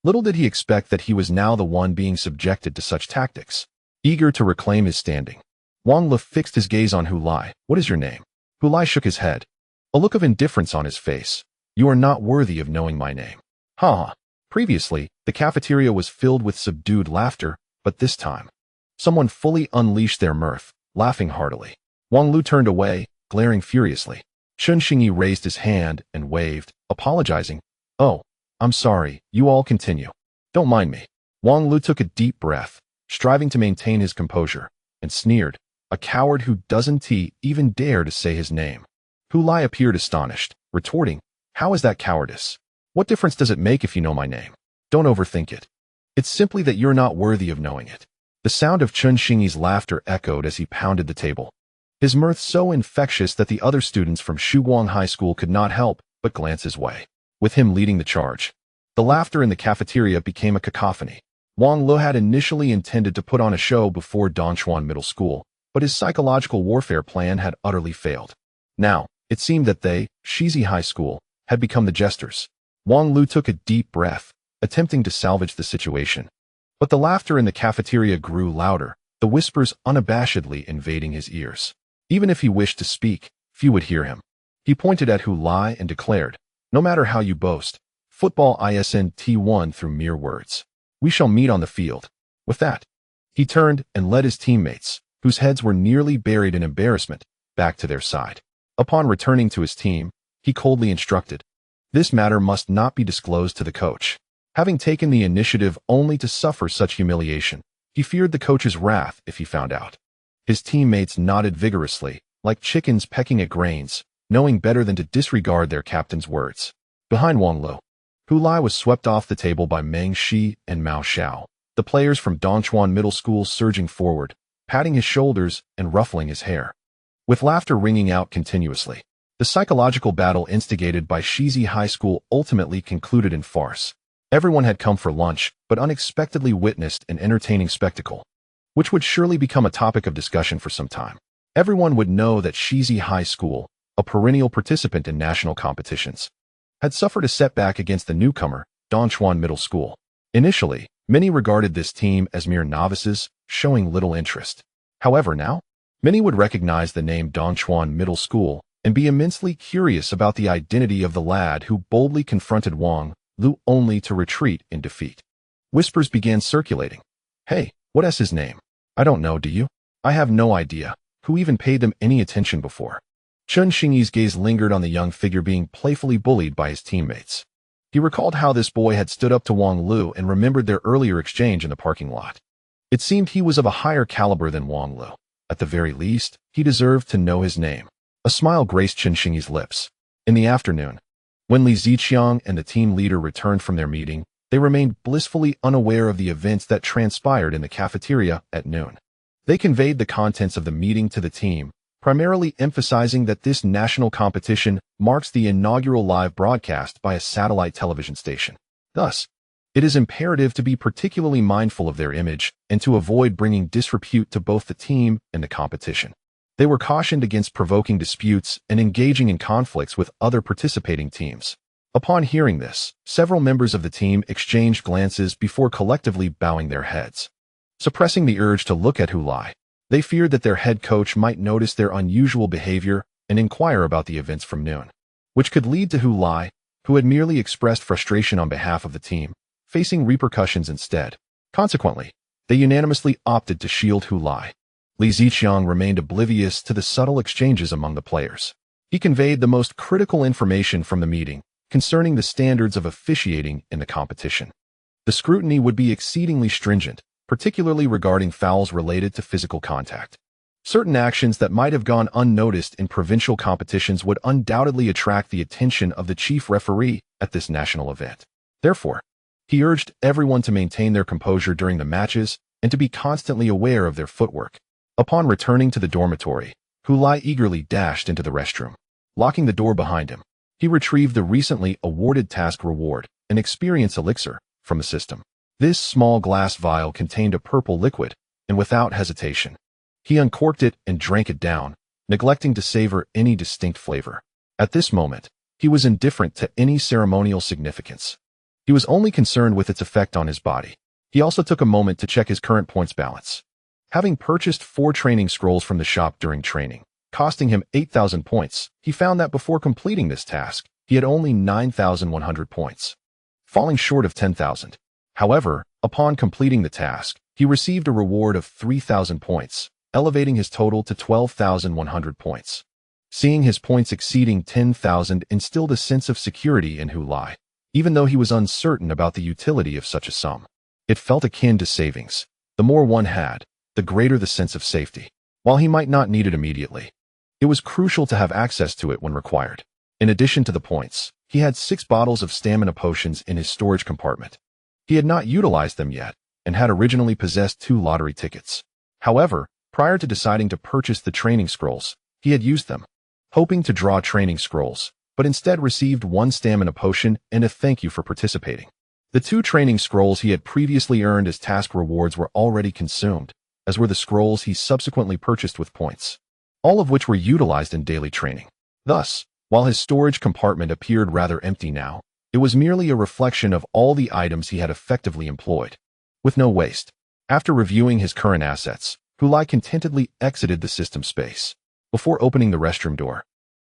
Little did he expect that he was now the one being subjected to such tactics. Eager to reclaim his standing, Wang Li fixed his gaze on Hulai. "What is your name?" Hulai shook his head, a look of indifference on his face. "You are not worthy of knowing my name." Ha! Previously, the cafeteria was filled with subdued laughter, but this time, someone fully unleashed their mirth, laughing heartily. Wang Lu turned away, glaring furiously. Chen Xingyi raised his hand and waved, apologizing. "Oh, I'm sorry, you all continue. Don't mind me." Wang Lu took a deep breath, striving to maintain his composure, and sneered, "A coward who doesn't even dare to say his name." Hulai appeared astonished, retorting, "How is that cowardice? What difference does it make if you know my name? Don't overthink it. It's simply that you're not worthy of knowing it." The sound of Chen Xingyi's laughter echoed as he pounded the table, his mirth so infectious that the other students from Shuguang High School could not help but glance his way. With him leading the charge, the laughter in the cafeteria became a cacophony. Wang Lu had initially intended to put on a show before Dongchuan Middle School, but his psychological warfare plan had utterly failed. Now, it seemed that they, Shizi High School, had become the jesters. Wang Lu took a deep breath, attempting to salvage the situation. But the laughter in the cafeteria grew louder, the whispers unabashedly invading his ears. Even if he wished to speak, few would hear him. He pointed at Hulai and declared, "No matter how you boast, football isn't won through mere words. We shall meet on the field." With that, he turned and led his teammates, whose heads were nearly buried in embarrassment, back to their side. Upon returning to his team, he coldly instructed, "This matter must not be disclosed to the coach." Having taken the initiative only to suffer such humiliation, he feared the coach's wrath if he found out. His teammates nodded vigorously, like chickens pecking at grains, knowing better than to disregard their captain's words. Behind Wang Lu, Hulai was swept off the table by Meng Shi and Mao Xiao, the players from Dongchuan Middle School surging forward, patting his shoulders and ruffling his hair. With laughter ringing out continuously, the psychological battle instigated by Shizi High School ultimately concluded in farce. Everyone had come for lunch, but unexpectedly witnessed an entertaining spectacle, which would surely become a topic of discussion for some time. Everyone would know that Shizi High School, a perennial participant in national competitions, had suffered a setback against the newcomer, Dongchuan Middle School. Initially, many regarded this team as mere novices, showing little interest. However, now, many would recognize the name Dongchuan Middle School and be immensely curious about the identity of the lad who boldly confronted Wang Lu only to retreat in defeat. Whispers began circulating. "Hey, what's his name? I don't know, do you?" "I have no idea. Who even paid them any attention before?" Chen Xingyi's gaze lingered on the young figure being playfully bullied by his teammates. He recalled how this boy had stood up to Wang Lu and remembered their earlier exchange in the parking lot. It seemed he was of a higher caliber than Wang Lu. At the very least, he deserved to know his name. A smile graced Chen Xingyi's lips. In the afternoon, when Li Ziqiang and the team leader returned from their meeting, they remained blissfully unaware of the events that transpired in the cafeteria at noon. They conveyed the contents of the meeting to the team, primarily emphasizing that this national competition marks the inaugural live broadcast by a satellite television station. Thus, it is imperative to be particularly mindful of their image and to avoid bringing disrepute to both the team and the competition. They were cautioned against provoking disputes and engaging in conflicts with other participating teams. Upon hearing this, several members of the team exchanged glances before collectively bowing their heads. Suppressing the urge to look at Hulai, they feared that their head coach might notice their unusual behavior and inquire about the events from noon, which could lead to Hulai, who had merely expressed frustration on behalf of the team, facing repercussions instead. Consequently, they unanimously opted to shield Hulai. Li Ziqiang remained oblivious to the subtle exchanges among the players. He conveyed the most critical information from the meeting concerning the standards of officiating in the competition. The scrutiny would be exceedingly stringent, particularly regarding fouls related to physical contact. Certain actions that might have gone unnoticed in provincial competitions would undoubtedly attract the attention of the chief referee at this national event. Therefore, he urged everyone to maintain their composure during the matches and to be constantly aware of their footwork. Upon returning to the dormitory, Hulai eagerly dashed into the restroom. Locking the door behind him, he retrieved the recently awarded task reward, an experience elixir, from the system. This small glass vial contained a purple liquid, and without hesitation, he uncorked it and drank it down, neglecting to savor any distinct flavor. At this moment, he was indifferent to any ceremonial significance. He was only concerned with its effect on his body. He also took a moment to check his current points balance. Having purchased 4 training scrolls from the shop during training, costing him 8,000 points, he found that before completing this task, he had only 9,100 points, falling short of 10,000. However, upon completing the task, he received a reward of 3,000 points, elevating his total to 12,100 points. Seeing his points exceeding 10,000 instilled a sense of security in Hulai, even though he was uncertain about the utility of such a sum. It felt akin to savings. The more one had, the greater the sense of safety. While he might not need it immediately, it was crucial to have access to it when required. In addition to the points, he had 6 bottles of stamina potions in his storage compartment. He had not utilized them yet, and had originally possessed 2 lottery tickets. However, prior to deciding to purchase the training scrolls, he had used them, hoping to draw training scrolls, but instead received 1 stamina potion and a thank you for participating. The 2 training scrolls he had previously earned as task rewards were already consumed, as were the scrolls he subsequently purchased with points, all of which were utilized in daily training. Thus, while his storage compartment appeared rather empty now, it was merely a reflection of all the items he had effectively employed, with no waste. After reviewing his current assets, Hulai contentedly exited the system space. Before opening the restroom door,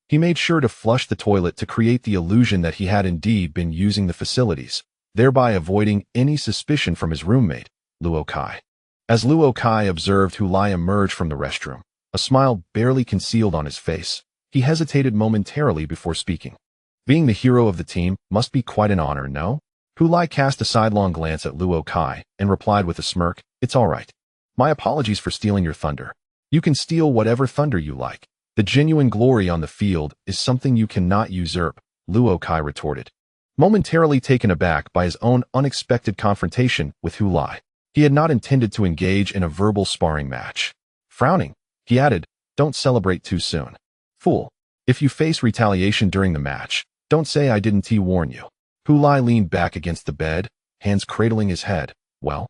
he made sure to flush the toilet to create the illusion that he had indeed been using the facilities, thereby avoiding any suspicion from his roommate, Luo Kai. As Luo Kai observed Hulai emerge from the restroom, a smile barely concealed on his face, he hesitated momentarily before speaking. Being the hero of the team must be quite an honor, no? Hulai cast a sidelong glance at Luo Kai and replied with a smirk, "It's all right. My apologies for stealing your thunder. You can steal whatever thunder you like. The genuine glory on the field is something you cannot usurp," Luo Kai retorted, momentarily taken aback by his own unexpected confrontation with Hulai. He had not intended to engage in a verbal sparring match. Frowning, he added, "Don't celebrate too soon. Fool. If you face retaliation during the match, don't say I didn't warn you." Hulai leaned back against the bed, hands cradling his head. "Well,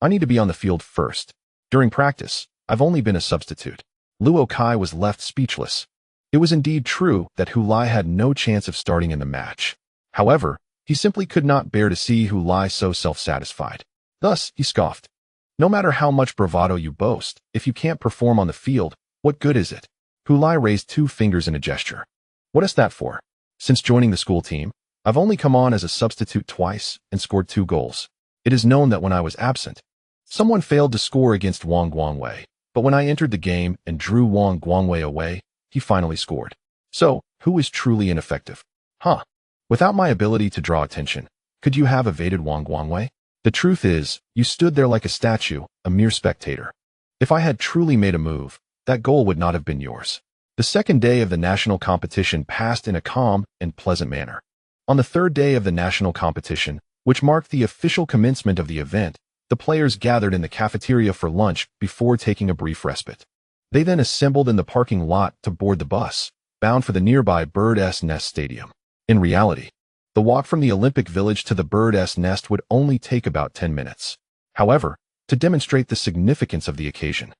I need to be on the field first. During practice, I've only been a substitute." Luo Kai was left speechless. It was indeed true that Hulai had no chance of starting in the match. However, he simply could not bear to see Hulai so self-satisfied. Thus, he scoffed. "No matter how much bravado you boast, if you can't perform on the field, what good is it?" Hulai raised 2 fingers in a gesture. "What is that for? Since joining the school team, I've only come on as a substitute twice and scored 2 goals. It is known that when I was absent, someone failed to score against Wang Guangwei, but when I entered the game and drew Wang Guangwei away, he finally scored. So, who is truly ineffective? Huh? Without my ability to draw attention, could you have evaded Wang Guangwei? The truth is, you stood there like a statue, a mere spectator. If I had truly made a move, that goal would not have been yours." The second day of the national competition passed in a calm and pleasant manner. On the 3rd day of the national competition, which marked the official commencement of the event, the players gathered in the cafeteria for lunch before taking a brief respite. They then assembled in the parking lot to board the bus, bound for the nearby Bird's Nest Stadium. In reality, the walk from the Olympic Village to the Bird's Nest would only take about 10 minutes. However, to demonstrate the significance of the occasion,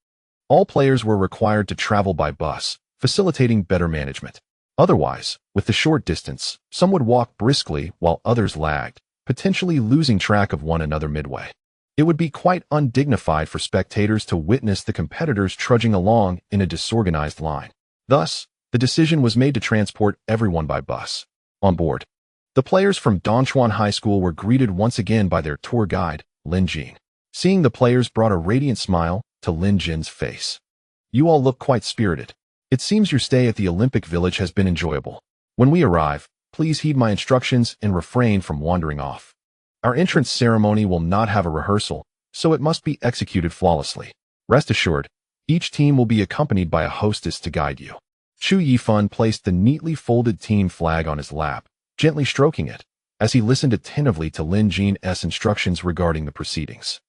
all players were required to travel by bus, facilitating better management. Otherwise, with the short distance, some would walk briskly while others lagged, potentially losing track of one another midway. It would be quite undignified for spectators to witness the competitors trudging along in a disorganized line. Thus, the decision was made to transport everyone by bus. On board, the players from Dongchuan High School were greeted once again by their tour guide, Lin Jin. Seeing the players brought a radiant smile to Lin Jin's face. "You all look quite spirited. It seems your stay at the Olympic Village has been enjoyable. When we arrive, please heed my instructions and refrain from wandering off. Our entrance ceremony will not have a rehearsal, so it must be executed flawlessly. Rest assured, each team will be accompanied by a hostess to guide you. Chu Yifan placed the neatly folded team flag on his lap, gently stroking it, as he listened attentively to Lin Jin's instructions regarding the proceedings.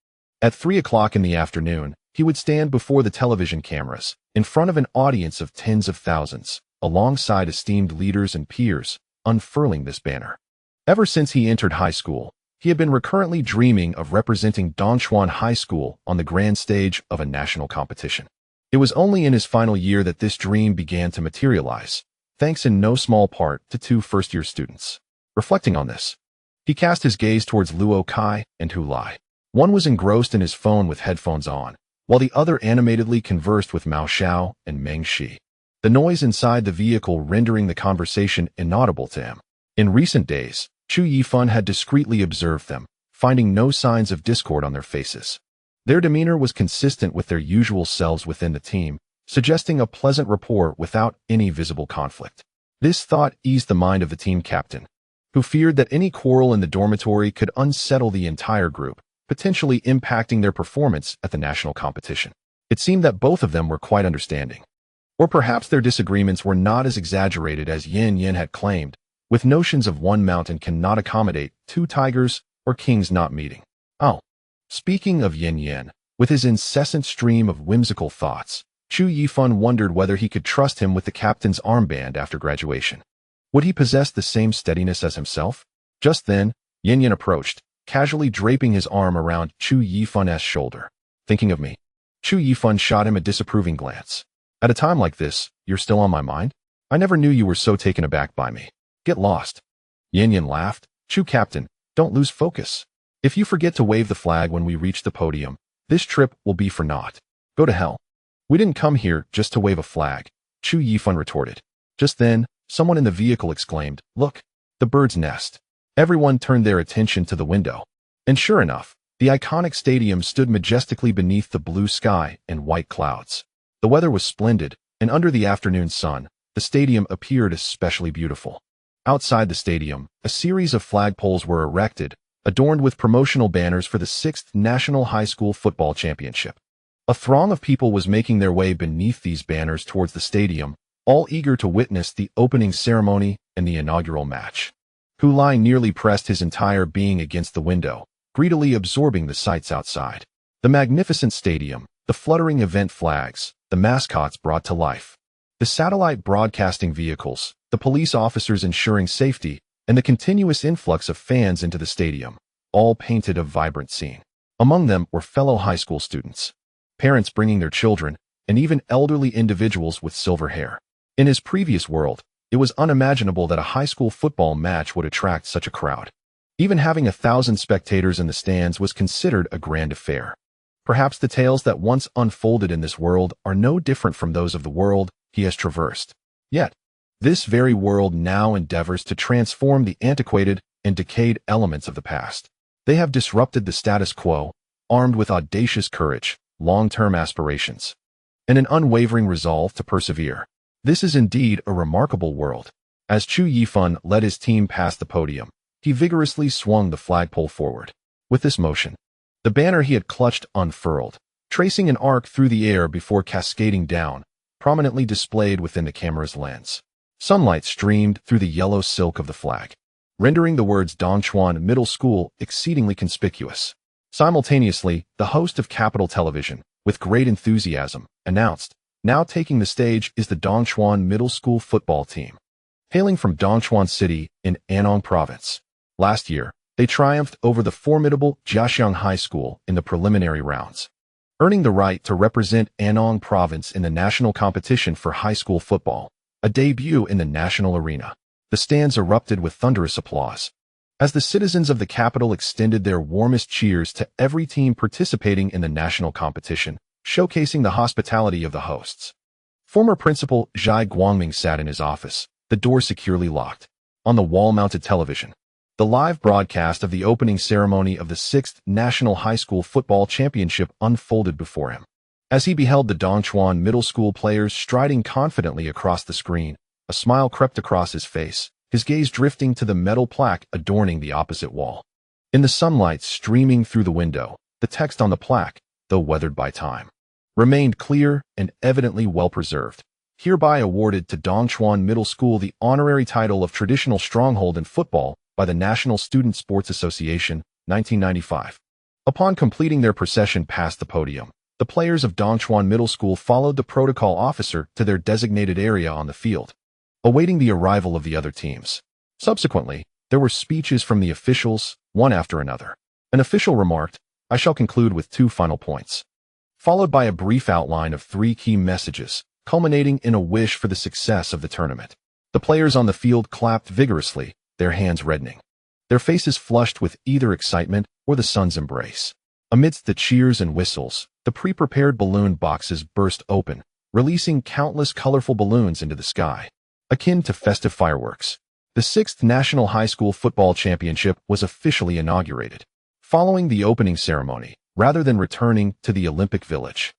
At 3 o'clock in the afternoon, he would stand before the television cameras, in front of an audience of tens of thousands, alongside esteemed leaders and peers, unfurling this banner. Ever since he entered high school, he had been recurrently dreaming of representing Dongchuan High School on the grand stage of a national competition. It was only in his final year that this dream began to materialize, thanks in no small part to 2 first-year students. Reflecting on this, he cast his gaze towards Luo Kai and Hu Lai. One was engrossed in his phone with headphones on, while the other animatedly conversed with Mao Xiao and Meng Shi, the noise inside the vehicle rendering the conversation inaudible to him. In recent days, Chu Yifan had discreetly observed them, finding no signs of discord on their faces. Their demeanor was consistent with their usual selves within the team, suggesting a pleasant rapport without any visible conflict. This thought eased the mind of the team captain, who feared that any quarrel in the dormitory could unsettle the entire group, potentially impacting their performance at the national competition. It seemed that both of them were quite understanding. Or perhaps their disagreements were not as exaggerated as Yin had claimed, with notions of one mountain cannot accommodate 2 tigers or kings not meeting. Oh, speaking of Yin, with his incessant stream of whimsical thoughts, Chu Yifan wondered whether he could trust him with the captain's armband after graduation. Would he possess the same steadiness as himself? Just then, Yin approached, casually draping his arm around Chu Yifan's shoulder. Thinking of me? Chu Yifan shot him a disapproving glance. At a time like this, you're still on my mind? I never knew you were so taken aback by me. Get lost. Yin laughed. Chu captain, don't lose focus. If you forget to wave the flag when we reach the podium, this trip will be for naught. Go to hell. We didn't come here just to wave a flag, Chu Yifan retorted. Just then, someone in the vehicle exclaimed, "Look, the bird's nest." Everyone turned their attention to the window. And sure enough, the iconic stadium stood majestically beneath the blue sky and white clouds. The weather was splendid, and under the afternoon sun, the stadium appeared especially beautiful. Outside the stadium, a series of flagpoles were erected, adorned with promotional banners for the 6th National High School Football Championship. A throng of people was making their way beneath these banners towards the stadium, all eager to witness the opening ceremony and the inaugural match. Hu Lai nearly pressed his entire being against the window, greedily absorbing the sights outside. The magnificent stadium, the fluttering event flags, the mascots brought to life, the satellite broadcasting vehicles, the police officers ensuring safety, and the continuous influx of fans into the stadium, all painted a vibrant scene. Among them were fellow high school students, parents bringing their children, and even elderly individuals with silver hair. In his previous world, it was unimaginable that a high school football match would attract such a crowd. Even having 1,000 spectators in the stands was considered a grand affair. Perhaps the tales that once unfolded in this world are no different from those of the world he has traversed. Yet, this very world now endeavors to transform the antiquated and decayed elements of the past. They have disrupted the status quo, armed with audacious courage, long-term aspirations, and an unwavering resolve to persevere. This is indeed a remarkable world. As Chu Yifan led his team past the podium, he vigorously swung the flagpole forward. With this motion, the banner he had clutched unfurled, tracing an arc through the air before cascading down, prominently displayed within the camera's lens. Sunlight streamed through the yellow silk of the flag, rendering the words Dongchuan Middle School exceedingly conspicuous. Simultaneously, the host of Capital Television, with great enthusiasm, announced, "Now taking the stage is the Dongchuan Middle School football team. Hailing from Dongchuan City in Anong Province. Last year, they triumphed over the formidable Jiaxiang High School in the preliminary rounds, earning the right to represent Anong Province in the national competition for high school football, a debut in the national arena." The stands erupted with thunderous applause, as the citizens of the capital extended their warmest cheers to every team participating in the national competition, showcasing the hospitality of the hosts. Former principal Zhai Guangming sat in his office, the door securely locked. On the wall-mounted television, the live broadcast of the opening ceremony of the 6th National High School Football Championship unfolded before him. As he beheld the Dongchuan Middle School players striding confidently across the screen, a smile crept across his face, his gaze drifting to the metal plaque adorning the opposite wall. In the sunlight streaming through the window, The text on the plaque, though weathered by time, remained clear and evidently well-preserved. Hereby awarded to Dongchuan Middle School the honorary title of Traditional Stronghold in Football by the National Student Sports Association, 1995. Upon completing their procession past the podium, the players of Dongchuan Middle School followed the protocol officer to their designated area on the field, awaiting the arrival of the other teams. Subsequently, there were speeches from the officials, one after another. An official remarked, "I shall conclude with 2 final points," followed by a brief outline of 3 key messages, culminating in a wish for the success of the tournament. The players on the field clapped vigorously, their hands reddening, their faces flushed with either excitement or the sun's embrace. Amidst the cheers and whistles, the pre-prepared balloon boxes burst open, releasing countless colorful balloons into the sky, akin to festive fireworks. The 6th National High School Football Championship was officially inaugurated. Following the opening ceremony, rather than returning to the Olympic Village,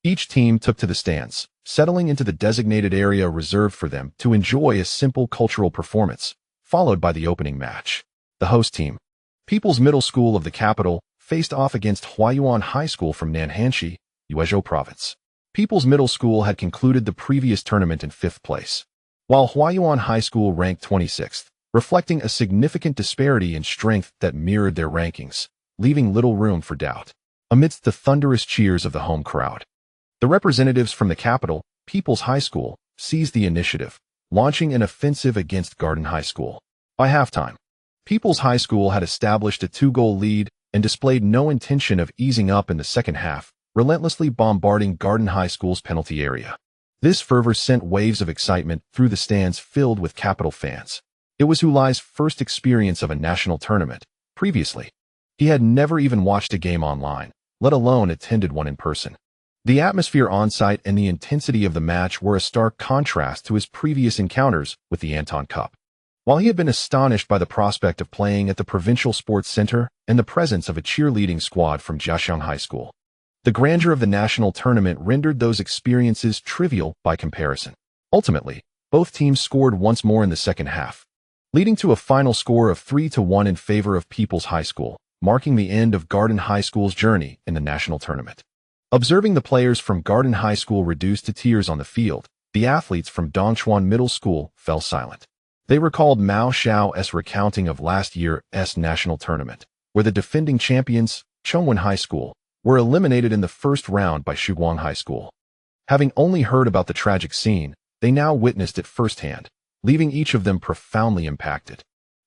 each team took to the stands, settling into the designated area reserved for them to enjoy a simple cultural performance, followed by the opening match. The host team, People's Middle School of the capital, faced off against Huayuan High School from Nanhanshi, Yuezhou Province. People's Middle School had concluded the previous tournament in 5th place, while Huayuan High School ranked 26th, reflecting a significant disparity in strength that mirrored their rankings, leaving little room for doubt. Amidst the thunderous cheers of the home crowd, the representatives from the capital, People's High School, seized the initiative, launching an offensive against Garden High School. By halftime, People's High School had established a 2-goal lead and displayed no intention of easing up in the second half, relentlessly bombarding Garden High School's penalty area. This fervor sent waves of excitement through the stands filled with capital fans. It was Hulai's first experience of a national tournament. Previously, he had never even watched a game online, let alone attended one in person. The atmosphere on-site and the intensity of the match were a stark contrast to his previous encounters with the Anton Cup. While he had been astonished by the prospect of playing at the Provincial Sports Center and the presence of a cheerleading squad from Jiaxiang High School, the grandeur of the national tournament rendered those experiences trivial by comparison. Ultimately, both teams scored once more in the second half, leading to a final score of 3-1 in favor of People's High School, marking the end of Garden High School's journey in the national tournament. Observing the players from Garden High School reduced to tears on the field, the athletes from Dongchuan Middle School fell silent. They recalled Mao Xiao's recounting of last year's national tournament, where the defending champions, Chongwen High School, were eliminated in the first round by Shuguang High School. Having only heard about the tragic scene, they now witnessed it firsthand, leaving each of them profoundly impacted.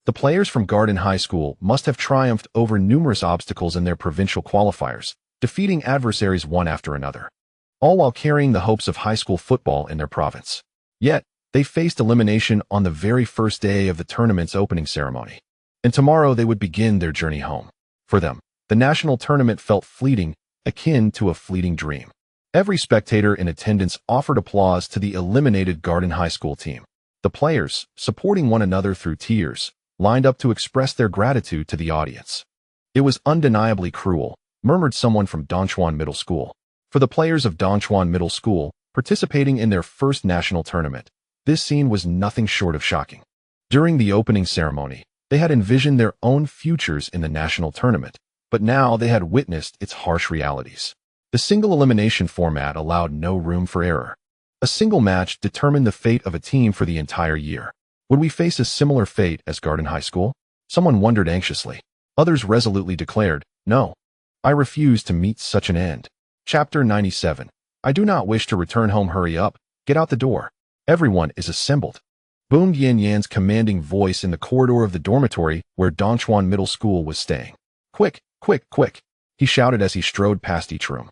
The players from Garden High School must have triumphed over numerous obstacles in their provincial qualifiers, defeating adversaries one after another, all while carrying the hopes of high school football in their province. Yet, they faced elimination on the very first day of the tournament's opening ceremony, and tomorrow they would begin their journey home. For them, the national tournament felt fleeting, akin to a fleeting dream. Every spectator in attendance offered applause to the eliminated Garden High School team. The players, supporting one another through tears, lined up to express their gratitude to the audience. "It was undeniably cruel," murmured someone from Dongchuan Middle School. For the players of Dongchuan Middle School, participating in their first national tournament, this scene was nothing short of shocking. During the opening ceremony, they had envisioned their own futures in the national tournament, but now they had witnessed its harsh realities. The single elimination format allowed no room for error. A single match determined the fate of a team for the entire year. Would we face a similar fate as Garden High School? Someone wondered anxiously. Others resolutely declared, "No. I refuse to meet such an end." Chapter 97. I do not wish to return home. Hurry up. Get out the door. Everyone is assembled, boomed Yan Yan's commanding voice in the corridor of the dormitory where Dongchuan Middle School was staying. "Quick, quick, quick," he shouted as he strode past each room.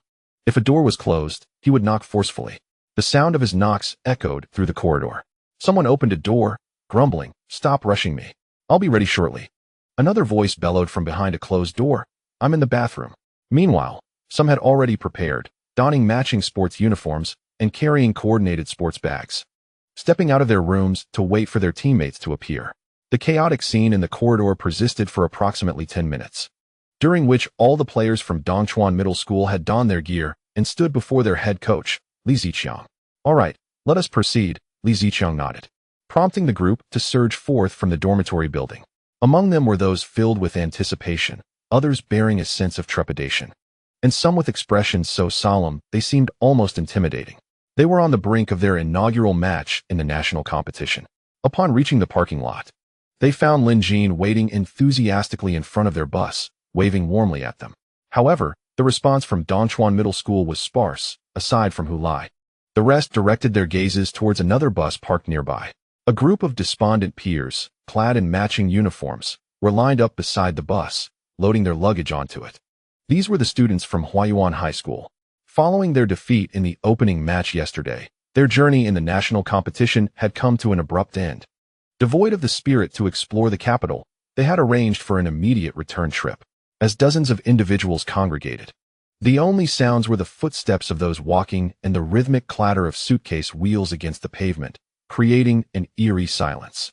If a door was closed, he would knock forcefully. The sound of his knocks echoed through the corridor. Someone opened a door, grumbling, "Stop rushing me. I'll be ready shortly." Another voice bellowed from behind a closed door, "I'm in the bathroom." Meanwhile, some had already prepared, donning matching sports uniforms and carrying coordinated sports bags, stepping out of their rooms to wait for their teammates to appear. The chaotic scene in the corridor persisted for approximately 10 minutes, during which all the players from Dongchuan Middle School had donned their gear and stood before their head coach, Li Ziqiang. "All right, let us proceed," Li Ziqiang nodded, prompting the group to surge forth from the dormitory building. Among them were those filled with anticipation, others bearing a sense of trepidation. and some with expressions so solemn they seemed almost intimidating. They were on the brink of their inaugural match in the national competition. Upon reaching the parking lot, they found Lin Jin waiting enthusiastically in front of their bus, waving warmly at them. However, the response from Dongchuan Middle School was sparse, aside from Hu Lai. The rest directed their gazes towards another bus parked nearby. A group of despondent peers, clad in matching uniforms, were lined up beside the bus, loading their luggage onto it. These were the students from Huayuan High School. Following their defeat in the opening match yesterday, their journey in the national competition had come to an abrupt end. Devoid of the spirit to explore the capital, they had arranged for an immediate return trip. As dozens of individuals congregated, the only sounds were the footsteps of those walking and the rhythmic clatter of suitcase wheels against the pavement, creating an eerie silence.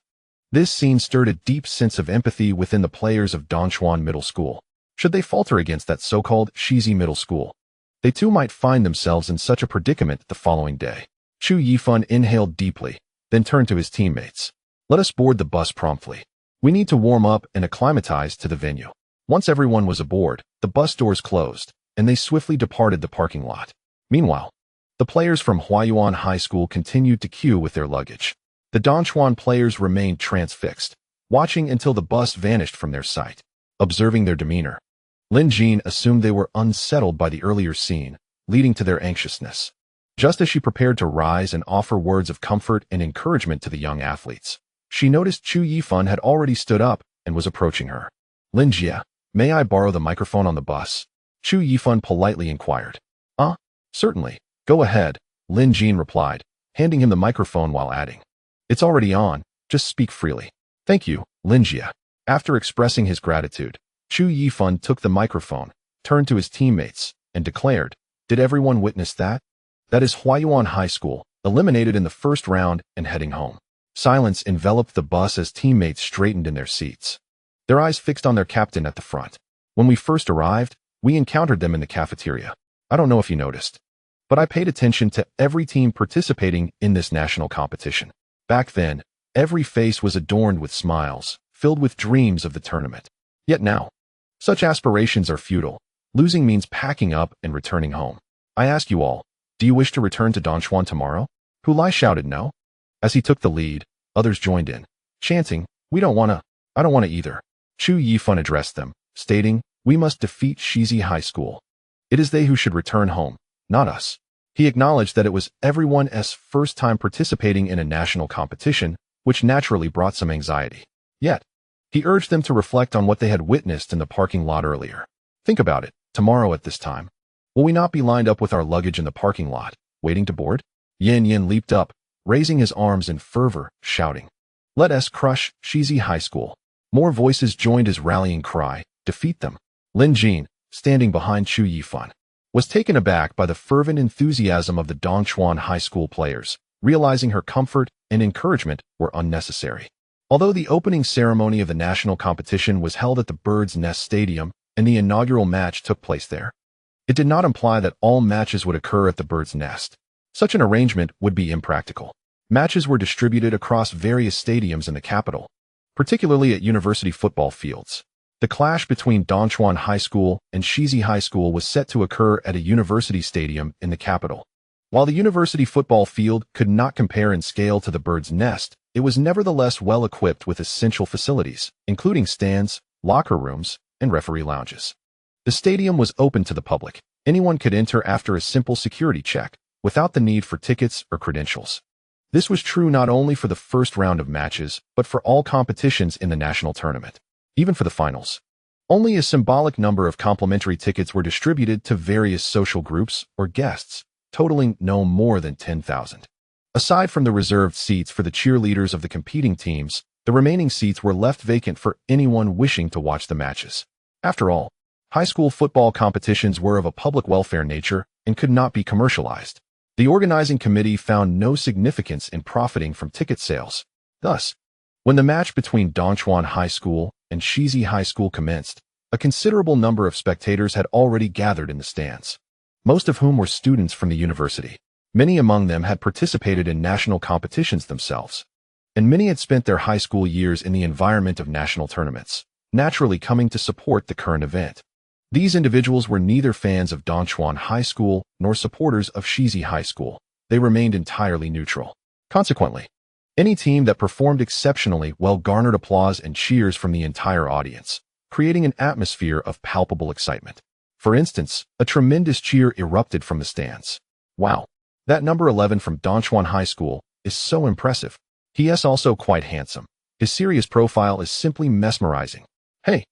This scene stirred a deep sense of empathy within the players of Dongchuan Middle School. Should they falter against that so-called Shizi Middle School, they too might find themselves in such a predicament the following day. Chu Yifan inhaled deeply, then turned to his teammates. Let us board the bus promptly. We need to warm up and acclimatize to the venue. Once everyone was aboard, the bus doors closed, and they swiftly departed the parking lot. Meanwhile, the players from Huayuan High School continued to queue with their luggage. The Dongchuan players remained transfixed, watching until the bus vanished from their sight. Observing their demeanor, Lin Jin assumed they were unsettled by the earlier scene, leading to their anxiousness. Just as she prepared to rise and offer words of comfort and encouragement to the young athletes, she noticed Chu Yifan had already stood up and was approaching her. Lin Jia, may I borrow the microphone on the bus? Chu Yifan politely inquired. Certainly. Go ahead, Lin Jin replied, handing him the microphone while adding. It's already on, just speak freely. Thank you, Lin Jia. After expressing his gratitude, Chu Yifan took the microphone, turned to his teammates, and declared, Did everyone witness that? That is Huayuan High School, eliminated in the first round and heading home. Silence enveloped the bus as teammates straightened in their seats, their eyes fixed on their captain at the front. When we first arrived, we encountered them in the cafeteria. I don't know if you noticed, but I paid attention to every team participating in this national competition. Back then, every face was adorned with smiles, filled with dreams of the tournament. Yet now, such aspirations are futile. Losing means packing up and returning home. I ask you all, do you wish to return to Dongchuan tomorrow? Hu Lai shouted no. As he took the lead, others joined in, chanting, I don't want to either. Chu Yifan addressed them, stating, we must defeat Shizi High School. It is they who should return home, not us. He acknowledged that it was everyone's first time participating in a national competition, which naturally brought some anxiety. Yet, he urged them to reflect on what they had witnessed in the parking lot earlier. Think about it, tomorrow at this time. Will we not be lined up with our luggage in the parking lot, waiting to board? Yin Yin leaped up, raising his arms in fervor, shouting, Let us crush Shizi High School. More voices joined his rallying cry, defeat them. Lin Jin, standing behind Chu Yifan, was taken aback by the fervent enthusiasm of the Dongchuan High School players, realizing her comfort and encouragement were unnecessary. Although the opening ceremony of the national competition was held at the Bird's Nest Stadium and the inaugural match took place there, it did not imply that all matches would occur at the Bird's Nest. Such an arrangement would be impractical. Matches were distributed across various stadiums in the capital, particularly at university football fields. The clash between Dongchuan High School and Shizi High School was set to occur at a university stadium in the capital. While the university football field could not compare in scale to the Bird's Nest, it was nevertheless well equipped with essential facilities, including stands, locker rooms, and referee lounges. The stadium was open to the public. Anyone could enter after a simple security check, without the need for tickets or credentials. This was true not only for the first round of matches, but for all competitions in the national tournament. Even for the finals, only a symbolic number of complimentary tickets were distributed to various social groups or guests, totaling no more than 10,000. Aside from the reserved seats for the cheerleaders of the competing teams, the remaining seats were left vacant for anyone wishing to watch the matches. After all, high school football competitions were of a public welfare nature and could not be commercialized. The organizing committee found no significance in profiting from ticket sales. Thus, when the match between Dongchuan High School and Shizi High School commenced, a considerable number of spectators had already gathered in the stands, most of whom were students from the university. Many among them had participated in national competitions themselves, and many had spent their high school years in the environment of national tournaments, naturally coming to support the current event. These individuals were neither fans of Dongchuan High School nor supporters of Shizi High School. They remained entirely neutral. Consequently, any team that performed exceptionally well garnered applause and cheers from the entire audience, creating an atmosphere of palpable excitement. For instance, a tremendous cheer erupted from the stands. Wow, that number 11 from Dongchuan High School is so impressive. He is also quite handsome. His serious profile is simply mesmerizing. Hey,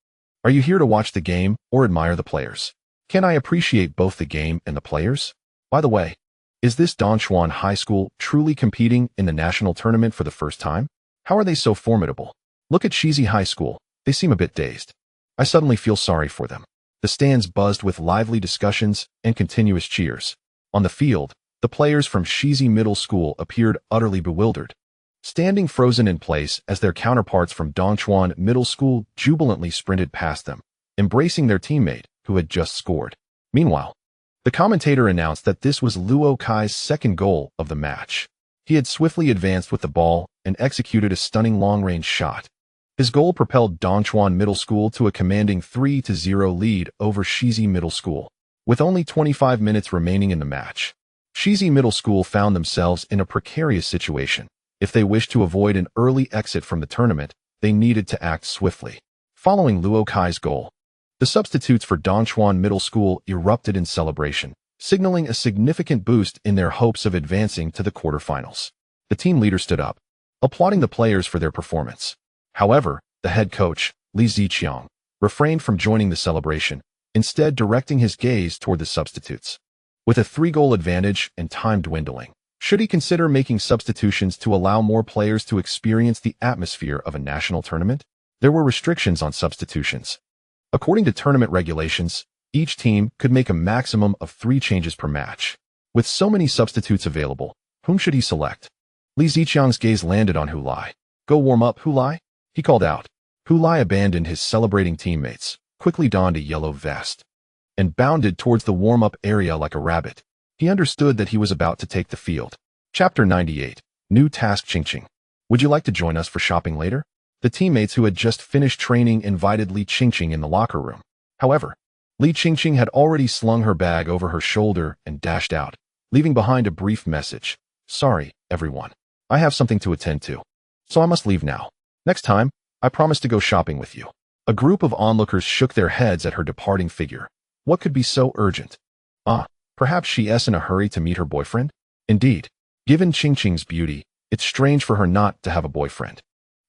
are you here to watch the game or admire the players? Can I appreciate both the game and the players? By the way, is this Dongchuan High School truly competing in the national tournament for the first time? How are they so formidable? Look at Shizi High School. They seem a bit dazed. I suddenly feel sorry for them. The stands buzzed with lively discussions and continuous cheers. On the field, the players from Shizi Middle School appeared utterly bewildered, standing frozen in place as their counterparts from Dongchuan Middle School jubilantly sprinted past them, embracing their teammate who had just scored. Meanwhile, the commentator announced that this was Luo Kai's second goal of the match. He had swiftly advanced with the ball and executed a stunning long-range shot. His goal propelled Dongchuan Middle School to a commanding 3-0 lead over Shizi Middle School. With only 25 minutes remaining in the match, Shizi Middle School found themselves in a precarious situation. If they wished to avoid an early exit from the tournament, they needed to act swiftly. Following Luo Kai's goal, the substitutes for Dongchuan Middle School erupted in celebration, signaling a significant boost in their hopes of advancing to the quarterfinals. The team leader stood up, applauding the players for their performance. However, the head coach, Li Ziqiang, refrained from joining the celebration, instead directing his gaze toward the substitutes. With a 3-goal advantage and time dwindling, should he consider making substitutions to allow more players to experience the atmosphere of a national tournament? There were restrictions on substitutions. According to tournament regulations, each team could make a maximum of 3 changes per match. With so many substitutes available, whom should he select? Li Ziqiang's gaze landed on Hu Lai. Go warm up, Hu Lai, he called out. Hu Lai abandoned his celebrating teammates, quickly donned a yellow vest, and bounded towards the warm-up area like a rabbit. He understood that he was about to take the field. Chapter 98. New Task Qingqing. Would you like to join us for shopping later? The teammates who had just finished training invited Li Qingqing in the locker room. However, Li Qingqing had already slung her bag over her shoulder and dashed out, leaving behind a brief message. Sorry, everyone. I have something to attend to, so I must leave now. Next time, I promise to go shopping with you. A group of onlookers shook their heads at her departing figure. What could be so urgent? Perhaps she is in a hurry to meet her boyfriend? Indeed, given Qingqing's beauty, it's strange for her not to have a boyfriend.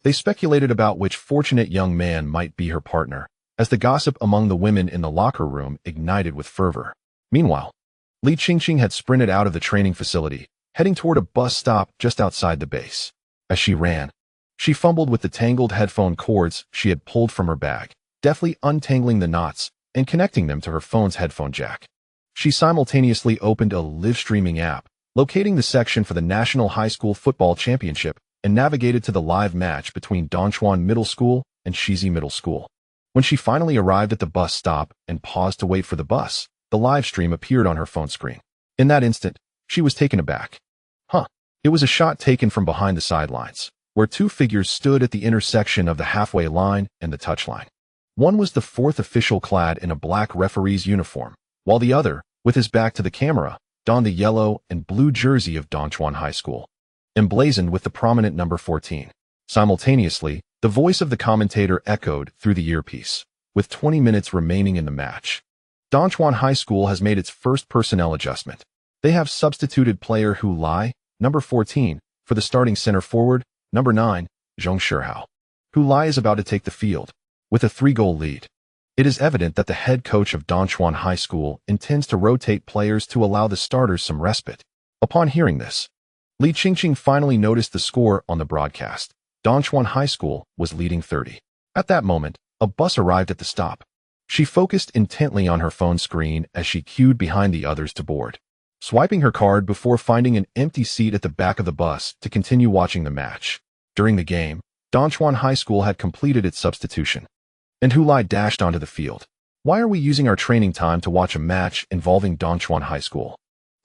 They speculated about which fortunate young man might be her partner, as the gossip among the women in the locker room ignited with fervor. Meanwhile, Li Qingqing had sprinted out of the training facility, heading toward a bus stop just outside the base. As she ran, she fumbled with the tangled headphone cords she had pulled from her bag, deftly untangling the knots and connecting them to her phone's headphone jack. She simultaneously opened a live streaming app, locating the section for the National High School Football Championship, and navigated to the live match between Dongchuan Middle School and Shizi Middle School. When she finally arrived at the bus stop and paused to wait for the bus, the live stream appeared on her phone screen. In that instant, she was taken aback. It was a shot taken from behind the sidelines, where 2 figures stood at the intersection of the halfway line and the touchline. One was the 4th official clad in a black referee's uniform, while the other, with his back to the camera, donned the yellow and blue jersey of Dongchuan High School, emblazoned with the prominent number 14. Simultaneously, the voice of the commentator echoed through the earpiece. With 20 minutes remaining in the match, Dongchuan High School has made its first personnel adjustment. They have substituted player Hu Lai, number 14, for the starting center forward, number 9, Zhong Shihao. Hu Lai is about to take the field, with a 3-goal lead. It is evident that the head coach of Dongchuan High School intends to rotate players to allow the starters some respite. Upon hearing this, Li Qingqing finally noticed the score on the broadcast. Dongchuan High School was leading 30. At that moment, a bus arrived at the stop. She focused intently on her phone screen as she queued behind the others to board, swiping her card before finding an empty seat at the back of the bus to continue watching the match. During the game, Dongchuan High School had completed its substitution, and Hu Lai dashed onto the field. Why are we using our training time to watch a match involving Dongchuan High School?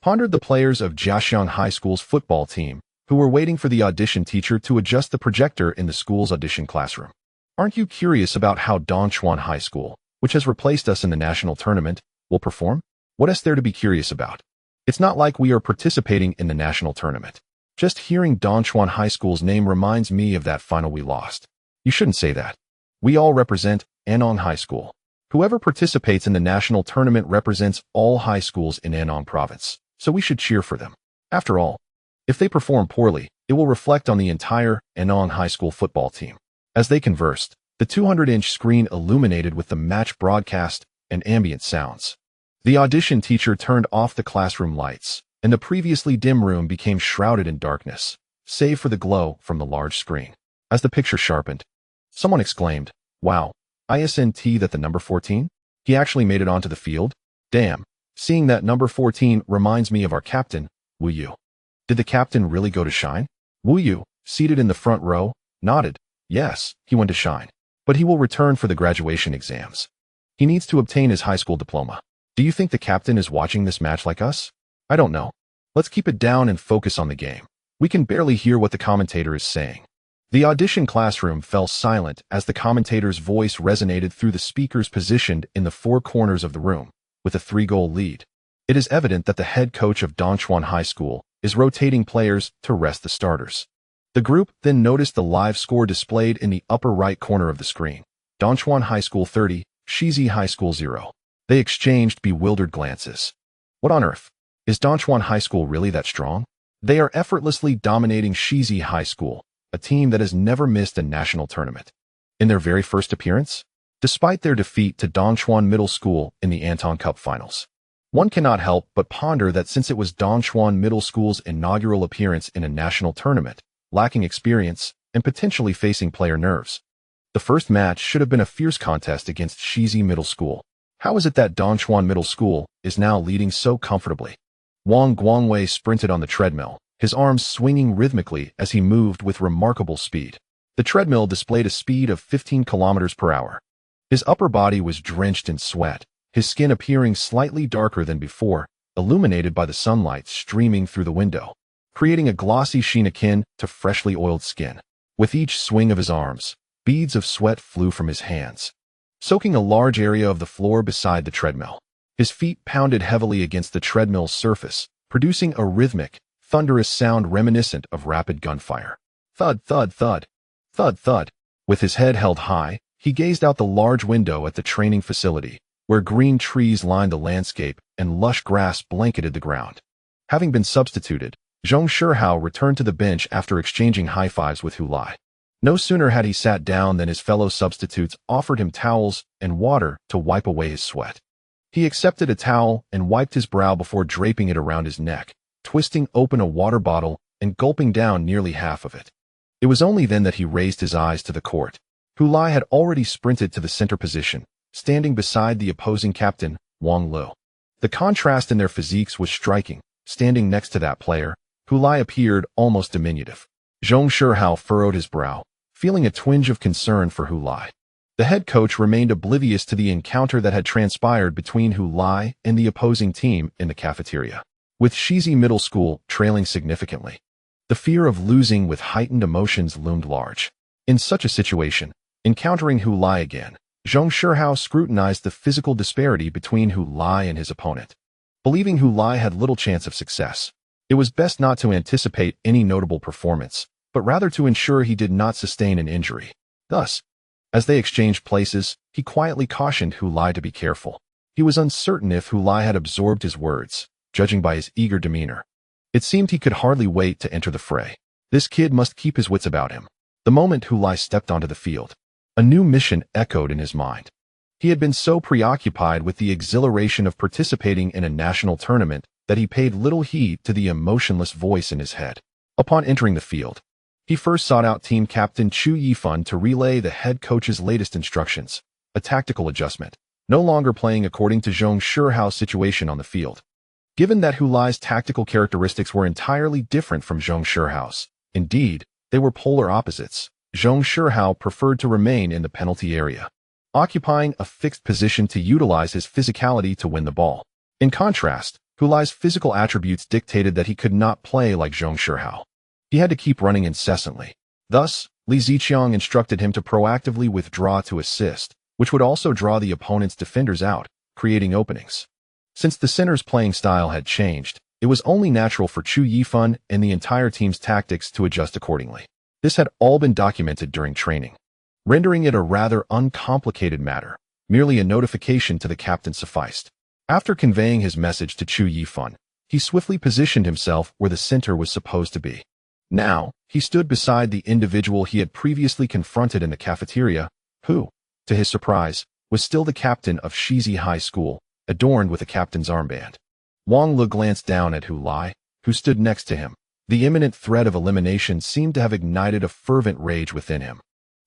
Pondered the players of Jiaxiang High School's football team, who were waiting for the audition teacher to adjust the projector in the school's audition classroom. Aren't you curious about how Dongchuan High School, which has replaced us in the national tournament, will perform? What is there to be curious about? It's not like we are participating in the national tournament. Just hearing Dongchuan High School's name reminds me of that final we lost. You shouldn't say that. We all represent Anong High School. Whoever participates in the national tournament represents all high schools in Anong Province, so we should cheer for them. After all, if they perform poorly, it will reflect on the entire Anong High School football team. As they conversed, the 200-inch screen illuminated with the match broadcast and ambient sounds. The audition teacher turned off the classroom lights, and the previously dim room became shrouded in darkness, save for the glow from the large screen. As the picture sharpened, someone exclaimed, "Wow, isn't that the number 14? He actually made it onto the field? Damn, seeing that number 14 reminds me of our captain, Wu Yu." Did the captain really go to Shine? Wu Yu, seated in the front row, nodded. Yes, he went to Shine. But he will return for the graduation exams. He needs to obtain his high school diploma. Do you think the captain is watching this match like us? I don't know. Let's keep it down and focus on the game. We can barely hear what the commentator is saying. The audition classroom fell silent as the commentator's voice resonated through the speakers positioned in the four corners of the room, with a 3-goal lead. It is evident that the head coach of Dongchuan High School is rotating players to rest the starters. The group then noticed the live score displayed in the upper right corner of the screen. Dongchuan High School 30, Sigh High School 0. They exchanged bewildered glances. What on earth? Is Dongchuan High School really that strong? They are effortlessly dominating Sigh High School, a team that has never missed a national tournament. In their very first appearance, despite their defeat to Dongchuan Middle School in the Anton Cup finals, one cannot help but ponder that since it was Dongchuan Middle School's inaugural appearance in a national tournament, lacking experience and potentially facing player nerves, the first match should have been a fierce contest against Sigh Middle School. How is it that Dongchuan Middle School is now leading so comfortably? Wang Guangwei sprinted on the treadmill, his arms swinging rhythmically as he moved with remarkable speed. The treadmill displayed a speed of 15 kilometers per hour. His upper body was drenched in sweat, his skin appearing slightly darker than before, illuminated by the sunlight streaming through the window, creating a glossy sheen akin to freshly oiled skin. With each swing of his arms, beads of sweat flew from his hands, soaking a large area of the floor beside the treadmill. His feet pounded heavily against the treadmill's surface, producing a rhythmic, thunderous sound reminiscent of rapid gunfire. Thud, thud, thud. Thud, thud. With his head held high, he gazed out the large window at the training facility, where green trees lined the landscape and lush grass blanketed the ground. Having been substituted, Zhong Shihao returned to the bench after exchanging high-fives with Hu Lai. No sooner had he sat down than his fellow substitutes offered him towels and water to wipe away his sweat. He accepted a towel and wiped his brow before draping it around his neck, twisting open a water bottle and gulping down nearly half of it. It was only then that he raised his eyes to the court. Hu Lai had already sprinted to the center position, standing beside the opposing captain, Wang Lu. The contrast in their physiques was striking. Standing next to that player, Hu Lai appeared almost diminutive. Zhong Shihao furrowed his brow, feeling a twinge of concern for Hu Lai. The head coach remained oblivious to the encounter that had transpired between Hu Lai and the opposing team in the cafeteria. With Sigh Middle School trailing significantly, the fear of losing with heightened emotions loomed large. In such a situation, encountering Hu Lai again, Zhong Shihao scrutinized the physical disparity between Hu Lai and his opponent. Believing Hu Lai had little chance of success, it was best not to anticipate any notable performance, but rather to ensure he did not sustain an injury. Thus, as they exchanged places, he quietly cautioned Hu Lai to be careful. He was uncertain if Hu Lai had absorbed his words, judging by his eager demeanor. It seemed he could hardly wait to enter the fray. This kid must keep his wits about him. The moment Hu Lai stepped onto the field, a new mission echoed in his mind. He had been so preoccupied with the exhilaration of participating in a national tournament that he paid little heed to the emotionless voice in his head. Upon entering the field, he first sought out team captain Chu Yifan to relay the head coach's latest instructions, a tactical adjustment, no longer playing according to Zhong Shihao's situation on the field. Given that Hu Lai's tactical characteristics were entirely different from Zhong Shihao's, indeed, they were polar opposites, Zhong Shihao preferred to remain in the penalty area, occupying a fixed position to utilize his physicality to win the ball. In contrast, Hu Lai's physical attributes dictated that he could not play like Zhong Shihao. He had to keep running incessantly. Thus, Li Ziqiang instructed him to proactively withdraw to assist, which would also draw the opponent's defenders out, creating openings. Since the center's playing style had changed, it was only natural for Chu Yifan and the entire team's tactics to adjust accordingly. This had all been documented during training, rendering it a rather uncomplicated matter. Merely a notification to the captain sufficed. After conveying his message to Chu Yifan, he swiftly positioned himself where the center was supposed to be. Now, he stood beside the individual he had previously confronted in the cafeteria, who, to his surprise, was still the captain of Shizi High School, adorned with a captain's armband. Wang Lu glanced down at Hu Lai, who stood next to him. The imminent threat of elimination seemed to have ignited a fervent rage within him,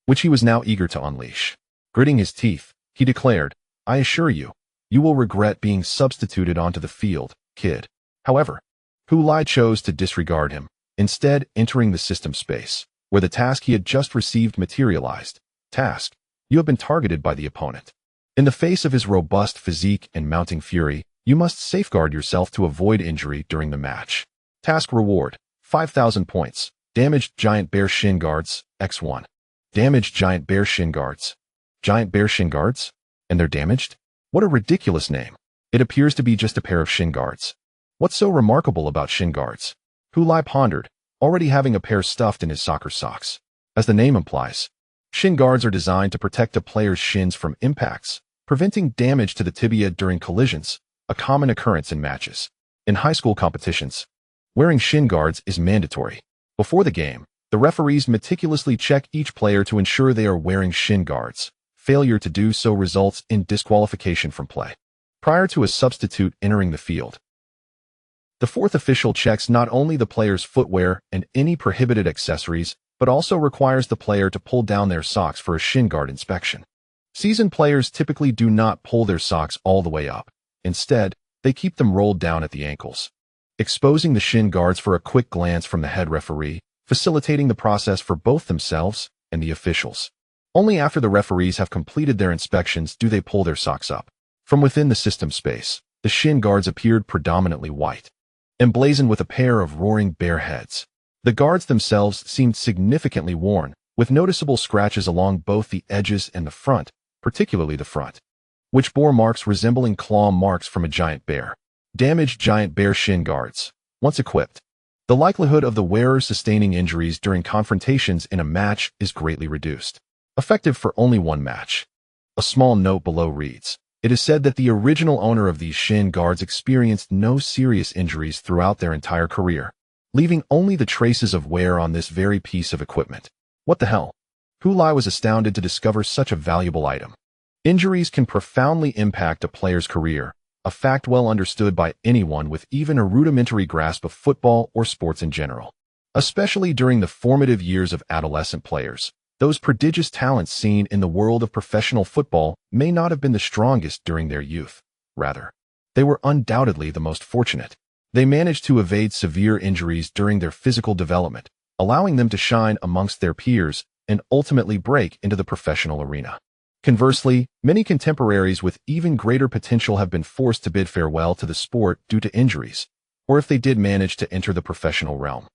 which he was now eager to unleash. Gritting his teeth, he declared, "I assure you, you will regret being substituted onto the field, kid." However, Hu Lai chose to disregard him, instead entering the system space, where the task he had just received materialized. Task: you have been targeted by the opponent. In the face of his robust physique and mounting fury, you must safeguard yourself to avoid injury during the match. Task reward: 5,000 points. Damaged giant bear shin guards, X1. Damaged giant bear shin guards. Giant bear shin guards? And they're damaged? What a ridiculous name. It appears to be just a pair of shin guards. What's so remarkable about shin guards? Hu Lai pondered, already having a pair stuffed in his soccer socks. As the name implies, shin guards are designed to protect a player's shins from impacts, preventing damage to the tibia during collisions, a common occurrence in matches. In high school competitions, wearing shin guards is mandatory. Before the game, the referees meticulously check each player to ensure they are wearing shin guards. Failure to do so results in disqualification from play. Prior to a substitute entering the field, the fourth official checks not only the player's footwear and any prohibited accessories, but also requires the player to pull down their socks for a shin guard inspection. Seasoned players typically do not pull their socks all the way up. Instead, they keep them rolled down at the ankles, exposing the shin guards for a quick glance from the head referee, facilitating the process for both themselves and the officials. Only after the referees have completed their inspections do they pull their socks up. From within the system space, the shin guards appeared predominantly white, emblazoned with a pair of roaring bear heads. The guards themselves seemed significantly worn, with noticeable scratches along both the edges and the front, particularly the front, which bore marks resembling claw marks from a giant bear. Damaged giant bear shin guards. Once equipped, the likelihood of the wearer sustaining injuries during confrontations in a match is greatly reduced. Effective for only one match. A small note below reads, "It is said that the original owner of these shin guards experienced no serious injuries throughout their entire career, leaving only the traces of wear on this very piece of equipment." What the hell? Hu Lai was astounded to discover such a valuable item. Injuries can profoundly impact a player's career, a fact well understood by anyone with even a rudimentary grasp of football or sports in general. Especially during the formative years of adolescent players, those prodigious talents seen in the world of professional football may not have been the strongest during their youth. Rather, they were undoubtedly the most fortunate. They managed to evade severe injuries during their physical development, allowing them to shine amongst their peers and ultimately break into the professional arena. Conversely, many contemporaries with even greater potential have been forced to bid farewell to the sport due to injuries, or if they did manage to enter the professional realm,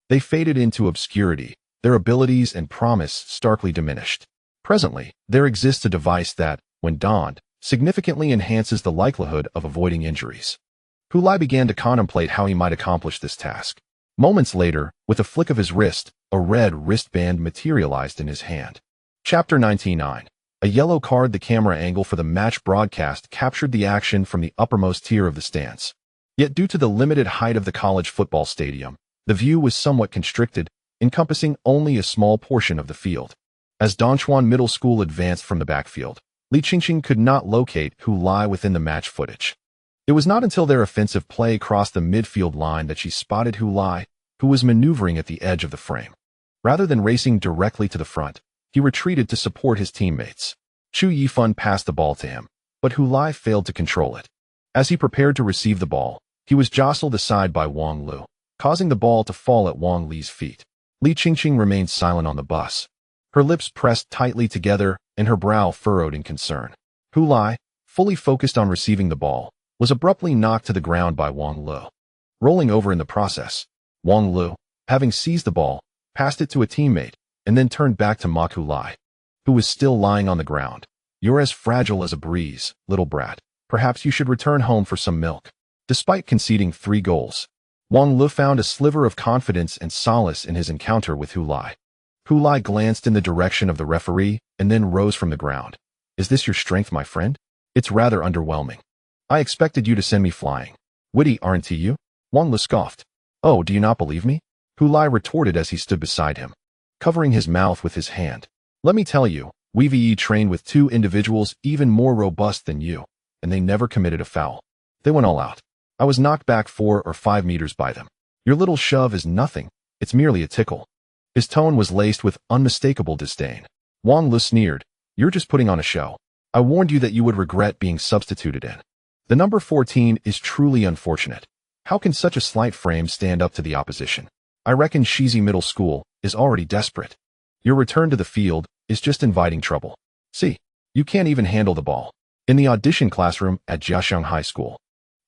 they faded into obscurity, their abilities and promise starkly diminished. Presently, there exists a device that, when donned, significantly enhances the likelihood of avoiding injuries. Hu Lai began to contemplate how he might accomplish this task. Moments later, with a flick of his wrist, a red wristband materialized in his hand. Chapter 99. A yellow card. The camera angle for the match broadcast captured the action from the uppermost tier of the stands. Yet due to the limited height of the college football stadium, the view was somewhat constricted, encompassing only a small portion of the field. As Donchuan Middle School advanced from the backfield, Li Qingqing could not locate Hu Lai within the match footage. It was not until their offensive play crossed the midfield line that she spotted Hu Lai, who was maneuvering at the edge of the frame. Rather than racing directly to the front, he retreated to support his teammates. Chu Yifan passed the ball to him, but Hu Lai failed to control it. As he prepared to receive the ball, he was jostled aside by Wang Lu, causing the ball to fall at Wang Li's feet. Li Qingqing remained silent on the bus, her lips pressed tightly together and her brow furrowed in concern. Hu Lai, fully focused on receiving the ball, was abruptly knocked to the ground by Wang Lu. Rolling over in the process, Wang Lu, having seized the ball, passed it to a teammate, and then turned back to Hu Lai, who was still lying on the ground. You're as fragile as a breeze, little brat. Perhaps you should return home for some milk. Despite conceding 3 goals, Wang Lu found a sliver of confidence and solace in his encounter with Hu Lai. Hu Lai glanced in the direction of the referee and then rose from the ground. Is this your strength, my friend? It's rather underwhelming. I expected you to send me flying. Witty, aren't you? Wang Lu scoffed. Oh, do you not believe me? Hu Lai retorted as he stood beside him, covering his mouth with his hand. Let me tell you, we trained with 2 individuals even more robust than you, and they never committed a foul. They went all out. I was knocked back 4 or 5 meters by them. Your little shove is nothing. It's merely a tickle. His tone was laced with unmistakable disdain. Wang Lu sneered. You're just putting on a show. I warned you that you would regret being substituted in. The number 14 is truly unfortunate. How can such a slight frame stand up to the opposition? I reckon Shizi Middle School is already desperate. Your return to the field is just inviting trouble. See, you can't even handle the ball. In the audition classroom at Jiaxiang High School,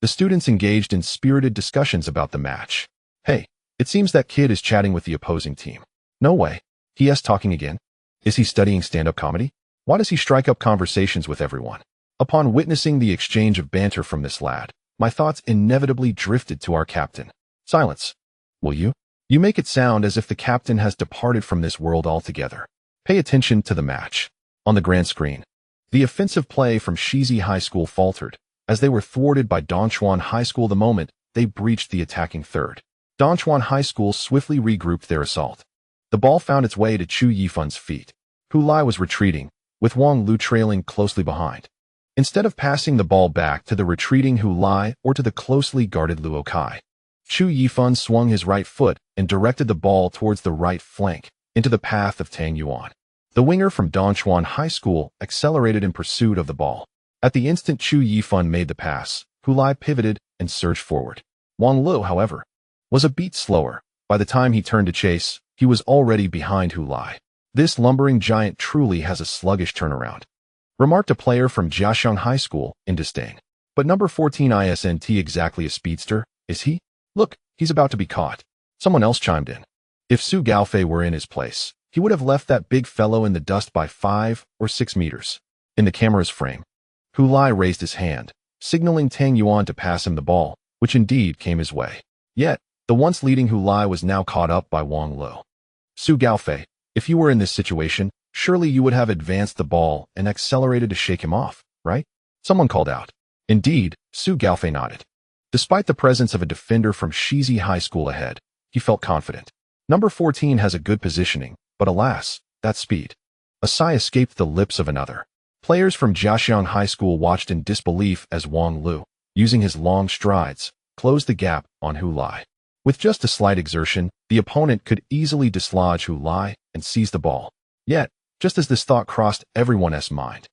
the students engaged in spirited discussions about the match. Hey, it seems that kid is chatting with the opposing team. No way. He talking again? Is he studying stand-up comedy? Why does he strike up conversations with everyone? Upon witnessing the exchange of banter from this lad, my thoughts inevitably drifted to our captain. Silence. Will you? You make it sound as if the captain has departed from this world altogether. Pay attention to the match. On the grand screen, the offensive play from Shizi High School faltered, as they were thwarted by Dongchuan High School the moment they breached the attacking third. Dongchuan High School swiftly regrouped their assault. The ball found its way to Chu Yifun's feet. Hu Lai was retreating, with Wang Lu trailing closely behind. Instead of passing the ball back to the retreating Hu Lai or to the closely guarded Luo Kai, Chu Yifun swung his right foot and directed the ball towards the right flank, into the path of Tang Yuan. The winger from Dongchuan High School accelerated in pursuit of the ball. At the instant Chu Yifun made the pass, Hu Lai pivoted and surged forward. Wang Lu, however, was a beat slower. By the time he turned to chase, he was already behind Hu Lai. This lumbering giant truly has a sluggish turnaround, remarked a player from Jiaxiang High School in disdain. But number 14 isn't exactly a speedster, is he? Look, he's about to be caught. Someone else chimed in. If Su Gaofei were in his place, he would have left that big fellow in the dust by 5 or 6 meters. In the camera's frame, Hu Lai raised his hand, signaling Tang Yuan to pass him the ball, which indeed came his way. Yet, the once leading Hu Lai was now caught up by Wang Lu. Su Gaofei, if you were in this situation, surely you would have advanced the ball and accelerated to shake him off, right? Someone called out. Indeed, Su Gaofei nodded. Despite the presence of a defender from Shizi High School ahead, he felt confident. Number 14 has a good positioning, but alas, that speed. A sigh escaped the lips of another. Players from Jiaxiang High School watched in disbelief as Wang Lu, using his long strides, closed the gap on Hu Lai. With just a slight exertion, the opponent could easily dislodge Hu Lai and seize the ball. Yet, just as this thought crossed everyone's mind,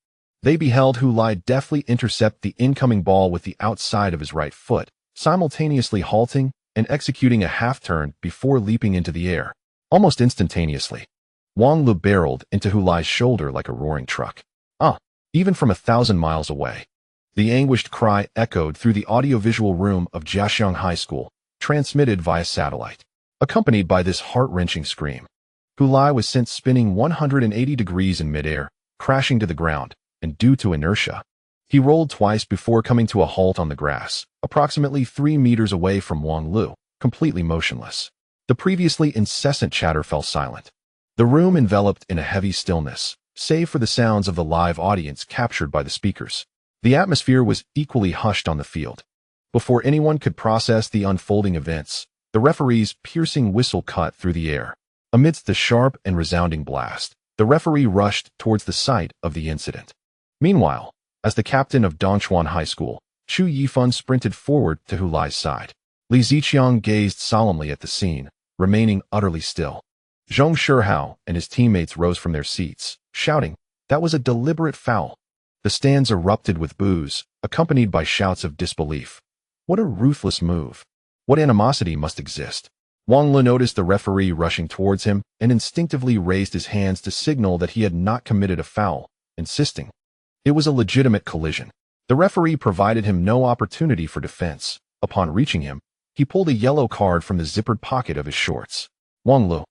they beheld Hu Lai deftly intercept the incoming ball with the outside of his right foot, simultaneously halting and executing a half-turn before leaping into the air. Almost instantaneously, Wang Lu barreled into Hu Lai's shoulder like a roaring truck. Even from 1,000 miles away. The anguished cry echoed through the audiovisual room of Jiaxiang High School, transmitted via satellite. Accompanied by this heart-wrenching scream, Hu Lai was sent spinning 180 degrees in midair, crashing to the ground, and due to inertia, he rolled twice before coming to a halt on the grass, approximately 3 meters away from Wang Lu, completely motionless. The previously incessant chatter fell silent. The room enveloped in a heavy stillness, save for the sounds of the live audience captured by the speakers. The atmosphere was equally hushed on the field. Before anyone could process the unfolding events, the referee's piercing whistle cut through the air. Amidst the sharp and resounding blast, the referee rushed towards the site of the incident. Meanwhile, as the captain of Dongchuan High School, Chu Yifun sprinted forward to Hu Lai's side. Li Ziqiang gazed solemnly at the scene, remaining utterly still. Zhong Shihao and his teammates rose from their seats, shouting, "That was a deliberate foul." The stands erupted with boos, accompanied by shouts of disbelief. What a ruthless move. What animosity must exist. Wang Lu noticed the referee rushing towards him and instinctively raised his hands to signal that he had not committed a foul, insisting it was a legitimate collision. The referee provided him no opportunity for defense. Upon reaching him, he pulled a yellow card from the zippered pocket of his shorts. Wang Lu,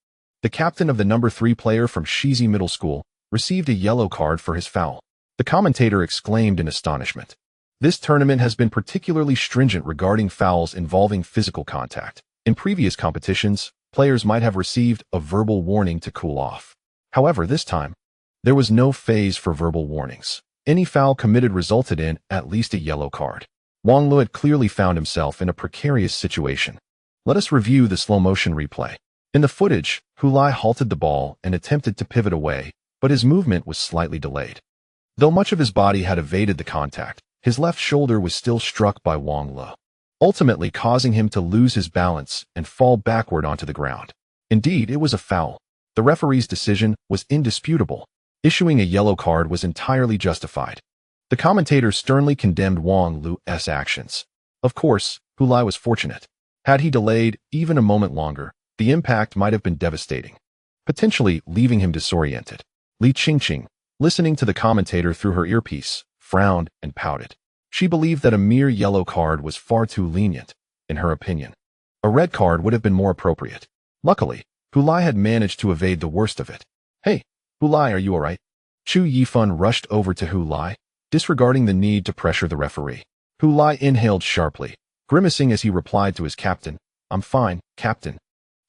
the captain of the number 3 player from Shizi Middle School, received a yellow card for his foul. The commentator exclaimed in astonishment. This tournament has been particularly stringent regarding fouls involving physical contact. In previous competitions, players might have received a verbal warning to cool off. However, this time, there was no phase for verbal warnings. Any foul committed resulted in at least a yellow card. Wang Luo had clearly found himself in a precarious situation. Let us review the slow-motion replay. In the footage, Hulai halted the ball and attempted to pivot away, but his movement was slightly delayed. Though much of his body had evaded the contact, his left shoulder was still struck by Wang Luo, ultimately causing him to lose his balance and fall backward onto the ground. Indeed, it was a foul. The referee's decision was indisputable. Issuing a yellow card was entirely justified. The commentator sternly condemned Wang Luo's actions. Of course, Hulai was fortunate. Had he delayed even a moment longer, the impact might have been devastating, potentially leaving him disoriented. Li Qingqing, listening to the commentator through her earpiece, frowned and pouted. She believed that a mere yellow card was far too lenient, in her opinion. A red card would have been more appropriate. Luckily, Hulai had managed to evade the worst of it. Hey, Hulai, are you alright? Chu Yifan rushed over to Hulai, disregarding the need to pressure the referee. Hulai inhaled sharply, grimacing as he replied to his captain. I'm fine, captain.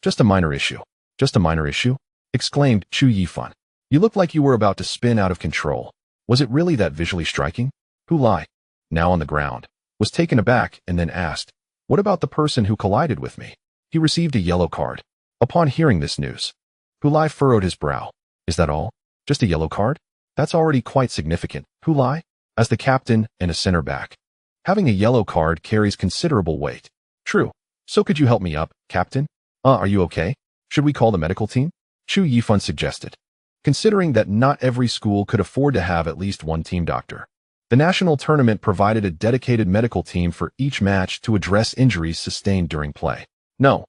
Just a minor issue. Just a minor issue? Exclaimed Chu Yifan. You look like you were about to spin out of control. Was it really that visually striking? Hulai, now on the ground, was taken aback and then asked, what about the person who collided with me? He received a yellow card. Upon hearing this news, Hulai furrowed his brow. Is that all? Just a yellow card? That's already quite significant. Hulai, as the captain and a center back, having a yellow card carries considerable weight. True. So could you help me up, captain? Are you okay? Should we call the medical team? Chu Yifan suggested. Considering that not every school could afford to have at least one team doctor, the national tournament provided a dedicated medical team for each match to address injuries sustained during play. No,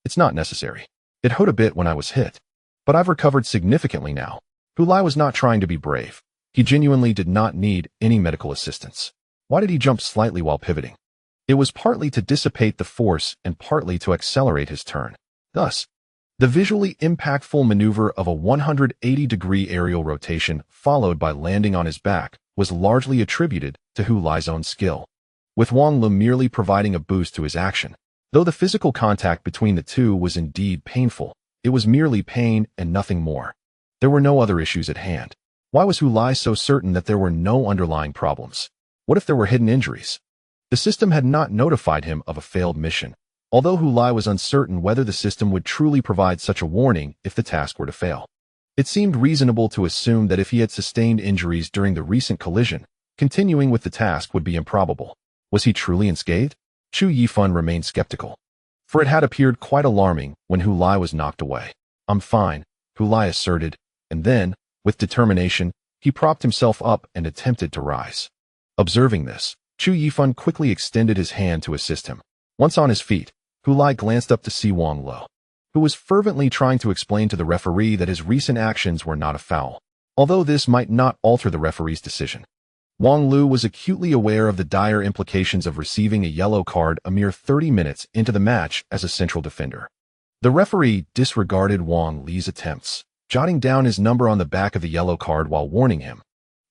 it's not necessary. It hurt a bit when I was hit, but I've recovered significantly now. Hulai was not trying to be brave. He genuinely did not need any medical assistance. Why did he jump slightly while pivoting? It was partly to dissipate the force and partly to accelerate his turn. Thus, the visually impactful maneuver of a 180-degree aerial rotation followed by landing on his back was largely attributed to Hulai's own skill, with Wang Luo merely providing a boost to his action. Though the physical contact between the two was indeed painful, it was merely pain and nothing more. There were no other issues at hand. Why was Hulai so certain that there were no underlying problems? What if there were hidden injuries? The system had not notified him of a failed mission, although Hulai was uncertain whether the system would truly provide such a warning if the task were to fail. It seemed reasonable to assume that if he had sustained injuries during the recent collision, continuing with the task would be improbable. Was he truly unscathed? Chu Yifan remained skeptical, for it had appeared quite alarming when Hulai was knocked away. I'm fine, Hulai asserted, and then, with determination, he propped himself up and attempted to rise. Observing this, Chu Yifan quickly extended his hand to assist him. Once on his feet, Hulai glanced up to see Wang Luo, who was fervently trying to explain to the referee that his recent actions were not a foul, although this might not alter the referee's decision. Wang Luo was acutely aware of the dire implications of receiving a yellow card a mere 30 minutes into the match as a central defender. The referee disregarded Wang Luo's attempts, jotting down his number on the back of the yellow card while warning him.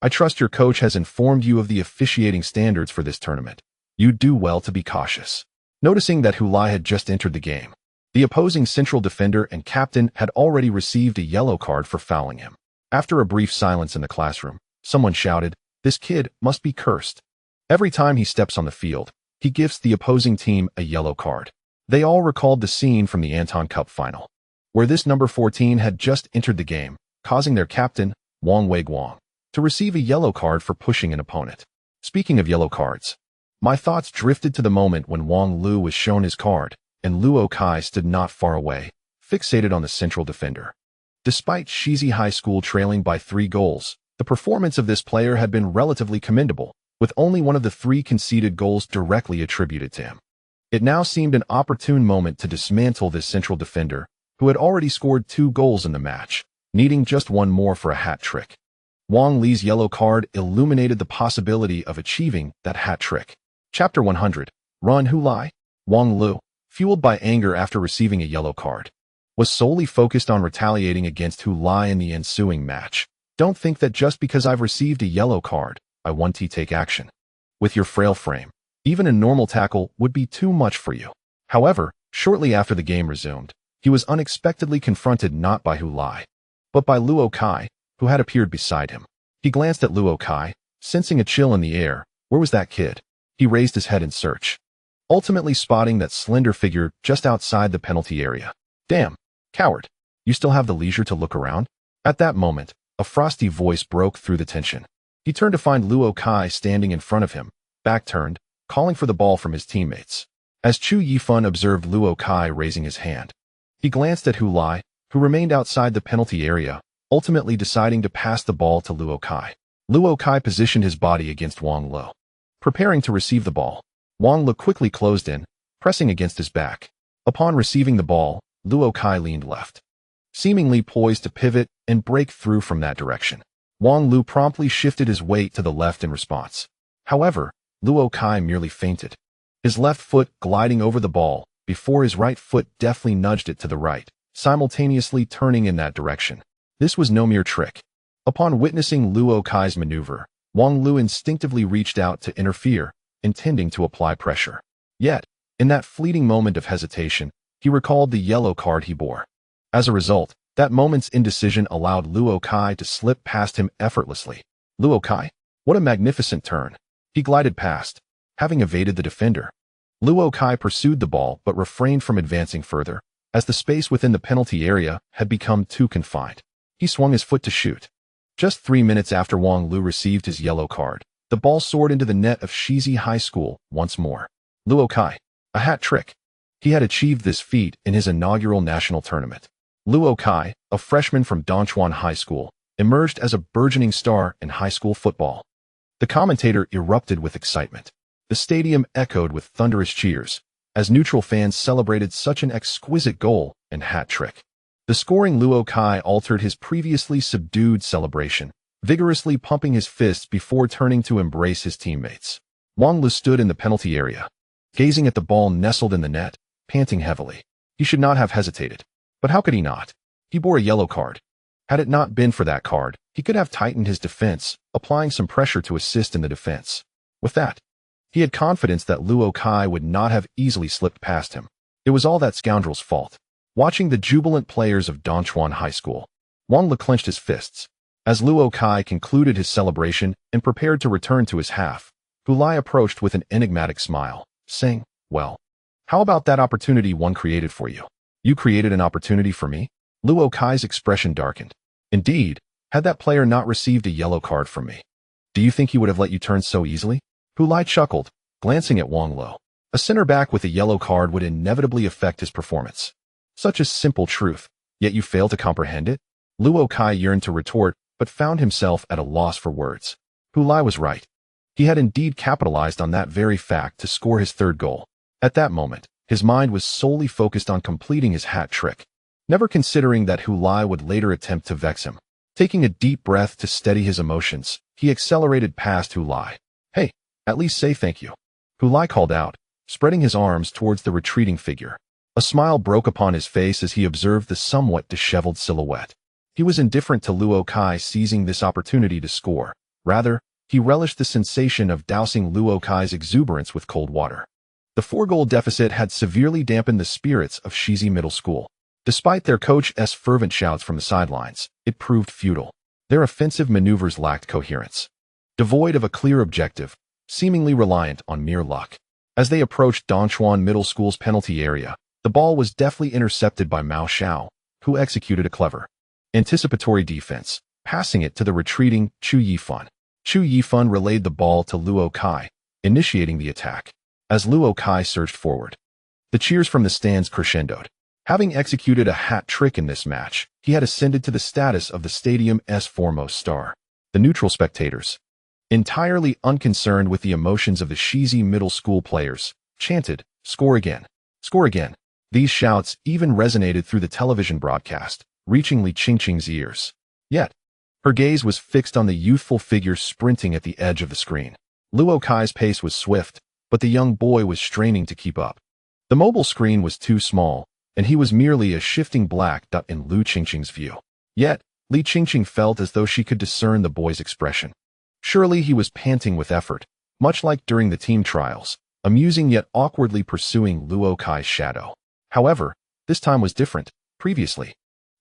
I trust your coach has informed you of the officiating standards for this tournament. You'd do well to be cautious. Noticing that Hulai had just entered the game, the opposing central defender and captain had already received a yellow card for fouling him. After a brief silence in the classroom, someone shouted, "This kid must be cursed. Every time he steps on the field, he gives the opposing team a yellow card." They all recalled the scene from the Anton Cup final, where this number 14 had just entered the game, causing their captain, Wang Weiguang, to receive a yellow card for pushing an opponent. Speaking of yellow cards, my thoughts drifted to the moment when Wang Luo was shown his card, and Luo Kai stood not far away, fixated on the central defender. Despite Shizi High School trailing by 3 goals, the performance of this player had been relatively commendable, with only one of the 3 conceded goals directly attributed to him. It now seemed an opportune moment to dismantle this central defender, who had already scored 2 goals in the match, needing just one more for a hat trick. Wang Li's yellow card illuminated the possibility of achieving that hat trick. Chapter 100. Run Hulai. Wang Luo, fueled by anger after receiving a yellow card, was solely focused on retaliating against Hulai in the ensuing match. Don't think that just because I've received a yellow card, I want to take action. With your frail frame, even a normal tackle would be too much for you. However, shortly after the game resumed, he was unexpectedly confronted not by Hulai, but by Luo Kai, who had appeared beside him. He glanced at Luo Kai, sensing a chill in the air. Where was that kid? He raised his head in search, ultimately spotting that slender figure just outside the penalty area. Damn, coward. You still have the leisure to look around? At that moment, a frosty voice broke through the tension. He turned to find Luo Kai standing in front of him, back turned, calling for the ball from his teammates. As Chu Yifan observed Luo Kai raising his hand, he glanced at Hulai, who remained outside the penalty area, ultimately deciding to pass the ball to Luo Kai. Luo Kai positioned his body against Wang Luo, preparing to receive the ball. Wang Luo quickly closed in, pressing against his back. Upon receiving the ball, Luo Kai leaned left, seemingly poised to pivot and break through from that direction. Wang Luo promptly shifted his weight to the left in response. However, Luo Kai merely feinted, his left foot gliding over the ball before his right foot deftly nudged it to the right, simultaneously turning in that direction. This was no mere trick. Upon witnessing Luo Kai's maneuver, Wang Luo instinctively reached out to interfere, intending to apply pressure. Yet, in that fleeting moment of hesitation, he recalled the yellow card he bore. As a result, that moment's indecision allowed Luo Kai to slip past him effortlessly. Luo Kai? What a magnificent turn. He glided past, having evaded the defender. Luo Kai pursued the ball but refrained from advancing further, as the space within the penalty area had become too confined. He swung his foot to shoot. Just 3 minutes after Wang Luo received his yellow card, the ball soared into the net of Shizi High School once more. Luo Kai, a hat trick. He had achieved this feat in his inaugural national tournament. Luo Kai, a freshman from Dongchuan High School, emerged as a burgeoning star in high school football. The commentator erupted with excitement. The stadium echoed with thunderous cheers, as neutral fans celebrated such an exquisite goal and hat trick. The scoring Luo Kai altered his previously subdued celebration, vigorously pumping his fists before turning to embrace his teammates. Wang Luo stood in the penalty area, gazing at the ball nestled in the net, panting heavily. He should not have hesitated. But how could he not? He bore a yellow card. Had it not been for that card, he could have tightened his defense, applying some pressure to assist in the defense. With that, he had confidence that Luo Kai would not have easily slipped past him. It was all that scoundrel's fault. Watching the jubilant players of Dongchuan High School, Wang Luo clenched his fists. As Luo Kai concluded his celebration and prepared to return to his half, Hulai approached with an enigmatic smile, saying, "Well, how about that opportunity one created for you? You created an opportunity for me?" Luo Kai's expression darkened. Indeed, had that player not received a yellow card from me, do you think he would have let you turn so easily? Hulai chuckled, glancing at Wang Luo. A center back with a yellow card would inevitably affect his performance. Such a simple truth, yet you fail to comprehend it? Luo Kai yearned to retort, but found himself at a loss for words. Hulai was right. He had indeed capitalized on that very fact to score his third goal. At that moment, his mind was solely focused on completing his hat trick, never considering that Hulai would later attempt to vex him. Taking a deep breath to steady his emotions, he accelerated past Hulai. "Hey, at least say thank you," Hulai called out, spreading his arms towards the retreating figure. A smile broke upon his face as he observed the somewhat disheveled silhouette. He was indifferent to Luo Kai seizing this opportunity to score. Rather, he relished the sensation of dousing Luo Kai's exuberance with cold water. The 4-goal deficit had severely dampened the spirits of Shizi Middle School. Despite their coach's fervent shouts from the sidelines, it proved futile. Their offensive maneuvers lacked coherence, devoid of a clear objective, seemingly reliant on mere luck. As they approached Dongchuan Middle School's penalty area, the ball was deftly intercepted by Mao Xiao, who executed a clever, anticipatory defense, passing it to the retreating Chu Yifan. Chu Yifan relayed the ball to Luo Kai, initiating the attack. As Luo Kai surged forward, the cheers from the stands crescendoed. Having executed a hat trick in this match, he had ascended to the status of the stadium's foremost star. The neutral spectators, entirely unconcerned with the emotions of the Shizi Middle School players, chanted, "Score again! Score again!" These shouts even resonated through the television broadcast, reaching Li Qingqing's ears. Yet, her gaze was fixed on the youthful figure sprinting at the edge of the screen. Luo Kai's pace was swift, but the young boy was straining to keep up. The mobile screen was too small, and he was merely a shifting black dot in Li Qingqing's view. Yet, Li Qingqing felt as though she could discern the boy's expression. Surely he was panting with effort, much like during the team trials, amusing yet awkwardly pursuing Luo Kai's shadow. However, this time was different. Previously,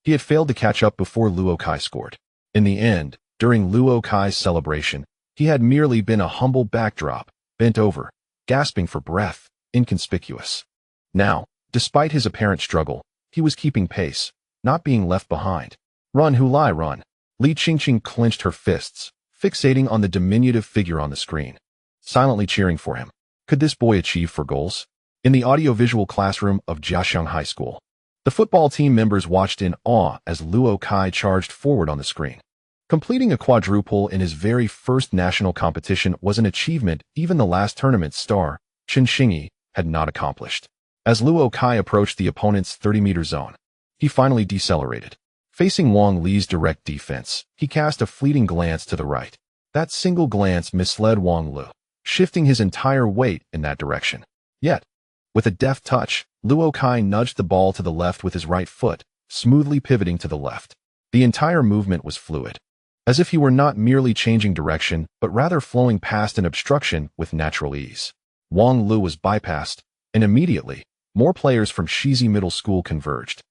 he had failed to catch up before Luo Kai scored. In the end, during Luo Kai's celebration, he had merely been a humble backdrop, bent over, gasping for breath, inconspicuous. Now, despite his apparent struggle, he was keeping pace, not being left behind. Run, Hulai, run. Li Qingqing clenched her fists, fixating on the diminutive figure on the screen, silently cheering for him. Could this boy achieve 4 goals? In the audiovisual classroom of Jiaxiang High School, the football team members watched in awe as Luo Kai charged forward on the screen. Completing a quadruple in his very first national competition was an achievement even the last tournament star, Chen Xingyi, had not accomplished. As Luo Kai approached the opponent's 30-meter zone, he finally decelerated. Facing Wang Li's direct defense, he cast a fleeting glance to the right. That single glance misled Wang Lu, shifting his entire weight in that direction. Yet, with a deft touch, Luo Kai nudged the ball to the left with his right foot, smoothly pivoting to the left. The entire movement was fluid, as if he were not merely changing direction, but rather flowing past an obstruction with natural ease. Wang Lu was bypassed, and immediately, more players from Shizi Middle School converged,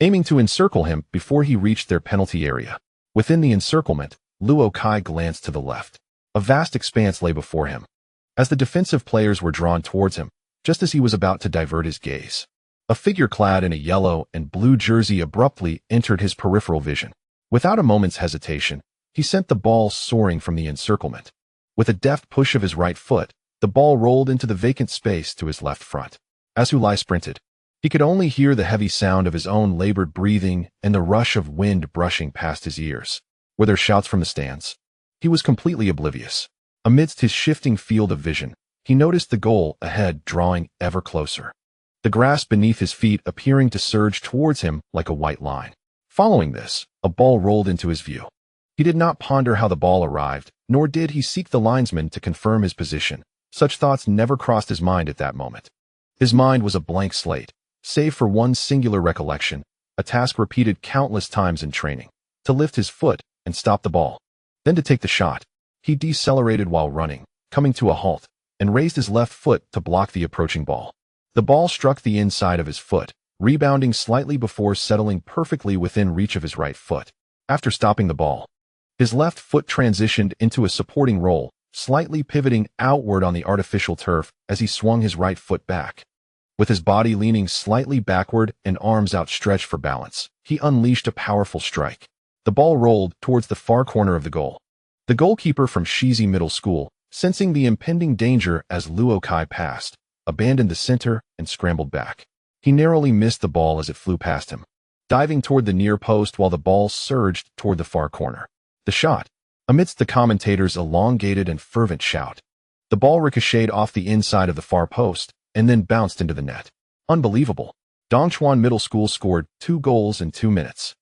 aiming to encircle him before he reached their penalty area. Within the encirclement, Luo Kai glanced to the left. A vast expanse lay before him. As the defensive players were drawn towards him, just as he was about to divert his gaze, a figure clad in a yellow and blue jersey abruptly entered his peripheral vision. Without a moment's hesitation, he sent the ball soaring from the encirclement. With a deft push of his right foot, the ball rolled into the vacant space to his left front. As Hulai sprinted, he could only hear the heavy sound of his own labored breathing and the rush of wind brushing past his ears. Were there shouts from the stands? He was completely oblivious. Amidst his shifting field of vision, he noticed the goal ahead drawing ever closer, the grass beneath his feet appearing to surge towards him like a white line. Following this, a ball rolled into his view. He did not ponder how the ball arrived, nor did he seek the linesman to confirm his position. Such thoughts never crossed his mind at that moment. His mind was a blank slate, save for one singular recollection, a task repeated countless times in training: to lift his foot and stop the ball, then to take the shot. He decelerated while running, coming to a halt, and raised his left foot to block the approaching ball. The ball struck the inside of his foot, rebounding slightly before settling perfectly within reach of his right foot. After stopping the ball, his left foot transitioned into a supporting roll, slightly pivoting outward on the artificial turf as he swung his right foot back. With his body leaning slightly backward and arms outstretched for balance, he unleashed a powerful strike. The ball rolled towards the far corner of the goal. The goalkeeper from Shizi Middle School, sensing the impending danger as Luo Kai passed, abandoned the center and scrambled back. He narrowly missed the ball as it flew past him, diving toward the near post while the ball surged toward the far corner. The shot. Amidst the commentators' elongated and fervent shout, the ball ricocheted off the inside of the far post and then bounced into the net. Unbelievable. Dongchuan Middle School scored 2 goals in 2 minutes.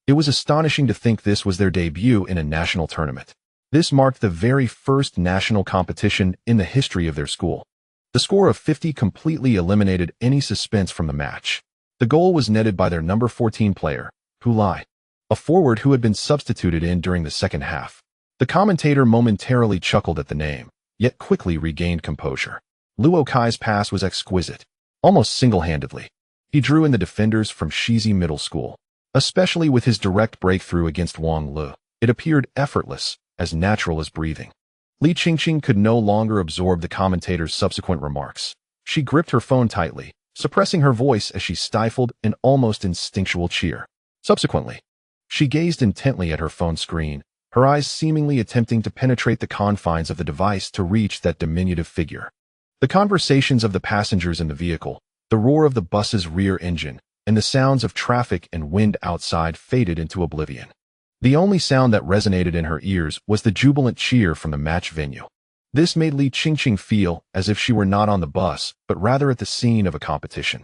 It was astonishing to think this was their debut in a national tournament. This marked the very first national competition in the history of their school. The score of 50 completely eliminated any suspense from the match. The goal was netted by their number 14 player, Hulai, a forward who had been substituted in during the second half. The commentator momentarily chuckled at the name, yet quickly regained composure. Luo Kai's pass was exquisite. Almost single-handedly, he drew in the defenders from Shizi Middle School. Especially with his direct breakthrough against Wang Lu, it appeared effortless, as natural as breathing. Li Qingqing could no longer absorb the commentator's subsequent remarks. She gripped her phone tightly, suppressing her voice as she stifled an almost instinctual cheer. Subsequently, she gazed intently at her phone screen, her eyes seemingly attempting to penetrate the confines of the device to reach that diminutive figure. The conversations of the passengers in the vehicle, the roar of the bus's rear engine, and the sounds of traffic and wind outside faded into oblivion. The only sound that resonated in her ears was the jubilant cheer from the match venue. This made Li Qingqing feel as if she were not on the bus, but rather at the scene of a competition,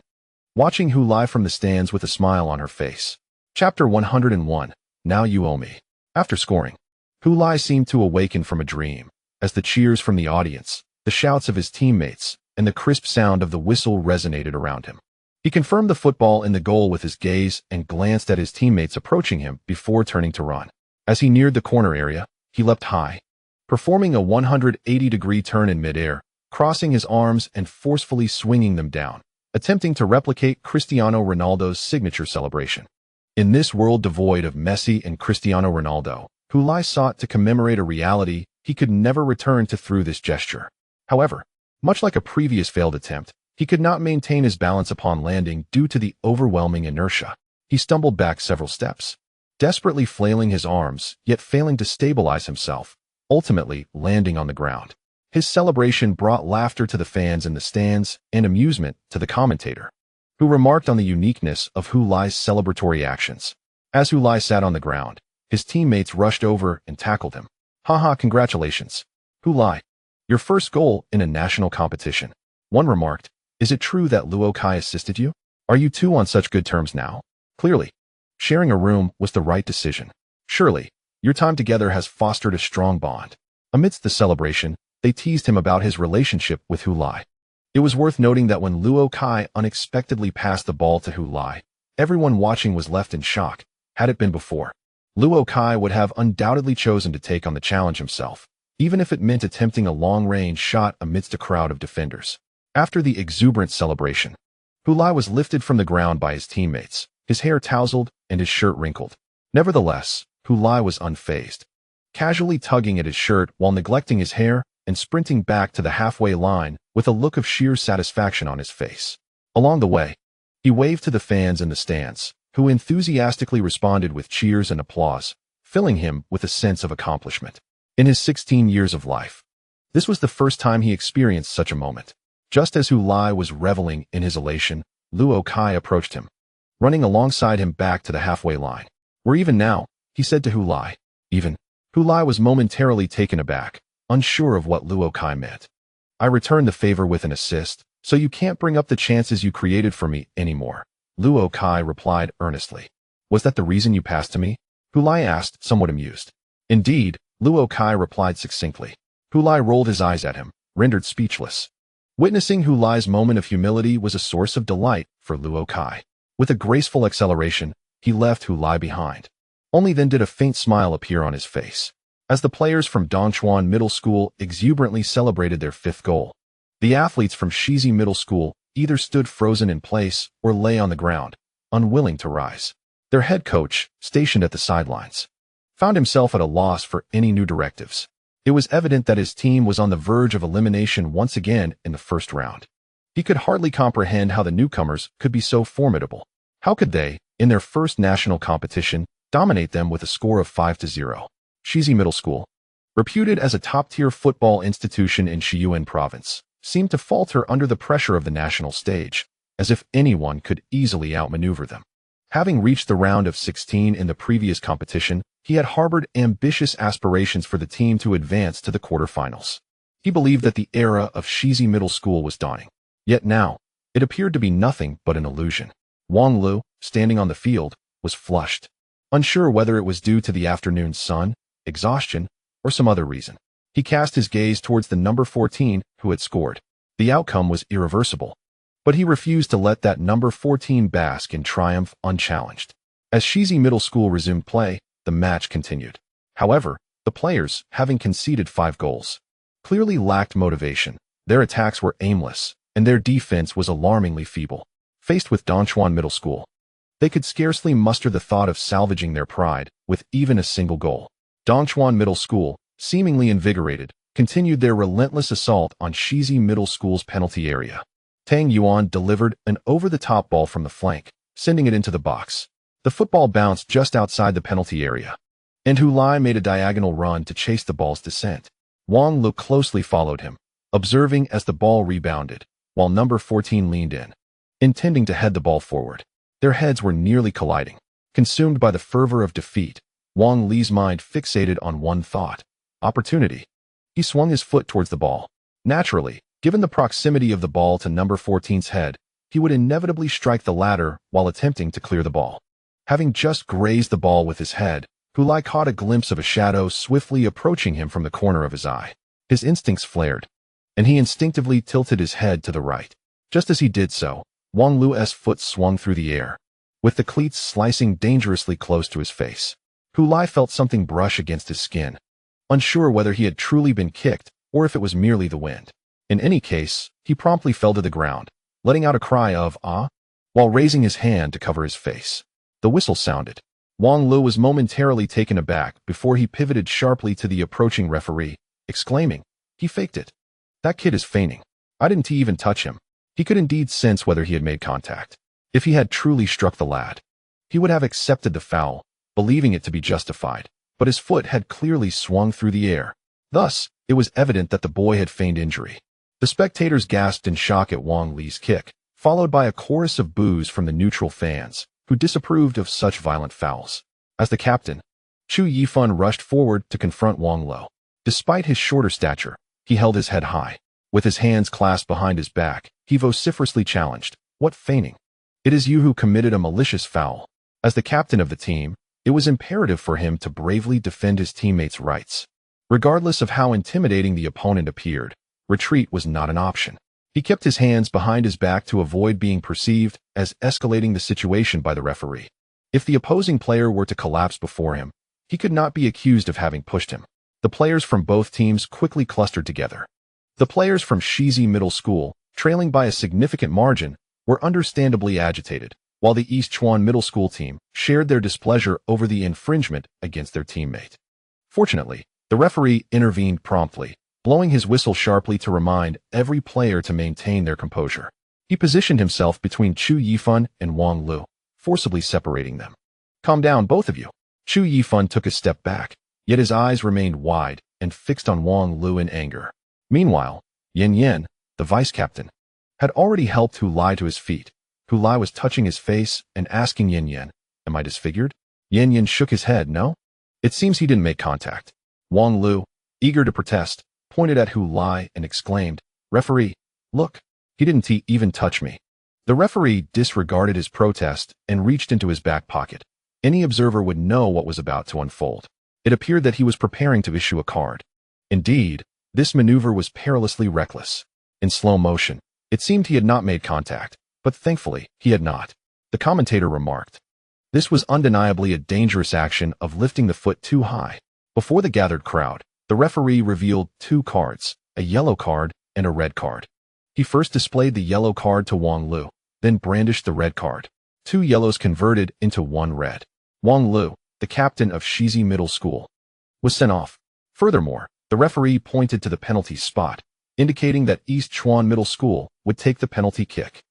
watching Hulai from the stands with a smile on her face. Chapter 101, Now You Owe Me. After scoring, Hulai seemed to awaken from a dream, as the cheers from the audience, the shouts of his teammates, and the crisp sound of the whistle resonated around him. He confirmed the football in the goal with his gaze and glanced at his teammates approaching him before turning to run. As he neared the corner area, he leapt high, performing a 180-degree turn in midair, crossing his arms and forcefully swinging them down, attempting to replicate Cristiano Ronaldo's signature celebration. In this world devoid of Messi and Cristiano Ronaldo, Hulai sought to commemorate a reality he could never return to through this gesture. However, much like a previous failed attempt, he could not maintain his balance upon landing due to the overwhelming inertia. He stumbled back several steps, desperately flailing his arms, yet failing to stabilize himself, ultimately landing on the ground. His celebration brought laughter to the fans in the stands and amusement to the commentator, who remarked on the uniqueness of Hulai's celebratory actions. As Hulai sat on the ground, his teammates rushed over and tackled him. "Haha, congratulations, Hulai. Your first goal in a national competition." One remarked, "Is it true that Luo Kai assisted you? Are you two on such good terms now?" Clearly, sharing a room was the right decision. Surely, your time together has fostered a strong bond. Amidst the celebration, they teased him about his relationship with Hulai. It was worth noting that when Luo Kai unexpectedly passed the ball to Hulai, everyone watching was left in shock. Had it been before, Luo Kai would have undoubtedly chosen to take on the challenge himself, even if it meant attempting a long-range shot amidst a crowd of defenders. After the exuberant celebration, Hulai was lifted from the ground by his teammates, his hair tousled and his shirt wrinkled. Nevertheless, Hulai was unfazed, casually tugging at his shirt while neglecting his hair and sprinting back to the halfway line with a look of sheer satisfaction on his face. Along the way, he waved to the fans in the stands, who enthusiastically responded with cheers and applause, filling him with a sense of accomplishment. In his 16 years of life, this was the first time he experienced such a moment. Just as Hulai was reveling in his elation, Luo Kai approached him, running alongside him back to the halfway line. "We're even now," he said to Hulai. "Even?" Hulai was momentarily taken aback, unsure of what Luo Kai meant. "I returned the favor with an assist, so you can't bring up the chances you created for me anymore," Luo Kai replied earnestly. "Was that the reason you passed to me?" Hulai asked, somewhat amused. "Indeed," Luo Kai replied succinctly. Hulai rolled his eyes at him, rendered speechless. Witnessing Hulai's moment of humility was a source of delight for Luo Kai. With a graceful acceleration, he left Hulai behind. Only then did a faint smile appear on his face, as the players from Dongchuan Middle School exuberantly celebrated their fifth goal. The athletes from Shizi Middle School either stood frozen in place or lay on the ground, unwilling to rise. Their head coach, stationed at the sidelines, found himself at a loss for any new directives. It was evident that his team was on the verge of elimination once again in the first round. He could hardly comprehend how the newcomers could be so formidable. How could they, in their first national competition, dominate them with a score of 5-0? Shizi Middle School, reputed as a top-tier football institution in Shiyuan province, seemed to falter under the pressure of the national stage, as if anyone could easily outmaneuver them. Having reached the round of 16 in the previous competition, he had harbored ambitious aspirations for the team to advance to the quarterfinals. He believed that the era of Shizi Middle School was dawning. Yet now, it appeared to be nothing but an illusion. Wang Lu, standing on the field, was flushed, unsure whether it was due to the afternoon sun, exhaustion, or some other reason. He cast his gaze towards the number 14 who had scored. The outcome was irreversible, but he refused to let that number 14 bask in triumph unchallenged. As Shizi Middle School resumed play, the match continued. However, the players, having conceded 5 goals, clearly lacked motivation. Their attacks were aimless, and their defense was alarmingly feeble. Faced with Dongchuan Middle School, they could scarcely muster the thought of salvaging their pride with even a single goal. Dongchuan Middle School, seemingly invigorated, continued their relentless assault on Shizi Middle School's penalty area. Tang Yuan delivered an over-the-top ball from the flank, sending it into the box. The football bounced just outside the penalty area, and Hulai made a diagonal run to chase the ball's descent. Wang Lu closely followed him, observing as the ball rebounded, while number 14 leaned in, intending to head the ball forward. Their heads were nearly colliding. Consumed by the fervor of defeat, Wang Li's mind fixated on one thought: opportunity. He swung his foot towards the ball. Naturally, given the proximity of the ball to number 14's head, he would inevitably strike the latter while attempting to clear the ball. Having just grazed the ball with his head, Hulai caught a glimpse of a shadow swiftly approaching him from the corner of his eye. His instincts flared, and he instinctively tilted his head to the right. Just as he did so, Wang Lu's foot swung through the air, with the cleats slicing dangerously close to his face. Hu Lai felt something brush against his skin, unsure whether he had truly been kicked or if it was merely the wind. In any case, he promptly fell to the ground, letting out a cry of "ah," while raising his hand to cover his face. The whistle sounded. Wang Lu was momentarily taken aback before he pivoted sharply to the approaching referee, exclaiming, "He faked it. That kid is feigning. I didn't even touch him." He could indeed sense whether he had made contact. If he had truly struck the lad, he would have accepted the foul, believing it to be justified, but his foot had clearly swung through the air. Thus, it was evident that the boy had feigned injury. The spectators gasped in shock at Wang Li's kick, followed by a chorus of boos from the neutral fans, who disapproved of such violent fouls. As the captain, Chu Yifan rushed forward to confront Wang Lu. Despite his shorter stature, he held his head high. With his hands clasped behind his back, he vociferously challenged, "What feigning? It is you who committed a malicious foul." As the captain of the team, it was imperative for him to bravely defend his teammates' rights. Regardless of how intimidating the opponent appeared, retreat was not an option. He kept his hands behind his back to avoid being perceived as escalating the situation by the referee. If the opposing player were to collapse before him, he could not be accused of having pushed him. The players from both teams quickly clustered together. The players from Sigh Middle School, trailing by a significant margin, were understandably agitated, while the East Chuan Middle School team shared their displeasure over the infringement against their teammate. Fortunately, the referee intervened promptly, blowing his whistle sharply to remind every player to maintain their composure. He positioned himself between Chu Yifan and Wang Lu, forcibly separating them. "Calm down, both of you." Chu Yifan took a step back, yet his eyes remained wide and fixed on Wang Lu in anger. Meanwhile, Yan Yan, the vice-captain, had already helped Hu Lai to his feet. Hu Lai was touching his face and asking Yan Yan, "Am I disfigured?" Yan Yan shook his head, "No." It seems he didn't make contact. Wang Lu, eager to protest, pointed at Hu Lai and exclaimed, "Referee, look, he didn't even touch me." The referee disregarded his protest and reached into his back pocket. Any observer would know what was about to unfold. It appeared that he was preparing to issue a card. Indeed, this maneuver was perilously reckless. In slow motion, it seemed he had not made contact, but thankfully, he had not. The commentator remarked, "This was undeniably a dangerous action of lifting the foot too high." Before the gathered crowd, the referee revealed two cards, a yellow card and a red card. He first displayed the yellow card to Wang Lu, then brandished the red card. Two yellows converted into one red. Wang Lu, the captain of Sigh Middle School, was sent off. Furthermore, the referee pointed to the penalty spot, indicating that East Chuan Middle School would take the penalty kick.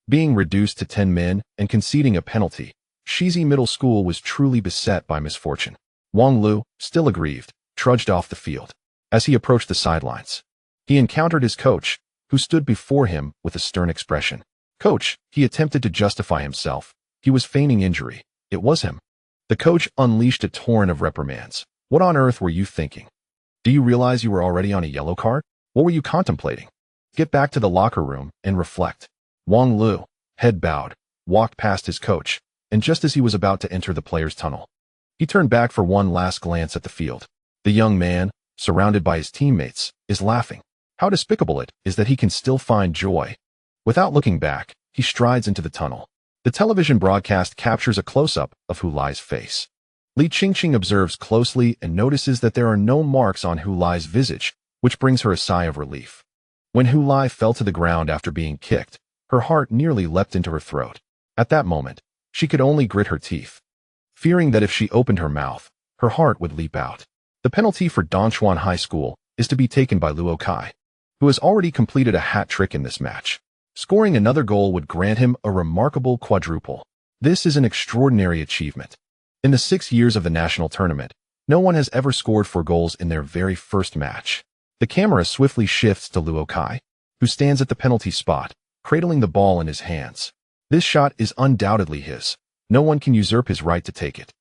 Being reduced to 10 men and conceding a penalty, Sigh Middle School was truly beset by misfortune. Wang Lu, still aggrieved, trudged off the field. As he approached the sidelines, he encountered his coach, who stood before him with a stern expression. "Coach," he attempted to justify himself. He was feigning injury. It was him. The coach unleashed a torrent of reprimands. "What on earth were you thinking? Do you realize you were already on a yellow card? What were you contemplating? Get back to the locker room and reflect." Wang Lu, head bowed, walked past his coach, and just as he was about to enter the players' tunnel, he turned back for one last glance at the field. The young man, surrounded by his teammates, is laughing. How despicable it is that he can still find joy. Without looking back, he strides into the tunnel. The television broadcast captures a close-up of Hu Lai's face. Li Qingqing observes closely and notices that there are no marks on Hu Lai's visage, which brings her a sigh of relief. When Hu Lai fell to the ground after being kicked, her heart nearly leapt into her throat. At that moment, she could only grit her teeth, fearing that if she opened her mouth, her heart would leap out. The penalty for Dongchuan High School is to be taken by Luo Kai, who has already completed a hat trick in this match. Scoring another goal would grant him a remarkable quadruple. This is an extraordinary achievement. In the 6 years of the national tournament, no one has ever scored 4 goals in their very first match. The camera swiftly shifts to Luo Kai, who stands at the penalty spot, cradling the ball in his hands. This shot is undoubtedly his. No one can usurp his right to take it.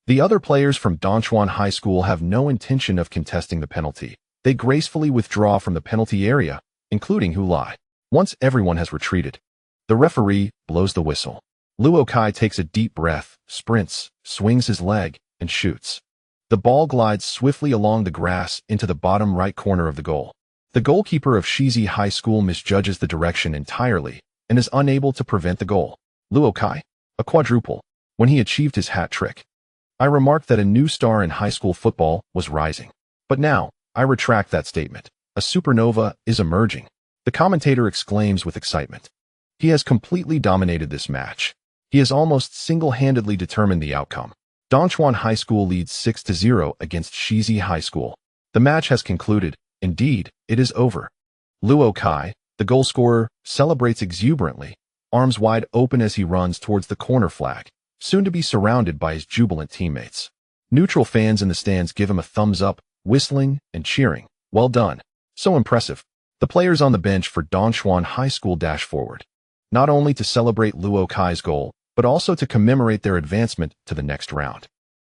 The other players from Dongchuan High School have no intention of contesting the penalty. They gracefully withdraw from the penalty area, including Hu Lai. Once everyone has retreated, the referee blows the whistle. Luo Kai takes a deep breath, sprints, swings his leg, and shoots. The ball glides swiftly along the grass into the bottom right corner of the goal. The goalkeeper of Sigh High School misjudges the direction entirely and is unable to prevent the goal. Luo Kai, a quadruple. When he achieved his hat trick, I remarked that a new star in high school football was rising. But now, I retract that statement. A supernova is emerging. The commentator exclaims with excitement. He has completely dominated this match. He has almost single-handedly determined the outcome. Dongchuan High School leads 6-0 against Shizi High School. The match has concluded. Indeed, it is over. Luo Kai, the goal scorer, celebrates exuberantly, arms wide open as he runs towards the corner flag, soon to be surrounded by his jubilant teammates. Neutral fans in the stands give him a thumbs up, whistling and cheering. Well done. So impressive. The players on the bench for Dongchuan High School dash forward, not only to celebrate Luo Kai's goal, but also to commemorate their advancement to the next round.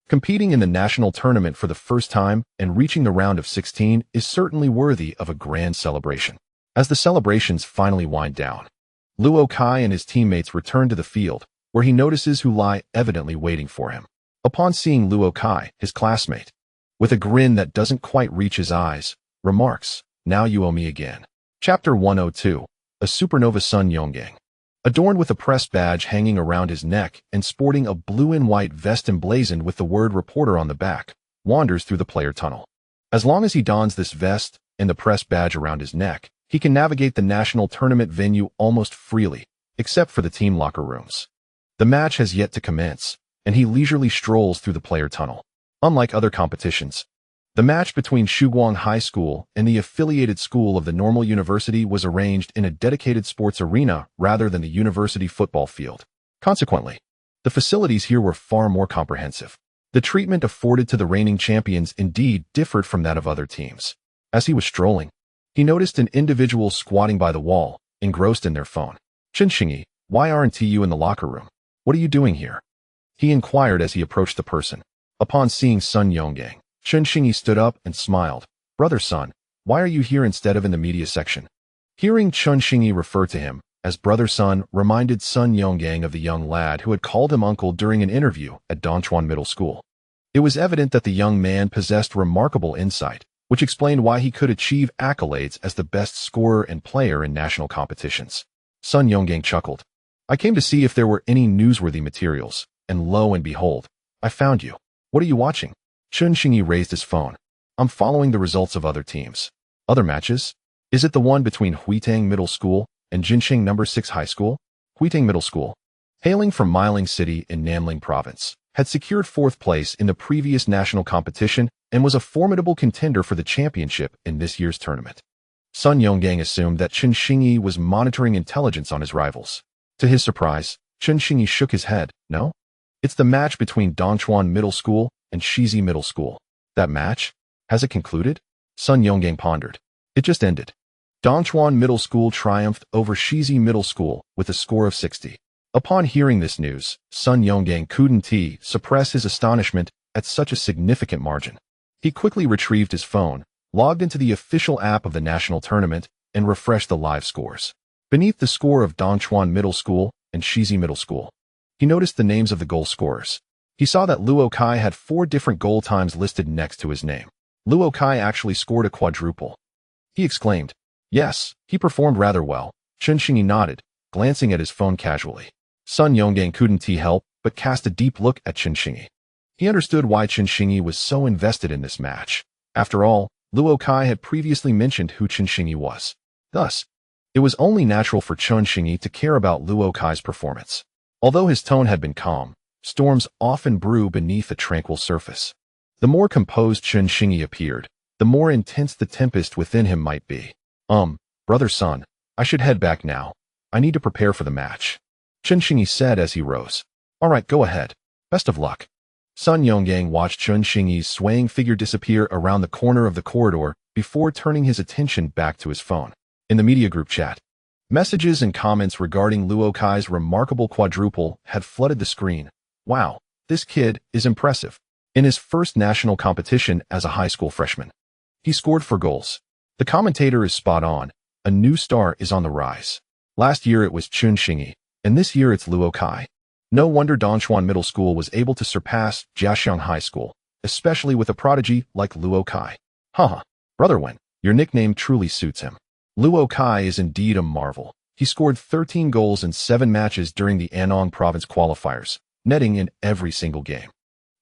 Competing in the national tournament for the first time and reaching the round of 16 is certainly worthy of a grand celebration. As the celebrations finally wind down, Luo Kai and his teammates return to the field, where he notices Hu Lai evidently waiting for him. Upon seeing Luo Kai, his classmate, with a grin that doesn't quite reach his eyes, remarks, "Now you owe me again." Chapter 102. A supernova Sun Yonggang. Adorned with a press badge hanging around his neck and sporting a blue and white vest emblazoned with the word reporter on the back, wanders through the player tunnel. As long as he dons this vest and the press badge around his neck, he can navigate the national tournament venue almost freely, except for the team locker rooms. The match has yet to commence, and he leisurely strolls through the player tunnel. Unlike other competitions, the match between Shuguang High School and the affiliated school of the Normal University was arranged in a dedicated sports arena rather than the university football field. Consequently, the facilities here were far more comprehensive. The treatment afforded to the reigning champions indeed differed from that of other teams. As he was strolling, he noticed an individual squatting by the wall, engrossed in their phone. "Chinxingyi, why aren't you in the locker room? What are you doing here?" he inquired as he approached the person. Upon seeing Sun Yonggang, Chinxingyi stood up and smiled. "Brother Sun, why are you here instead of in the media section?" Hearing Chinxingyi refer to him as Brother Sun reminded Sun Yonggang of the young lad who had called him uncle during an interview at Dongchuan Middle School. It was evident that the young man possessed remarkable insight, which explained why he could achieve accolades as the best scorer and player in national competitions. Sun Yonggang chuckled. "I came to see if there were any newsworthy materials, and lo and behold, I found you. What are you watching?" Chinxingyi raised his phone. "I'm following the results of other teams." "Other matches? Is it the one between Huitang Middle School and Jincheng No. 6 High School?" Huitang Middle School, hailing from Miling City in Namling Province, had secured 4th place in the previous national competition and was a formidable contender for the championship in this year's tournament. Sun Yonggang assumed that Chinxingyi was monitoring intelligence on his rivals. To his surprise, Chinxingyi shook his head. "No? It's the match between Dongchuan Middle School and Shizi Middle School." "That match? Has it concluded?" Sun Yonggang pondered. "It just ended. Dongchuan Middle School triumphed over Shizi Middle School with a score of 60. Upon hearing this news, Sun Yonggang couldn't suppress his astonishment at such a significant margin. He quickly retrieved his phone, logged into the official app of the national tournament, and refreshed the live scores. Beneath the score of Dongchuan Middle School and Shizi Middle School, he noticed the names of the goal scorers. He saw that Luo Kai had 4 different goal times listed next to his name. Luo Kai actually scored a quadruple. He exclaimed. "Yes, he performed rather well." Chinxingyi nodded, glancing at his phone casually. Sun Yonggang couldn't help but cast a deep look at Chinxingyi. He understood why Chinxingyi was so invested in this match. After all, Luo Kai had previously mentioned who Chinxingyi was. Thus, it was only natural for Chinxingyi to care about Luo Kai's performance. Although his tone had been calm, storms often brew beneath a tranquil surface. The more composed Chinxingyi appeared, the more intense the tempest within him might be. Brother Sun, I should head back now. I need to prepare for the match," Chinxingyi said as he rose. "All right, go ahead. Best of luck." Sun Yonggang watched Chinxingyi's swaying figure disappear around the corner of the corridor before turning his attention back to his phone. In the media group chat, messages and comments regarding Luo Kai's remarkable quadruple had flooded the screen. "Wow, this kid is impressive. In his first national competition as a high school freshman, he scored 4 goals. The commentator is spot on. A new star is on the rise. Last year it was Chinxingyi, and this year it's Luo Kai. No wonder Dongchuan Middle School was able to surpass Jiaxiang High School, especially with a prodigy like Luo Kai. Haha, Brother Wen, your nickname truly suits him. Luo Kai is indeed a marvel," He scored 13 goals in 7 matches during the Anong Province qualifiers, netting in every single game.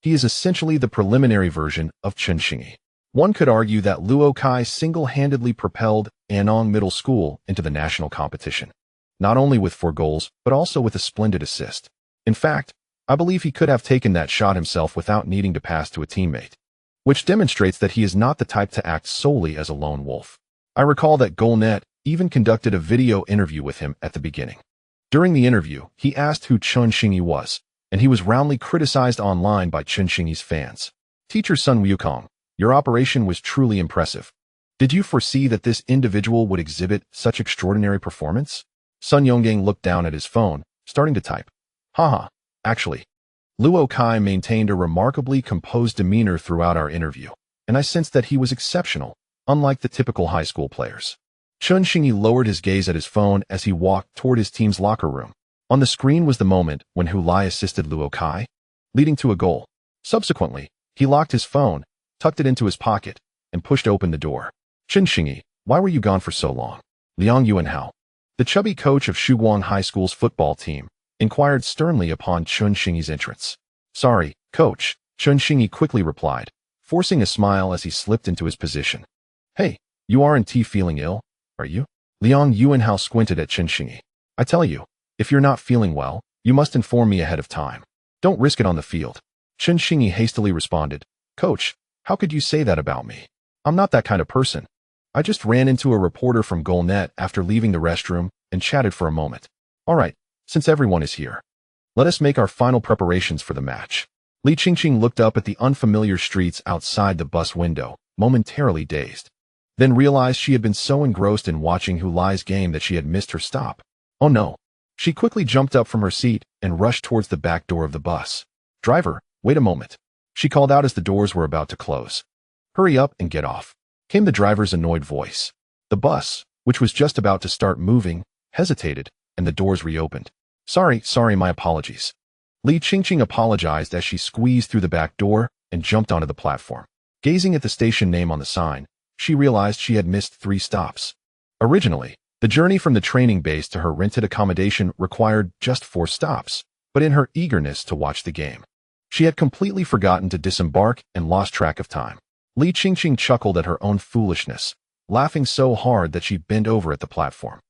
He is essentially the preliminary version of Chen Xingyi. One could argue that Luo Kai single-handedly propelled Anong Middle School into the national competition, not only with 4 goals, but also with a splendid assist. In fact, I believe he could have taken that shot himself without needing to pass to a teammate, which demonstrates that he is not the type to act solely as a lone wolf. I recall that GoalNet even conducted a video interview with him at the beginning. During the interview, he asked who Chen Xingyi was, and he was roundly criticized online by Chen Xingyi's fans. Teacher Sun Wukong, your operation was truly impressive. Did you foresee that this individual would exhibit such extraordinary performance? Sun Yonggang looked down at his phone, starting to type. Haha, actually. Luo Kai maintained a remarkably composed demeanor throughout our interview, and I sensed that he was exceptional, unlike the typical high school players. Chen Xingyi lowered his gaze at his phone as he walked toward his team's locker room. On the screen was the moment when Hulai assisted Luo Kai, leading to a goal. Subsequently, he locked his phone, tucked it into his pocket, and pushed open the door. Chen Xingyi, why were you gone for so long? Liang Yuanhao, the chubby coach of Shuguang High School's football team, inquired sternly upon Chen Xingyi's entrance. Sorry, coach, Chen Xingyi quickly replied, forcing a smile as he slipped into his position. Hey, you aren't feeling ill, are you? Liang Yuanhao squinted at Chen Xingyi. I tell you, if you're not feeling well, you must inform me ahead of time. Don't risk it on the field. Chen Xingyi hastily responded, Coach, how could you say that about me? I'm not that kind of person. I just ran into a reporter from GoalNet after leaving the restroom and chatted for a moment. All right, since everyone is here, let us make our final preparations for the match. Li Qingqing looked up at the unfamiliar streets outside the bus window, momentarily dazed, then realized she had been so engrossed in watching Hulai's game that she had missed her stop. Oh no. She quickly jumped up from her seat and rushed towards the back door of the bus. Driver, wait a moment. She called out as the doors were about to close. Hurry up and get off, came the driver's annoyed voice. The bus, which was just about to start moving, hesitated, and the doors reopened. Sorry, my apologies. Li Qingqing apologized as she squeezed through the back door and jumped onto the platform. Gazing at the station name on the sign, she realized she had missed 3 stops. Originally, the journey from the training base to her rented accommodation required just 4 stops, but in her eagerness to watch the game, she had completely forgotten to disembark and lost track of time. Li Qingqing chuckled at her own foolishness, laughing so hard that she bent over at the platform.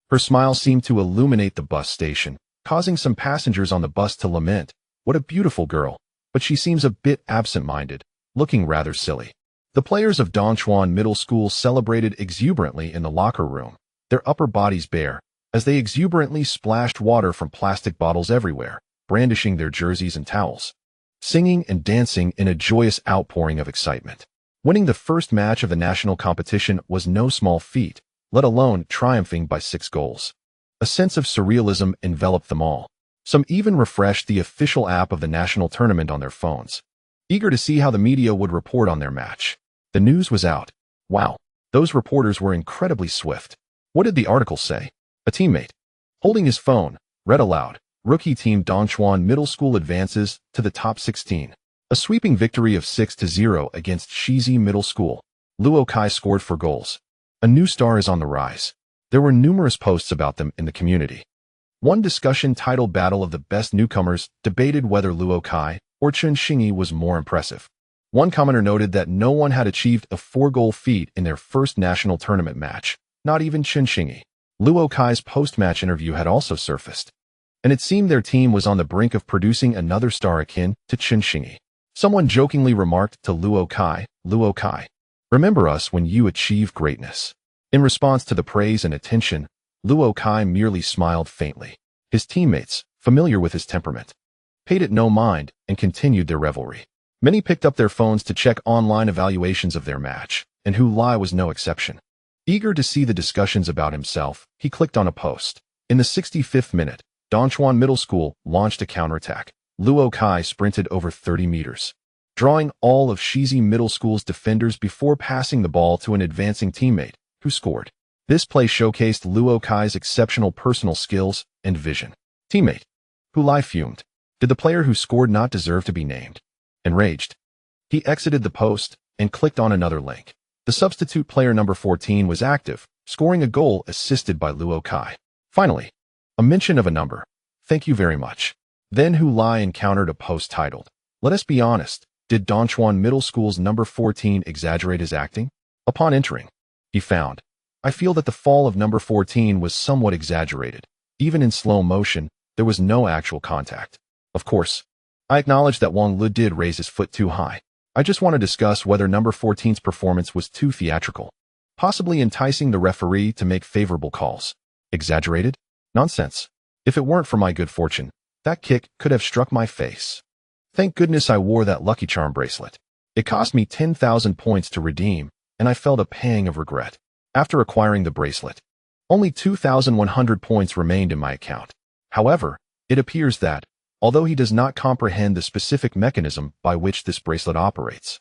Her smile seemed to illuminate the bus station, causing some passengers on the bus to lament, "What a beautiful girl, but she seems a bit absent-minded, looking rather silly." The players of Dongchuan Middle School celebrated exuberantly in the locker room, their upper bodies bare, as they exuberantly splashed water from plastic bottles everywhere, brandishing their jerseys and towels, singing and dancing in a joyous outpouring of excitement. Winning the first match of the national competition was no small feat, let alone triumphing by 6 goals. A sense of surrealism enveloped them all. Some even refreshed the official app of the national tournament on their phones, eager to see how the media would report on their match. The news was out. Wow, those reporters were incredibly swift. What did the article say? A teammate, holding his phone, read aloud, Rookie team Dongchuan Middle School advances to the top 16. A sweeping victory of 6-0 against Shizi Middle School. Luo Kai scored 4 goals. A new star is on the rise. There were numerous posts about them in the community. One discussion titled Battle of the Best Newcomers debated whether Luo Kai or Chen Xingyi was more impressive. One commenter noted that no one had achieved a 4-goal feat in their first national tournament match, not even Chen Xingyi. Luo Kai's post-match interview had also surfaced, and it seemed their team was on the brink of producing another star akin to Chen Xingyi. Someone jokingly remarked to Luo Kai, remember us when you achieve greatness. In response to the praise and attention, Luo Kai merely smiled faintly. His teammates, familiar with his temperament, paid it no mind and continued their revelry. Many picked up their phones to check online evaluations of their match, and Hulai was no exception. Eager to see the discussions about himself, he clicked on a post. In the 65th minute, Dongchuan Middle School launched a counterattack. Luo Kai sprinted over 30 meters, drawing all of Shizi Middle School's defenders before passing the ball to an advancing teammate, who scored. This play showcased Luo Kai's exceptional personal skills and vision. Teammate, Hulai fumed. Did the player who scored not deserve to be named? Enraged, he exited the post and clicked on another link. The substitute player number 14 was active, scoring a goal assisted by Luo Kai. Finally, a mention of a number. Thank you very much. Then Hu Lai encountered a post titled, "Let us be honest, did Dongchuan Middle School's number 14 exaggerate his acting?" Upon entering, he found, "I feel that the fall of number 14 was somewhat exaggerated. Even in slow motion, there was no actual contact. Of course, I acknowledge that Wang Lu did raise his foot too high. I just want to discuss whether number 14's performance was too theatrical, possibly enticing the referee to make favorable calls. Exaggerated? Nonsense. If it weren't for my good fortune, that kick could have struck my face. Thank goodness I wore that Lucky Charm bracelet. It cost me 10,000 points to redeem, and I felt a pang of regret. After acquiring the bracelet, only 2,100 points remained in my account. However, it appears that, although he does not comprehend the specific mechanism by which this bracelet operates,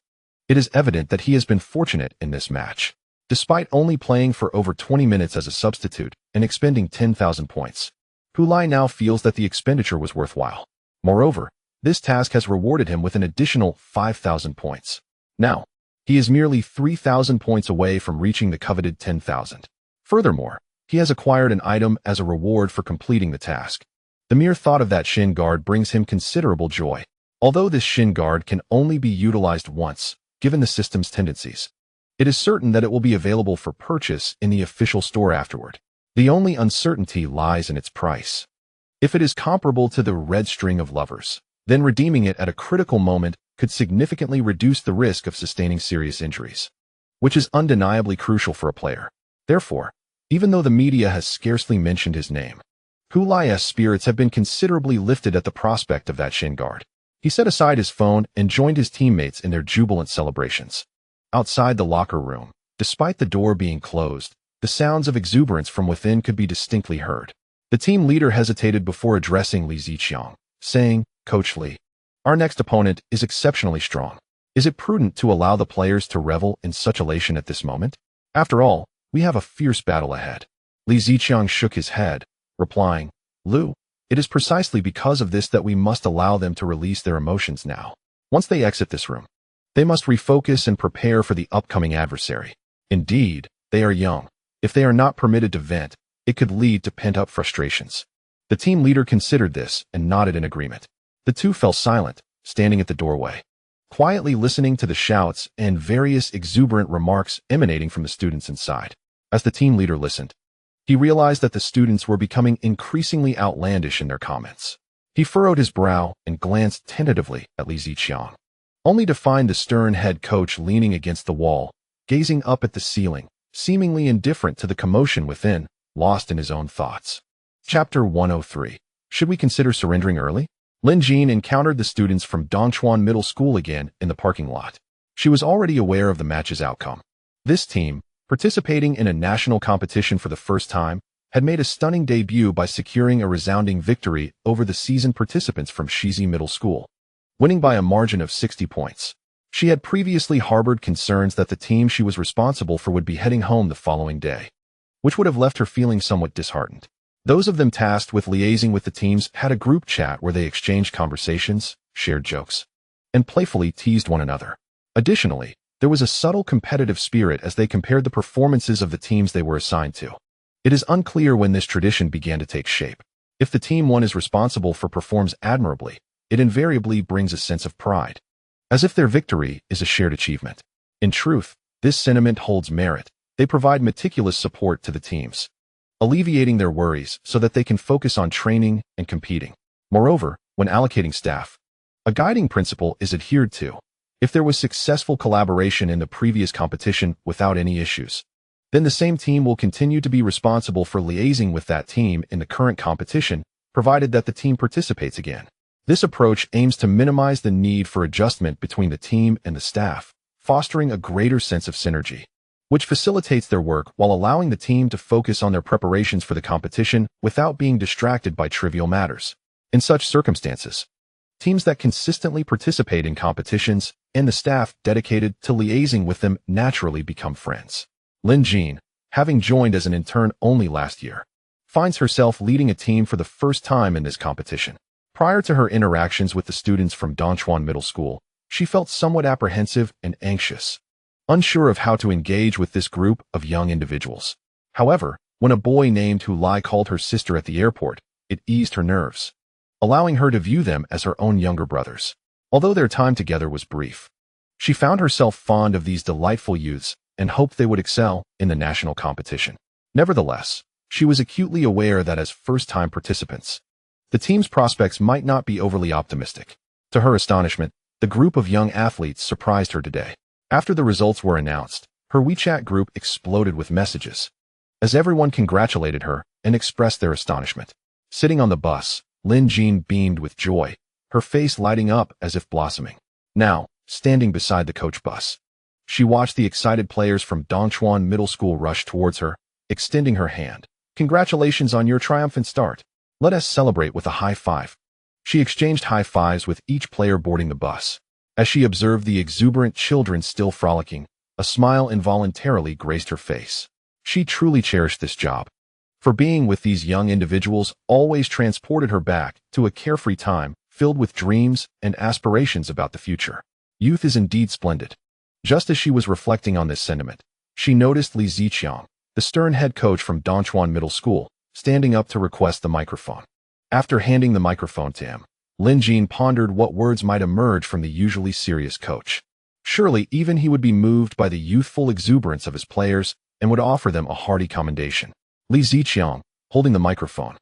it is evident that he has been fortunate in this match. Despite only playing for over 20 minutes as a substitute and expending 10,000 points, Hu Lai now feels that the expenditure was worthwhile. Moreover, this task has rewarded him with an additional 5,000 points. Now, he is merely 3,000 points away from reaching the coveted 10,000. Furthermore, he has acquired an item as a reward for completing the task. The mere thought of that shin guard brings him considerable joy. Although this shin guard can only be utilized once, given the system's tendencies, it is certain that it will be available for purchase in the official store afterward. The only uncertainty lies in its price. If it is comparable to the red string of lovers, then redeeming it at a critical moment could significantly reduce the risk of sustaining serious injuries, which is undeniably crucial for a player. Therefore, even though the media has scarcely mentioned his name, Hu Lai's spirits have been considerably lifted at the prospect of that shin guard. He set aside his phone and joined his teammates in their jubilant celebrations. Outside the locker room, despite the door being closed, the sounds of exuberance from within could be distinctly heard. The team leader hesitated before addressing Li Ziqiang, saying, "Coach Li, our next opponent is exceptionally strong. Is it prudent to allow the players to revel in such elation at this moment? After all, we have a fierce battle ahead." Li Ziqiang shook his head, replying, "Lu, it is precisely because of this that we must allow them to release their emotions now. Once they exit this room, they must refocus and prepare for the upcoming adversary. Indeed, they are young. If they are not permitted to vent, it could lead to pent-up frustrations." The team leader considered this and nodded in agreement. The two fell silent, standing at the doorway, quietly listening to the shouts and various exuberant remarks emanating from the students inside. As the team leader listened, he realized that the students were becoming increasingly outlandish in their comments. He furrowed his brow and glanced tentatively at Li Ziqiang, only to find the stern head coach leaning against the wall, gazing up at the ceiling, seemingly indifferent to the commotion within, lost in his own thoughts. Chapter 103. Should we consider surrendering early? Lin Jin encountered the students from Dongchuan Middle School again in the parking lot. She was already aware of the match's outcome. This team, participating in a national competition for the first time, had made a stunning debut by securing a resounding victory over the seasoned participants from Shizi Middle School, winning by a margin of 60 points. She had previously harbored concerns that the team she was responsible for would be heading home the following day, which would have left her feeling somewhat disheartened. Those of them tasked with liaising with the teams had a group chat where they exchanged conversations, shared jokes, and playfully teased one another. Additionally, there was a subtle competitive spirit as they compared the performances of the teams they were assigned to. It is unclear when this tradition began to take shape. If the team one is responsible for performs admirably, it invariably brings a sense of pride, as if their victory is a shared achievement. In truth, this sentiment holds merit. They provide meticulous support to the teams, alleviating their worries so that they can focus on training and competing. Moreover, when allocating staff, a guiding principle is adhered to. If there was successful collaboration in the previous competition without any issues, then the same team will continue to be responsible for liaising with that team in the current competition, provided that the team participates again. This approach aims to minimize the need for adjustment between the team and the staff, fostering a greater sense of synergy, which facilitates their work while allowing the team to focus on their preparations for the competition without being distracted by trivial matters. In such circumstances, teams that consistently participate in competitions and the staff dedicated to liaising with them naturally become friends. Lin Jin, having joined as an intern only last year, finds herself leading a team for the first time in this competition. Prior to her interactions with the students from Dongchuan Middle School, she felt somewhat apprehensive and anxious, unsure of how to engage with this group of young individuals. However, When a boy named Hulai called her sister at the airport, it eased her nerves, allowing her to view them as her own younger brothers. Although their time together was brief, she found herself fond of these delightful youths and hoped they would excel in the national competition. Nevertheless, she was acutely aware that as first-time participants, the team's prospects might not be overly optimistic. To her astonishment, the group of young athletes surprised her today. After the results were announced, her WeChat group exploded with messages, as everyone congratulated her and expressed their astonishment. Sitting on the bus, Lin Jean beamed with joy, her face lighting up as if blossoming. Now, standing beside the coach bus, she watched the excited players from Dongchuan Middle School rush towards her, extending her hand. Congratulations on your triumphant start. Let us celebrate with a high five. She exchanged high fives with each player boarding the bus. As she observed the exuberant children still frolicking, a smile involuntarily graced her face. She truly cherished this job, for being with these young individuals always transported her back to a carefree time filled with dreams and aspirations about the future. Youth is indeed splendid. Just as she was reflecting on this sentiment, she noticed Li Ziqiang, the stern head coach from Dongchuan Middle School, standing up to request the microphone. After handing the microphone to him, Lin Jean pondered what words might emerge from the usually serious coach. Surely even he would be moved by the youthful exuberance of his players and would offer them a hearty commendation. Li Ziqiang, holding the microphone,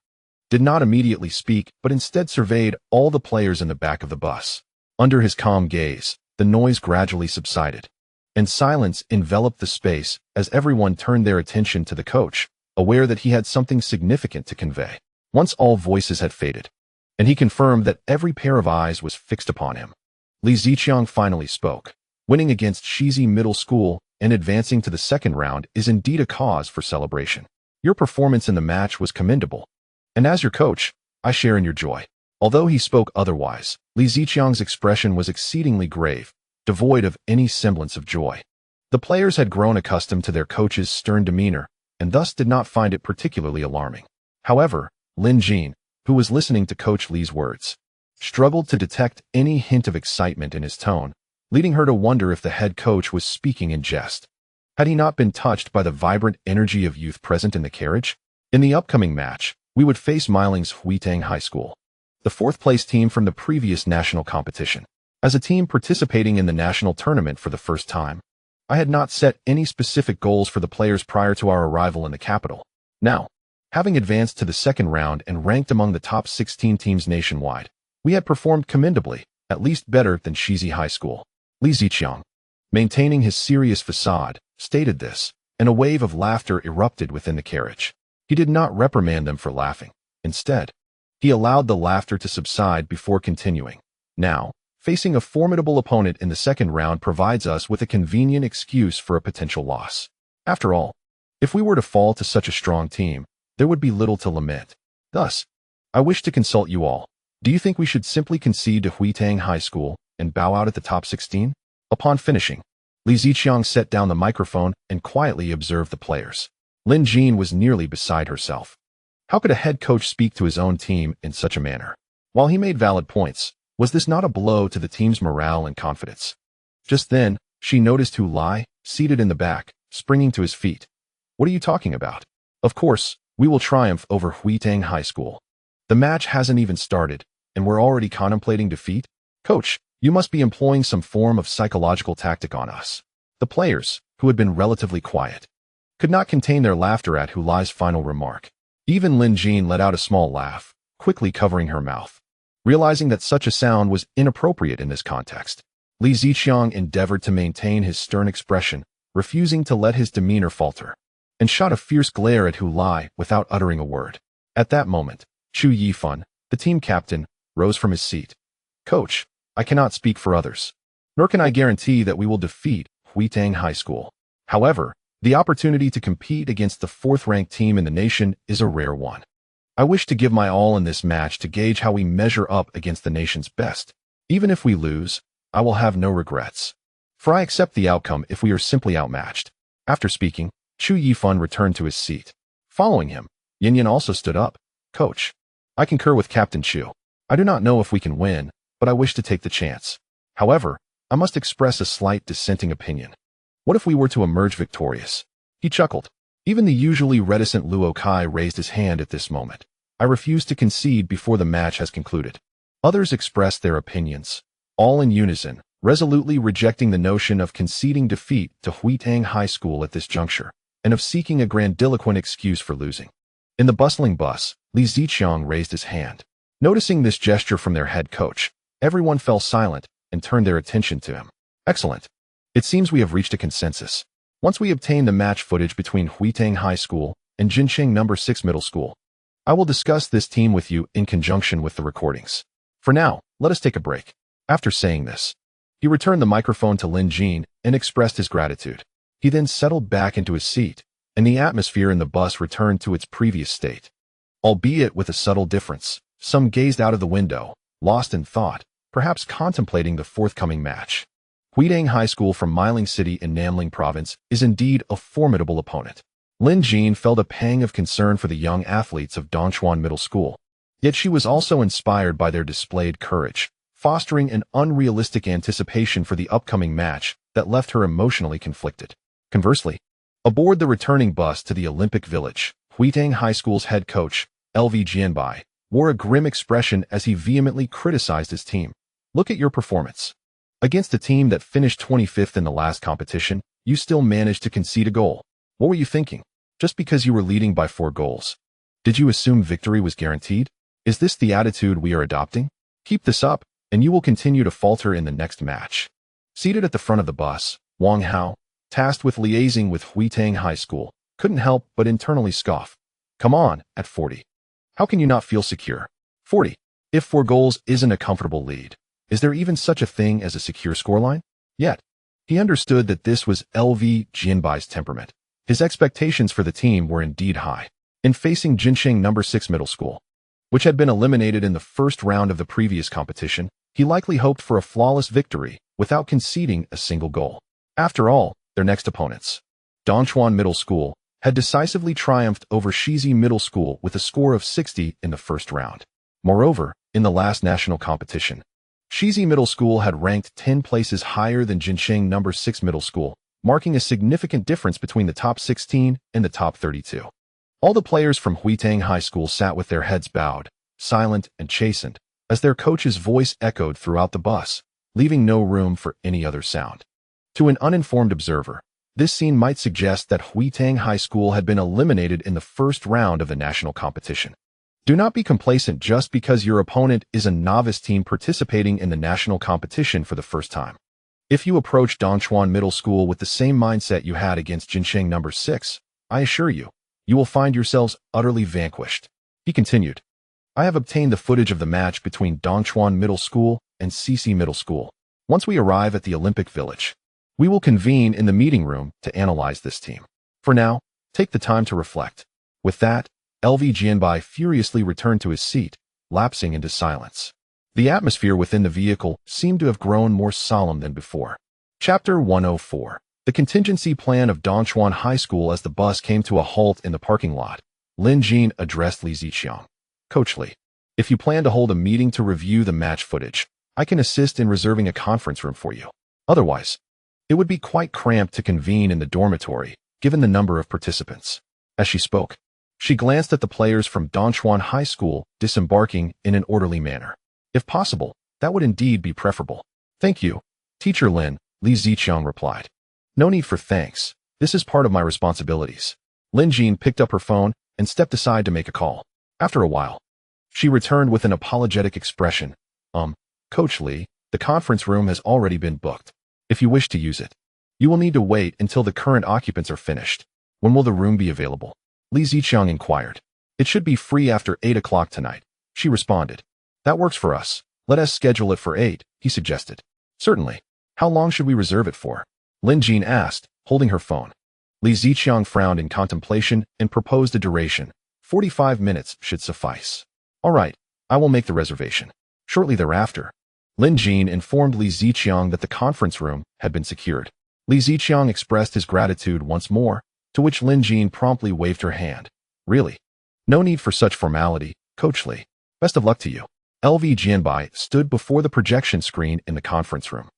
did not immediately speak but instead surveyed all the players in the back of the bus. Under his calm gaze, the noise gradually subsided, and silence enveloped the space as everyone turned their attention to the coach, aware that he had something significant to convey. Once all voices had faded, and he confirmed that every pair of eyes was fixed upon him, Li Ziqiang finally spoke. Winning against Shizi Middle School and advancing to the second round is indeed a cause for celebration. Your performance in the match was commendable, and as your coach, I share in your joy. Although he spoke otherwise, Li Ziqiang's expression was exceedingly grave, devoid of any semblance of joy. The players had grown accustomed to their coach's stern demeanor, and thus did not find it particularly alarming. However, Lin Jean, who was listening to Coach Li's words, struggled to detect any hint of excitement in his tone, leading her to wonder if the head coach was speaking in jest. Had he not been touched by the vibrant energy of youth present in the carriage? In the upcoming match, we would face Meiling's Huitang High School, the fourth-place team from the previous national competition. As a team participating in the national tournament for the first time, I had not set any specific goals for the players prior to our arrival in the capital. Now, having advanced to the second round and ranked among the top 16 teams nationwide, we had performed commendably, at least better than Shizi High School. Li Ziqiang, maintaining his serious facade, stated this, and a wave of laughter erupted within the carriage. He did not reprimand them for laughing. Instead, he allowed the laughter to subside before continuing. Now, facing a formidable opponent in the second round provides us with a convenient excuse for a potential loss. After all, if we were to fall to such a strong team, there would be little to lament. Thus, I wish to consult you all. Do you think we should simply concede to Huitang High School and bow out at the top 16? Upon finishing, Li Ziqiang set down the microphone and quietly observed the players. Lin Jean was nearly beside herself. How could a head coach speak to his own team in such a manner? While he made valid points, was this not a blow to the team's morale and confidence? Just then, she noticed Hulai, seated in the back, springing to his feet. What are you talking about? Of course, we will triumph over Huitang High School. The match hasn't even started, and we're already contemplating defeat? Coach, you must be employing some form of psychological tactic on us. The players, who had been relatively quiet, could not contain their laughter at Hulai's final remark. Even Lin Jean let out a small laugh, quickly covering her mouth. Realizing that such a sound was inappropriate in this context, Li Ziqiang endeavored to maintain his stern expression, refusing to let his demeanor falter, and shot a fierce glare at Hulai without uttering a word. At that moment, Chu Yifan, the team captain, rose from his seat. Coach, I cannot speak for others, nor can I guarantee that we will defeat Huitang High School. However, the opportunity to compete against the fourth-ranked team in the nation is a rare one. I wish to give my all in this match to gauge how we measure up against the nation's best. Even if we lose, I will have no regrets, for I accept the outcome if we are simply outmatched. After speaking, Chu Yifan returned to his seat. Following him, Yin also stood up. Coach, I concur with Captain Chu. I do not know if we can win, but I wish to take the chance. However, I must express a slight dissenting opinion. What if we were to emerge victorious? He chuckled. Even the usually reticent Luo Kai raised his hand at this moment. I refuse to concede before the match has concluded. Others expressed their opinions, all in unison, resolutely rejecting the notion of conceding defeat to Huitang High School at this juncture, and of seeking a grandiloquent excuse for losing. In the bustling bus, Li Ziqiang raised his hand. Noticing this gesture from their head coach, everyone fell silent and turned their attention to him. Excellent. It seems we have reached a consensus. Once we obtain the match footage between Huitang High School and Jincheng No. 6 Middle School, I will discuss this team with you in conjunction with the recordings. For now, let us take a break. After saying this, he returned the microphone to Lin Jin and expressed his gratitude. He then settled back into his seat, and the atmosphere in the bus returned to its previous state. Albeit with a subtle difference, some gazed out of the window, lost in thought, perhaps contemplating the forthcoming match. Huitang High School from Miling City in Namling Province is indeed a formidable opponent. Lin Jin felt a pang of concern for the young athletes of Dongchuan Middle School. Yet she was also inspired by their displayed courage, fostering an unrealistic anticipation for the upcoming match that left her emotionally conflicted. Conversely, aboard the returning bus to the Olympic Village, Huitang High School's head coach, LV Jianbai, wore a grim expression as he vehemently criticized his team. Look at your performance. Against a team that finished 25th in the last competition, you still managed to concede a goal. What were you thinking? Just because you were leading by 4 goals? Did you assume victory was guaranteed? Is this the attitude we are adopting? Keep this up, and you will continue to falter in the next match. Seated at the front of the bus, Wang Hao, tasked with liaising with Huitang High School, couldn't help but internally scoff. Come on, at 40. How can you not feel secure? 40. If 4 goals isn't a comfortable lead, is there even such a thing as a secure scoreline? Yet, he understood that this was LV Jianbai's temperament. His expectations for the team were indeed high. In facing Jincheng No. 6 Middle School, which had been eliminated in the first round of the previous competition, he likely hoped for a flawless victory without conceding a single goal. After all, their next opponents, Dongchuan Middle School, had decisively triumphed over Shizi Middle School with a score of 60 in the first round. Moreover, in the last national competition, Shizi Middle School had ranked 10 places higher than Jincheng No. 6 Middle School, marking a significant difference between the top 16 and the top 32. All the players from Huitang High School sat with their heads bowed, silent and chastened, as their coach's voice echoed throughout the bus, leaving no room for any other sound. To an uninformed observer, this scene might suggest that Huitang High School had been eliminated in the first round of the national competition. Do not be complacent just because your opponent is a novice team participating in the national competition for the first time. If you approach Dongchuan Middle School with the same mindset you had against Jincheng No. 6, I assure you, you will find yourselves utterly vanquished. He continued. I have obtained the footage of the match between Dongchuan Middle School and Cisi Middle School. Once we arrive at the Olympic Village, we will convene in the meeting room to analyze this team. For now, take the time to reflect. With that, LV Jianbai furiously returned to his seat, lapsing into silence. The atmosphere within the vehicle seemed to have grown more solemn than before. Chapter 104. The contingency plan of Dongchuan High School. As the bus came to a halt in the parking lot, Lin Jin addressed Li Ziqiang. Coach Li, if you plan to hold a meeting to review the match footage, I can assist in reserving a conference room for you. Otherwise, it would be quite cramped to convene in the dormitory, given the number of participants. As she spoke, she glanced at the players from Dongchuan High School disembarking in an orderly manner. If possible, that would indeed be preferable. Thank you, Teacher Lin, Li Ziqiang replied. No need for thanks. This is part of my responsibilities. Lin Jin picked up her phone and stepped aside to make a call. After a while, she returned with an apologetic expression. Coach Li, the conference room has already been booked. If you wish to use it, you will need to wait until the current occupants are finished. When will the room be available? Li Ziqiang inquired. It should be free after 8 o'clock tonight, she responded. That works for us. Let us schedule it for 8, he suggested. Certainly. How long should we reserve it for? Lin Jin asked, holding her phone. Li Ziqiang frowned in contemplation and proposed a duration. 45 minutes should suffice. All right, I will make the reservation. Shortly thereafter, Lin Jin informed Li Ziqiang that the conference room had been secured. Li Ziqiang expressed his gratitude once more, to which Lin Jin promptly waved her hand. Really? No need for such formality, Coach Li. Best of luck to you. LV Jianbai stood before the projection screen in the conference room,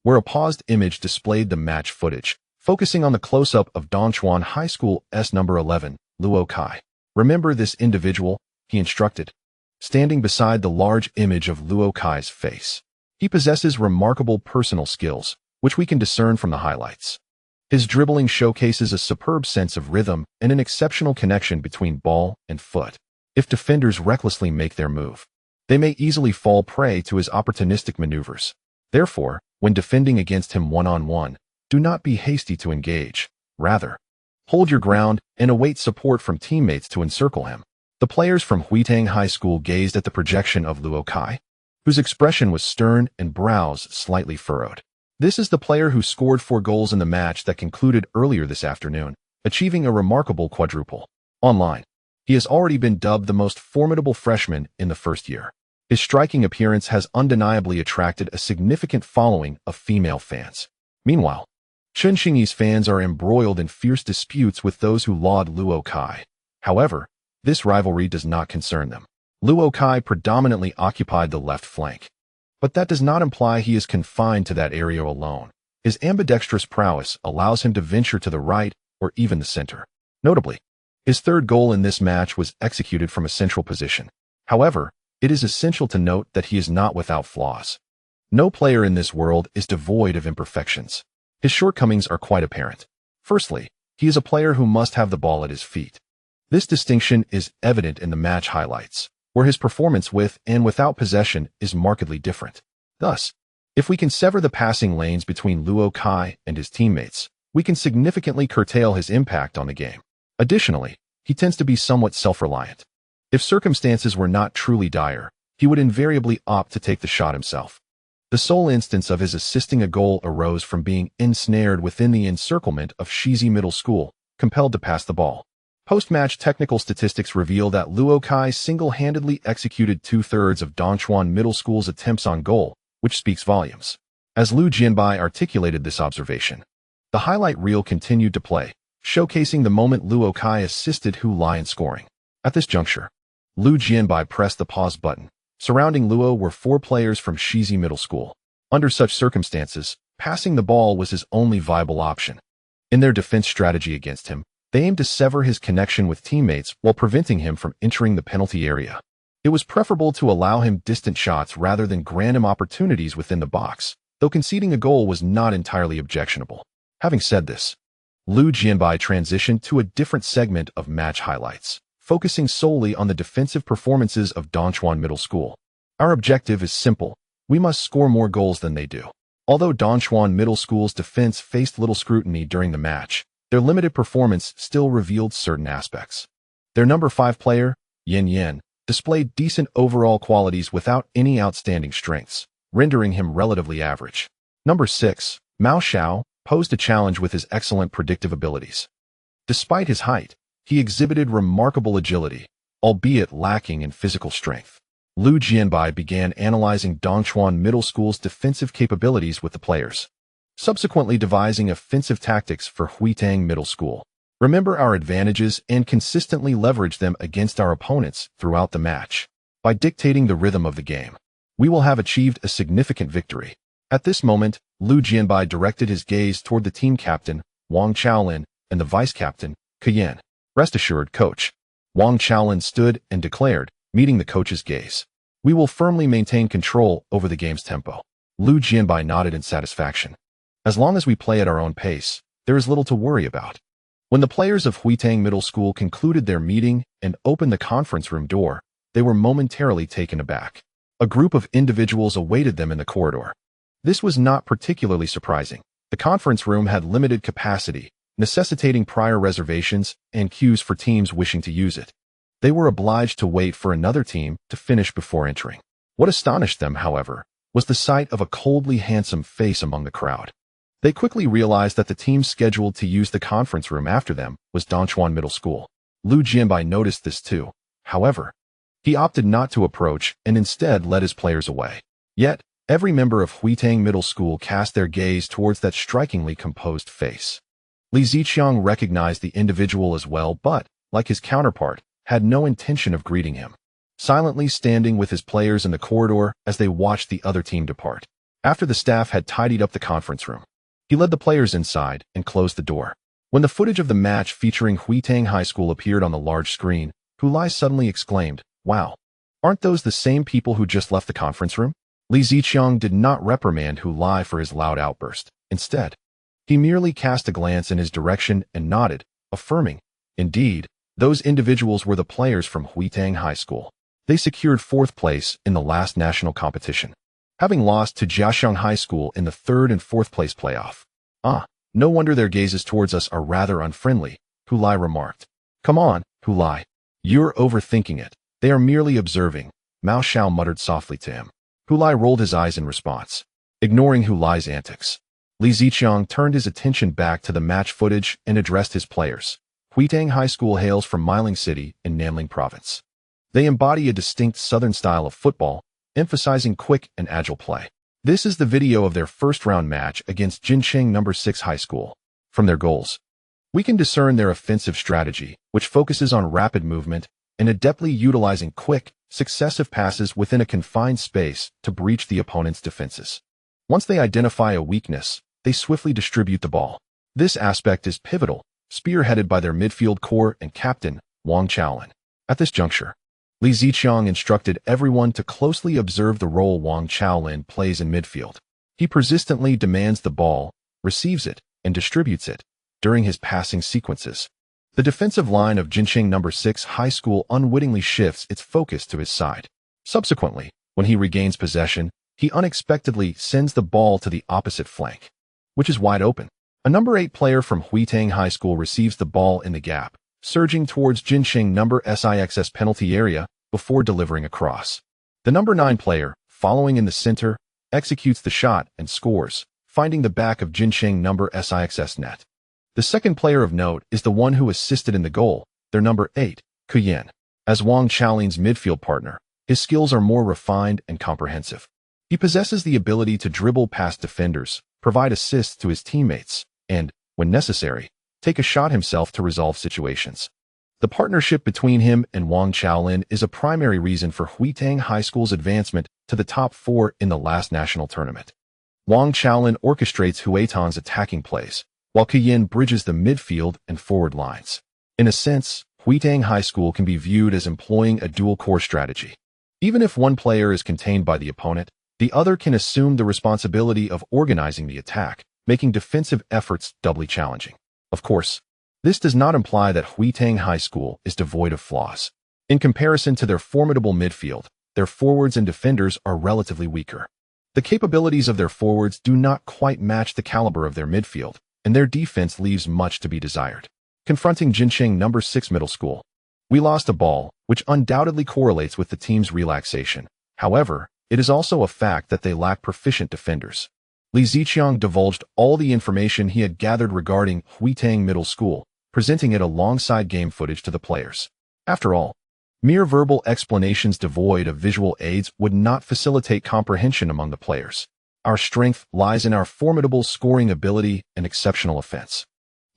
where a paused image displayed the match footage, focusing on the close-up of Dongchuan High School's number 11, Luo Kai. Remember this individual, he instructed, standing beside the large image of Luo Kai's face. He possesses remarkable personal skills, which we can discern from the highlights. His dribbling showcases a superb sense of rhythm and an exceptional connection between ball and foot. If defenders recklessly make their move, they may easily fall prey to his opportunistic maneuvers. Therefore, when defending against him one-on-one, do not be hasty to engage. Rather, hold your ground and await support from teammates to encircle him. The players from Huitang High School gazed at the projection of Luo Kai, whose expression was stern and brows slightly furrowed. This is the player who scored 4 goals in the match that concluded earlier this afternoon, achieving a remarkable quadruple. Online, he has already been dubbed the most formidable freshman in the first year. His striking appearance has undeniably attracted a significant following of female fans. Meanwhile, Chunxingyi's fans are embroiled in fierce disputes with those who laud Luo Kai. However, this rivalry does not concern them. Luo Kai predominantly occupied the left flank, but that does not imply he is confined to that area alone. His ambidextrous prowess allows him to venture to the right or even the center. Notably, his third goal in this match was executed from a central position. However, it is essential to note that he is not without flaws. No player in this world is devoid of imperfections. His shortcomings are quite apparent. Firstly, he is a player who must have the ball at his feet. This distinction is evident in the match highlights, where his performance with and without possession is markedly different. Thus, if we can sever the passing lanes between Luo Kai and his teammates, we can significantly curtail his impact on the game. Additionally, he tends to be somewhat self-reliant. If circumstances were not truly dire, he would invariably opt to take the shot himself. The sole instance of his assisting a goal arose from being ensnared within the encirclement of Shizi Middle School, compelled to pass the ball. Post-match technical statistics reveal that Luo Kai single-handedly executed 2/3 of Dongchuan Middle School's attempts on goal, which speaks volumes. As Lu Jianbai articulated this observation, the highlight reel continued to play, showcasing the moment Luo Kai assisted Hu Lai in scoring. At this juncture, Lu Jianbai pressed the pause button. Surrounding Luo were 4 players from Shizi Middle School. Under such circumstances, passing the ball was his only viable option. In their defense strategy against him, they aimed to sever his connection with teammates while preventing him from entering the penalty area. It was preferable to allow him distant shots rather than grant him opportunities within the box, though conceding a goal was not entirely objectionable. Having said this, Lu Jianbai transitioned to a different segment of match highlights, focusing solely on the defensive performances of Dongchuan Middle School. Our objective is simple. We must score more goals than they do. Although Dongchuan Middle School's defense faced little scrutiny during the match, their limited performance still revealed certain aspects. Their number 5 player, Yin Yin, displayed decent overall qualities without any outstanding strengths, rendering him relatively average. Number 6, Mao Xiao, posed a challenge with his excellent predictive abilities. Despite his height, he exhibited remarkable agility, albeit lacking in physical strength. Lu Jianbai began analyzing Dongchuan Middle School's defensive capabilities with the players, subsequently devising offensive tactics for Huitang Middle School. Remember our advantages and consistently leverage them against our opponents throughout the match. By dictating the rhythm of the game, we will have achieved a significant victory. At this moment, Lu Jianbai directed his gaze toward the team captain, Wang Chaolin, and the vice-captain, Kayan. Rest assured, coach. Wang Chaolin stood and declared, meeting the coach's gaze. We will firmly maintain control over the game's tempo. Lu Jianbai nodded in satisfaction. As long as we play at our own pace, there is little to worry about. When the players of Huitang Middle School concluded their meeting and opened the conference room door, they were momentarily taken aback. A group of individuals awaited them in the corridor. This was not particularly surprising. The conference room had limited capacity, necessitating prior reservations and queues for teams wishing to use it. They were obliged to wait for another team to finish before entering. What astonished them, however, was the sight of a coldly handsome face among the crowd. They quickly realized that the team scheduled to use the conference room after them was Dongchuan Middle School. Lu Jianbai noticed this too. However, he opted not to approach and instead led his players away. Yet, every member of Huitang Middle School cast their gaze towards that strikingly composed face. Li Ziqiang recognized the individual as well, but, like his counterpart, had no intention of greeting him, silently standing with his players in the corridor as they watched the other team depart. After the staff had tidied up the conference room, He led the players inside and closed the door. When the footage of the match featuring Huitang High School appeared on the large screen, Hu Lai suddenly exclaimed, "Wow, aren't those the same people who just left the conference room?" Li Ziqiang did not reprimand Hu Lai for his loud outburst. Instead, he merely cast a glance in his direction and nodded, affirming, "Indeed, those individuals were the players from Huitang High School. They secured 4th place in the last national competition, having lost to Jiaxiang High School in the 3rd and 4th place playoff. Ah, no wonder their gazes towards us are rather unfriendly," Hu Lai remarked. "Come on, Hu Lai. You're overthinking it. They are merely observing," Mao Xiao muttered softly to him. Hu Lai rolled his eyes in response. Ignoring Hu Lai's antics, Li Ziqiang turned his attention back to the match footage and addressed his players. Huitang High School hails from Miling City in Nanling Province. They embody a distinct southern style of football, emphasizing quick and agile play. This is the video of their first-round match against Jincheng No. 6 High School. From their goals, we can discern their offensive strategy, which focuses on rapid movement and adeptly utilizing quick, successive passes within a confined space to breach the opponent's defenses. Once they identify a weakness, they swiftly distribute the ball. This aspect is pivotal, spearheaded by their midfield core and captain, Wang Chaolin. At this juncture, Li Ziqiang instructed everyone to closely observe the role Wang Chaolin plays in midfield. He persistently demands the ball, receives it, and distributes it during his passing sequences. The defensive line of Jincheng No. 6 High School unwittingly shifts its focus to his side. Subsequently, when he regains possession, he unexpectedly sends the ball to the opposite flank, which is wide open. A No. 8 player from Huitang High School receives the ball in the gap, surging towards Jincheng No. 6's penalty area before delivering a cross. The No. 9 player, following in the center, executes the shot and scores, finding the back of Jincheng No. 6's net. The second player of note is the one who assisted in the goal, their No. 8, Kuyan. As Wang Chaolin's midfield partner, his skills are more refined and comprehensive. He possesses the ability to dribble past defenders, provide assists to his teammates, and, when necessary, take a shot himself to resolve situations. The partnership between him and Wang Chaolin is a primary reason for Huitang High School's advancement to the top 4 in the last national tournament. Wang Chaolin orchestrates Huitan's attacking plays, while Kuyan bridges the midfield and forward lines. In a sense, Huitang High School can be viewed as employing a dual-core strategy. Even if one player is contained by the opponent, the other can assume the responsibility of organizing the attack, making defensive efforts doubly challenging. Of course, this does not imply that Huitang High School is devoid of flaws. In comparison to their formidable midfield, their forwards and defenders are relatively weaker. The capabilities of their forwards do not quite match the caliber of their midfield, and their defense leaves much to be desired. Confronting Jincheng No. 6 Middle School, we lost a ball, which undoubtedly correlates with the team's relaxation. However, it is also a fact that they lack proficient defenders. Li Ziqiang divulged all the information he had gathered regarding Huitang Middle School, presenting it alongside game footage to the players. After all, mere verbal explanations devoid of visual aids would not facilitate comprehension among the players. Our strength lies in our formidable scoring ability and exceptional offense.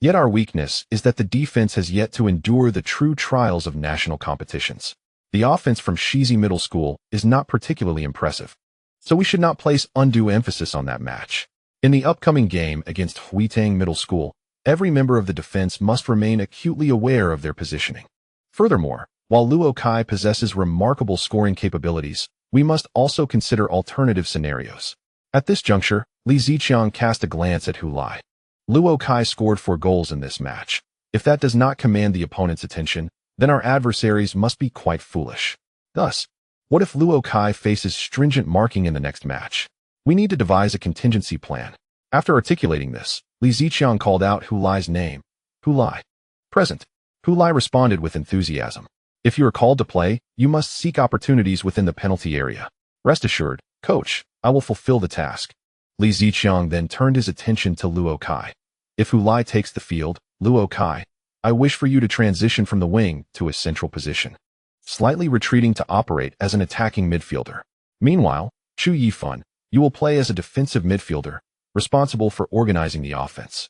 Yet our weakness is that the defense has yet to endure the true trials of national competitions. The offense from Shizi Middle School is not particularly impressive, so we should not place undue emphasis on that match. In the upcoming game against Huitang Middle School, every member of the defense must remain acutely aware of their positioning. Furthermore, while Luo Kai possesses remarkable scoring capabilities, we must also consider alternative scenarios. At this juncture, Li Ziqiang cast a glance at Hu Lai. Luo Kai scored 4 goals in this match. If that does not command the opponent's attention, then our adversaries must be quite foolish. Thus, what if Luo Kai faces stringent marking in the next match? We need to devise a contingency plan. After articulating this, Li Ziqiang called out Hu Lai's name. "Hu Lai." "Present." Hu Lai responded with enthusiasm. "If you are called to play, you must seek opportunities within the penalty area. Rest assured, coach, I will fulfill the task." Li Ziqiang then turned his attention to Luo Kai. "If Hu Lai takes the field, Luo Kai, I wish for you to transition from the wing to a central position, slightly retreating to operate as an attacking midfielder. Meanwhile, Chu Yifan, you will play as a defensive midfielder, responsible for organizing the offense,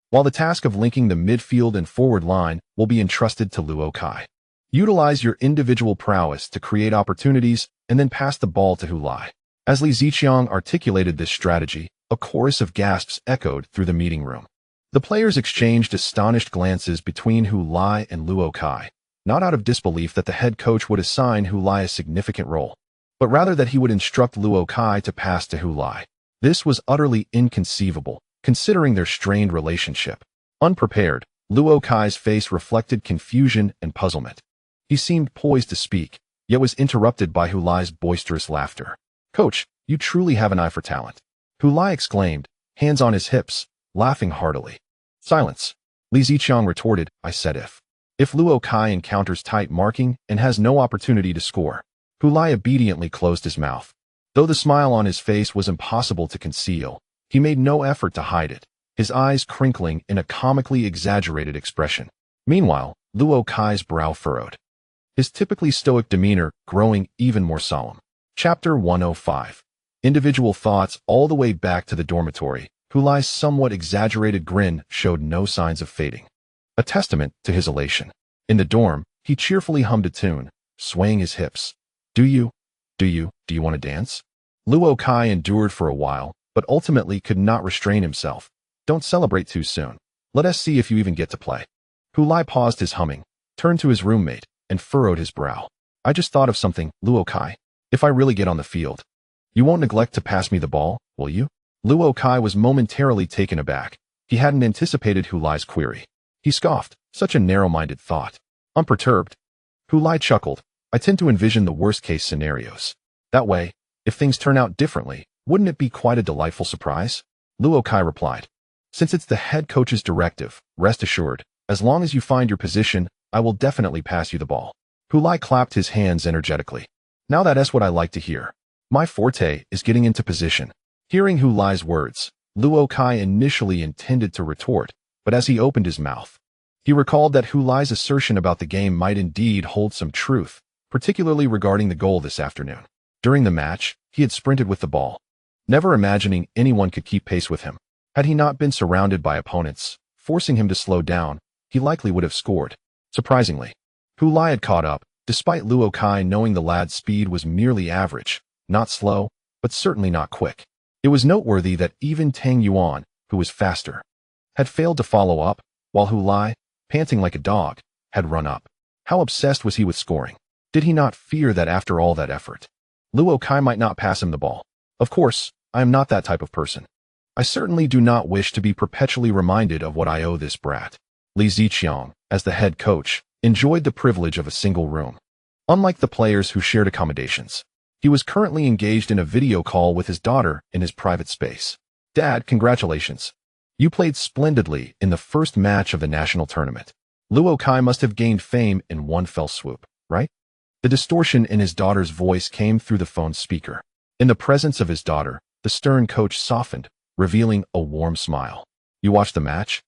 while the task of linking the midfield and forward line will be entrusted to Luo Kai. Utilize your individual prowess to create opportunities and then pass the ball to Hu Lai." As Li Ziqiang articulated this strategy, A chorus of gasps echoed through the meeting room. The players exchanged astonished glances between Hu Lai and Luo Kai, not out of disbelief that the head coach would assign Hu Lai a significant role, but rather that he would instruct Luo Kai to pass to Hu Lai. This was utterly inconceivable, considering their strained relationship. Unprepared, Luo Kai's face reflected confusion and puzzlement. He seemed poised to speak, yet was interrupted by Hu Lai's boisterous laughter. "Coach, you truly have an eye for talent," Hu Lai exclaimed, hands on his hips, laughing heartily. "Silence," Li Ziqiang retorted. "I said if Luo Kai encounters tight marking and has no opportunity to score." Hu Lai obediently closed his mouth. Though the smile on his face was impossible to conceal, he made no effort to hide it, his eyes crinkling in a comically exaggerated expression. Meanwhile, Luo Kai's brow furrowed, his typically stoic demeanor growing even more solemn. Chapter 105. Individual thoughts. All the way back to the dormitory, Hu Lai's somewhat exaggerated grin showed no signs of fading, a testament to his elation. In the dorm, he cheerfully hummed a tune, swaying his hips. Do you want to dance?" Luo Kai endured for a while, but ultimately could not restrain himself. "Don't celebrate too soon. Let us see if you even get to play." Hu Lai paused his humming, turned to his roommate, and furrowed his brow. "I just thought of something, Luo Kai. If I really get on the field, you won't neglect to pass me the ball, will you?" Luo Kai was momentarily taken aback. He hadn't anticipated Hu Lai's query. He scoffed, such a narrow-minded thought. Unperturbed, Hu Lai chuckled. "I tend to envision the worst-case scenarios. That way, if things turn out differently, wouldn't it be quite a delightful surprise?" Luo Kai replied. "Since it's the head coach's directive, rest assured, as long as you find your position, I will definitely pass you the ball." Hu Lai clapped his hands energetically. "Now that's what I like to hear. My forte is getting into position." Hearing Hu Lai's words, Luo Kai initially intended to retort, but as he opened his mouth, he recalled that Hu Lai's assertion about the game might indeed hold some truth, particularly regarding the goal this afternoon. During the match, he had sprinted with the ball, never imagining anyone could keep pace with him. Had he not been surrounded by opponents, forcing him to slow down, he likely would have scored. Surprisingly, Hu Lai had caught up, despite Luo Kai knowing the lad's speed was merely average, not slow, but certainly not quick. It was noteworthy that even Tang Yuan, who was faster, had failed to follow up, while Hu Lai, panting like a dog, had run up. How obsessed was he with scoring? Did he not fear that after all that effort, Luo Kai might not pass him the ball? Of course, I am not that type of person. I certainly do not wish to be perpetually reminded of what I owe this brat. Li Ziqiang, as the head coach, enjoyed the privilege of a single room. Unlike the players who shared accommodations, he was currently engaged in a video call with his daughter in his private space. "Dad, congratulations. You played splendidly in the first match of the national tournament. Luo Kai must have gained fame in one fell swoop, right?" The distortion in his daughter's voice came through the phone's speaker. In the presence of his daughter, the stern coach softened, revealing a warm smile. "You watched the match?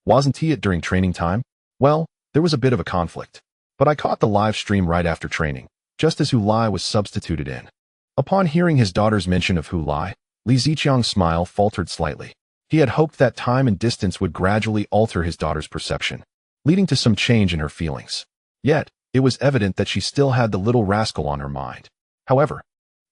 Wasn't he it during training time?" "Well, there was a bit of a conflict, but I caught the live stream right after training, just as Hu Lai was substituted in." Upon hearing his daughter's mention of Hu Lai, Li Ziqiang's smile faltered slightly. He had hoped that time and distance would gradually alter his daughter's perception, leading to some change in her feelings. Yet, it was evident that she still had the little rascal on her mind. However,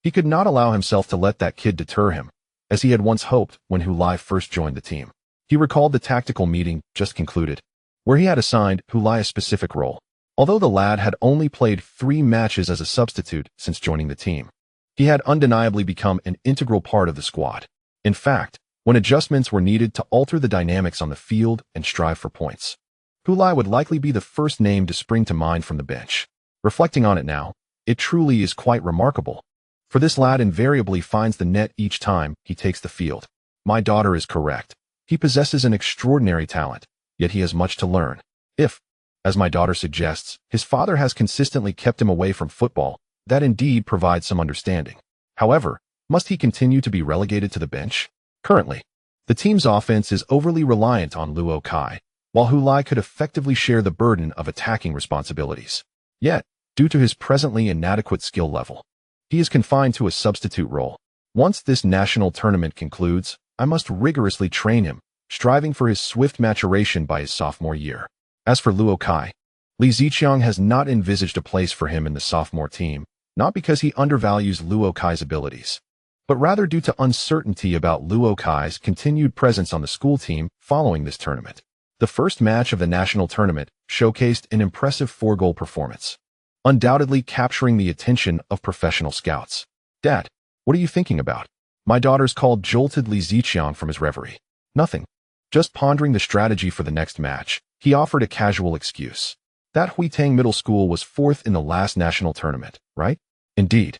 he could not allow himself to let that kid deter him, as he had once hoped when Hu Lai first joined the team. He recalled the tactical meeting just concluded, where he had assigned Hu Lai a specific role. Although the lad had only played 3 matches as a substitute since joining the team, he had undeniably become an integral part of the squad. In fact, when adjustments were needed to alter the dynamics on the field and strive for points, Hu Lai would likely be the first name to spring to mind from the bench. Reflecting on it now, it truly is quite remarkable, for this lad invariably finds the net each time he takes the field. My daughter is correct. He possesses an extraordinary talent, yet he has much to learn. If, as my daughter suggests, his father has consistently kept him away from football, that indeed provides some understanding. However, must he continue to be relegated to the bench? Currently, the team's offense is overly reliant on Luo Kai, while Hu Lai could effectively share the burden of attacking responsibilities. Yet, due to his presently inadequate skill level, he is confined to a substitute role. Once this national tournament concludes, I must rigorously train him, striving for his swift maturation by his sophomore year. As for Luo Kai, Li Ziqiang has not envisaged a place for him in the sophomore team, not because he undervalues Luo Kai's abilities, but rather due to uncertainty about Luo Kai's continued presence on the school team following this tournament. The first match of the national tournament showcased an impressive 4-goal performance, undoubtedly capturing the attention of professional scouts. "Dad, what are you thinking about?" My daughter's called jolted Li Ziqiang from his reverie. "Nothing. Just pondering the strategy for the next match," he offered a casual excuse. "That Huitang Middle School was 4th in the last national tournament, right?" "Indeed.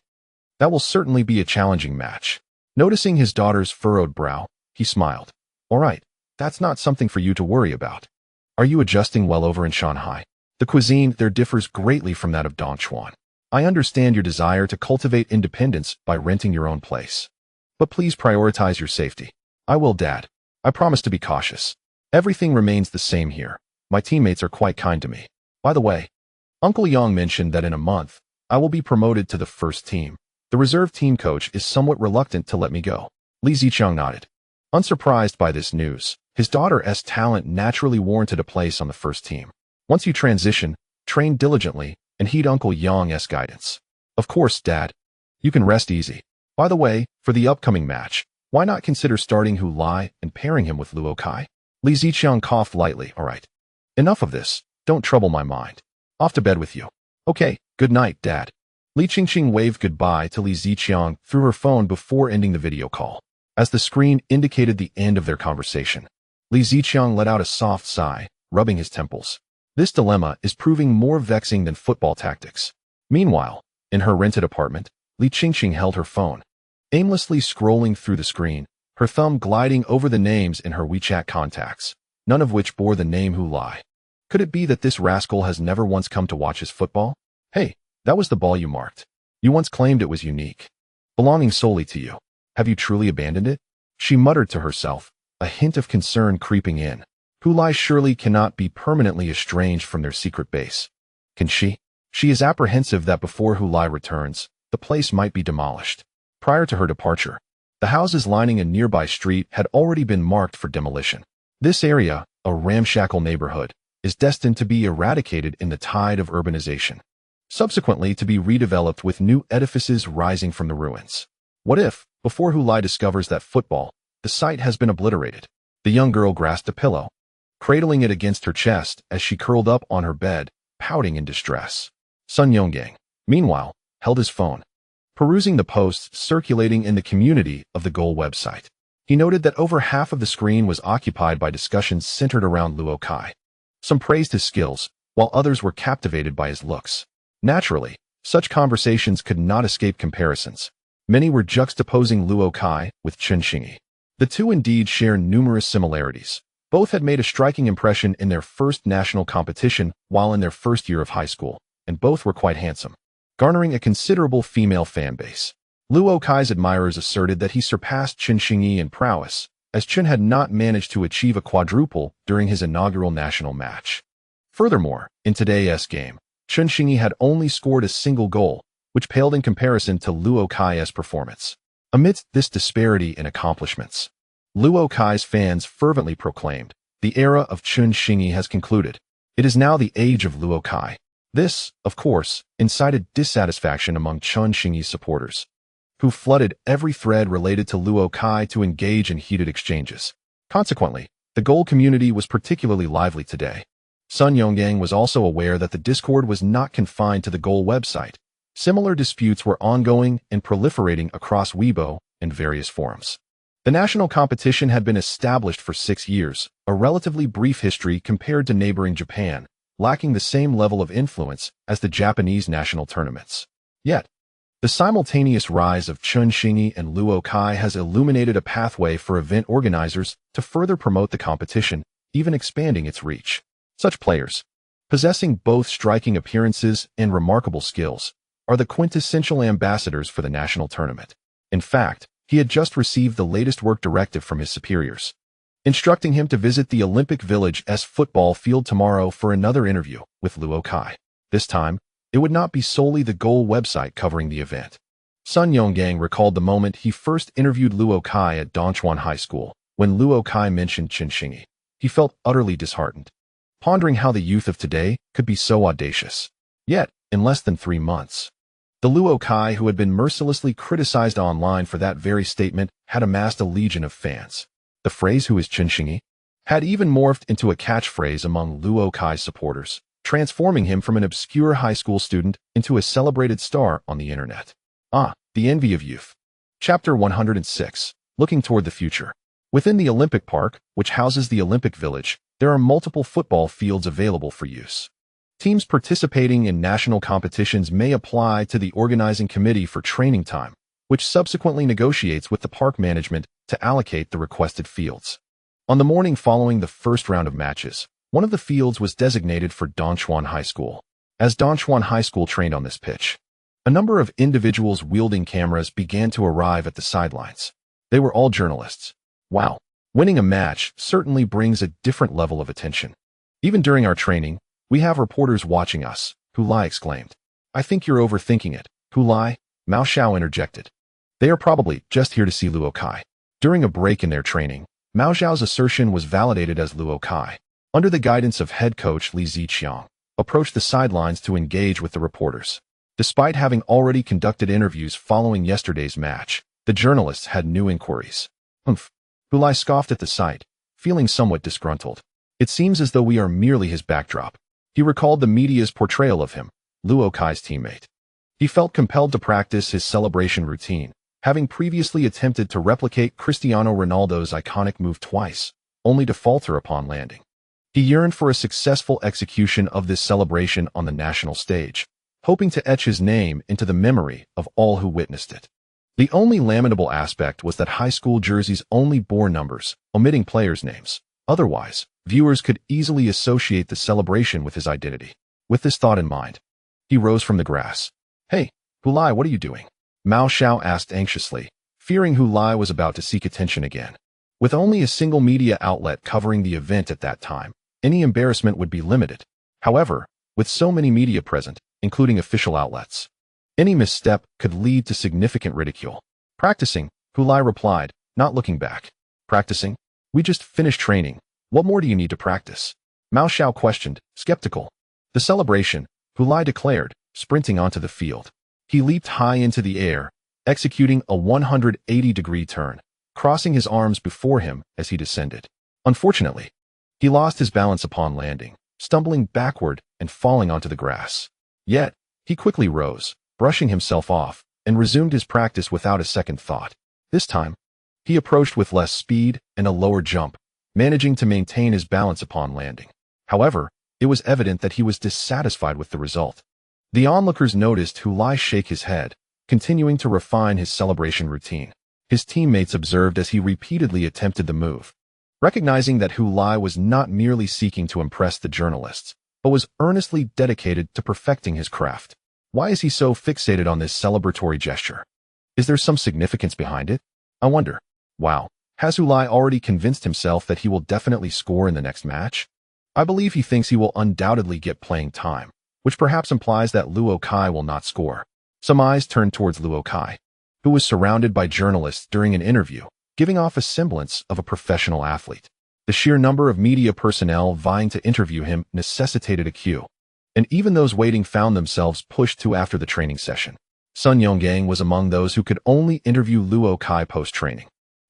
That will certainly be a challenging match." Noticing his daughter's furrowed brow, he smiled. "All right, that's not something for you to worry about. Are you adjusting well over in Shanghai? The cuisine there differs greatly from that of Dongchuan. I understand your desire to cultivate independence by renting your own place. But please prioritize your safety." "I will, Dad. I promise to be cautious. Everything remains the same here. My teammates are quite kind to me. By the way, Uncle Yang mentioned that in a month, I will be promoted to the first team. The reserve team coach is somewhat reluctant to let me go." Li Ziqiang nodded. Unsurprised by this news, his daughter's talent naturally warranted a place on the first team. "Once you transition, train diligently and heed Uncle Yang's guidance." "Of course, Dad. You can rest easy. By the way, for the upcoming match, why not consider starting Hu Lai and pairing him with Luo Kai?" Li Ziqiang coughed lightly. "All right. Enough of this. Don't trouble my mind. Off to bed with you." "Okay, good night, Dad." Li Qingqing waved goodbye to Li Ziqiang through her phone before ending the video call. As the screen indicated the end of their conversation, Li Ziqiang let out a soft sigh, rubbing his temples. This dilemma is proving more vexing than football tactics. Meanwhile, in her rented apartment, Li Qingqing held her phone, aimlessly scrolling through the screen, her thumb gliding over the names in her WeChat contacts, none of which bore the name Hu Lai. Could it be that this rascal has never once come to watch his football? "Hey, that was the ball you marked. You once claimed it was unique, belonging solely to you. Have you truly abandoned it?" She muttered to herself, a hint of concern creeping in. Hu Lai surely cannot be permanently estranged from their secret base. Can she? She is apprehensive that before Hu Lai returns, the place might be demolished. Prior to her departure, the houses lining a nearby street had already been marked for demolition. This area, a ramshackle neighborhood, is destined to be eradicated in the tide of urbanization, subsequently to be redeveloped with new edifices rising from the ruins. What if, before Hu Lai discovers that football, the site has been obliterated? The young girl grasped a pillow, cradling it against her chest as she curled up on her bed, pouting in distress. Sun Yonggang, meanwhile, held his phone, perusing the posts circulating in the community of the Goal website. He noted that over half of the screen was occupied by discussions centered around Luo Kai. Some praised his skills, while others were captivated by his looks. Naturally, such conversations could not escape comparisons. Many were juxtaposing Luo Kai with Chen Xingyi. The two indeed share numerous similarities. Both had made a striking impression in their first national competition while in their first year of high school, and both were quite handsome, garnering a considerable female fan base. Luo Kai's admirers asserted that he surpassed Chen Xingyi in prowess, as Chen had not managed to achieve a quadruple during his inaugural national match. Furthermore, in today's game, Chen Xingyi had only scored a single goal, which paled in comparison to Luo Kai's performance. Amidst this disparity in accomplishments, Luo Kai's fans fervently proclaimed, "The era of Chen Xingyi has concluded. It is now the age of Luo Kai." This, of course, incited dissatisfaction among Chen Xingyi's supporters, who flooded every thread related to Luo Kai to engage in heated exchanges. Consequently, the Goal community was particularly lively today. Sun Yonggang was also aware that the Discord was not confined to the Goal website. Similar disputes were ongoing and proliferating across Weibo and various forums. The national competition had been established for 6 years, a relatively brief history compared to neighboring Japan, lacking the same level of influence as the Japanese national tournaments. Yet, the simultaneous rise of Chen Xingyi and Luo Kai has illuminated a pathway for event organizers to further promote the competition, even expanding its reach. Such players, possessing both striking appearances and remarkable skills, are the quintessential ambassadors for the national tournament. In fact, he had just received the latest work directive from his superiors, instructing him to visit the Olympic Village's football field tomorrow for another interview with Luo Kai. This time, it would not be solely the Goal website covering the event. Sun Yonggang recalled the moment he first interviewed Luo Kai at Dongchuan High School. When Luo Kai mentioned Chen Xingyi, he felt utterly disheartened, pondering how the youth of today could be so audacious. Yet, in less than 3 months, The Luo Kai, who had been mercilessly criticized online for that very statement, had amassed a legion of fans. The phrase "who is Chen Xingyi" had even morphed into a catchphrase among Luo Kai's supporters, transforming him from an obscure high school student into a celebrated star on the internet. The envy of youth. Chapter 106. Looking toward the future. Within the Olympic Park, which houses the Olympic Village, there are multiple football fields available for use. Teams participating in national competitions may apply to the organizing committee for training time, which subsequently negotiates with the park management to allocate the requested fields. On the morning following the first round of matches, one of the fields was designated for Dongchuan High School. As Dongchuan High School trained on this pitch, a number of individuals wielding cameras began to arrive at the sidelines. They were all journalists. Wow, winning a match certainly brings a different level of attention. Even during our training, we have reporters watching us, Hu Lai exclaimed. I think you're overthinking it, Hu Lai, Mao Xiao interjected. They are probably just here to see Luo Kai. During a break in their training, Mao Xiao's assertion was validated as Luo Kai, under the guidance of head coach Li Ziqiang, approached the sidelines to engage with the reporters. Despite having already conducted interviews following yesterday's match, the journalists had new inquiries. Humph. Hu Lai scoffed at the sight, feeling somewhat disgruntled. It seems as though we are merely his backdrop. He recalled the media's portrayal of him, Luo Kai's teammate. He felt compelled to practice his celebration routine, having previously attempted to replicate Cristiano Ronaldo's iconic move twice, only to falter upon landing. He yearned for a successful execution of this celebration on the national stage, hoping to etch his name into the memory of all who witnessed it. The only lamentable aspect was that high school jerseys only bore numbers, omitting players' names. Otherwise, viewers could easily associate the celebration with his identity. With this thought in mind, he rose from the grass. Hey, Hu Lai, what are you doing? Mao Xiao asked anxiously, fearing Hu Lai was about to seek attention again. With only a single media outlet covering the event at that time, any embarrassment would be limited. However, with so many media present, including official outlets, any misstep could lead to significant ridicule. Practicing, Hu Lai replied, not looking back. Practicing? We just finished training. What more do you need to practice? Mao Xiao questioned, skeptical. The celebration, Hu Lai declared, sprinting onto the field. He leaped high into the air, executing a 180-degree turn, crossing his arms before him as he descended. Unfortunately, he lost his balance upon landing, stumbling backward and falling onto the grass. Yet, he quickly rose, brushing himself off, and resumed his practice without a second thought. This time, he approached with less speed and a lower jump, managing to maintain his balance upon landing. However, it was evident that he was dissatisfied with the result. The onlookers noticed Hu Lai shake his head, continuing to refine his celebration routine. His teammates observed as he repeatedly attempted the move. Recognizing that Hu Lai was not merely seeking to impress the journalists, but was earnestly dedicated to perfecting his craft. Why is he so fixated on this celebratory gesture? Is there some significance behind it? I wonder. Wow, has Hu Lai already convinced himself that he will definitely score in the next match? I believe he thinks he will undoubtedly get playing time, which perhaps implies that Luo Kai will not score. Some eyes turned towards Luo Kai, who was surrounded by journalists during an interview, giving off a semblance of a professional athlete. The sheer number of media personnel vying to interview him necessitated a queue, and even those waiting found themselves pushed to after the training session. Sun Yonggang was among those who could only interview Luo Kai post-training.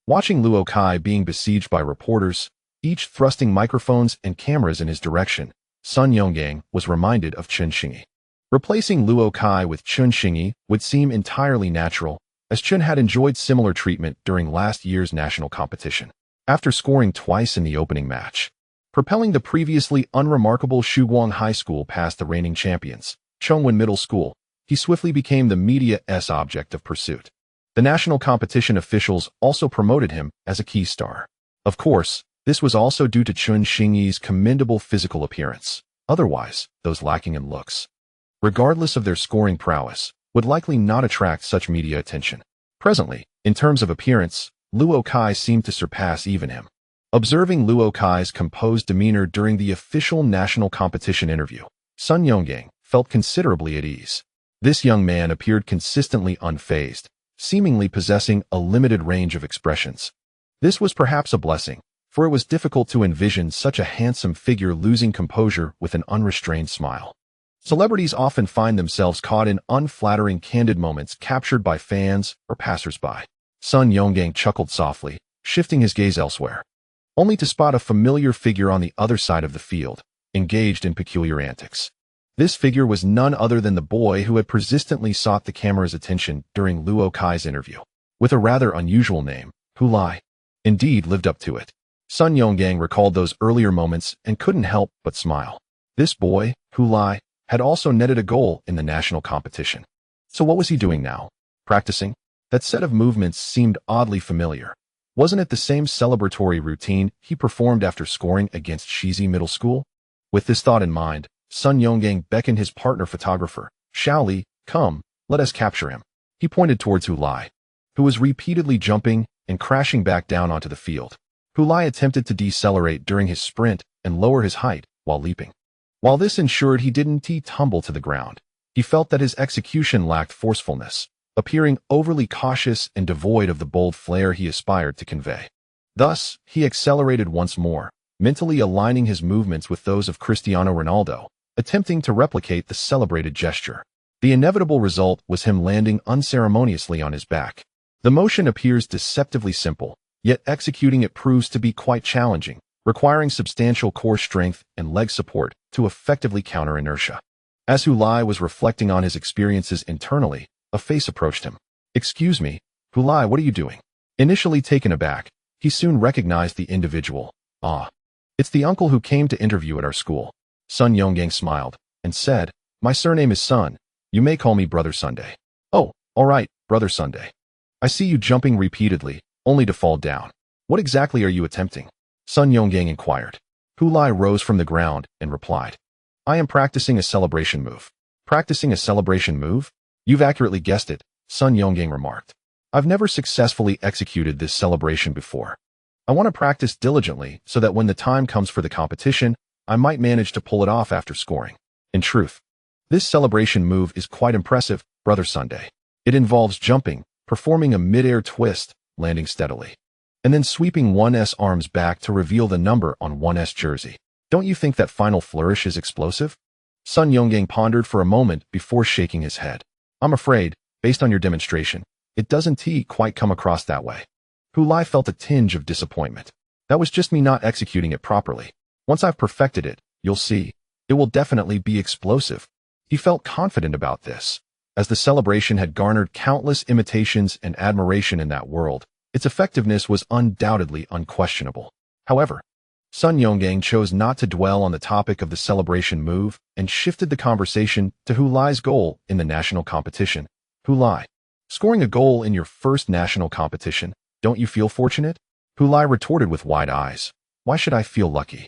Watching Luo Kai being besieged by reporters, each thrusting microphones and cameras in his direction, Sun Yonggang was reminded of Chen Xingyi. Replacing Luo Kai with Chen Xingyi would seem entirely natural, as Chen had enjoyed similar treatment during last year's national competition. After scoring twice in the opening match, propelling the previously unremarkable Shuguang High School past the reigning champions, Chongwen Middle School, he swiftly became the media's object of pursuit. The national competition officials also promoted him as a key star. Of course, this was also due to Chen Xingyi's commendable physical appearance. Otherwise, those lacking in looks, regardless of their scoring prowess, would likely not attract such media attention. Presently, in terms of appearance, Luo Kai seemed to surpass even him. Observing Luo Kai's composed demeanor during the official national competition interview, Sun Yonggang felt considerably at ease. This young man appeared consistently unfazed, seemingly possessing a limited range of expressions. This was perhaps a blessing, for it was difficult to envision such a handsome figure losing composure with an unrestrained smile. Celebrities often find themselves caught in unflattering candid moments captured by fans or passersby. Sun Yonggang chuckled softly, shifting his gaze elsewhere, only to spot a familiar figure on the other side of the field, engaged in peculiar antics. This figure was none other than the boy who had persistently sought the camera's attention during Luo Kai's interview. With a rather unusual name, Hulai indeed lived up to it. Sun Yonggang recalled those earlier moments and couldn't help but smile. This boy, Hulai, had also netted a goal in the national competition. So what was he doing now? Practicing? That set of movements seemed oddly familiar. Wasn't it the same celebratory routine he performed after scoring against Shizi Middle School? With this thought in mind, Sun Yonggang beckoned his partner photographer, Xiaoli, come, let us capture him. He pointed towards Hulai, who was repeatedly jumping and crashing back down onto the field. Hulai attempted to decelerate during his sprint and lower his height while leaping. While this ensured he didn't tumble to the ground, he felt that his execution lacked forcefulness, appearing overly cautious and devoid of the bold flair he aspired to convey. Thus, he accelerated once more, mentally aligning his movements with those of Cristiano Ronaldo, attempting to replicate the celebrated gesture. The inevitable result was him landing unceremoniously on his back. The motion appears deceptively simple, yet executing it proves to be quite challenging, requiring substantial core strength and leg support to effectively counter inertia. As Hulai was reflecting on his experiences internally, a face approached him. "Excuse me, Hulai, what are you doing?" Initially taken aback, he soon recognized the individual. "Ah, it's the uncle who came to interview at our school." Sun Yonggang smiled and said, "My surname is Sun. You may call me Brother Sunday." "Oh, all right, Brother Sunday. I see you jumping repeatedly, only to fall down. What exactly are you attempting?" Sun Yonggang inquired. Hulai rose from the ground and replied, "I am practicing a celebration move." "Practicing a celebration move? You've accurately guessed it," Sun Yonggang remarked. "I've never successfully executed this celebration before. I want to practice diligently so that when the time comes for the competition, I might manage to pull it off after scoring. In truth, this celebration move is quite impressive, Brother Sunday. It involves jumping, performing a mid-air twist, landing steadily, and then sweeping one's arms back to reveal the number on one's jersey. Don't you think that final flourish is explosive?" Sun Yonggang pondered for a moment before shaking his head. "I'm afraid, based on your demonstration, it doesn't quite come across that way." Hulai felt a tinge of disappointment. "That was just me not executing it properly. Once I've perfected it, you'll see, it will definitely be explosive." He felt confident about this. As the celebration had garnered countless imitations and admiration in that world, its effectiveness was undoubtedly unquestionable. However, Sun Yonggang chose not to dwell on the topic of the celebration move and shifted the conversation to Hulai's goal in the national competition. "Hulai, scoring a goal in your first national competition, don't you feel fortunate?" Hulai retorted with wide eyes. "Why should I feel lucky?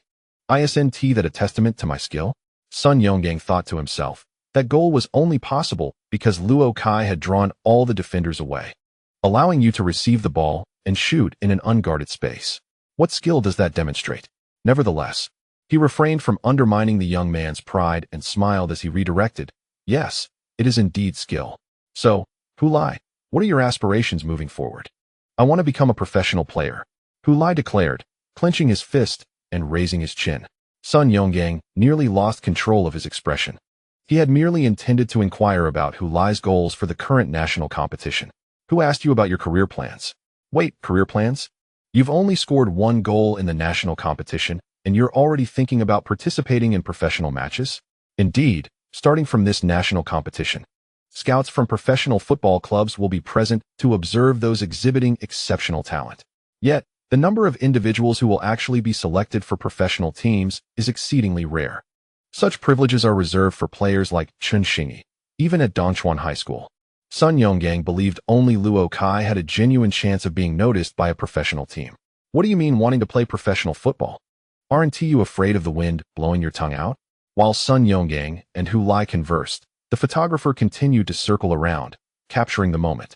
Isn't that a testament to my skill?" Sun Yonggang thought to himself. That goal was only possible because Luo Kai had drawn all the defenders away, allowing you to receive the ball and shoot in an unguarded space. What skill does that demonstrate? Nevertheless, he refrained from undermining the young man's pride and smiled as he redirected. "Yes, it is indeed skill. So, Hulai, what are your aspirations moving forward?" "I want to become a professional player," Hulai declared, clenching his fist and raising his chin. Sun Yonggang nearly lost control of his expression. He had merely intended to inquire about Hulai's goals for the current national competition. "Who asked you about your career plans?" "Wait, career plans? You've only scored one goal in the national competition, and you're already thinking about participating in professional matches?" "Indeed, starting from this national competition, scouts from professional football clubs will be present to observe those exhibiting exceptional talent. Yet, the number of individuals who will actually be selected for professional teams is exceedingly rare. Such privileges are reserved for players like Chen Xingyi, even at Dongchuan High School." Sun Yonggang believed only Luo Kai had a genuine chance of being noticed by a professional team. "What do you mean wanting to play professional football? Aren't you afraid of the wind blowing your tongue out?" While Sun Yonggang and Hulai conversed, the photographer continued to circle around, capturing the moment.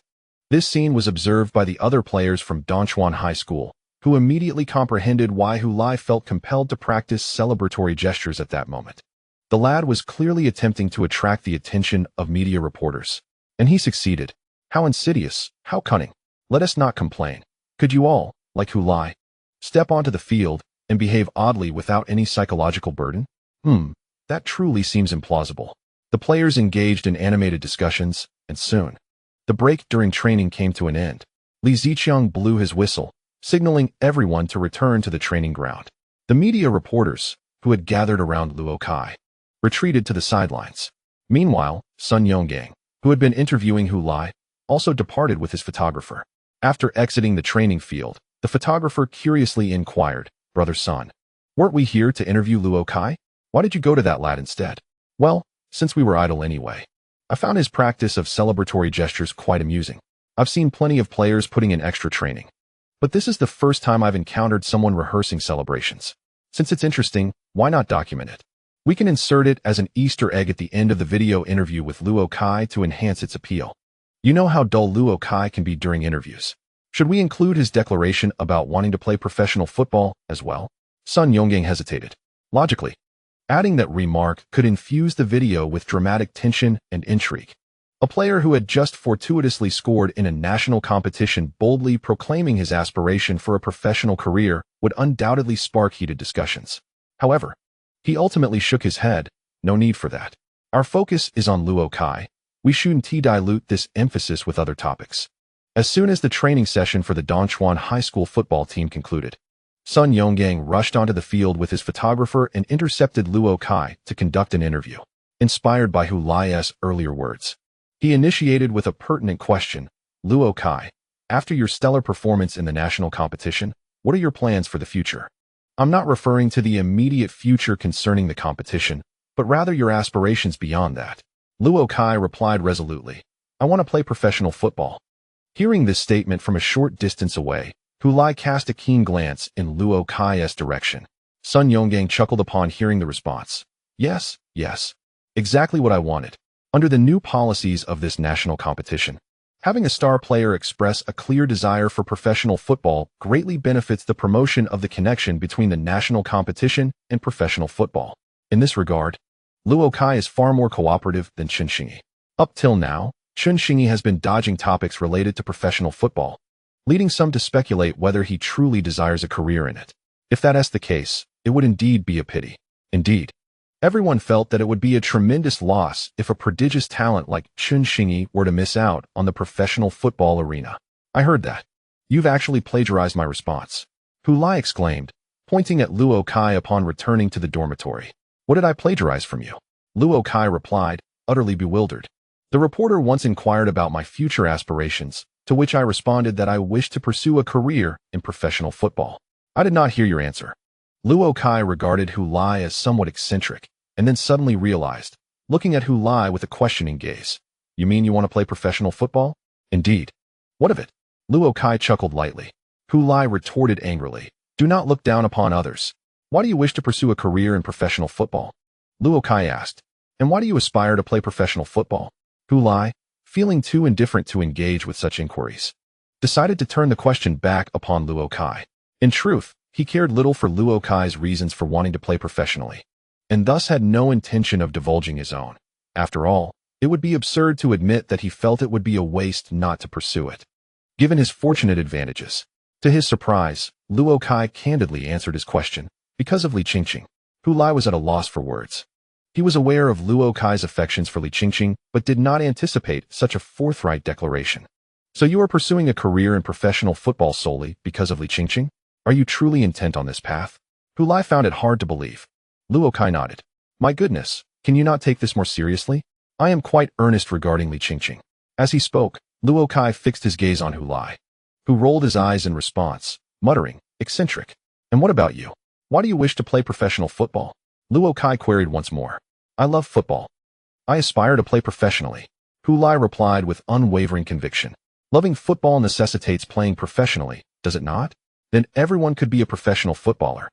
This scene was observed by the other players from Dongchuan High School, who immediately comprehended why Hulai felt compelled to practice celebratory gestures at that moment. The lad was clearly attempting to attract the attention of media reporters, and he succeeded. How insidious, how cunning. Let us not complain. Could you all, like Hulai, step onto the field and behave oddly without any psychological burden? That truly seems implausible. The players engaged in animated discussions, and soon, the break during training came to an end. Li Ziqiang blew his whistle, signaling everyone to return to the training ground. The media reporters, who had gathered around Luo Kai, retreated to the sidelines. Meanwhile, Sun Yonggang, who had been interviewing Hu Lai, also departed with his photographer. After exiting the training field, the photographer curiously inquired, "Brother Sun, weren't we here to interview Luo Kai? Why did you go to that lad instead?" "Well, since we were idle anyway. I found his practice of celebratory gestures quite amusing. I've seen plenty of players putting in extra training, but this is the first time I've encountered someone rehearsing celebrations. Since it's interesting, why not document it? We can insert it as an Easter egg at the end of the video interview with Luo Kai to enhance its appeal. You know how dull Luo Kai can be during interviews. Should we include his declaration about wanting to play professional football as well?" Sun Yonggang hesitated. Logically, adding that remark could infuse the video with dramatic tension and intrigue. A player who had just fortuitously scored in a national competition boldly proclaiming his aspiration for a professional career would undoubtedly spark heated discussions. However, he ultimately shook his head. No need for that. Our focus is on Luo Kai. We shouldn't dilute this emphasis with other topics. As soon as the training session for the Dongchuan High School football team concluded, Sun Yonggang rushed onto the field with his photographer and intercepted Luo Kai to conduct an interview. Inspired by Hu Lai's earlier words, he initiated with a pertinent question. "Luo Kai, after your stellar performance in the national competition, what are your plans for the future?" "I'm not referring to the immediate future concerning the competition, but rather your aspirations beyond that." Luo Kai replied resolutely, "I want to play professional football." Hearing this statement from a short distance away, Hu Lai cast a keen glance in Luo Kai's direction. Sun Yonggang chuckled upon hearing the response. Yes, exactly what I wanted. Under the new policies of this national competition, having a star player express a clear desire for professional football greatly benefits the promotion of the connection between the national competition and professional football. In this regard, Luo Kai is far more cooperative than Chen Xingyi. Up till now, Chen Xingyi has been dodging topics related to professional football, leading some to speculate whether he truly desires a career in it. If that is the case, it would indeed be a pity. Indeed, everyone felt that it would be a tremendous loss if a prodigious talent like Chen Xingyi were to miss out on the professional football arena. "I heard that. You've actually plagiarized my response," Hu Lai exclaimed, pointing at Luo Kai upon returning to the dormitory. "What did I plagiarize from you?" Luo Kai replied, utterly bewildered. "The reporter once inquired about my future aspirations, to which I responded that I wished to pursue a career in professional football." "I did not hear your answer." Luo Kai regarded Hu Lai as somewhat eccentric, and then suddenly realized, looking at Hu Lai with a questioning gaze, "You mean you want to play professional football?" "Indeed." "What of it?" Luo Kai chuckled lightly. Hu Lai retorted angrily, "Do not look down upon others. Why do you wish to pursue a career in professional football?" Luo Kai asked. "And why do you aspire to play professional football?" Hu Lai, feeling too indifferent to engage with such inquiries, decided to turn the question back upon Luo Kai. In truth, he cared little for Luo Kai's reasons for wanting to play professionally, and thus had no intention of divulging his own. After all, it would be absurd to admit that he felt it would be a waste not to pursue it, given his fortunate advantages. To his surprise, Luo Kai candidly answered his question, because of Li Qingqing. Hu Lai was at a loss for words. He was aware of Luo Kai's affections for Li Qingqing, but did not anticipate such a forthright declaration. "So you are pursuing a career in professional football solely because of Li Qingqing? Are you truly intent on this path?" Hu Lai found it hard to believe. Luo Kai nodded. "My goodness, can you not take this more seriously? I am quite earnest regarding Li Qingqing." As he spoke, Luo Kai fixed his gaze on Hu Lai, who rolled his eyes in response, muttering, "Eccentric. And what about you? Why do you wish to play professional football?" Luo Kai queried once more. "I love football. I aspire to play professionally," Hu Lai replied with unwavering conviction. "Loving football necessitates playing professionally, does it not? Then everyone could be a professional footballer."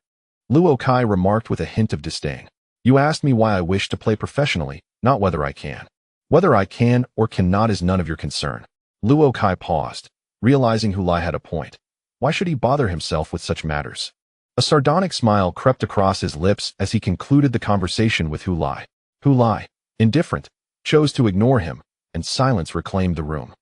Luo Kai remarked with a hint of disdain. "You asked me why I wish to play professionally, not whether I can. Whether I can or cannot is none of your concern." Luo Kai paused, realizing Hu Lai had a point. Why should he bother himself with such matters? A sardonic smile crept across his lips as he concluded the conversation with Hu Lai. Hu Lai, indifferent, chose to ignore him, and silence reclaimed the room.